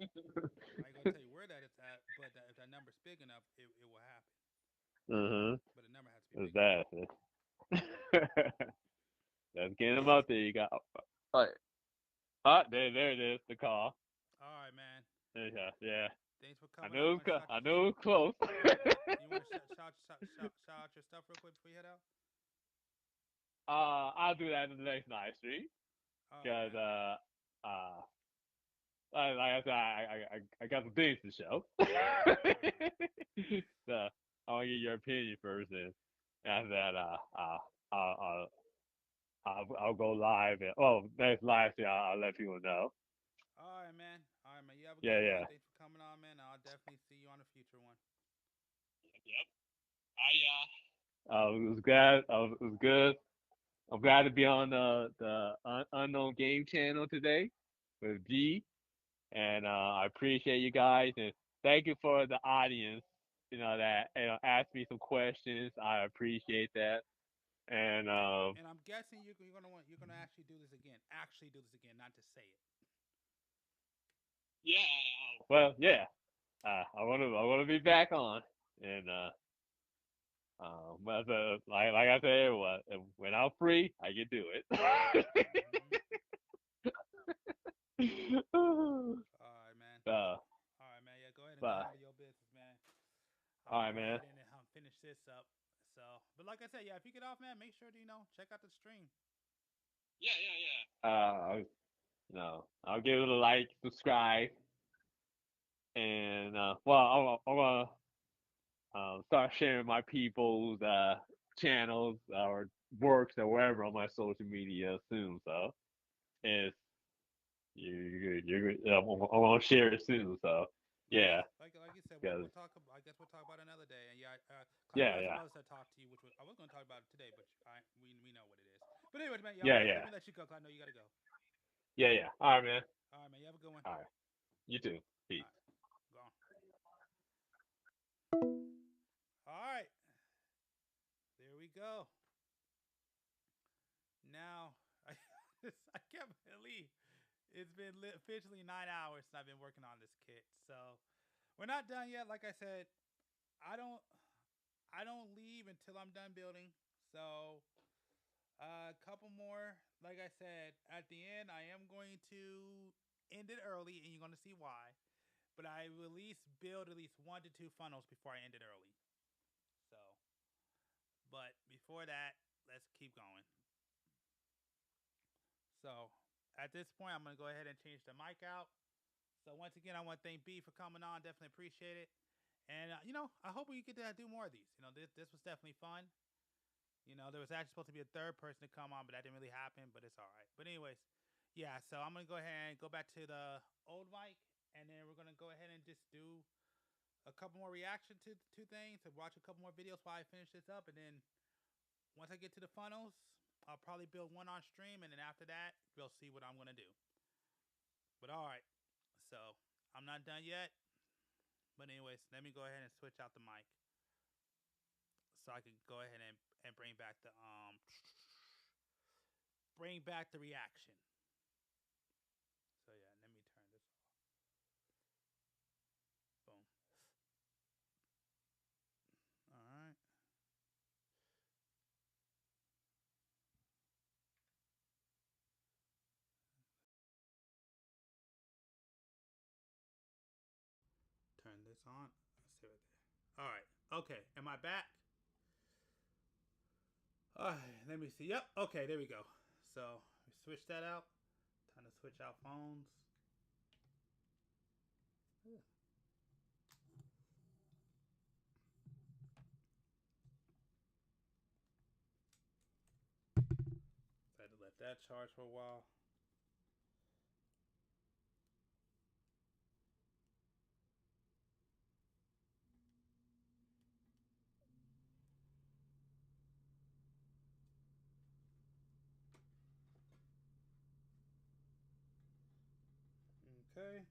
I ain't gonna tell you where that it's at, but if that number's big enough, it will happen. But the number has to be big enough. Let's get them up there. You got. There it is. The call. All right, man. Yeah. Thanks for coming. I know it was close. You want to shout out your stuff real quick before you head out? I'll do that in the next live stream. Because like I said, I got some things to show. So I want to get your opinion first, and after that, I'll go live. And, next live stream, I'll let people know. All right, man. All right, man. You have a Yeah, good yeah. one. Thanks for coming on, man. I'll definitely see you on a future one. Yep. It was glad. It was good. I'm glad to be on the Unknown Game channel today with G, and I appreciate you guys, and thank you for the audience. That asked me some questions. I appreciate that, and And I'm guessing you're gonna actually do this again. Actually do this again, not just say it. yeah. Well, yeah. I wanna be back on, and but like I said, when I'm free, I can do it. All right, man. uh, All right, man. Yeah, go ahead and go but handle your business, man. I'm all gonna right, go man. ahead and finish this up. So, but like I said, yeah, if you get off, man, make sure to check out the stream. I'll give it a like, subscribe, and I'm gonna start sharing my people's channels or works or wherever on my social media soon. So it's I'm gonna share it soon. So yeah, Like you said, because we'll talk. I guess we'll talk about another day. And yeah, I do yeah, have some yeah, other stuff to talk to you, which I was gonna talk about it today, but we know what it is. But anyways, man, yeah, yeah, let yeah, me let you go, 'cause I know you gotta go. yeah. All right, man. All right, man. You have a good one. All right, you too. Peace. Go on. All right. There we go. Now, I can't believe it's been officially 9 hours since I've been working on this kit. So we're not done yet. Like I said, I don't leave until I'm done building. So a couple more. Like I said, at the end, I am going to end it early, and you're going to see why. But I will at least build at least 1 to 2 funnels before I end it early. So, but before that, let's keep going. So at this point, I'm going to go ahead and change the mic out. So once again, I want to thank B for coming on. Definitely appreciate it. And, I hope we get to do more of these. This was definitely fun. There was actually supposed to be a third person to come on, but that didn't really happen, but it's all right. But anyways, yeah, so I'm going to go ahead and go back to the old mic, and then we're going to go ahead and just do a couple more reaction to two things, and watch a couple more videos while I finish this up, and then once I get to the funnels, I'll probably build one on stream, and then after that, we'll see what I'm going to do. But all right, so I'm not done yet. But anyways, let me go ahead and switch out the mic so I can go ahead and bring back the reaction. So yeah, let me turn this off. Boom. All right. Turn this on. Let's see right there. All right. Okay. Am I back? All right. Let me see. Yep. Okay. There we go. So we switch that out. Time to switch out phones. Yeah. I had to let that charge for a while. Okay.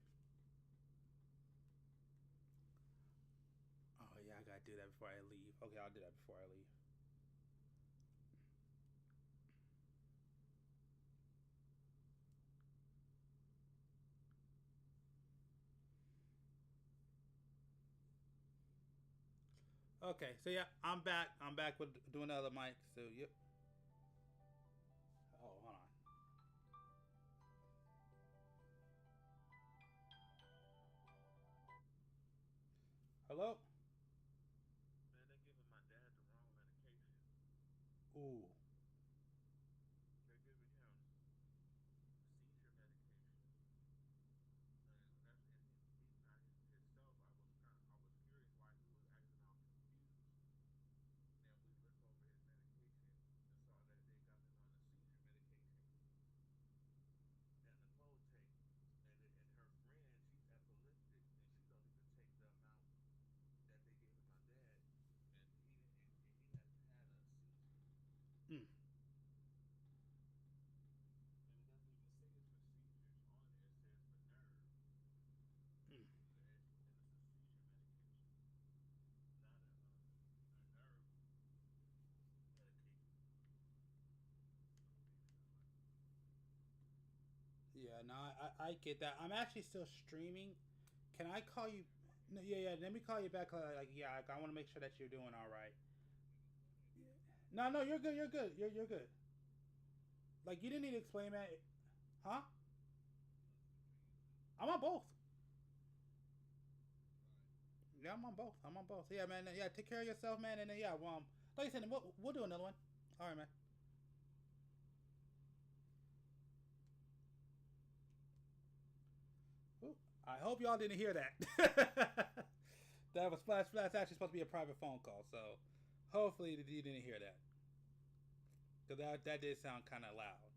Oh yeah, I gotta do that before I leave. Okay, I'll do that before I leave. Okay, so yeah, I'm back. I'm back with doing another mic. So yep. Oh, hold on. Hello. Man, they giving my dad the wrong medication. Ooh. They're giving him seizure medication. He's not himself. I was curious why he was acting all confused. Then we looked over his medication and saw that they got him on a seizure I get that. I'm actually still streaming. Can I call you? No, yeah. Let me call you back. Like, yeah, I want to make sure that you're doing all right. No, you're good. You're good. You're good. Like, you didn't need to explain that. Huh? I'm on both. Yeah, I'm on both. Yeah, man. Yeah, take care of yourself, man. And then, yeah, well, like I said, we'll do another one. All right, man. Ooh, I hope y'all didn't hear that. That was Splash Splash actually supposed to be a private phone call, so hopefully you didn't hear that. Because that did sound kind of loud.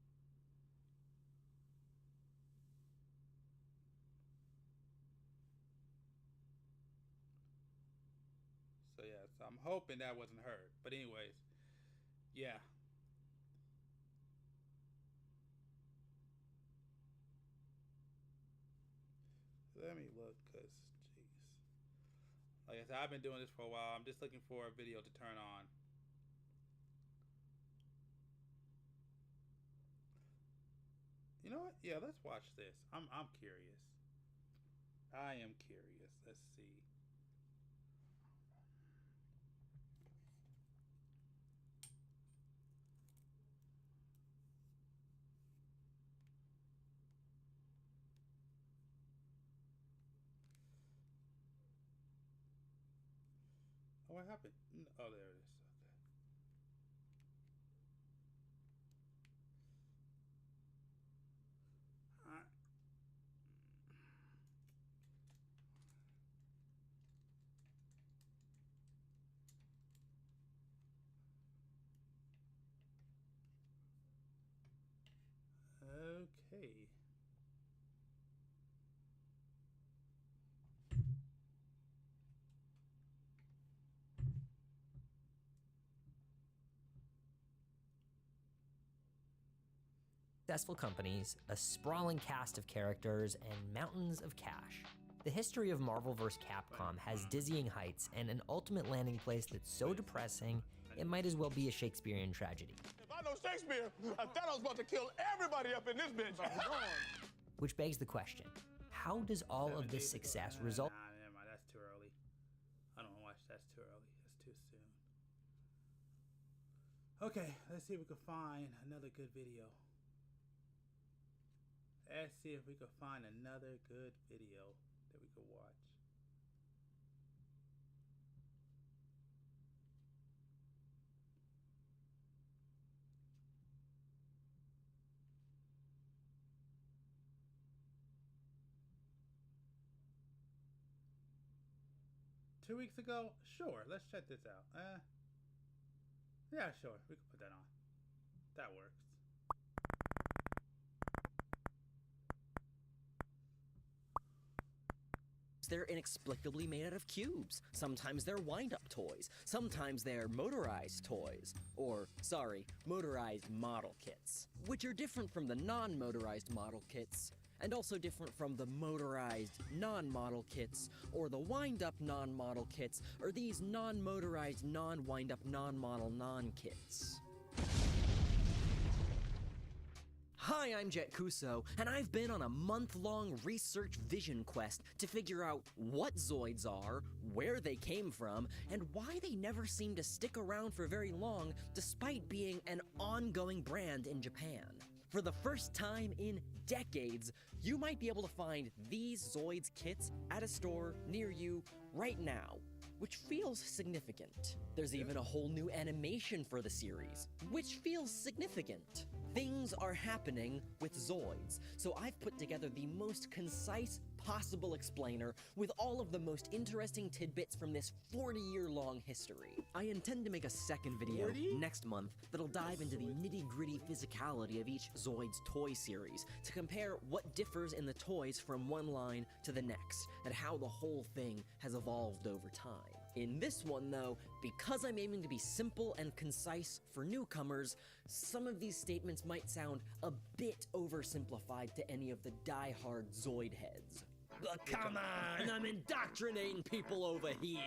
So yeah, so I'm hoping that wasn't heard. But anyways, yeah. Let me look, cause jeez. Like I said, I've been doing this for a while. I'm just looking for a video to turn on. You know what? Yeah, let's watch this. I'm curious. I am curious. Let's see. Oh, what happened? Oh, there it is. Okay. Successful companies, a sprawling cast of characters, and mountains of cash. The history of Marvel vs. Capcom has dizzying heights and an ultimate landing place that's so depressing, it might as well be a Shakespearean tragedy. If I know Shakespeare, I thought I was about to kill everybody up in this bitch. Which begs the question, how does all of this success result? Nah, never mind. That's too early. I don't want to watch. That's too early. That's too soon. Okay, let's see if we can find another good video. Let's see if we can find another good video that we could watch. Two weeks ago? Sure, let's check this out. Yeah, sure, we can put that on. That works. They're inexplicably made out of cubes. Sometimes they're wind-up toys. Sometimes they're motorized toys. Or, sorry, motorized model kits. Which are different from the non-motorized model kits, and also different from the motorized non-model kits, or the wind-up non-model kits, or these non-motorized non-wind-up non-model non-kits. Hi, I'm Jet Kuso, and I've been on a month-long research vision quest to figure out what Zoids are, where they came from, and why they never seem to stick around for very long despite being an ongoing brand in Japan. For the first time in decades, you might be able to find these Zoids kits at a store near you right now, which feels significant. There's even a whole new animation for the series, which feels significant. Things are happening with Zoids, so I've put together the most concise possible explainer with all of the most interesting tidbits from this 40-year-long history. I intend to make a second video next month that'll dive into the nitty-gritty physicality of each Zoids toy series to compare what differs in the toys from one line to the next, and how the whole thing has evolved over time. In this one, though, because I'm aiming to be simple and concise for newcomers, some of these statements might sound a bit oversimplified to any of the die-hard Zoid heads. But come on, I'm indoctrinating people over here!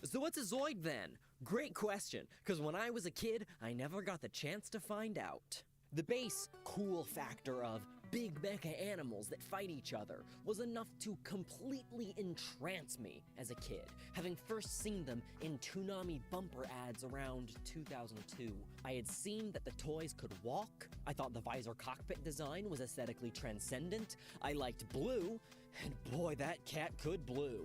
So what's a Zoid then? Great question, because when I was a kid, I never got the chance to find out. The base cool factor of big mecha animals that fight each other was enough to completely entrance me as a kid, having first seen them in Toonami bumper ads around 2002. I had seen that the toys could walk, I thought the visor cockpit design was aesthetically transcendent, I liked blue, and boy, that cat could blue.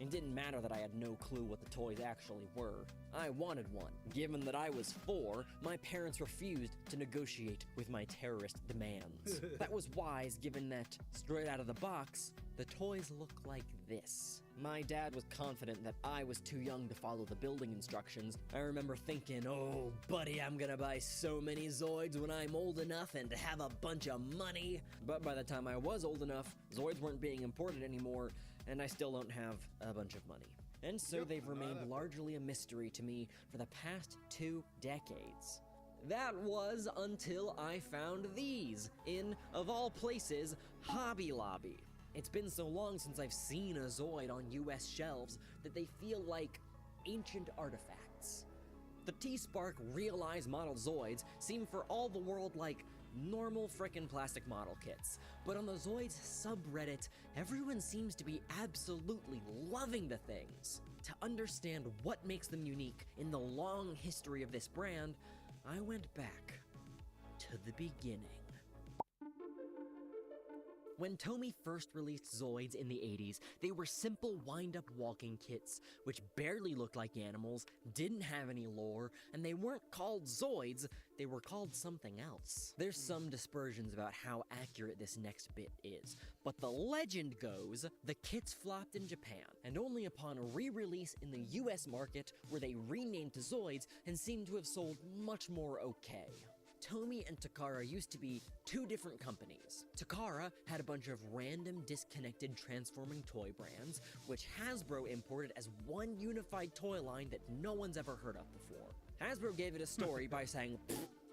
It didn't matter that I had no clue what the toys actually were. I wanted one. Given that I was 4, my parents refused to negotiate with my terrorist demands. That was wise, given that, straight out of the box, the toys look like this. My dad was confident that I was too young to follow the building instructions. I remember thinking, oh, buddy, I'm gonna buy so many Zoids when I'm old enough and have a bunch of money. But by the time I was old enough, Zoids weren't being imported anymore, and I still don't have a bunch of money. And so they've remained largely a mystery to me for the past 2 decades. That was until I found these in, of all places, Hobby Lobby. It's been so long since I've seen a Zoid on US shelves that they feel like ancient artifacts. The T-Spark Realize model Zoids seem for all the world like normal frickin' plastic model kits. But on the Zoids subreddit, everyone seems to be absolutely loving the things. To understand what makes them unique in the long history of this brand, I went back to the beginning. When Tomy first released Zoids in the 80s, they were simple wind-up walking kits, which barely looked like animals, didn't have any lore, and they weren't called Zoids, they were called something else. There's some dispersions about how accurate this next bit is, but the legend goes, the kits flopped in Japan, and only upon re-release in the US market were they renamed to Zoids and seem to have sold much more okay. Tomy and Takara used to be 2 different companies. Takara had a bunch of random disconnected transforming toy brands, which Hasbro imported as one unified toy line that no one's ever heard of before. Hasbro gave it a story by saying,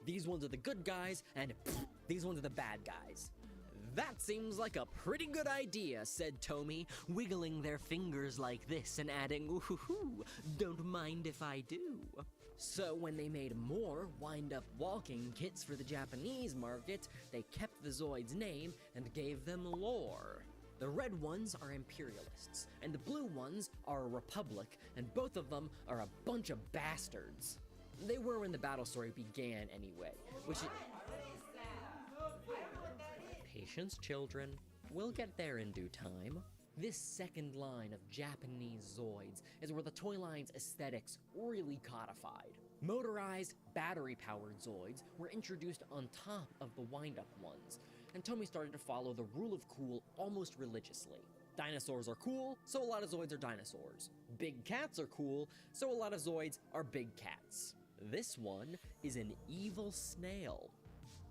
these ones are the good guys, and these ones are the bad guys. That seems like a pretty good idea, said Tomy, wiggling their fingers like this and adding, ooh, don't mind if I do. So when they made more wind-up walking kits for the Japanese market, they kept the Zoid's name and gave them lore. The red ones are Imperialists, and the blue ones are a Republic, and both of them are a bunch of bastards. They were when the battle story began anyway, which is... Patience, children. We'll get there in due time. This second line of Japanese Zoids is where the toy line's aesthetics really codified. Motorized, battery-powered Zoids were introduced on top of the wind-up ones, and Tomy started to follow the rule of cool almost religiously. Dinosaurs are cool, so a lot of Zoids are dinosaurs. Big cats are cool, so a lot of Zoids are big cats. This one is an evil snail.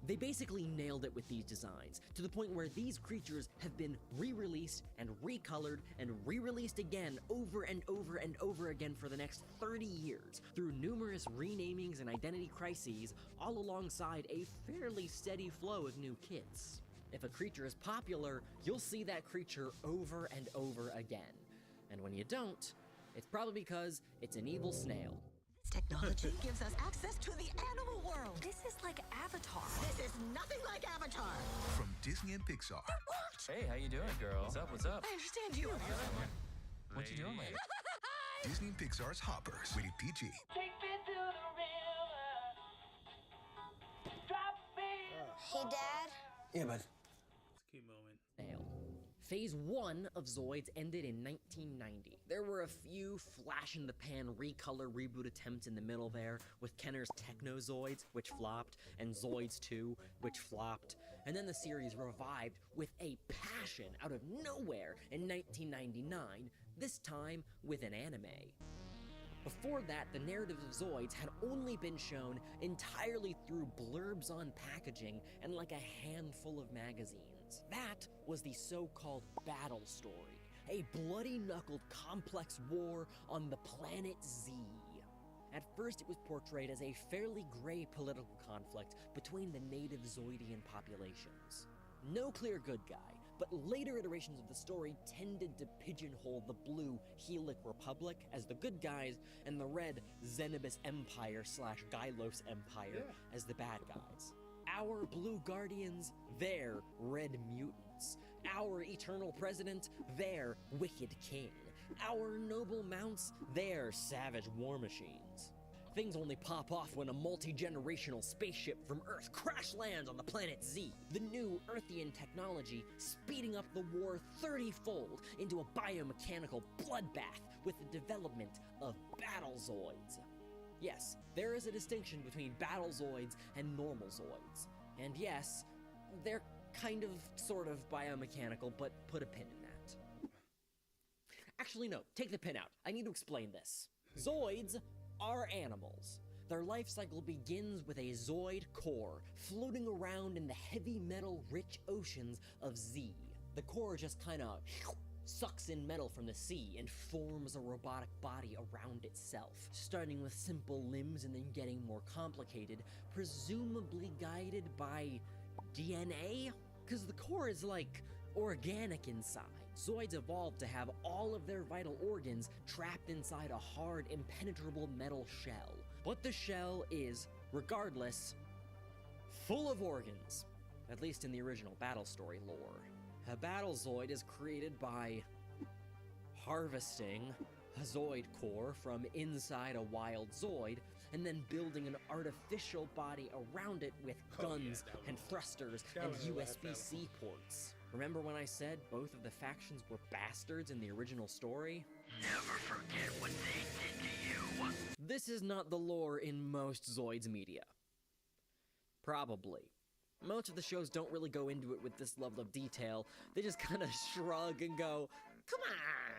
They basically nailed it with these designs, to the point where these creatures have been re-released and recolored and re-released again over and over and over again for the next 30 years, through numerous renamings and identity crises, all alongside a fairly steady flow of new kits. If a creature is popular, you'll see that creature over and over again. And when you don't, it's probably because it's an evil snail. Technology gives us access to the animal world. This is like Avatar. This is nothing like Avatar. From Disney and Pixar. Hey, how you doing, girl? What's up? What's up? I understand you. What you doing, lady? Disney and Pixar's Hoppers, rated PG. Take me to the river. Drop me. Hey, Dad. Yeah, bud. Let's keep moving. Snail. Phase 1 of Zoids ended in 1990. There were a few flash-in-the-pan recolor reboot attempts in the middle there, with Kenner's Techno Zoids, which flopped, and Zoids 2, which flopped, and then the series revived with a passion out of nowhere in 1999, this time with an anime. Before that, the narrative of Zoids had only been shown entirely through blurbs on packaging and like a handful of magazines. That was the so-called battle story, a bloody-knuckled complex war on the planet Z. At first, it was portrayed as a fairly gray political conflict between the native Zoidian populations. No clear good guy, but later iterations of the story tended to pigeonhole the blue Helic Republic as the good guys and the red Xenobus Empire / Gylos Empire as the bad guys. Our blue guardians, their red mutants. Our eternal president, their wicked king. Our noble mounts, their savage war machines. Things only pop off when a multi-generational spaceship from Earth crash lands on the planet Z. The new Earthian technology speeding up the war 30-fold into a biomechanical bloodbath with the development of Battlezoids. Yes, there is a distinction between Battlezoids and normal Zoids. And yes, they're kind of, sort of biomechanical, but put a pin in that. Actually, no, take the pin out. I need to explain this. Zoids are animals. Their life cycle begins with a Zoid core floating around in the heavy metal rich oceans of Z. The core just kind of sucks in metal from the sea and forms a robotic body around itself, starting with simple limbs and then getting more complicated, presumably guided by DNA? Because the core is like organic inside. Zoids evolved to have all of their vital organs trapped inside a hard, impenetrable metal shell. But the shell is, regardless, full of organs, at least in the original battle story lore. A Battlezoid is created by harvesting a Zoid core from inside a wild Zoid, and then building an artificial body around it with guns and thrusters and USB-C ports. Remember when I said both of the factions were bastards in the original story? Never forget what they did to you. This is not the lore in most Zoids media. Probably. Most of the shows don't really go into it with this level of detail. They just kind of shrug and go, come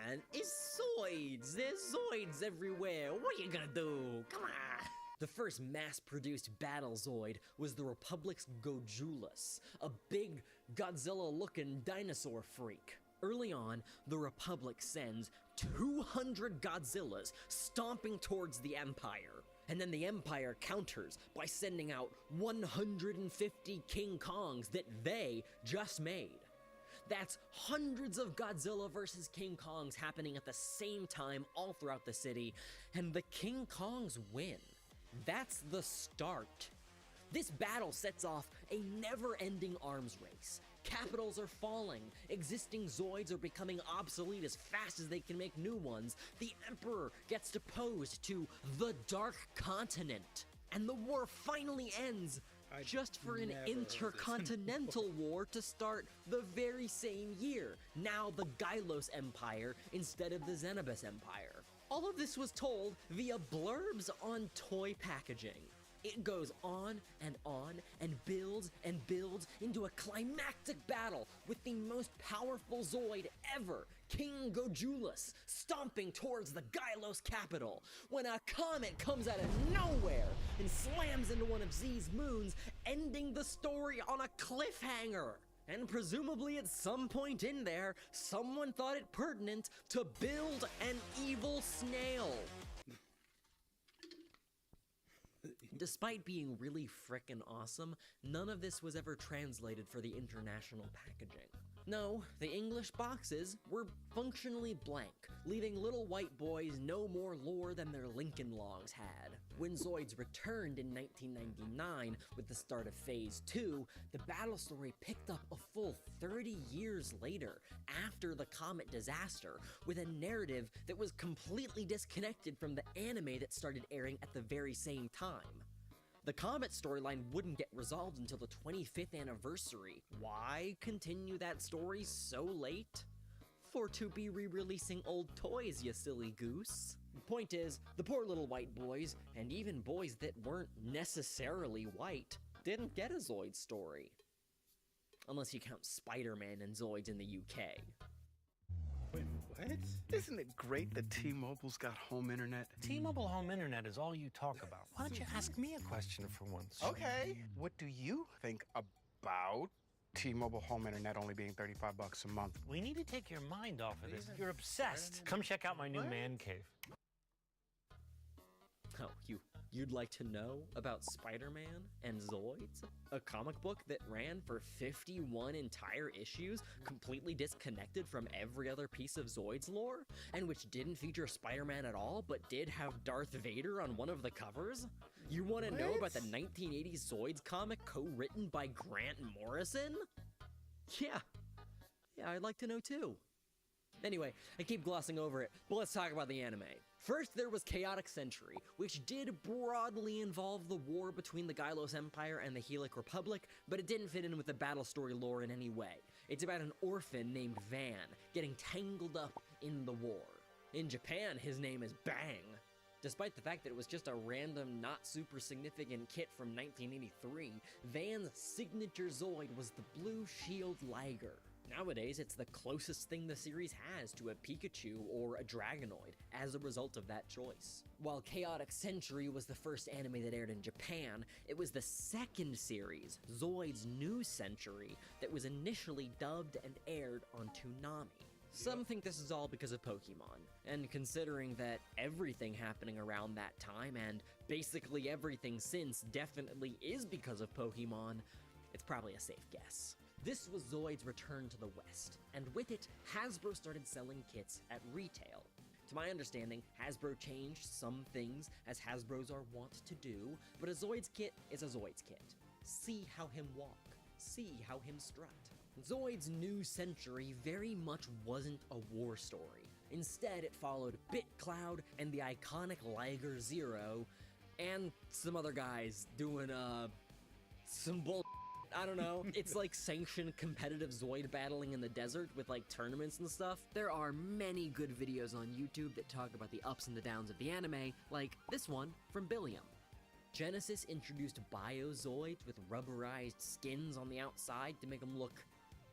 on, it's Zoids. There's Zoids everywhere. What are you gonna do? Come on. The first mass-produced Battlezoid was the Republic's Gojulus, a big, Godzilla-looking dinosaur freak. Early on, the Republic sends 200 Godzillas stomping towards the Empire. And then the Empire counters by sending out 150 King Kongs that they just made. That's hundreds of Godzilla versus King Kongs happening at the same time all throughout the city, and the King Kongs win. That's the start. This battle sets off a never-ending arms race. Capitals are falling, existing Zoids are becoming obsolete as fast as they can make new ones, the Emperor gets deposed to the Dark Continent, and the war finally ends, just for an intercontinental war to start the very same year, now the Gylos Empire instead of the Xenobus Empire. All of this was told via blurbs on toy packaging. It goes on and builds into a climactic battle with the most powerful Zoid ever, King Gojulus, stomping towards the Gylos capital, when a comet comes out of nowhere and slams into one of Z's moons, ending the story on a cliffhanger. And presumably at some point in there, someone thought it pertinent to build an evil snail. Despite being really frickin' awesome, none of this was ever translated for the international packaging. No, the English boxes were functionally blank, leaving little white boys no more lore than their Lincoln Logs had. When Zoids returned in 1999 with the start of Phase 2, the battle story picked up a full 30 years later, after the comet disaster, with a narrative that was completely disconnected from the anime that started airing at the very same time. The Comet storyline wouldn't get resolved until the 25th anniversary. Why continue that story so late? For to be re-releasing old toys, you silly goose. The point is, the poor little white boys, and even boys that weren't necessarily white, didn't get a Zoid story. Unless you count Spider-Man and Zoids in the UK. Wait, what? Isn't it great that T-Mobile's got home internet? T-Mobile home internet is all you talk about. Why don't you ask me a question for once? Okay. What do you think about T-Mobile home internet only being $35 a month? We need to take your mind off of this. You're obsessed. Come check out my new man cave. Oh, you You'd like to know about Spider-Man and Zoids? A comic book that ran for 51 entire issues, completely disconnected from every other piece of Zoids lore, and which didn't feature Spider-Man at all, but did have Darth Vader on one of the covers? You want to know about the 1980s Zoids comic co-written by Grant Morrison? Yeah, I'd like to know too. Anyway, I keep glossing over it, but let's talk about the anime. First, there was Chaotic Century, which did broadly involve the war between the Gylos Empire and the Helic Republic, but it didn't fit in with the battle story lore in any way. It's about an orphan named Van getting tangled up in the war. In Japan, his name is Bang. Despite the fact that it was just a random, not super significant kit from 1983, Van's signature Zoid was the Blue Shield Liger. Nowadays, it's the closest thing the series has to a Pikachu or a Dragonoid as a result of that choice. While Chaotic Century was the first anime that aired in Japan, it was the second series, Zoid's New Century, that was initially dubbed and aired on Toonami. Some think this is all because of Pokemon, and considering that everything happening around that time, and basically everything since, definitely is because of Pokemon, it's probably a safe guess. This was Zoid's return to the West, and with it, Hasbro started selling kits at retail. To my understanding, Hasbro changed some things, as Hasbros are wont to do, but a Zoid's kit is a Zoid's kit. See how him walk, see how him strut. Zoid's New Century very much wasn't a war story. Instead, it followed BitCloud and the iconic Liger Zero, and some other guys doing, some bull. I don't know. It's like sanctioned competitive Zoid battling in the desert with like tournaments and stuff. There are many good videos on YouTube that talk about the ups and the downs of the anime, like this one from Billiam. Genesis introduced Biozoids with rubberized skins on the outside to make them look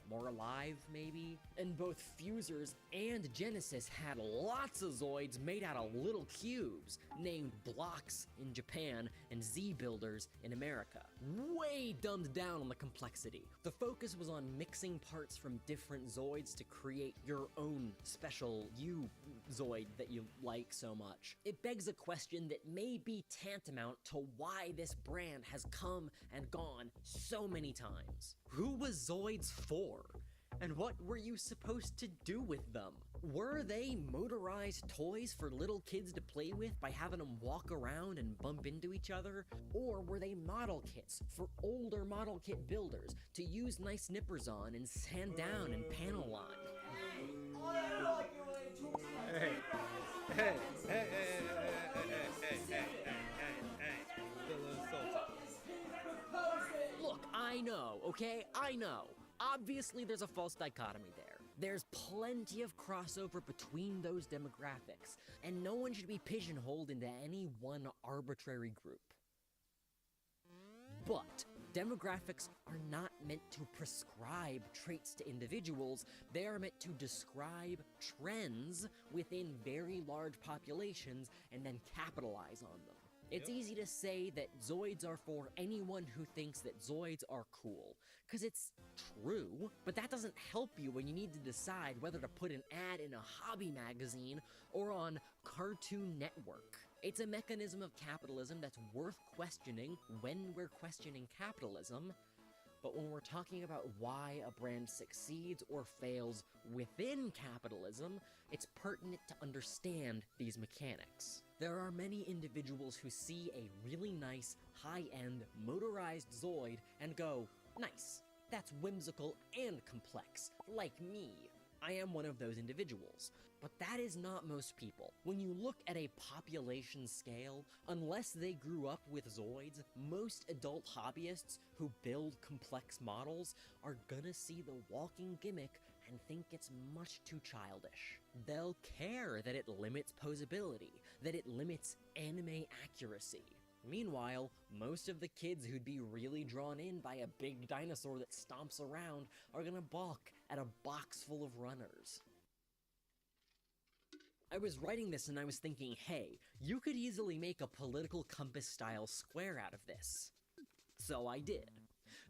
more alive, maybe? And both Fusers and Genesis had lots of Zoids made out of little cubes, named Blocks in Japan and Z-Builders in America. Way dumbed down on the complexity. The focus was on mixing parts from different Zoids to create your own special Zoid that you like so much. It begs a question that may be tantamount to why this brand has come and gone so many times. Who was Zoids for? And what were you supposed to do with them? Were they motorized toys for little kids to play with by having them walk around and bump into each other? Or were they model kits for older model kit builders to use nice nippers on and sand down and panel on? Look, I know, okay? I know. Obviously, there's a false dichotomy there. There's plenty of crossover between those demographics, and no one should be pigeonholed into any one arbitrary group. But demographics are not meant to prescribe traits to individuals, they are meant to describe trends within very large populations and then capitalize on them. It's easy to say that Zoids are for anyone who thinks that Zoids are cool, because it's true, but that doesn't help you when you need to decide whether to put an ad in a hobby magazine or on Cartoon Network. It's a mechanism of capitalism that's worth questioning when we're questioning capitalism, but when we're talking about why a brand succeeds or fails within capitalism, it's pertinent to understand these mechanics. There are many individuals who see a really nice, high-end, motorized Zoid and go, nice, that's whimsical and complex, like me. I am one of those individuals. But that is not most people. When you look at a population scale, unless they grew up with Zoids, most adult hobbyists who build complex models are gonna see the walking gimmick and think it's much too childish. They'll care that it limits posability, that it limits anime accuracy. Meanwhile, most of the kids who'd be really drawn in by a big dinosaur that stomps around are gonna balk at a box full of runners. I was writing this and I was thinking, hey, you could easily make a political compass style square out of this. So I did.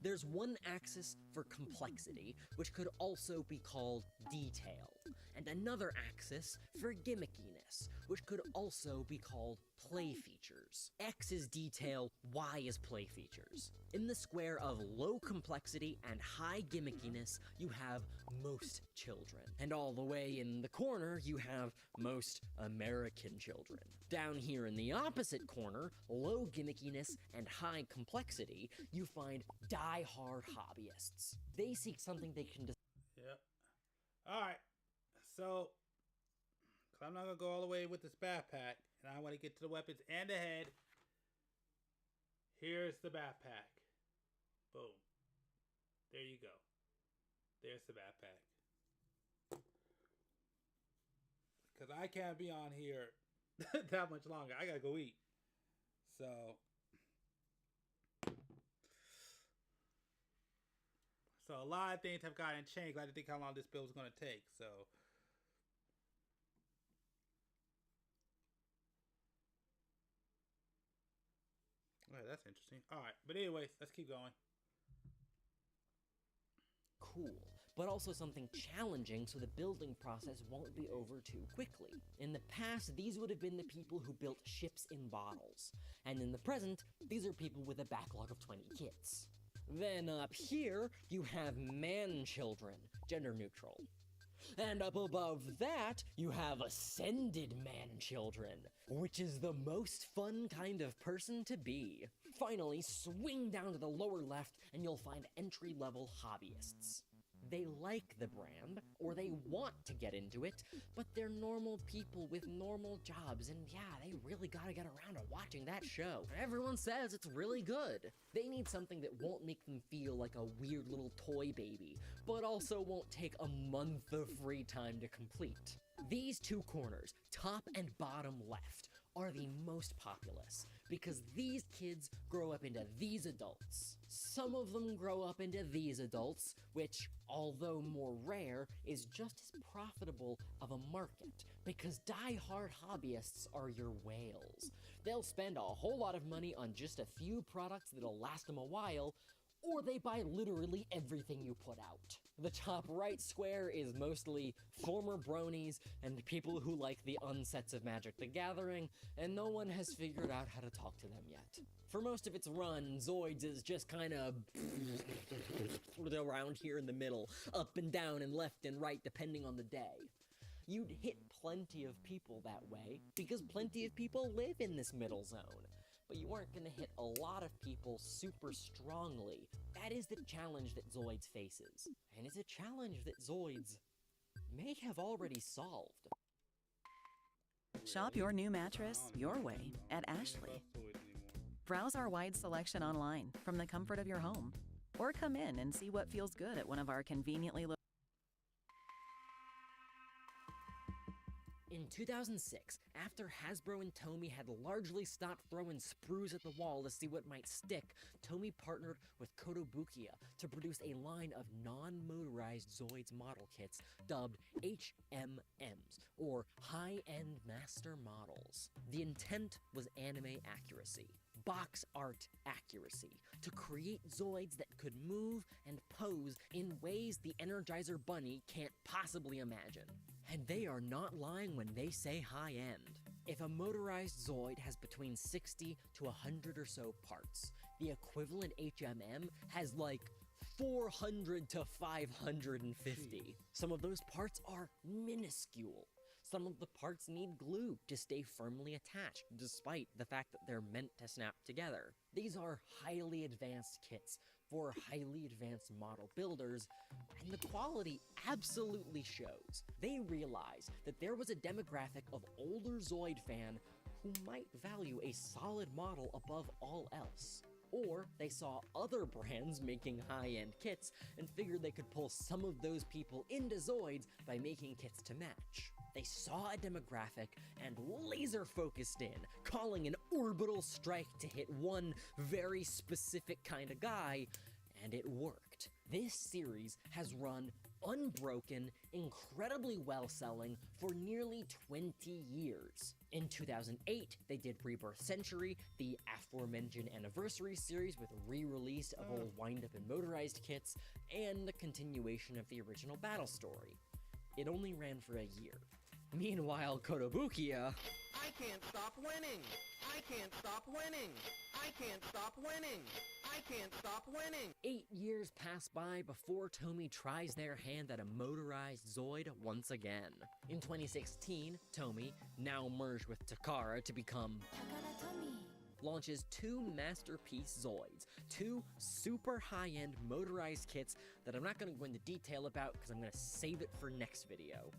There's one axis for complexity, which could also be called detail, and another axis for gimmickiness, which could also be called play features. X is detail, Y is play features. In the square of low complexity and high gimmickiness, you have most children. And all the way in the corner, you have most American children. Down here in the opposite corner, low gimmickiness and high complexity, you find die-hard hobbyists. They seek something they can Yep. Alright. So, I'm not going to go all the way with this backpack, and I want to get to the weapons and the head. Here's the backpack. Boom. There you go. There's the backpack. Because I can't be on here that much longer. I got to go eat. So, a lot of things have gotten changed. I didn't think how long this build was going to take. So, all right, that's interesting. All right, but anyways, let's keep going. cool, but also something challenging so the building process won't be over too quickly. In the past, these would have been the people who built ships in bottles, and in the present, these are people with a backlog of 20 kits. Then up here, you have man-children, gender neutral. And up above that, you have ascended man-children, which is the most fun kind of person to be. Finally, swing down to the lower left and you'll find entry-level hobbyists. They like the brand, or they want to get into it, but they're normal people with normal jobs, and yeah, they really gotta get around to watching that show. Everyone says it's really good. They need something that won't make them feel like a weird little toy baby, but also won't take a month of free time to complete. These two corners, top and bottom left, are the most populous, because these kids grow up into these adults. Some of them grow up into these adults, which, although more rare, is just as profitable of a market, because die-hard hobbyists are your whales. They'll spend a whole lot of money on just a few products that'll last them a while, or they buy literally everything you put out. The top right square is mostly former bronies and people who like the unsets of Magic the Gathering, and no one has figured out how to talk to them yet. For most of its run, Zoids is just kind of around here in the middle, up and down and left and right depending on the day. You'd hit plenty of people that way, because plenty of people live in this middle zone. But you aren't going to hit a lot of people super strongly. That is the challenge that Zoids faces. And it's a challenge that Zoids may have already solved. Shop your new mattress your way at Ashley. Browse our wide selection online from the comfort of your home. Or come in and see what feels good at one of our conveniently located. In 2006, after Hasbro and Tomy had largely stopped throwing sprues at the wall to see what might stick, Tomy partnered with Kotobukiya to produce a line of non-motorized Zoids model kits dubbed HMMs, or High-End Master Models. The intent was anime accuracy, box art accuracy, to create Zoids that could move and pose in ways the Energizer Bunny can't possibly imagine. And they are not lying when they say high-end. If a motorized Zoid has between 60 to 100 or so parts, the equivalent HMM has like 400 to 550. Some of those parts are minuscule. Some of the parts need glue to stay firmly attached, despite the fact that they're meant to snap together. These are highly advanced kits for highly advanced model builders, and the quality absolutely shows. They realized that there was a demographic of older Zoid fan who might value a solid model above all else. Or they saw other brands making high-end kits and figured they could pull some of those people into Zoids by making kits to match. They saw a demographic and laser focused in, calling an orbital strike to hit one very specific kind of guy, and it worked. This series has run unbroken, incredibly well-selling for nearly 20 years. In 2008, they did Rebirth Century, the aforementioned Anniversary series with re-release of old wind-up and motorized kits, and the continuation of the original battle story. it only ran for a year. Meanwhile, Kotobukiya... I can't stop winning! I can't stop winning! I can't stop winning! I can't stop winning! 8 years pass by before Tomy tries their hand at a motorized Zoid once again. In 2016, Tomy, now merged with Takara to become launches 2 masterpiece Zoids, 2 super high-end motorized kits that I'm not going to go into detail about because I'm going to save it for next video.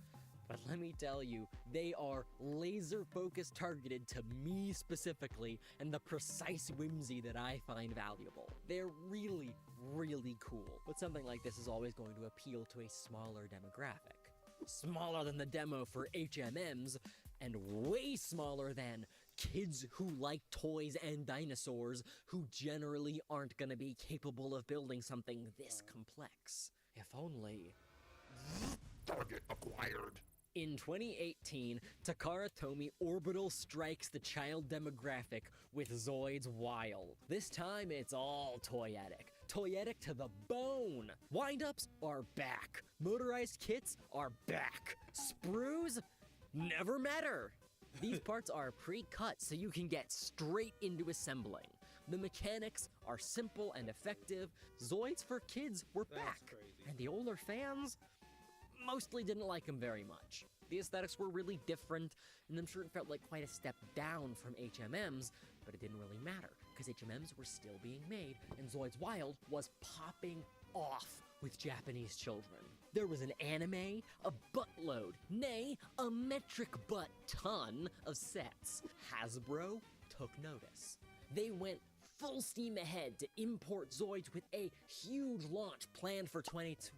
But let me tell you, they are laser-focused targeted to me specifically and the precise whimsy that I find valuable. They're really, really cool, but something like this is always going to appeal to a smaller demographic. Smaller than the demo for HMMs, and way smaller than kids who like toys and dinosaurs who generally aren't gonna be capable of building something this complex. If only... Target acquired. In 2018, Takara Tomy orbital strikes the child demographic with Zoids Wild. This time it's all toyetic. Toyetic to the bone! Wind-ups are back. Motorized kits are back. Sprues never matter. These parts are pre-cut so you can get straight into assembling. The mechanics are simple and effective. Zoids for kids were back. And the older fans mostly didn't like them very much. The aesthetics were really different, and I'm sure it felt like quite a step down from HMMs, but it didn't really matter, because HMMs were still being made, and Zoids Wild was popping off with Japanese children. There was an anime, a buttload, nay, a metric butt ton of sets. Hasbro took notice. They went full steam ahead to import Zoids with a huge launch planned for 2022.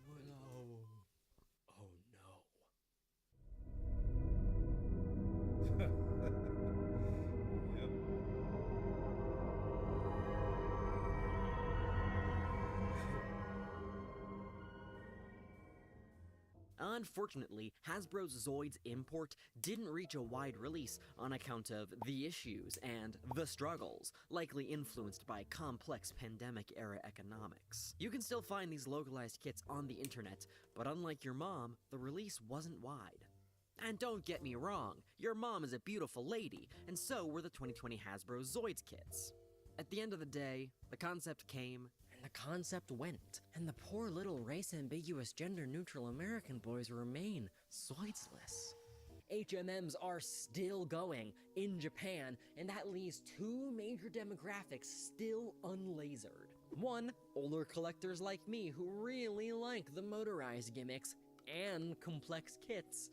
Unfortunately, Hasbro's Zoids import didn't reach a wide release on account of the issues and the struggles, likely influenced by complex pandemic-era economics. You can still find these localized kits on the internet, but unlike your mom, the release wasn't wide. And don't get me wrong, your mom is a beautiful lady, and so were the 2020 Hasbro Zoids kits. At the end of the day, the concept came, and the concept went, and the poor little race-ambiguous gender-neutral American boys remain Zoidsless. HMMs are still going in Japan, and that leaves 2 major demographics still unlasered. One, older collectors like me who really like the motorized gimmicks and complex kits,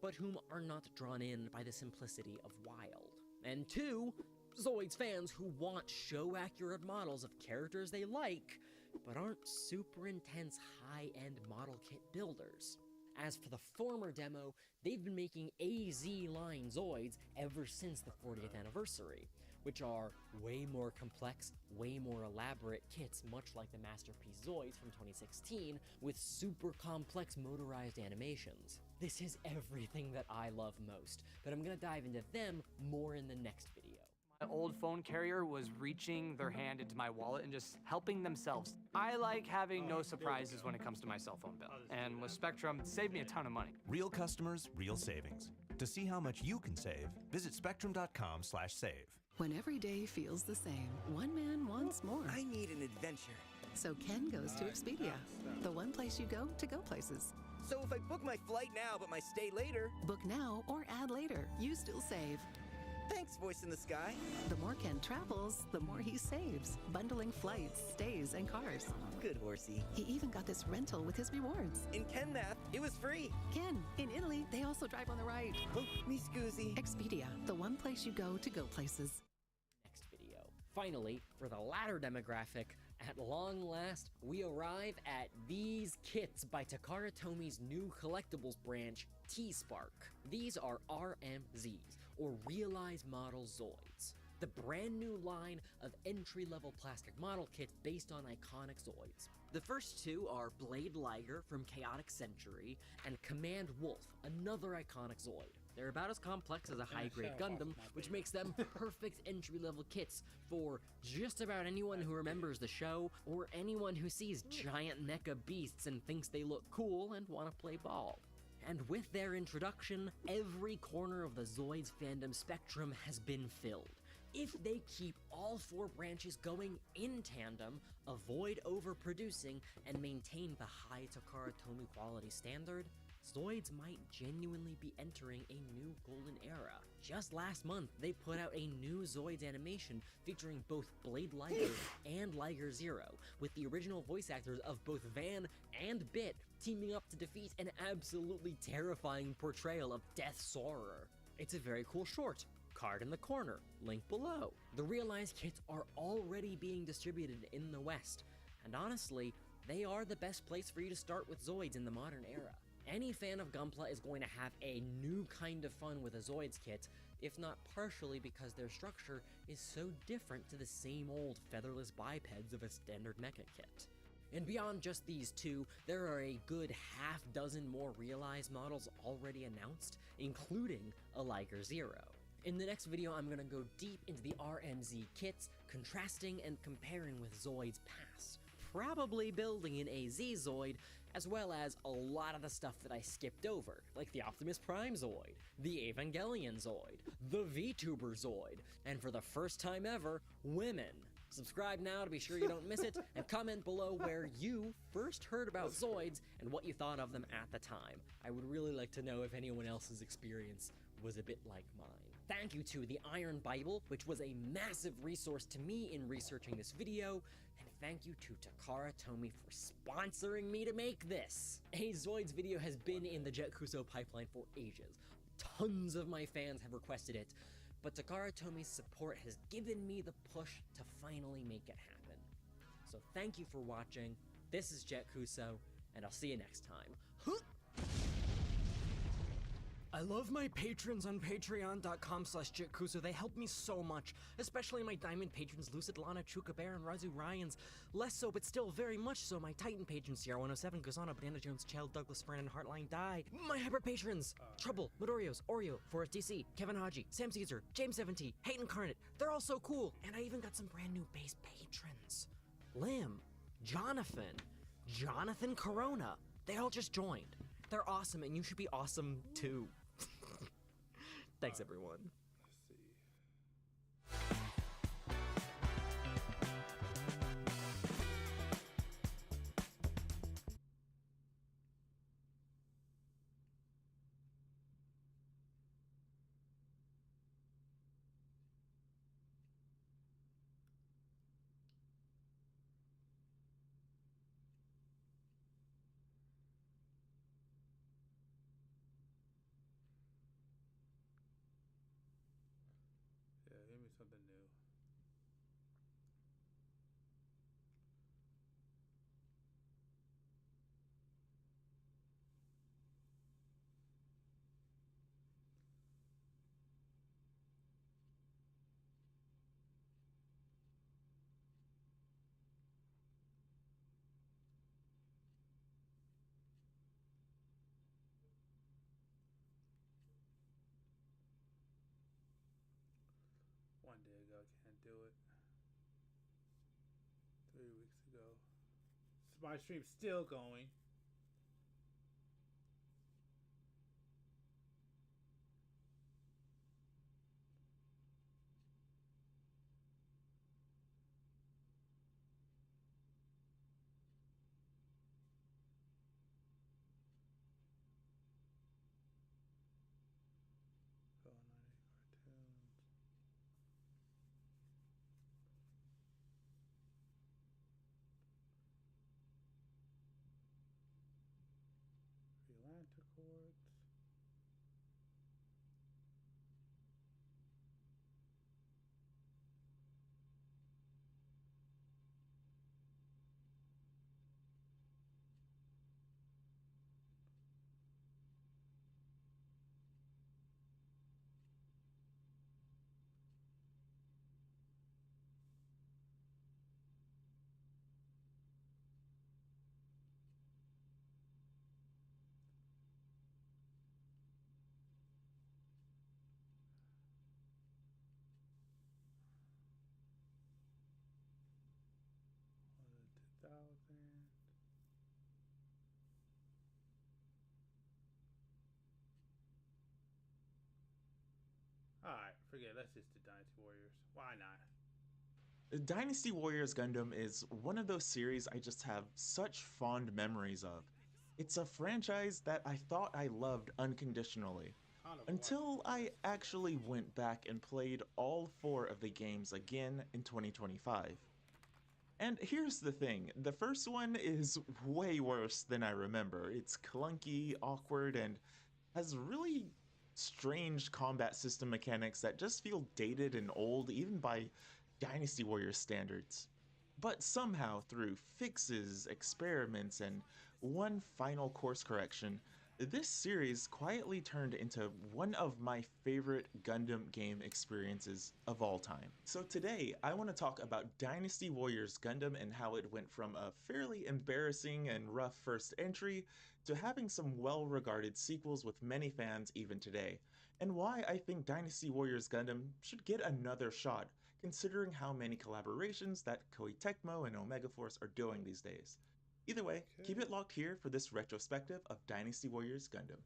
but whom are not drawn in by the simplicity of Wild. And 2, Zoids fans who want show-accurate models of characters they like, but aren't super intense high-end model kit builders. As for the former demo, they've been making AZ-line Zoids ever since the 40th anniversary, which are way more complex, way more elaborate kits, much like the Masterpiece Zoids from 2016, with super complex motorized animations. This is everything that I love most, but I'm gonna dive into them more in the next video. My old phone carrier was reaching their hand into my wallet and just helping themselves. I like having no surprises when it comes to my cell phone bill. And with Spectrum, it saved me a ton of money. Real customers, real savings. To see how much you can save, visit spectrum.com/save. When every day feels the same, one man wants more. I need an adventure. So Ken goes to Expedia, the one place you go to go places. So if I book my flight now but my stay later... Book now or add later. You still save. Thanks, voice in the sky. The more Ken travels, the more he saves, bundling flights, stays, and cars. Good horsey. He even got this rental with his rewards. In Ken math, it was free. Ken, in Italy, they also drive on the right. Oh, me scusi. Expedia, the one place you go to go places. Next video. Finally, for the latter demographic, at long last, we arrive at these kits by Takara Tomy's new collectibles branch, T-Spark. These are RMZs, or Realized Model Zoids, the brand new line of entry-level plastic model kits based on iconic Zoids. The first 2 are Blade Liger from Chaotic Century and Command Wolf, another iconic Zoid. They're about as complex as a high-grade Gundam, which makes them perfect entry-level kits for just about anyone who remembers the show, or anyone who sees giant mecha beasts and thinks they look cool and want to play ball. And with their introduction, every corner of the Zoids fandom spectrum has been filled. If they keep all 4 branches going in tandem, avoid overproducing, and maintain the high Takara Tomy quality standard, Zoids might genuinely be entering a new golden era. Just last month, they put out a new Zoids animation featuring both Blade Liger and Liger Zero, with the original voice actors of both Van and Bit teaming up to defeat an absolutely terrifying portrayal of Death's Sorcerer. It's a very cool short. Card in the corner, link below. The Realized kits are already being distributed in the West, and honestly, they are the best place for you to start with Zoids in the modern era. Any fan of Gunpla is going to have a new kind of fun with a Zoids kit, if not partially because their structure is so different to the same old featherless bipeds of a standard mecha kit. And beyond just these 2, there are a good half dozen more Realized models already announced, including a Liger Zero. In the next video, I'm gonna go deep into the RMZ kits, contrasting and comparing with Zoid's past, probably building in a Z-Zoid, as well as a lot of the stuff that I skipped over, like the Optimus Prime Zoid, the Evangelion Zoid, the VTuber Zoid, and for the first time ever, women. Subscribe now to be sure you don't miss it, and comment below where you first heard about Zoids and what you thought of them at the time. I would really like to know if anyone else's experience was a bit like mine. Thank you to the Iron Bible, which was a massive resource to me in researching this video, and thank you to Takara Tomy for sponsoring me to make this. A Zoids video has been in the Jet Kuso pipeline for ages. Tons of my fans have requested it, but Takara Tomy's support has given me the push to finally make it happen. So thank you for watching. This is Jet Kuso, and I'll see you next time. I love my patrons on patreon.com/JetKuso. They help me so much, especially my diamond patrons Lucid Lana, Chuka Bear, and Razu Ryans. Less so, but still very much so, my Titan patrons Sierra 107, Gazana, Banana Jones, Child, Douglas, Brandon, Heartline, Die. My hyper patrons Trouble, Midorios, Oreo, Forrest DC, Kevin Haji, Sam Caesar, James 70, Hate Incarnate. They're all so cool, and I even got some brand new base patrons. Lim, Jonathan Corona. They all just joined. They're awesome, and you should be awesome too. Thanks, everyone. Yeah, give me something new. One day ago, can't do it. 3 weeks ago. My stream's still going. Forget. Let's just do Dynasty Warriors. Why not? Dynasty Warriors Gundam is one of those series I just have such fond memories of. It's a franchise that I thought I loved unconditionally, until I actually went back and played all 4 of the games again in 2025. And here's the thing, the first one is way worse than I remember. It's clunky, awkward, and has really strange combat system mechanics that just feel dated and old even by Dynasty Warriors standards. But somehow, through fixes, experiments, and one final course correction, this series quietly turned into one of my favorite Gundam game experiences of all time. So today, I want to talk about Dynasty Warriors Gundam and how it went from a fairly embarrassing and rough first entry to having some well-regarded sequels with many fans even today, and why I think Dynasty Warriors Gundam should get another shot, considering how many collaborations that Koei Tecmo and Omega Force are doing these days. Either way, keep it locked here for this retrospective of Dynasty Warriors Gundam.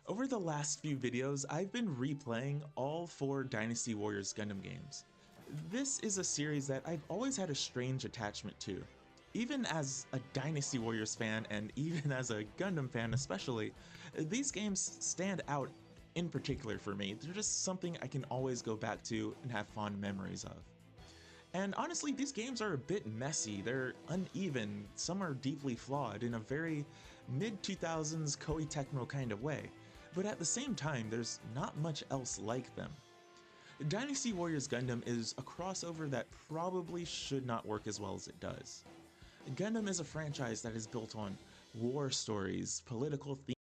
Over the last few videos, I've been replaying all 4 Dynasty Warriors Gundam games. This is a series that I've always had a strange attachment to. Even as a Dynasty Warriors fan, and even as a Gundam fan especially, these games stand out in particular for me. They're just something I can always go back to and have fond memories of. And honestly, these games are a bit messy, they're uneven, some are deeply flawed in a very mid-2000s Koei Tecmo kind of way, but at the same time, there's not much else like them. Dynasty Warriors Gundam is a crossover that probably should not work as well as it does. Gundam is a franchise that is built on war stories, political themes,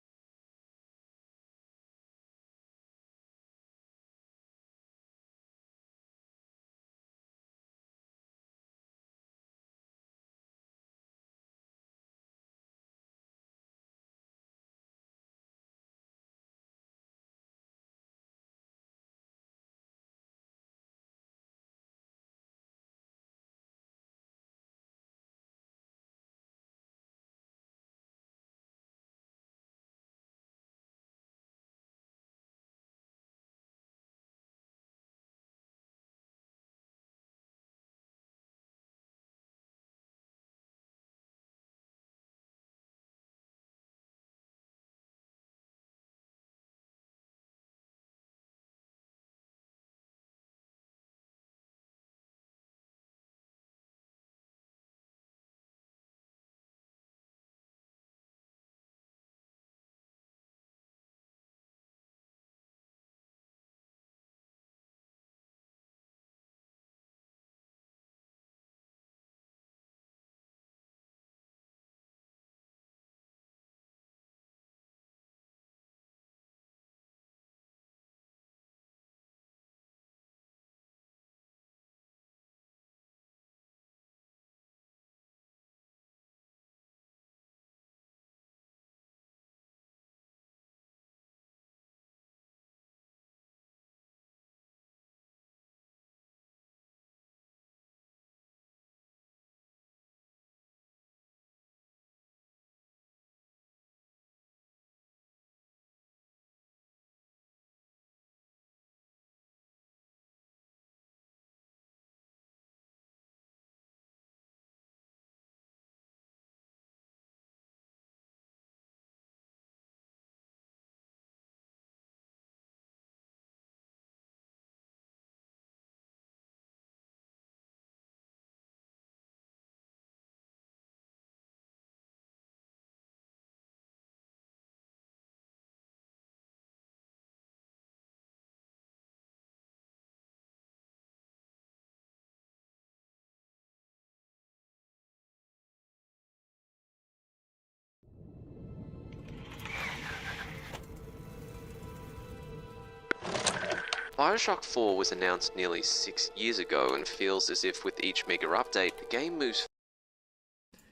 Bioshock 4 was announced nearly 6 years ago and feels as if with each mega update, the game moves.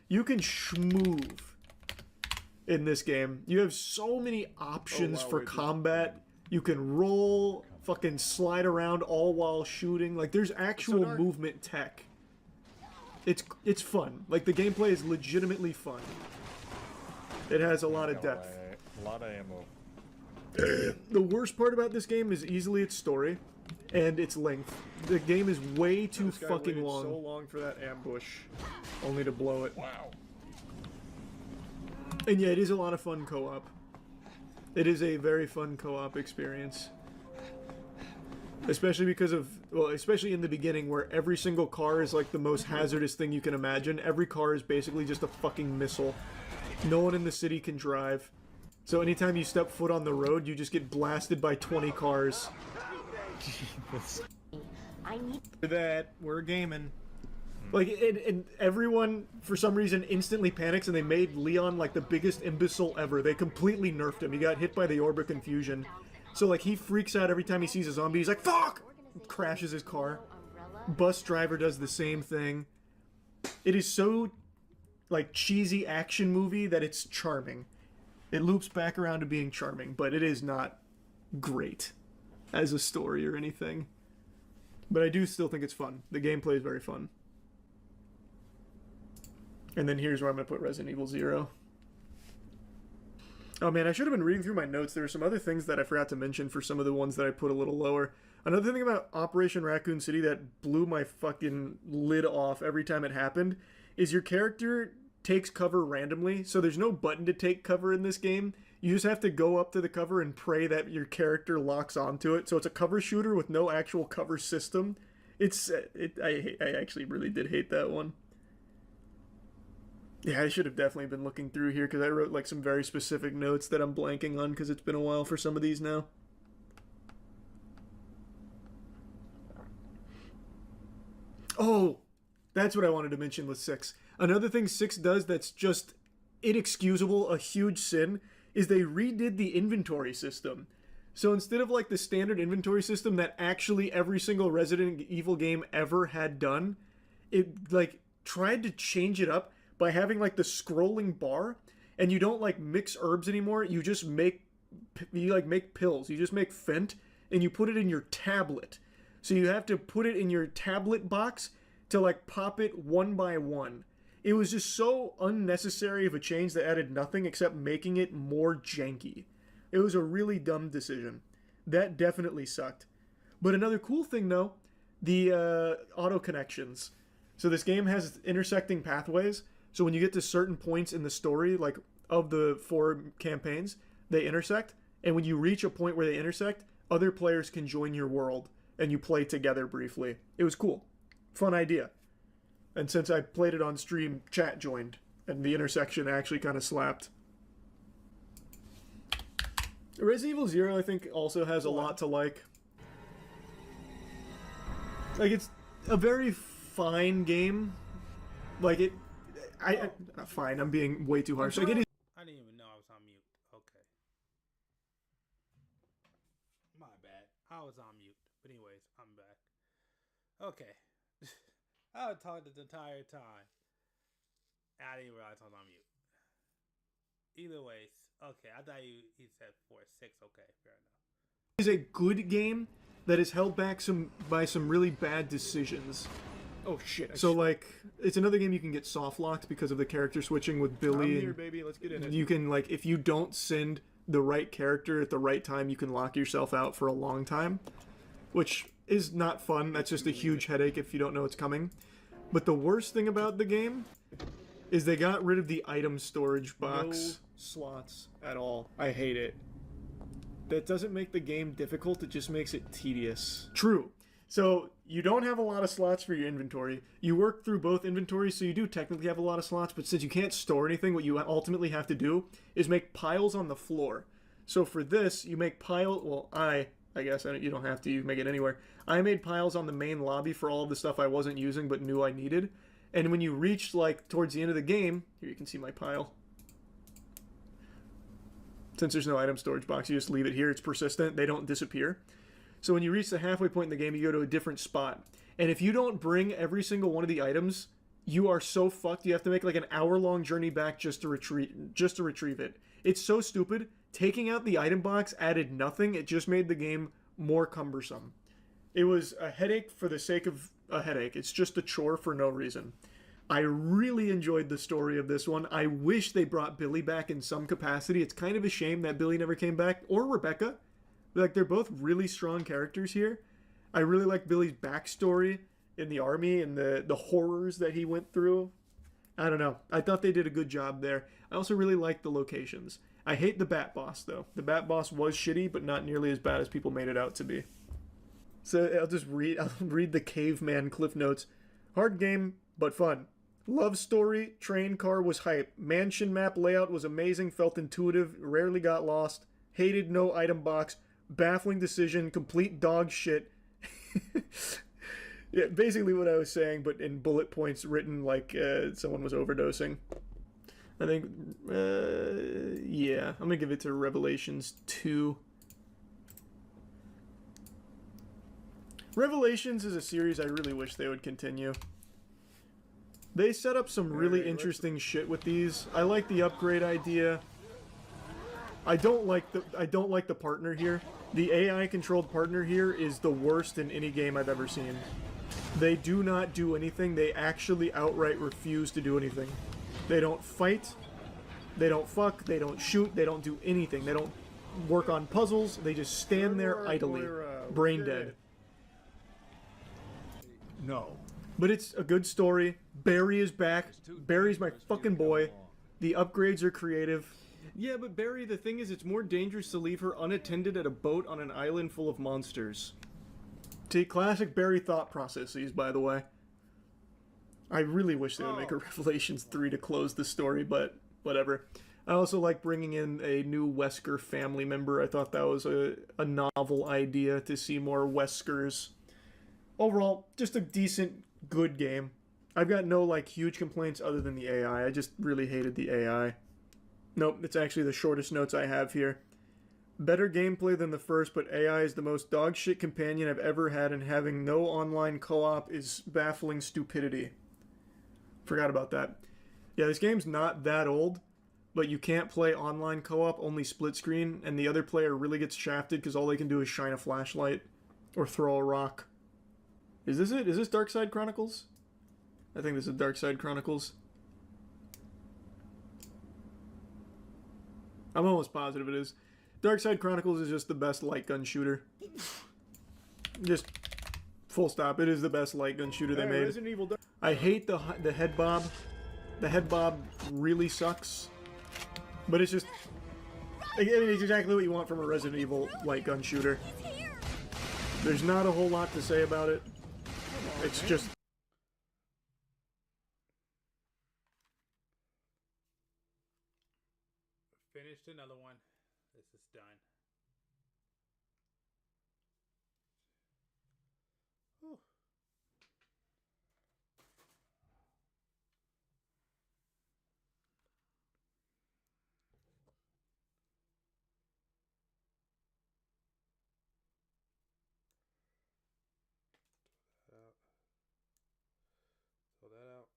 You can schmoove in this game. You have so many options for combat. You can roll, fucking slide around all while shooting. Like, there's actual movement tech It's fun. Like, the gameplay is legitimately fun. It has a lot of depth. A lot of ammo. The worst part about this game is easily its story and its length. The game is way too fucking long. So long for that ambush, only to blow it. Wow. And yeah, it is a lot of fun co-op. It is a very fun co-op experience. Especially because of, well, especially in the beginning where every single car is like the most hazardous thing you can imagine. Every car is basically just a fucking missile. No one in the city can drive. So anytime you step foot on the road, you just get blasted by 20 cars. For that, we're gaming. Like, and everyone, for some reason, instantly panics, and they made Leon, like, the biggest imbecile ever. They completely nerfed him. He got hit by the Orb of Confusion. So, like, he freaks out every time he sees a zombie. He's like, fuck! Crashes his car. Bus driver does the same thing. It is so, like, cheesy action movie that it's charming. It loops back around to being charming, but it is not great as a story or anything. But I do still think it's fun. The gameplay is very fun. And then here's where I'm going to put Resident Evil 0. Oh man, I should have been reading through my notes. There were some other things that I forgot to mention for some of the ones that I put a little lower. Another thing about Operation Raccoon City that blew my fucking lid off every time it happened is your character takes cover randomly. So there's no button to take cover in this game. You just have to go up to the cover and pray that your character locks onto it. So it's a cover shooter with no actual cover system. I actually really did hate that one. Yeah, I should have definitely been looking through here because I wrote like some very specific notes that I'm blanking on because it's been a while for some of these now. Oh, that's what I wanted to mention with 6. Another thing 6 does that's just inexcusable, a huge sin, is they redid the inventory system. So instead of like the standard inventory system that actually every single Resident Evil game ever had done, it like tried to change it up by having like the scrolling bar, and you don't like mix herbs anymore. You just make pills. You just make Fent and you put it in your tablet. So you have to put it in your tablet box to like pop it one by one. It was just so unnecessary of a change that added nothing except making it more janky. It was a really dumb decision. That definitely sucked. But another cool thing though, the auto connections. So this game has intersecting pathways. So when you get to certain points in the story, like of the 4 campaigns, they intersect. And when you reach a point where they intersect, other players can join your world and you play together briefly. It was cool. Fun idea. And since I played it on stream, chat joined. And the intersection actually kind of slapped. Resident Evil 0, I think, also has a lot to like. Like, it's a very fine game. Like, it... fine, I'm being way too harsh. Like, it is... I didn't even know I was on mute. Okay. My bad. I was on mute. But anyways, I'm back. Okay. I was talking the entire time. I didn't realize I was on mute. Either way, okay. I thought he said 4, 6. Okay, fair enough. It is a good game that is held back by some really bad decisions. Oh shit. So like, it's another game you can get soft locked because of the character switching with Billy. I'm here, baby. Let's get in it. You can, like, if you don't send the right character at the right time, you can lock yourself out for a long time, which is not fun. That's just a huge headache if you don't know it's coming. But the worst thing about the game is they got rid of the item storage box. No slots at all. I hate it. That doesn't make the game difficult, it just makes it tedious. True. So you don't have a lot of slots for your inventory. You work through both inventories, so you do technically have a lot of slots, but since you can't store anything, what you ultimately have to do is make piles on the floor. So for this, you make I guess you don't have to, you make it anywhere. I made piles on the main lobby for all of the stuff I wasn't using but knew I needed. And when you reach like towards the end of the game, here you can see my pile. Since there's no item storage box, you just leave it here. It's persistent. They don't disappear. So when you reach the halfway point in the game, you go to a different spot. And if you don't bring every single one of the items, you are so fucked. You have to make like an hour-long journey back just to retrieve it. It's so stupid. Taking out the item box added nothing. It just made the game more cumbersome. It was a headache for the sake of a headache. It's just a chore for no reason. I really enjoyed the story of this one. I wish they brought Billy back in some capacity. It's kind of a shame that Billy never came back, or Rebecca. Like, they're both really strong characters here. I really like Billy's backstory in the army and the horrors that he went through. I don't know. I thought they did a good job there. I also really like the locations. I hate the Bat Boss, though. The Bat Boss was shitty, but not nearly as bad as people made it out to be. So I'll read the Caveman Cliff Notes. Hard game, but fun. Love story, train car was hype. Mansion map layout was amazing, felt intuitive, rarely got lost. Hated no item box. Baffling decision, complete dog shit. Yeah, basically what I was saying, but in bullet points written like someone was overdosing. I think, yeah, I'm gonna give it to Revelations 2. Revelations is a series I really wish they would continue. They set up some really interesting shit with these. I like the upgrade idea. I don't like the partner here. The AI controlled partner here is the worst in any game I've ever seen. They do not do anything. They actually outright refuse to do anything. They don't fight. They don't fuck. They don't shoot. They don't do anything. They don't work on puzzles. They just stand there idly, brain dead. No. But it's a good story. Barry is back. Barry's my fucking boy. The upgrades are creative. Yeah, but Barry, the thing is, it's more dangerous to leave her unattended at a boat on an island full of monsters. See, classic Barry thought processes, by the way. I really wish they would make a Revelations 3 to close the story, but whatever. I also like bringing in a new Wesker family member. I thought that was a novel idea to see more Weskers. Overall, just a decent, good game. I've got no, like, huge complaints other than the AI. I just really hated the AI. Nope, it's actually the shortest notes I have here. Better gameplay than the first, but AI is the most dogshit companion I've ever had, and having no online co-op is baffling stupidity. Forgot about that. Yeah, this game's not that old, but you can't play online co-op, only split screen, and the other player really gets shafted because all they can do is shine a flashlight or throw a rock. Is this it? Is this Dark Side Chronicles? I think this is Dark Side Chronicles. I'm almost positive it is. Dark Side Chronicles is just the best light gun shooter. Just full stop. It is the best light gun shooter they made. I hate the head bob. The head bob really sucks. But it's just... I mean, it's exactly what you want from a Resident Evil light gun shooter. There's not a whole lot to say about it. It's just... Finished another one. This is done. Whew. Throw that out.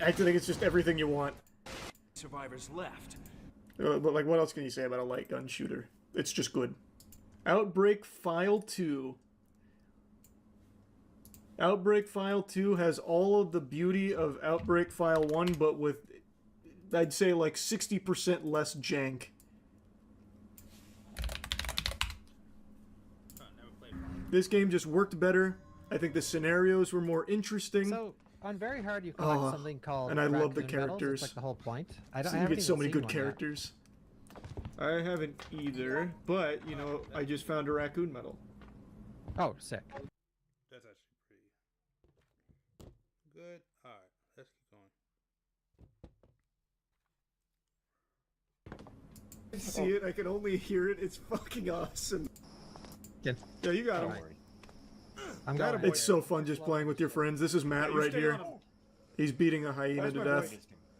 I think it's just everything you want. Survivors left. But like, what else can you say about a light gun shooter? It's just good. Outbreak File 2. Outbreak File 2 has all of the beauty of Outbreak File 1, but with, I'd say, like 60% less jank. This game just worked better. I think the scenarios were more interesting. So, on Very Hard, you collect something called and I love the raccoon medals. characters. It's like the whole point. You get so many good characters. I haven't either, but, you know, I just found a raccoon medal. Oh, sick. That's actually pretty good. Alright, let's keep going. I see it, I can only hear it. It's fucking awesome. Get. Yeah, you got him. I'm going. It's so fun just playing with your friends. This is Matt right here. He's beating a hyena to death.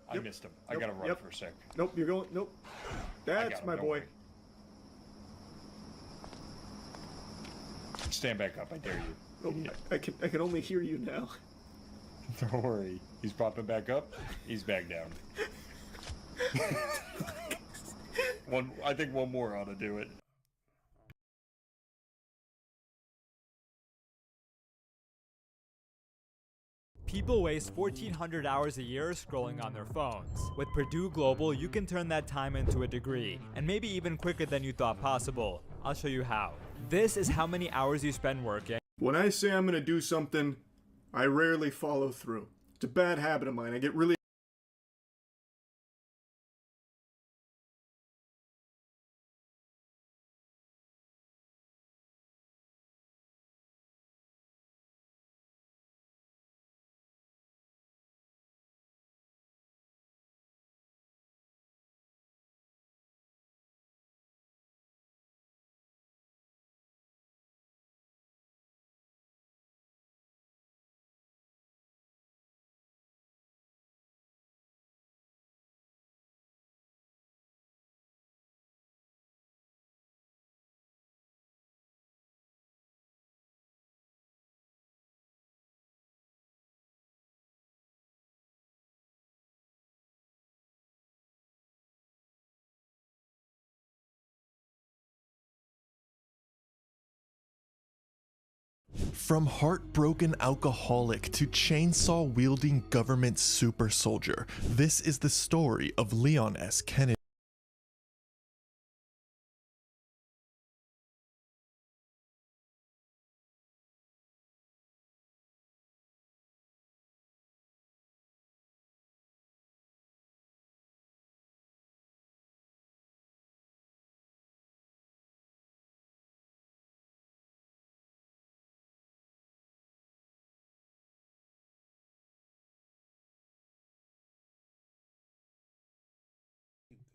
I missed him. I gotta run for a sec. Nope, you're going. Nope. That's my boy. Stand back up, I dare you. Oh, I can only hear you now. Don't worry. He's popping back up. He's back down. I think one more ought to do it. People waste 1,400 hours a year scrolling on their phones. With Purdue Global, you can turn that time into a degree, and maybe even quicker than you thought possible. I'll show you how. This is how many hours you spend working. When I say I'm gonna do something, I rarely follow through. It's a bad habit of mine. I get really From heartbroken alcoholic to chainsaw-wielding government super soldier, this is the story of Leon S. Kennedy.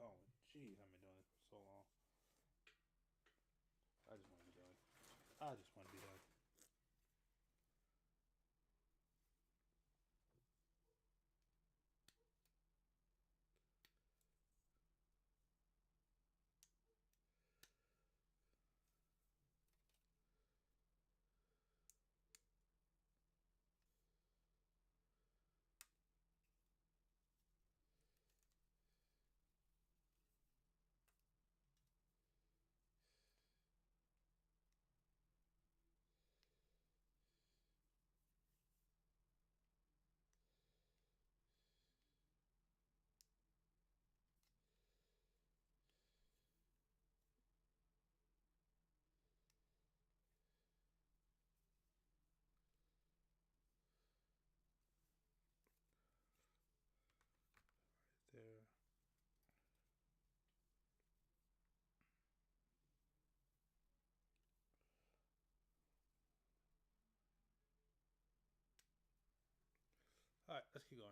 going. Jeez, I've been doing this for so long. I just want to be done. I just want to be done. There. Alright, let's keep going.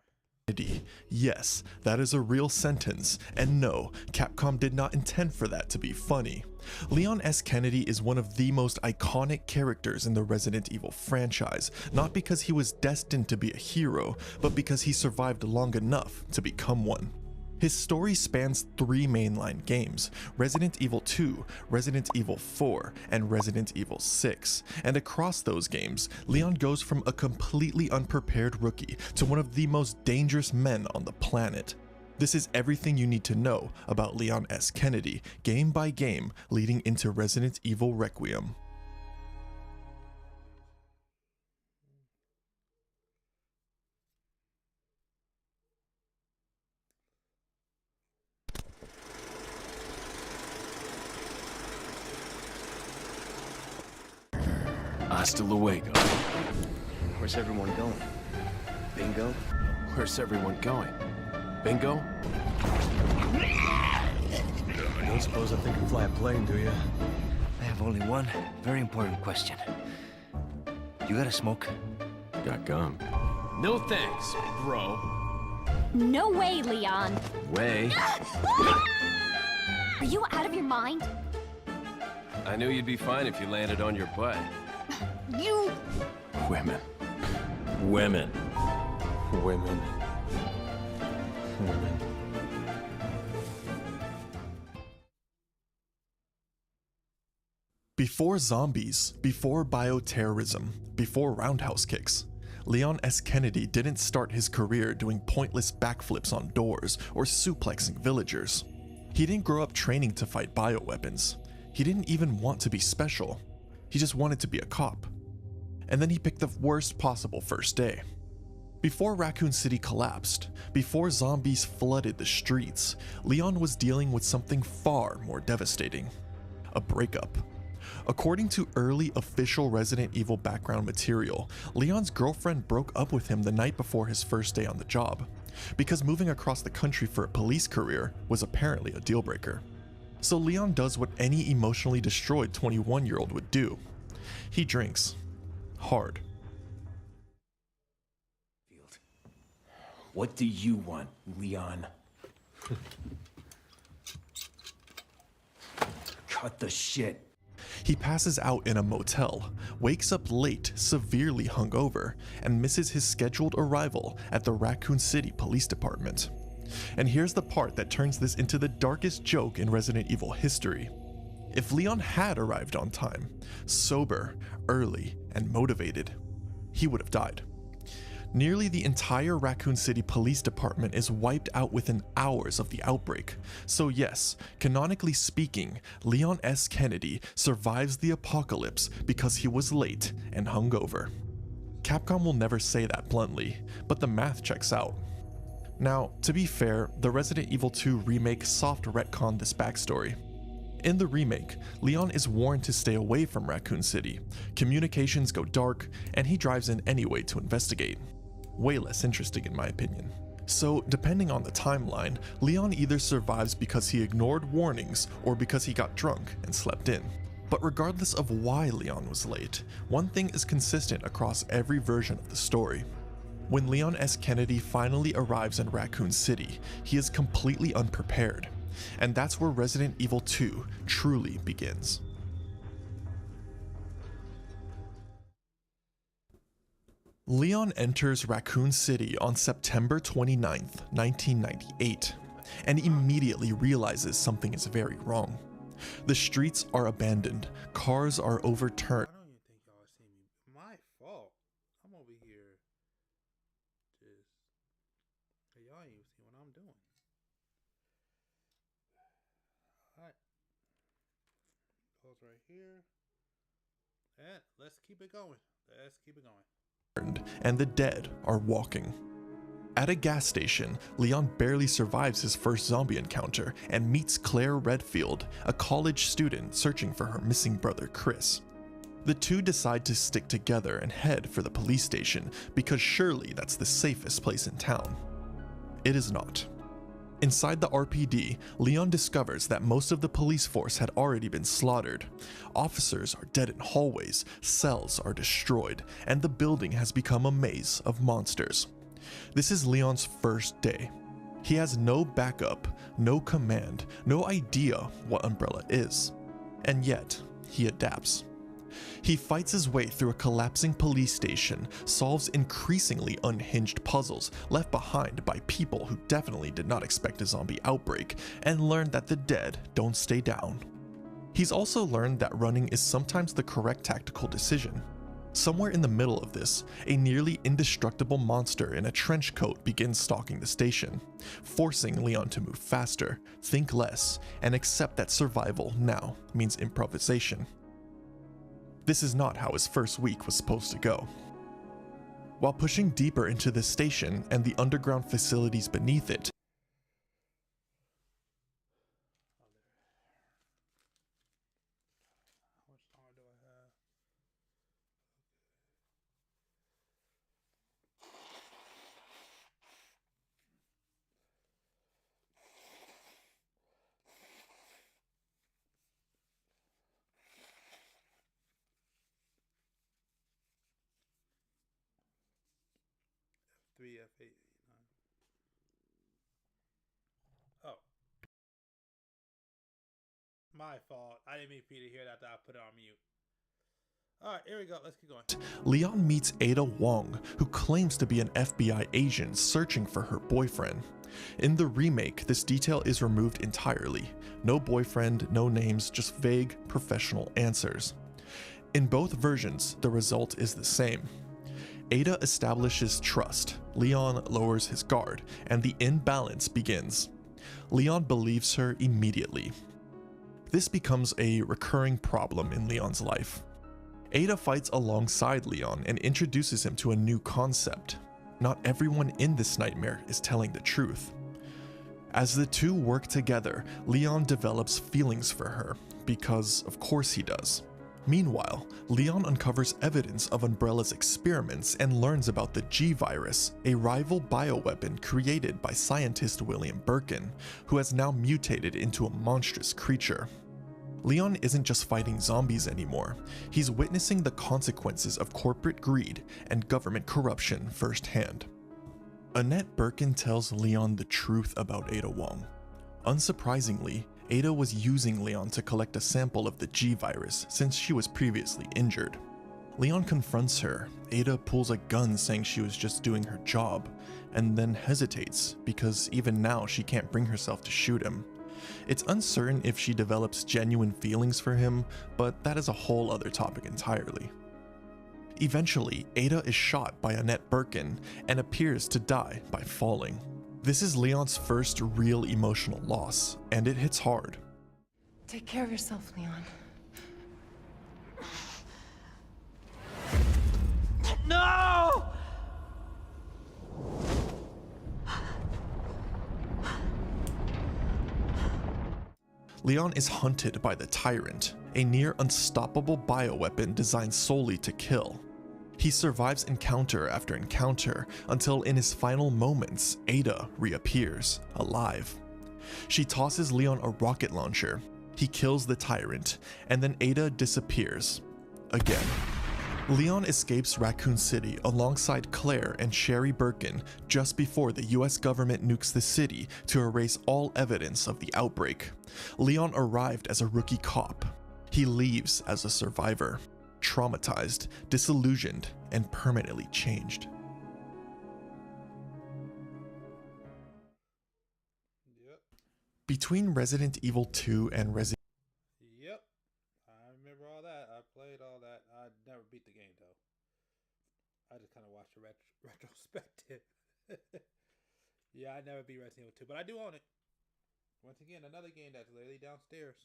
Yes, that is a real sentence, and no, Capcom did not intend for that to be funny. Leon S. Kennedy is one of the most iconic characters in the Resident Evil franchise, not because he was destined to be a hero, but because he survived long enough to become one. His story spans 3 mainline games, Resident Evil 2, Resident Evil 4, and Resident Evil 6, and across those games, Leon goes from a completely unprepared rookie to one of the most dangerous men on the planet. This is everything you need to know about Leon S. Kennedy, game by game, leading into Resident Evil Requiem. Hasta luego. Where's everyone going? Bingo? Where's everyone going? Bingo? You don't suppose I think I can fly a plane, do you? I have only one very important question. You got a smoke? Got gum. No thanks, bro. No way, Leon. Way? Are you out of your mind? I knew you'd be fine if you landed on your butt. You... Women. Women. Women. Women. Before zombies, before bioterrorism, before roundhouse kicks, Leon S. Kennedy didn't start his career doing pointless backflips on doors or suplexing villagers. He didn't grow up training to fight bioweapons. He didn't even want to be special. He just wanted to be a cop. And then he picked the worst possible first day. Before Raccoon City collapsed, before zombies flooded the streets, Leon was dealing with something far more devastating: a breakup. According to early official Resident Evil background material, Leon's girlfriend broke up with him the night before his first day on the job, because moving across the country for a police career was apparently a deal breaker. So Leon does what any emotionally destroyed 21-year-old would do. He drinks. Hard. What do you want, Leon? Cut the shit. He passes out in a motel, wakes up late, severely hungover, and misses his scheduled arrival at the Raccoon City Police Department. And here's the part that turns this into the darkest joke in Resident Evil history. If Leon had arrived on time, sober, early, and motivated, he would have died. Nearly the entire Raccoon City Police Department is wiped out within hours of the outbreak. So yes, canonically speaking, Leon S. Kennedy survives the apocalypse because he was late and hungover. Capcom will never say that bluntly, but the math checks out. Now, to be fair, the Resident Evil 2 remake soft retconned this backstory. In the remake, Leon is warned to stay away from Raccoon City, communications go dark, and he drives in anyway to investigate. Way less interesting in my opinion. So, depending on the timeline, Leon either survives because he ignored warnings or because he got drunk and slept in. But regardless of why Leon was late, one thing is consistent across every version of the story. When Leon S. Kennedy finally arrives in Raccoon City, he is completely unprepared. And that's where Resident Evil 2 truly begins. Leon enters Raccoon City on September 29th, 1998, and immediately realizes something is very wrong. The streets are abandoned, cars are overturned. I don't even think y'all see me. My fault. I'm over here just... Hey, y'all ain't even see what I'm doing. Alright. Pause right here. And let's keep it going. Let's keep it going. And the dead are walking. At a gas station, Leon barely survives his first zombie encounter and meets Claire Redfield, a college student searching for her missing brother Chris. The two decide to stick together and head for the police station because surely that's the safest place in town. It is not. Inside the RPD, Leon discovers that most of the police force had already been slaughtered. Officers are dead in hallways, cells are destroyed, and the building has become a maze of monsters. This is Leon's first day. He has no backup, no command, no idea what Umbrella is. And yet, he adapts. He fights his way through a collapsing police station, solves increasingly unhinged puzzles left behind by people who definitely did not expect a zombie outbreak, and learned that the dead don't stay down. He's also learned that running is sometimes the correct tactical decision. Somewhere in the middle of this, a nearly indestructible monster in a trench coat begins stalking the station, forcing Leon to move faster, think less, and accept that survival now means improvisation. This is not how his first week was supposed to go. While pushing deeper into the station and the underground facilities beneath it, F8. Oh. My fault. I didn't mean for you to hear that. I put it on mute. Alright, here we go. Let's keep going. Leon meets Ada Wong, who claims to be an FBI agent searching for her boyfriend. In the remake, this detail is removed entirely. No boyfriend, no names, just vague, professional answers. In both versions, the result is the same. Ada establishes trust, Leon lowers his guard, and the imbalance begins. Leon believes her immediately. This becomes a recurring problem in Leon's life. Ada fights alongside Leon and introduces him to a new concept. Not everyone in this nightmare is telling the truth. As the two work together, Leon develops feelings for her, because of course he does. Meanwhile, Leon uncovers evidence of Umbrella's experiments and learns about the G-Virus, a rival bioweapon created by scientist William Birkin, who has now mutated into a monstrous creature. Leon isn't just fighting zombies anymore, he's witnessing the consequences of corporate greed and government corruption firsthand. Annette Birkin tells Leon the truth about Ada Wong. Unsurprisingly, Ada was using Leon to collect a sample of the G-Virus since she was previously injured. Leon confronts her, Ada pulls a gun saying she was just doing her job, and then hesitates because even now she can't bring herself to shoot him. It's uncertain if she develops genuine feelings for him, but that is a whole other topic entirely. Eventually, Ada is shot by Annette Birkin and appears to die by falling. This is Leon's first real emotional loss, and it hits hard. Take care of yourself, Leon. No! Leon is hunted by the Tyrant, a near unstoppable bioweapon designed solely to kill. He survives encounter after encounter until in his final moments, Ada reappears, alive. She tosses Leon a rocket launcher, he kills the Tyrant, and then Ada disappears. Again. Leon escapes Raccoon City alongside Claire and Sherry Birkin just before the US government nukes the city to erase all evidence of the outbreak. Leon arrived as a rookie cop. He leaves as a survivor, traumatized, disillusioned, and permanently changed. Yep. Between Resident Evil 2 and Resident Yep. I remember all that. I played all that. I never beat the game though. I just kind of watched a retrospective. Yeah, I never beat Resident Evil 2, but I do own it. Once again, another game that's literally downstairs.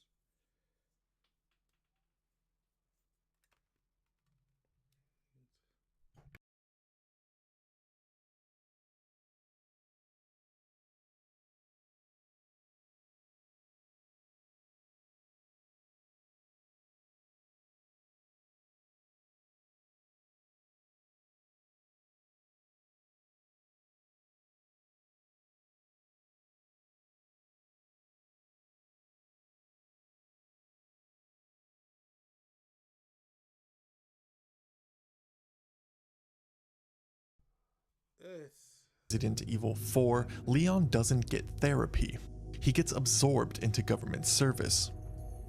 Resident Evil 4, Leon doesn't get therapy. He gets absorbed into government service.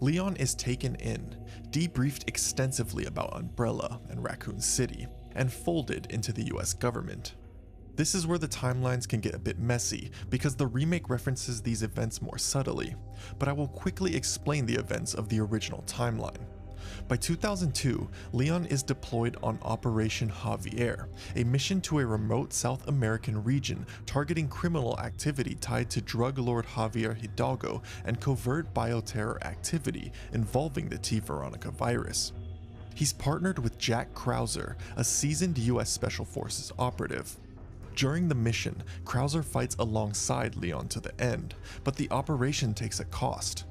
Leon is taken in, debriefed extensively about Umbrella and Raccoon City, and folded into the US government. This is where the timelines can get a bit messy because the remake references these events more subtly, but I will quickly explain the events of the original timeline. By 2002, Leon is deployed on Operation Javier, a mission to a remote South American region targeting criminal activity tied to drug lord Javier Hidalgo and covert bioterror activity involving the T. Veronica virus. He's partnered with Jack Krauser, a seasoned US Special Forces operative. During the mission, Krauser fights alongside Leon to the end, but the operation takes a cost.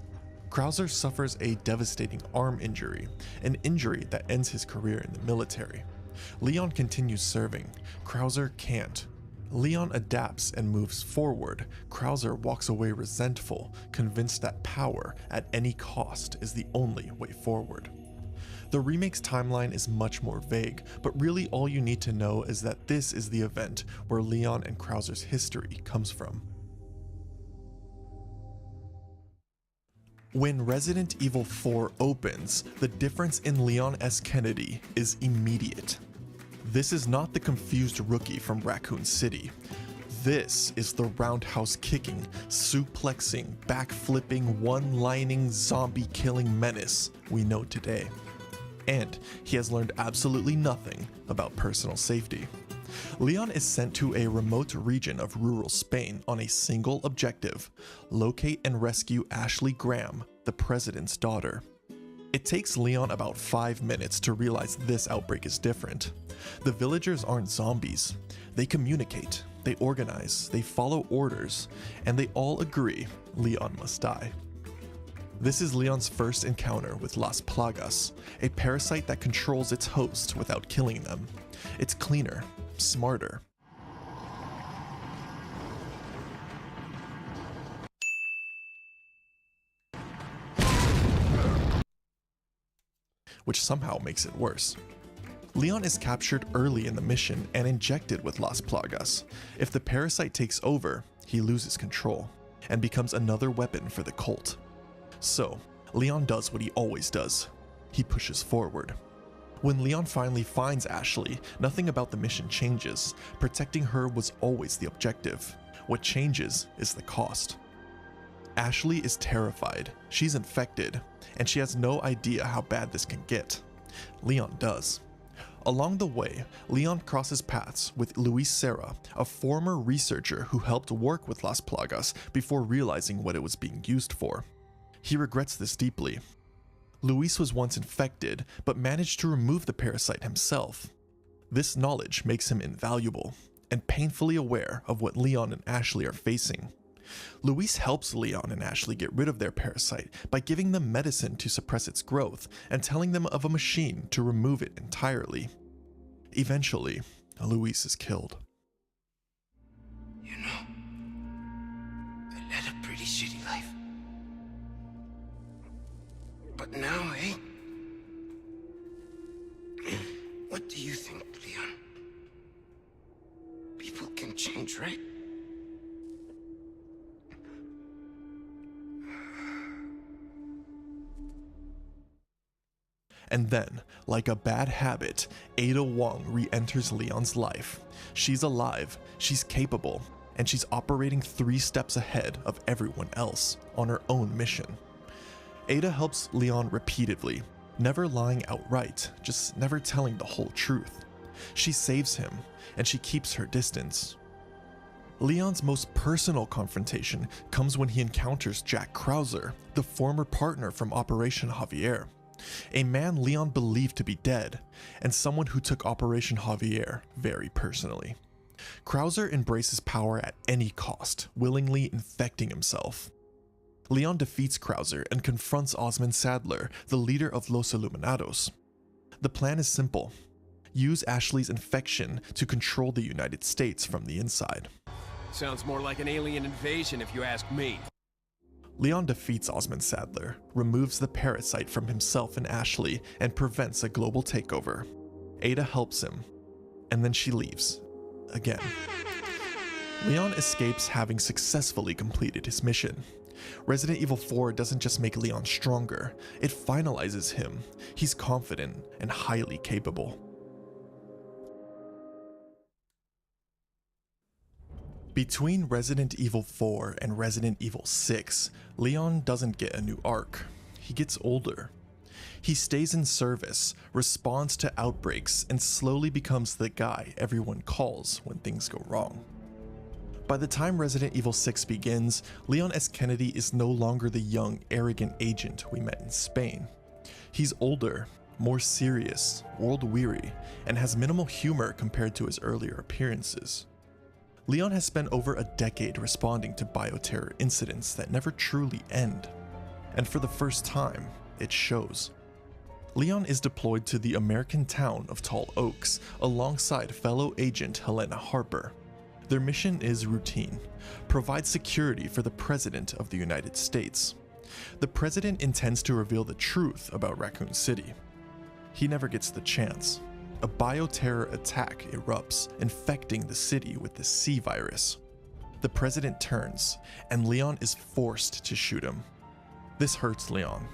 Krauser suffers a devastating arm injury, an injury that ends his career in the military. Leon continues serving, Krauser can't. Leon adapts and moves forward. Krauser walks away resentful, convinced that power, at any cost, is the only way forward. The remake's timeline is much more vague, but really all you need to know is that this is the event where Leon and Krauser's history comes from. When Resident Evil 4 opens, the difference in Leon S. Kennedy is immediate. This is not the confused rookie from Raccoon City. This is the roundhouse kicking, suplexing, backflipping, one-lining, zombie-killing menace we know today. And he has learned absolutely nothing about personal safety. Leon is sent to a remote region of rural Spain on a single objective: locate and rescue Ashley Graham, the president's daughter. It takes Leon about 5 minutes to realize this outbreak is different. The villagers aren't zombies. They communicate, they organize, they follow orders, and they all agree Leon must die. This is Leon's first encounter with Las Plagas, a parasite that controls its host without killing them. It's cleaner, smarter. Which somehow makes it worse. Leon is captured early in the mission and injected with Las Plagas. If the parasite takes over, he loses control and becomes another weapon for the cult. So, Leon does what he always does. He pushes forward. When Leon finally finds Ashley, nothing about the mission changes. Protecting her was always the objective. What changes is the cost. Ashley is terrified. She's infected, and she has no idea how bad this can get. Leon does. Along the way, Leon crosses paths with Luis Serra, a former researcher who helped work with Las Plagas before realizing what it was being used for. He regrets this deeply. Luis was once infected, but managed to remove the parasite himself. This knowledge makes him invaluable, and painfully aware of what Leon and Ashley are facing. Luis helps Leon and Ashley get rid of their parasite by giving them medicine to suppress its growth and telling them of a machine to remove it entirely. Eventually, Luis is killed. You know, I led a pretty shitty life. But now, eh? What do you think, Leon? People can change, right? And then, like a bad habit, Ada Wong re-enters Leon's life. She's alive, she's capable, and she's operating 3 steps ahead of everyone else on her own mission. Ada helps Leon repeatedly, never lying outright, just never telling the whole truth. She saves him, and she keeps her distance. Leon's most personal confrontation comes when he encounters Jack Krauser, the former partner from Operation Javier, a man Leon believed to be dead, and someone who took Operation Javier very personally. Krauser embraces power at any cost, willingly infecting himself. Leon defeats Krauser and confronts Osmond Sadler, the leader of Los Illuminados. The plan is simple: use Ashley's infection to control the United States from the inside. Sounds more like an alien invasion if you ask me. Leon defeats Osmond Sadler, removes the parasite from himself and Ashley, and prevents a global takeover. Ada helps him, and then she leaves. Again. Leon escapes having successfully completed his mission. Resident Evil 4 doesn't just make Leon stronger, it finalizes him. He's confident and highly capable. Between Resident Evil 4 and Resident Evil 6, Leon doesn't get a new arc. He gets older. He stays in service, responds to outbreaks, and slowly becomes the guy everyone calls when things go wrong. By the time Resident Evil 6 begins, Leon S. Kennedy is no longer the young, arrogant agent we met in Spain. He's older, more serious, world-weary, and has minimal humor compared to his earlier appearances. Leon has spent over a decade responding to bioterror incidents that never truly end, and for the first time, it shows. Leon is deployed to the American town of Tall Oaks alongside fellow agent Helena Harper. Their mission is routine: provide security for the President of the United States. The President intends to reveal the truth about Raccoon City. He never gets the chance. A bioterror attack erupts, infecting the city with the C virus. The President turns, and Leon is forced to shoot him. This hurts Leon,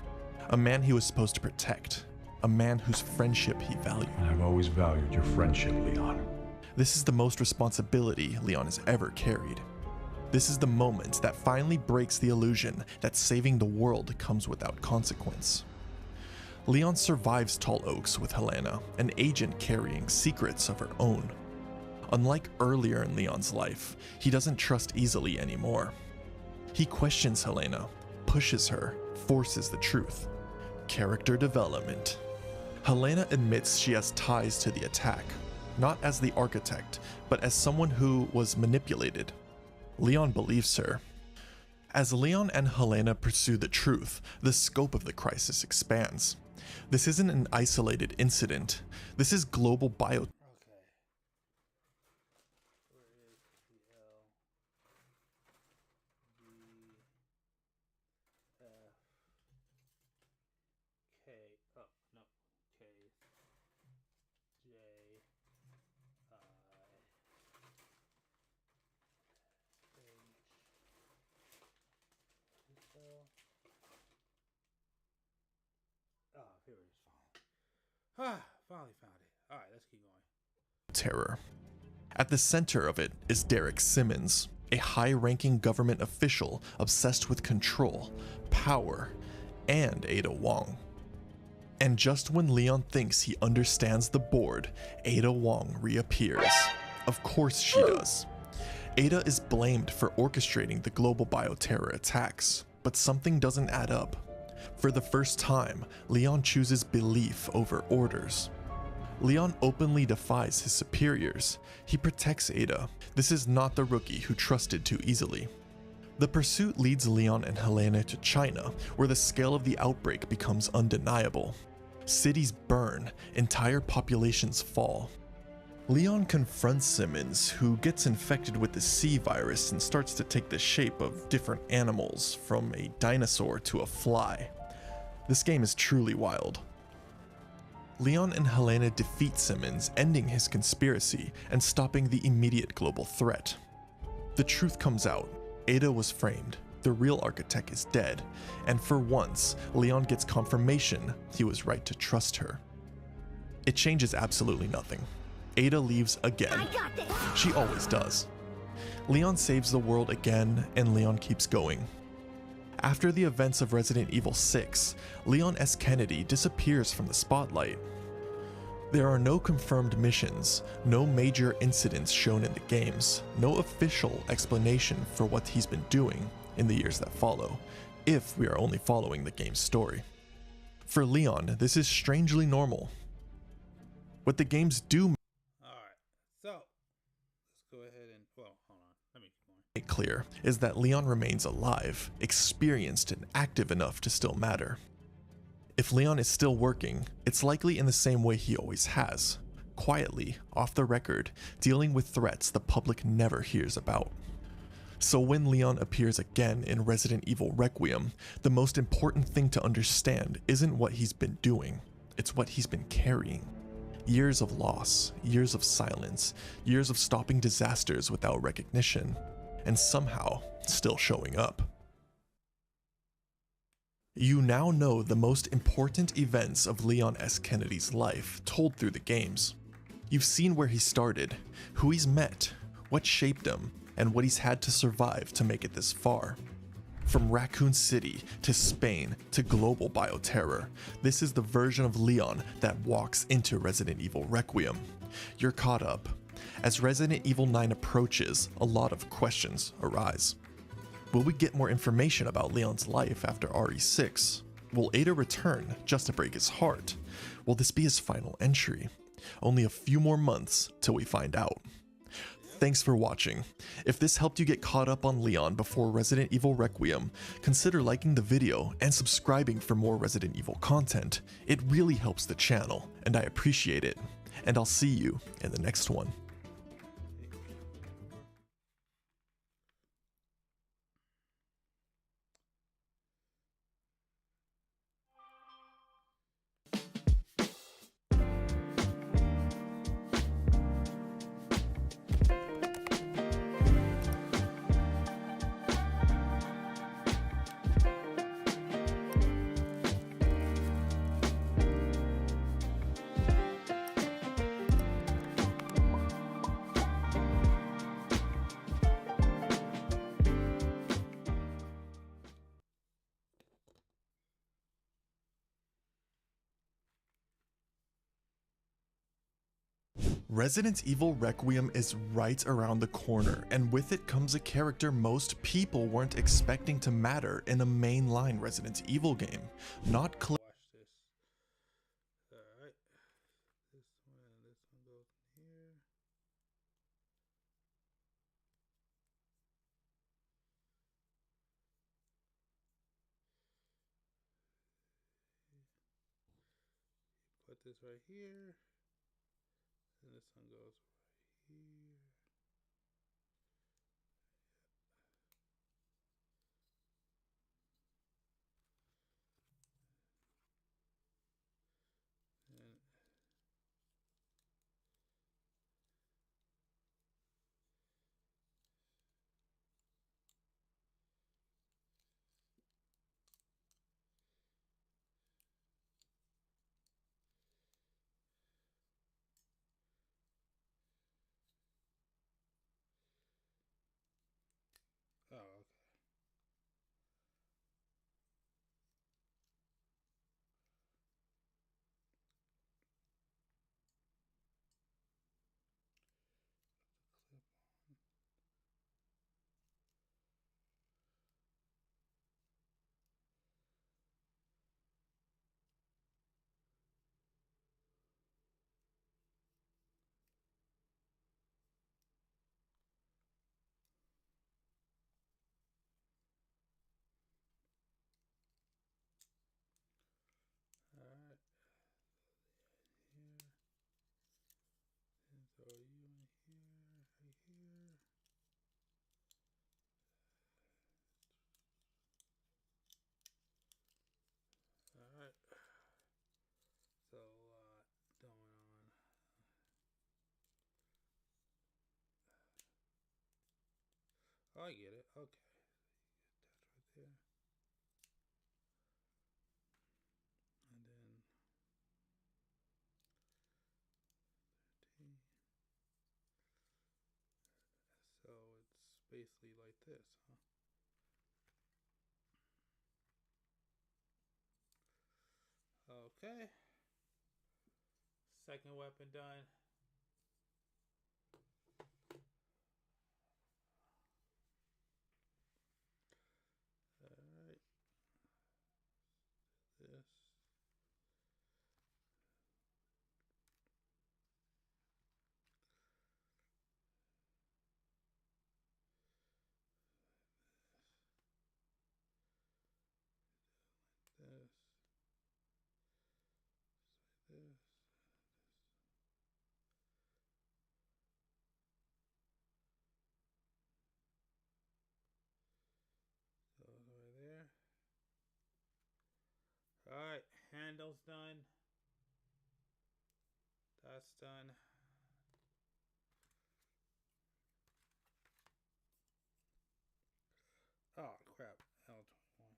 a man he was supposed to protect, a man whose friendship he valued. I've always valued your friendship, Leon. This is the most responsibility Leon has ever carried. This is the moment that finally breaks the illusion that saving the world comes without consequence. Leon survives Tall Oaks with Helena, an agent carrying secrets of her own. Unlike earlier in Leon's life, he doesn't trust easily anymore. He questions Helena, pushes her, forces the truth. Character development. Helena admits she has ties to the attack, not as the architect, but as someone who was manipulated. Leon believes her. As Leon and Helena pursue the truth, the scope of the crisis expands. This isn't an isolated incident. This is global bio. Finally found it. Alright, let's keep going. Terror. At the center of it is Derek Simmons, a high-ranking government official obsessed with control, power, and Ada Wong. And just when Leon thinks he understands the board, Ada Wong reappears. Of course she does. Ada is blamed for orchestrating the global bioterror attacks, but something doesn't add up. For the first time, Leon chooses belief over orders. Leon openly defies his superiors. He protects Ada. This is not the rookie who trusted too easily. The pursuit leads Leon and Helena to China, where the scale of the outbreak becomes undeniable. Cities burn, entire populations fall. Leon confronts Simmons, who gets infected with the C virus and starts to take the shape of different animals, from a dinosaur to a fly. This game is truly wild. Leon and Helena defeat Simmons, ending his conspiracy and stopping the immediate global threat. The truth comes out. Ada was framed, the real architect is dead, and for once, Leon gets confirmation he was right to trust her. It changes absolutely nothing. Ada leaves again. She always does. Leon saves the world again, and Leon keeps going. After the events of Resident Evil 6, Leon S. Kennedy disappears from the spotlight. There are no confirmed missions, no major incidents shown in the games, no official explanation for what he's been doing in the years that follow, if we are only following the game's story. For Leon, this is strangely normal. What the games do make clear is that Leon remains alive, experienced, and active enough to still matter. If Leon is still working, it's likely in the same way he always has, quietly, off the record, dealing with threats the public never hears about. So when Leon appears again in Resident Evil Requiem, the most important thing to understand isn't what he's been doing, it's what he's been carrying. Years of loss, years of silence, years of stopping disasters without recognition, and somehow still showing up. You now know the most important events of Leon S. Kennedy's life told through the games. You've seen where he started, who he's met, what shaped him, and what he's had to survive to make it this far. From Raccoon City to Spain to global bioterror, this is the version of Leon that walks into Resident Evil Requiem. You're caught up. As Resident Evil 9 approaches, a lot of questions arise. Will we get more information about Leon's life after RE6? Will Ada return just to break his heart? Will this be his final entry? Only a few more months till we find out. Thanks for watching. If this helped you get caught up on Leon before Resident Evil Requiem, consider liking the video and subscribing for more Resident Evil content. It really helps the channel, and I appreciate it. And I'll see you in the next one. Resident Evil Requiem is right around the corner, and with it comes a character most people weren't expecting to matter in a mainline Resident Evil game. Not Watch this. Alright. This one goes in here. Put this right here. And this one goes right here. And oh, okay. Alright. Here. And throw you in here. Right here. Alright. So a lot going on. Oh, I get it. Okay. That's right there. And then T. So it's basically like this, huh? Okay. Second weapon done. Alright. This. This. This. Goes right there. Alright, handle's done. That's done. Oh crap, L21.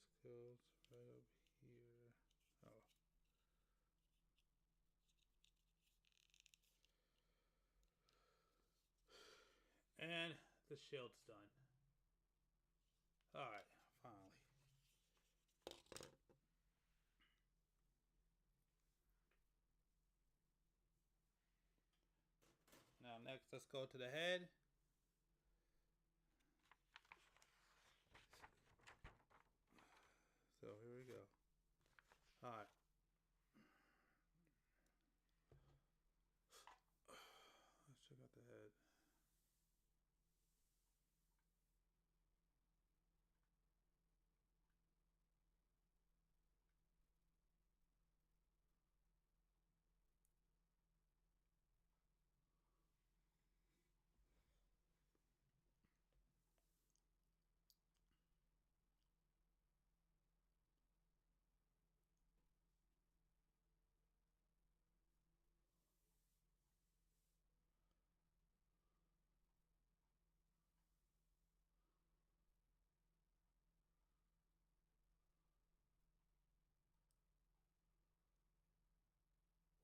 this goes right up here. Oh. And the shield's done. Alright, finally. Now next, let's go to the head. So here we go. Alright. Let's check out the head.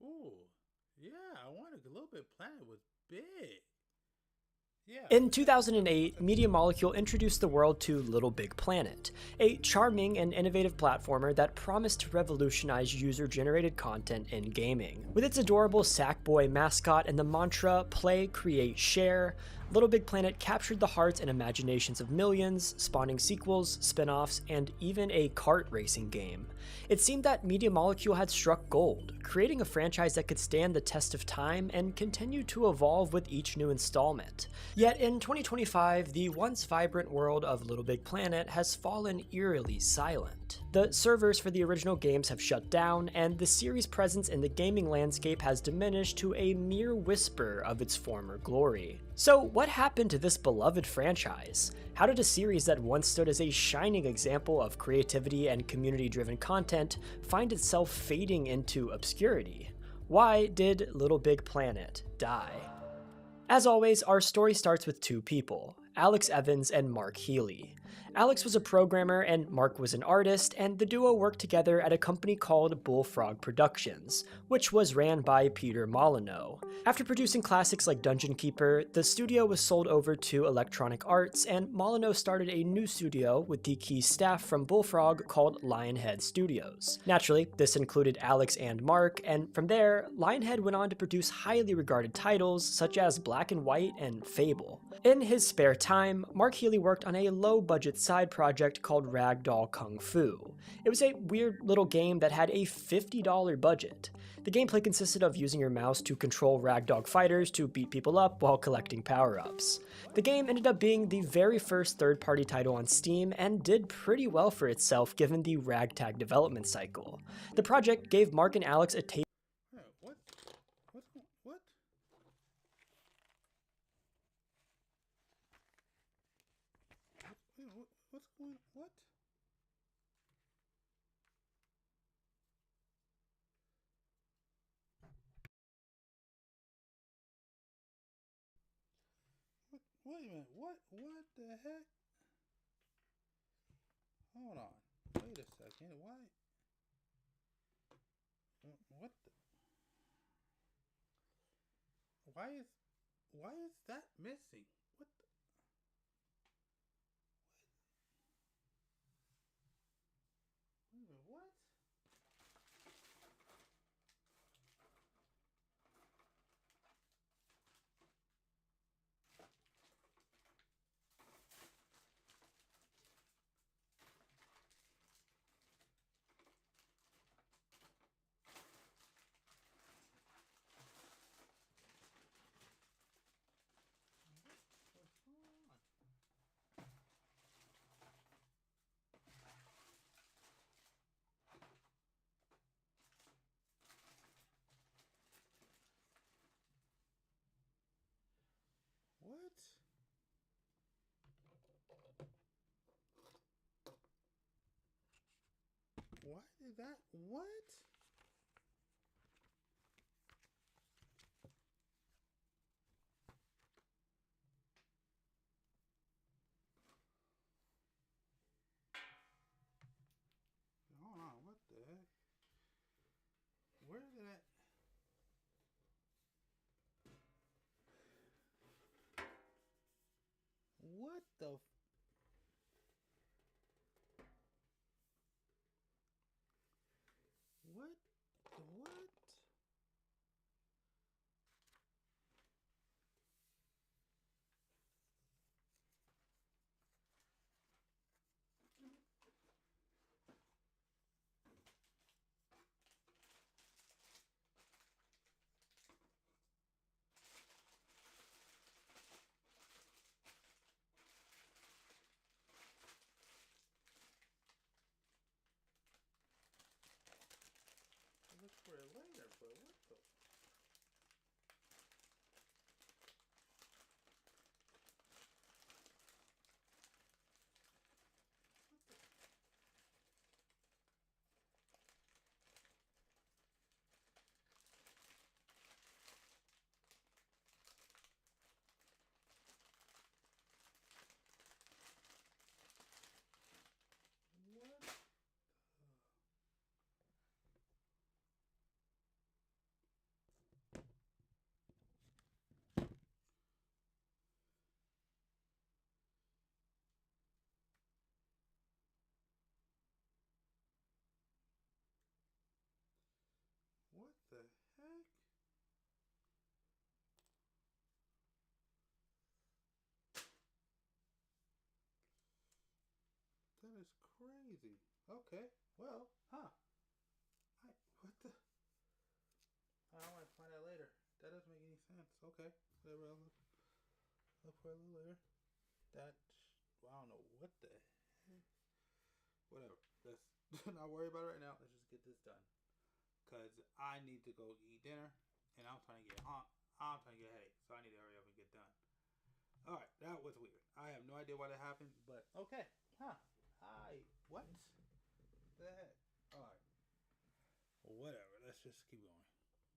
Ooh, yeah, I wanted a little bit. Planet was big. Yeah. In 2008, Media Molecule introduced the world to Little Big Planet, a charming and innovative platformer that promised to revolutionize user-generated content in gaming. With its adorable Sackboy mascot and the mantra, play, create, share, Little Big Planet captured the hearts and imaginations of millions, spawning sequels, spin-offs, and even a kart racing game. It seemed that Media Molecule had struck gold, creating a franchise that could stand the test of time and continue to evolve with each new installment. Yet in 2025, the once vibrant world of Little Big Planet has fallen eerily silent. The servers for the original games have shut down, and the series' presence in the gaming landscape has diminished to a mere whisper of its former glory. So what happened to this beloved franchise? How did a series that once stood as a shining example of creativity and community-driven content find itself fading into obscurity? Why did Little Big Planet die? As always, our story starts with two people, Alex Evans and Mark Healy. Alex was a programmer and Mark was an artist, and the duo worked together at a company called Bullfrog Productions, which was ran by Peter Molyneux. After producing classics like Dungeon Keeper, the studio was sold over to Electronic Arts, and Molyneux started a new studio with the key staff from Bullfrog called Lionhead Studios. Naturally, this included Alex and Mark, and from there, Lionhead went on to produce highly regarded titles such as Black and White and Fable. In his spare time, Mark Healy worked on a low-budget side project called Ragdoll Kung Fu. It was a weird little game that had a $50 budget. The gameplay consisted of using your mouse to control ragdoll fighters to beat people up while collecting power-ups. The game ended up being the very first third-party title on Steam and did pretty well for itself given the ragtag development cycle. The project gave Mark and Alex a taste. What? What? What's going? What? Wait a minute. What the heck? Hold on. Wait a second. Why? What the? Why is that missing? What the? What? What? Why did that? What? What the? What? What? Look for it later, but what the? What the heck? That is crazy. Okay, well, huh. What the? I want to find out later. That doesn't make any sense. Okay, whatever. I'll look for it a little later. That, I don't know what the heck. Whatever. Let's not worry about it right now. Let's just get this done. Because I need to go eat dinner. And I'm trying to get I'm trying to get a headache. So I need to hurry up and get done. Alright, that was weird. I have no idea why that happened. But, okay. Huh. What? The heck? Alright. Whatever. Let's just keep going.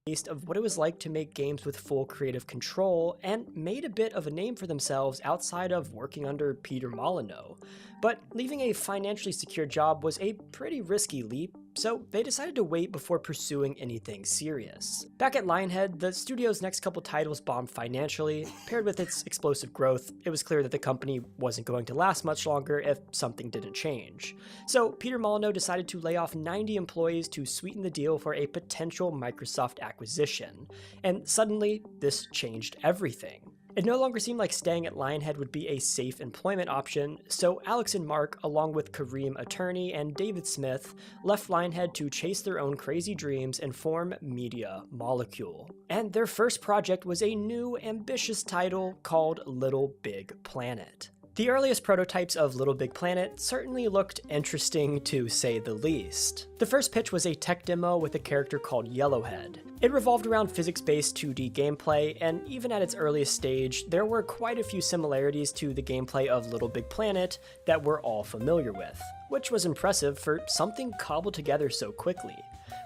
Taste of what it was like to make games with full creative control, and made a bit of a name for themselves outside of working under Peter Molyneux. But leaving a financially secure job was a pretty risky leap, so they decided to wait before pursuing anything serious. Back at Lionhead, the studio's next couple titles bombed financially. Paired with its explosive growth, it was clear that the company wasn't going to last much longer if something didn't change. So Peter Molyneux decided to lay off 90 employees to sweeten the deal for a potential Microsoft acquisition. And suddenly, this changed everything. It no longer seemed like staying at Lionhead would be a safe employment option, so Alex and Mark, along with Kareem Attorney and David Smith, left Lionhead to chase their own crazy dreams and form Media Molecule. And their first project was a new, ambitious title called Little Big Planet. The earliest prototypes of Little Big Planet certainly looked interesting, to say the least. The first pitch was a tech demo with a character called Yellowhead. It revolved around physics-based 2D gameplay, and even at its earliest stage, there were quite a few similarities to the gameplay of Little Big Planet that we're all familiar with, which was impressive for something cobbled together so quickly.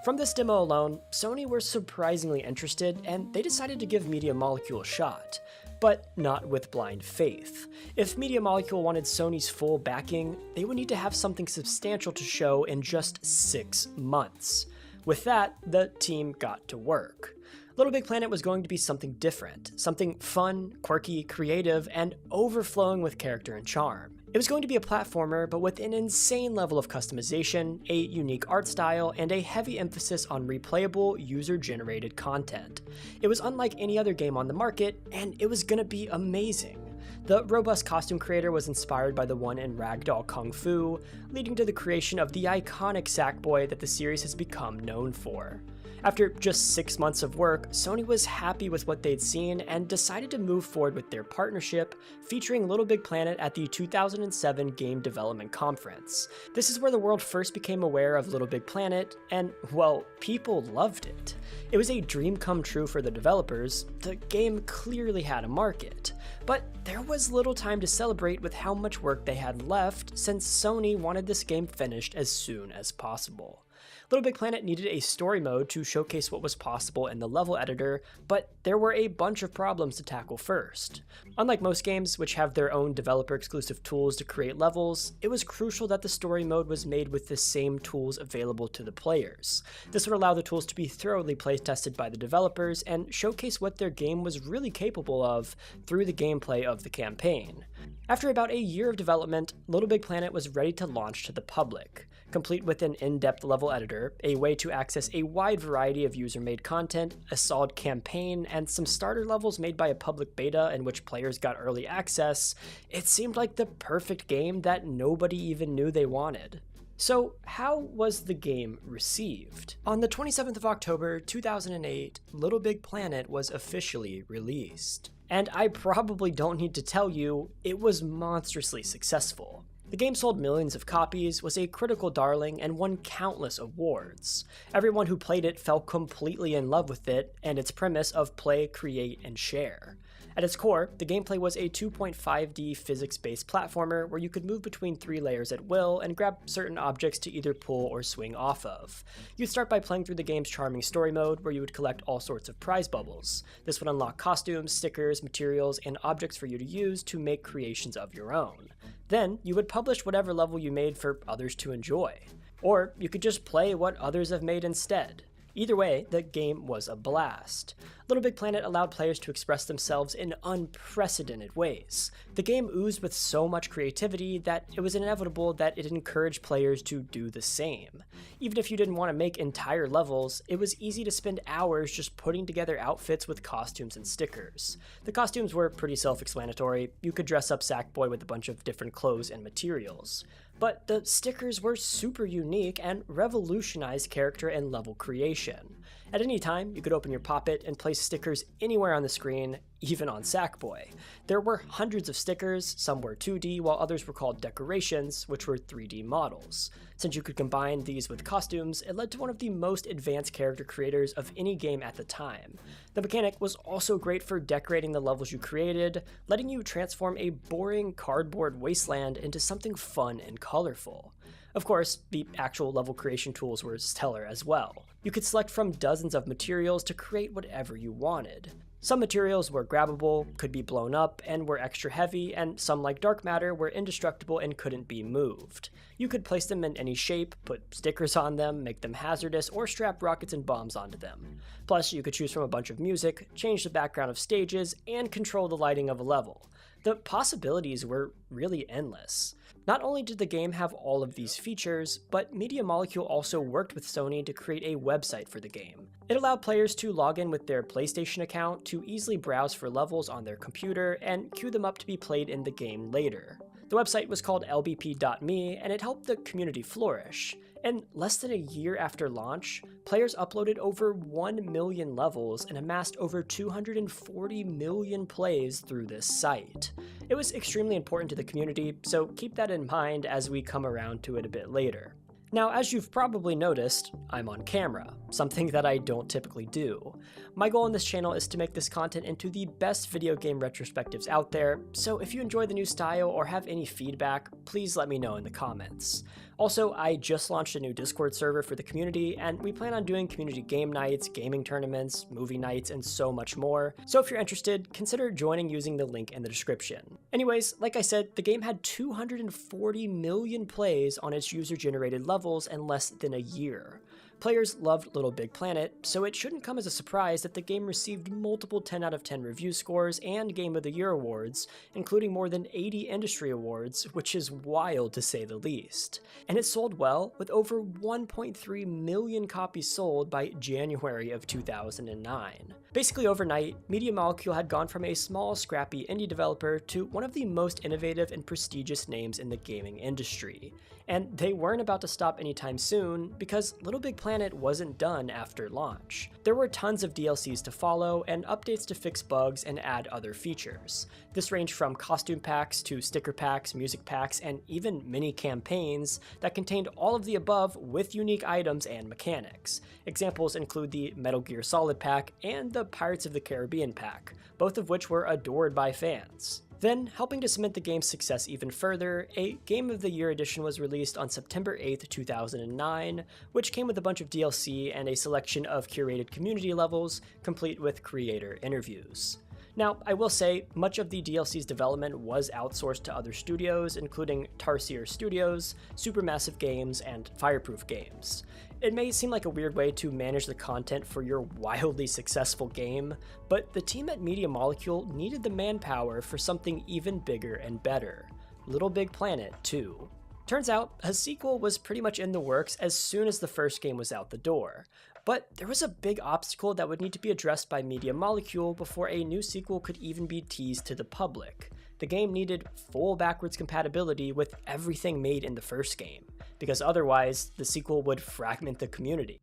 From this demo alone, Sony were surprisingly interested, and they decided to give Media Molecule a shot. But not with blind faith. If Media Molecule wanted Sony's full backing, they would need to have something substantial to show in just 6 months. With that, the team got to work. Little Big Planet was going to be something different, something fun, quirky, creative, and overflowing with character and charm. It was going to be a platformer, but with an insane level of customization, a unique art style, and a heavy emphasis on replayable, user-generated content. It was unlike any other game on the market, and it was gonna be amazing. The robust costume creator was inspired by the one in Ragdoll Kung Fu, leading to the creation of the iconic Sackboy that the series has become known for. After just 6 months of work, Sony was happy with what they'd seen and decided to move forward with their partnership, featuring Little Big Planet at the 2007 Game Development Conference. This is where the world first became aware of Little Big Planet, and, well, people loved it. It was a dream come true for the developers. The game clearly had a market. But there was little time to celebrate with how much work they had left, since Sony wanted this game finished as soon as possible. Little Big Planet needed a story mode to showcase what was possible in the level editor, but there were a bunch of problems to tackle first. Unlike most games, which have their own developer-exclusive tools to create levels, it was crucial that the story mode was made with the same tools available to the players. This would allow the tools to be thoroughly play-tested by the developers and showcase what their game was really capable of through the gameplay of the campaign. After about a year of development, Little Big Planet was ready to launch to the public, complete with an in-depth level editor, a way to access a wide variety of user-made content, a solid campaign, and some starter levels made by a public beta in which players got early access. It seemed like the perfect game that nobody even knew they wanted. So, how was the game received? On the 27th of October, 2008, Little Big Planet was officially released. And I probably don't need to tell you, it was monstrously successful. The game sold millions of copies, was a critical darling, and won countless awards. Everyone who played it fell completely in love with it and its premise of play, create, and share. At its core, the gameplay was a 2.5D physics-based platformer where you could move between 3 layers at will and grab certain objects to either pull or swing off of. You'd start by playing through the game's charming story mode where you would collect all sorts of prize bubbles. This would unlock costumes, stickers, materials, and objects for you to use to make creations of your own. Then, you would publish whatever level you made for others to enjoy. Or you could just play what others have made instead. Either way, the game was a blast. Little Big Planet allowed players to express themselves in unprecedented ways. The game oozed with so much creativity that it was inevitable that it encouraged players to do the same. Even if you didn't want to make entire levels, it was easy to spend hours just putting together outfits with costumes and stickers. The costumes were pretty self-explanatory. You could dress up Sackboy with a bunch of different clothes and materials. But the stickers were super unique and revolutionized character and level creation. At any time, you could open your poppet and place stickers anywhere on the screen, even on Sackboy. There were hundreds of stickers, some were 2D while others were called decorations, which were 3D models. Since you could combine these with costumes, it led to one of the most advanced character creators of any game at the time. The mechanic was also great for decorating the levels you created, letting you transform a boring cardboard wasteland into something fun and colorful. Of course, the actual level creation tools were stellar as well. You could select from dozens of materials to create whatever you wanted. Some materials were grabbable, could be blown up, and were extra heavy, and some like dark matter were indestructible and couldn't be moved. You could place them in any shape, put stickers on them, make them hazardous, or strap rockets and bombs onto them. Plus, you could choose from a bunch of music, change the background of stages, and control the lighting of a level. The possibilities were really endless. Not only did the game have all of these features, but Media Molecule also worked with Sony to create a website for the game. It allowed players to log in with their PlayStation account to easily browse for levels on their computer and queue them up to be played in the game later. The website was called lbp.me, and it helped the community flourish. And less than a year after launch, players uploaded over 1 million levels and amassed over 240 million plays through this site. It was extremely important to the community, so keep that in mind as we come around to it a bit later. Now, as you've probably noticed, I'm on camera, something that I don't typically do. My goal on this channel is to make this content into the best video game retrospectives out there, so if you enjoy the new style or have any feedback, please let me know in the comments. Also, I just launched a new Discord server for the community, and we plan on doing community game nights, gaming tournaments, movie nights, and so much more. So if you're interested, consider joining using the link in the description. Anyways, like I said, the game had 240 million plays on its user-generated levels in less than a year. Players loved Little Big Planet, so it shouldn't come as a surprise that the game received multiple 10 out of 10 review scores and Game of the Year awards, including more than 80 industry awards, which is wild to say the least. And it sold well, with over 1.3 million copies sold by January of 2009. Basically overnight, Media Molecule had gone from a small, scrappy indie developer to one of the most innovative and prestigious names in the gaming industry. And they weren't about to stop anytime soon, because Little Big Planet wasn't done after launch. There were tons of DLCs to follow, and updates to fix bugs and add other features. This ranged from costume packs to sticker packs, music packs, and even mini campaigns that contained all of the above with unique items and mechanics. Examples include the Metal Gear Solid pack and the Pirates of the Caribbean pack, both of which were adored by fans. Then, helping to cement the game's success even further, a Game of the Year edition was released on September 8th, 2009, which came with a bunch of DLC and a selection of curated community levels, complete with creator interviews. Now, I will say, much of the DLC's development was outsourced to other studios, including Tarsier Studios, Supermassive Games, and Fireproof Games. It may seem like a weird way to manage the content for your wildly successful game, but the team at Media Molecule needed the manpower for something even bigger and better. Little Big Planet 2. Turns out, a sequel was pretty much in the works as soon as the first game was out the door. But there was a big obstacle that would need to be addressed by Media Molecule before a new sequel could even be teased to the public. The game needed full backwards compatibility with everything made in the first game, because otherwise, the sequel would fragment the community.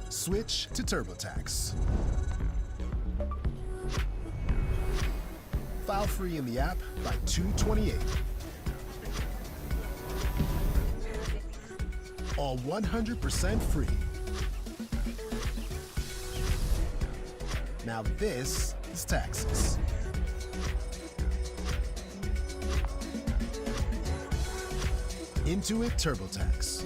Switch to TurboTax. File free in the app by 2/28. All 100% free. Now this is taxes. Intuit TurboTax.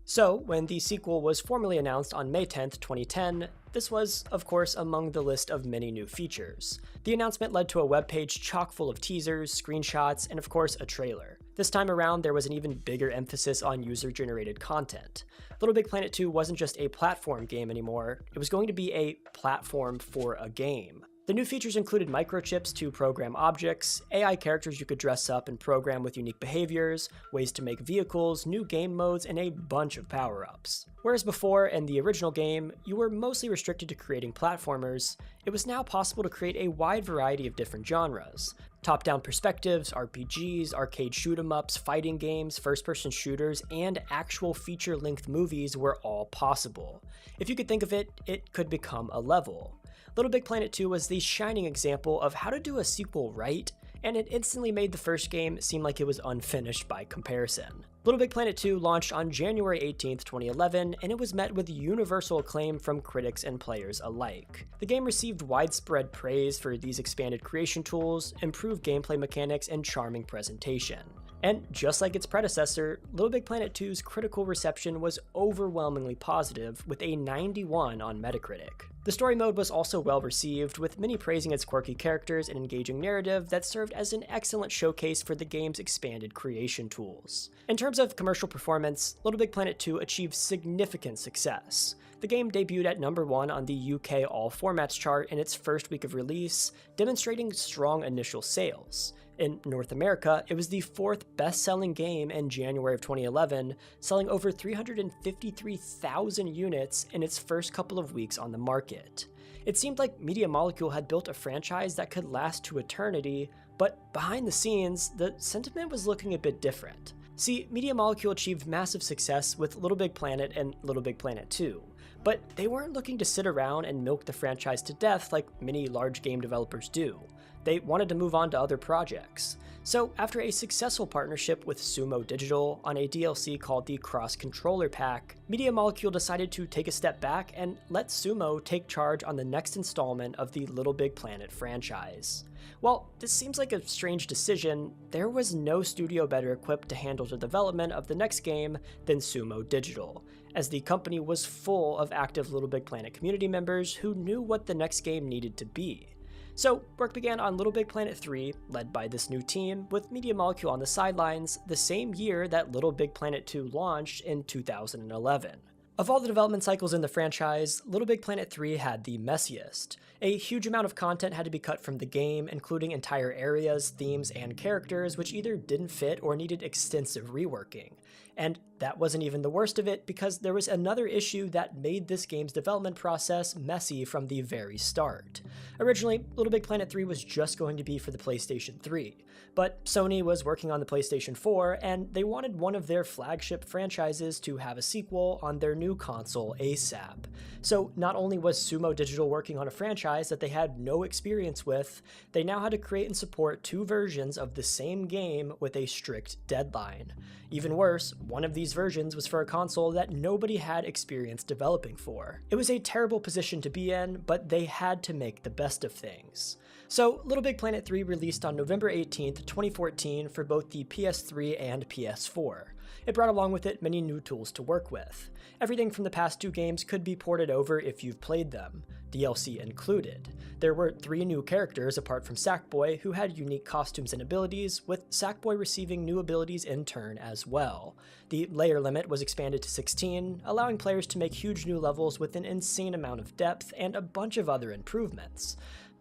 So, when the sequel was formally announced on May 10th, 2010, this was, of course, among the list of many new features. The announcement led to a webpage chock full of teasers, screenshots, and of course, a trailer. This time around, there was an even bigger emphasis on user-generated content. Little Big Planet 2 wasn't just a platform game anymore, it was going to be a platform for a game. The new features included microchips to program objects, AI characters you could dress up and program with unique behaviors, ways to make vehicles, new game modes, and a bunch of power-ups. Whereas before, in the original game, you were mostly restricted to creating platformers, it was now possible to create a wide variety of different genres. Top-down perspectives, RPGs, arcade shoot-'em-ups, fighting games, first-person shooters, and actual feature-length movies were all possible. If you could think of it, it could become a level. Little Big Planet 2 was the shining example of how to do a sequel right, and it instantly made the first game seem like it was unfinished by comparison. Little Big Planet 2 launched on January 18th, 2011, and it was met with universal acclaim from critics and players alike. The game received widespread praise for these expanded creation tools, improved gameplay mechanics, and charming presentation. And just like its predecessor, Little Big Planet 2's critical reception was overwhelmingly positive, with a 91 on Metacritic. The story mode was also well received, with many praising its quirky characters and engaging narrative that served as an excellent showcase for the game's expanded creation tools. In terms of commercial performance, Little Big Planet 2 achieved significant success. The game debuted at number 1 on the UK All Formats chart in its first week of release, demonstrating strong initial sales. In North America, it was the 4th best-selling game in January of 2011, selling over 353,000 units in its first couple of weeks on the market. It seemed like Media Molecule had built a franchise that could last to eternity, but behind the scenes, the sentiment was looking a bit different. See, Media Molecule achieved massive success with Little Big Planet and Little Big Planet 2, but they weren't looking to sit around and milk the franchise to death like many large game developers do. They wanted to move on to other projects. So after a successful partnership with Sumo Digital on a DLC called the Cross Controller Pack, Media Molecule decided to take a step back and let Sumo take charge on the next installment of the Little Big Planet franchise. While this seems like a strange decision, there was no studio better equipped to handle the development of the next game than Sumo Digital, as the company was full of active Little Big Planet community members who knew what the next game needed to be. So, work began on Little Big Planet 3, led by this new team, with Media Molecule on the sidelines, the same year that Little Big Planet 2 launched in 2011. Of all the development cycles in the franchise, Little Big Planet 3 had the messiest. A huge amount of content had to be cut from the game, including entire areas, themes, and characters which either didn't fit or needed extensive reworking. And that wasn't even the worst of it, because there was another issue that made this game's development process messy from the very start. Originally, Little Big Planet 3 was just going to be for the PlayStation 3, but Sony was working on the PlayStation 4, and they wanted one of their flagship franchises to have a sequel on their new new console ASAP. So not only was Sumo Digital working on a franchise that they had no experience with, they now had to create and support 2 versions of the same game with a strict deadline. Even worse, one of these versions was for a console that nobody had experience developing for. It was a terrible position to be in, but they had to make the best of things. So, Little Big Planet 3 released on November 18th, 2014 for both the PS3 and PS4. It brought along with it many new tools to work with. Everything from the past 2 games could be ported over if you've played them, DLC included. There were 3 new characters apart from Sackboy who had unique costumes and abilities, with Sackboy receiving new abilities in turn as well. The layer limit was expanded to 16, allowing players to make huge new levels with an insane amount of depth and a bunch of other improvements.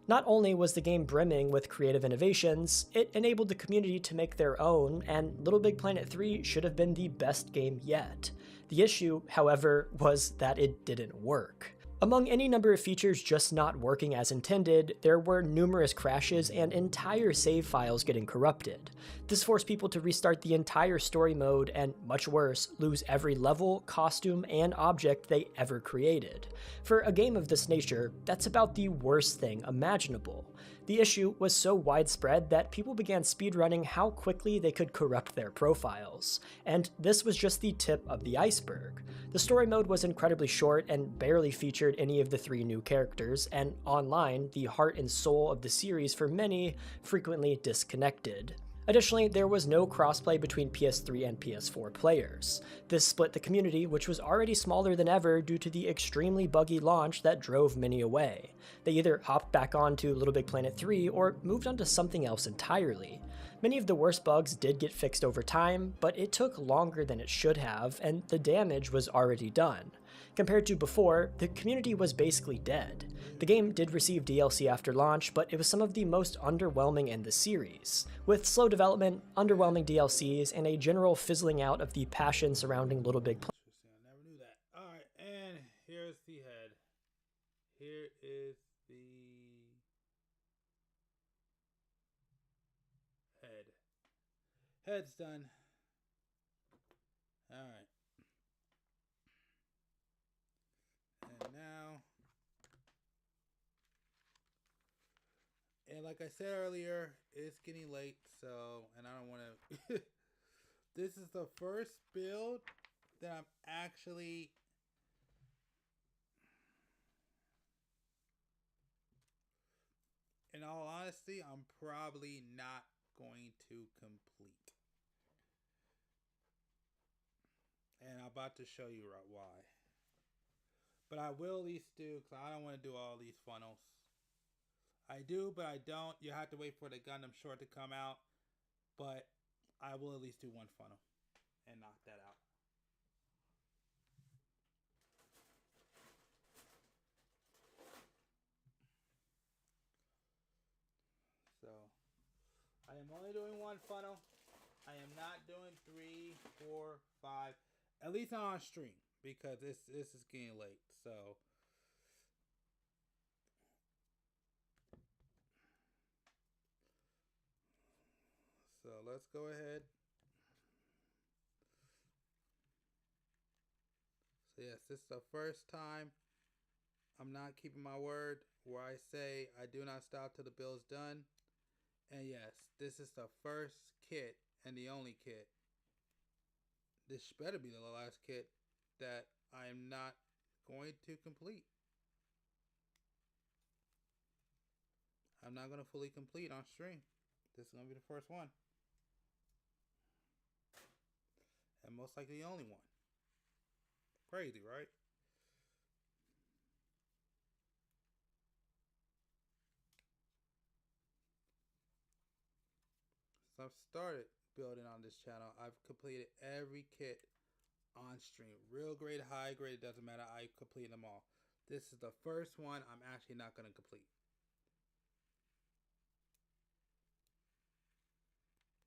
Not only was the game brimming with creative innovations, it enabled the community to make their own, and Little Big Planet 3 should have been the best game yet. The issue, however, was that it didn't work. Among any number of features just not working as intended, there were numerous crashes and entire save files getting corrupted. This forced people to restart the entire story mode and, much worse, lose every level, costume, and object they ever created. For a game of this nature, that's about the worst thing imaginable. The issue was so widespread that people began speedrunning how quickly they could corrupt their profiles. And this was just the tip of the iceberg. The story mode was incredibly short and barely featured any of the 3 new characters, and online, the heart and soul of the series for many frequently disconnected. Additionally, there was no crossplay between PS3 and PS4 players. This split the community, which was already smaller than ever due to the extremely buggy launch that drove many away. They either hopped back onto Little Big Planet 3 or moved on to something else entirely. Many of the worst bugs did get fixed over time, but it took longer than it should have, and the damage was already done. Compared to before, the community was basically dead. The game did receive DLC after launch, but it was some of the most underwhelming in the series, with slow development, underwhelming DLCs, and a general fizzling out of the passion surrounding Little Big Planet. I never knew that. Alright, and here's the head. Here is the head. Head's done. Alright. And now, and like I said earlier, it's getting late, so, and I don't want to, this is the first build that I'm actually, in all honesty, I'm probably not going to complete. And I'm about to show you why. But I will at least do, because I don't want to do all these funnels. I do, but I don't. You have to wait for the Gundam short to come out. But I will at least do one funnel and knock that out. So, I am only doing one funnel. I am not doing 3, 4, 5. At least not on stream. Because this is getting late. So, let's go ahead. So yes, this is the first time I'm not keeping my word where I say I do not stop till the bill's done. And yes, this is the first kit and the only kit. This better be the last kit that I am not going to complete. I'm not going to fully complete on stream. This is going to be the first one. And most likely the only one. Crazy, right? So I've started building on this channel. I've completed every kit on stream. Real grade, high grade, it doesn't matter. I completed them all. This is the first one I'm actually not going to complete.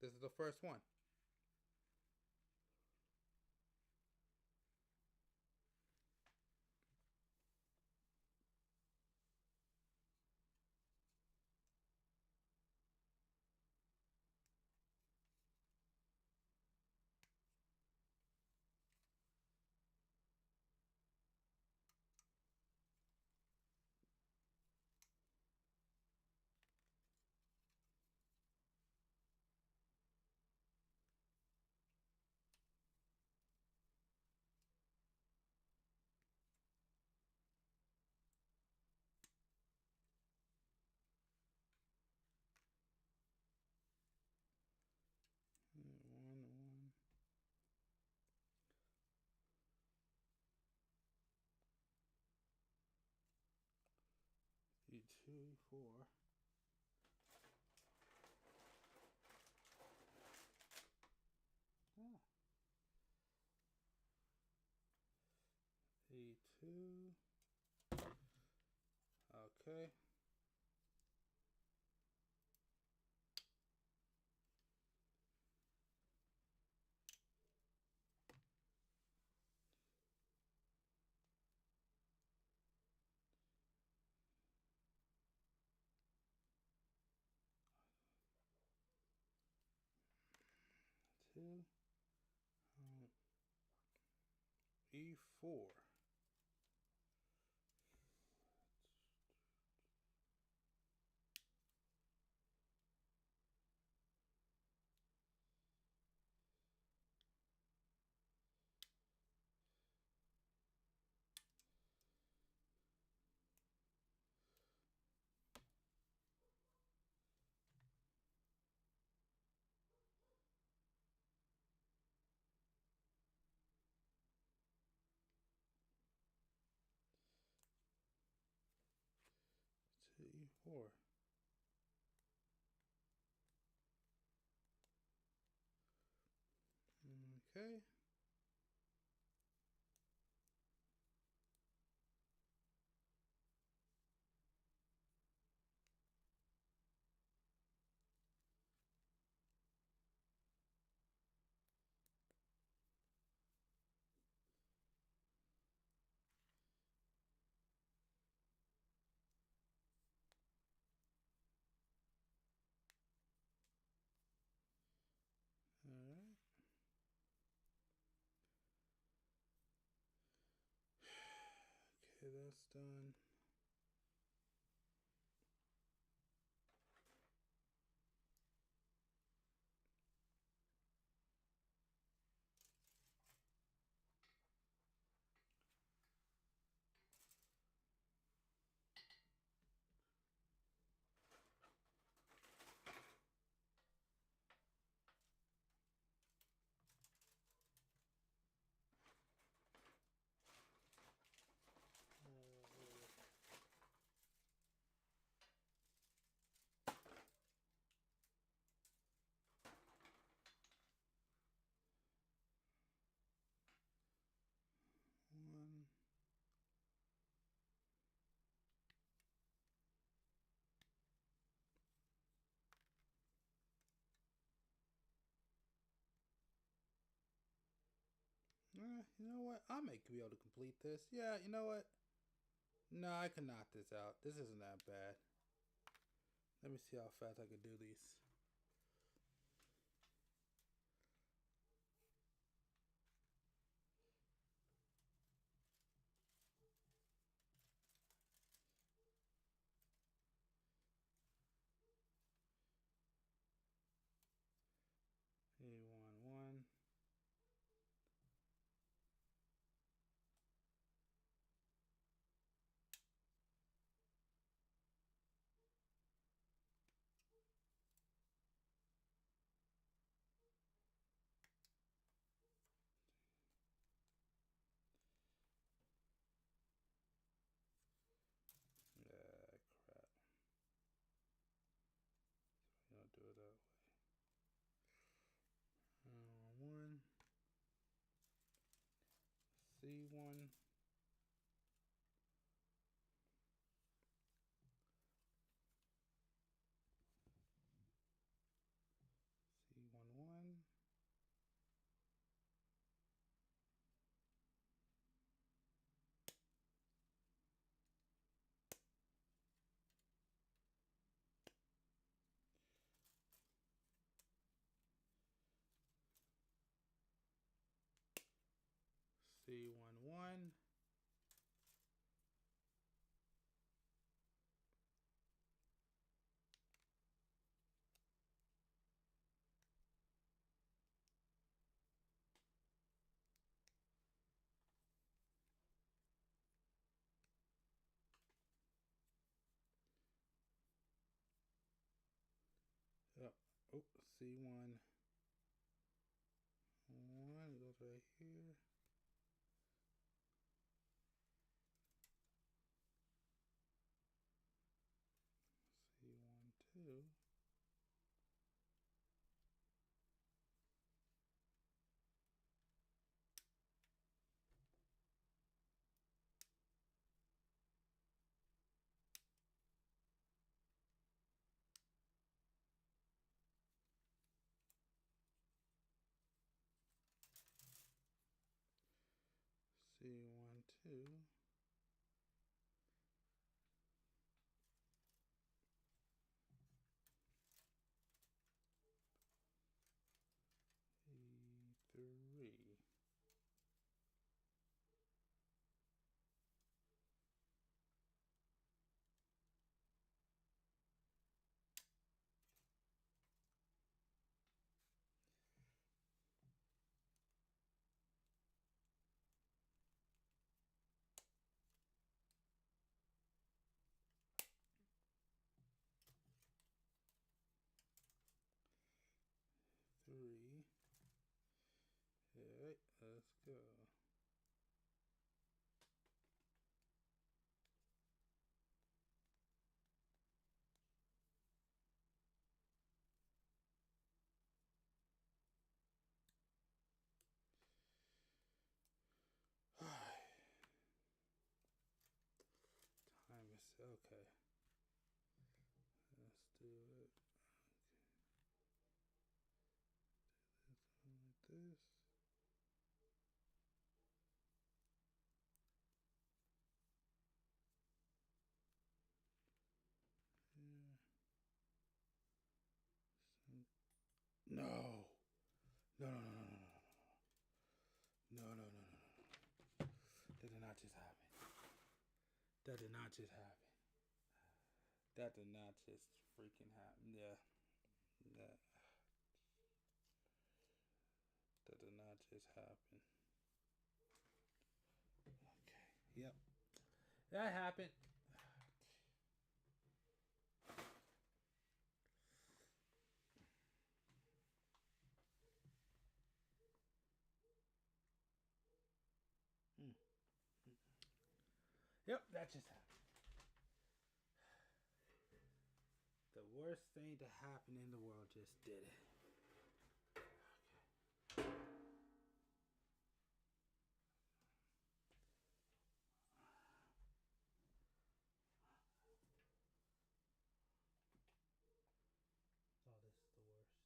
This is the first one. 2E4. Oh. E2. Okay. Two. E4. E4. Okay. All right. Okay, that's done. One. You know what? I may be able to complete this. Yeah, you know what? No, I can knock this out. This isn't that bad. Let me see how fast I can do these. A1, 1. Crap. You don't do it that way. 1. C1. C1, 1. C1, 1. Yep. Oh, C1, 1. It goes right here. see, 1, 2. E3. Three. Alright, let's go. Time is okay. Let's do it. Okay. Like this. Yeah. No. No, no, no, no, no, no, no, no, no, no, no. That did not just happen. That did not just happen. That did not just freaking happen. Yeah. That did not just happen. Okay. Yep. That happened. Yep, that just happened. The worst thing to happen in the world just did it. Okay. Oh, this is the worst.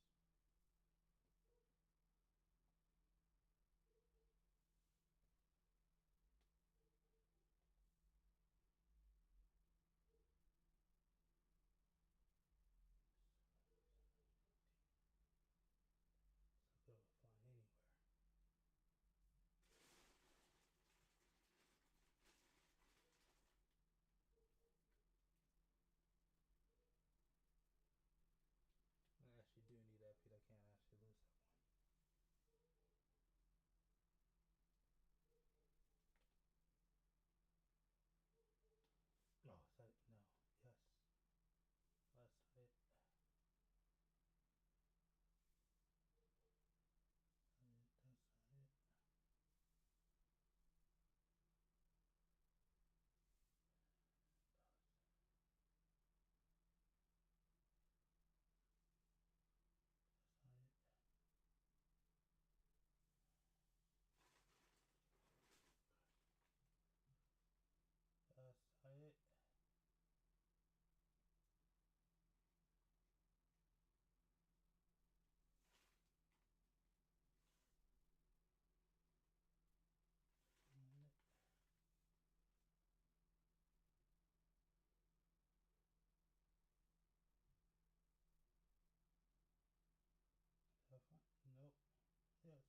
So go flying anywhere. I actually do need that feed. I can't actually lose that one. No, sight. No. Yes. Last sight. That's not it. That's not it. Nope. Yes.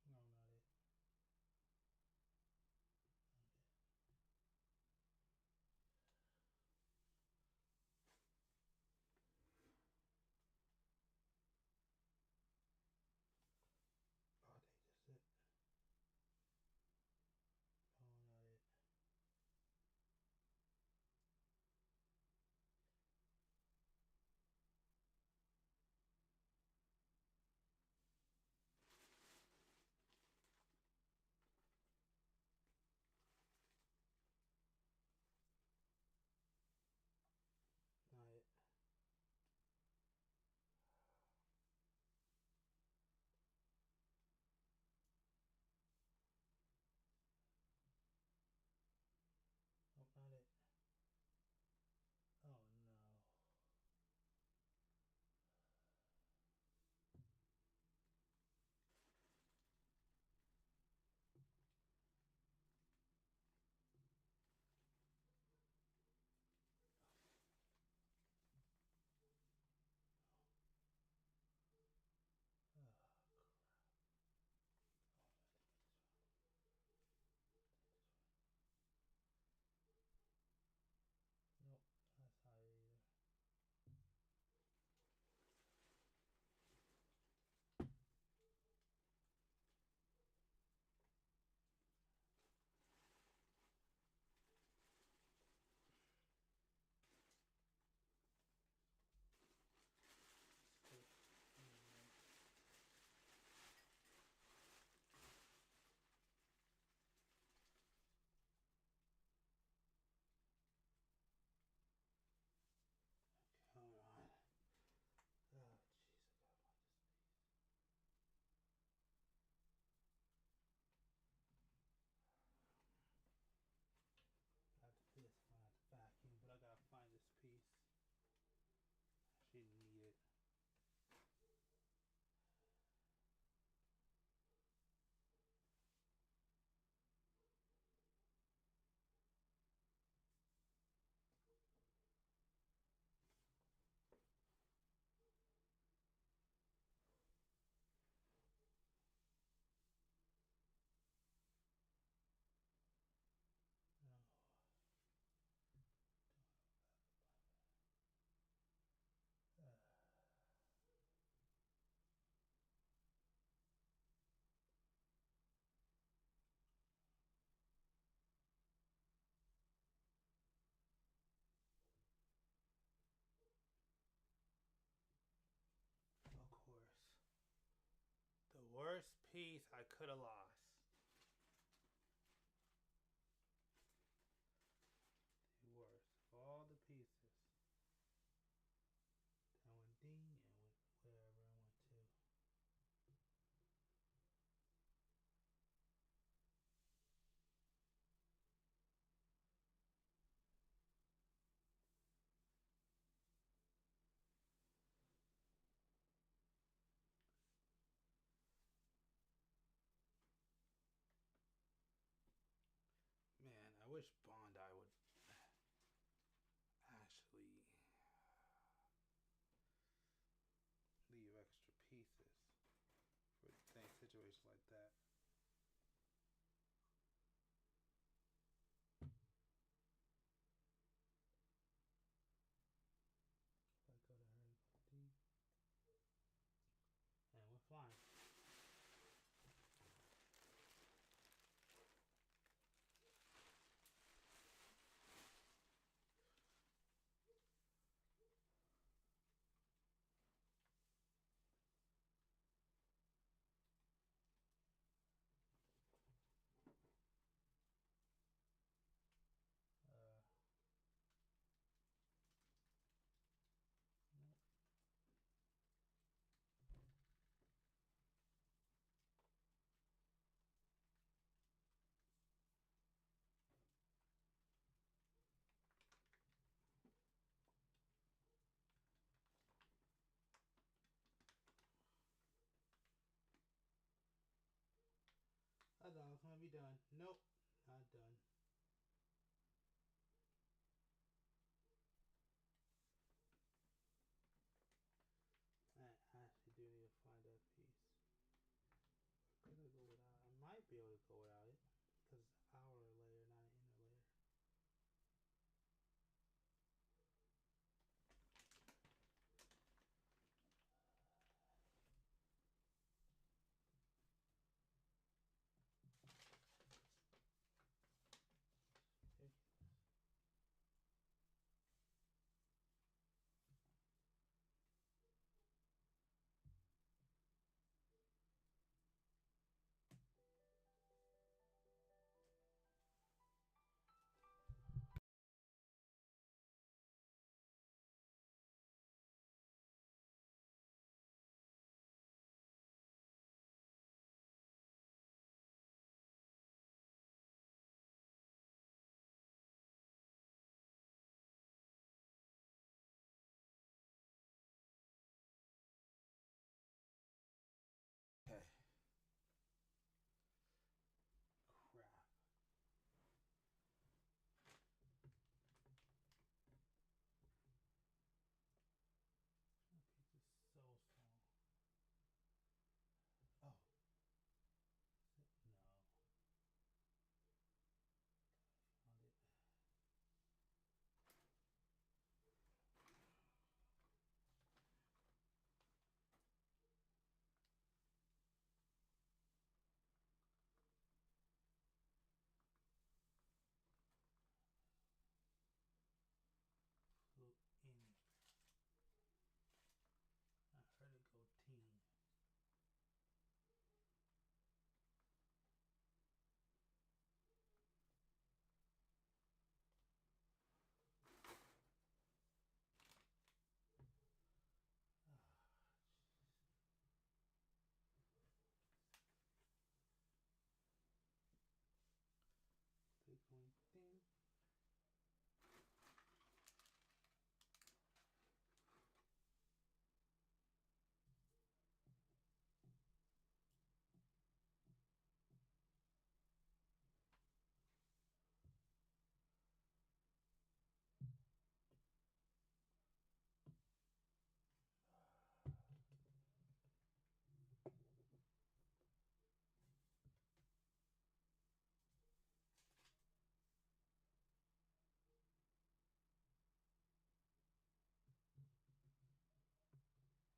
No, not it. Not it. Oh, dang, that's it. No, not it. piece I could have lost. The worst of all the pieces. That went ding and went wherever I went to. Man, I wish Bondi would actually leave extra pieces for things, situations like that. If I go to her, go to D, and we're flying. Nope. I thought I was gonna be done. Nope, not done. I actually do need to find that piece. Or could I go without? I might be able to go without it because it's an outer layer, not an inner layer. Okay. Crap. That piece is so small. Oh. Is it? No. Found it. Flew in. I heard it go ting. They going ding.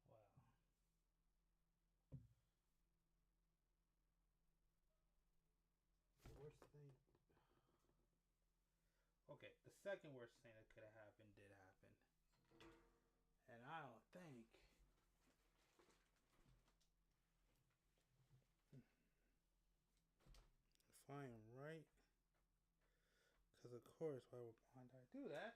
Wow. The worst thing. Okay, the second worst thing that could have happened did happen. And I don't think of course. Why would Bandai do that?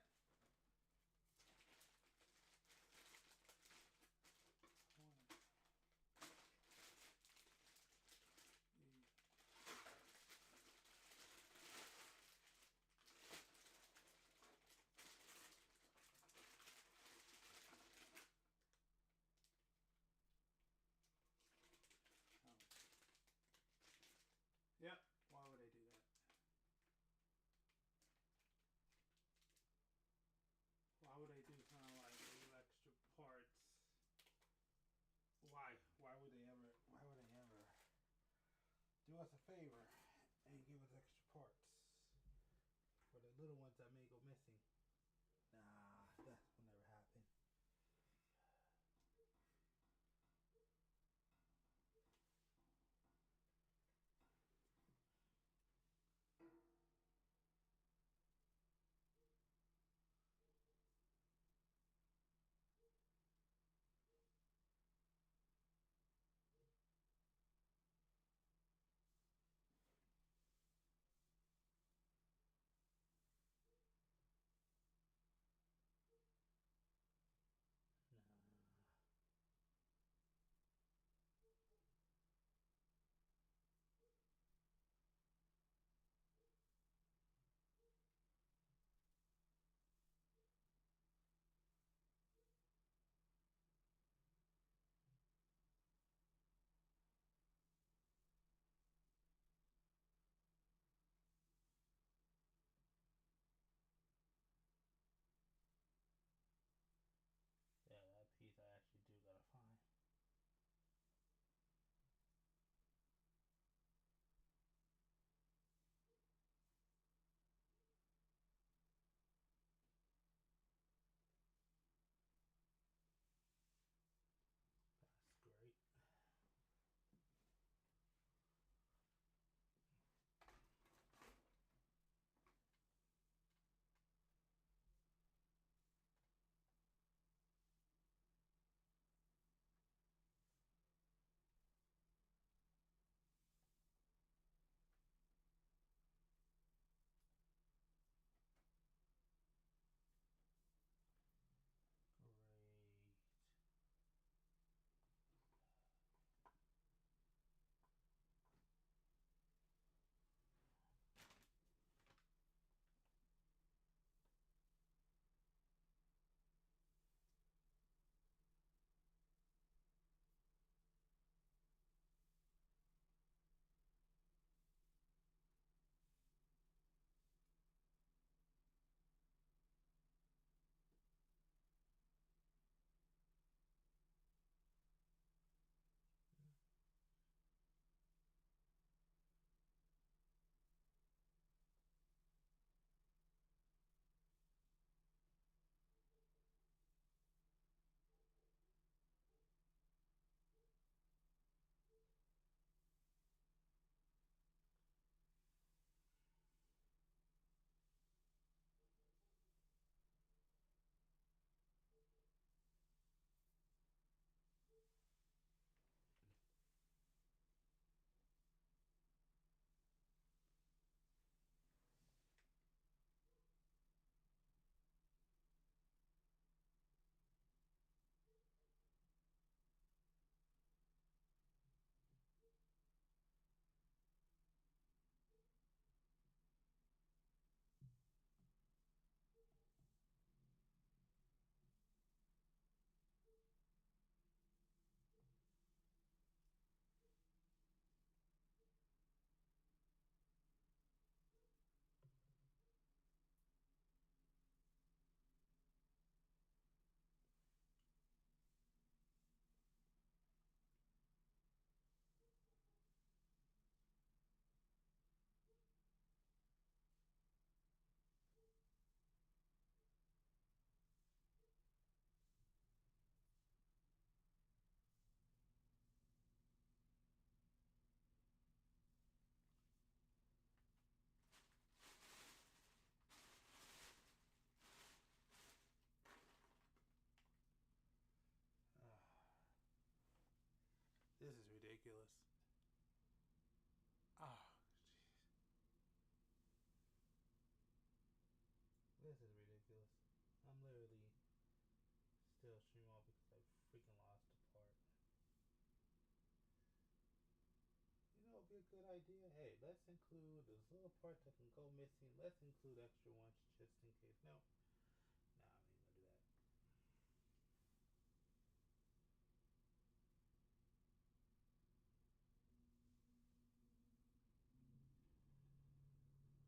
Yep. Why would they do that? Why would they do kind of like little extra parts? Why? Why would they ever? Why would they ever do us a favor and give us extra parts for the little ones that may go missing? Nah, that will never happen. Yeah, that piece I actually do gotta find. That's great. Great. This is ridiculous. Oh, jeez. good idea. Hey, let's include this little part that can go missing. Let's include extra ones just in case. No. Nah, I'm not even gonna do that.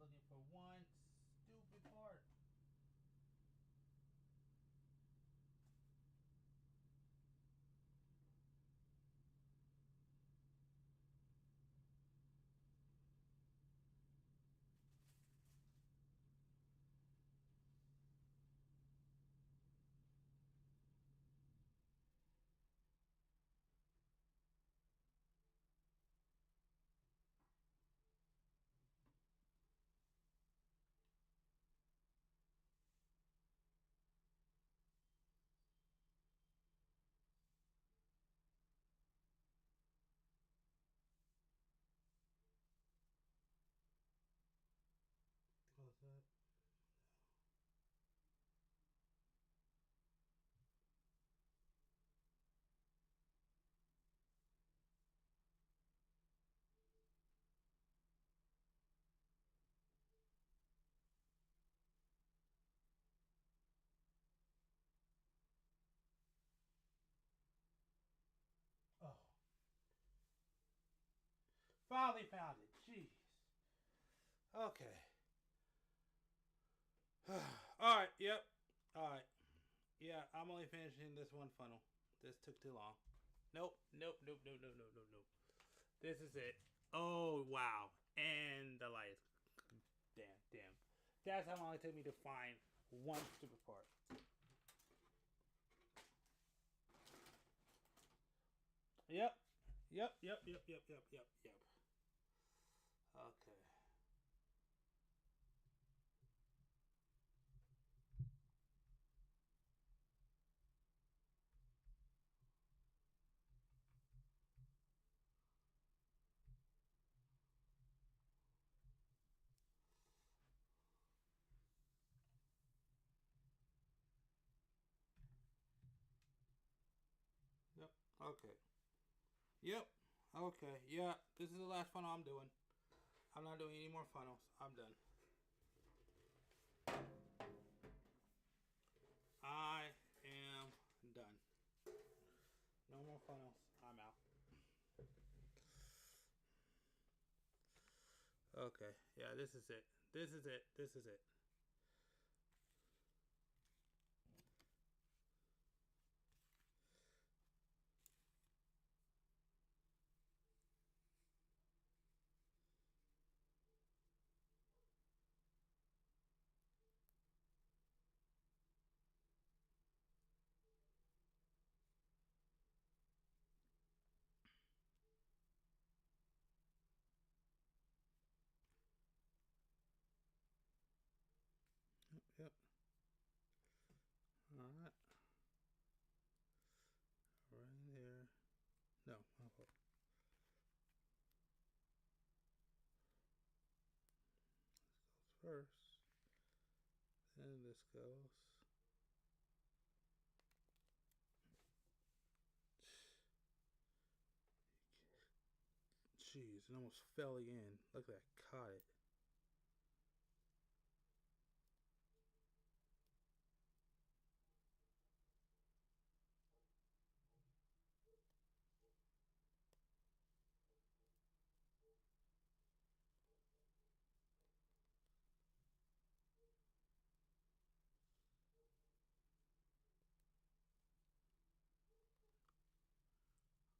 looking for one stupid part. Close that. Oh. Finally found it. Jeez. Okay. Alright, yep. Alright. Yeah, I'm only finishing this one funnel. This took too long. Nope. This is it. Oh, wow. And the light is... Damn. That's how long it took me to find one stupid part. Yep. Okay. Yep. Okay. Yep. Okay. Yeah. This is the last funnel I'm doing. I'm not doing any more funnels. I'm done. I am done. No more funnels. I'm out. Okay. Yeah, this is it. This is it. Yep. Alright. Right there. No. Oh. This goes first. Then this goes. Jeez, it almost fell again. Look at that. Caught it.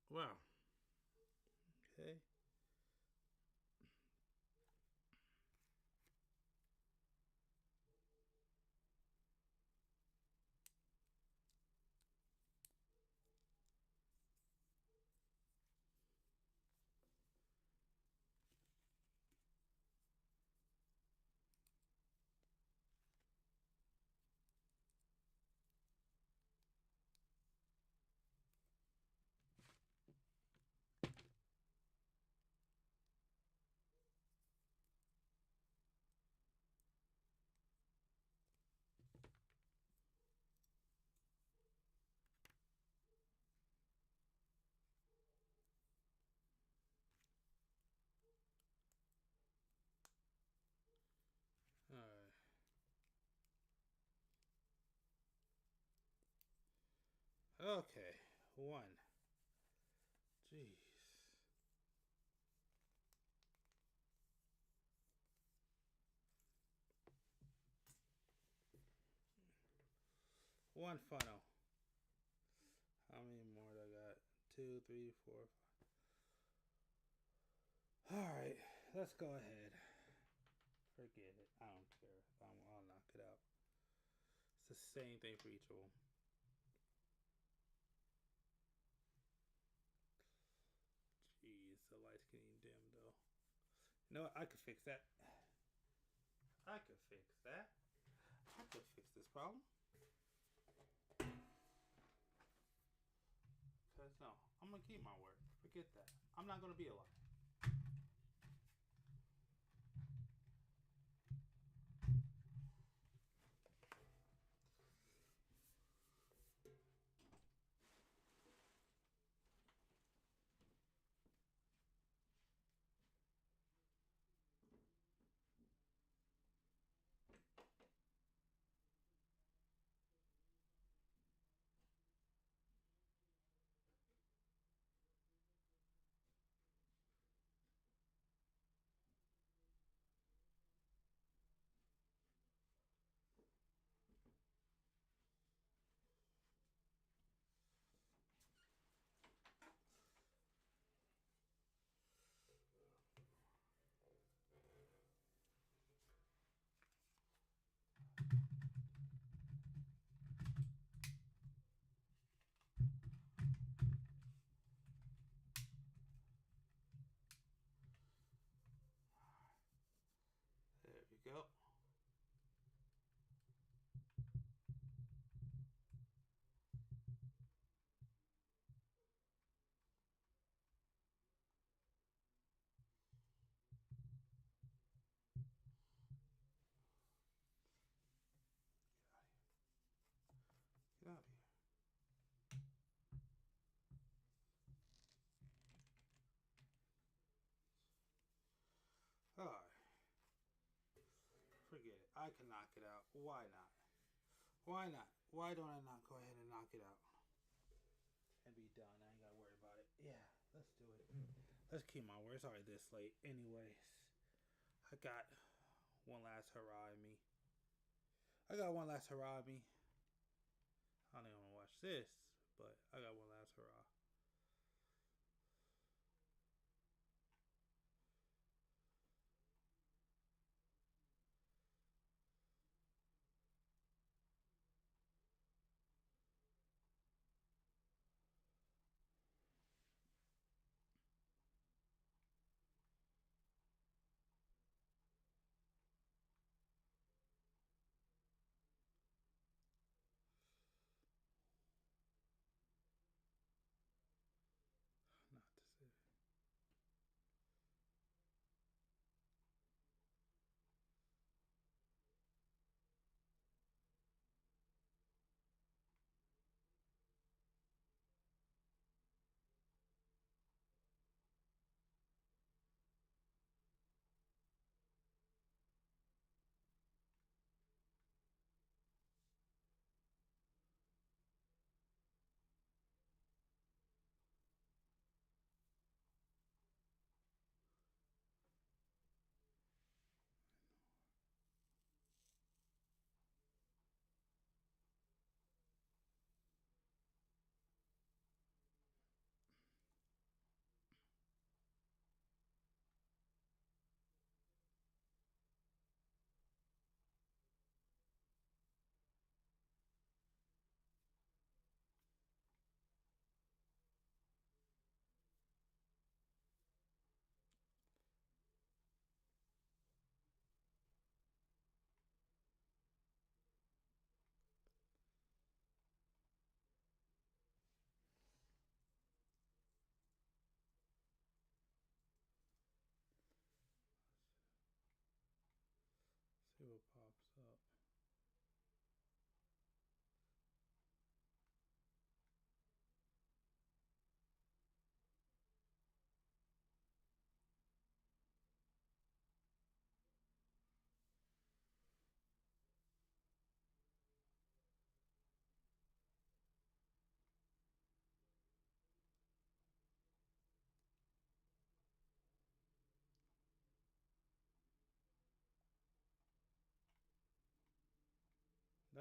Wow. Okay. Alright. Okay. One. Jeez. One funnel. How many more do I got? 2, 3, 4, 5. Alright, let's go ahead. Forget it. I don't care. I'll knock it out. It's the same thing for each of them. Jeez, the light's getting dim though. You know what? I could fix that. I could fix that. I could fix this problem. Cause no, I'm gonna keep my word. Forget that. I'm not gonna be a liar. There we go. Get out of here. Alright. Forget it. I can knock it out. Why not? Why not? Why don't I not go ahead and knock it out? And be done. I ain't gotta worry about it. Yeah, let's do it. Let's keep my word. It's already this late. Anyways. I got one last hurrah in me. I got one last hurrah in me. I don't even want to watch this, but I got one last hurrah.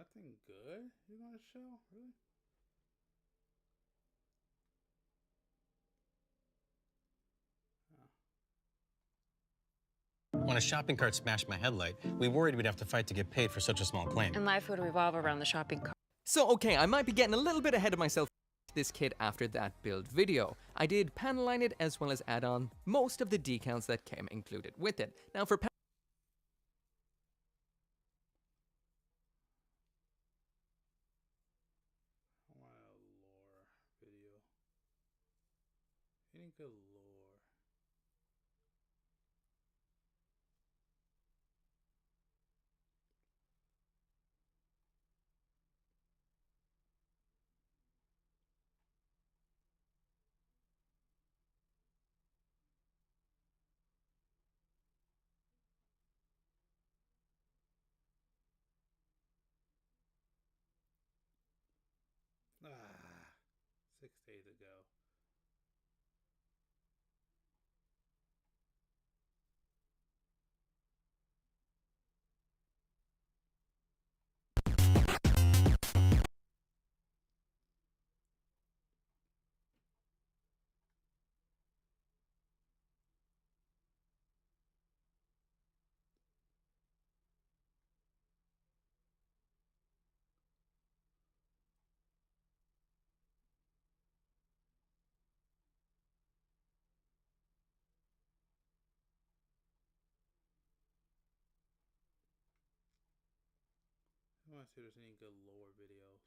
Nothing good you're gonna show? Really? When a shopping cart smashed my headlight, we worried we'd have to fight to get paid for such a small claim. And life would revolve around the shopping cart. So okay, I might be getting a little bit ahead of myself with this kit after that build video. I did panel line it as well as add on most of the decals that came included with it. Now for I want a lore video. Any good lore? Ah, 6 days ago. I want to see if there's any good lore videos.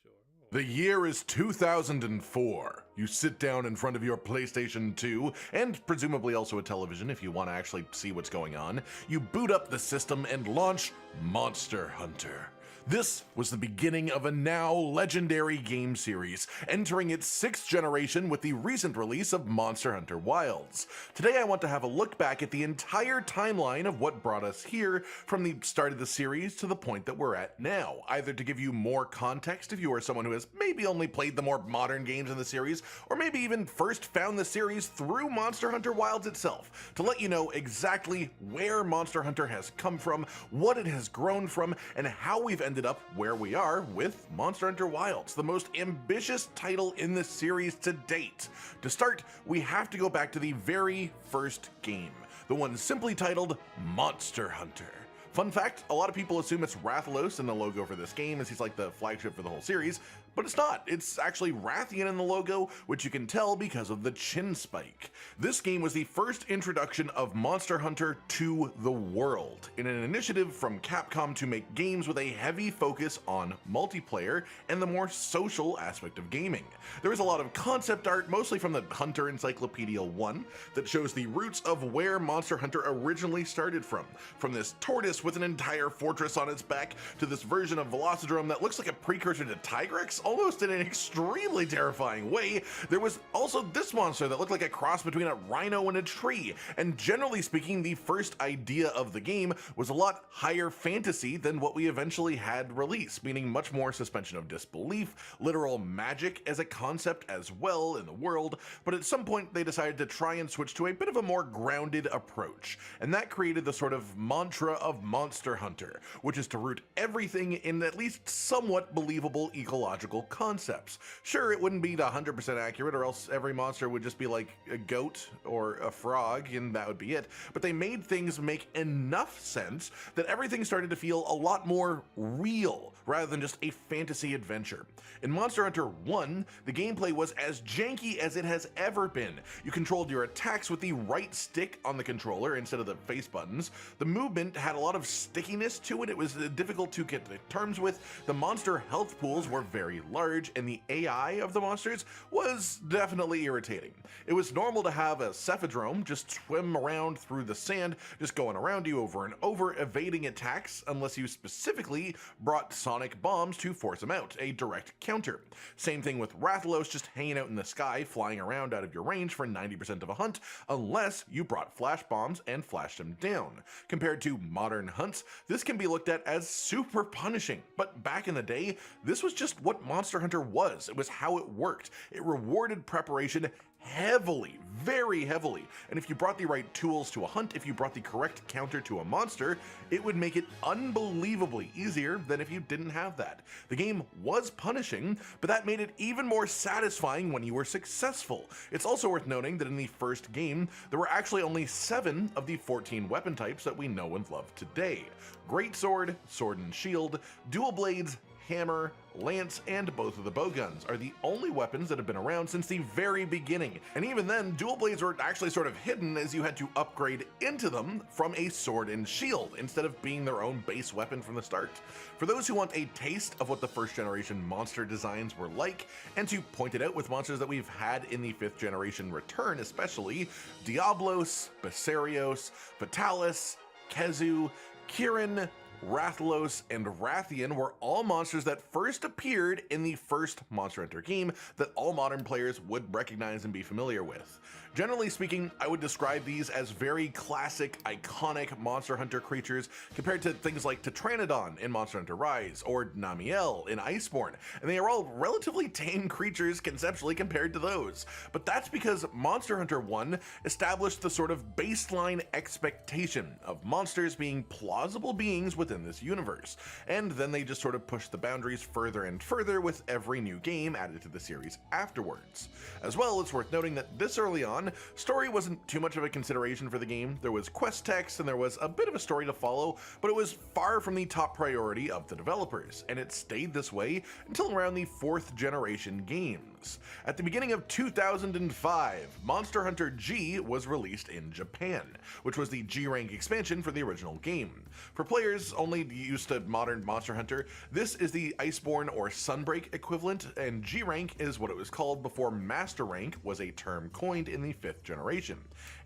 Sure. The year is 2004. You sit down in front of your PlayStation 2, and presumably also a television if you want to actually see what's going on. You boot up the system and launch Monster Hunter. This was the beginning of a now legendary game series, entering its 6th generation with the recent release of Monster Hunter Wilds. Today I want to have a look back at the entire timeline of what brought us here, from the start of the series to the point that we're at now, either to give you more context if you are someone who has maybe only played the more modern games in the series, or maybe even first found the series through Monster Hunter Wilds itself, to let you know exactly where Monster Hunter has come from, what it has grown from, and how we've ended up where we are with Monster Hunter Wilds, the most ambitious title in the series to date. To start, we have to go back to the very first game, the one simply titled Monster Hunter. Fun fact, a lot of people assume it's Rathalos in the logo for this game, as he's like the flagship for the whole series, but it's not. It's actually Rathian in the logo, which you can tell because of the chin spike. This game was the first introduction of Monster Hunter to the world, in an initiative from Capcom to make games with a heavy focus on multiplayer and the more social aspect of gaming. There is a lot of concept art, mostly from the Hunter Encyclopedia 1, that shows the roots of where Monster Hunter originally started from this tortoise with an entire fortress on its back, to this version of Velocidrome that looks like a precursor to Tigrex, almost in an extremely terrifying way. There was also this monster that looked like a cross between a rhino and a tree, and generally speaking, the first idea of the game was a lot higher fantasy than what we eventually had released, meaning much more suspension of disbelief, literal magic as a concept as well in the world, but at some point they decided to try and switch to a bit of a more grounded approach, and that created the sort of mantra of Monster Hunter, which is to root everything in at least somewhat believable ecological concepts. Sure, it wouldn't be 100% accurate, or else every monster would just be like a goat or a frog, and that would be it, but they made things make enough sense that everything started to feel a lot more real, rather than just a fantasy adventure. In Monster Hunter 1, the gameplay was as janky as it has ever been. You controlled your attacks with the right stick on the controller instead of the face buttons. The movement had a lot of stickiness to it. It was difficult to get to terms with. The monster health pools were very large, and the AI of the monsters was definitely irritating. It was normal to have a Cephadrome just swim around through the sand, just going around you over and over, evading attacks, unless you specifically brought sonic bombs to force them out, a direct counter. Same thing with Rathalos just hanging out in the sky, flying around out of your range for 90% of a hunt, unless you brought flash bombs and flashed them down. Compared to modern hunts, this can be looked at as super punishing, but back in the day, this was just what Monster Hunter was. It was how it worked. It rewarded preparation heavily, very heavily, and if you brought the right tools to a hunt, if you brought the correct counter to a monster, it would make it unbelievably easier than if you didn't have that. The game was punishing, but that made it even more satisfying when you were successful. It's also worth noting that in the first game, there were actually only 7 of the 14 weapon types that we know and love today. Greatsword, sword and shield, dual blades, hammer, lance, and both of the bowguns are the only weapons that have been around since the very beginning. And even then, dual blades were actually sort of hidden as you had to upgrade into them from a sword and shield instead of being their own base weapon from the start. For those who want a taste of what the first generation monster designs were like, and to point it out with monsters that we've had in the 5th generation return especially, Diablos, Basarios, Fatalis, Kezu, Kirin, Rathalos, and Rathian were all monsters that first appeared in the first Monster Hunter game that all modern players would recognize and be familiar with. Generally speaking, I would describe these as very classic, iconic Monster Hunter creatures compared to things like Tetranodon in Monster Hunter Rise or Namiel in Iceborne, and they are all relatively tame creatures conceptually compared to those. But that's because Monster Hunter 1 established the sort of baseline expectation of monsters being plausible beings within this universe, and then they just sort of pushed the boundaries further and further with every new game added to the series afterwards. As well, it's worth noting that this early on, story wasn't too much of a consideration for the game. There was quest text and there was a bit of a story to follow, but it was far from the top priority of the developers, and it stayed this way until around the 4th generation games. At the beginning of 2005, Monster Hunter G was released in Japan, which was the G rank expansion for the original game. For players only used to modern Monster Hunter, this is the Iceborne or Sunbreak equivalent, and G rank is what it was called before Master rank was a term coined in the 5th generation.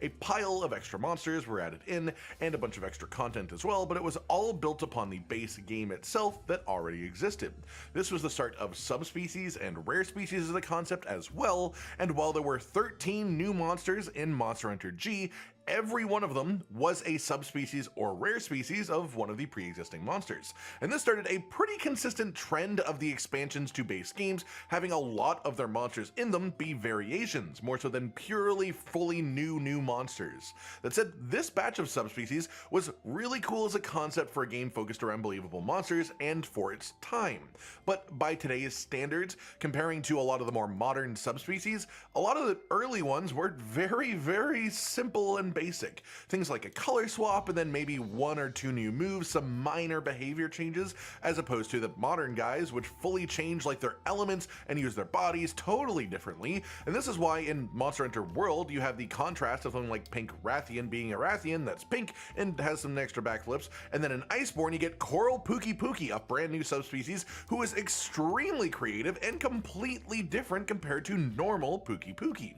A pile of extra monsters were added in, and a bunch of extra content as well, but it was all built upon the base game itself that already existed. This was the start of subspecies and rare species as a concept as well, and while there were 13 new monsters in Monster Hunter G, every one of them was a subspecies or rare species of one of the pre-existing monsters. And this started a pretty consistent trend of the expansions to base games having a lot of their monsters in them be variations, more so than purely fully new monsters. That said, this batch of subspecies was really cool as a concept for a game focused around believable monsters and for its time. But by today's standards, comparing to a lot of the more modern subspecies, a lot of the early ones were very, very simple and basic. Things like a color swap and then maybe 1 or 2 new moves, some minor behavior changes, as opposed to the modern guys which fully change like their elements and use their bodies totally differently. And this is why in Monster Hunter World you have the contrast of something like Pink Rathian being a Rathian that's pink and has some extra backflips, and then in Iceborne you get Coral Pookie Pookie, a brand new subspecies who is extremely creative and completely different compared to normal Pookie Pookie.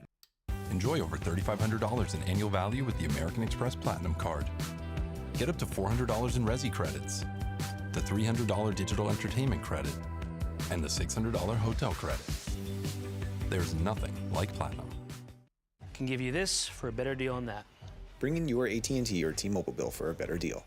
Enjoy over $3,500 in annual value with the American Express Platinum Card. Get up to $400 in Resi credits, the $300 digital entertainment credit, and the $600 hotel credit. There's nothing like Platinum. Can give you this for a better deal on that. Bring in your AT&T or T-Mobile bill for a better deal.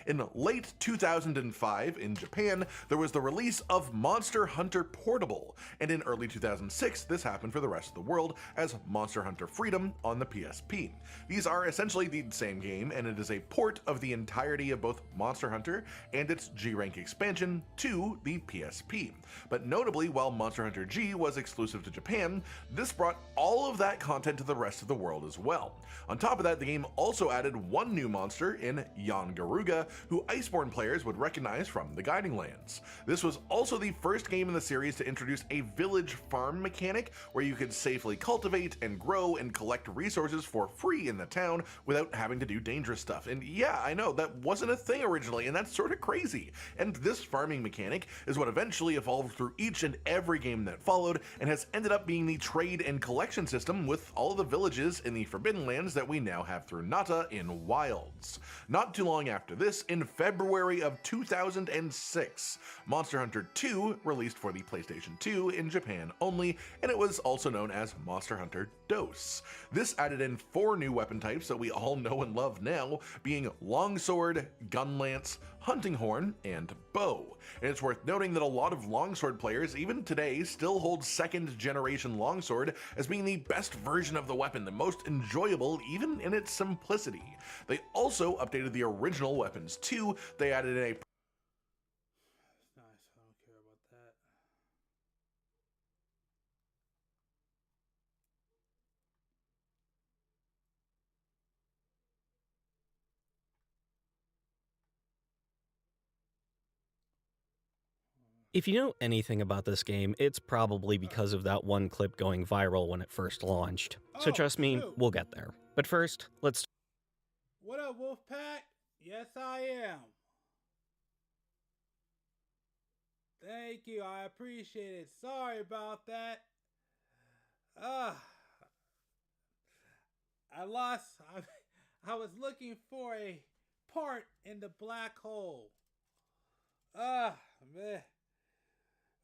In late 2005 in Japan, there was the release of Monster Hunter Portable, and in early 2006 this happened for the rest of the world as Monster Hunter Freedom on the PSP. These are essentially the same game, and it is a port of the entirety of both Monster Hunter and its G-Rank expansion to the PSP. But notably, while Monster Hunter G was exclusive to Japan, this brought all of that content to the rest of the world as well. On top of that, the game also added one new monster in Jan Garuga, who Iceborne players would recognize from the Guiding Lands. This was also the first game in the series to introduce a village farm mechanic where you could safely cultivate and grow and collect resources for free in the town without having to do dangerous stuff. And yeah, I know, that wasn't a thing originally, and that's sort of crazy. And this farming mechanic is what eventually evolved through each and every game that followed, and has ended up being the trade and collection system with all of the villages in the Forbidden Lands that we now have through Nata in Wilds. Not too long after this, in February of 2006, Monster Hunter 2 released for the PlayStation 2 in Japan only, and it was also known as Monster Hunter DOS. This added in 4 new weapon types that we all know and love now, being Longsword, Gunlance, hunting horn, and bow. And it's worth noting that a lot of longsword players, even today, still hold 2nd generation longsword as being the best version of the weapon, the most enjoyable even in its simplicity. They also updated the original weapons too. They added a That's nice. I don't care about that. If you know anything about this game, it's probably because of that one clip going viral when it first launched. So trust me, we'll get there. But first, let's... What up, Wolfpack? Yes, I am. Thank you, I appreciate it. Sorry about that. I was looking for a part in the black hole. Man.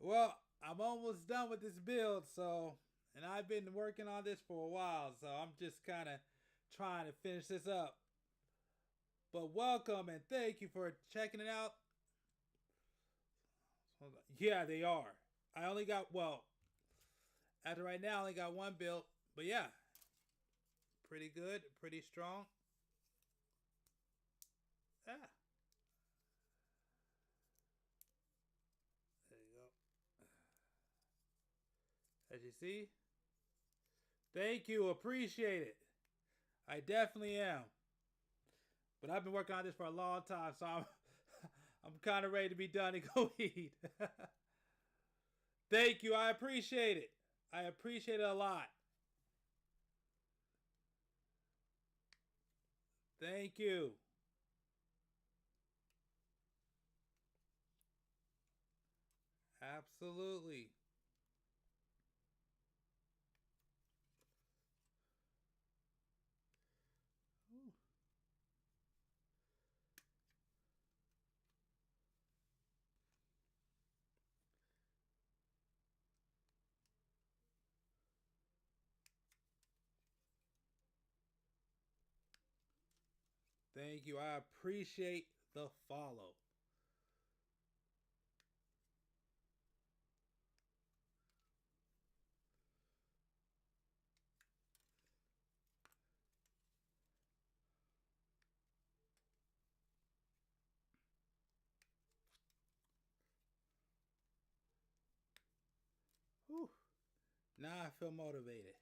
Well, I'm almost done with this build, and I've been working on this for a while, so I'm just kind of trying to finish this up. But welcome and thank you for checking it out. Yeah, they are. I only got, well, after right now, I only got one build, but yeah, pretty good, pretty strong. Yeah. There you go. As you see. Thank you, appreciate it. I definitely am. But I've been working on this for a long time, so I'm kind of ready to be done and go eat. Thank you, I appreciate it. I appreciate it a lot. Thank you. Absolutely. Ooh. Thank you. I appreciate the follow. Whew. Now I feel motivated.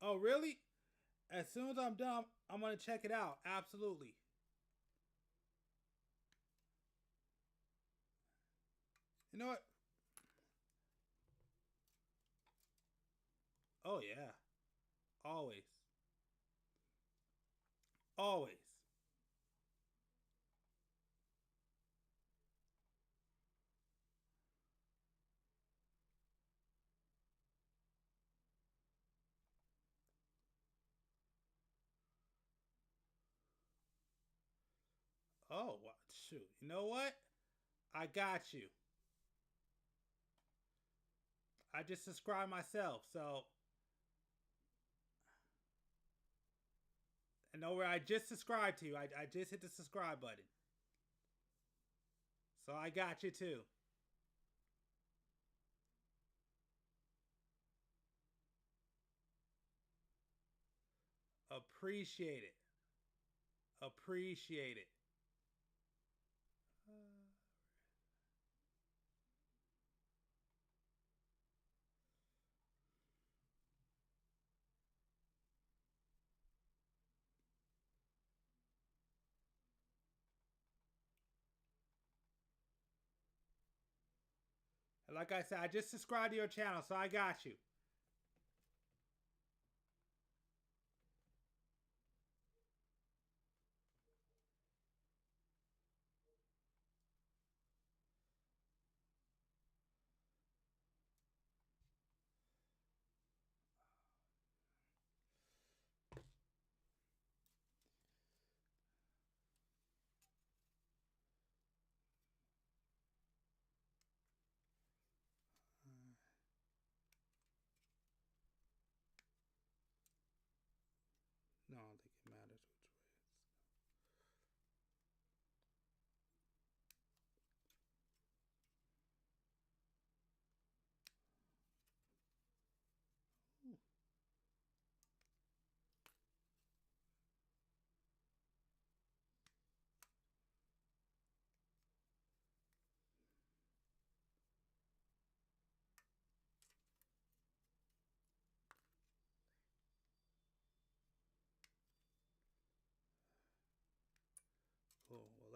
Oh, really? As soon as I'm done, I'm going to check it out. Absolutely. You know what? Oh, yeah. Always. Always. Oh, shoot. You know what? I got you. I just subscribed myself, so. And over, I just subscribed to you. I just hit the subscribe button. So I got you too. Appreciate it. Appreciate it. And like I said, I just subscribed to your channel, so I got you.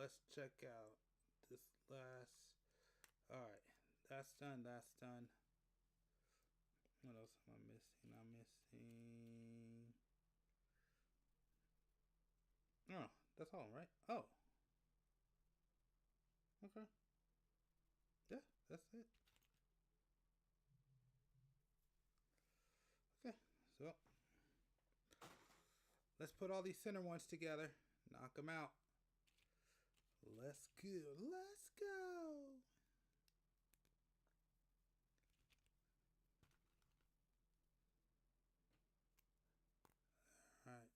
let's check out this last. Alright, that's done, that's done. What else am I missing? I'm missing... Oh, that's all, right? Oh. Okay. Yeah, that's it. Okay, so let's put all these center ones together. Knock them out. Let's go. Let's go. All right.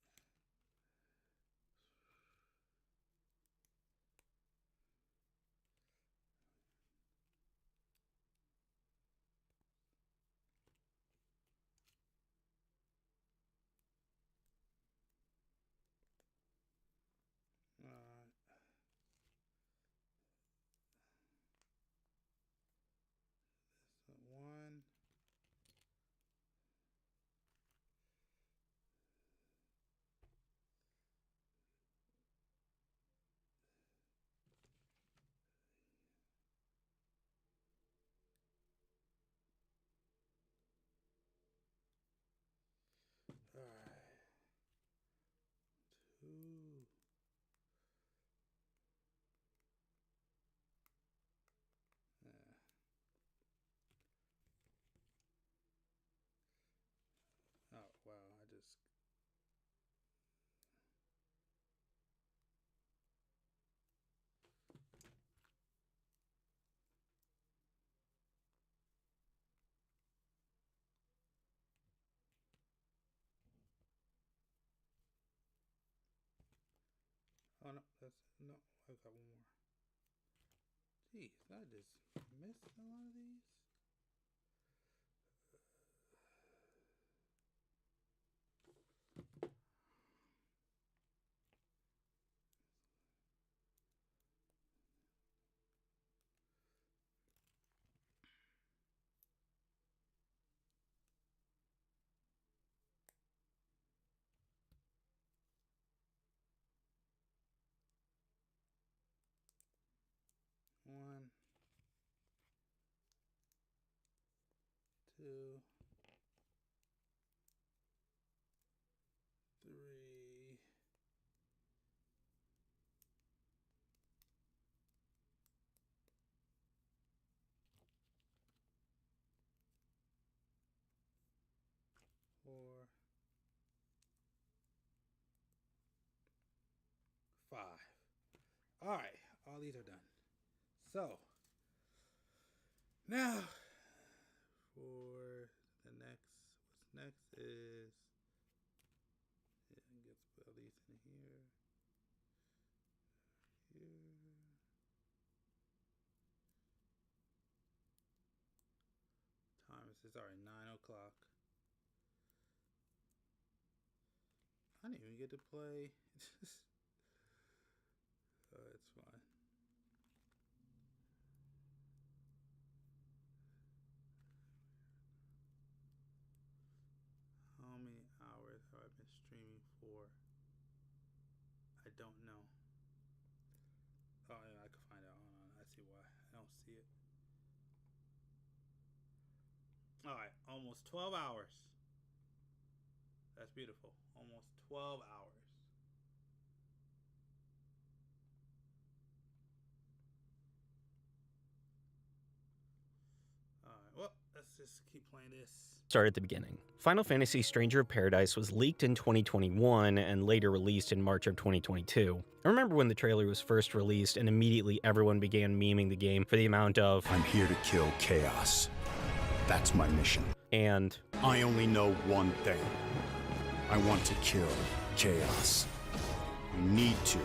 This one. All right. 2. Yeah. Oh, wow. I just... Oh, no. That's... No. I've got one more. Jeez, I just missed a lot of these. One, 2, 3. 4, 5. All right, all these are done. So now for the next, what's next is, yeah, let's put all these in here. Time is already 9 o'clock. I didn't even get to play. It's fine. How many hours have I been streaming for? I don't know. Oh, yeah, I can find out. Hold on. I see why. I don't see it. Alright, almost 12 hours. That's beautiful. Almost 12 hours. Alright, well, let's just keep playing this. Start at the beginning. Final Fantasy Stranger of Paradise was leaked in 2021 and later released in March of 2022. I remember when the trailer was first released and immediately everyone began memeing the game for the amount of "I'm here to kill chaos. That's my mission. And I only know one thing. I want to kill chaos. I need to."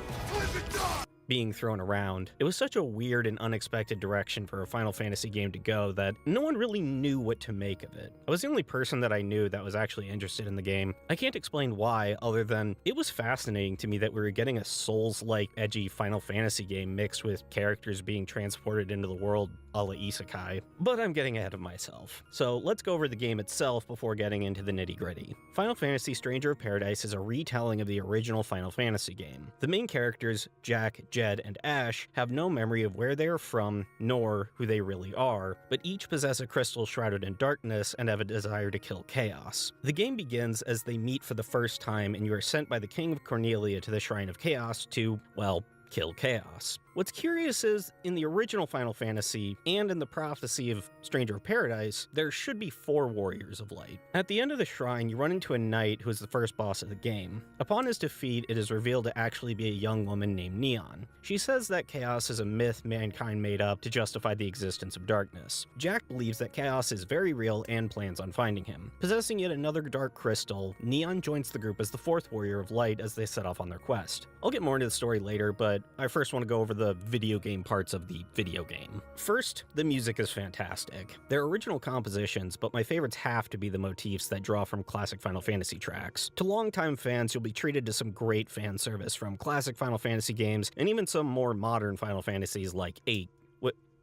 being thrown around. It was such a weird and unexpected direction for a Final Fantasy game to go that no one really knew what to make of it. I was the only person that I knew that was actually interested in the game. I can't explain why, other than it was fascinating to me that we were getting a Souls-like edgy Final Fantasy game mixed with characters being transported into the world a la isekai. But I'm getting ahead of myself. So let's go over the game itself before getting into the nitty-gritty. Final Fantasy Stranger of Paradise is a retelling of the original Final Fantasy game. The main characters, Jack, Jed, and Ash have no memory of where they are from, nor who they really are, but each possess a crystal shrouded in darkness and have a desire to kill Chaos. The game begins as they meet for the first time, and you are sent by the King of Cornelia to the Shrine of Chaos to, well, kill Chaos. What's curious is, in the original Final Fantasy, and in the prophecy of Stranger of Paradise, there should be 4 Warriors of Light. At the end of the shrine, you run into a knight who is the first boss of the game. Upon his defeat, it is revealed to actually be a young woman named Neon. She says that Chaos is a myth mankind made up to justify the existence of darkness. Jack believes that Chaos is very real and plans on finding him. Possessing yet another dark crystal, Neon joins the group as the 4th Warrior of Light as they set off on their quest. I'll get more into the story later, but I first want to go over the video game parts of the video game. First, the music is fantastic. They're original compositions, but my favorites have to be the motifs that draw from classic Final Fantasy tracks. To longtime fans, you'll be treated to some great fan service from classic Final Fantasy games, and even some more modern Final Fantasies like 8.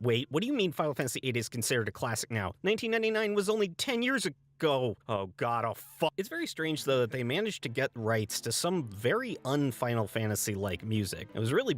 Wait, what do you mean Final Fantasy 8 is considered a classic now? 1999 was only 10 years ago. Oh god, oh fuck. It's very strange though that they managed to get rights to some very un-Final Fantasy-like music. It was really